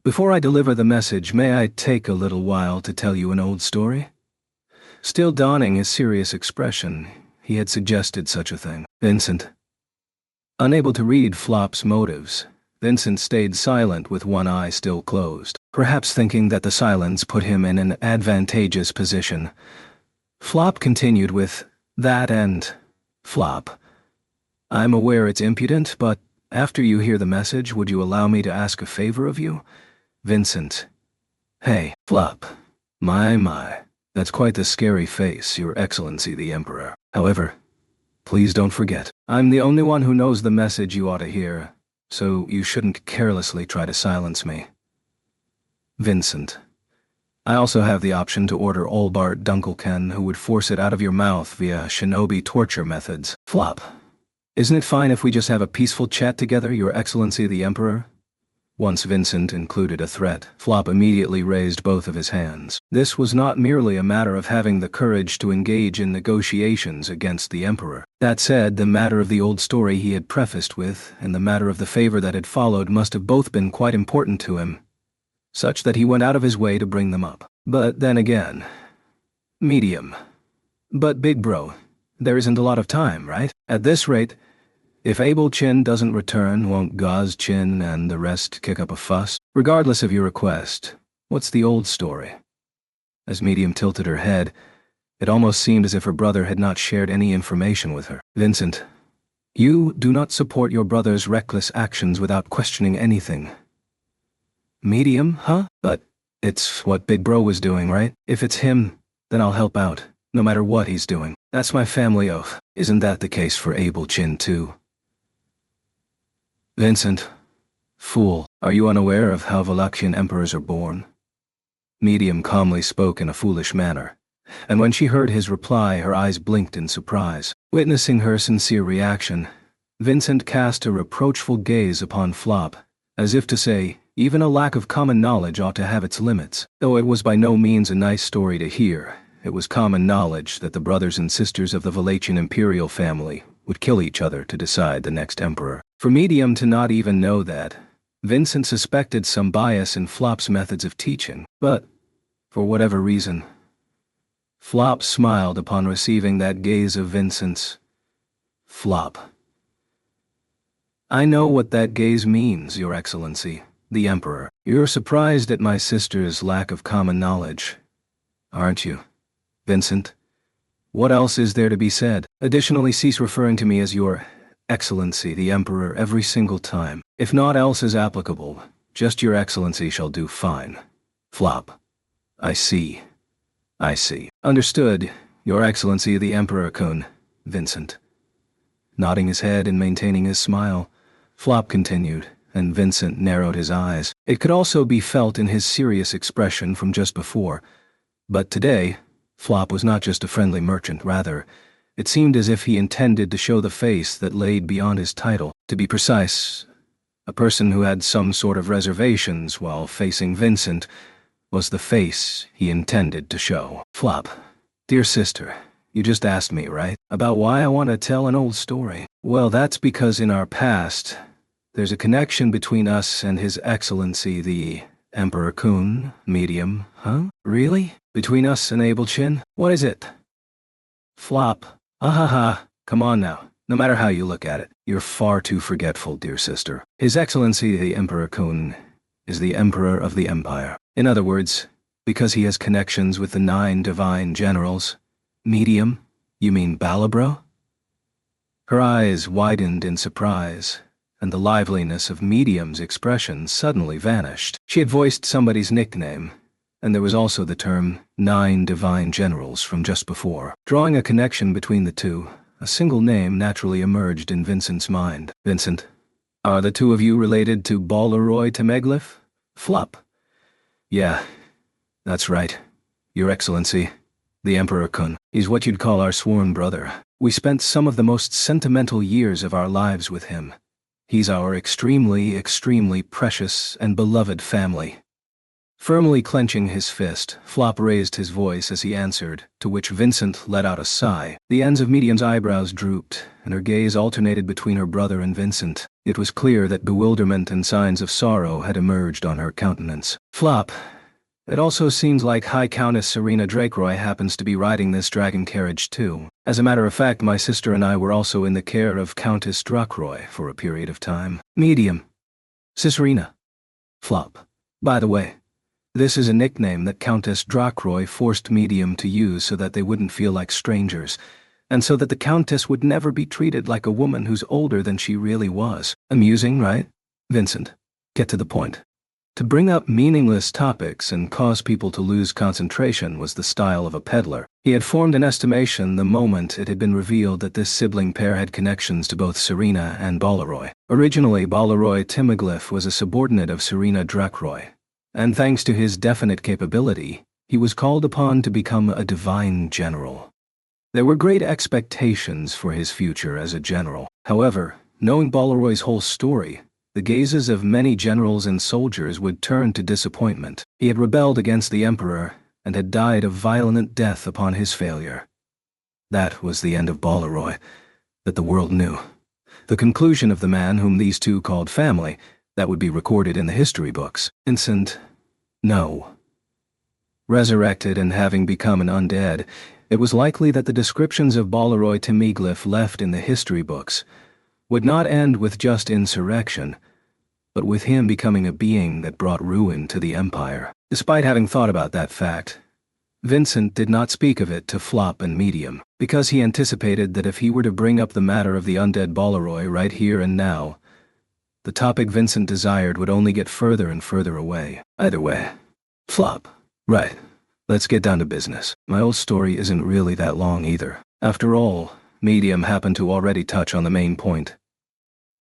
Before I deliver the message, may I take a little while to tell you an old story? Still donning his serious expression, he had suggested such a thing. Vincent. Unable to read Flop's motives, Vincent stayed silent with one eye still closed, perhaps thinking that the silence put him in an advantageous position. Flop continued with, "That and, Flop, I'm aware it's impudent, but after you hear the message, would you allow me to ask a favor of you?" Vincent. Hey, Flop. My. That's quite the scary face, Your Excellency the Emperor. However, please don't forget, I'm the only one who knows the message you ought to hear, so you shouldn't carelessly try to silence me. Vincent. I also have the option to order Olbart Dunkelken, who would force it out of your mouth via shinobi torture methods. Flop. Isn't it fine if we just have a peaceful chat together, Your Excellency the Emperor? Once Vincent included a threat, Flop immediately raised both of his hands. This was not merely a matter of having the courage to engage in negotiations against the Emperor. That said, the matter of the old story he had prefaced with, and the matter of the favor that had followed must have both been quite important to him, such that he went out of his way to bring them up. But then again, Medium. But big bro, there isn't a lot of time, right? At this rate, if Abel Chin doesn't return, won't Gaz Chin and the rest kick up a fuss? Regardless of your request, what's the old story? As Medium tilted her head, it almost seemed as if her brother had not shared any information with her. Vincent, you do not support your brother's reckless actions without questioning anything. Medium, huh? But it's what Big Bro was doing, right? If it's him, then I'll help out, no matter what he's doing. That's my family oath. Isn't that the case for Abel Chin, too? Vincent, fool, are you unaware of how Valachian emperors are born? Medium calmly spoke in a foolish manner, and when she heard his reply, her eyes blinked in surprise. Witnessing her sincere reaction, Vincent cast a reproachful gaze upon Flop, as if to say, even a lack of common knowledge ought to have its limits. Though it was by no means a nice story to hear, it was common knowledge that the brothers and sisters of the Valachian imperial family would kill each other to decide the next emperor. For Medium to not even know that, Vincent suspected some bias in Flop's methods of teaching, but, for whatever reason, Flop smiled upon receiving that gaze of Vincent's. Flop. I know what that gaze means, Your Excellency, the Emperor. You're surprised at my sister's lack of common knowledge, aren't you, Vincent? What else is there to be said? Additionally, cease referring to me as Your Excellency, the Emperor, every single time. If naught else is applicable, just Your Excellency shall do fine. Flop. I see. Understood, Your Excellency, the Emperor-kun, Vincent. Nodding his head and maintaining his smile, Flop continued, and Vincent narrowed his eyes. It could also be felt in his serious expression from just before, but today, Flop was not just a friendly merchant, rather, It seemed as if he intended to show the face that laid beyond his title. To be precise, a person who had some sort of reservations while facing Vincent was the face he intended to show. Flop. Dear sister, you just asked me, right? About why I want to tell an old story. Well, that's because in our past, there's a connection between us and His Excellency the Emperor Kun, medium. Huh? Really? Between us and Abel Chin? What is it? Flop. Ha. Come on now. No matter how you look at it, you're far too forgetful, dear sister. His Excellency the Emperor Kun is the Emperor of the Empire. In other words, because he has connections with the 9 divine generals. Medium? You mean Balabro? Her eyes widened in surprise, and the liveliness of Medium's expression suddenly vanished. She had voiced somebody's nickname, and there was also the term 9 divine generals from just before. Drawing a connection between the two, a single name naturally emerged in Vincent's mind. Vincent, are the two of you related to Balaroy Temeglif? Flop. Yeah, that's right, Your Excellency. The Emperor Kun. He's what you'd call our sworn brother. We spent some of the most sentimental years of our lives with him. He's our extremely precious and beloved family. Firmly clenching his fist, Flop raised his voice as he answered, to which Vincent let out a sigh. The ends of Medium's eyebrows drooped, and her gaze alternated between her brother and Vincent. It was clear that bewilderment and signs of sorrow had emerged on her countenance. Flop. It also seems like High Countess Serena Drakeroy happens to be riding this dragon carriage too. As a matter of fact, my sister and I were also in the care of Countess Drakeroy for a period of time. Medium. Cicerina. Flop. By the way, this is a nickname that Countess Drakeroy forced Medium to use so that they wouldn't feel like strangers, and so that the Countess would never be treated like a woman who's older than she really was. Amusing, right? Vincent, get to the point. To bring up meaningless topics and cause people to lose concentration was the style of a peddler. He had formed an estimation the moment it had been revealed that this sibling pair had connections to both Serena and Balaroy. Originally, Balaroy Timoglyph was a subordinate of Serena Drakeroy, and thanks to his definite capability, he was called upon to become a divine general. There were great expectations for his future as a general. However, knowing Balaroy's whole story, the gazes of many generals and soldiers would turn to disappointment. He had rebelled against the Emperor and had died a violent death upon his failure. That was the end of Balaroy, that the world knew. The conclusion of the man whom these two called family, that would be recorded in the history books. Vincent, no. Resurrected and having become an undead, it was likely that the descriptions of Balaroy Temeglif left in the history books would not end with just insurrection, but with him becoming a being that brought ruin to the Empire. Despite having thought about that fact, Vincent did not speak of it to Flop and Medium, because he anticipated that if he were to bring up the matter of the undead Balaroy right here and now, the topic Vincent desired would only get further and further away. Either way, Flop. Right, let's get down to business. My old story isn't really that long either. After all, Medium happened to already touch on the main point.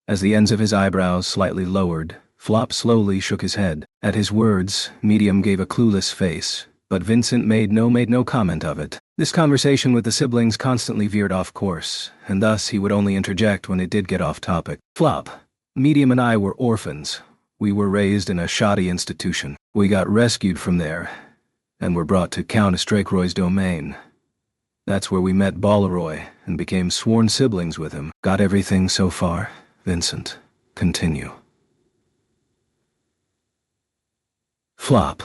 As the ends of his eyebrows slightly lowered, Flop slowly shook his head. At his words, Medium gave a clueless face, but Vincent made no comment of it. This conversation with the siblings constantly veered off course, and thus he would only interject when it did get off topic. Flop. Medium and I were orphans. We were raised in a shoddy institution. We got rescued from there, and were brought to Countess Drakeroy's domain. That's where we met Balaroy and became sworn siblings with him. Got everything so far? Vincent, continue. Flop.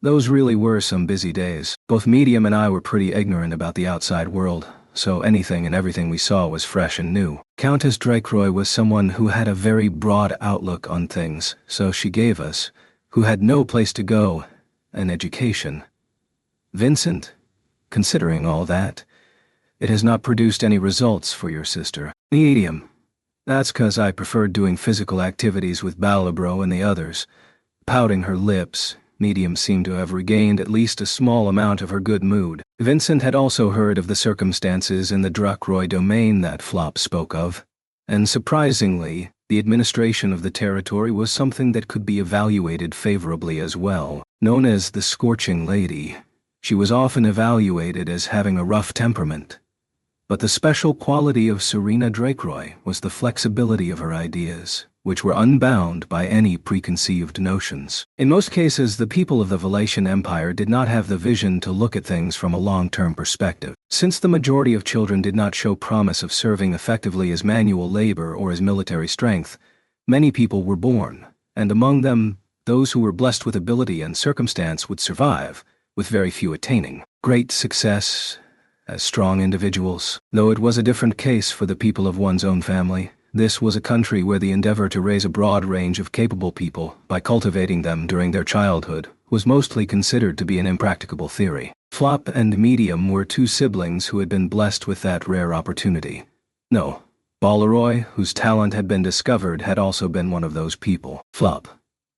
Those really were some busy days. Both Medium and I were pretty ignorant about the outside world, so anything and everything we saw was fresh and new. Countess Drakeroy was someone who had a very broad outlook on things, so she gave us, who had no place to go, an education. Vincent, considering all that, it has not produced any results for your sister. Medium. That's 'cause I preferred doing physical activities with Balabro and the others. Pouting her lips, Medium seemed to have regained at least a small amount of her good mood. Vincent had also heard of the circumstances in the Drakeroy domain that Flop spoke of, and surprisingly, the administration of the territory was something that could be evaluated favorably as well. Known as the Scorching Lady, she was often evaluated as having a rough temperament. But the special quality of Serena Drakeroy was the flexibility of her ideas, which were unbound by any preconceived notions. In most cases, the people of the Valatian Empire did not have the vision to look at things from a long-term perspective. Since the majority of children did not show promise of serving effectively as manual labor or as military strength, many people were born, and among them, those who were blessed with ability and circumstance would survive, with very few attaining great success as strong individuals. Though it was a different case for the people of one's own family, this was a country where the endeavor to raise a broad range of capable people by cultivating them during their childhood was mostly considered to be an impracticable theory. Flop and Medium were two siblings who had been blessed with that rare opportunity. No, Balleroy, whose talent had been discovered, had also been one of those people. Flop.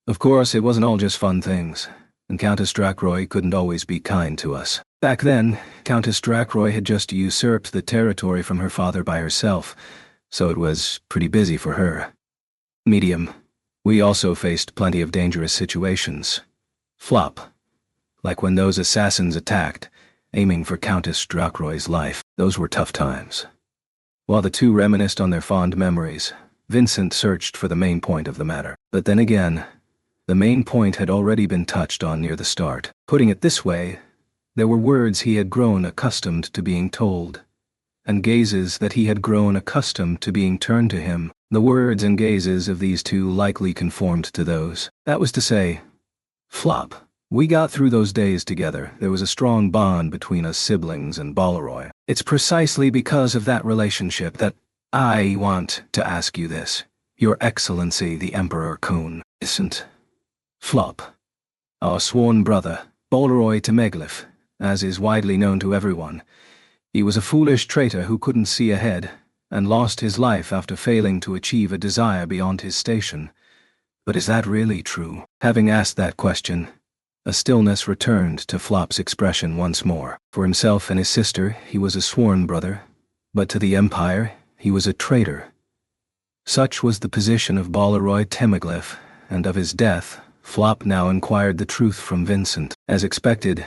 Of course, it wasn't all just fun things, and Countess Drakeroy couldn't always be kind to us. Back then, Countess Drakeroy had just usurped the territory from her father by herself, so it was pretty busy for her. Medium. We also faced plenty of dangerous situations. Flop. Like when those assassins attacked, aiming for Countess Drakeroy's life. Those were tough times. While the two reminisced on their fond memories, Vincent searched for the main point of the matter. But then again, the main point had already been touched on near the start. Putting it this way, there were words he had grown accustomed to being told, and gazes that he had grown accustomed to being turned to him. The words and gazes of these two likely conformed to those. That was to say, Flop. We got through those days together. There was a strong bond between us siblings and Balleroy. It's precisely because of that relationship that I want to ask you this. Your Excellency the Emperor Kun isn't Flop. Our sworn brother, Balleroy Temeglyph, as is widely known to everyone. He was a foolish traitor who couldn't see ahead, and lost his life after failing to achieve a desire beyond his station. But is that really true? Having asked that question, a stillness returned to Flop's expression once more. For himself and his sister, he was a sworn brother, but to the Empire, he was a traitor. Such was the position of Balleroy Temeglyph, and of his death, Flop now inquired the truth from Vincent. As expected,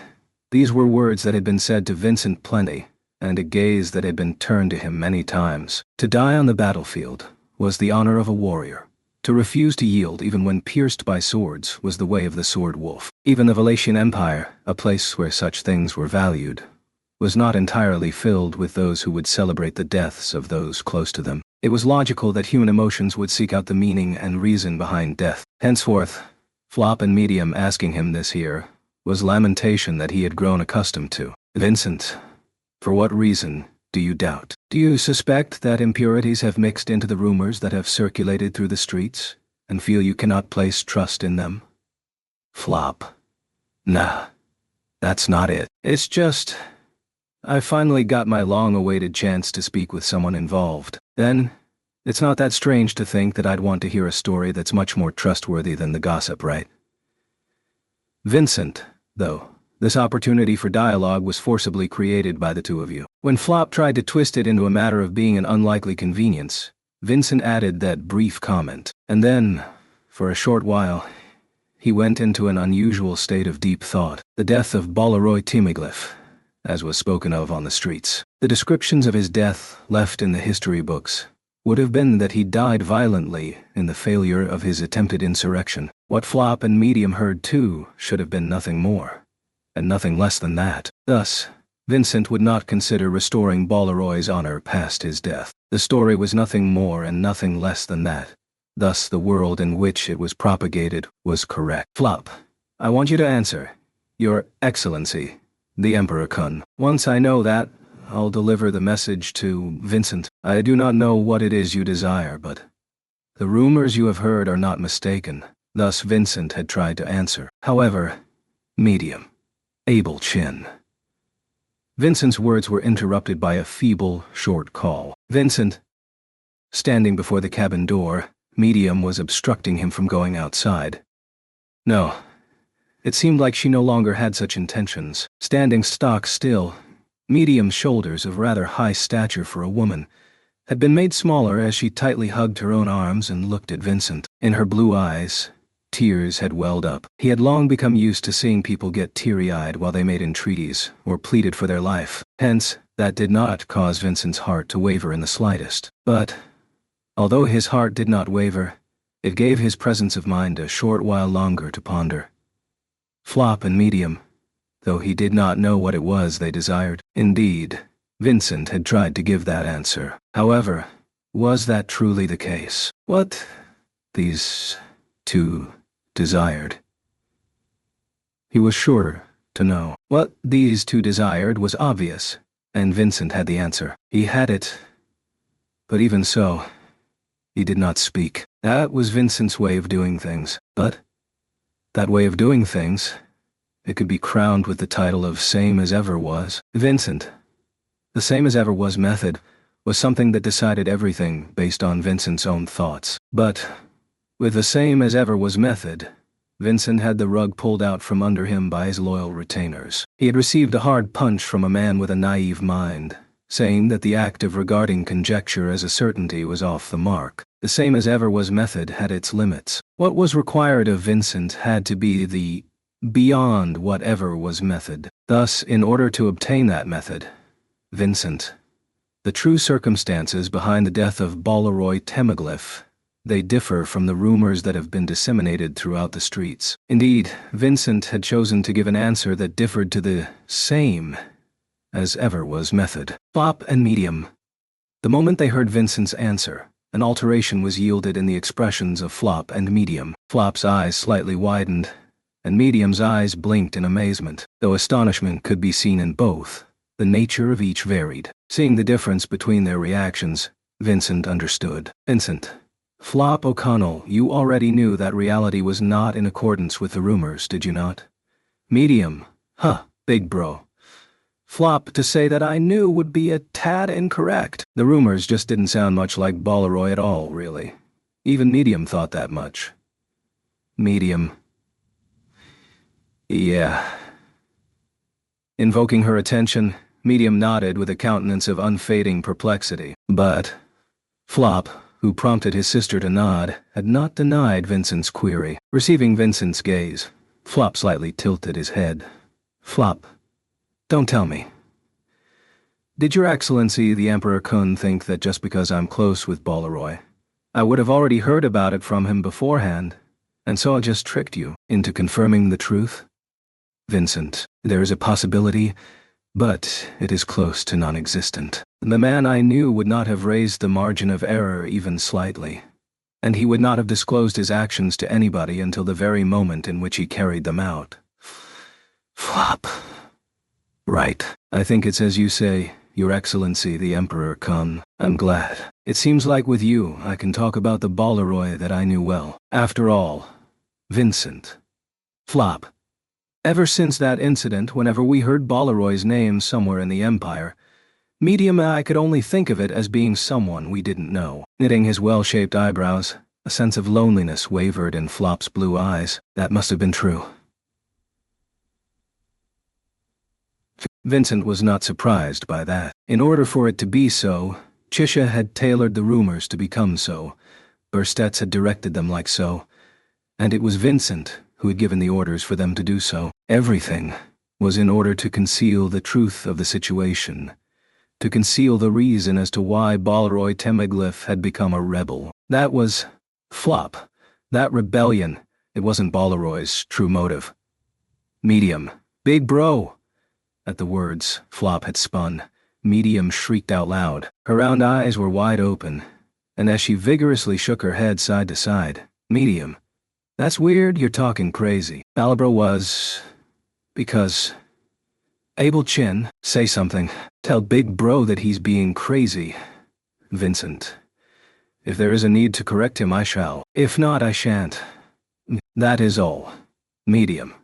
these were words that had been said to Vincent plenty, and a gaze that had been turned to him many times. To die on the battlefield was the honor of a warrior. To refuse to yield even when pierced by swords was the way of the sword wolf. Even the Valatian Empire, a place where such things were valued, was not entirely filled with those who would celebrate the deaths of those close to them. It was logical that human emotions would seek out the meaning and reason behind death. Henceforth, Flop and Medium asking him this here was lamentation that he had grown accustomed to. Vincent, for what reason do you doubt? Do you suspect that impurities have mixed into the rumors that have circulated through the streets, and feel you cannot place trust in them? Flop. Nah, that's not it. It's just, I finally got my long-awaited chance to speak with someone involved. Then, it's not that strange to think that I'd want to hear a story that's much more trustworthy than the gossip, right? Vincent, though, this opportunity for dialogue was forcibly created by the two of you. When Flop tried to twist it into a matter of being an unlikely convenience, Vincent added that brief comment. And then, for a short while, he went into an unusual state of deep thought. The death of Balleroy Temeglyph, as was spoken of on the streets. The descriptions of his death left in the history books would have been that he died violently in the failure of his attempted insurrection. What Flop and Medium heard too should have been nothing more, and nothing less than that. Thus, Vincent would not consider restoring Balleroy's honor past his death. The story was nothing more and nothing less than that. Thus the world in which it was propagated was correct. Flop, I want you to answer. Your Excellency, the Emperor Kun. Once I know that, I'll deliver the message to Vincent. I do not know what it is you desire, but the rumors you have heard are not mistaken. Thus Vincent had tried to answer. However, Medium, Abel Chin. Vincent's words were interrupted by a feeble, short call. Vincent, standing before the cabin door, Medium was obstructing him from going outside. No. It seemed like she no longer had such intentions. Standing stock still, Medium's shoulders, of rather high stature for a woman, had been made smaller as she tightly hugged her own arms and looked at Vincent. In her blue eyes, tears had welled up. He had long become used to seeing people get teary-eyed while they made entreaties or pleaded for their life. Hence, that did not cause Vincent's heart to waver in the slightest. But, although his heart did not waver, it gave his presence of mind a short while longer to ponder. Flop and medium, though he did not know what it was they desired. Indeed, Vincent had tried to give that answer. However, was that truly the case? What these two desired? He was sure to know. What these two desired was obvious, and Vincent had the answer. He had it, but even so, he did not speak. That was Vincent's way of doing things. But that way of doing things, it could be crowned with the title of same as ever was. Vincent. The same as ever was method was something that decided everything based on Vincent's own thoughts. But with the same as ever was method, Vincent had the rug pulled out from under him by his loyal retainers. He had received a hard punch from a man with a naive mind, saying that the act of regarding conjecture as a certainty was off the mark. The same as ever was method had its limits. What was required of Vincent had to be the beyond whatever was method. Thus, in order to obtain that method, Vincent, the true circumstances behind the death of Bolaroy Temaglyph, they differ from the rumors that have been disseminated throughout the streets. Indeed, Vincent had chosen to give an answer that differed to the same as ever was method. Flop and medium. The moment they heard Vincent's answer, an alteration was yielded in the expressions of Flop and medium. Flop's eyes slightly widened, and medium's eyes blinked in amazement. Though astonishment could be seen in both, the nature of each varied. Seeing the difference between their reactions, Vincent understood. Vincent. Flop O'Connell, you already knew that reality was not in accordance with the rumors, did you not? Medium. Huh, big bro. Flop, to say that I knew would be a tad incorrect. The rumors just didn't sound much like Bolaroy at all, really. Even medium thought that much. Medium. Yeah. Invoking her attention, medium nodded with a countenance of unfading perplexity. But Flop, who prompted his sister to nod, had not denied Vincent's query. Receiving Vincent's gaze, Flop slightly tilted his head. Flop, don't tell me. Did Your Excellency the Emperor Kun think that just because I'm close with Bolaroy, I would have already heard about it from him beforehand, and so I just tricked you into confirming the truth? Vincent, there is a possibility, but it is close to non-existent. The man I knew would not have raised the margin of error even slightly, and he would not have disclosed his actions to anybody until the very moment in which he carried them out. Flop. Right. I think it's as you say, Your Excellency the Emperor Kun. I'm glad. It seems like with you I can talk about the Bolaroy that I knew well. After all, Vincent. Flop. Ever since that incident, whenever we heard Bolaroy's name somewhere in the Empire, medium and I could only think of it as being someone we didn't know. Knitting his well-shaped eyebrows, a sense of loneliness wavered in Flop's blue eyes. That must have been true. Vincent was not surprised by that. In order for it to be so, Chisha had tailored the rumors to become so. Burstets had directed them like so, and it was Vincent who had given the orders for them to do so. Everything was in order to conceal the truth of the situation, to conceal the reason as to why Bolaroy Temaglyph had become a rebel. That was Flop. That rebellion, it wasn't Bolaroy's true motive. Medium. Big bro. At the words, Flop had spun. Medium shrieked out loud. Her round eyes were wide open, and as she vigorously shook her head side to side, Medium. That's weird, you're talking crazy. Malibro was... because... Abel Chin, say something. Tell Big Bro that he's being crazy. Vincent. If there is a need to correct him, I shall. If not, I shan't. That is all. Medium.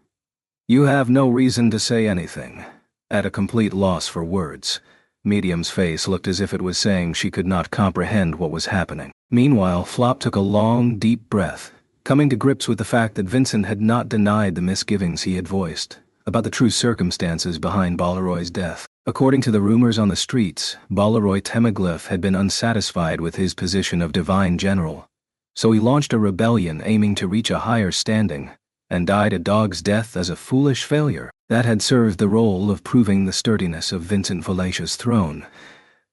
You have no reason to say anything. At a complete loss for words, Medium's face looked as if it was saying she could not comprehend what was happening. Meanwhile, Flop took a long, deep breath, coming to grips with the fact that Vincent had not denied the misgivings he had voiced about the true circumstances behind Bolaroy's death. According to the rumors on the streets, Bolaroy Temaglyph had been unsatisfied with his position of divine general, So he launched a rebellion aiming to reach a higher standing, and died a dog's death as a foolish failure that had served the role of proving the sturdiness of Vincent Valacia's throne,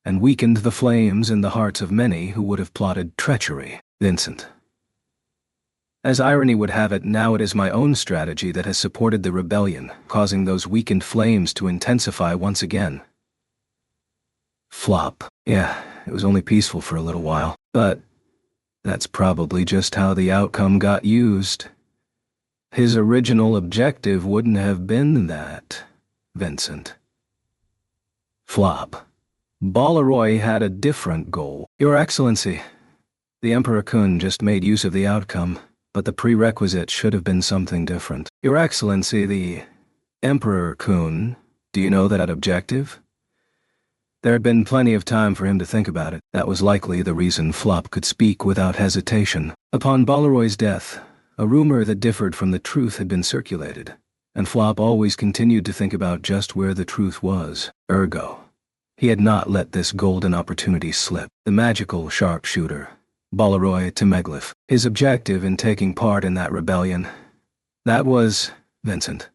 and weakened the flames in the hearts of many who would have plotted treachery. Vincent. As irony would have it, now it is my own strategy that has supported the rebellion, causing those weakened flames to intensify once again. Flop. Yeah, it was only peaceful for a little while, but that's probably just how the outcome got used. His original objective wouldn't have been that, Vincent. Flop. Balaroy had a different goal. Your Excellency, the Emperor Kun just made use of the outcome, but the prerequisite should have been something different. Your Excellency, the Emperor Kun, do you know that objective? There had been plenty of time for him to think about it. That was likely the reason Flop could speak without hesitation. Upon Balaroy's death, a rumor that differed from the truth had been circulated, and Flop always continued to think about just where the truth was. Ergo, he had not let this golden opportunity slip. The magical sharpshooter, Balaroy Temeglyph, his objective in taking part in that rebellion, that was, Vincent,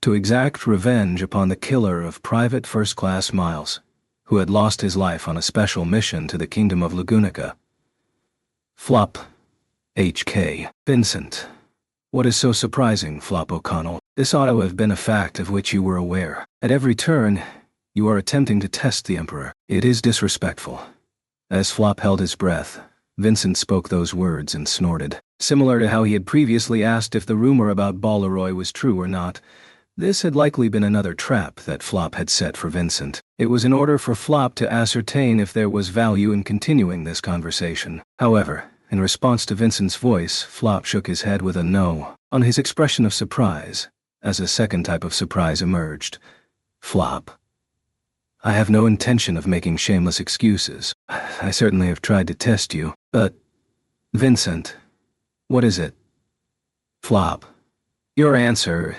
to exact revenge upon the killer of Private First Class Miles, who had lost his life on a special mission to the Kingdom of Lagunica. Flop. H.K. Vincent. What is so surprising, Flop O'Connell? This ought to have been a fact of which you were aware. At every turn, you are attempting to test the Emperor. It is disrespectful. As Flop held his breath, Vincent spoke those words and snorted. Similar to how he had previously asked if the rumor about Balaroy was true or not, this had likely been another trap that Flop had set for Vincent. It was in order for Flop to ascertain if there was value in continuing this conversation. However, in response to Vincent's voice, Flop shook his head with a no on his expression of surprise, as a second type of surprise emerged. Flop. I have no intention of making shameless excuses. I certainly have tried to test you, but... Vincent, what is it? Flop. Your answer...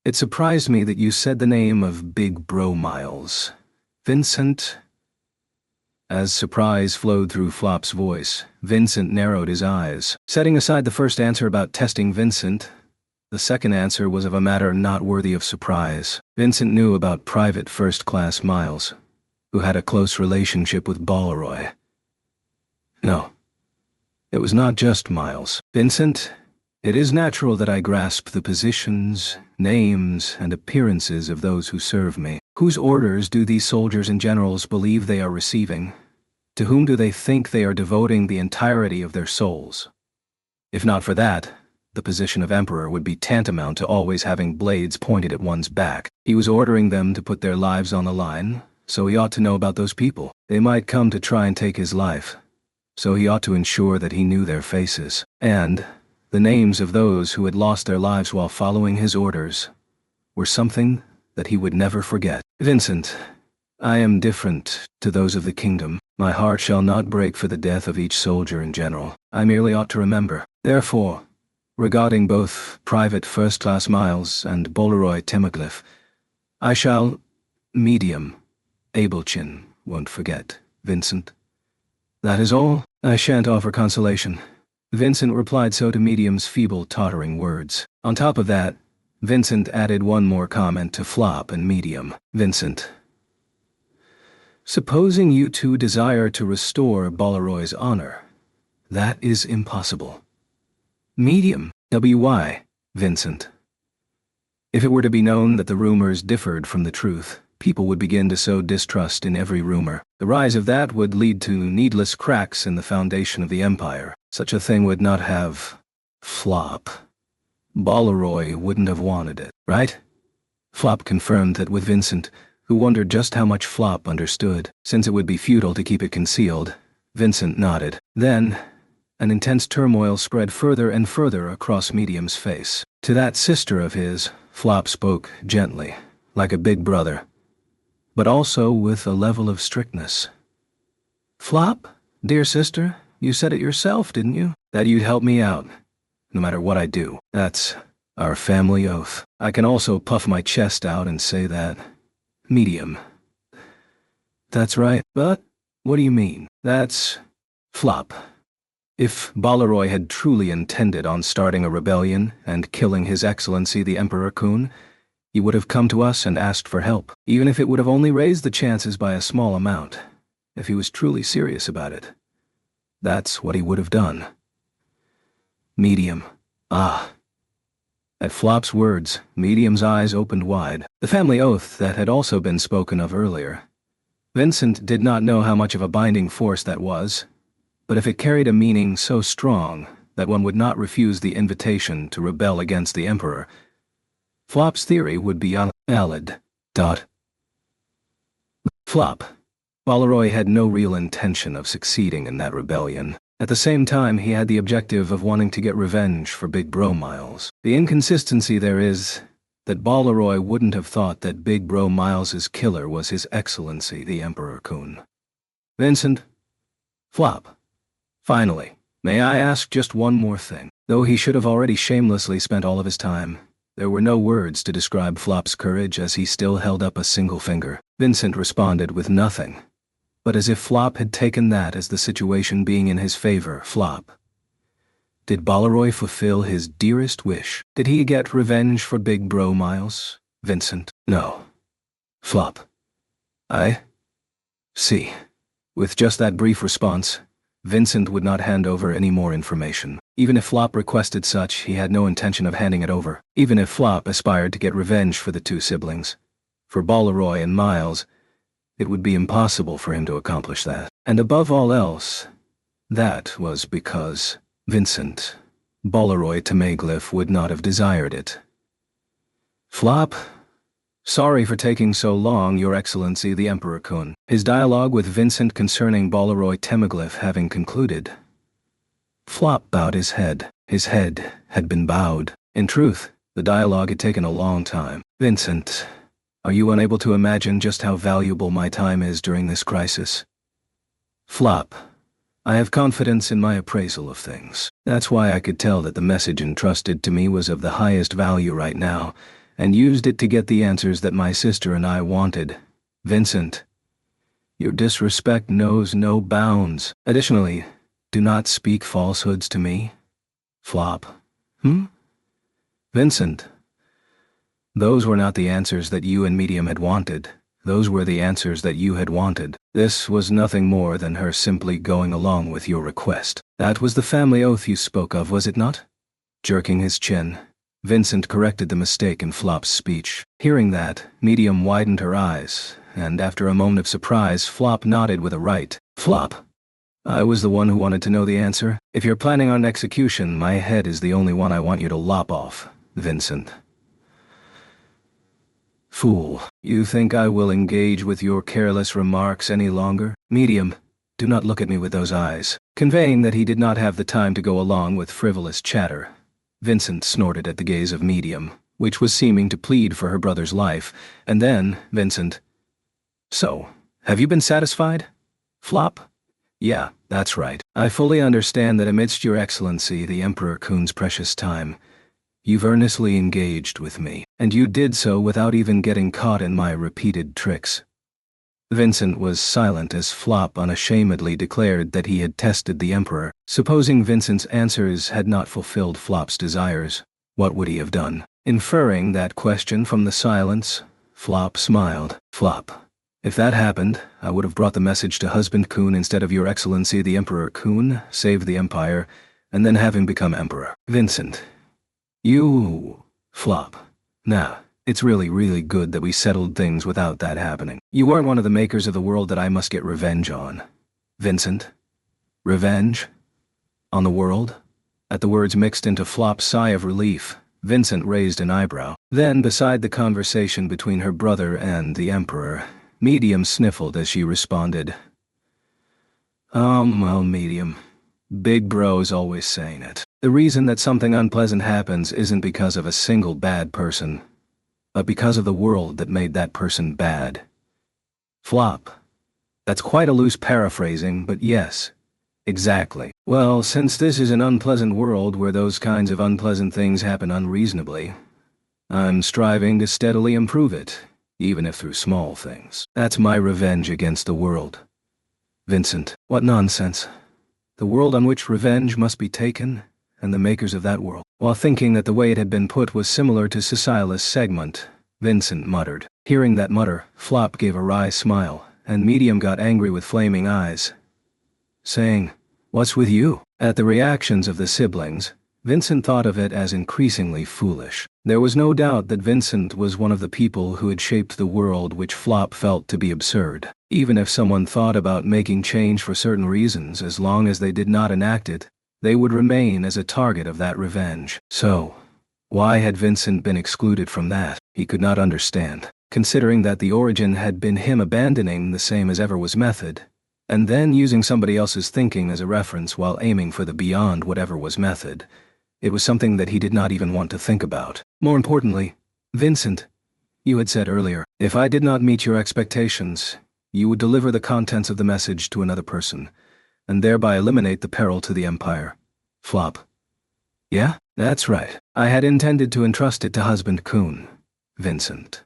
It surprised me that you said the name of Big Bro Miles. Vincent... As surprise flowed through Flop's voice, Vincent narrowed his eyes. Setting aside the first answer about testing Vincent, the second answer was of a matter not worthy of surprise. Vincent knew about Private First Class Miles, who had a close relationship with Balaroy. No, it was not just Miles. Vincent, it is natural that I grasp the positions, names, and appearances of those who serve me. Whose orders do these soldiers and generals believe they are receiving? To whom do they think they are devoting the entirety of their souls? If not for that, the position of Emperor would be tantamount to always having blades pointed at one's back. He was ordering them to put their lives on the line, so he ought to know about those people. They might come to try and take his life, so he ought to ensure that he knew their faces, and the names of those who had lost their lives while following his orders were something that he would never forget. Vincent, I am different to those of the kingdom. My heart shall not break for the death of each soldier and general. I merely ought to remember. Therefore, regarding both Private First Class Miles and Balaroy Temeglyph, I shall... Medium. Abelchin won't forget, Vincent. That is all. I shan't offer consolation. Vincent replied so to Medium's feeble, tottering words. On top of that, Vincent added one more comment to Flop and Medium. Vincent. Supposing you two desire to restore Balaroy's honor, that is impossible. Medium. W.Y. Vincent. If it were to be known that the rumors differed from the truth, people would begin to sow distrust in every rumor. The rise of that would lead to needless cracks in the foundation of the empire. Such a thing would not have... Flop. Balaroy wouldn't have wanted it, right? Flop confirmed that with Vincent, who wondered just how much Flop understood. Since it would be futile to keep it concealed, Vincent nodded. Then, an intense turmoil spread further and further across Medium's face. To that sister of his, Flop spoke gently, like a big brother, but also with a level of strictness. Flop, dear sister, you said it yourself, didn't you? That you'd help me out, no matter what I do. That's our family oath. I can also puff my chest out and say that. Medium. That's right. But, what do you mean? That's... Flop. If Balaroy had truly intended on starting a rebellion and killing His Excellency the Emperor Kun, he would have come to us and asked for help, even if it would have only raised the chances by a small amount. If he was truly serious about it, that's what he would have done. Medium. Ah. At Flop's words, Medium's eyes opened wide. The family oath that had also been spoken of earlier. Vincent did not know how much of a binding force that was, but if it carried a meaning so strong that one would not refuse the invitation to rebel against the Emperor, Flop's theory would be valid. Flop. Balaroy had no real intention of succeeding in that rebellion. At the same time, he had the objective of wanting to get revenge for Big Bro Miles. The inconsistency there is that Balaroy wouldn't have thought that Big Bro Miles's killer was His Excellency the Emperor Kun. Vincent. Flop. Finally, may I ask just one more thing? Though he should have already shamelessly spent all of his time, there were no words to describe Flop's courage as he still held up a single finger. Vincent responded with nothing, but as if Flop had taken that as the situation being in his favor. Flop. Did Balaroy fulfill his dearest wish? Did he get revenge for Big Bro Miles? Vincent. No. Flop. I see. With just that brief response, Vincent would not hand over any more information. Even if Flop requested such, he had no intention of handing it over. Even if Flop aspired to get revenge for the two siblings, for Balaroy and Miles, it would be impossible for him to accomplish that. And above all else, that was because Vincent, Balaroy Tmaglyph, would not have desired it. Flop. Sorry for taking so long, Your Excellency the Emperor Kun. His dialogue with Vincent concerning Balaroy Tmaglyph having concluded, Flop bowed his head. His head had been bowed. In truth, the dialogue had taken a long time. Vincent, are you unable to imagine just how valuable my time is during this crisis? Flop. I have confidence in my appraisal of things. That's why I could tell that the message entrusted to me was of the highest value right now, and used it to get the answers that my sister and I wanted. Vincent, your disrespect knows no bounds. Additionally, do not speak falsehoods to me. Flop. Vincent, those were not the answers that you and Medium had wanted. Those were the answers that you had wanted. This was nothing more than her simply going along with your request. That was the family oath you spoke of, was it not? Jerking his chin, Vincent corrected the mistake in Flop's speech. Hearing that, Medium widened her eyes, and after a moment of surprise, Flop nodded with a right. Flop. I was the one who wanted to know the answer. If you're planning on execution, my head is the only one I want you to lop off, Vincent. Fool, you think I will engage with your careless remarks any longer? Medium, do not look at me with those eyes. Conveying that he did not have the time to go along with frivolous chatter, Vincent snorted at the gaze of Medium, which was seeming to plead for her brother's life, and then, Vincent. So, have you been satisfied? Flop? Yeah, that's right. I fully understand that amidst Your Excellency the Emperor Kun's precious time, you've earnestly engaged with me, and you did so without even getting caught in my repeated tricks. Vincent was silent as Flop unashamedly declared that he had tested the Emperor. Supposing Vincent's answers had not fulfilled Flop's desires, what would he have done? Inferring that question from the silence, Flop smiled. Flop. If that happened, I would have brought the message to Husband Kun instead of Your Excellency the Emperor Kun, save the Empire, and then have him become Emperor. Vincent. You. Flop. Nah. It's really good that we settled things without that happening. You weren't one of the makers of the world that I must get revenge on. Vincent? Revenge? On the world? At the words mixed into Flop's sigh of relief, Vincent raised an eyebrow. Then, beside the conversation between her brother and the Emperor, Medium sniffled as she responded. Well, Medium. Big Bro's always saying it. The reason that something unpleasant happens isn't because of a single bad person, but because of the world that made that person bad. Flop. That's quite a loose paraphrasing, but yes, exactly. Well, since this is an unpleasant world where those kinds of unpleasant things happen unreasonably, I'm striving to steadily improve it, even if through small things. That's my revenge against the world. Vincent, what nonsense. The world on which revenge must be taken, and the makers of that world. While thinking that the way it had been put was similar to Cecilia's segment, Vincent muttered. Hearing that mutter, Flop gave a wry smile, and Medium got angry with flaming eyes, saying, "What's with you?" At the reactions of the siblings, Vincent thought of it as increasingly foolish. There was no doubt that Vincent was one of the people who had shaped the world which Flop felt to be absurd. Even if someone thought about making change for certain reasons, as long as they did not enact it, they would remain as a target of that revenge. So, why had Vincent been excluded from that? He could not understand, considering that the origin had been him abandoning the same as ever was method, and then using somebody else's thinking as a reference while aiming for the beyond whatever was method. It was something that he did not even want to think about. More importantly, Vincent, you had said earlier, if I did not meet your expectations, you would deliver the contents of the message to another person, and thereby eliminate the peril to the Empire. Flop. Yeah, that's right. I had intended to entrust it to husband Kuhn, Vincent.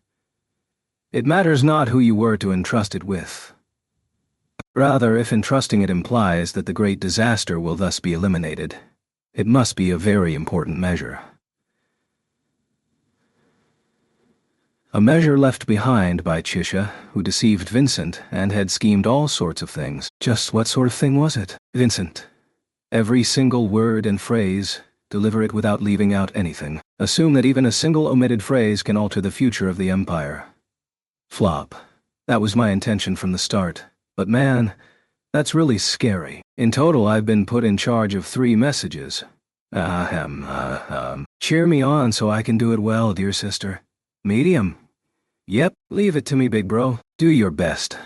It matters not who you were to entrust it with. Rather, if entrusting it implies that the great disaster will thus be eliminated, it must be a very important measure. A measure left behind by Chisha, who deceived Vincent and had schemed all sorts of things. Just what sort of thing was it? Vincent. Every single word and phrase, deliver it without leaving out anything. Assume that even a single omitted phrase can alter the future of the Empire. Flop. That was my intention from the start. But man, that's really scary. In total, I've been put in charge of 3 messages. Cheer me on so I can do it well, dear sister. Medium. Yep, leave it to me, big bro. Do your best.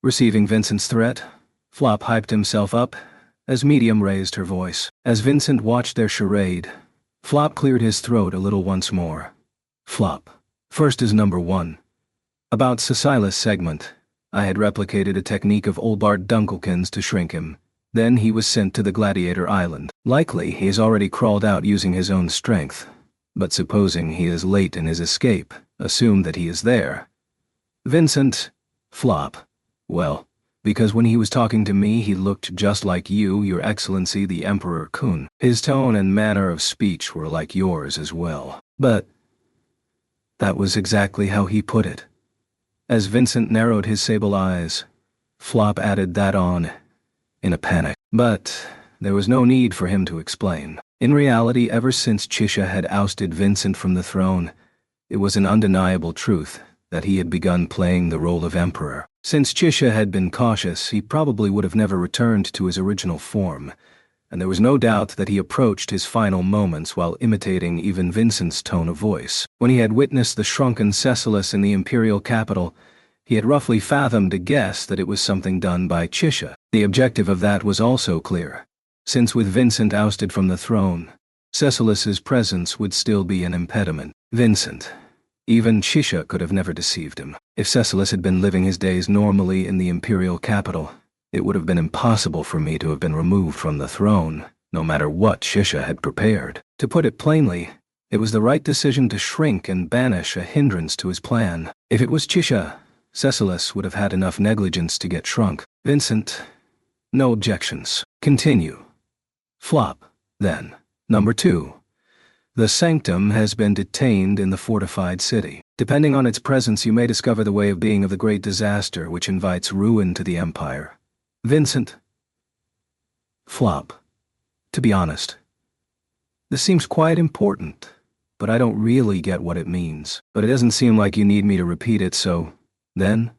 Receiving Vincent's threat, Flop hyped himself up as Medium raised her voice. As Vincent watched their charade, Flop cleared his throat a little once more. Flop. First is number 1. About Cecilia's segment, I had replicated a technique of old Bart Dunkelkin's to shrink him. Then he was sent to the Gladiator Island. Likely he has already crawled out using his own strength. But supposing he is late in his escape, assume that he is there. Vincent. Flop. Well, because when he was talking to me he looked just like you, Your Excellency the Emperor Kuhn. His tone and manner of speech were like yours as well. But that was exactly how he put it. As Vincent narrowed his sable eyes, Flop added that on, in a panic. But there was no need for him to explain. In reality, ever since Chisha had ousted Vincent from the throne, it was an undeniable truth that he had begun playing the role of emperor. Since Chisha had been cautious, he probably would have never returned to his original form, and there was no doubt that he approached his final moments while imitating even Vincent's tone of voice. When he had witnessed the shrunken Cecilus in the imperial capital, he had roughly fathomed a guess that it was something done by Chisha. The objective of that was also clear, since with Vincent ousted from the throne, Cecilus's presence would still be an impediment. Vincent. Even Chisha could have never deceived him. If Cecilus had been living his days normally in the imperial capital, it would have been impossible for me to have been removed from the throne, no matter what Chisha had prepared. To put it plainly, it was the right decision to shrink and banish a hindrance to his plan. If it was Chisha, Cecilus would have had enough negligence to get shrunk. Vincent. No objections. Continue. Flop. Then. Number 2. The sanctum has been detained in the fortified city. Depending on its presence, you may discover the way of being of the great disaster which invites ruin to the Empire. Vincent. Flop. To be honest, this seems quite important, but I don't really get what it means. But it doesn't seem like you need me to repeat it, so, then?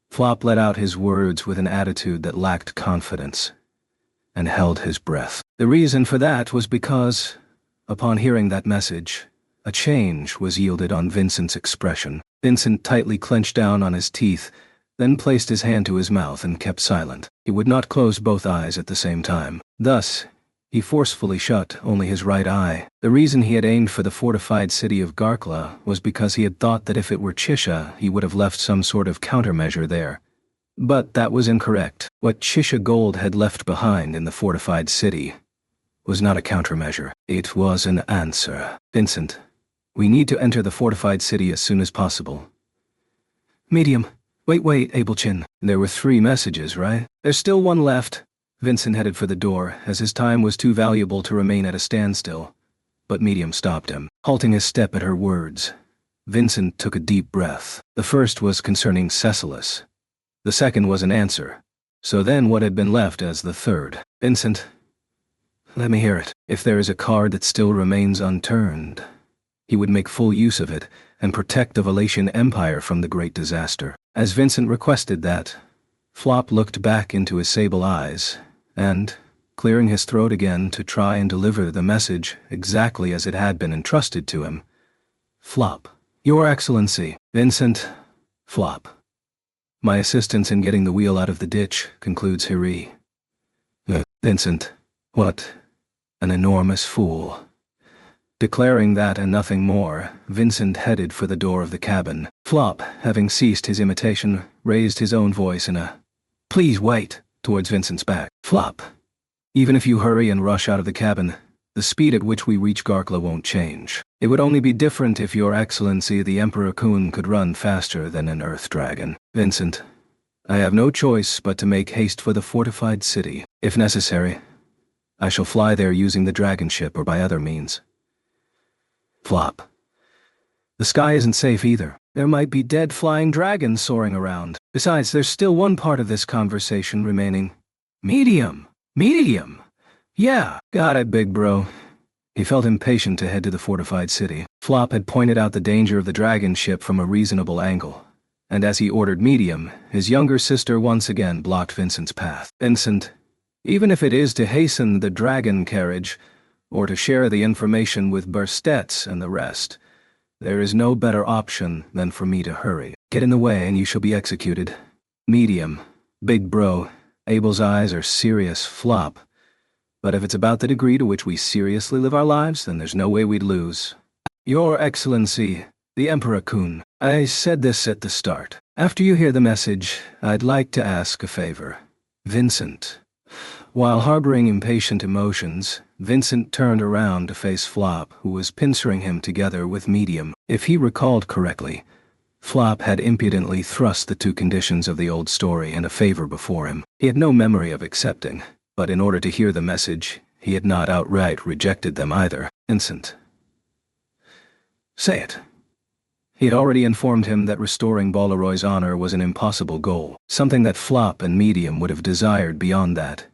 Flop let out his words with an attitude that lacked confidence, and held his breath. The reason for that was because, upon hearing that message, a change was yielded on Vincent's expression. Vincent tightly clenched down on his teeth, then placed his hand to his mouth and kept silent. He would not close both eyes at the same time. Thus, he forcefully shut only his right eye. The reason he had aimed for the fortified city of Garkla was because he had thought that if it were Chisha, he would have left some sort of countermeasure there. But that was incorrect. What Chisha Gold had left behind in the fortified city was not a countermeasure. It was an answer. Vincent, we need to enter the fortified city as soon as possible. Medium. Wait, Abelchin. There were 3 messages, right? There's still one left. Vincent headed for the door, as his time was too valuable to remain at a standstill. But Medium stopped him, halting his step at her words. Vincent took a deep breath. The first was concerning Cecilus. The second was an answer. So then what had been left as the third? Vincent, let me hear it. If there is a card that still remains unturned, he would make full use of it and protect the Valatian Empire from the great disaster. As Vincent requested that, Flop looked back into his sable eyes, and, clearing his throat again to try and deliver the message exactly as it had been entrusted to him. Flop. Your Excellency, Vincent. Flop. My assistance in getting the wheel out of the ditch, concludes Harry. Vincent. What an enormous fool. Declaring that and nothing more, Vincent headed for the door of the cabin. Flop, having ceased his imitation, raised his own voice in a "Please wait," towards Vincent's back. Flop. Even if you hurry and rush out of the cabin, the speed at which we reach Garkla won't change. It would only be different if Your Excellency the Emperor Kun could run faster than an Earth Dragon. Vincent, I have no choice but to make haste for the fortified city. If necessary, I shall fly there using the dragon ship or by other means. Flop. The sky isn't safe either. There might be dead flying dragons soaring around. Besides, there's still one part of this conversation remaining. Medium. Medium. Yeah, got it, big bro. He felt impatient to head to the fortified city. Flop had pointed out the danger of the dragon ship from a reasonable angle, and as he ordered medium, his younger sister once again blocked Vincent's path. Vincent, even if it is to hasten the dragon carriage, or to share the information with Burstets and the rest, there is no better option than for me to hurry. Get in the way and you shall be executed. Medium. Big bro. Abel's eyes are serious. Flop. But if it's about the degree to which we seriously live our lives, then there's no way we'd lose. Your Excellency, the Emperor Kun, I said this at the start. After you hear the message, I'd like to ask a favor. Vincent. While harboring impatient emotions, Vincent turned around to face Flop, who was pincering him together with Medium. If he recalled correctly, Flop had impudently thrust the two conditions of the old story and a favor before him. He had no memory of accepting, but in order to hear the message, he had not outright rejected them either. Vincent. Say it. He had already informed him that restoring Bolaroy's honor was an impossible goal, something that Flop and Medium would have desired beyond that.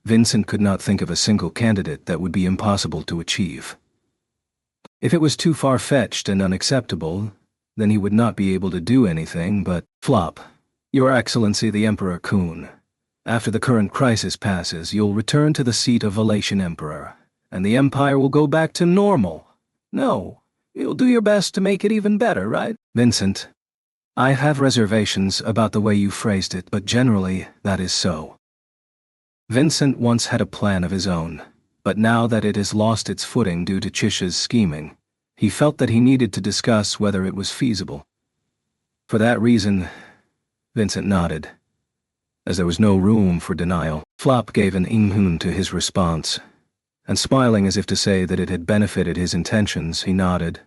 Vincent could not think of a single candidate that would be impossible to achieve. If it was too far-fetched and unacceptable, then he would not be able to do anything but Flop. Your Excellency the Emperor Kun. After the current crisis passes, you'll return to the seat of Valatian Emperor, and the Empire will go back to normal. No, you'll do your best to make it even better, right? Vincent, I have reservations about the way you phrased it, but generally, that is so. Vincent once had a plan of his own, but now that it has lost its footing due to Chisha's scheming, he felt that he needed to discuss whether it was feasible. For that reason, Vincent nodded. As there was no room for denial, Flop gave an "inhun" to his response, and smiling as if to say that it had benefited his intentions, he nodded.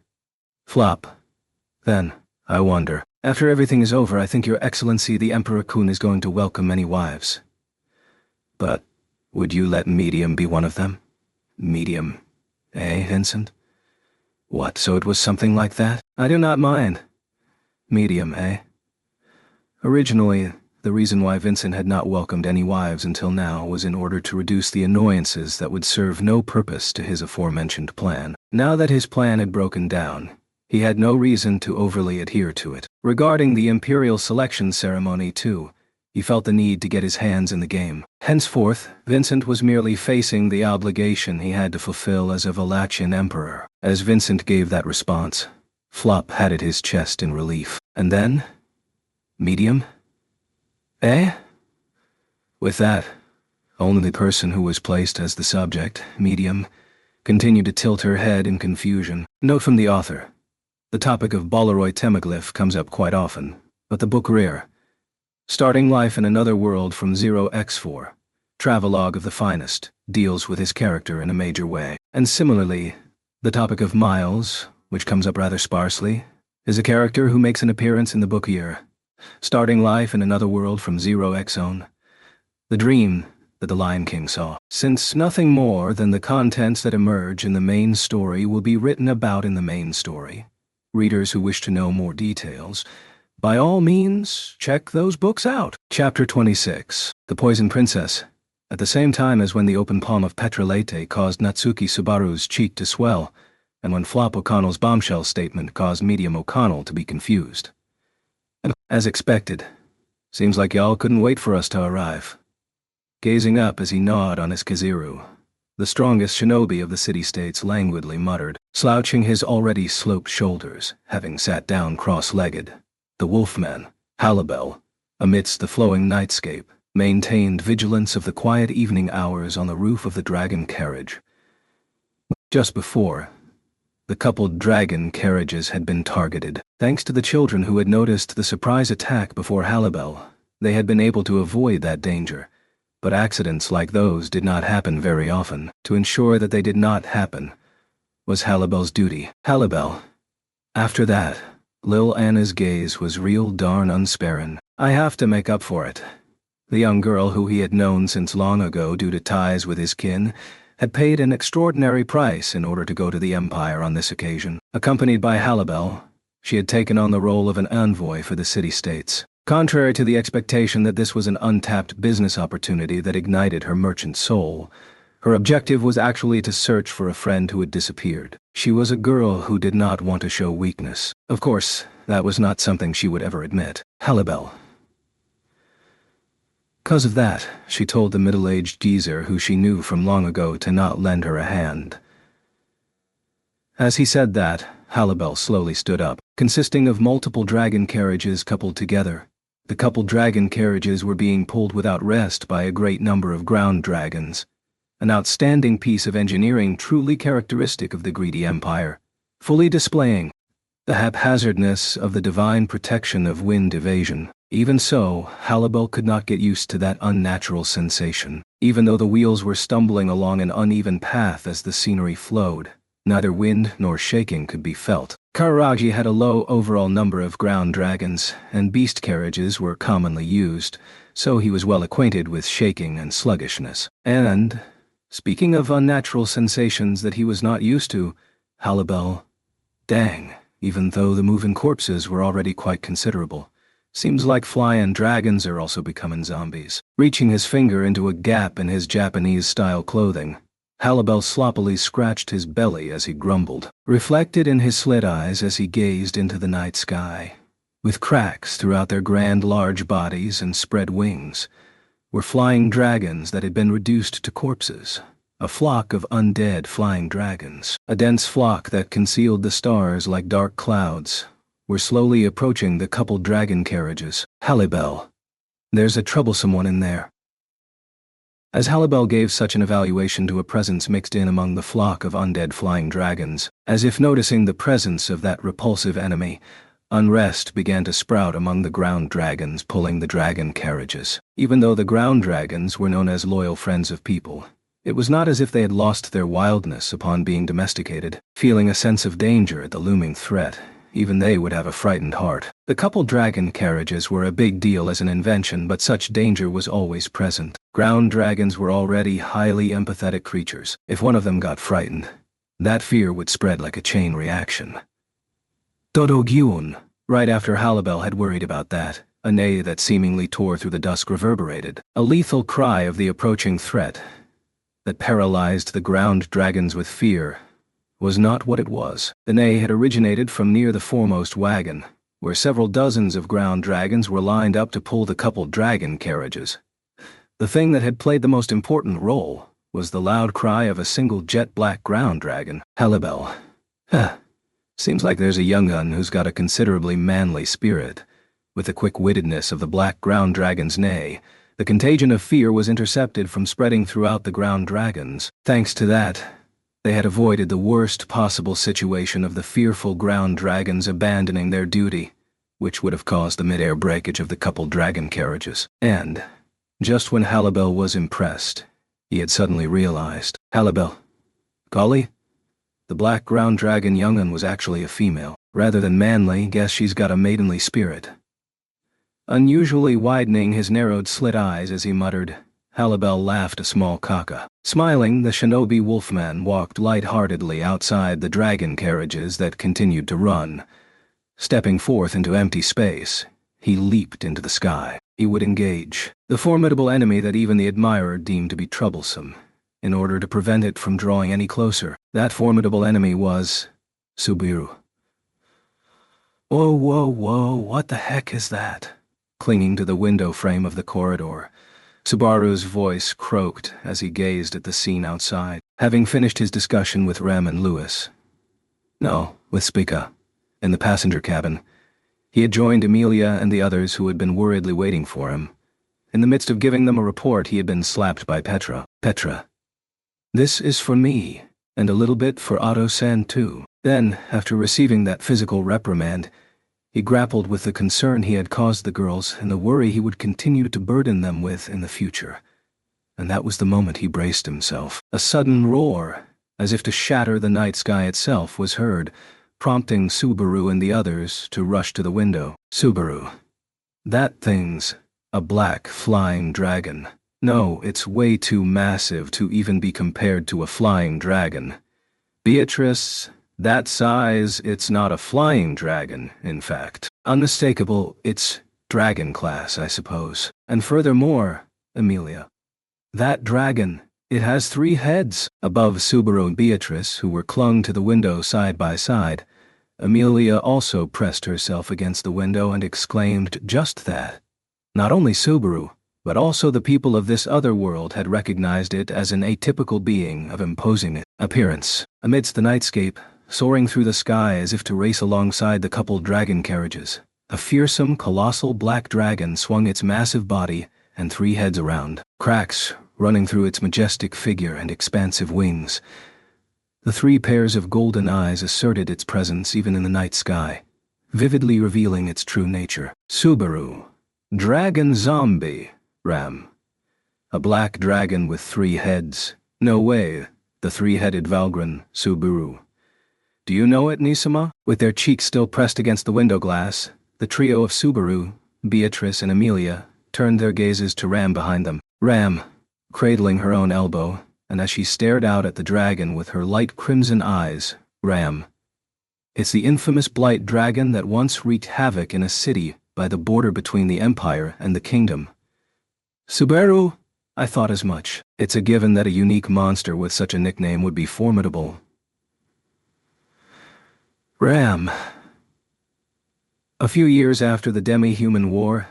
Flop. Then, I wonder, after everything is over, I think Your Excellency the Emperor Kun is going to welcome many wives. But would you let Medium be one of them? Medium. Eh, Vincent? What, so it was something like that? I do not mind. Medium, eh? Originally, the reason why Vincent had not welcomed any wives until now was in order to reduce the annoyances that would serve no purpose to his aforementioned plan. Now that his plan had broken down, he had no reason to overly adhere to it. Regarding the imperial selection ceremony, too, he felt the need to get his hands in the game. Henceforth, Vincent was merely facing the obligation he had to fulfill as a Valachian emperor. As Vincent gave that response, Flop patted his chest in relief. And then? Medium? Eh? With that, only the person who was placed as the subject, Medium, continued to tilt her head in confusion. Note from the author. The topic of Bolaroy Temaglyph comes up quite often, but the book rare. Starting life in another world from 0x4, Travelogue of the Finest, deals with his character in a major way. And similarly, the topic of Miles, which comes up rather sparsely, is a character who makes an appearance in the book year. Starting life in another world from 0x Zone. The dream, that the Lion King saw. Since nothing more than the contents that emerge in the main story will be written about in the main story, readers who wish to know more details, by all means, check those books out. Chapter 26. The Poison Princess. At the same time as when the open palm of Petrolete caused Natsuki Subaru's cheek to swell, and when Flop O'Connell's bombshell statement caused Medium O'Connell to be confused. And, as expected, seems like y'all couldn't wait for us to arrive. Gazing up as he gnawed on his Kiziru, the strongest shinobi of the city-states languidly muttered, slouching his already sloped shoulders, having sat down cross-legged. The wolfman, Halibel, amidst the flowing nightscape, maintained vigilance of the quiet evening hours on the roof of the dragon carriage. Just before, the coupled dragon carriages had been targeted. Thanks to the children who had noticed the surprise attack before Halibel, they had been able to avoid that danger, but accidents like those did not happen very often. To ensure that they did not happen was Halibel's duty. Halibel. After that, Lil Anna's gaze was real darn unsparing. I have to make up for it. The young girl who he had known since long ago due to ties with his kin had paid an extraordinary price in order to go to the Empire on this occasion. Accompanied by Halibel, she had taken on the role of an envoy for the city-states. Contrary to the expectation that this was an untapped business opportunity that ignited her merchant soul, her objective was actually to search for a friend who had disappeared. She was a girl who did not want to show weakness. Of course, that was not something she would ever admit. Halibel. Because of that, she told the middle-aged geezer who she knew from long ago to not lend her a hand. As he said that, Halibel slowly stood up, consisting of multiple dragon carriages coupled together. The coupled dragon carriages were being pulled without rest by a great number of ground dragons, an outstanding piece of engineering truly characteristic of the greedy empire, fully displaying the haphazardness of the divine protection of wind evasion. Even so, Halibel could not get used to that unnatural sensation. Even though the wheels were stumbling along an uneven path as the scenery flowed, neither wind nor shaking could be felt. Karagi had a low overall number of ground dragons, and beast carriages were commonly used, so he was well acquainted with shaking and sluggishness. And, speaking of unnatural sensations that he was not used to, Halibel, dang, even though the moving corpses were already quite considerable. Seems like flying dragons are also becoming zombies. Reaching his finger into a gap in his Japanese-style clothing, Halibel sloppily scratched his belly as he grumbled, reflected in his slit eyes as he gazed into the night sky. With cracks throughout their grand large bodies and spread wings, were flying dragons that had been reduced to corpses. A flock of undead flying dragons, a dense flock that concealed the stars like dark clouds, were slowly approaching the coupled dragon carriages. Halibel. There's a troublesome one in there. As Halibel gave such an evaluation to a presence mixed in among the flock of undead flying dragons, as if noticing the presence of that repulsive enemy, unrest began to sprout among the ground dragons pulling the dragon carriages. Even though the ground dragons were known as loyal friends of people, it was not as if they had lost their wildness upon being domesticated. Feeling a sense of danger at the looming threat, even they would have a frightened heart. The coupled dragon carriages were a big deal as an invention, but such danger was always present. Ground dragons were already highly empathetic creatures. If one of them got frightened, that fear would spread like a chain reaction. Dodo Gyun. Right after Halibel had worried about that, a neigh that seemingly tore through the dusk reverberated, a lethal cry of the approaching threat that paralyzed the ground dragons with fear was not what it was. The neigh had originated from near the foremost wagon, where several dozens of ground dragons were lined up to pull the coupled dragon carriages. The thing that had played the most important role was the loud cry of a single jet-black ground dragon. Halibel. Seems like there's a young'un who's got a considerably manly spirit. With the quick-wittedness of the black ground dragon's neigh, the contagion of fear was intercepted from spreading throughout the ground dragons. Thanks to that, they had avoided the worst possible situation of the fearful ground dragons abandoning their duty, which would have caused the mid-air breakage of the coupled dragon carriages. And, just when Halibel was impressed, he had suddenly realized. Halibel. Collie? The black ground dragon young'un was actually a female. Rather than manly, guess she's got a maidenly spirit. Unusually widening his narrowed slit eyes as he muttered, Halibel laughed a small caca. Smiling, the shinobi wolfman walked light-heartedly outside the dragon carriages that continued to run. Stepping forth into empty space, he leaped into the sky. He would engage the formidable enemy that even the admirer deemed to be troublesome, in order to prevent it from drawing any closer. That formidable enemy was Subaru. Whoa, whoa, whoa, what the heck is that? Clinging to the window frame of the corridor, Subaru's voice croaked as he gazed at the scene outside. Having finished his discussion with Rem and Lewis, no, with Spica, in the passenger cabin, he had joined Emilia and the others who had been worriedly waiting for him. In the midst of giving them a report, he had been slapped by Petra. Petra, this is for me, and a little bit for Otto-san too. Then, after receiving that physical reprimand, he grappled with the concern he had caused the girls and the worry he would continue to burden them with in the future. And that was the moment he braced himself. A sudden roar, as if to shatter the night sky itself, was heard, prompting Subaru and the others to rush to the window. Subaru. That thing's a black flying dragon. No, it's way too massive to even be compared to a flying dragon. Beatrice, that size, it's not a flying dragon, in fact. Unmistakable, it's dragon class, I suppose. And furthermore, Emilia, that dragon, it has 3 heads. Above Subaru and Beatrice, who were clung to the window side by side, Emilia also pressed herself against the window and exclaimed just that. Not only Subaru, but also the people of this other world had recognized it as an atypical being of imposing appearance. Amidst the nightscape, soaring through the sky as if to race alongside the coupled dragon carriages, a fearsome, colossal black dragon swung its massive body and 3 heads around, cracks running through its majestic figure and expansive wings. The 3 pairs of golden eyes asserted its presence even in the night sky, vividly revealing its true nature. Subaru. Dragon zombie. Ram. A black dragon with 3 heads. No way. The 3-headed Valgren, Subaru. Do you know it, Nisama? With their cheeks still pressed against the window glass, the trio of Subaru, Beatrice and Emilia turned their gazes to Ram behind them. Ram, cradling her own elbow, and as she stared out at the dragon with her light crimson eyes, Ram. It's the infamous blight dragon that once wreaked havoc in a city by the border between the Empire and the Kingdom. Subaru, I thought as much. It's a given that a unique monster with such a nickname would be formidable. Ram. A few years after the Demi-Human War,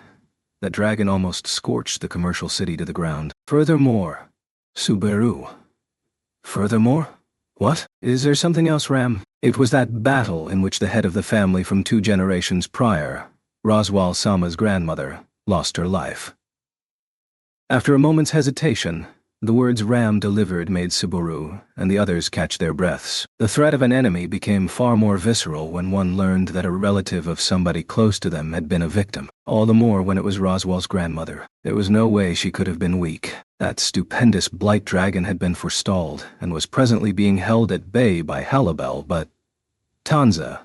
that dragon almost scorched the commercial city to the ground. Furthermore, Subaru. Furthermore? What? Is there something else, Ram? It was that battle in which the head of the family from 2 generations prior, Roswal Sama's grandmother, lost her life. After a moment's hesitation, the words Ram delivered made Subaru and the others catch their breaths. The threat of an enemy became far more visceral when one learned that a relative of somebody close to them had been a victim. All the more when it was Roswal's grandmother. There was no way she could have been weak. That stupendous blight dragon had been forestalled and was presently being held at bay by Halibel, but... Tanza.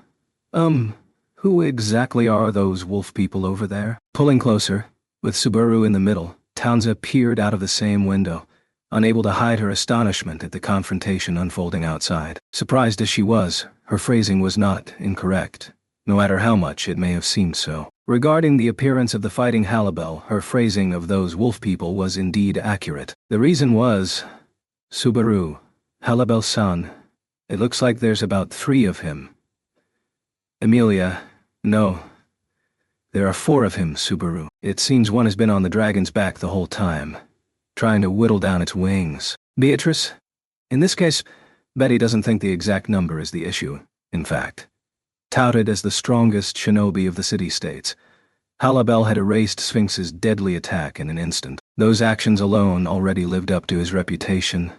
Who exactly are those wolf people over there? Pulling closer, with Subaru in the middle, Tanza peered out of the same window, unable to hide her astonishment at the confrontation unfolding outside. Surprised as she was, her phrasing was not incorrect, no matter how much it may have seemed so. Regarding the appearance of the fighting Halibel, her phrasing of those wolf people was indeed accurate. The reason was, Subaru, Halibel-san, it looks like there's about 3 of him. Emilia, no. There are 4 of him, Subaru. It seems one has been on the dragon's back the whole time, trying to whittle down its wings. Beatrice? In this case, Betty doesn't think the exact number is the issue. In fact, touted as the strongest shinobi of the city-states, Halibel had erased Sphinx's deadly attack in an instant. Those actions alone already lived up to his reputation,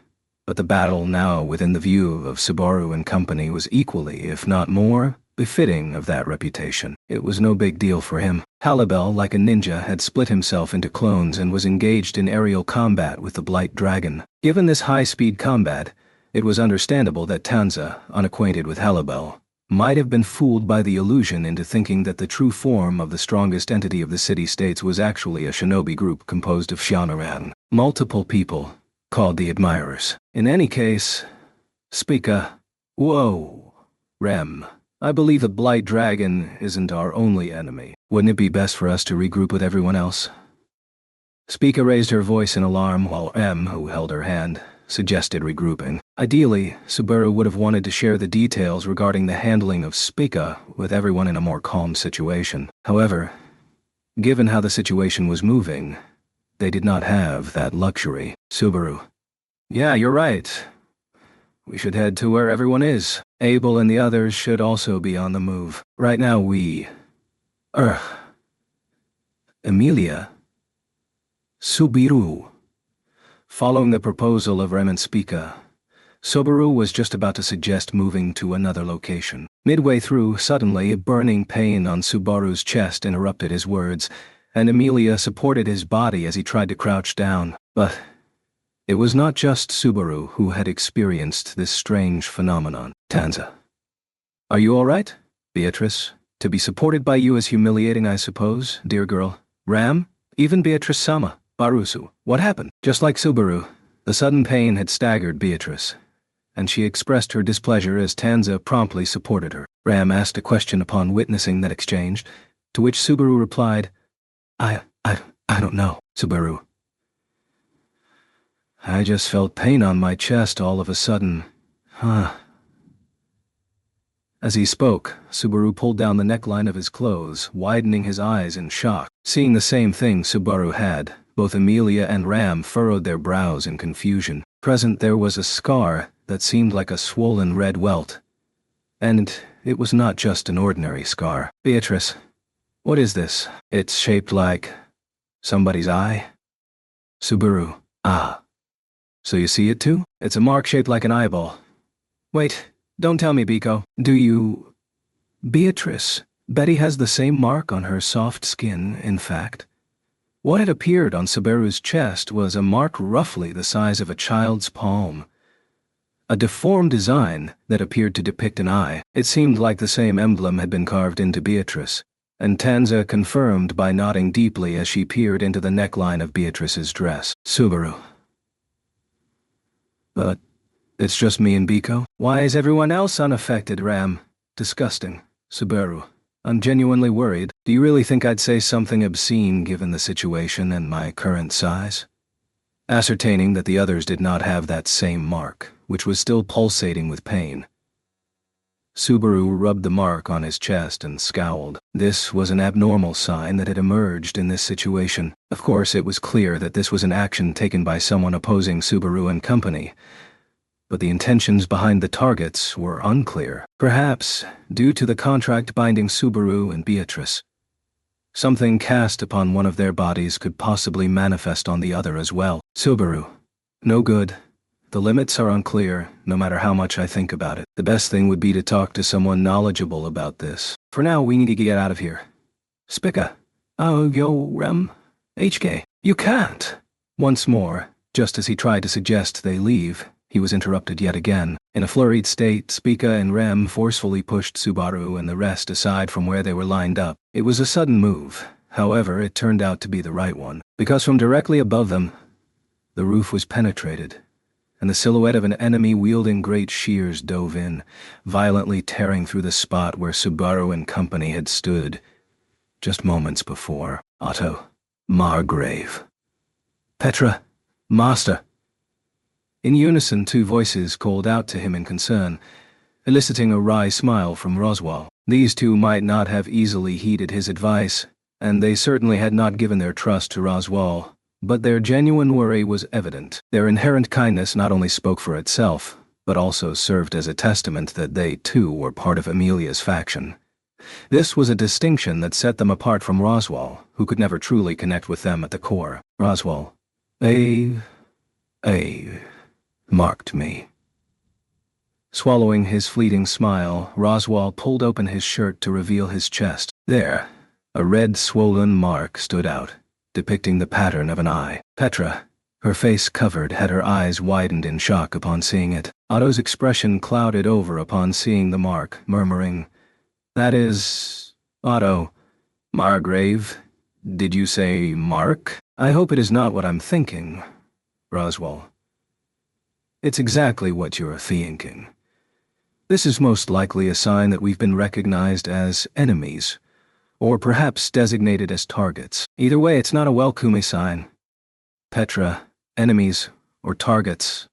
but the battle now within the view of Subaru and company was equally, if not more, befitting of that reputation. It was no big deal for him. Halibel, like a ninja, had split himself into clones and was engaged in aerial combat with the Blight Dragon. Given this high-speed combat, it was understandable that Tanza, unacquainted with Halibel, might have been fooled by the illusion into thinking that the true form of the strongest entity of the city-states was actually a shinobi group composed of Shianoran. Multiple people, called the admirers. In any case, Spica. Whoa. Rem. I believe the Blight Dragon isn't our only enemy. Wouldn't it be best for us to regroup with everyone else? Spica raised her voice in alarm while Rem, who held her hand, suggested regrouping. Ideally, Subaru would have wanted to share the details regarding the handling of Spica with everyone in a more calm situation. However, given how the situation was moving, they did not have that luxury. Subaru. Yeah, you're right. We should head to where everyone is. Abel and the others should also be on the move. Right now Emilia. Subiru. Following the proposal of Rem and Spica, Subaru was just about to suggest moving to another location. Midway through, suddenly, a burning pain on Subaru's chest interrupted his words, and Emilia supported his body as he tried to crouch down. But it was not just Subaru who had experienced this strange phenomenon. Tanza. Are you all right? Beatrice. To be supported by you is humiliating, I suppose, dear girl. Ram? Even Beatrice-sama. Barusu. What happened? Just like Subaru, the sudden pain had staggered Beatrice, and she expressed her displeasure as Tanza promptly supported her. Ram asked a question upon witnessing that exchange, to which Subaru replied, I don't know. Subaru. I just felt pain on my chest all of a sudden. As he spoke, Subaru pulled down the neckline of his clothes, widening his eyes in shock. Seeing the same thing Subaru had, both Emilia and Ram furrowed their brows in confusion. Present there was a scar that seemed like a swollen red welt. And it was not just an ordinary scar. Beatrice, what is this? It's shaped like somebody's eye? Subaru, so you see it too? It's a mark shaped like an eyeball. Wait, don't tell me, Biko. Do you... Beatrice, Betty has the same mark on her soft skin, in fact. What had appeared on Subaru's chest was a mark roughly the size of a child's palm. A deformed design that appeared to depict an eye. It seemed like the same emblem had been carved into Beatrice, and Tanza confirmed by nodding deeply as she peered into the neckline of Beatrice's dress. Subaru. But it's just me and Biko? Why is everyone else unaffected, Ram? Disgusting. Subaru. I'm genuinely worried. Do you really think I'd say something obscene given the situation and my current size? Ascertaining that the others did not have that same mark, which was still pulsating with pain, Subaru rubbed the mark on his chest and scowled. This was an abnormal sign that had emerged in this situation. Of course, it was clear that this was an action taken by someone opposing Subaru and company, but the intentions behind the targets were unclear. Perhaps, due to the contract binding Subaru and Beatrice, something cast upon one of their bodies could possibly manifest on the other as well. Subaru. No good. The limits are unclear, no matter how much I think about it. The best thing would be to talk to someone knowledgeable about this. For now, we need to get out of here. Spica. Oh, yo, Rem. HK. You can't. Once more, just as he tried to suggest they leave, he was interrupted yet again. In a flurried state, Spica and Rem forcefully pushed Subaru and the rest aside from where they were lined up. It was a sudden move. However, it turned out to be the right one, because from directly above them, the roof was penetrated, and the silhouette of an enemy wielding great shears dove in, violently tearing through the spot where Subaru and company had stood just moments before. Otto. Margrave. Petra. Master. In unison, two voices called out to him in concern, eliciting a wry smile from Roswell. These two might not have easily heeded his advice, and they certainly had not given their trust to Roswell, but their genuine worry was evident. Their inherent kindness not only spoke for itself, but also served as a testament that they, too, were part of Emilia's faction. This was a distinction that set them apart from Roswell, who could never truly connect with them at the core. Roswell. Marked me. Swallowing his fleeting smile, Roswell pulled open his shirt to reveal his chest. There, a red swollen mark stood out, depicting the pattern of an eye. Petra, her face covered, had her eyes widened in shock upon seeing it. Otto's expression clouded over upon seeing the mark, murmuring, "That is... Otto. Margrave. Did you say Mark? I hope it is not what I'm thinking. Roswell. It's exactly what you're thinking. This is most likely a sign that we've been recognized as enemies, or perhaps designated as targets. Either way, it's not a welcoming sign. Petra, enemies, or targets.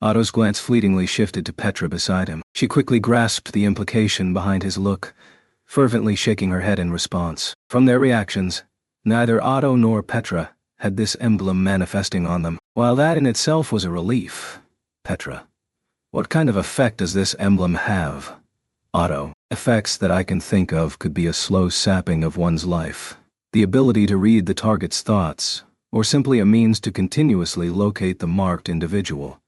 Otto's glance fleetingly shifted to Petra beside him. She quickly grasped the implication behind his look, fervently shaking her head in response. From their reactions, neither Otto nor Petra had this emblem manifesting on them. While that in itself was a relief, Petra, what kind of effect does this emblem have? Otto, effects that I can think of could be a slow sapping of one's life, the ability to read the target's thoughts, or simply a means to continuously locate the marked individual.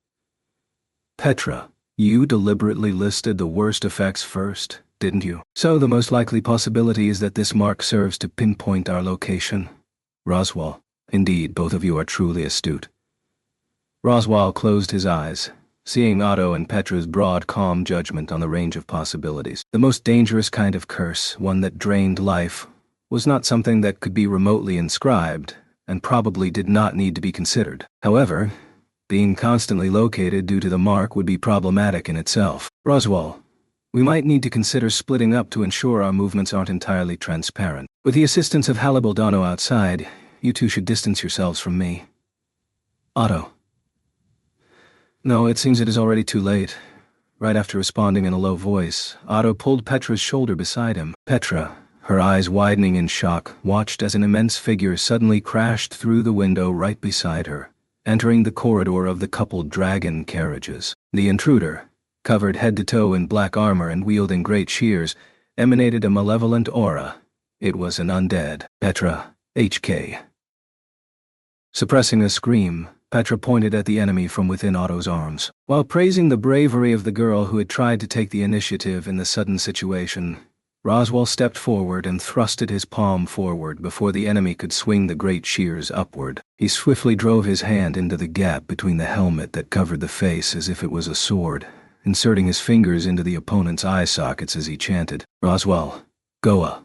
Petra, you deliberately listed the worst effects first, didn't you? So the most likely possibility is that this mark serves to pinpoint our location. Roswell, indeed, both of you are truly astute. Roswell closed his eyes, seeing Otto and Petra's broad, calm judgment on the range of possibilities. The most dangerous kind of curse, one that drained life, was not something that could be remotely inscribed, and probably did not need to be considered. However, being constantly located due to the mark would be problematic in itself. Roswell, we might need to consider splitting up to ensure our movements aren't entirely transparent. With the assistance of Halibaldano outside, you two should distance yourselves from me. Otto. No, it seems it is already too late. Right after responding in a low voice, Otto pulled Petra's shoulder beside him. Petra, her eyes widening in shock, watched as an immense figure suddenly crashed through the window right beside her, entering the corridor of the coupled dragon carriages. The intruder, covered head to toe in black armor and wielding great shears, emanated a malevolent aura. It was an undead. Petra, HK. Suppressing a scream, Petra pointed at the enemy from within Otto's arms. While praising the bravery of the girl who had tried to take the initiative in the sudden situation, Roswell stepped forward and thrusted his palm forward before the enemy could swing the great shears upward. He swiftly drove his hand into the gap between the helmet that covered the face as if it was a sword, inserting his fingers into the opponent's eye sockets as he chanted, "Roswell, Goa."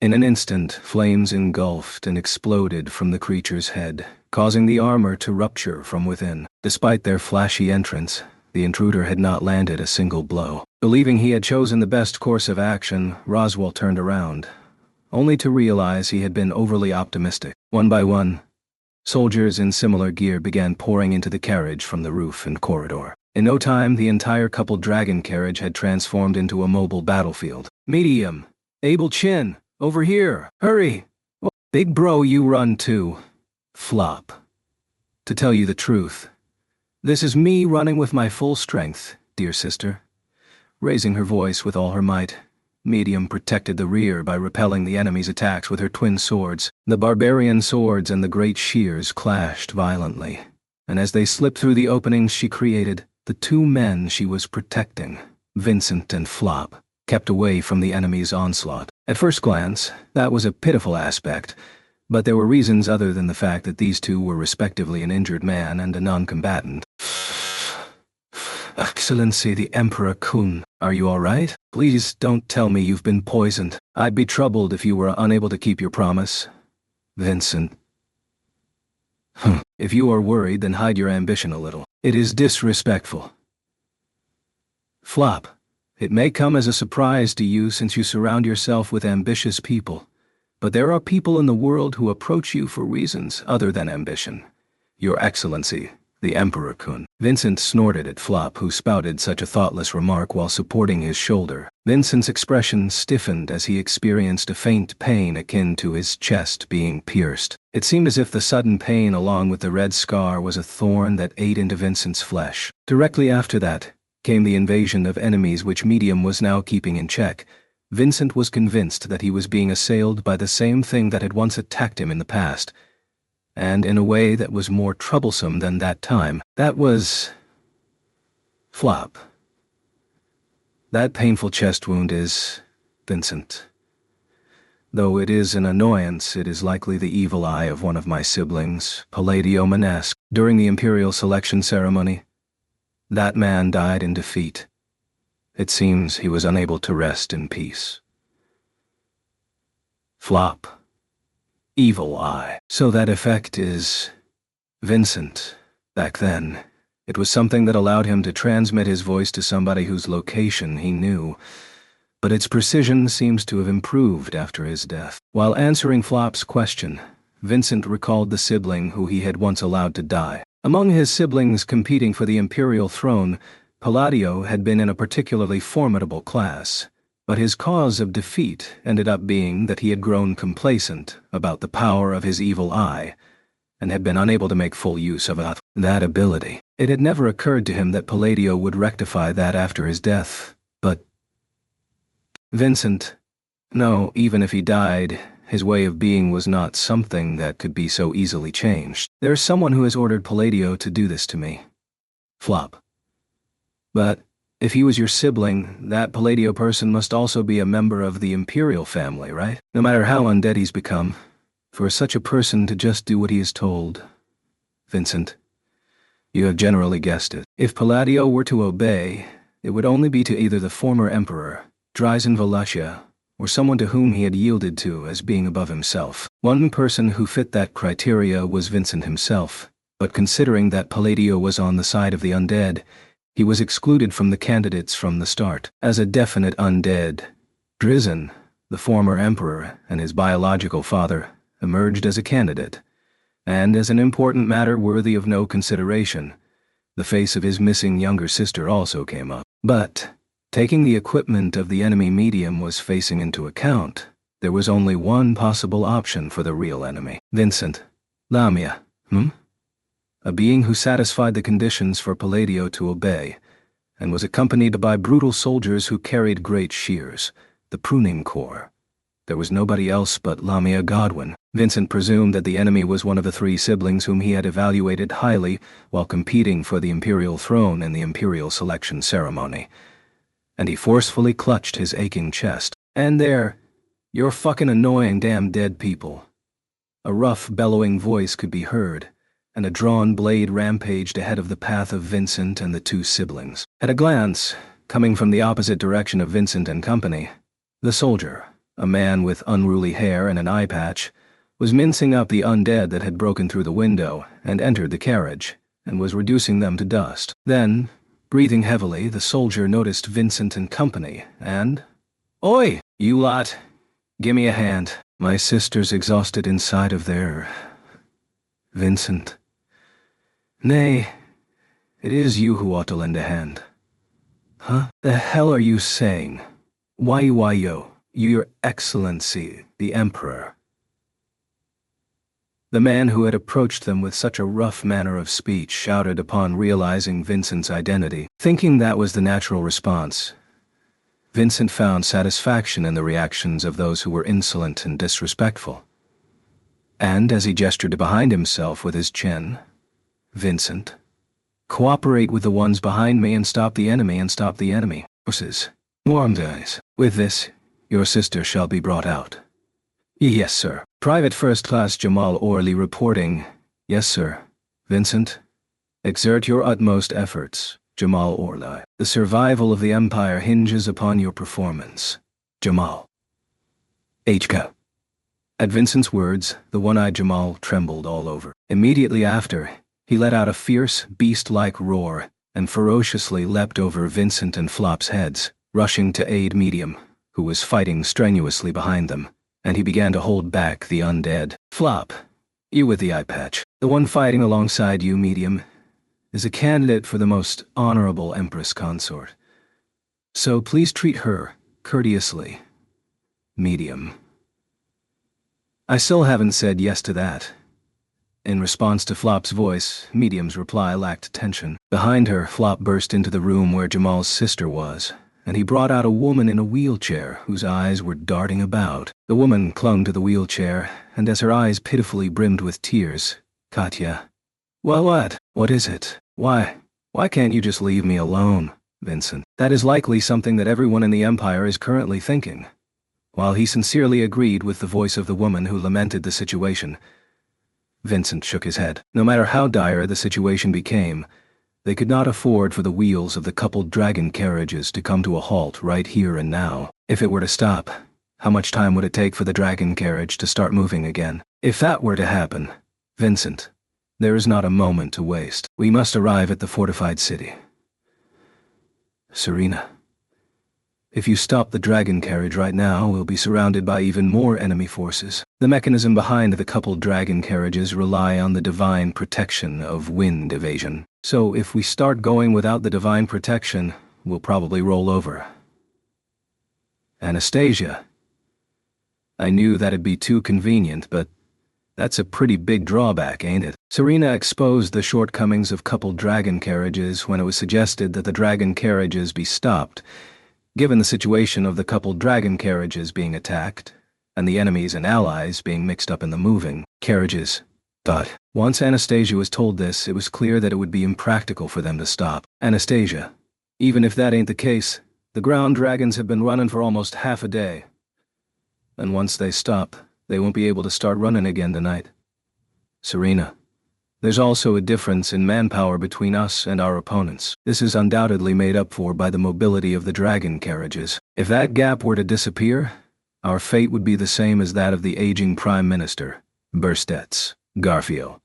In an instant, flames engulfed and exploded from the creature's head, causing the armor to rupture from within. Despite their flashy entrance, the intruder had not landed a single blow. Believing he had chosen the best course of action, Roswell turned around, only to realize he had been overly optimistic. One by one, soldiers in similar gear began pouring into the carriage from the roof and corridor. In no time, the entire coupled dragon carriage had transformed into a mobile battlefield. "Medium! Abel Chin! Over here! Hurry! Oh, big bro, you run too. Flop. To tell you the truth, this is me running with my full strength, dear sister." Raising her voice with all her might, Medium protected the rear by repelling the enemy's attacks with her twin swords. The barbarian swords and the great shears clashed violently, and as they slipped through the openings she created, the two men she was protecting, Vincent and Flop, kept away from the enemy's onslaught. At first glance, that was a pitiful aspect, but there were reasons other than the fact that these two were respectively an injured man and a non-combatant. "Excellency the Emperor Kun, are you all right? Please don't tell me you've been poisoned. I'd be troubled if you were unable to keep your promise." Vincent. If you are worried, then hide your ambition a little. It is disrespectful." Flop. It may come as a surprise to you since you surround yourself with ambitious people, but there are people in the world who approach you for reasons other than ambition. Your Excellency, the Emperor Kun. Vincent snorted at Flop, who spouted such a thoughtless remark while supporting his shoulder. Vincent's expression stiffened as he experienced a faint pain akin to his chest being pierced. It seemed as if the sudden pain along with the red scar was a thorn that ate into Vincent's flesh. Directly after that came the invasion of enemies which Medium was now keeping in check. Vincent was convinced that he was being assailed by the same thing that had once attacked him in the past, and in a way that was more troublesome than that time. That was Flop. That painful chest wound is Vincent. Though it is an annoyance, it is likely the evil eye of one of my siblings, Palladio Manesque. During the imperial selection ceremony, that man died in defeat. It seems he was unable to rest in peace. Flop. Evil eye. So that effect is Vincent. Back then, it was something that allowed him to transmit his voice to somebody whose location he knew, but its precision seems to have improved after his death. While answering Flop's question, Vincent recalled the sibling who he had once allowed to die. Among his siblings competing for the imperial throne, Palladio had been in a particularly formidable class, but his cause of defeat ended up being that he had grown complacent about the power of his evil eye, and had been unable to make full use of that ability. It had never occurred to him that Palladio would rectify that after his death, but Vincent, no, even if he died, his way of being was not something that could be so easily changed. There is someone who has ordered Palladio to do this to me. Flop. But if he was your sibling, that Palladio person must also be a member of the imperial family, right? No matter how undead he's become, for such a person to just do what he is told. Vincent, you have generally guessed it. If Palladio were to obey, it would only be to either the former emperor, Dryzen Wallachia, or someone to whom he had yielded to as being above himself. One person who fit that criteria was Vincent himself, but considering that Palladio was on the side of the undead, he was excluded from the candidates from the start. As a definite undead, Dryzen, the former emperor, and his biological father, emerged as a candidate, and as an important matter worthy of no consideration, the face of his missing younger sister also came up. But, taking the equipment of the enemy medium was facing into account, there was only one possible option for the real enemy. Vincent. Lamia. A being who satisfied the conditions for Palladio to obey, and was accompanied by brutal soldiers who carried great shears, the pruning corps. There was nobody else but Lamia Godwin. Vincent presumed that the enemy was one of the three siblings whom he had evaluated highly while competing for the imperial throne in the imperial selection ceremony, and he forcefully clutched his aching chest. And there, you're fucking annoying damn dead people. A rough, bellowing voice could be heard, and a drawn blade rampaged ahead of the path of Vincent and the two siblings. At a glance, coming from the opposite direction of Vincent and company, the soldier, a man with unruly hair and an eye patch, was mincing up the undead that had broken through the window and entered the carriage, and was reducing them to dust. Then, breathing heavily, the soldier noticed Vincent and company, and, "Oi, you lot, gimme a hand. My sister's exhausted inside of there." Vincent. Nay, it is you who ought to lend a hand. Huh? The hell are you saying? Why, yo, your excellency, the emperor. The man who had approached them with such a rough manner of speech shouted upon realizing Vincent's identity. Thinking that was the natural response, Vincent found satisfaction in the reactions of those who were insolent and disrespectful. And as he gestured behind himself with his chin, Vincent, cooperate with the ones behind me and stop the enemy Horses. Warm guys. With this, your sister shall be brought out. Yes, sir. Private First Class Jamal Orly reporting. Yes, sir. Vincent, exert your utmost efforts, Jamal Orly. The survival of the Empire hinges upon your performance. Jamal. HK. At Vincent's words, the one-eyed Jamal trembled all over. Immediately after, he let out a fierce, beast-like roar and ferociously leapt over Vincent and Flop's heads, rushing to aid Medium, who was fighting strenuously behind them, and he began to hold back the undead. Flop, you with the eye patch, the one fighting alongside you, Medium, is a candidate for the most honorable Empress Consort. So please treat her courteously, Medium. I still haven't said yes to that. In response to Flop's voice, Medium's reply lacked tension. Behind her, Flop burst into the room where Jamal's sister was, and he brought out a woman in a wheelchair whose eyes were darting about. The woman clung to the wheelchair, and as her eyes pitifully brimmed with tears, Katya. Well, what is it? Why can't you just leave me alone, Vincent? That is likely something that everyone in the Empire is currently thinking. While he sincerely agreed with the voice of the woman who lamented the situation, Vincent shook his head. No matter how dire the situation became, they could not afford for the wheels of the coupled dragon carriages to come to a halt right here and now. If it were to stop, how much time would it take for the dragon carriage to start moving again? If that were to happen, Vincent, There is not a moment to waste. We must arrive at the fortified city. Serena, if you stop the dragon carriage right now, we'll be surrounded by even more enemy forces. The mechanism behind the coupled dragon carriages rely on the divine protection of wind evasion. So if we start going without the divine protection, we'll probably roll over. Anastasia. I knew that'd be too convenient, but that's a pretty big drawback, ain't it? Serena exposed the shortcomings of coupled dragon carriages when it was suggested that the dragon carriages be stopped, given the situation of the coupled dragon carriages being attacked, and the enemies and allies being mixed up in the moving carriages. But once Anastasia was told this, it was clear that it would be impractical for them to stop. Anastasia, even if that ain't the case, the ground dragons have been running for almost half a day. And once they stop, they won't be able to start running again tonight. Serena, there's also a difference in manpower between us and our opponents. This is undoubtedly made up for by the mobility of the dragon carriages. If that gap were to disappear, our fate would be the same as that of the aging Prime Minister, Burstets, Garfield.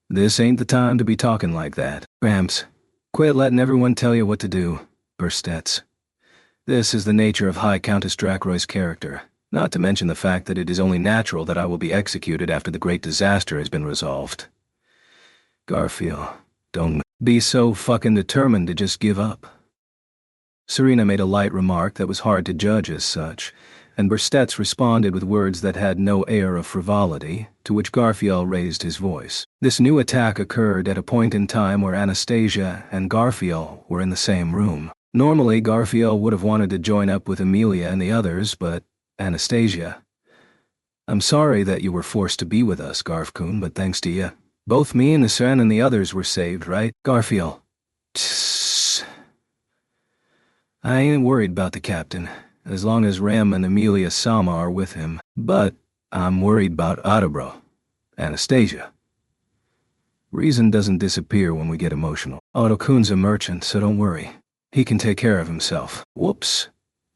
This ain't the time to be talking like that. Gramps, quit letting everyone tell you what to do, Burstets. This is the nature of High Countess Drakroy's character. Not to mention the fact that it is only natural that I will be executed after the great disaster has been resolved. Garfield, don't be so fucking determined to just give up. Serena made a light remark that was hard to judge as such, and Burstets responded with words that had no air of frivolity, to which Garfield raised his voice. This new attack occurred at a point in time where Anastasia and Garfield were in the same room. Normally, Garfield would have wanted to join up with Amelia and the others, but Anastasia. I'm sorry that you were forced to be with us, Garfcoon, but thanks to you, both me and Nissan and the others were saved, right? Garfield. Tss. I ain't worried about the captain, as long as Ram and Amelia Sama are with him, but I'm worried about Adabro. Anastasia. Reason doesn't disappear when we get emotional. Otto-kun's a merchant, so don't worry. He can take care of himself. Whoops.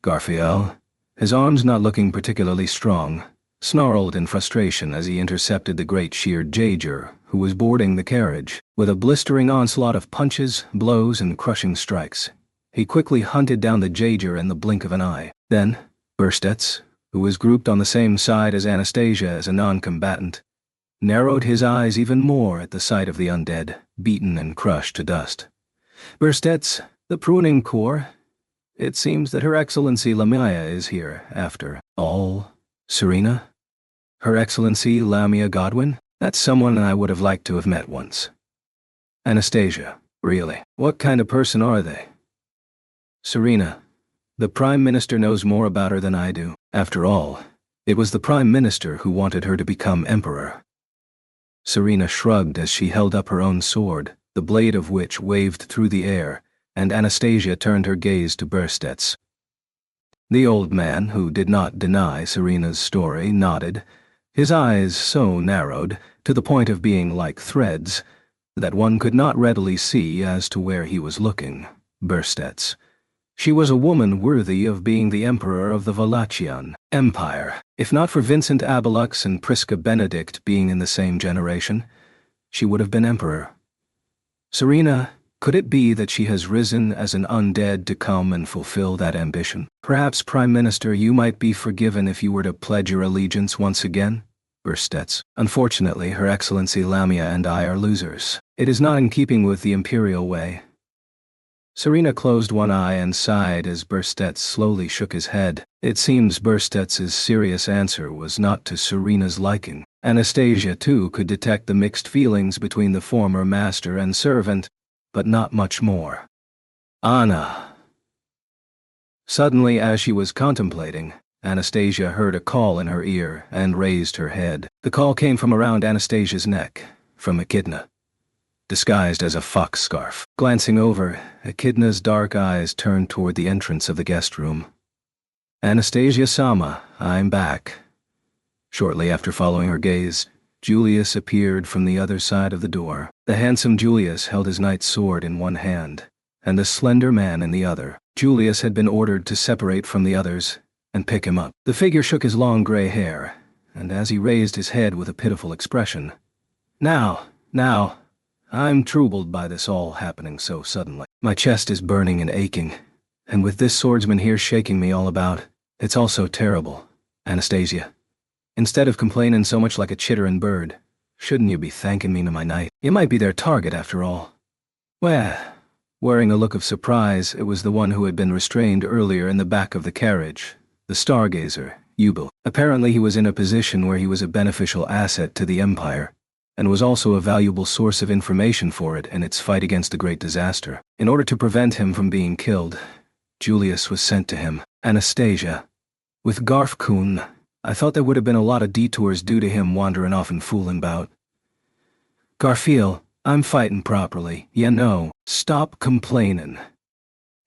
Garfield, his arms not looking particularly strong, snarled in frustration as he intercepted the great sheared Jaeger, who was boarding the carriage. With a blistering onslaught of punches, blows, and crushing strikes, he quickly hunted down the Jaeger in the blink of an eye. Then, Burstets, who was grouped on the same side as Anastasia as a non-combatant, narrowed his eyes even more at the sight of the undead, beaten and crushed to dust. Burstets, the pruning corps. It seems that Her Excellency Lamia is here, after all. Serena? Her Excellency Lamia Godwin? That's someone I would have liked to have met once. Anastasia, really? What kind of person are they? Serena, the Prime Minister knows more about her than I do. After all, it was the Prime Minister who wanted her to become Emperor. Serena shrugged as she held up her own sword, the blade of which waved through the air, and Anastasia turned her gaze to Burstets. The old man, who did not deny Serena's story, nodded, his eyes so narrowed, to the point of being like threads, that one could not readily see as to where he was looking. Burstets. She was a woman worthy of being the Emperor of the Valachian Empire. If not for Vincent Abelux and Prisca Benedict being in the same generation, she would have been Emperor. Serena, could it be that she has risen as an undead to come and fulfill that ambition? Perhaps, Prime Minister, you might be forgiven if you were to pledge your allegiance once again? Burstets. Unfortunately, Her Excellency Lamia and I are losers. It is not in keeping with the imperial way. Serena closed one eye and sighed as Burstets slowly shook his head. It seems Burstets's serious answer was not to Serena's liking. Anastasia, too, could detect the mixed feelings between the former master and servant, but not much more. Anna. Suddenly, as she was contemplating, Anastasia heard a call in her ear and raised her head. The call came from around Anastasia's neck, from Echidna, disguised as a fox scarf. Glancing over, Echidna's dark eyes turned toward the entrance of the guest room. Anastasia Sama, I'm back. Shortly after following her gaze, Julius appeared from the other side of the door. The handsome Julius held his knight's sword in one hand, and the slender man in the other. Julius had been ordered to separate from the others and pick him up. The figure shook his long gray hair, and as he raised his head with a pitiful expression, "Now, Now, I'm troubled by this all happening so suddenly. My chest is burning and aching, and with this swordsman here shaking me all about, it's all so terrible. Anastasia, instead of complaining so much like a chittering bird, shouldn't you be thanking me to my knight? You might be their target after all. Well, wearing a look of surprise, it was the one who had been restrained earlier in the back of the carriage, the stargazer, Yubel. Apparently he was in a position where he was a beneficial asset to the Empire, and was also a valuable source of information for it in its fight against the Great Disaster. In order to prevent him from being killed, Julius was sent to him. Anastasia. With Garf Kuhn, I thought there would have been a lot of detours due to him wandering off and fooling about. Garfield, I'm fighting properly, you know. Stop complaining.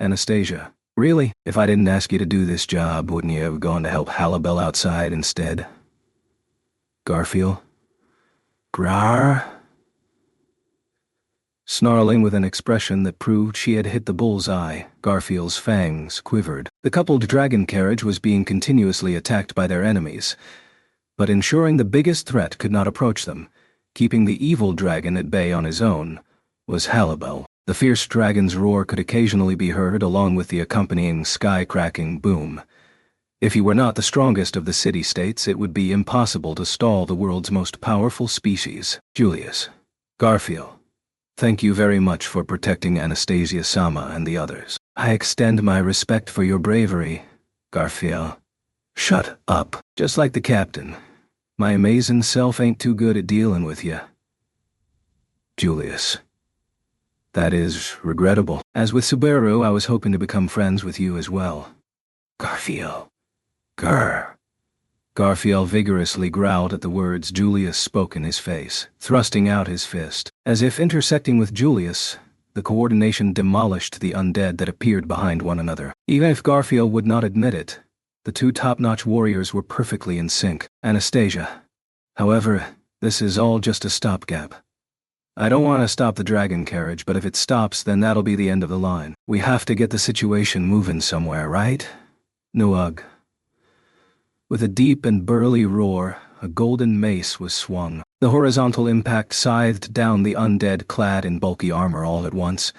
Anastasia. Really? If I didn't ask you to do this job, wouldn't you have gone to help Halibel outside instead? Garfield. Grar? Snarling with an expression that proved she had hit the bullseye, Garfield's fangs quivered. The coupled dragon carriage was being continuously attacked by their enemies, but ensuring the biggest threat could not approach them, keeping the evil dragon at bay on his own, was Halibel. The fierce dragon's roar could occasionally be heard along with the accompanying sky-cracking boom. If he were not the strongest of the city-states, it would be impossible to stall the world's most powerful species. Julius. Garfield. Thank you very much for protecting Anastasia Sama and the others. I extend my respect for your bravery, Garfield. Shut up. Just like the captain. My amazing self ain't too good at dealing with you. Julius. That is regrettable. As with Subaru, I was hoping to become friends with you as well. Garfield. Grr. Garfield vigorously growled at the words Julius spoke in his face, thrusting out his fist. As if intersecting with Julius, the coordination demolished the undead that appeared behind one another. Even if Garfield would not admit it, the two top-notch warriors were perfectly in sync. Anastasia. However, this is all just a stopgap. I don't want to stop the dragon carriage, but if it stops, then that'll be the end of the line. We have to get the situation moving somewhere, right? Nuug. With a deep and burly roar, a golden mace was swung. The horizontal impact scythed down the undead clad in bulky armor all at once,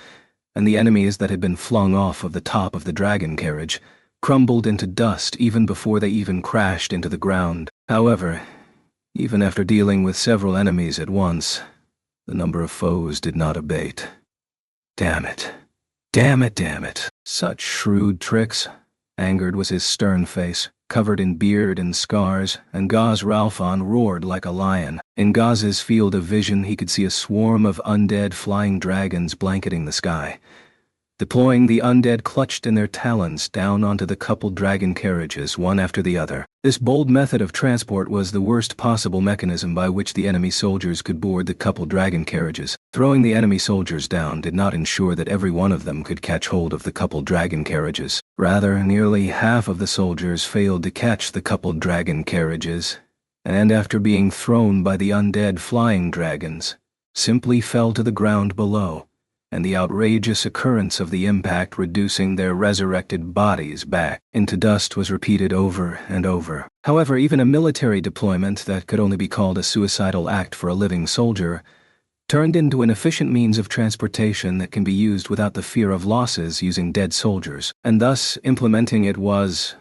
and the enemies that had been flung off of the top of the dragon carriage crumbled into dust even before they even crashed into the ground. However, even after dealing with several enemies at once, the number of foes did not abate. Damn it. Damn it, damn it. Such shrewd tricks. Angered was his stern face, covered in beard and scars, and Gaz Ralphon roared like a lion. In Gaz's field of vision he could see a swarm of undead flying dragons blanketing the sky. Deploying, the undead clutched in their talons down onto the coupled dragon carriages one after the other. This bold method of transport was the worst possible mechanism by which the enemy soldiers could board the coupled dragon carriages. Throwing the enemy soldiers down did not ensure that every one of them could catch hold of the coupled dragon carriages. Rather, nearly half of the soldiers failed to catch the coupled dragon carriages, and after being thrown by the undead flying dragons, simply fell to the ground below, and the outrageous occurrence of the impact reducing their resurrected bodies back into dust was repeated over and over. However, even a military deployment that could only be called a suicidal act for a living soldier turned into an efficient means of transportation that can be used without the fear of losses using dead soldiers, and thus implementing it was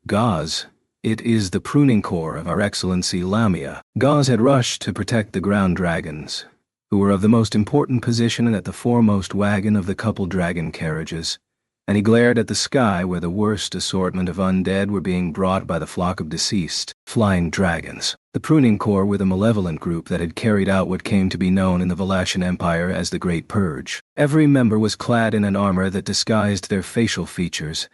Gaz. It is the pruning corps of Our Excellency Lamia. Gaz had rushed to protect the ground dragons, who were of the most important position at the foremost wagon of the coupled dragon carriages, and he glared at the sky where the worst assortment of undead were being brought by the flock of deceased flying dragons. The pruning corps were the malevolent group that had carried out what came to be known in the Valachian Empire as the Great Purge. Every member was clad in an armor that disguised their facial features,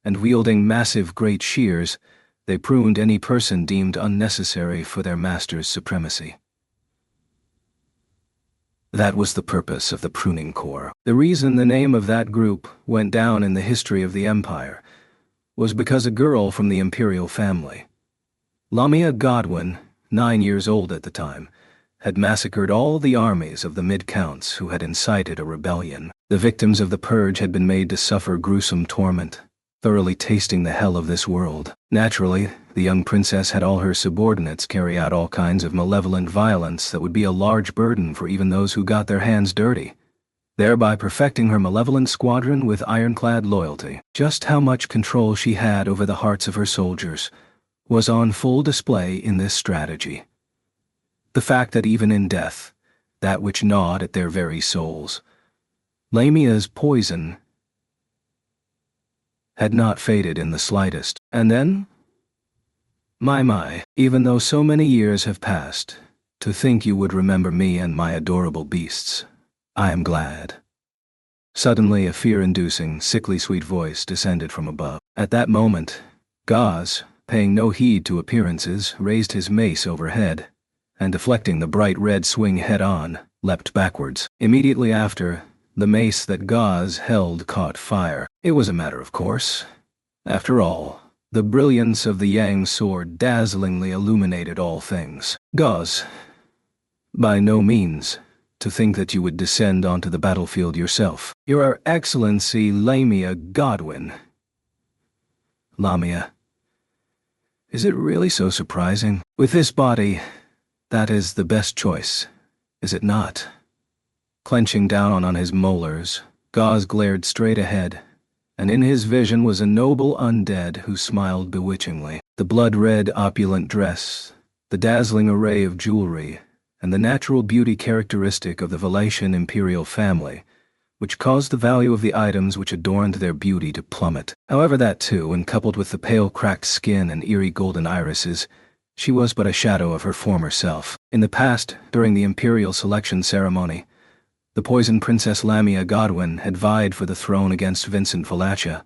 and wielding massive great shears, they pruned any person deemed unnecessary for their master's supremacy. That was the purpose of the pruning corps. The reason the name of that group went down in the history of the Empire was because a girl from the imperial family, Lamia Godwin, 9 years old at the time, had massacred all the armies of the mid-counts who had incited a rebellion. The victims of the purge had been made to suffer gruesome torment, thoroughly tasting the hell of this world. Naturally, The young princess had all her subordinates carry out all kinds of malevolent violence that would be a large burden for even those who got their hands dirty, thereby perfecting her malevolent squadron with ironclad loyalty. Just how much control she had over the hearts of her soldiers was on full display in this strategy. The fact that even in death, that which gnawed at their very souls, Lamia's poison had not faded in the slightest. And then? My, even though so many years have passed, to think you would remember me and my adorable beasts. I am glad. Suddenly a fear-inducing, sickly sweet voice descended from above. At that moment, Gaz, paying no heed to appearances, raised his mace overhead, and deflecting the bright red swing head-on, leapt backwards. Immediately after, the mace that Gaz held caught fire. It was a matter of course. After all, the brilliance of the Yang sword dazzlingly illuminated all things. Gaz, by no means, to think that you would descend onto the battlefield yourself. Your Excellency Lamia Godwin. Lamia. Is it really so surprising? With this body, that is the best choice, is it not? Clenching down on his molars, Gaz glared straight ahead, and in his vision was a noble undead who smiled bewitchingly. The blood-red opulent dress, the dazzling array of jewelry, and the natural beauty characteristic of the Valetian imperial family, which caused the value of the items which adorned their beauty to plummet. However, that too, when coupled with the pale cracked skin and eerie golden irises, she was but a shadow of her former self. In the past, during the imperial selection ceremony, the poisoned Princess Lamia Godwin had vied for the throne against Vincent Valacha,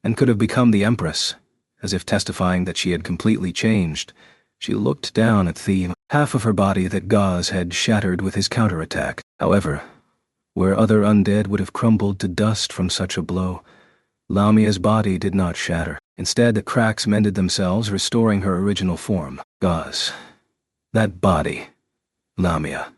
and could have become the Empress. As if testifying that she had completely changed, she looked down at the half of her body that Gaz had shattered with his counterattack. However, where other undead would have crumbled to dust from such a blow, Lamia's body did not shatter. Instead, the cracks mended themselves, restoring her original form. Gaz. That body. Lamia.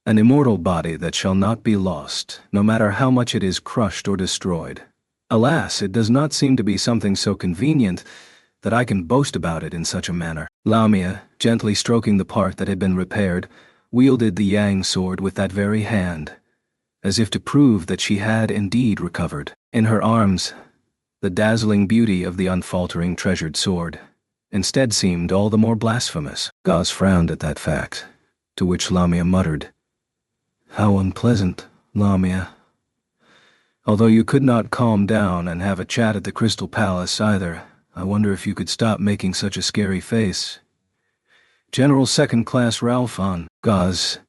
An immortal body that shall not be lost, no matter how much it is crushed or destroyed. Alas, it does not seem to be something so convenient that I can boast about it in such a manner. Lamia, gently stroking the part that had been repaired, wielded the Yang sword with that very hand, as if to prove that she had indeed recovered. In her arms, the dazzling beauty of the unfaltering treasured sword instead seemed all the more blasphemous. Gaz frowned at that fact, to which Lamia muttered, "How unpleasant, Lamia. Although you could not calm down and have a chat at the Crystal Palace either, I wonder if you could stop making such a scary face. General Second-Class Ralphon, Gaz,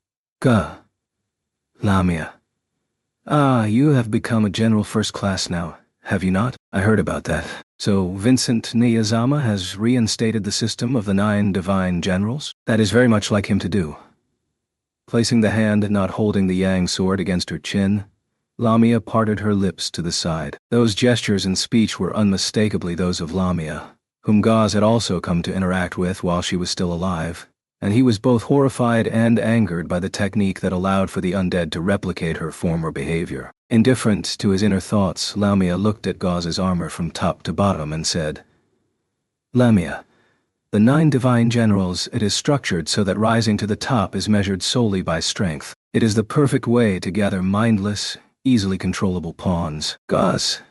Lamia. Ah, you have become a General First Class now, have you not? I heard about that. So Vincent Niyazama has reinstated the system of the 9 divine generals? That is very much like him to do." Placing the hand not holding the Yang sword against her chin, Lamia parted her lips to the side. Those gestures and speech were unmistakably those of Lamia, whom Gaz had also come to interact with while she was still alive, and he was both horrified and angered by the technique that allowed for the undead to replicate her former behavior. Indifferent to his inner thoughts, Lamia looked at Gaz's armor from top to bottom and said, "Lamia, the 9 divine generals, it is structured so that rising to the top is measured solely by strength. It is the perfect way to gather mindless, easily controllable pawns." Gaz.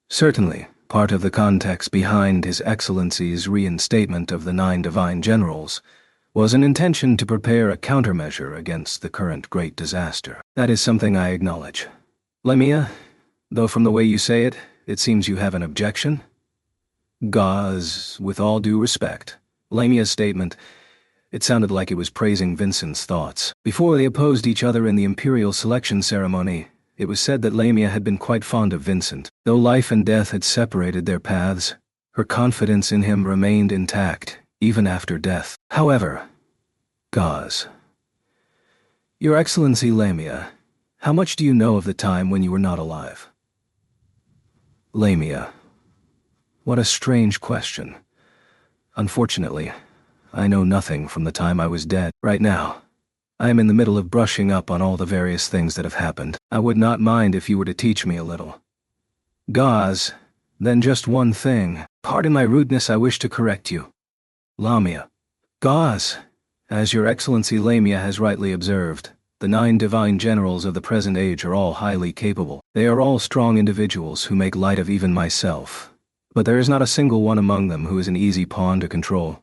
Certainly, part of the context behind His Excellency's reinstatement of the 9 divine generals was an intention to prepare a countermeasure against the current great disaster. That is something I acknowledge. Lamia, though from the way you say it, it seems you have an objection? Gaz, with all due respect. Lamia's statement, it sounded like it was praising Vincent's thoughts. Before they opposed each other in the imperial selection ceremony, it was said that Lamia had been quite fond of Vincent. Though life and death had separated their paths, her confidence in him remained intact, even after death. However, Gaz. Your Excellency Lamia, how much do you know of the time when you were not alive? Lamia. What a strange question. Unfortunately, I know nothing from the time I was dead. Right now, I am in the middle of brushing up on all the various things that have happened. I would not mind if you were to teach me a little. Gaz, Then just one thing. Pardon my rudeness, I wish to correct you. Lamia. Gaz. As your Excellency Lamia has rightly observed, the 9 divine generals of the present age are all highly capable. They are all strong individuals who make light of even myself. But there is not a single one among them who is an easy pawn to control.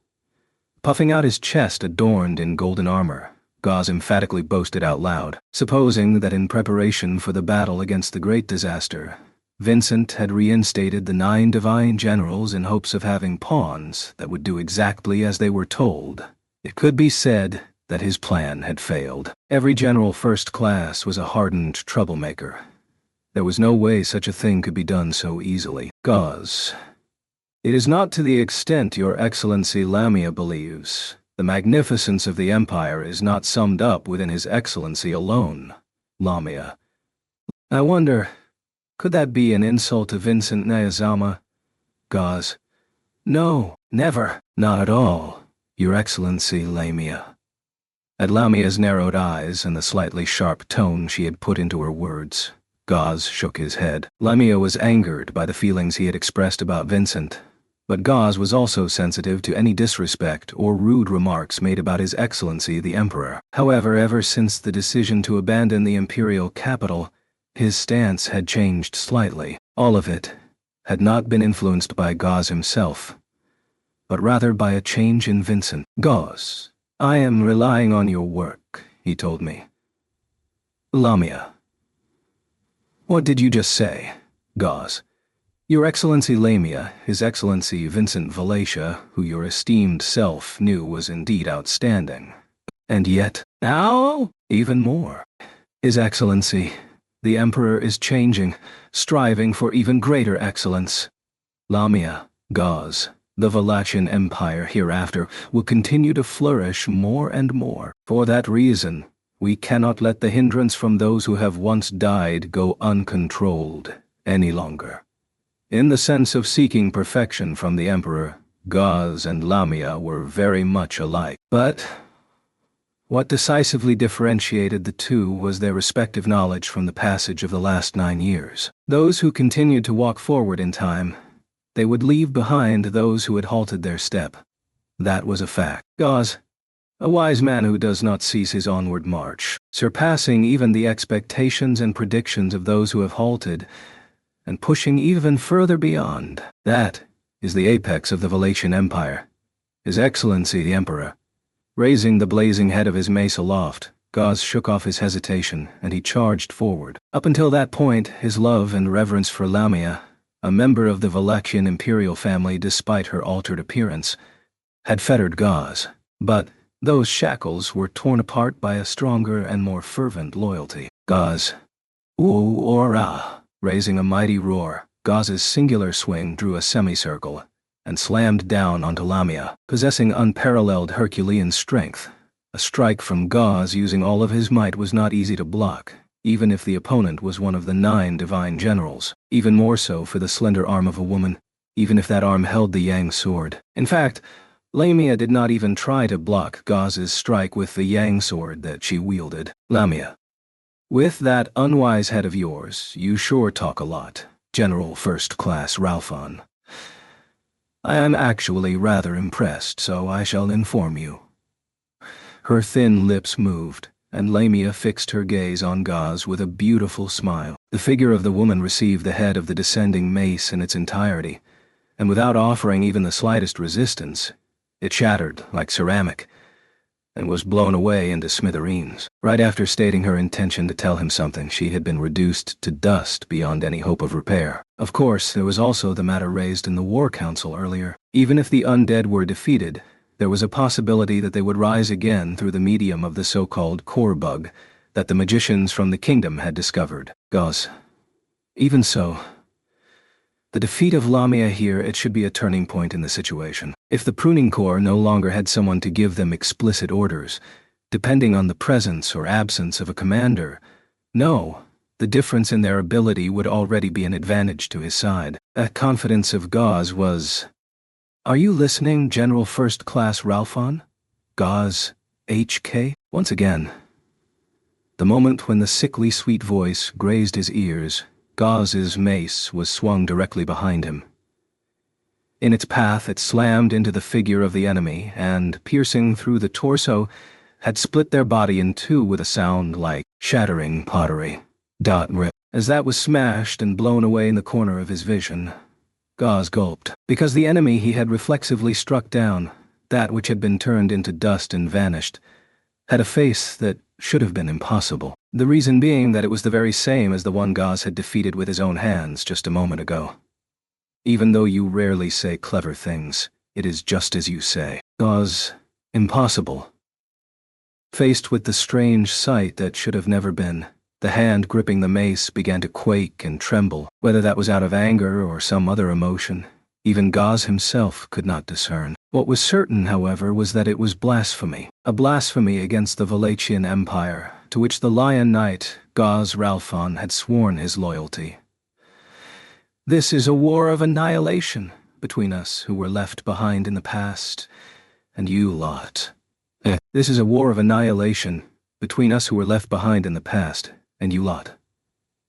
Puffing out his chest adorned in golden armor, Gaz emphatically boasted out loud, supposing that in preparation for the battle against the great disaster, Vincent had reinstated the 9 divine generals in hopes of having pawns that would do exactly as they were told. It could be said that his plan had failed. Every general first class was a hardened troublemaker. There was no way such a thing could be done so easily. Gaz. It is not to the extent your Excellency Lamia believes. The magnificence of the Empire is not summed up within His Excellency alone. Lamia. I wonder, could that be an insult to Vincent Nayazama? Gaz. No, never. Not at all, Your Excellency Lamia. At Lamia's narrowed eyes and the slightly sharp tone she had put into her words, Gaz shook his head. Lamia was angered by the feelings he had expressed about Vincent, but Gaz was also sensitive to any disrespect or rude remarks made about His Excellency the Emperor. However, ever since the decision to abandon the imperial capital, his stance had changed slightly. All of it had not been influenced by Gaz himself, but rather by a change in Vincent. Gaz, I am relying on your work, he told me. Lamia. What did you just say? Gaz. Your Excellency Lamia, His Excellency Vincent Valatia, who your esteemed self knew was indeed outstanding. And yet, now, even more. His Excellency, the Emperor is changing, striving for even greater excellence. Lamia, Gaz, the Valatian Empire hereafter will continue to flourish more and more. For that reason, we cannot let the hindrance from those who have once died go uncontrolled any longer. In the sense of seeking perfection from the Emperor, Gaz and Lamia were very much alike. But what decisively differentiated the two was their respective knowledge from the passage of the last 9 years. Those who continued to walk forward in time, they would leave behind those who had halted their step. That was a fact. Gaz, a wise man who does not cease his onward march, surpassing even the expectations and predictions of those who have halted, and pushing even further beyond. That is the apex of the Valatian Empire. His Excellency the Emperor. Raising the blazing head of his mace aloft, Gaz shook off his hesitation, and he charged forward. Up until that point, his love and reverence for Lamia, a member of the Valachian imperial family despite her altered appearance, had fettered Gaz. But those shackles were torn apart by a stronger and more fervent loyalty. Gaz. Ooh-ora! Raising a mighty roar, Gaz's singular swing drew a semicircle and slammed down onto Lamia, possessing unparalleled Herculean strength. A strike from Gaz using all of his might was not easy to block, even if the opponent was one of the 9 divine generals, even more so for the slender arm of a woman, even if that arm held the Yang sword. In fact, Lamia did not even try to block Gaz's strike with the Yang sword that she wielded. Lamia. With that unwise head of yours, you sure talk a lot, General First Class Ralphon. I am actually rather impressed, so I shall inform you. Her thin lips moved, and Lamia fixed her gaze on Gaz with a beautiful smile. The figure of the woman received the head of the descending mace in its entirety, and without offering even the slightest resistance, it shattered like ceramic, and was blown away into smithereens. Right after stating her intention to tell him something, she had been reduced to dust beyond any hope of repair. Of course, there was also the matter raised in the War Council earlier. Even if the undead were defeated, there was a possibility that they would rise again through the medium of the so-called core bug that the magicians from the kingdom had discovered. Gaz. Even so, the defeat of Lamia here, it should be a turning point in the situation. If the pruning corps no longer had someone to give them explicit orders, depending on the presence or absence of a commander, no, the difference in their ability would already be an advantage to his side. That confidence of Gaz was... Are you listening, General First Class Ralphon? Gaz, HK? Once again, the moment when the sickly sweet voice grazed his ears, Gaz's mace was swung directly behind him, In its path it slammed into the figure of the enemy and, piercing through the torso, had split their body in two with a sound like shattering pottery. Rip. As that was smashed and blown away in the corner of his vision, Gauze gulped. Because the enemy he had reflexively struck down, that which had been turned into dust and vanished, had a face that should have been impossible. The reason being that it was the very same as the one Gauze had defeated with his own hands just a moment ago. Even though you rarely say clever things, it is just as you say. Gauze, impossible. Faced with the strange sight that should have never been, the hand gripping the mace began to quake and tremble, whether that was out of anger or some other emotion. Even Gauze himself could not discern. What was certain, however, was that it was blasphemy. A blasphemy against the Wallachian Empire, to which the Lion Knight, Gauze Ralphon, had sworn his loyalty. This is a war of annihilation between us who were left behind in the past, and you lot. This is a war of annihilation between us who were left behind in the past, and you lot.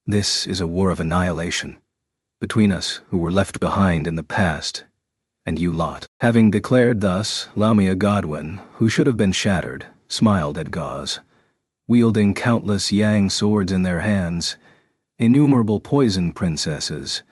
This is a war of annihilation between us who were left behind in the past, and you lot. Having declared thus, Lamia Godwin, who should have been shattered, smiled at Gauze. Wielding countless yang swords in their hands, innumerable poison princesses,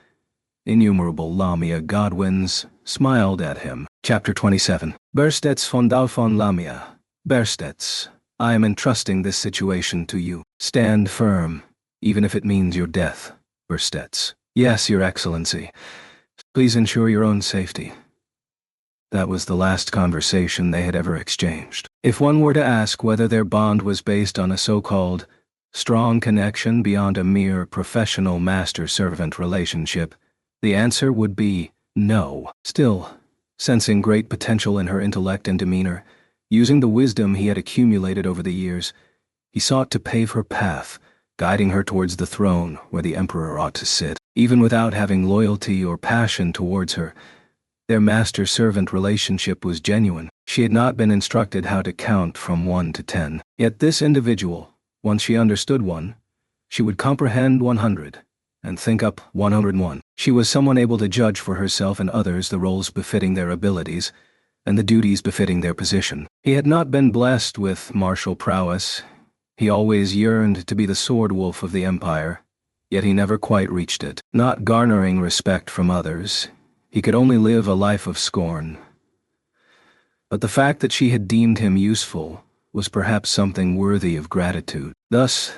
innumerable Lamia Godwins, smiled at him. Chapter 27. Berstets von Dalfon Lamia. Berstets, I am entrusting this situation to you. Stand firm, even if it means your death, Berstets. Yes, Your Excellency. Please ensure your own safety. That was the last conversation they had ever exchanged. If one were to ask whether their bond was based on a so-called strong connection beyond a mere professional master-servant relationship, the answer would be no. Still, sensing great potential in her intellect and demeanor, using the wisdom he had accumulated over the years, he sought to pave her path, guiding her towards the throne where the Emperor ought to sit. Even without having loyalty or passion towards her, their master-servant relationship was genuine. She had not been instructed how to count from 1 to 10. Yet this individual, once she understood 1, she would comprehend 100, and think up 101. She was someone able to judge for herself and others the roles befitting their abilities, and the duties befitting their position. He had not been blessed with martial prowess. He always yearned to be the sword wolf of the Empire, yet he never quite reached it. Not garnering respect from others, he could only live a life of scorn. But the fact that she had deemed him useful was perhaps something worthy of gratitude. Thus,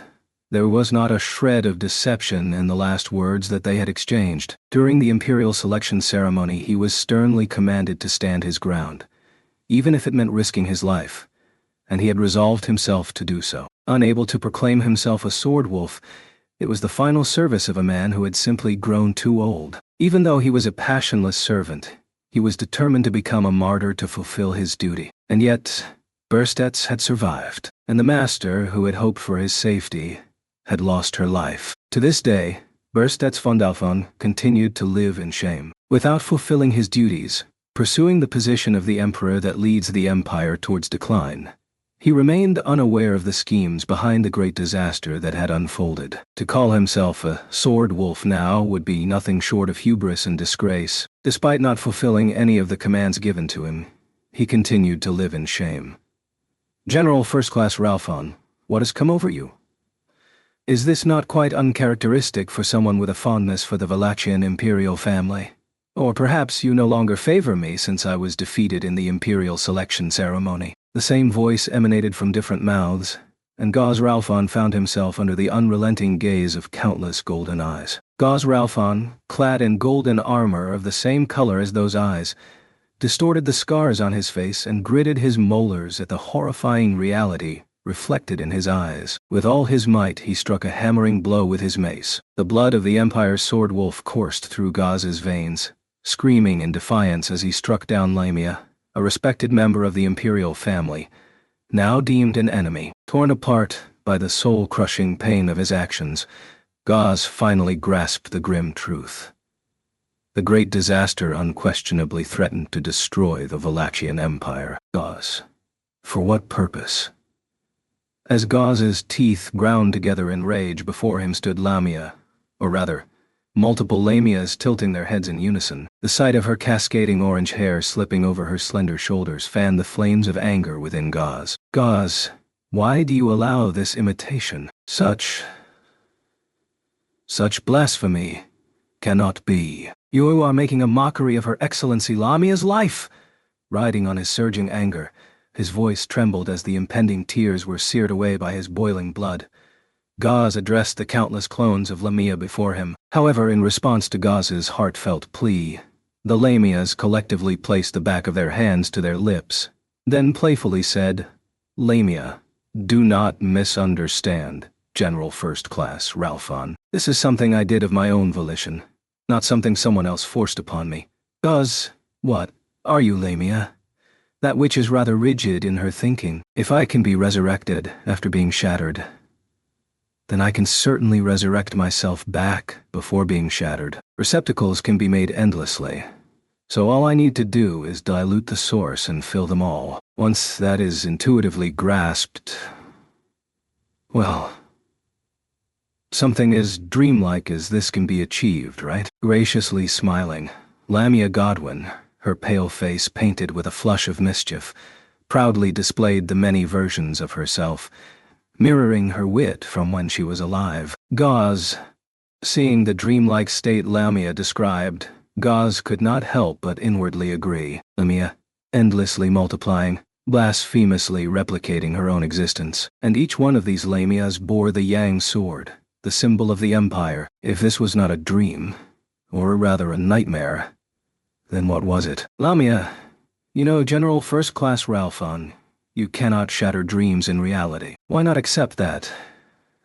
there was not a shred of deception in the last words that they had exchanged. During the imperial selection ceremony, he was sternly commanded to stand his ground, even if it meant risking his life, and he had resolved himself to do so. Unable to proclaim himself a sword wolf, it was the final service of a man who had simply grown too old. Even though he was a passionless servant, he was determined to become a martyr to fulfill his duty. And yet, Berstets had survived, and the master, who had hoped for his safety, had lost her life. To this day, Berstets von Dalfon continued to live in shame. Without fulfilling his duties, pursuing the position of the emperor that leads the empire towards decline, he remained unaware of the schemes behind the great disaster that had unfolded. To call himself a sword wolf now would be nothing short of hubris and disgrace. Despite not fulfilling any of the commands given to him, he continued to live in shame. General First Class Ralphon, what has come over you? Is this not quite uncharacteristic for someone with a fondness for the Wallachian imperial family? Or perhaps you no longer favor me since I was defeated in the imperial selection ceremony. The same voice emanated from different mouths, and Gauze Ralphon found himself under the unrelenting gaze of countless golden eyes. Gauze Ralphon, clad in golden armor of the same color as those eyes, distorted the scars on his face and gritted his molars at the horrifying reality reflected in his eyes. With all his might he struck a hammering blow with his mace. The blood of the Empire's sword wolf coursed through Gauze's veins, screaming in defiance as he struck down Lamia, a respected member of the imperial family, now deemed an enemy. Torn apart by the soul-crushing pain of his actions, Gauze finally grasped the grim truth. The great disaster unquestionably threatened to destroy the Wallachian Empire. Gauze. For what purpose? As Gauze's teeth ground together in rage, before him stood Lamia, or rather, multiple lamias tilting their heads in unison. The sight of her cascading orange hair slipping over her slender shoulders fanned the flames of anger within Gaz. Gaz, why do you allow this imitation? Such blasphemy cannot be. You are making a mockery of Her Excellency Lamia's life. Riding on his surging anger, his voice trembled as the impending tears were seared away by his boiling blood. Gaz addressed the countless clones of Lamia before him. However, in response to Gaz's heartfelt plea, the Lamias collectively placed the back of their hands to their lips, then playfully said, "Lamia, do not misunderstand, General First Class Ralphon. This is something I did of my own volition, not something someone else forced upon me." Gaz, what are you, Lamia? That witch is rather rigid in her thinking. If I can be resurrected after being shattered, then I can certainly resurrect myself back before being shattered. Receptacles can be made endlessly, so all I need to do is dilute the source and fill them all. Once that is intuitively grasped, well, something as dreamlike as this can be achieved, right? Graciously smiling, Lamia Godwin, her pale face painted with a flush of mischief, proudly displayed the many versions of herself, mirroring her wit from when she was alive. Gaz, seeing the dreamlike state Lamia described, Gaz could not help but inwardly agree. Lamia, endlessly multiplying, blasphemously replicating her own existence. And each one of these Lamias bore the Yang sword, the symbol of the Empire. If this was not a dream, or rather a nightmare, then what was it? Lamia, you know, General First Class Ralphon, you cannot shatter dreams in reality. Why not accept that,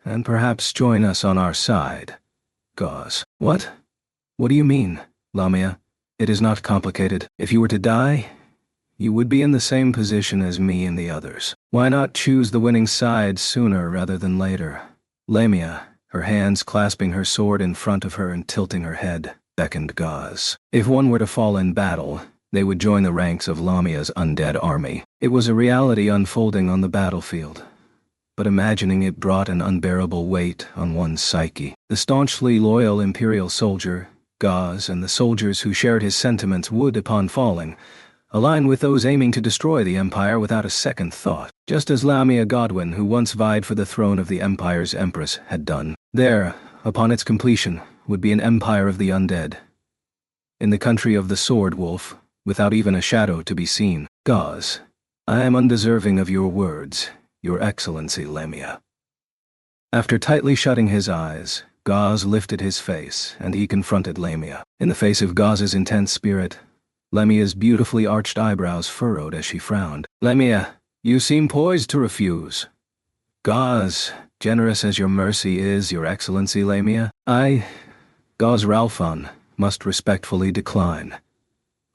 and perhaps join us on our side? Gaz. What? What do you mean, Lamia? It is not complicated. If you were to die, you would be in the same position as me and the others. Why not choose the winning side sooner rather than later? Lamia, her hands clasping her sword in front of her and tilting her head, beckoned Gaz. If one were to fall in battle, they would join the ranks of Lamia's undead army. It was a reality unfolding on the battlefield, but imagining it brought an unbearable weight on one's psyche. The staunchly loyal Imperial soldier, Gaz, and the soldiers who shared his sentiments would, upon falling, align with those aiming to destroy the Empire without a second thought, just as Lamia Godwin, who once vied for the throne of the Empire's Empress, had done. There, upon its completion, would be an Empire of the Undead. In the country of the Sword Wolf, without even a shadow to be seen. Gaz, I am undeserving of your words, Your Excellency Lamia. After tightly shutting his eyes, Gaz lifted his face, and he confronted Lamia. In the face of Gaz's intense spirit, Lamia's beautifully arched eyebrows furrowed as she frowned. Lamia, you seem poised to refuse. Gaz, generous as your mercy is, Your Excellency Lamia, I, Gaz Ralphon, must respectfully decline.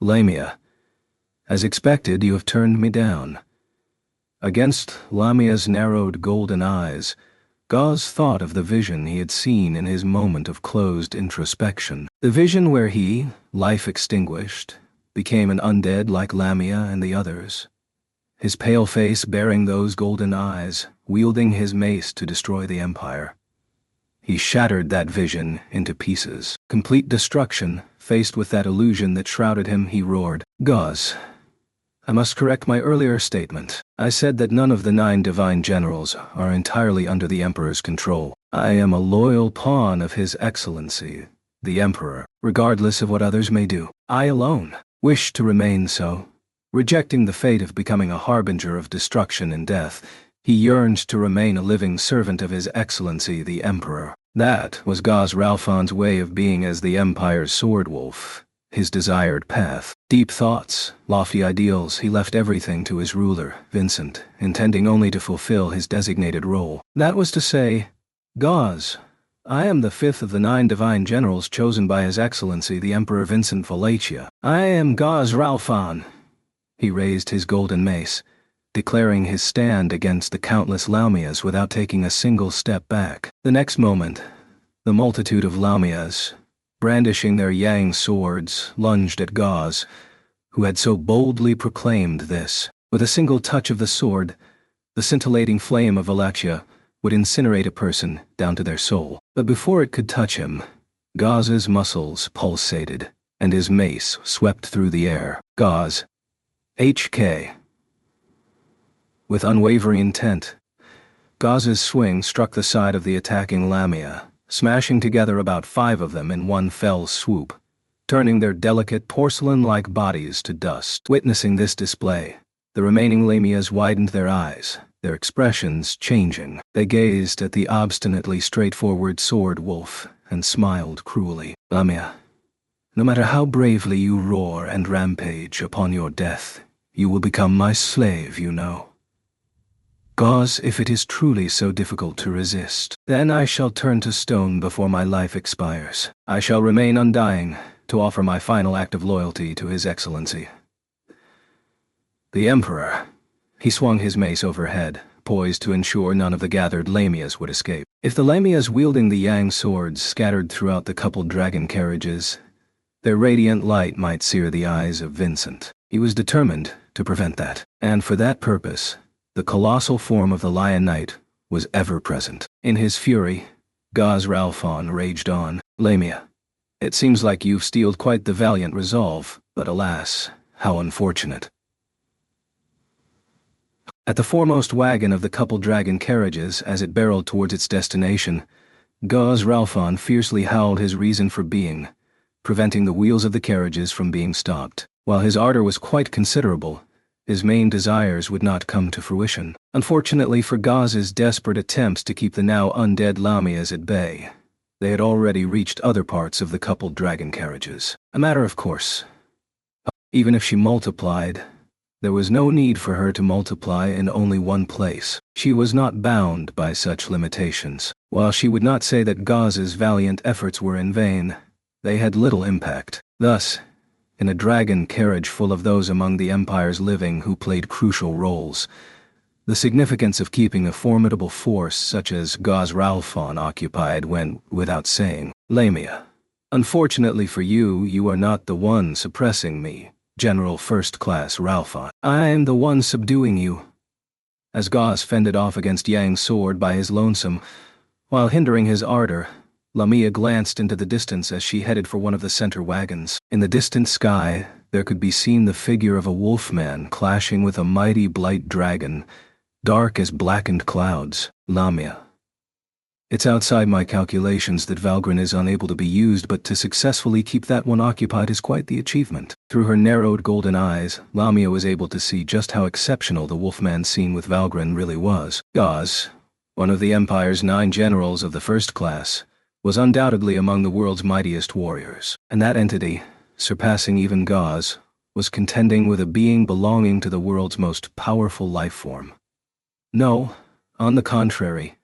Lamia, as expected, you have turned me down. Against Lamia's narrowed golden eyes, Gaz thought of the vision he had seen in his moment of closed introspection. The vision where he, life extinguished, became an undead like Lamia and the others. His pale face bearing those golden eyes, wielding his mace to destroy the Empire. He shattered that vision into pieces. Complete destruction, faced with that illusion that shrouded him, he roared, Gaz, I must correct my earlier statement. I said that none of the 9 divine generals are entirely under the Emperor's control. I am a loyal pawn of His Excellency, the Emperor, regardless of what others may do. I alone wish to remain so. Rejecting the fate of becoming a harbinger of destruction and death, he yearned to remain a living servant of His Excellency the Emperor. That was Gaz Ralphon's way of being as the Empire's sword wolf, his desired path. Deep thoughts, lofty ideals, he left everything to his ruler, Vincent, intending only to fulfill his designated role. That was to say, Gaz, I am the 5th of the 9 divine generals chosen by His Excellency the Emperor Vincent Valatia. I am Gaz Ralphon. He raised his golden mace, declaring his stand against the countless Lamias without taking a single step back. The next moment, the multitude of Lamias, brandishing their Yang swords, lunged at Gaz, who had so boldly proclaimed this. With a single touch of the sword, the scintillating flame of Valatia would incinerate a person down to their soul. But before it could touch him, Gaz's muscles pulsated, and his mace swept through the air. Gaz. HK. With unwavering intent, Gaz's swing struck the side of the attacking Lamia, smashing together about 5 of them in one fell swoop, turning their delicate porcelain-like bodies to dust. Witnessing this display, the remaining Lamias widened their eyes, their expressions changing. They gazed at the obstinately straightforward sword wolf and smiled cruelly. Lamia, no matter how bravely you roar and rampage upon your death, you will become my slave, you know. Gaz, if it is truly so difficult to resist, then I shall turn to stone before my life expires. I shall remain undying to offer my final act of loyalty to His Excellency. The Emperor. He swung his mace overhead, poised to ensure none of the gathered Lamias would escape. If the Lamias wielding the Yang swords scattered throughout the coupled dragon carriages, their radiant light might sear the eyes of Vincent. He was determined to prevent that, and for that purpose, the colossal form of the Lion Knight was ever present. In his fury, Gaz Ralphon raged on. Lamia, it seems like you've steeled quite the valiant resolve, but alas, how unfortunate. At the foremost wagon of the coupled dragon carriages as it barreled towards its destination, Gaz Ralphon fiercely howled his reason for being, preventing the wheels of the carriages from being stopped. While his ardor was quite considerable, his main desires would not come to fruition. Unfortunately for Gaz's desperate attempts to keep the now undead Lamias at bay, they had already reached other parts of the coupled dragon carriages. A matter of course. Even if she multiplied, there was no need for her to multiply in only one place. She was not bound by such limitations. While she would not say that Gaz's valiant efforts were in vain, they had little impact. Thus, in a dragon carriage full of those among the Empire's living who played crucial roles, the significance of keeping a formidable force such as Gaz Ralphon occupied went without saying. Lamia, unfortunately for you, you are not the one suppressing me, General First Class Ralphon. I am the one subduing you. As Gaz fended off against Yang's sword by his lonesome, while hindering his ardor, Lamia glanced into the distance as she headed for one of the center wagons. In the distant sky, there could be seen the figure of a wolfman clashing with a mighty blight dragon, dark as blackened clouds. Lamia. It's outside my calculations that Valgrind is unable to be used, but to successfully keep that one occupied is quite the achievement. Through her narrowed golden eyes, Lamia was able to see just how exceptional the wolfman scene with Valgrind really was. Gaz, one of the Empire's 9 generals of the first class, was undoubtedly among the world's mightiest warriors, and that entity, surpassing even Gaz, was contending with a being belonging to the world's most powerful life form. No, on the contrary,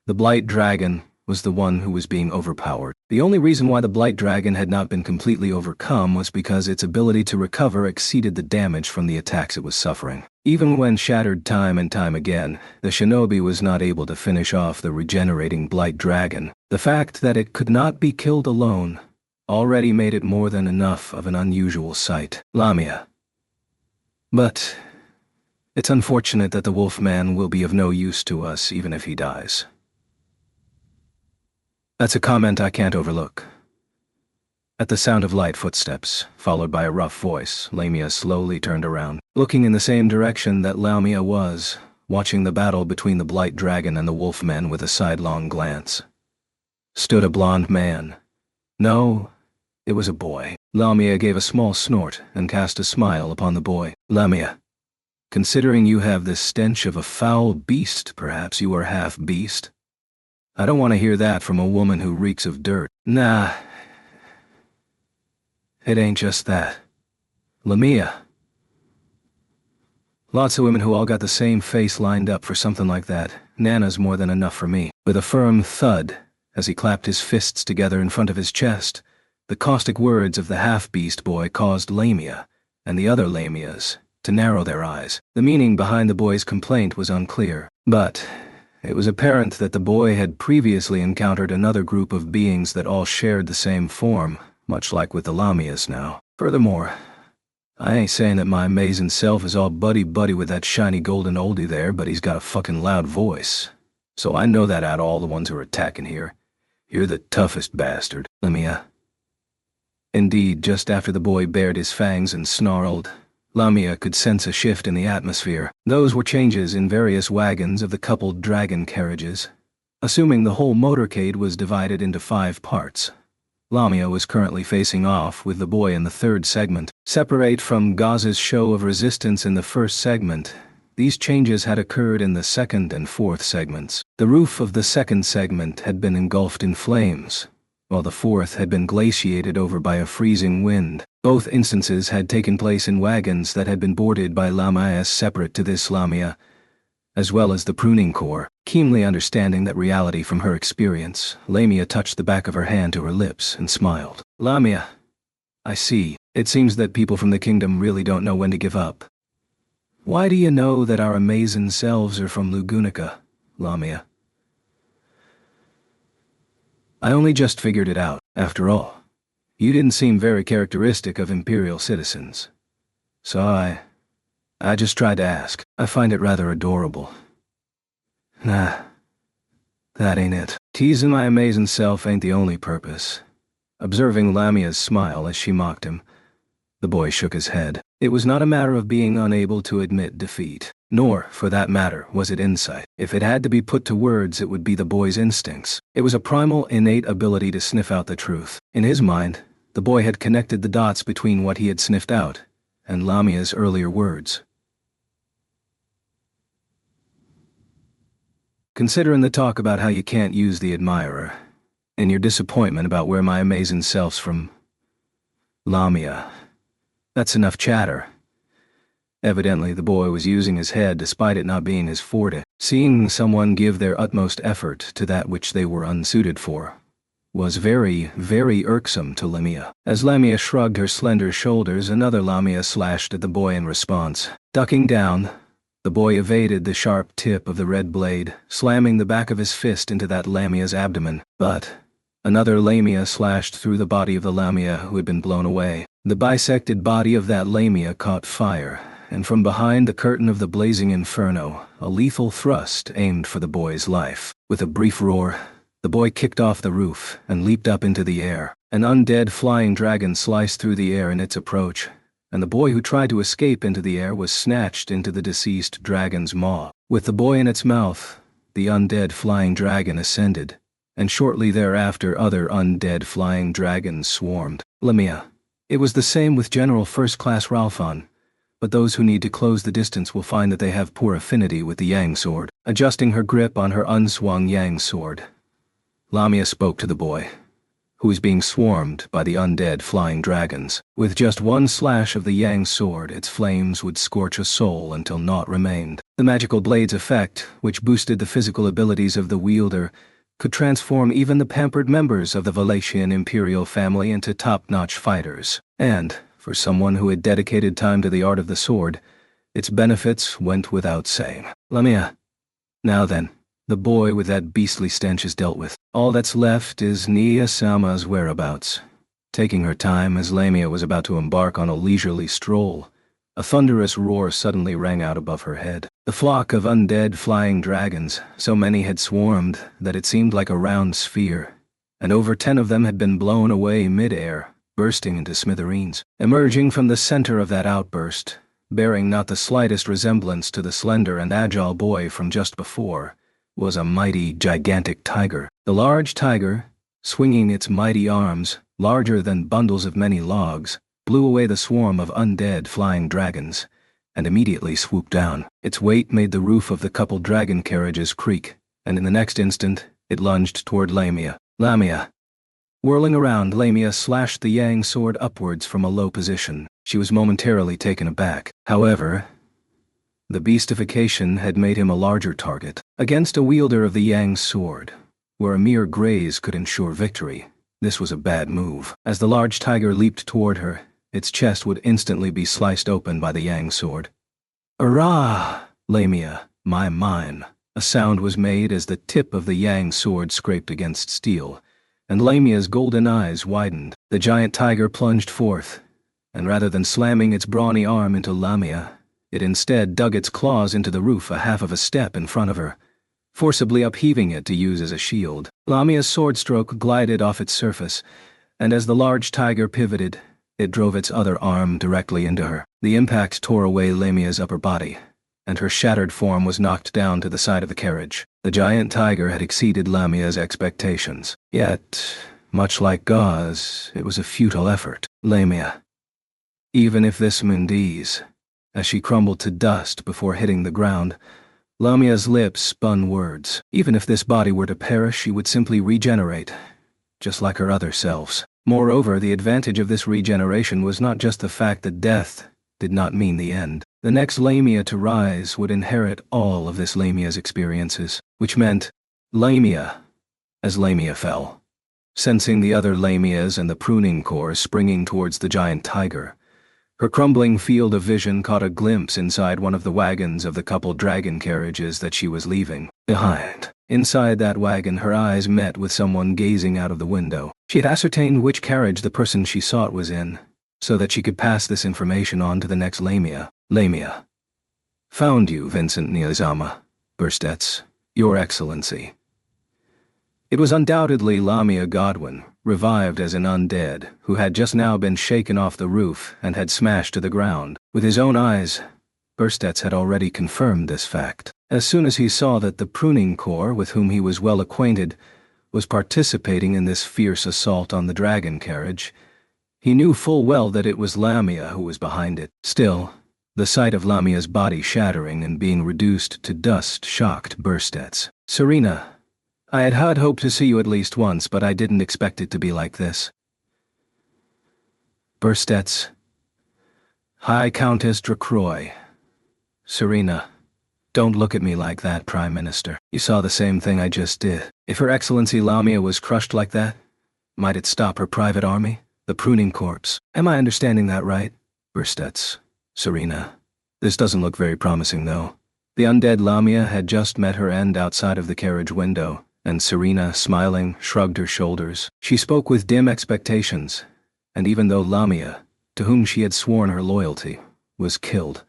the Blight Dragon was the one who was being overpowered. The only reason why the Blight Dragon had not been completely overcome was because its ability to recover exceeded the damage from the attacks it was suffering. Even when shattered time and time again, the shinobi was not able to finish off the regenerating Blight Dragon. The fact that it could not be killed alone already made it more than enough of an unusual sight. Lamia. But it's unfortunate that the Wolfman will be of no use to us even if he dies. That's a comment I can't overlook. At the sound of light footsteps, followed by a rough voice, Lamia slowly turned around, looking in the same direction that Lamia was, watching the battle between the Blight Dragon and the Wolfman with a sidelong glance. Stood a blond man. No, it was a boy. Lamia gave a small snort and cast a smile upon the boy. Lamia, considering you have the stench of a foul beast, perhaps you are half beast? I don't want to hear that from a woman who reeks of dirt. Nah, it ain't just that. Lamia. Lots of women who all got the same face lined up for something like that. Nana's more than enough for me. With a firm thud, as he clapped his fists together in front of his chest, the caustic words of the half-beast boy caused Lamia, and the other Lamias, to narrow their eyes. The meaning behind the boy's complaint was unclear, but it was apparent that the boy had previously encountered another group of beings that all shared the same form, much like with the Lamias now. Furthermore, I ain't saying that my amazing self is all buddy-buddy with that shiny golden oldie there, but he's got a fucking loud voice. So I know that out of all the ones who are attacking here, You're the toughest bastard, Lamia. Indeed, just after the boy bared his fangs and snarled, Lamia could sense a shift in the atmosphere. Those were changes in various wagons of the coupled dragon carriages. Assuming the whole motorcade was divided into 5 parts, Lamia was currently facing off with the boy in the 3rd segment. Separate from Gaz's show of resistance in the 1st segment, these changes had occurred in the 2nd and 4th segments. The roof of the 2nd segment had been engulfed in flames, while the 4th had been glaciated over by a freezing wind. Both instances had taken place in wagons that had been boarded by Lamia separate to this Lamia, as well as the pruning corps. Keenly understanding that reality from her experience, Lamia touched the back of her hand to her lips and smiled. Lamia, I see. It seems that people from the kingdom really don't know when to give up. Why do you know that our amazing selves are from Lugunica, Lamia? I only just figured it out, after all. You didn't seem very characteristic of imperial citizens. So I just tried to ask. I find it rather adorable. Nah, that ain't it. Teasing my amazing self ain't the only purpose. Observing Lamia's smile as she mocked him, the boy shook his head. It was not a matter of being unable to admit defeat, nor, for that matter, was it insight. If it had to be put to words, it would be the boy's instincts. It was a primal, innate ability to sniff out the truth. In his mind, the boy had connected the dots between what he had sniffed out and Lamia's earlier words. Considering the talk about how you can't use the admirer, and your disappointment about where my amazing self's from, Lamia, that's enough chatter. Evidently, the boy was using his head despite it not being his forte. Seeing someone give their utmost effort to that which they were unsuited for was very, very irksome to Lamia. As Lamia shrugged her slender shoulders, another Lamia slashed at the boy in response. Ducking down, the boy evaded the sharp tip of the red blade, slamming the back of his fist into that Lamia's abdomen. But another Lamia slashed through the body of the Lamia who had been blown away. The bisected body of that Lamia caught fire, and from behind the curtain of the blazing inferno, a lethal thrust aimed for the boy's life. With a brief roar, the boy kicked off the roof and leaped up into the air. An undead flying dragon sliced through the air in its approach, and the boy who tried to escape into the air was snatched into the deceased dragon's maw. With the boy in its mouth, the undead flying dragon ascended, and shortly thereafter other undead flying dragons swarmed. Lamia. It was the same with General First Class Ralphon, but those who need to close the distance will find that they have poor affinity with the Yang sword. Adjusting her grip on her unswung Yang sword, Lamia spoke to the boy, who was being swarmed by the undead flying dragons. With just one slash of the Yang sword, its flames would scorch a soul until naught remained. The magical blade's effect, which boosted the physical abilities of the wielder, could transform even the pampered members of the Valatian imperial family into top-notch fighters. And, for someone who had dedicated time to the art of the sword, its benefits went without saying. Lamia. Now then, the boy with that beastly stench is dealt with. All that's left is Nia Sama's whereabouts. Taking her time as Lamia was about to embark on a leisurely stroll, a thunderous roar suddenly rang out above her head. The flock of undead flying dragons, so many had swarmed that it seemed like a round sphere, and over 10 of them had been blown away mid-air, bursting into smithereens. Emerging from the center of that outburst, bearing not the slightest resemblance to the slender and agile boy from just before, was a mighty, gigantic tiger. The large tiger, swinging its mighty arms, larger than bundles of many logs, blew away the swarm of undead flying dragons, and immediately swooped down. Its weight made the roof of the coupled dragon carriages creak, and in the next instant, it lunged toward Lamia. Lamia. Whirling around, Lamia slashed the Yang sword upwards from a low position. She was momentarily taken aback. However, the beastification had made him a larger target. Against a wielder of the Yang sword, where a mere graze could ensure victory, this was a bad move. As the large tiger leaped toward her, its chest would instantly be sliced open by the Yang sword. "Hurrah, Lamia, mine." A sound was made as the tip of the Yang sword scraped against steel, and Lamia's golden eyes widened. The giant tiger plunged forth, and rather than slamming its brawny arm into Lamia, it instead dug its claws into the roof a half of a step in front of her. forcibly upheaving it to use as a shield. Lamia's sword stroke glided off its surface, and as the large tiger pivoted, it drove its other arm directly into her. The impact tore away Lamia's upper body, and her shattered form was knocked down to the side of the carriage. The giant tiger had exceeded Lamia's expectations. Yet, much like Gauze, it was a futile effort. Lamia. Even if this Mundiz, as she crumbled to dust before hitting the ground, Lamia's lips spun words. Even if this body were to perish, she would simply regenerate, just like her other selves. Moreover, the advantage of this regeneration was not just the fact that death did not mean the end. The next Lamia to rise would inherit all of this Lamia's experiences, which meant Lamia, as Lamia fell. Sensing the other Lamias and the pruning core springing towards the giant tiger, her crumbling field of vision caught a glimpse inside one of the wagons of the couple dragon carriages that she was leaving behind. Inside that wagon, her eyes met with someone gazing out of the window. She had ascertained which carriage the person she sought was in, so that she could pass this information on to the next Lamia. Lamia. Found you, Vincent Niyazama. Burstets. Your Excellency. It was undoubtedly Lamia Godwin, revived as an undead, who had just now been shaken off the roof and had smashed to the ground. With his own eyes, Burstets had already confirmed this fact. As soon as he saw that the pruning core, with whom he was well acquainted, was participating in this fierce assault on the dragon carriage, he knew full well that it was Lamia who was behind it. Still, the sight of Lamia's body shattering and being reduced to dust shocked Burstets. Serena, I had hoped to see you at least once, but I didn't expect it to be like this. Burstets. High Countess Dracroy. Serena, don't look at me like that, Prime Minister. You saw the same thing I just did. If Her Excellency Lamia was crushed like that, might it stop her private army? The pruning corps. Am I understanding that right? Burstets. Serena. This doesn't look very promising, though. The undead Lamia had just met her end outside of the carriage window, and Serena, smiling, shrugged her shoulders. She spoke with dim expectations, and even though Lamia, to whom she had sworn her loyalty, was killed,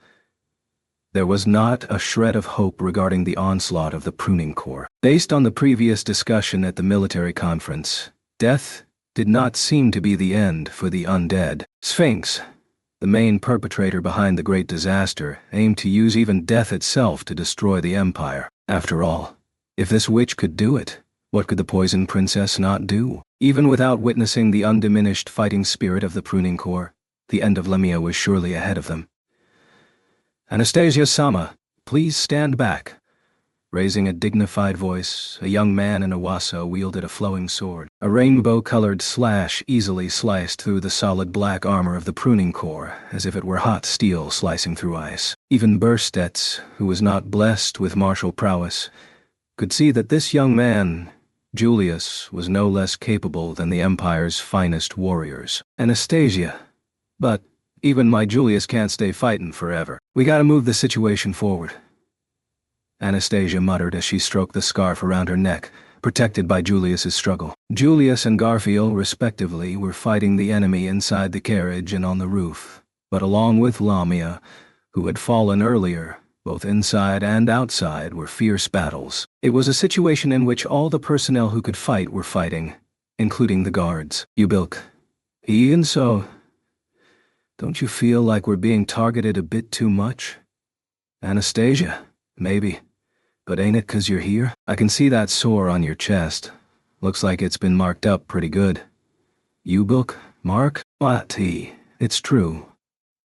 there was not a shred of hope regarding the onslaught of the pruning corps. Based on the previous discussion at the military conference, death did not seem to be the end for the undead. Sphinx, the main perpetrator behind the great disaster, aimed to use even death itself to destroy the Empire. After all, if this witch could do it, what could the Poison Princess not do? Even without witnessing the undiminished fighting spirit of the pruning corps, the end of Lamia was surely ahead of them. Anastasia-sama, please stand back. Raising a dignified voice, a young man in a wasa wielded a flowing sword. A rainbow-colored slash easily sliced through the solid black armor of the pruning corps, as if it were hot steel slicing through ice. Even Burstets, who was not blessed with martial prowess, could see that this young man, Julius, was no less capable than the Empire's finest warriors. Anastasia. But even my Julius can't stay fighting forever. We gotta move the situation forward. Anastasia muttered as she stroked the scarf around her neck, protected by Julius's struggle. Julius and Garfield, respectively, were fighting the enemy inside the carriage and on the roof, but along with Lamia, who had fallen earlier, both inside and outside were fierce battles. It was a situation in which all the personnel who could fight were fighting, including the guards. Ubilk. Even so, don't you feel like we're being targeted a bit too much? Anastasia, maybe. But ain't it 'cause you're here? I can see that sore on your chest. Looks like it's been marked up pretty good. Ubilk? Mark? What? It's true.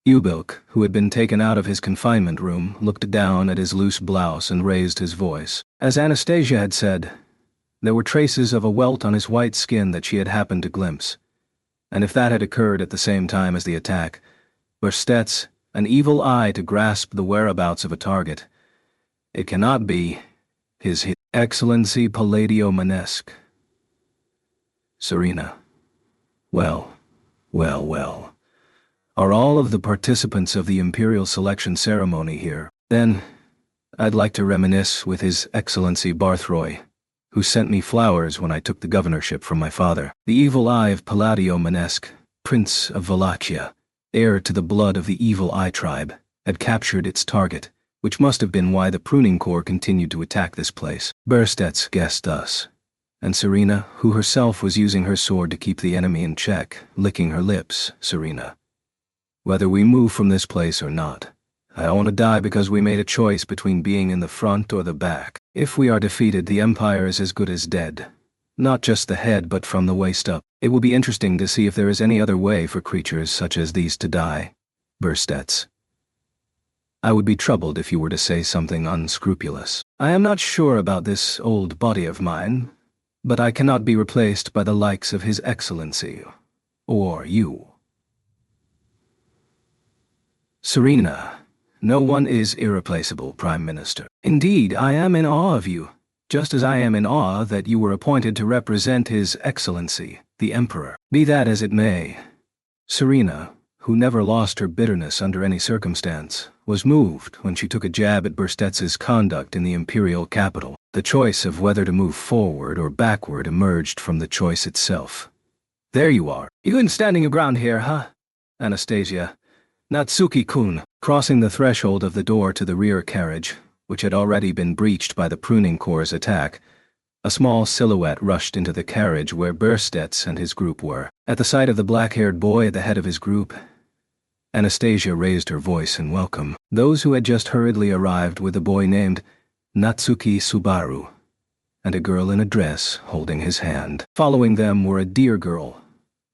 Ubilk, who had been taken out of his confinement room, looked down at his loose blouse and raised his voice. As Anastasia had said, there were traces of a welt on his white skin that she had happened to glimpse. And if that had occurred at the same time as the attack, Burstets, an evil eye to grasp the whereabouts of a target, it cannot be His Excellency Palladio Manesque. Serena. Well. Are all of the participants of the Imperial Selection Ceremony here? Then, I'd like to reminisce with His Excellency Barthroy, who sent me flowers when I took the governorship from my father. The evil eye of Palladio Manesque, Prince of Wallachia, heir to the blood of the Evil Eye tribe, had captured its target, which must have been why the pruning corps continued to attack this place. Burstets guessed thus, and Serena, who herself was using her sword to keep the enemy in check, licking her lips. Serena. Whether we move from this place or not, I don't want to die because we made a choice between being in the front or the back. If we are defeated, the Empire is as good as dead. Not just the head but from the waist up. It will be interesting to see if there is any other way for creatures such as these to die. Burstets. I would be troubled if you were to say something unscrupulous. I am not sure about this old body of mine, but I cannot be replaced by the likes of His Excellency. Or you. Serena, no one is irreplaceable, Prime Minister. Indeed, I am in awe of you, just as I am in awe that you were appointed to represent His Excellency, the Emperor. Be that as it may, Serena, who never lost her bitterness under any circumstance, was moved when she took a jab at Burstets's conduct in the imperial capital. The choice of whether to move forward or backward emerged from the choice itself. There you are. You been standing your ground here, huh? Anastasia. Natsuki-kun, crossing the threshold of the door to the rear carriage, which had already been breached by the pruning corps' attack, a small silhouette rushed into the carriage where Burstets and his group were. At the sight of the black-haired boy at the head of his group, Anastasia raised her voice in welcome. Those who had just hurriedly arrived with a boy named Natsuki Subaru, and a girl in a dress holding his hand. Following them were a dear girl,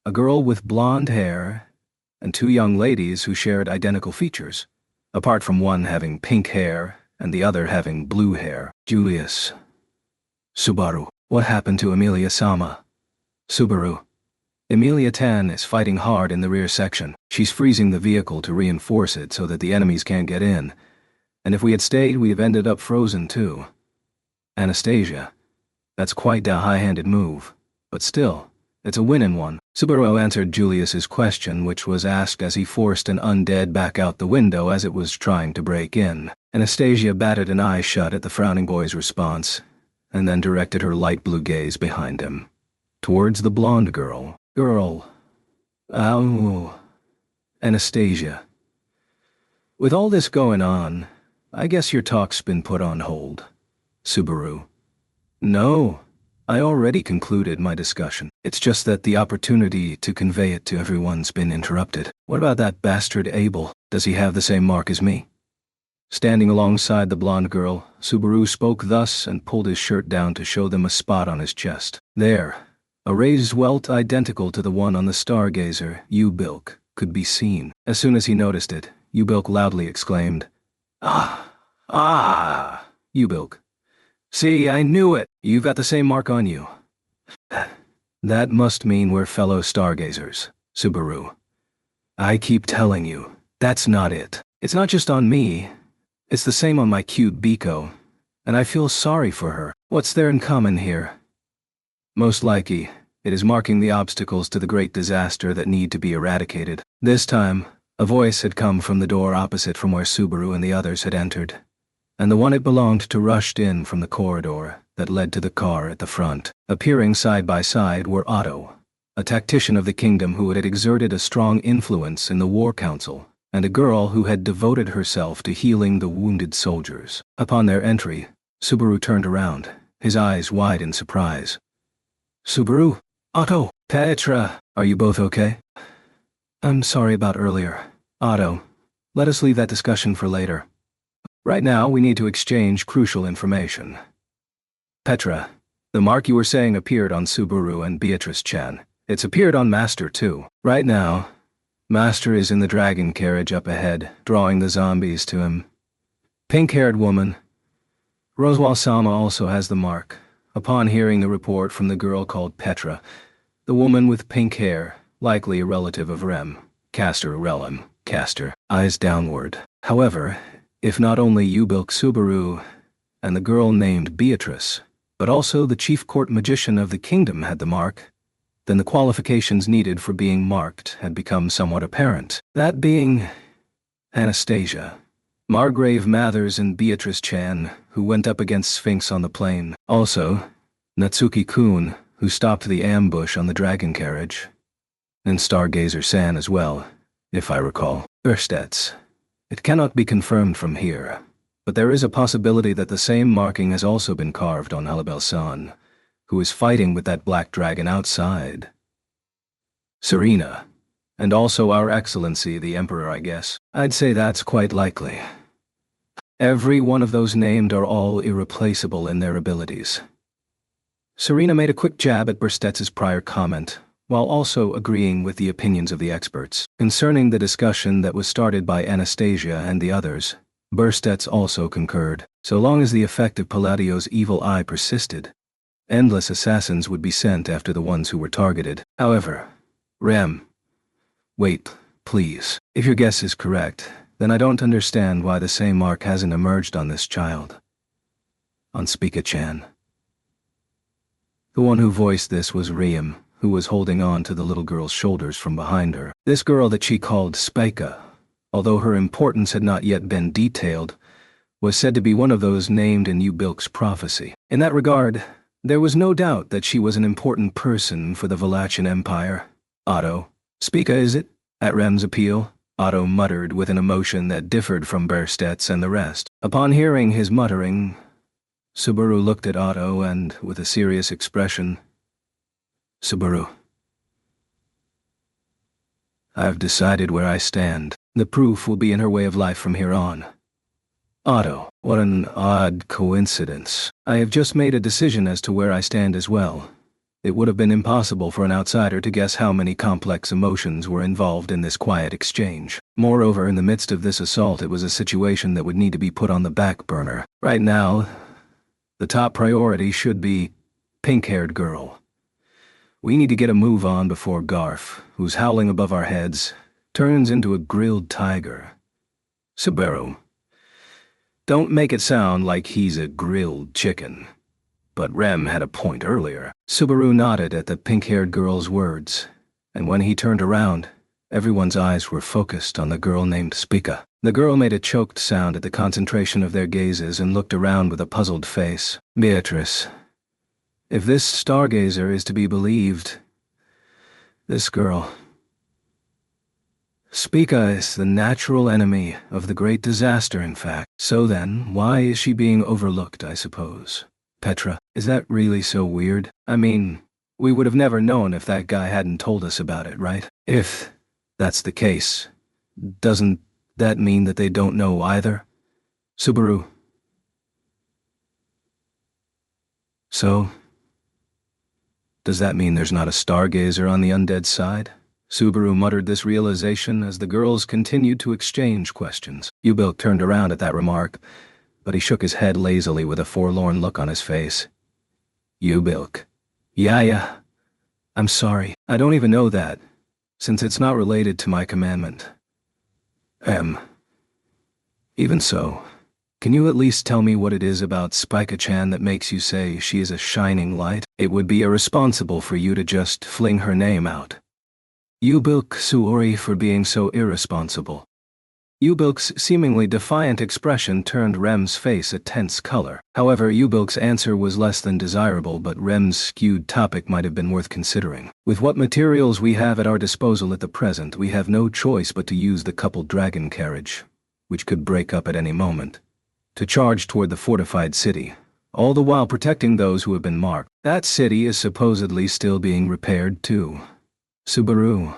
a girl with blonde hair, and two young ladies who shared identical features, apart from one having pink hair and the other having blue hair. Julius. Subaru. What happened to Emilia-sama? Subaru. Emilia-tan is fighting hard in the rear section. She's freezing the vehicle to reinforce it so that the enemies can't get in. And if we had stayed, we'd have ended up frozen too. Anastasia. That's quite a high-handed move. But still, it's a winning one. Subaru answered Julius's question, which was asked as he forced an undead back out the window as it was trying to break in. Anastasia batted an eye shut at the frowning boy's response, and then directed her light blue gaze behind him, towards the blonde girl. Anastasia. With all this going on, I guess your talk's been put on hold. Subaru. No, I already concluded my discussion. It's just that the opportunity to convey it to everyone's been interrupted. What about that bastard Abel? Does he have the same mark as me? Standing alongside the blonde girl, Subaru spoke thus and pulled his shirt down to show them a spot on his chest. There, a raised welt identical to the one on the stargazer, U-Bilk, could be seen. As soon as he noticed it, U-Bilk loudly exclaimed, Ah! U-Bilk. See, I knew it! You've got the same mark on you. That must mean we're fellow stargazers, Subaru. I keep telling you, that's not it. It's not just on me. It's the same on my cute Biko, and I feel sorry for her. What's there in common here? Most likely, it is marking the obstacles to the great disaster that need to be eradicated. This time, a voice had come from the door opposite from where Subaru and the others had entered, and the one it belonged to rushed in from the corridor that led to the car at the front. Appearing side by side were Otto, a tactician of the kingdom who had exerted a strong influence in the War Council, and a girl who had devoted herself to healing the wounded soldiers. Upon their entry, Subaru turned around, his eyes wide in surprise. Subaru? Otto? Petra? Are you both okay? I'm sorry about earlier. Otto, let us leave that discussion for later. Right now, we need to exchange crucial information. Petra, the mark you were saying appeared on Subaru and Beatrice-chan. It's appeared on Master too. Right now, Master is in the dragon carriage up ahead, drawing the zombies to him. Pink-haired woman. Roswell-sama also has the mark. Upon hearing the report from the girl called Petra, the woman with pink hair, likely a relative of Rem, Castor Relem, Castor, eyes downward. However, if not only U-Bilk Subaru and the girl named Beatrice, but also the chief court magician of the kingdom had the mark, then the qualifications needed for being marked had become somewhat apparent. That being Anastasia, Margrave Mathers and Beatrice-chan, who went up against Sphinx on the plain. Also, Natsuki-kun, who stopped the ambush on the dragon carriage. And Stargazer-san as well, if I recall. Burstets. It cannot be confirmed from here, But there is a possibility that the same marking has also been carved on Alabel-san, who is fighting with that black dragon outside. Serena. And also our Excellency, the Emperor, I guess. I'd say that's quite likely. Every one of those named are all irreplaceable in their abilities. Serena made a quick jab at Berstetz's prior comment, while also agreeing with the opinions of the experts. Concerning the discussion that was started by Anastasia and the others, Berstetz also concurred. So long as the effect of Palladio's evil eye persisted, endless assassins would be sent after the ones who were targeted. However, wait, please. If your guess is correct, then I don't understand why the same mark hasn't emerged on this child. On Spica-chan. The one who voiced this was Riem, who was holding on to the little girl's shoulders from behind her. This girl that she called Spica, although her importance had not yet been detailed, was said to be one of those named in Ubilk's prophecy. In that regard, there was no doubt that she was an important person for the Valachian Empire. Otto. Spica, is it? At Rem's appeal, Otto muttered with an emotion that differed from Berstetz and the rest. Upon hearing his muttering, Subaru looked at Otto and, with a serious expression, Subaru. I've decided where I stand. The proof will be in her way of life from here on. Otto, what an odd coincidence. I have just made a decision as to where I stand as well. It would have been impossible for an outsider to guess how many complex emotions were involved in this quiet exchange. Moreover, in the midst of this assault, it was a situation that would need to be put on the back burner. Right now, the top priority should be pink-haired girl. We need to get a move on before Garf, who's howling above our heads, turns into a grilled tiger. Subaru. Don't make it sound like he's a grilled chicken. But Rem had a point earlier. Subaru nodded at the pink-haired girl's words, and when he turned around, everyone's eyes were focused on the girl named Spica. The girl made a choked sound at the concentration of their gazes and looked around with a puzzled face. Beatrice. If this stargazer is to be believed, this girl... Spica is the natural enemy of the great disaster, in fact. So then, why is she being overlooked, I suppose? Petra, is that really so weird? I mean, we would have never known if that guy hadn't told us about it, right? If that's the case, doesn't that mean that they don't know either? Subaru. So, does that mean there's not a stargazer on the undead side? Subaru muttered this realization as the girls continued to exchange questions. Ubilk turned around at that remark, but he shook his head lazily with a forlorn look on his face. Ubilk. Yeah. I'm sorry. I don't even know that, since it's not related to my commandment. Even so, can you at least tell me what it is about Spica-chan that makes you say she is a shining light? It would be irresponsible for you to just fling her name out. Ubilk Suori for being so irresponsible. Ubilk's seemingly defiant expression turned Rem's face a tense color. However, Ubilk's answer was less than desirable, but Rem's skewed topic might have been worth considering. With what materials we have at our disposal at the present, we have no choice but to use the coupled dragon carriage, which could break up at any moment, to charge toward the fortified city, all the while protecting those who have been marked. That city is supposedly still being repaired, too. Subaru,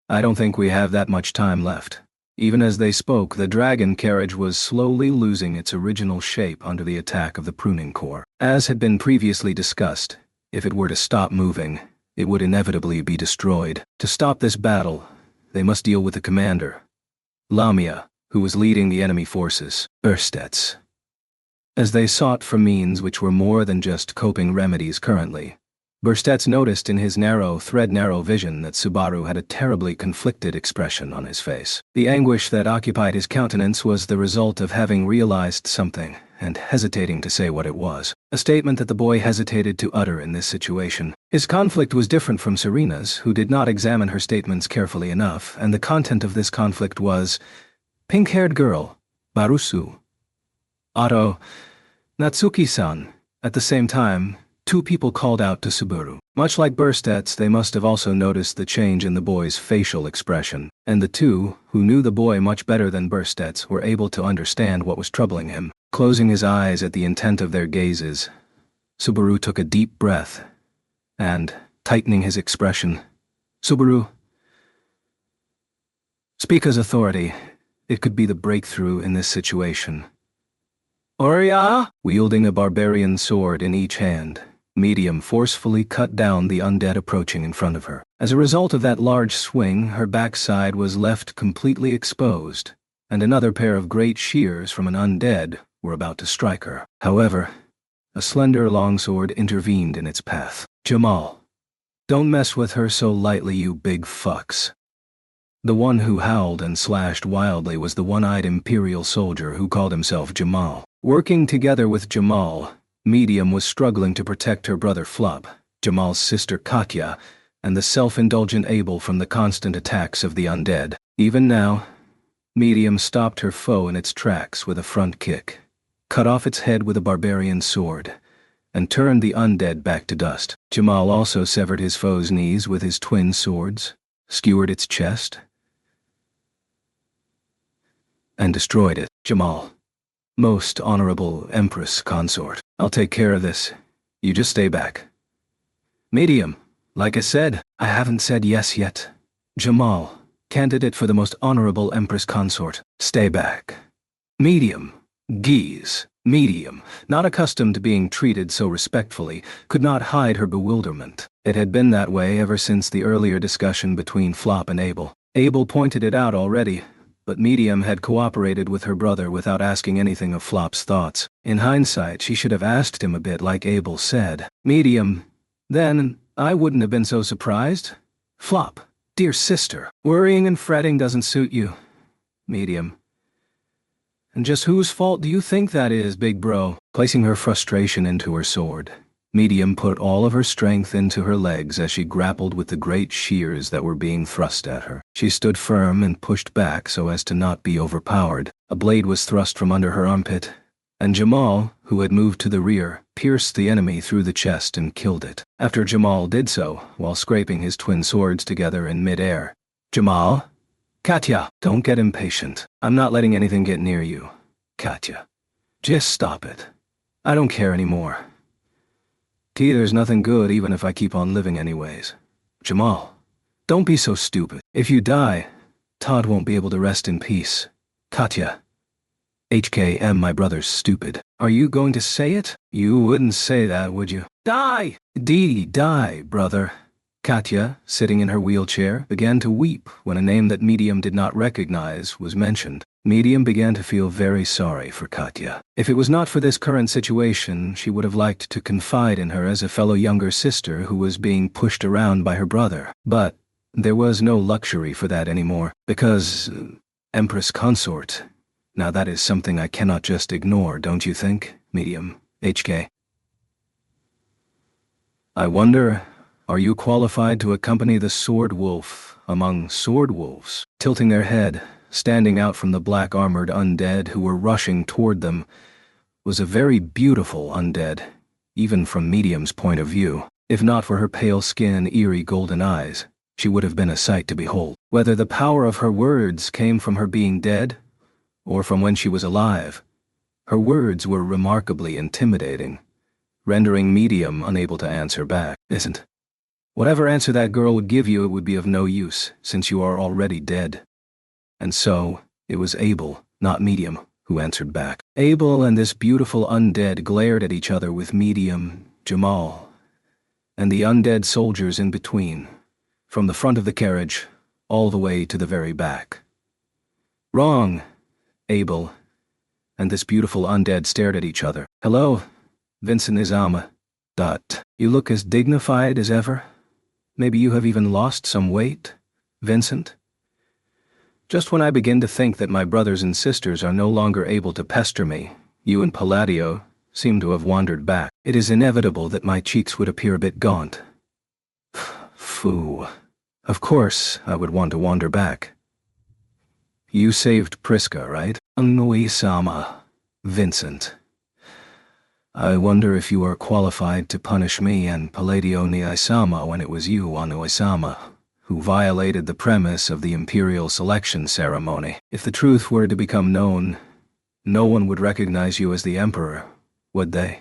I don't think we have that much time left. Even as they spoke, the dragon carriage was slowly losing its original shape under the attack of the pruning core. As had been previously discussed, if it were to stop moving, it would inevitably be destroyed. To stop this battle, they must deal with the commander, Lamia, who was leading the enemy forces, Berstetz. As they sought for means which were more than just coping remedies currently, Berstetz noticed in his narrow vision that Subaru had a terribly conflicted expression on his face. The anguish that occupied his countenance was the result of having realized something and hesitating to say what it was, a statement that the boy hesitated to utter in this situation. His conflict was different from Serena's, who did not examine her statements carefully enough, and the content of this conflict was, pink-haired girl, Barusu. Otto, Natsuki-san. At the same time, two people called out to Subaru. Much like Burstett's, they must have also noticed the change in the boy's facial expression, and the two, who knew the boy much better than Burstett's, were able to understand what was troubling him. Closing his eyes at the intent of their gazes, Subaru took a deep breath, and, tightening his expression, "Subaru, speak as authority. It could be the breakthrough in this situation." "Oria?" Wielding a barbarian sword in each hand, Medium forcefully cut down the undead approaching in front of her. As a result of that large swing, her backside was left completely exposed, and another pair of great shears from an undead were about to strike her. However, a slender longsword intervened in its path. "Jamal, don't mess with her so lightly, you big fucks." The one who howled and slashed wildly was the one-eyed Imperial soldier who called himself Jamal. Working together with Jamal, Medium was struggling to protect her brother Flop, Jamal's sister Katya, and the self-indulgent Abel from the constant attacks of the undead. Even now, Medium stopped her foe in its tracks with a front kick, cut off its head with a barbarian sword, and turned the undead back to dust. Jamal also severed his foe's knees with his twin swords, skewered its chest, and destroyed it. "Jamal, most honorable Empress Consort, I'll take care of this. You just stay back." "Medium, like I said, I haven't said yes yet." "Jamal, candidate for the most honorable Empress Consort, stay back." Medium, Geese, Medium, not accustomed to being treated so respectfully, could not hide her bewilderment. It had been that way ever since the earlier discussion between Flop and Abel. Abel pointed it out already, but Medium had cooperated with her brother without asking anything of Flop's thoughts. In hindsight, she should have asked him a bit like Abel said. "Medium, then I wouldn't have been so surprised." "Flop, dear sister, worrying and fretting doesn't suit you." Medium, "And just whose fault do you think that is, big bro?" Placing her frustration into her sword, Medium put all of her strength into her legs as she grappled with the great shears that were being thrust at her. She stood firm and pushed back so as to not be overpowered. A blade was thrust from under her armpit, and Jamal, who had moved to the rear, pierced the enemy through the chest and killed it. After Jamal did so, while scraping his twin swords together in mid-air, "Jamal? Katya, don't get impatient. I'm not letting anything get near you. Katya, just stop it. I don't care anymore. There's nothing good even if I keep on living anyways. Jamal, don't be so stupid. If you die, Todd won't be able to rest in peace. Katya, HKM, my brother's stupid." "Are you going to say it?" "You wouldn't say that, would you?" "Die! Die, brother." Katya, sitting in her wheelchair, began to weep when a name that Medium did not recognize was mentioned. Medium began to feel very sorry for Katya. If it was not for this current situation, she would have liked to confide in her as a fellow younger sister who was being pushed around by her brother. But there was no luxury for that anymore, because Empress Consort. Now that is something I cannot just ignore, don't you think, Medium, HK? "I wonder, are you qualified to accompany the Sword Wolf among Sword Wolves?" Tilting their head, standing out from the black-armored undead who were rushing toward them, was a very beautiful undead, even from Medium's point of view. If not for her pale skin and eerie golden eyes, she would have been a sight to behold. Whether the power of her words came from her being dead, or from when she was alive, her words were remarkably intimidating, rendering Medium unable to answer back. "Isn't. Whatever answer that girl would give you, it would be of no use, since you are already dead." And so, it was Abel, not Medium, who answered back. Abel and this beautiful undead glared at each other with Medium, Jamal, and the undead soldiers in between, from the front of the carriage, all the way to the very back. "Wrong." Abel and this beautiful undead stared at each other. "Hello, Vincent Izama. You look as dignified as ever. Maybe you have even lost some weight, Vincent?" "Just when I begin to think that my brothers and sisters are no longer able to pester me, you and Palladio seem to have wandered back. It is inevitable that my cheeks would appear a bit gaunt." "Phoo. Of course I would want to wander back." "You saved Priska, right?" "Sama, Vincent. I wonder if you are qualified to punish me and Palladio Ni-Isama when it was you, Anu-Isama, who violated the premise of the imperial selection ceremony. If the truth were to become known, no one would recognize you as the emperor, would they?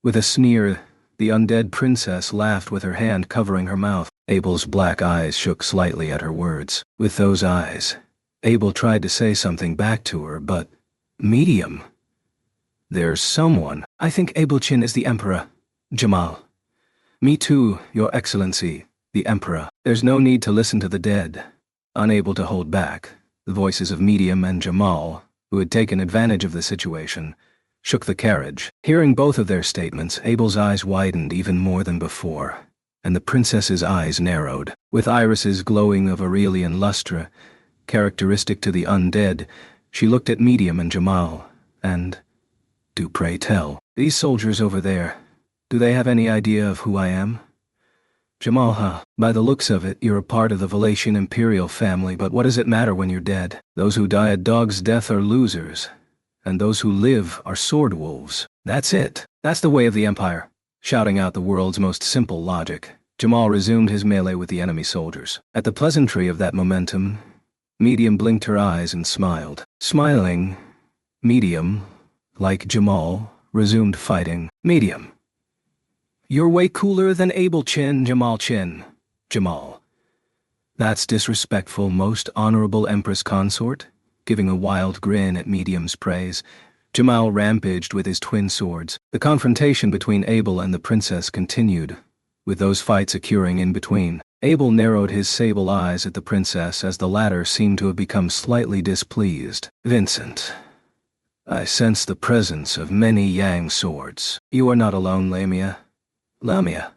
With a sneer, the undead princess laughed with her hand covering her mouth. Abel's black eyes shook slightly at her words. With those eyes, Abel tried to say something back to her, but... Medium. There's someone. I think Abelchin is the emperor. Jamal. Me too, your excellency, the emperor. There's no need to listen to the dead. Unable to hold back, the voices of Medium and Jamal, who had taken advantage of the situation, shook the carriage. Hearing both of their statements, Abel's eyes widened even more than before, and the princess's eyes narrowed. With irises glowing of Aurelian lustre, characteristic to the undead, she looked at Medium and Jamal, and, do pray tell, these soldiers over there, do they have any idea of who I am? Jamal, huh? By the looks of it, you're a part of the Valatian imperial family, but what does it matter when you're dead? Those who die a dog's death are losers, and those who live are sword wolves. That's it. That's the way of the Empire. Shouting out the world's most simple logic, Jamal resumed his melee with the enemy soldiers. At the pleasantry of that momentum, Medium blinked her eyes and smiled. Smiling, Medium, like Jamal, resumed fighting. Medium. You're way cooler than Abel Chin, Jamal Chin. Jamal. That's disrespectful, most honorable Empress Consort. Giving a wild grin at Medium's praise, Jamal rampaged with his twin swords. The confrontation between Abel and the princess continued, with those fights occurring in between. Abel narrowed his sable eyes at the princess as the latter seemed to have become slightly displeased. Vincent. I sense the presence of many Yang swords. You are not alone, Lamia. Lamia.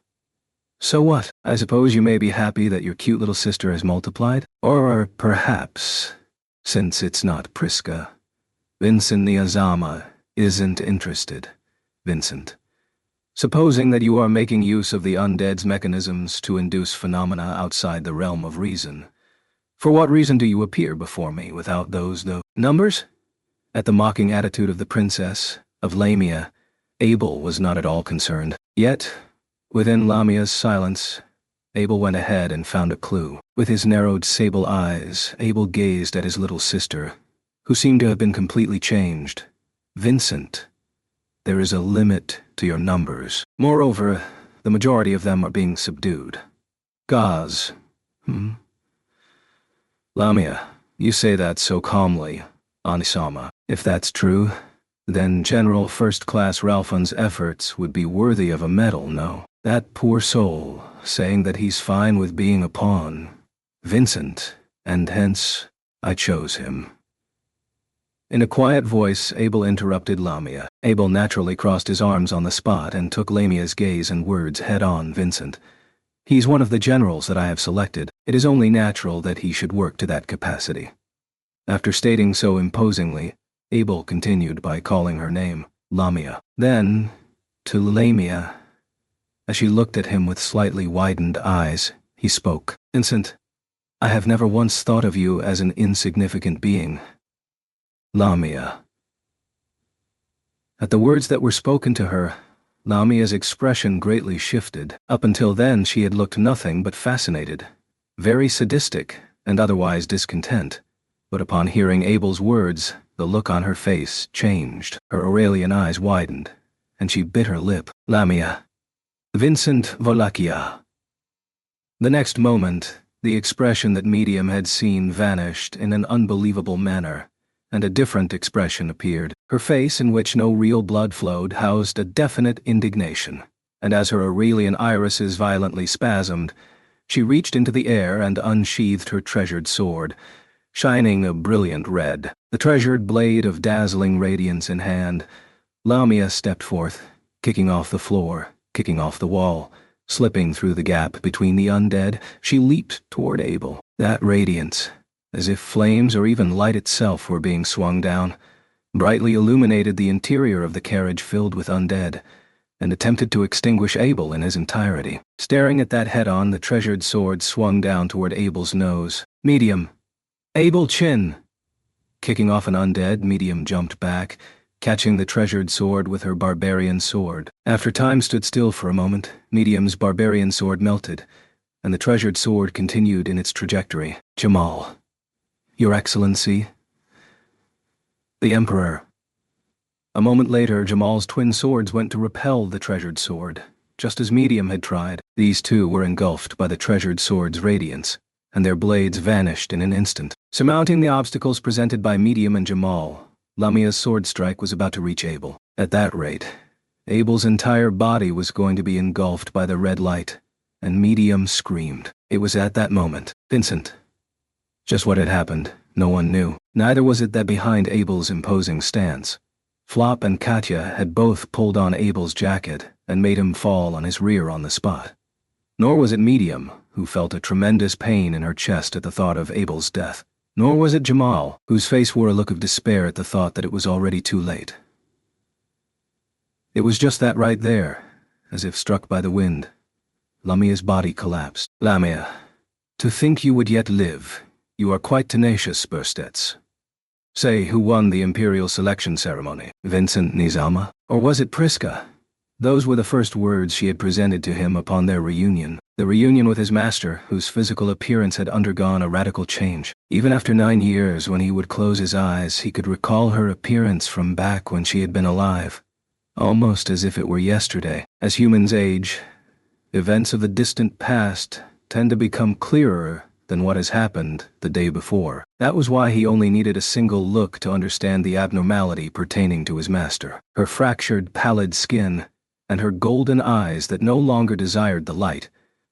So what? I suppose you may be happy that your cute little sister has multiplied? Or perhaps, since it's not Priska, Vincent Niazama isn't interested. Vincent. Supposing that you are making use of the undead's mechanisms to induce phenomena outside the realm of reason, for what reason do you appear before me without those numbers? At the mocking attitude of the princess, of Lamia, Abel was not at all concerned. Yet, within Lamia's silence, Abel went ahead and found a clue. With his narrowed sable eyes, Abel gazed at his little sister, who seemed to have been completely changed. Vincent, there is a limit to your numbers. Moreover, the majority of them are being subdued. Gaz. Lamia, you say that so calmly, Anisama. If that's true, then General First Class Ralphon's efforts would be worthy of a medal, no? That poor soul, saying that he's fine with being a pawn. Vincent, and hence, I chose him. In a quiet voice, Abel interrupted Lamia. Abel naturally crossed his arms on the spot and took Lamia's gaze and words head-on. Vincent. He's one of the generals that I have selected. It is only natural that he should work to that capacity. After stating so imposingly, Abel continued by calling her name, Lamia. Then, to Lamia, as she looked at him with slightly widened eyes, he spoke. Vincent, I have never once thought of you as an insignificant being. Lamia. At the words that were spoken to her, Lamia's expression greatly shifted. Up until then she had looked nothing but fascinated, very sadistic, and otherwise discontent. But upon hearing Abel's words, the look on her face changed. Her Aurelian eyes widened, and she bit her lip. Lamia. Vincent Volakia. The next moment, the expression that Medium had seen vanished in an unbelievable manner, and a different expression appeared. Her face, in which no real blood flowed, housed a definite indignation, and as her Aurelian irises violently spasmed, she reached into the air and unsheathed her treasured sword, shining a brilliant red. The treasured blade of dazzling radiance in hand, Lamia stepped forth, kicking off the floor, kicking off the wall. Slipping through the gap between the undead, she leaped toward Abel. That radiance, as if flames or even light itself were being swung down, brightly illuminated the interior of the carriage filled with undead, and attempted to extinguish Abel in his entirety. Staring at that head-on, the treasured sword swung down toward Abel's nose. Medium. Abel Chin. Kicking off an undead, Medium jumped back, catching the treasured sword with her barbarian sword. After time stood still for a moment, Medium's barbarian sword melted, and the treasured sword continued in its trajectory. Jamal. Your Excellency. The Emperor. A moment later, Jamal's twin swords went to repel the treasured sword, just as Medium had tried. These two were engulfed by the treasured sword's radiance, and their blades vanished in an instant. Surmounting the obstacles presented by Medium and Jamal, Lamia's sword strike was about to reach Abel. At that rate, Abel's entire body was going to be engulfed by the red light, and Medium screamed. It was at that moment. Vincent. Just what had happened, no one knew. Neither was it that behind Abel's imposing stance, Flop and Katya had both pulled on Abel's jacket and made him fall on his rear on the spot. Nor was it Medium, who felt a tremendous pain in her chest at the thought of Abel's death. Nor was it Jamal, whose face wore a look of despair at the thought that it was already too late. It was just that right there, as if struck by the wind, Lamia's body collapsed. Lamia, to think you would yet live. You are quite tenacious, Burstets. Say, who won the Imperial selection ceremony? Vincent Nizama? Or was it Priska? Those were the first words she had presented to him upon their reunion. The reunion with his master, whose physical appearance had undergone a radical change. Even after 9 years, when he would close his eyes, he could recall her appearance from back when she had been alive. Almost as if it were yesterday. As humans age, events of the distant past tend to become clearer than what has happened the day before. That was why he only needed a single look to understand the abnormality pertaining to his master. Her fractured, pallid skin, and her golden eyes that no longer desired the light,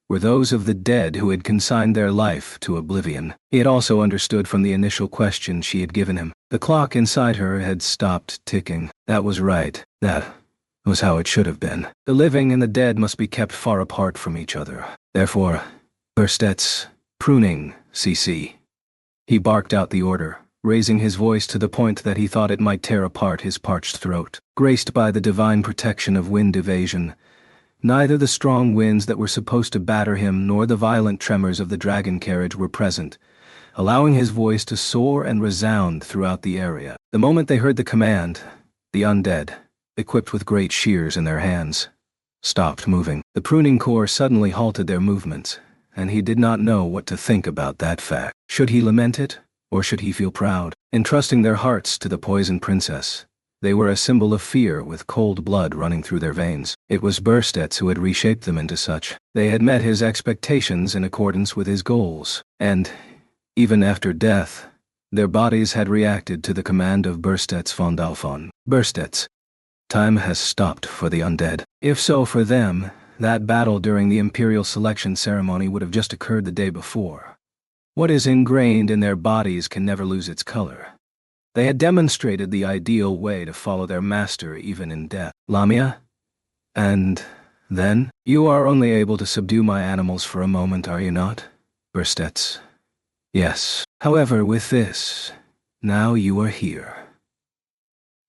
were those of the dead who had consigned their life to oblivion. He had also understood from the initial question she had given him. The clock inside her had stopped ticking. That was right. That was how it should have been. The living and the dead must be kept far apart from each other. Therefore, Burstets, pruning, CC. He barked out the order, raising his voice to the point that he thought it might tear apart his parched throat. Graced by the divine protection of wind evasion, neither the strong winds that were supposed to batter him nor the violent tremors of the dragon carriage were present, allowing his voice to soar and resound throughout the area. The moment they heard the command, the undead, equipped with great shears in their hands, stopped moving. The pruning corps suddenly halted their movements, and he did not know what to think about that fact. Should he lament it, or should he feel proud? Entrusting their hearts to the poison princess, they were a symbol of fear with cold blood running through their veins. It was Burstets who had reshaped them into such. They had met his expectations in accordance with his goals, and, even after death, their bodies had reacted to the command of Burstets von Dalphon. Burstets. Time has stopped for the undead. If so for them, that battle during the Imperial selection ceremony would have just occurred the day before. What is ingrained in their bodies can never lose its color. They had demonstrated the ideal way to follow their master even in death. Lamia? And then? You are only able to subdue my animals for a moment, are you not? Burstets. Yes. However, with this, now you are here.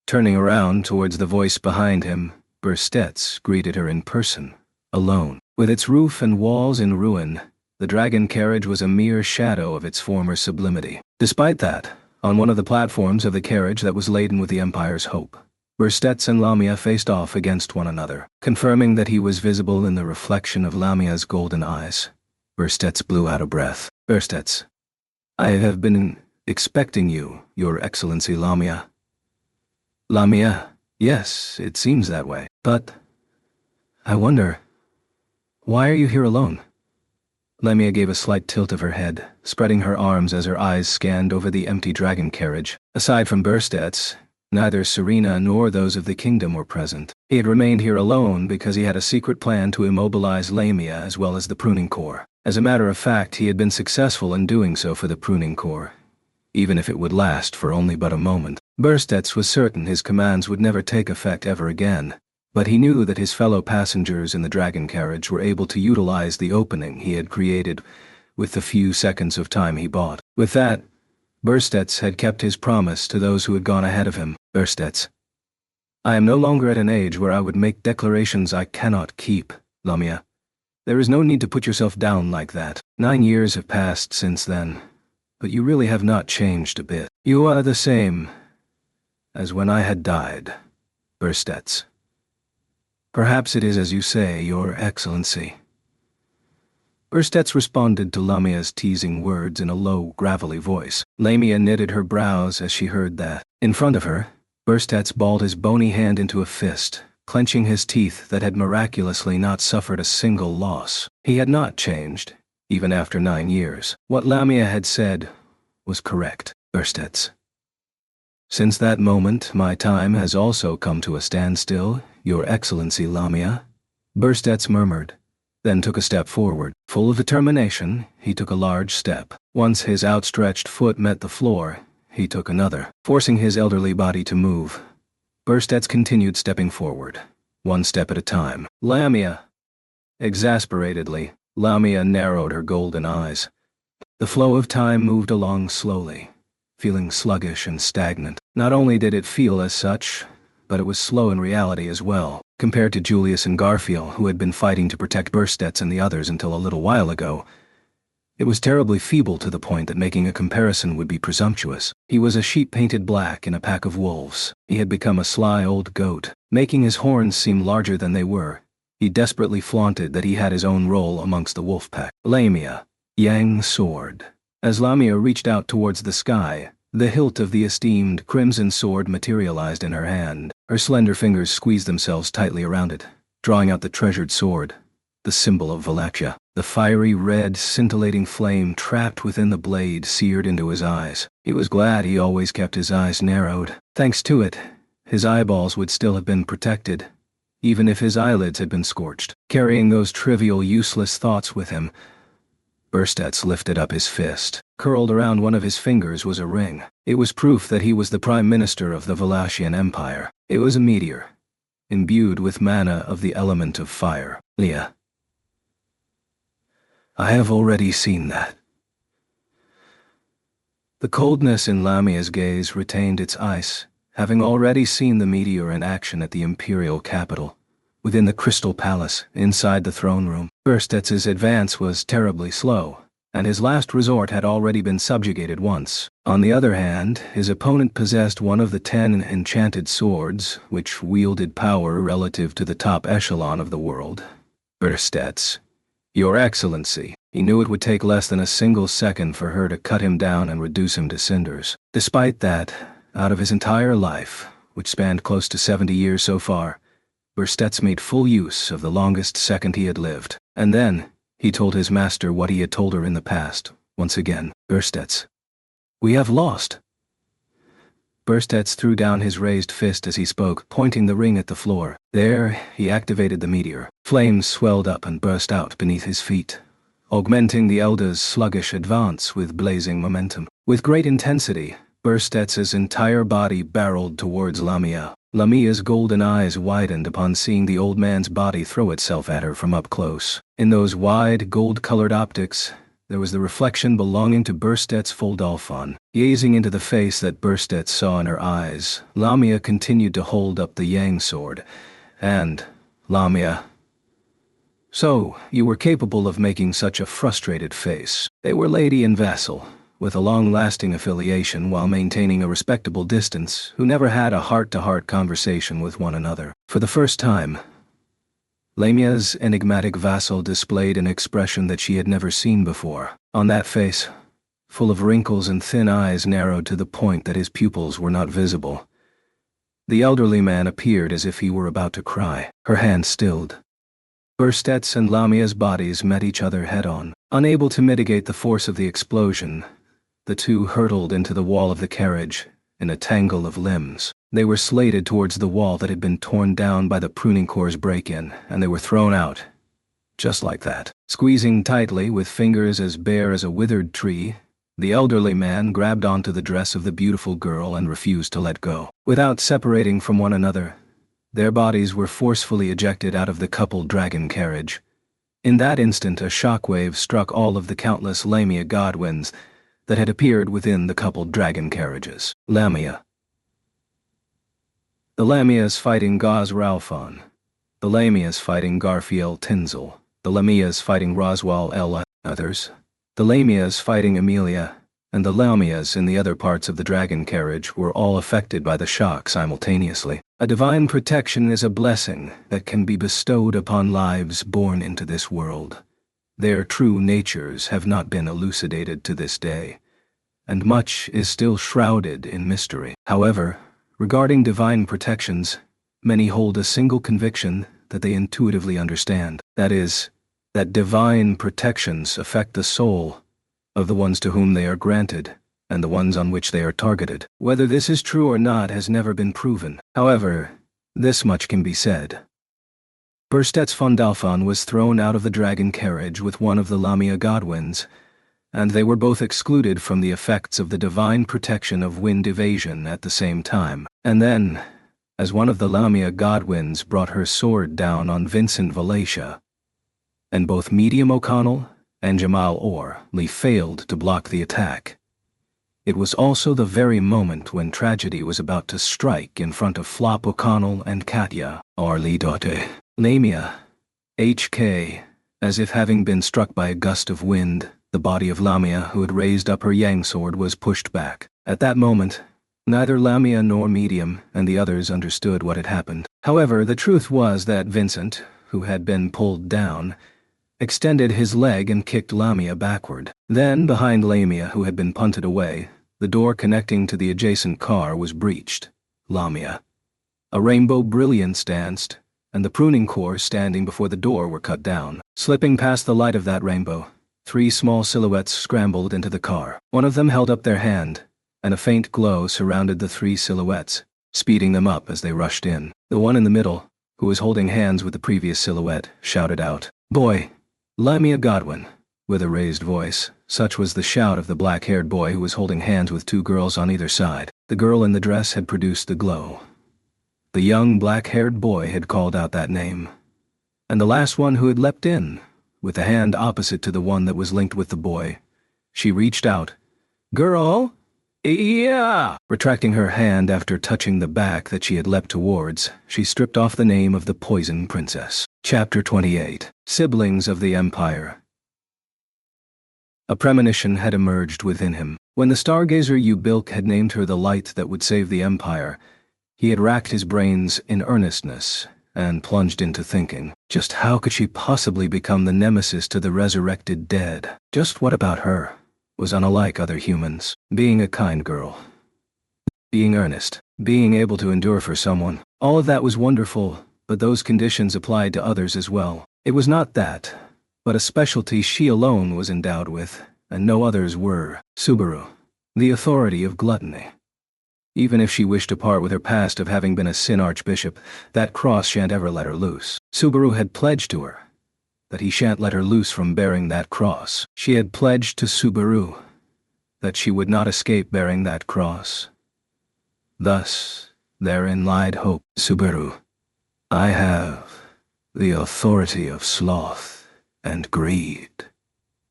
Turning around towards the voice behind him, Burstets greeted her in person, alone. With its roof and walls in ruin, the dragon carriage was a mere shadow of its former sublimity. Despite that, on one of the platforms of the carriage that was laden with the Empire's hope, Burstets and Lamia faced off against one another, confirming that he was visible in the reflection of Lamia's golden eyes. Burstets blew out a breath. Burstets. I have been expecting you, Your Excellency Lamia. Lamia, yes, it seems that way. But I wonder, why are you here alone? Lamia gave a slight tilt of her head, spreading her arms as her eyes scanned over the empty dragon carriage. Aside from Burstets, neither Serena nor those of the kingdom were present. He had remained here alone because he had a secret plan to immobilize Lamia as well as the pruning corps. As a matter of fact, he had been successful in doing so for the pruning corps, even if it would last for only but a moment. Burstets was certain his commands would never take effect ever again, but he knew that his fellow passengers in the dragon carriage were able to utilize the opening he had created with the few seconds of time he bought. With that, Burstets had kept his promise to those who had gone ahead of him. Burstets. I am no longer at an age where I would make declarations I cannot keep, Lamia. There is no need to put yourself down like that. 9 years have passed since then, but you really have not changed a bit. You are the same, as when I had died, Berstets. Perhaps it is as you say, Your Excellency. Berstets responded to Lamia's teasing words in a low, gravelly voice. Lamia knitted her brows as she heard that. In front of her, Berstets balled his bony hand into a fist, clenching his teeth that had miraculously not suffered a single loss. He had not changed, even after 9 years. What Lamia had said was correct. Berstets. Since that moment, my time has also come to a standstill, Your Excellency Lamia, Berstets murmured, then took a step forward. Full of determination, he took a large step. Once his outstretched foot met the floor, he took another. Forcing his elderly body to move, Berstets continued stepping forward, one step at a time. Lamia. Exasperatedly, Lamia narrowed her golden eyes. The flow of time moved along slowly, feeling sluggish and stagnant. Not only did it feel as such, but it was slow in reality as well. Compared to Julius and Garfield, who had been fighting to protect Berstets and the others until a little while ago, it was terribly feeble to the point that making a comparison would be presumptuous. He was a sheep painted black in a pack of wolves. He had become a sly old goat, making his horns seem larger than they were. He desperately flaunted that he had his own role amongst the wolf pack. Lamia. Yang's sword. As Lamia reached out towards the sky, the hilt of the esteemed crimson sword materialized in her hand. Her slender fingers squeezed themselves tightly around it, drawing out the treasured sword, the symbol of Valachia. The fiery red, scintillating flame trapped within the blade seared into his eyes. He was glad he always kept his eyes narrowed. Thanks to it, his eyeballs would still have been protected, even if his eyelids had been scorched. Carrying those trivial, useless thoughts with him, Berstets lifted up his fist. Curled around one of his fingers was a ring. It was proof that he was the Prime Minister of the Valachian Empire. It was a meteor, imbued with mana of the element of fire. Leah. I have already seen that. The coldness in Lamia's gaze retained its ice, having already seen the meteor in action at the imperial capital, within the Crystal Palace, inside the throne room. Berstets's advance was terribly slow, and his last resort had already been subjugated once. On the other hand, his opponent possessed one of the 10 enchanted swords, which wielded power relative to the top echelon of the world. Berstets. Your Excellency. He knew it would take less than a single second for her to cut him down and reduce him to cinders. Despite that, out of his entire life, which spanned close to 70 years so far, Berstets made full use of the longest second he had lived. And then, he told his master what he had told her in the past. Once again, Berstets. We have lost. Berstets threw down his raised fist as he spoke, pointing the ring at the floor. There, he activated the meteor. Flames swelled up and burst out beneath his feet, augmenting the Elder's sluggish advance with blazing momentum. With great intensity, Berstets's entire body barreled towards Lamia. Lamia's golden eyes widened upon seeing the old man's body throw itself at her from up close. In those wide, gold-colored optics, there was the reflection belonging to Berstets Foldalfon. Gazing into the face that Berstets saw in her eyes, Lamia continued to hold up the Yang sword. And, Lamia. So, you were capable of making such a frustrated face. They were lady and vassal, with a long-lasting affiliation while maintaining a respectable distance, who never had a heart-to-heart conversation with one another. For the first time, Lamia's enigmatic vassal displayed an expression that she had never seen before. On that face, full of wrinkles and thin eyes narrowed to the point that his pupils were not visible, the elderly man appeared as if he were about to cry. Her hand stilled. Berstets and Lamia's bodies met each other head-on. Unable to mitigate the force of the explosion, the two hurtled into the wall of the carriage in a tangle of limbs. They were slated towards the wall that had been torn down by the pruning core's break-in, and they were thrown out. Just like that. Squeezing tightly with fingers as bare as a withered tree, the elderly man grabbed onto the dress of the beautiful girl and refused to let go. Without separating from one another, their bodies were forcefully ejected out of the coupled dragon carriage. In that instant, a shockwave struck all of the countless Lamia godwins that had appeared within the coupled dragon carriages. Lamia. The Lamias fighting Gaz Ralphon. The Lamias fighting Garfiel Tinzel. The Lamias fighting Roswell Ella. Others. The Lamias fighting Amelia, and the Lamias in the other parts of the dragon carriage were all affected by the shock simultaneously. A divine protection is a blessing that can be bestowed upon lives born into this world. Their true natures have not been elucidated to this day, and much is still shrouded in mystery. However, regarding divine protections, many hold a single conviction that they intuitively understand. That is, that divine protections affect the soul of the ones to whom they are granted and the ones on which they are targeted. Whether this is true or not has never been proven. However, this much can be said. Burstets von Dalfon was thrown out of the dragon carriage with one of the Lamia godwinds, and they were both excluded from the effects of the divine protection of wind evasion at the same time. And then, as one of the Lamia godwinds brought her sword down on Vincent Valacia, and both Medium O'Connell and Jamal Orley failed to block the attack. It was also the very moment when tragedy was about to strike in front of Flop O'Connell and Katya Orley daughter. Lamia, HK, as if having been struck by a gust of wind, the body of Lamia, who had raised up her yang sword, was pushed back. At that moment, neither Lamia nor Medium and the others understood what had happened. However, the truth was that Vincent, who had been pulled down, extended his leg and kicked Lamia backward. Then, behind Lamia, who had been punted away, the door connecting to the adjacent car was breached. Lamia, a rainbow brilliance danced, and the pruning core standing before the door were cut down. Slipping past the light of that rainbow, 3 small silhouettes scrambled into the car. One of them held up their hand, and a faint glow surrounded the 3 silhouettes, speeding them up as they rushed in. The one in the middle, who was holding hands with the previous silhouette, shouted out, "Boy!" Lamia Godwin, with a raised voice. Such was the shout of the black-haired boy who was holding hands with 2 girls on either side. The girl in the dress had produced the glow. The young black-haired boy had called out that name. And the last one who had leapt in, with the hand opposite to the one that was linked with the boy, she reached out. "Girl? Yeah!" Retracting her hand after touching the back that she had leapt towards, she stripped off the name of the Poison Princess. Chapter 28. Siblings of the Empire. A premonition had emerged within him. When the stargazer Ubilk had named her the light that would save the Empire, he had racked his brains in earnestness and plunged into thinking. Just how could she possibly become the nemesis to the resurrected dead? Just what about her was unlike other humans? Being a kind girl, being earnest, being able to endure for someone, all of that was wonderful, but those conditions applied to others as well. It was not that, but a specialty she alone was endowed with, and no others were. Subaru, the authority of gluttony. Even if she wished to part with her past of having been a sin archbishop, that cross shan't ever let her loose. Subaru had pledged to her that he shan't let her loose from bearing that cross. She had pledged to Subaru that she would not escape bearing that cross. Thus, therein lied hope. Subaru, I have the authority of sloth and greed,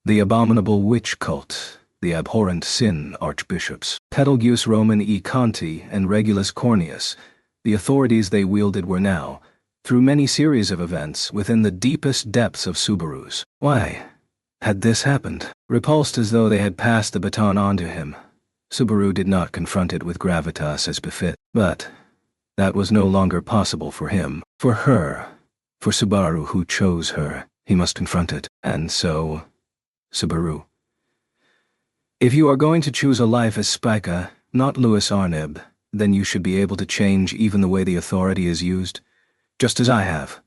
the abominable witch cult, the abhorrent sin archbishops, Petalgius Roman e Conti and Regulus Corneus. The authorities they wielded were now, through many series of events, within the deepest depths of Subaru's. Why had this happened? Repulsed as though they had passed the baton on to him, Subaru did not confront it with gravitas as befit. But that was no longer possible for him. For her, for Subaru who chose her, he must confront it. And so, Subaru, if you are going to choose a life as Spica, not Louis Arnib, then you should be able to change even the way the authority is used, just as I have.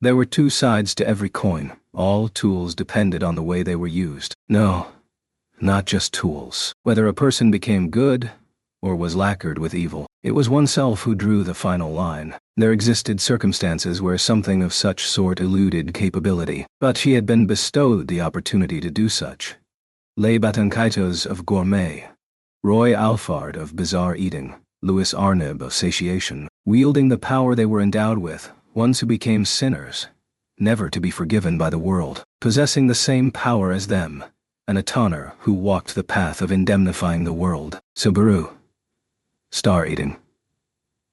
There were 2 sides to every coin. All tools depended on the way they were used. No, not just tools. Whether a person became good or was lacquered with evil, it was oneself who drew the final line. There existed circumstances where something of such sort eluded capability, but she had been bestowed the opportunity to do such. Les Batancaitos of gourmet, Roy Alphard of bizarre eating, Louis Arnib of satiation, wielding the power they were endowed with, ones who became sinners, never to be forgiven by the world, possessing the same power as them, an Atanar who walked the path of indemnifying the world. Subaru, star eating.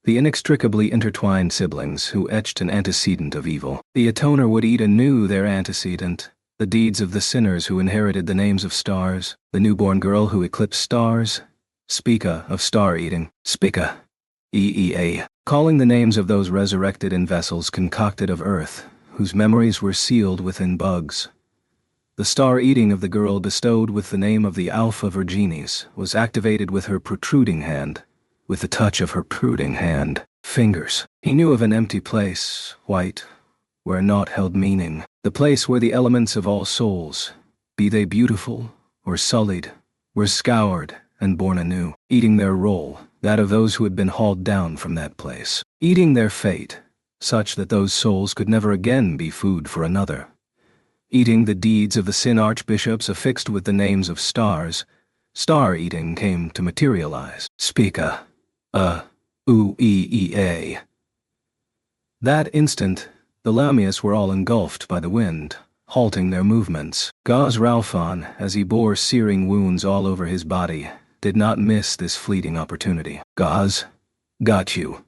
The inextricably intertwined siblings who etched an antecedent of evil. The Atanar would eat anew their antecedent, The deeds of the sinners who inherited the names of stars, the newborn girl who eclipsed stars, Spica of star-eating, Spica, EEA, calling the names of those resurrected in vessels concocted of earth, whose memories were sealed within bugs. The star-eating of the girl bestowed with the name of the Alpha Virginis was activated with her protruding hand, with the touch of her protruding hand, fingers. He knew of an empty place, white, where naught held meaning, the place where the elements of all souls, be they beautiful or sullied, were scoured and born anew, eating their role, that of those who had been hauled down from that place, eating their fate, such that those souls could never again be food for another. Eating the deeds of the sin archbishops affixed with the names of stars, star-eating came to materialize. Spica, Ueea. That instant, the Lamias were all engulfed by the wind, halting their movements. Gaz Ralphon, as he bore searing wounds all over his body, did not miss this fleeting opportunity. Gaz, got you.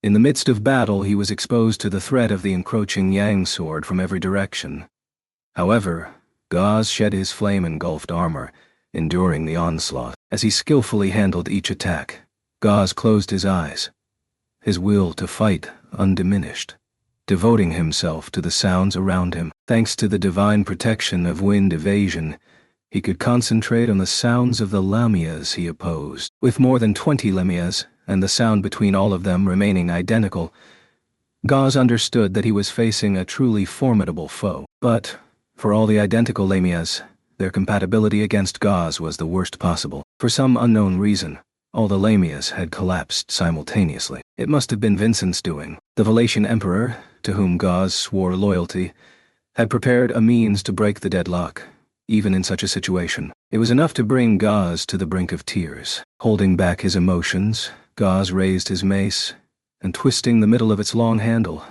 In the midst of battle, he was exposed to the threat of the encroaching Yang sword from every direction. However, Gaz shed his flame-engulfed armor, enduring the onslaught. As he skillfully handled each attack, Gaz closed his eyes, his will to fight undiminished, devoting himself to the sounds around him. Thanks to the divine protection of wind evasion, he could concentrate on the sounds of the Lamias he opposed. With more than 20 Lamias, and the sound between all of them remaining identical, Gaz understood that he was facing a truly formidable foe. But, for all the identical Lamias, their compatibility against Gaz was the worst possible. For some unknown reason, all the Lamias had collapsed simultaneously. It must have been Vincent's doing. The Valatian emperor, to whom Gaz swore loyalty, had prepared a means to break the deadlock. Even in such a situation, it was enough to bring Gaz to the brink of tears. Holding back his emotions, Gaz raised his mace, and twisting the middle of its long handle,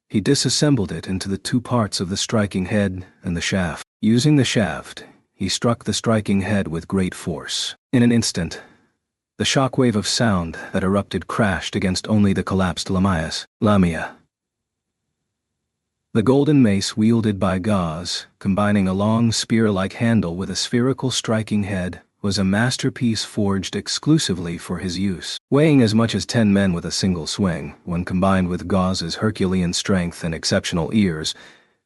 he disassembled it into the two parts of the striking head and the shaft. Using the shaft, he struck the striking head with great force. In an instant, the shockwave of sound that erupted crashed against only the collapsed Lamia. The golden mace wielded by Gaz, combining a long spear-like handle with a spherical striking head, was a masterpiece forged exclusively for his use. Weighing as much as 10 men with a single swing, when combined with Gaz's Herculean strength and exceptional ears,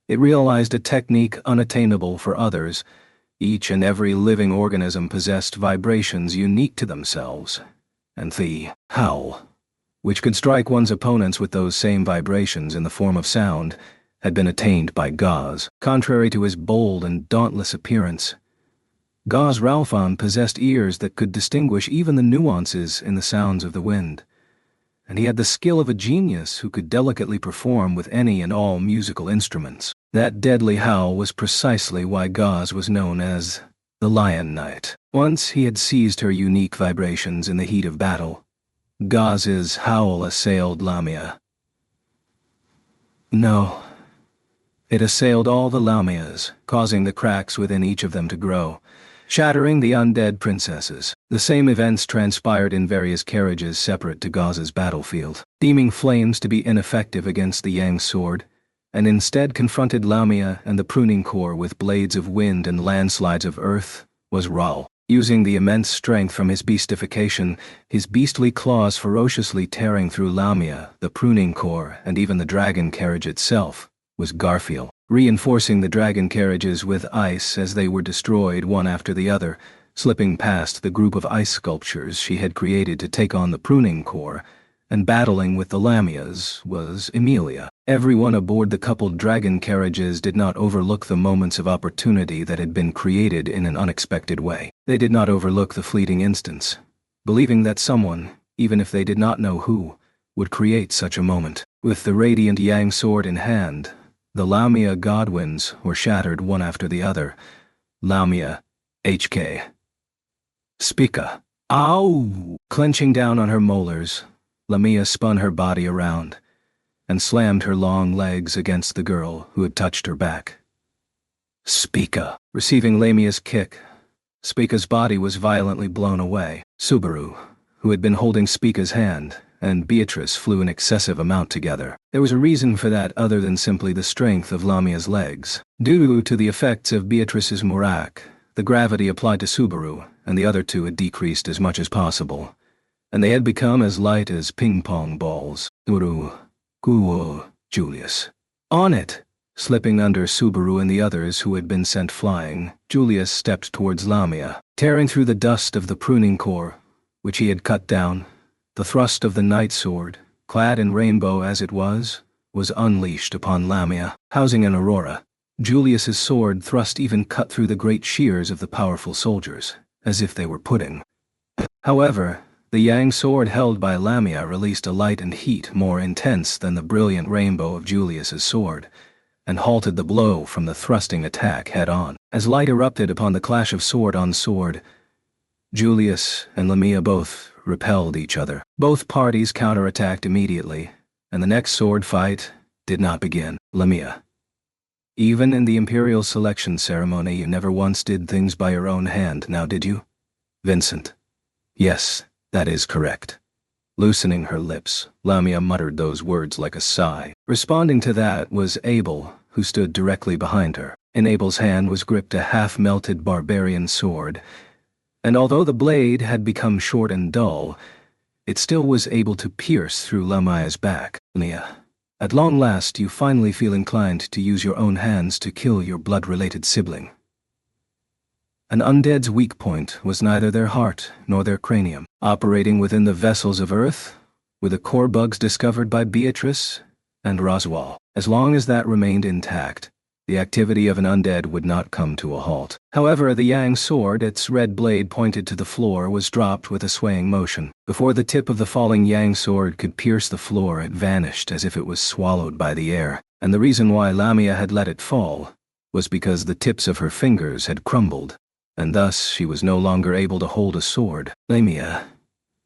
it realized a technique unattainable for others. Each and every living organism possessed vibrations unique to themselves, and the howl, which could strike one's opponents with those same vibrations in the form of sound, had been attained by Gaz. Contrary to his bold and dauntless appearance, Gaz Ralphon possessed ears that could distinguish even the nuances in the sounds of the wind, and he had the skill of a genius who could delicately perform with any and all musical instruments. That deadly howl was precisely why Gaz was known as the Lion Knight. Once he had seized her unique vibrations in the heat of battle, Gaz's howl assailed Lamia. No. It assailed all the Lamias, causing the cracks within each of them to grow, shattering the undead princesses. The same events transpired in various carriages separate to Gaz's battlefield. Deeming flames to be ineffective against the Yang sword, and instead confronted Lamia and the pruning core with blades of wind and landslides of earth, was Raul. Using the immense strength from his beastification, his beastly claws ferociously tearing through Lamia, the pruning core, and even the dragon carriage itself, was Garfield. Reinforcing the dragon carriages with ice as they were destroyed one after the other, slipping past the group of ice sculptures she had created to take on the pruning core, and battling with the Lamias, was Emilia. Everyone aboard the coupled dragon carriages did not overlook the moments of opportunity that had been created in an unexpected way. They did not overlook the fleeting instants, believing that someone, even if they did not know who, would create such a moment. With the radiant Yang sword in hand, the Lamia Godwins were shattered one after the other. Lamia, HK. Spica. Ow! Clenching down on her molars, Lamia spun her body around and slammed her long legs against the girl who had touched her back. Spica. Receiving Lamia's kick, Spica's body was violently blown away. Subaru, who had been holding Spica's hand, and Beatrice flew an excessive amount together. There was a reason for that other than simply the strength of Lamia's legs. Due to the effects of Beatrice's Murak, the gravity applied to Subaru and the other two had decreased as much as possible, and they had become as light as ping-pong balls. Uru, Guo, Julius. On it! Slipping under Subaru and the others who had been sent flying, Julius stepped towards Lamia, tearing through the dust of the pruning core, which he had cut down. The thrust of the night sword, clad in rainbow as it was unleashed upon Lamia, housing an aurora. Julius's sword thrust even cut through the great shears of the powerful soldiers, as if they were pudding. However, the yang sword held by Lamia released a light and heat more intense than the brilliant rainbow of Julius's sword, and halted the blow from the thrusting attack head-on. As light erupted upon the clash of sword on sword, Julius and Lamia both repelled each other. Both parties counterattacked immediately, and the next sword fight did not begin. Lamia. Even in the Imperial selection ceremony you never once did things by your own hand, now did you? Vincent. Yes, that is correct. Loosening her lips, Lamia muttered those words like a sigh. Responding to that was Abel, who stood directly behind her. In Abel's hand was gripped a half-melted barbarian sword, and although the blade had become short and dull, it still was able to pierce through Lamia's back. Lamia, at long last you finally feel inclined to use your own hands to kill your blood-related sibling. An undead's weak point was neither their heart nor their cranium. Operating within the vessels of Earth were the core bugs discovered by Beatrice and Roswell. As long as that remained intact, the activity of an undead would not come to a halt. However, the yang sword, its red blade pointed to the floor, was dropped with a swaying motion. Before the tip of the falling yang sword could pierce the floor, it vanished as if it was swallowed by the air, and the reason why Lamia had let it fall was because the tips of her fingers had crumbled, and thus she was no longer able to hold a sword. Lamia,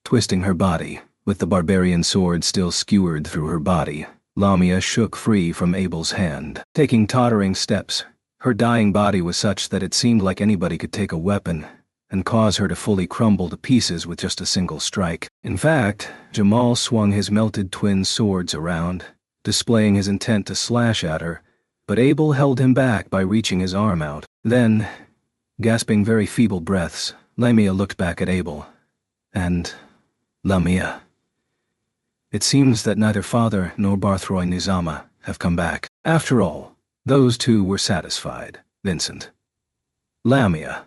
twisting her body, with the barbarian sword still skewered through her body, Lamia shook free from Abel's hand. Taking tottering steps, her dying body was such that it seemed like anybody could take a weapon and cause her to fully crumble to pieces with just a single strike. In fact, Jamal swung his melted twin swords around, displaying his intent to slash at her, but Abel held him back by reaching his arm out. Then, gasping very feeble breaths, Lamia looked back at Abel. And Lamia. It seems that neither father nor Barthroy Nizama have come back. After all, those two were satisfied. Vincent. Lamia.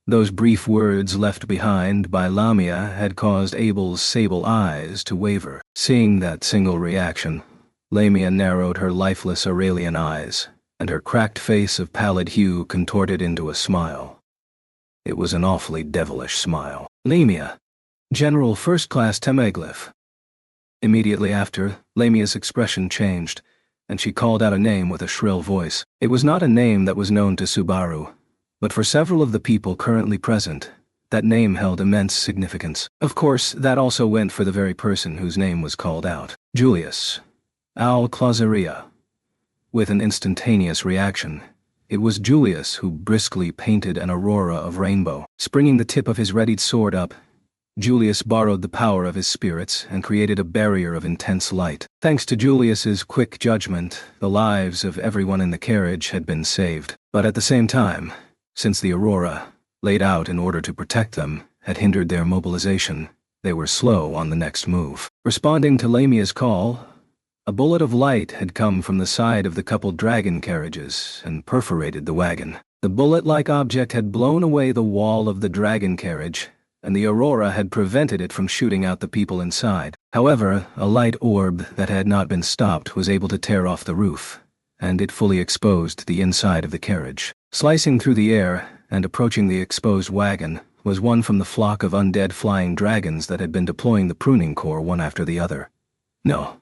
Those brief words left behind by Lamia had caused Abel's sable eyes to waver. Seeing that single reaction, Lamia narrowed her lifeless Aurelian eyes, and her cracked face of pallid hue contorted into a smile. It was an awfully devilish smile. Lamia. General First Class Temeglyph. Immediately after, Lamia's expression changed, and she called out a name with a shrill voice. It was not a name that was known to Subaru, but for several of the people currently present, that name held immense significance. Of course, that also went for the very person whose name was called out. Julius. Al-Clazaria. With an instantaneous reaction, it was Julius who briskly painted an aurora of rainbow. Springing the tip of his readied sword up, Julius borrowed the power of his spirits and created a barrier of intense light. Thanks to Julius's quick judgment, the lives of everyone in the carriage had been saved. But at the same time, since the aurora, laid out in order to protect them, had hindered their mobilization, they were slow on the next move. Responding to Lamia's call, a bullet of light had come from the side of the coupled dragon carriages and perforated the wagon. The bullet-like object had blown away the wall of the dragon carriage, and the aurora had prevented it from shooting out the people inside. However, a light orb that had not been stopped was able to tear off the roof, and it fully exposed the inside of the carriage. Slicing through the air and approaching the exposed wagon was one from the flock of undead flying dragons that had been deploying the pruning core one after the other. No.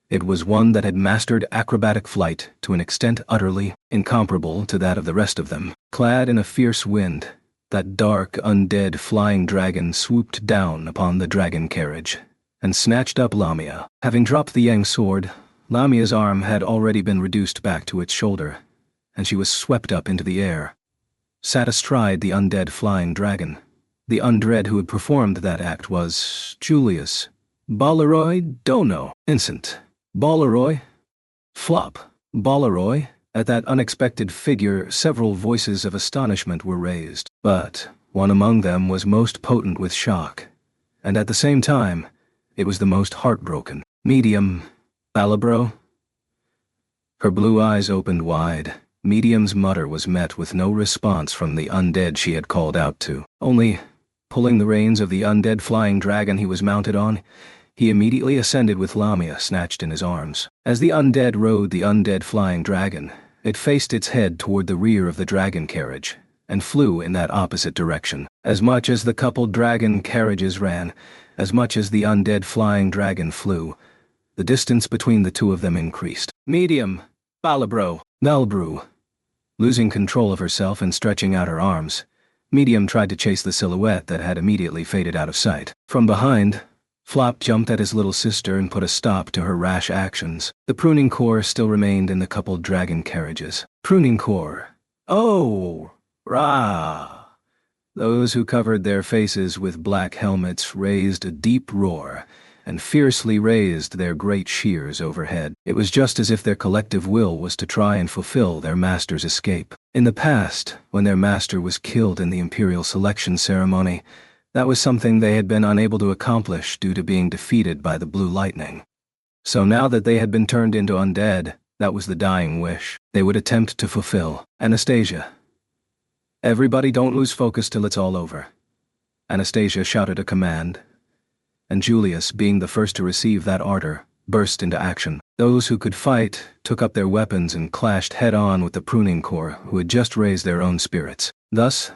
It was one that had mastered acrobatic flight to an extent utterly incomparable to that of the rest of them. Clad in a fierce wind, that dark, undead flying dragon swooped down upon the dragon carriage and snatched up Lamia. Having dropped the yang sword, Lamia's arm had already been reduced back to its shoulder, and she was swept up into the air. Sat astride the undead flying dragon. The undread who had performed that act was Julius, Balaroy, dono, instant. Balaroy, flop. Balaroy. At that unexpected figure, several voices of astonishment were raised, but one among them was most potent with shock, and at the same time, it was the most heartbroken. Medium, Balabro. Her blue eyes opened wide. Medium's mutter was met with no response from the undead she had called out to. Only, pulling the reins of the undead flying dragon he was mounted on, he immediately ascended with Lamia snatched in his arms. As the undead rode the undead flying dragon, it faced its head toward the rear of the dragon carriage, and flew in that opposite direction. As much as the coupled dragon carriages ran, as much as the undead flying dragon flew, the distance between the two of them increased. Medium, Balabro, Malbrew. Losing control of herself and stretching out her arms, Medium tried to chase the silhouette that had immediately faded out of sight. From behind, Flop jumped at his little sister and put a stop to her rash actions. The pruning core still remained in the coupled dragon carriages. Pruning core. Oh, rah! Those who covered their faces with black helmets raised a deep roar and fiercely raised their great shears overhead. It was just as if their collective will was to try and fulfill their master's escape. In the past, when their master was killed in the imperial selection ceremony, that was something they had been unable to accomplish due to being defeated by the blue lightning. So now that they had been turned into undead, that was the dying wish they would attempt to fulfill. Anastasia. Everybody don't lose focus till it's all over. Anastasia shouted a command, and Julius, being the first to receive that order, burst into action. Those who could fight took up their weapons and clashed head-on with the pruning core, who had just raised their own spirits. Thus,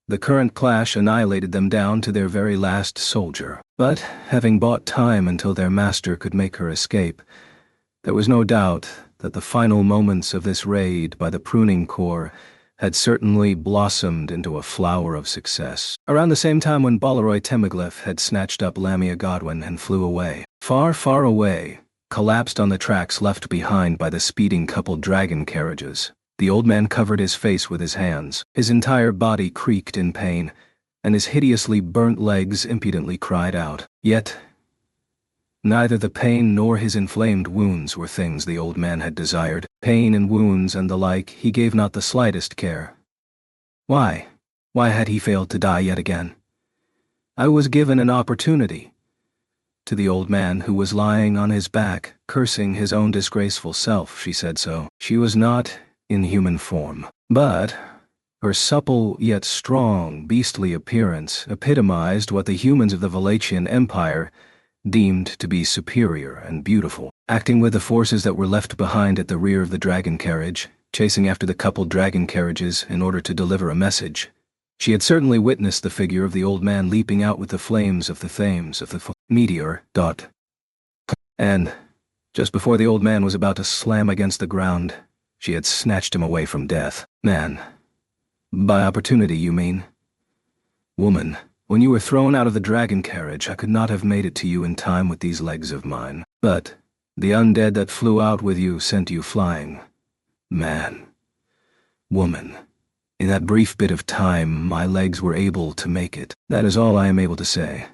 the current clash annihilated them down to their very last soldier. But, having bought time until their master could make her escape, there was no doubt that the final moments of this raid by the pruning core had certainly blossomed into a flower of success. Around the same time when Balaroy Temiglyph had snatched up Lamia Godwin and flew away, far, far away, collapsed on the tracks left behind by the speeding coupled dragon carriages, the old man covered his face with his hands. His entire body creaked in pain, and his hideously burnt legs impudently cried out. Yet, neither the pain nor his inflamed wounds were things the old man had desired. Pain and wounds and the like he gave not the slightest care. Why? Why had he failed to die yet again? I was given an opportunity. To the old man who was lying on his back, cursing his own disgraceful self, she said so. She was not in human form, but her supple yet strong, beastly appearance epitomized what the humans of the Valachian Empire deemed to be superior and beautiful. Acting with the forces that were left behind at the rear of the dragon carriage, chasing after the coupled dragon carriages in order to deliver a message, she had certainly witnessed the figure of the old man leaping out with the flames of the thames of the meteor. And, just before the old man was about to slam against the ground, she had snatched him away from death. Man. By opportunity, you mean? Woman. When you were thrown out of the dragon carriage, I could not have made it to you in time with these legs of mine. But the undead that flew out with you sent you flying. Man. Woman. In that brief bit of time, my legs were able to make it. That is all I am able to say.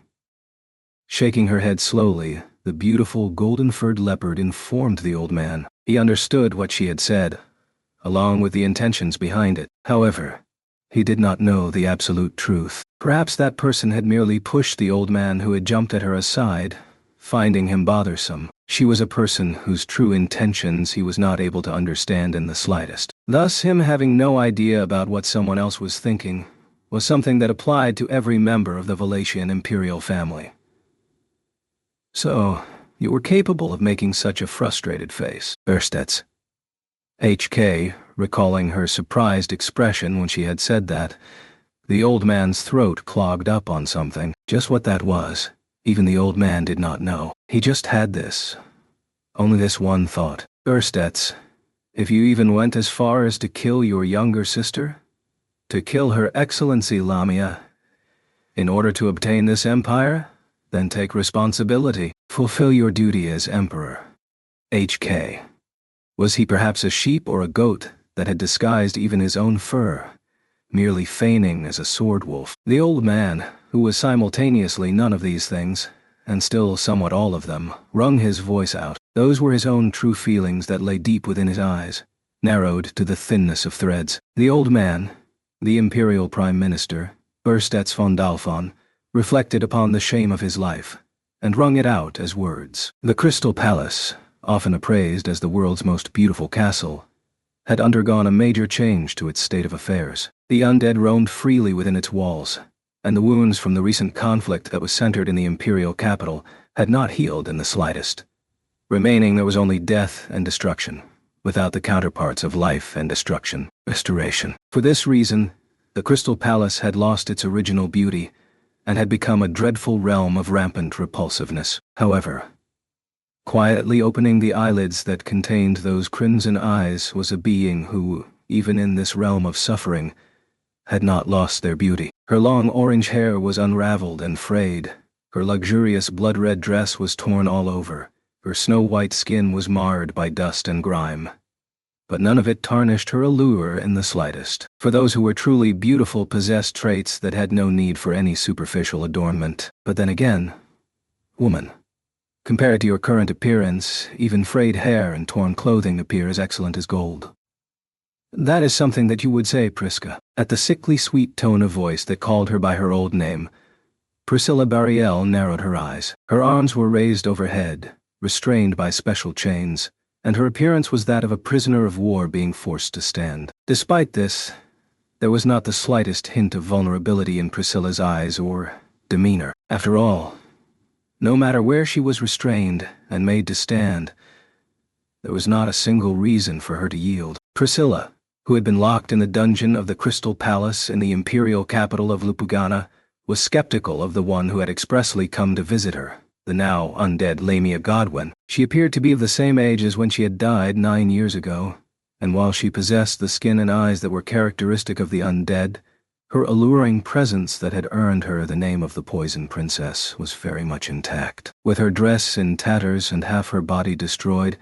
Shaking her head slowly, the beautiful golden-furred leopard informed the old man. He understood what she had said, along with the intentions behind it. However, he did not know the absolute truth. Perhaps that person had merely pushed the old man who had jumped at her aside, finding him bothersome. She was a person whose true intentions he was not able to understand in the slightest. Thus, him having no idea about what someone else was thinking was something that applied to every member of the Valachian imperial family. So, you were capable of making such a frustrated face. Erstets. HK, recalling her surprised expression when she had said that, the old man's throat clogged up on something. Just what that was, even the old man did not know. He just had this. Only this one thought. Erstets, if you even went as far as to kill your younger sister? To kill Her Excellency Lamia? In order to obtain this empire? Then take responsibility. Fulfill your duty as emperor. HK. Was he perhaps a sheep or a goat that had disguised even his own fur, merely feigning as a sword wolf? The old man, who was simultaneously none of these things, and still somewhat all of them, wrung his voice out. Those were his own true feelings that lay deep within his eyes, narrowed to the thinness of threads. The old man, the imperial prime minister, Burstets von Dalphon, reflected upon the shame of his life, and wrung it out as words. The Crystal Palace, often appraised as the world's most beautiful castle, had undergone a major change to its state of affairs. The undead roamed freely within its walls, and the wounds from the recent conflict that was centered in the imperial capital had not healed in the slightest. Remaining there was only death and destruction, without the counterparts of life and destruction, restoration. For this reason, the Crystal Palace had lost its original beauty and had become a dreadful realm of rampant repulsiveness. However, quietly opening the eyelids that contained those crimson eyes was a being who, even in this realm of suffering, had not lost their beauty. Her long orange hair was unraveled and frayed, her luxurious blood-red dress was torn all over, her snow-white skin was marred by dust and grime. But none of it tarnished her allure in the slightest. For those who were truly beautiful possessed traits that had no need for any superficial adornment. But then again, woman, compared to your current appearance, even frayed hair and torn clothing appear as excellent as gold. That is something that you would say, Priska. At the sickly sweet tone of voice that called her by her old name, Priscilla Bariel narrowed her eyes. Her arms were raised overhead, restrained by special chains, and her appearance was that of a prisoner of war being forced to stand. Despite this, there was not the slightest hint of vulnerability in Priscilla's eyes or demeanor. After all, no matter where she was restrained and made to stand, there was not a single reason for her to yield. Priscilla, who had been locked in the dungeon of the Crystal Palace in the imperial capital of Lupugana, was skeptical of the one who had expressly come to visit her, the now undead Lamia Godwin. She appeared to be of the same age as when she had died 9 years ago, and while she possessed the skin and eyes that were characteristic of the undead, her alluring presence that had earned her the name of the Poison Princess was very much intact. With her dress in tatters and half her body destroyed,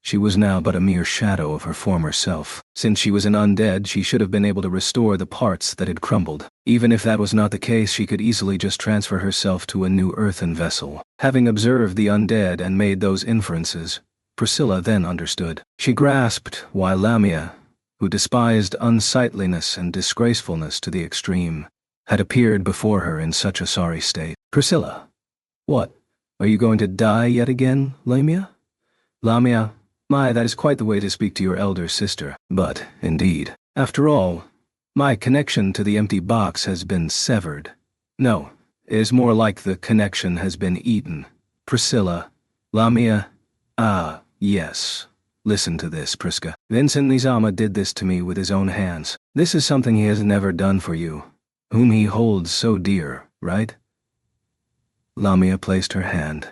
she was now but a mere shadow of her former self. Since she was an undead, she should have been able to restore the parts that had crumbled. Even if that was not the case, she could easily just transfer herself to a new earthen vessel. Having observed the undead and made those inferences, Priscilla then understood. She grasped why Lamia, who despised unsightliness and disgracefulness to the extreme, had appeared before her in such a sorry state. Priscilla, what? Are you going to die yet again, Lamia? Lamia, my, that is quite the way to speak to your elder sister. But, indeed, after all, my connection to the empty box has been severed. No, it is more like the connection has been eaten. Priscilla, Lamia, yes. Listen to this, Priska. Vincent Nizama did this to me with his own hands. This is something he has never done for you, whom he holds so dear, right? Lamia placed her hand.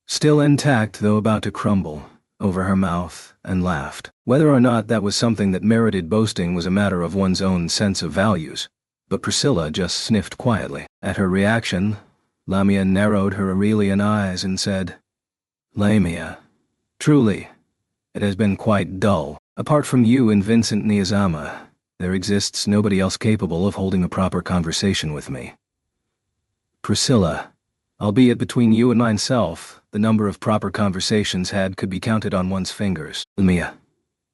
Still intact, though about to crumble, over her mouth, and laughed. Whether or not that was something that merited boasting was a matter of one's own sense of values, but Priscilla just sniffed quietly. At her reaction, Lamia narrowed her Aurelian eyes and said, Lamia, truly, it has been quite dull. Apart from you and Vincent Niyazama, there exists nobody else capable of holding a proper conversation with me. Priscilla, albeit between you and myself, the number of proper conversations had could be counted on one's fingers. Lamia,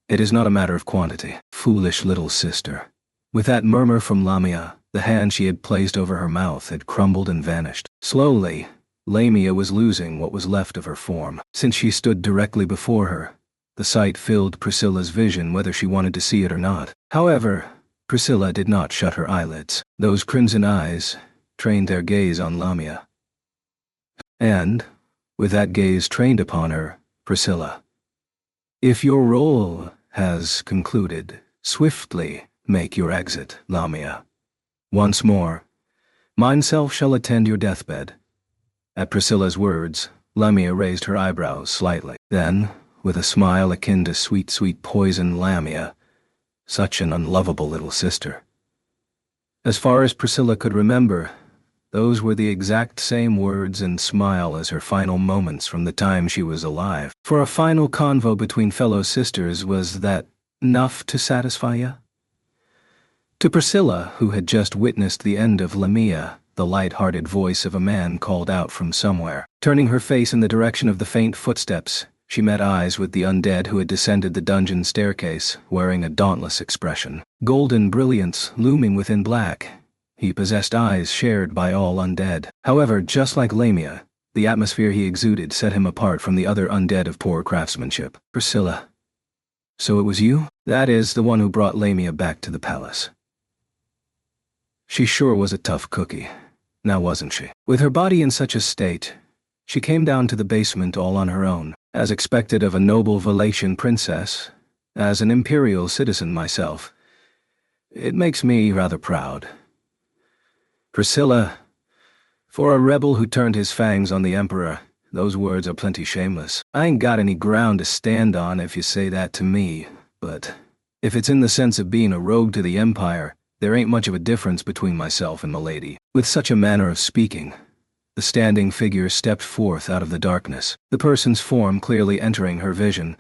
it is not a matter of quantity. Foolish little sister. With that murmur from Lamia, the hand she had placed over her mouth had crumbled and vanished. Slowly, Lamia was losing what was left of her form. Since she stood directly before her, the sight filled Priscilla's vision whether she wanted to see it or not. However, Priscilla did not shut her eyelids. Those crimson eyes trained their gaze on Lamia. And, with that gaze trained upon her, Priscilla, if your role has concluded, swiftly make your exit, Lamia. Once more, mine self shall attend your deathbed. At Priscilla's words, Lamia raised her eyebrows slightly. Then, with a smile akin to sweet, sweet poison, Lamia, such an unlovable little sister. As far as Priscilla could remember, those were the exact same words and smile as her final moments from the time she was alive. For a final convo between fellow sisters, was that enough to satisfy ya? To Priscilla, who had just witnessed the end of Lamia, the light-hearted voice of a man called out from somewhere. Turning her face in the direction of the faint footsteps, she met eyes with the undead who had descended the dungeon staircase, wearing a dauntless expression. Golden brilliance looming within black. He possessed eyes shared by all undead. However, just like Lamia, the atmosphere he exuded set him apart from the other undead of poor craftsmanship. Priscilla. So it was you? That is, the one who brought Lamia back to the palace. She sure was a tough cookie, now wasn't she? With her body in such a state, she came down to the basement all on her own, as expected of a noble Valatian princess. As an imperial citizen myself, it makes me rather proud. Priscilla, for a rebel who turned his fangs on the emperor, those words are plenty shameless. I ain't got any ground to stand on if you say that to me, but if it's in the sense of being a rogue to the empire, there ain't much of a difference between myself and milady. With such a manner of speaking, the standing figure stepped forth out of the darkness, the person's form clearly entering her vision.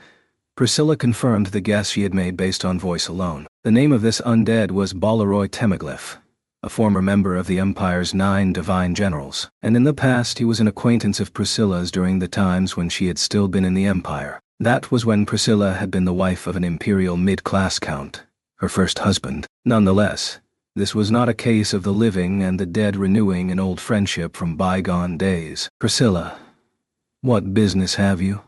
Priscilla confirmed the guess she had made based on voice alone. The name of this undead was Balaroy Temeglyph, a former member of the Empire's 9 divine generals, and in the past he was an acquaintance of Priscilla's during the times when she had still been in the Empire. That was when Priscilla had been the wife of an imperial mid-class count, her first husband. Nonetheless, this was not a case of the living and the dead renewing an old friendship from bygone days. Priscilla, what business have you?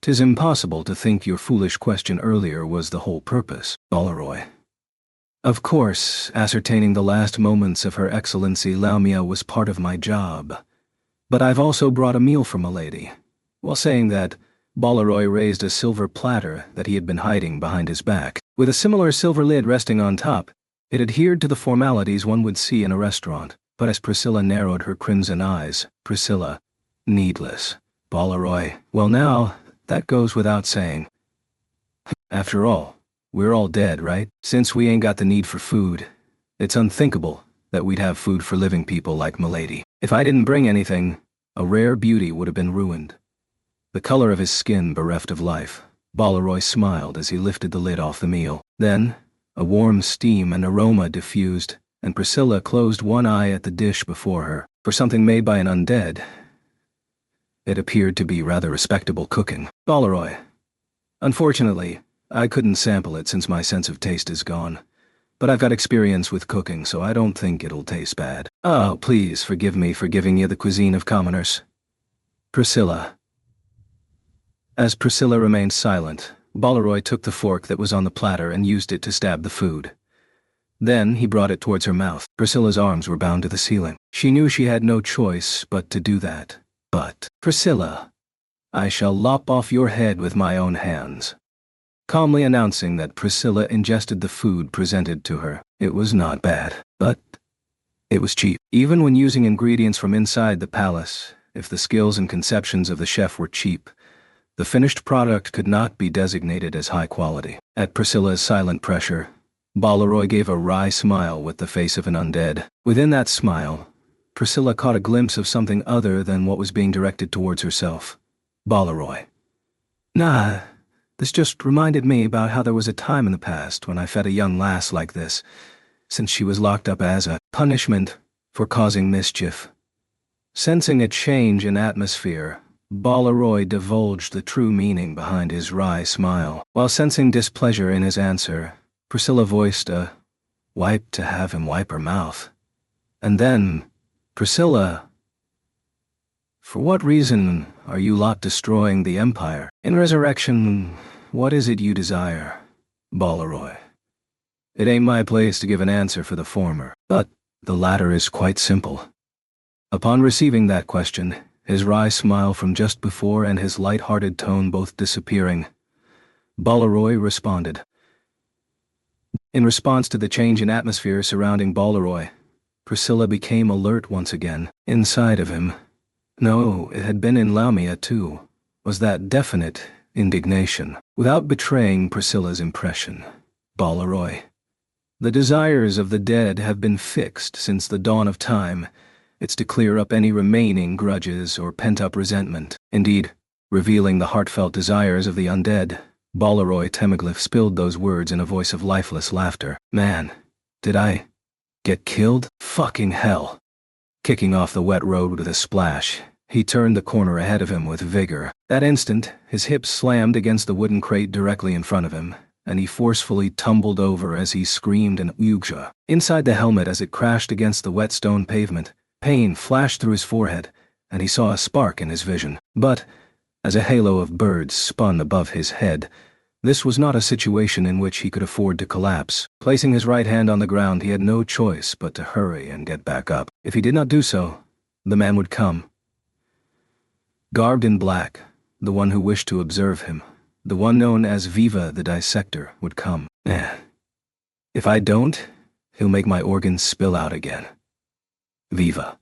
'Tis impossible to think your foolish question earlier was the whole purpose, Balaroy. Of course, ascertaining the last moments of Her Excellency Lamia was part of my job. But I've also brought a meal for milady. While saying that, Balaroy raised a silver platter that he had been hiding behind his back. With a similar silver lid resting on top, it adhered to the formalities one would see in a restaurant. But as Priscilla narrowed her crimson eyes, Priscilla, needless. Balaroy, well now, that goes without saying. After all, we're all dead, right? Since we ain't got the need for food, it's unthinkable that we'd have food for living people like milady. If I didn't bring anything, a rare beauty would have been ruined. The color of his skin bereft of life, Balaroy smiled as he lifted the lid off the meal. Then, a warm steam and aroma diffused, and Priscilla closed one eye at the dish before her. For something made by an undead, it appeared to be rather respectable cooking. Balaroy. Unfortunately, I couldn't sample it since my sense of taste is gone. But I've got experience with cooking, so I don't think it'll taste bad. Oh, please forgive me for giving you the cuisine of commoners. Priscilla. As Priscilla remained silent, Balaroy took the fork that was on the platter and used it to stab the food. Then he brought it towards her mouth. Priscilla's arms were bound to the ceiling. She knew she had no choice but to do that. But, Priscilla, I shall lop off your head with my own hands. Calmly announcing that Priscilla ingested the food presented to her. It was not bad, but it was cheap. Even when using ingredients from inside the palace, if the skills and conceptions of the chef were cheap, the finished product could not be designated as high quality. At Priscilla's silent pressure, Balaroy gave a wry smile with the face of an undead. Within that smile, Priscilla caught a glimpse of something other than what was being directed towards herself. Balaroy. Nah, this just reminded me about how there was a time in the past when I fed a young lass like this, since she was locked up as a punishment for causing mischief. Sensing a change in atmosphere, Balaroy divulged the true meaning behind his wry smile. While sensing displeasure in his answer, Priscilla voiced a wipe to have him wipe her mouth. And then, Priscilla, for what reason are you lot destroying the Empire? In resurrection, what is it you desire, Balaroy? It ain't my place to give an answer for the former, but the latter is quite simple. Upon receiving that question, his wry smile from just before and his light-hearted tone both disappearing, Balaroy responded. In response to the change in atmosphere surrounding Balaroy, Priscilla became alert once again. Inside of him, no, it had been in Lamia too, was that definite indignation. Without betraying Priscilla's impression, Balaroy, the desires of the dead have been fixed since the dawn of time. It's to clear up any remaining grudges or pent-up resentment. Indeed, revealing the heartfelt desires of the undead, Bolaroy Temiglyph spilled those words in a voice of lifeless laughter. Man, did I get killed? Fucking hell. Kicking off the wet road with a splash, he turned the corner ahead of him with vigor. That instant, his hips slammed against the wooden crate directly in front of him, and he forcefully tumbled over as he screamed an "Ugsha." Inside the helmet as it crashed against the wet stone pavement, pain flashed through his forehead, and he saw a spark in his vision. But, as a halo of birds spun above his head, this was not a situation in which he could afford to collapse. Placing his right hand on the ground, he had no choice but to hurry and get back up. If he did not do so, the man would come. Garbed in black, the one who wished to observe him, the one known as Viva the Dissector, would come. If I don't, he'll make my organs spill out again. Viva,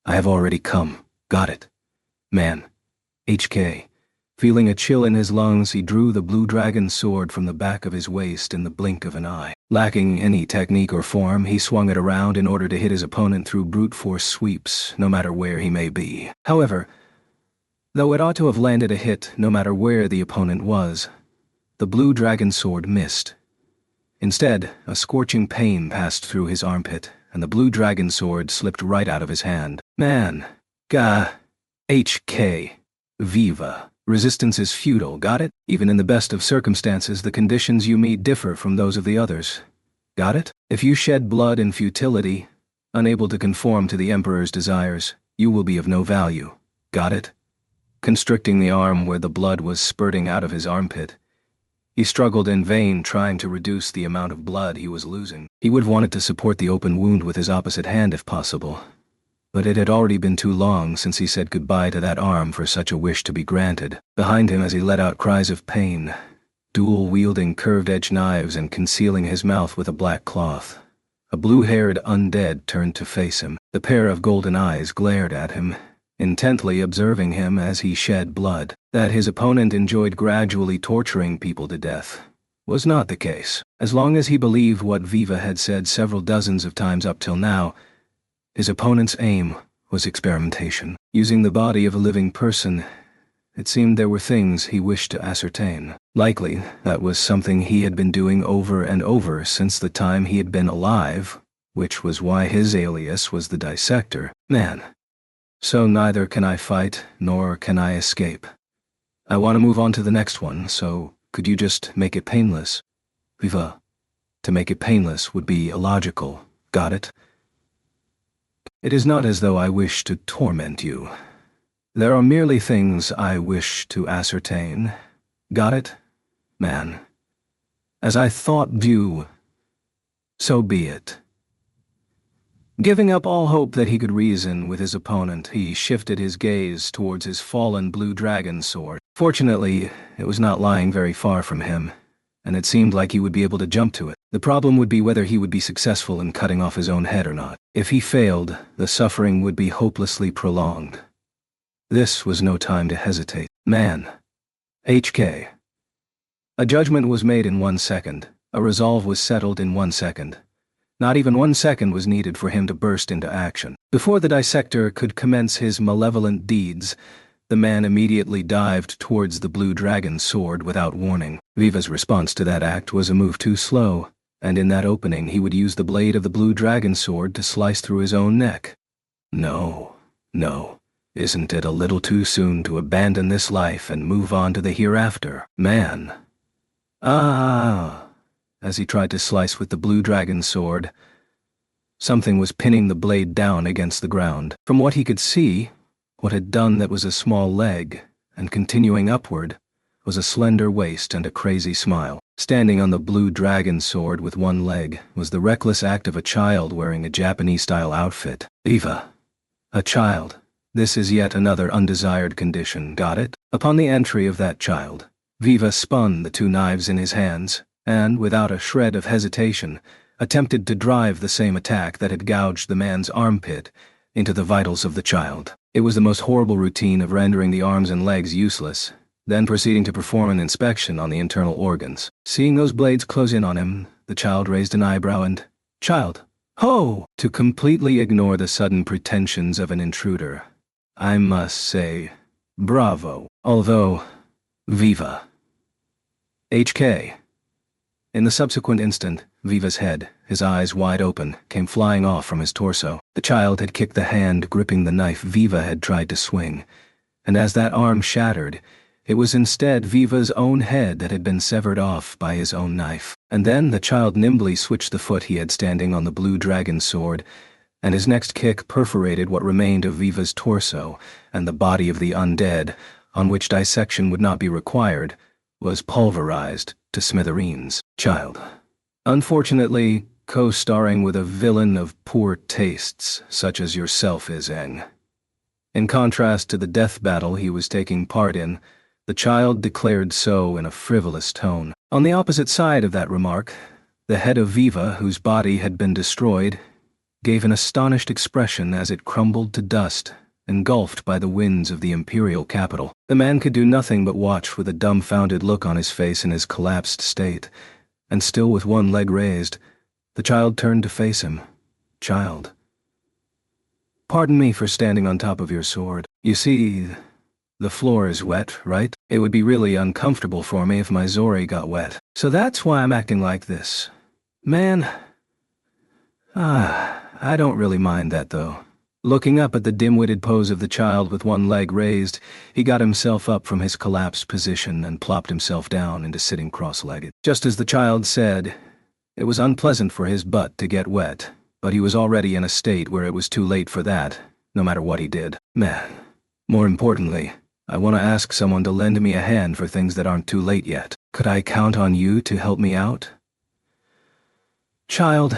I have already come. Got it. Man. HK. Feeling a chill in his lungs, he drew the blue dragon sword from the back of his waist in the blink of an eye. Lacking any technique or form, he swung it around in order to hit his opponent through brute force sweeps, no matter where he may be. However, though it ought to have landed a hit no matter where the opponent was, the blue dragon sword missed. Instead, a scorching pain passed through his armpit, and the blue dragon sword slipped right out of his hand. Man. HK. Viva. Resistance is futile, got it? Even in the best of circumstances, the conditions you meet differ from those of the others. Got it? If you shed blood in futility, unable to conform to the Emperor's desires, you will be of no value. Got it? Constricting the arm where the blood was spurting out of his armpit, he struggled in vain trying to reduce the amount of blood he was losing. He would have wanted to support the open wound with his opposite hand if possible, but it had already been too long since he said goodbye to that arm for such a wish to be granted. Behind him as he let out cries of pain, dual-wielding curved-edged knives and concealing his mouth with a black cloth, a blue-haired undead turned to face him. The pair of golden eyes glared at him, intently observing him as he shed blood. That his opponent enjoyed gradually torturing people to death was not the case. As long as he believed what Viva had said several dozens of times up till now, his opponent's aim was experimentation. Using the body of a living person, it seemed there were things he wished to ascertain. Likely, that was something he had been doing over and over since the time he had been alive, which was why his alias was the Dissector. Man. So neither can I fight, nor can I escape. I want to move on to the next one, so could you just make it painless? Viva. To make it painless would be illogical. Got it? It is not as though I wish to torment you. There are merely things I wish to ascertain. Got it? Man. As I thought view, so be it. Giving up all hope that he could reason with his opponent, he shifted his gaze towards his fallen blue dragon sword. Fortunately, it was not lying very far from him, and it seemed like he would be able to jump to it. The problem would be whether he would be successful in cutting off his own head or not. If he failed, the suffering would be hopelessly prolonged. This was no time to hesitate. Man. HK. A judgment was made in 1 second. A resolve was settled in 1 second. Not even 1 second was needed for him to burst into action. Before the Dissector could commence his malevolent deeds, the man immediately dived towards the blue dragon sword without warning. Viva's response to that act was a move too slow, and in that opening he would use the blade of the blue dragon sword to slice through his own neck. No. Isn't it a little too soon to abandon this life and move on to the hereafter? Man. As he tried to slice with the blue dragon sword, something was pinning the blade down against the ground. From what he could see, what had done that was a small leg, and continuing upward, was a slender waist and a crazy smile. Standing on the blue dragon sword with one leg was the reckless act of a child wearing a Japanese-style outfit. Viva. A child. This is yet another undesired condition, got it? Upon the entry of that child, Viva spun the two knives in his hands, and, without a shred of hesitation, attempted to drive the same attack that had gouged the man's armpit into the vitals of the child. It was the most horrible routine of rendering the arms and legs useless, then proceeding to perform an inspection on the internal organs. Seeing those blades close in on him, the child raised an eyebrow and, "Child, ho!" To completely ignore the sudden pretensions of an intruder, I must say, bravo. Although, Viva. HK. In the subsequent instant, Viva's head, his eyes wide open, came flying off from his torso. The child had kicked the hand gripping the knife Viva had tried to swing, and as that arm shattered, it was instead Viva's own head that had been severed off by his own knife. And then the child nimbly switched the foot he had standing on the blue dragon's sword, and his next kick perforated what remained of Viva's torso, and the body of the undead, on which dissection would not be required, was pulverized to smithereens. Child. Unfortunately, co-starring with a villain of poor tastes, such as yourself is, Eng. In contrast to the death battle he was taking part in, the child declared so in a frivolous tone. On the opposite side of that remark, the head of Viva, whose body had been destroyed, gave an astonished expression as it crumbled to dust, engulfed by the winds of the imperial capital. The man could do nothing but watch with a dumbfounded look on his face in his collapsed state, and still with one leg raised, the child turned to face him. Child. Pardon me for standing on top of your sword. You see, the floor is wet, right? It would be really uncomfortable for me if my Zori got wet. So that's why I'm acting like this. Man. I don't really mind that though. Looking up at the dim-witted pose of the child with one leg raised, he got himself up from his collapsed position and plopped himself down into sitting cross-legged. Just as the child said, it was unpleasant for his butt to get wet, but he was already in a state where it was too late for that, no matter what he did. Man. More importantly, I want to ask someone to lend me a hand for things that aren't too late yet. Could I count on you to help me out? Child,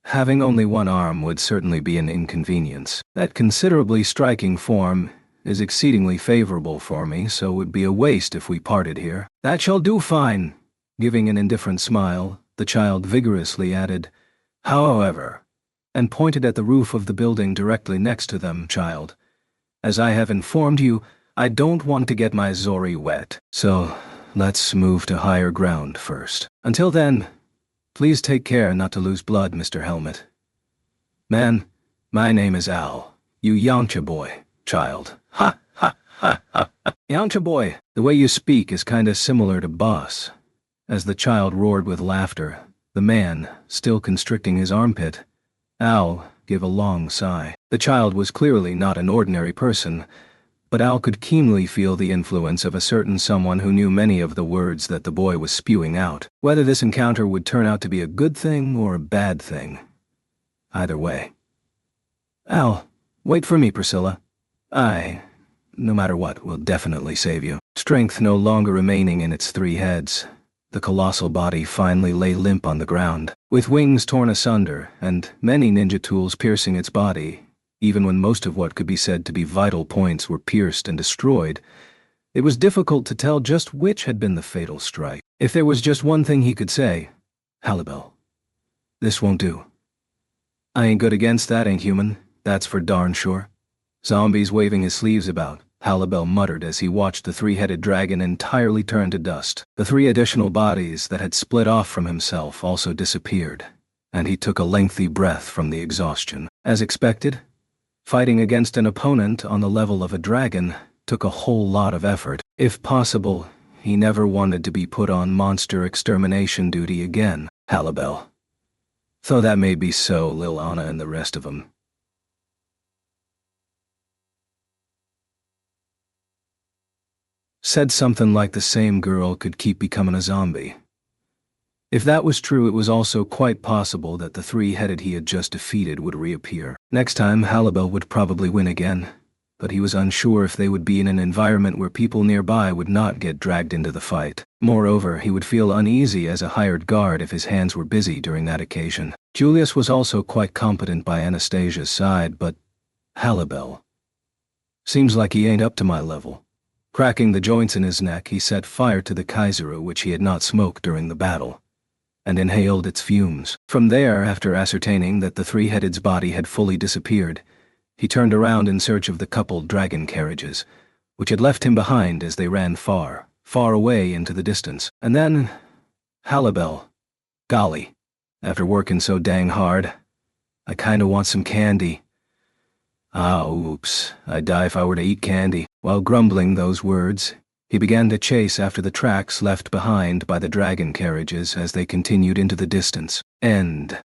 having only one arm would certainly be an inconvenience. That considerably striking form is exceedingly favorable for me, so it would be a waste if we parted here. That shall do fine. Giving an indifferent smile, the child vigorously added, however, and pointed at the roof of the building directly next to them, child. As I have informed you, I don't want to get my Zori wet, so let's move to higher ground first. Until then, please take care not to lose blood, Mr. Helmet. Man, my name is Al. You Yamcha boy, child. Ha, ha, ha, ha. Yamcha boy, the way you speak is kinda similar to boss. As the child roared with laughter, the man, still constricting his armpit, Al gave a long sigh. The child was clearly not an ordinary person, but Al could keenly feel the influence of a certain someone who knew many of the words that the boy was spewing out. Whether this encounter would turn out to be a good thing or a bad thing. Either way. Al, wait for me, Priscilla. No matter what, will definitely save you. Strength no longer remaining in its three heads, the colossal body finally lay limp on the ground, with wings torn asunder and many ninja tools piercing its body. Even when most of what could be said to be vital points were pierced and destroyed, it was difficult to tell just which had been the fatal strike. If there was just one thing he could say, Halibel, this won't do. I ain't good against that, ain't human, that's for darn sure. Zombies waving his sleeves about, Halibel muttered as he watched the three-headed dragon entirely turn to dust. The three additional bodies that had split off from himself also disappeared, and he took a lengthy breath from the exhaustion. As expected, fighting against an opponent on the level of a dragon took a whole lot of effort. If possible, he never wanted to be put on monster extermination duty again, Halibel. Though that may be so, Lil Anna and the rest of them. Said something like the same girl could keep becoming a zombie. If that was true, it was also quite possible that the three-headed he had just defeated would reappear. Next time, Halibel would probably win again, but he was unsure if they would be in an environment where people nearby would not get dragged into the fight. Moreover, he would feel uneasy as a hired guard if his hands were busy during that occasion. Julius was also quite competent by Anastasia's side, but Halibel. Seems like he ain't up to my level. Cracking the joints in his neck, he set fire to the Kaiseru, which he had not smoked during the battle, and inhaled its fumes. From there, after ascertaining that the three-headed's body had fully disappeared, he turned around in search of the coupled dragon carriages, which had left him behind as they ran far, far away into the distance. And then, Halibel. Golly, after working so dang hard, I kinda want some candy. Oops, I'd die if I were to eat candy. While grumbling those words, He began to chase after the tracks left behind by the dragon carriages as they continued into the distance. End.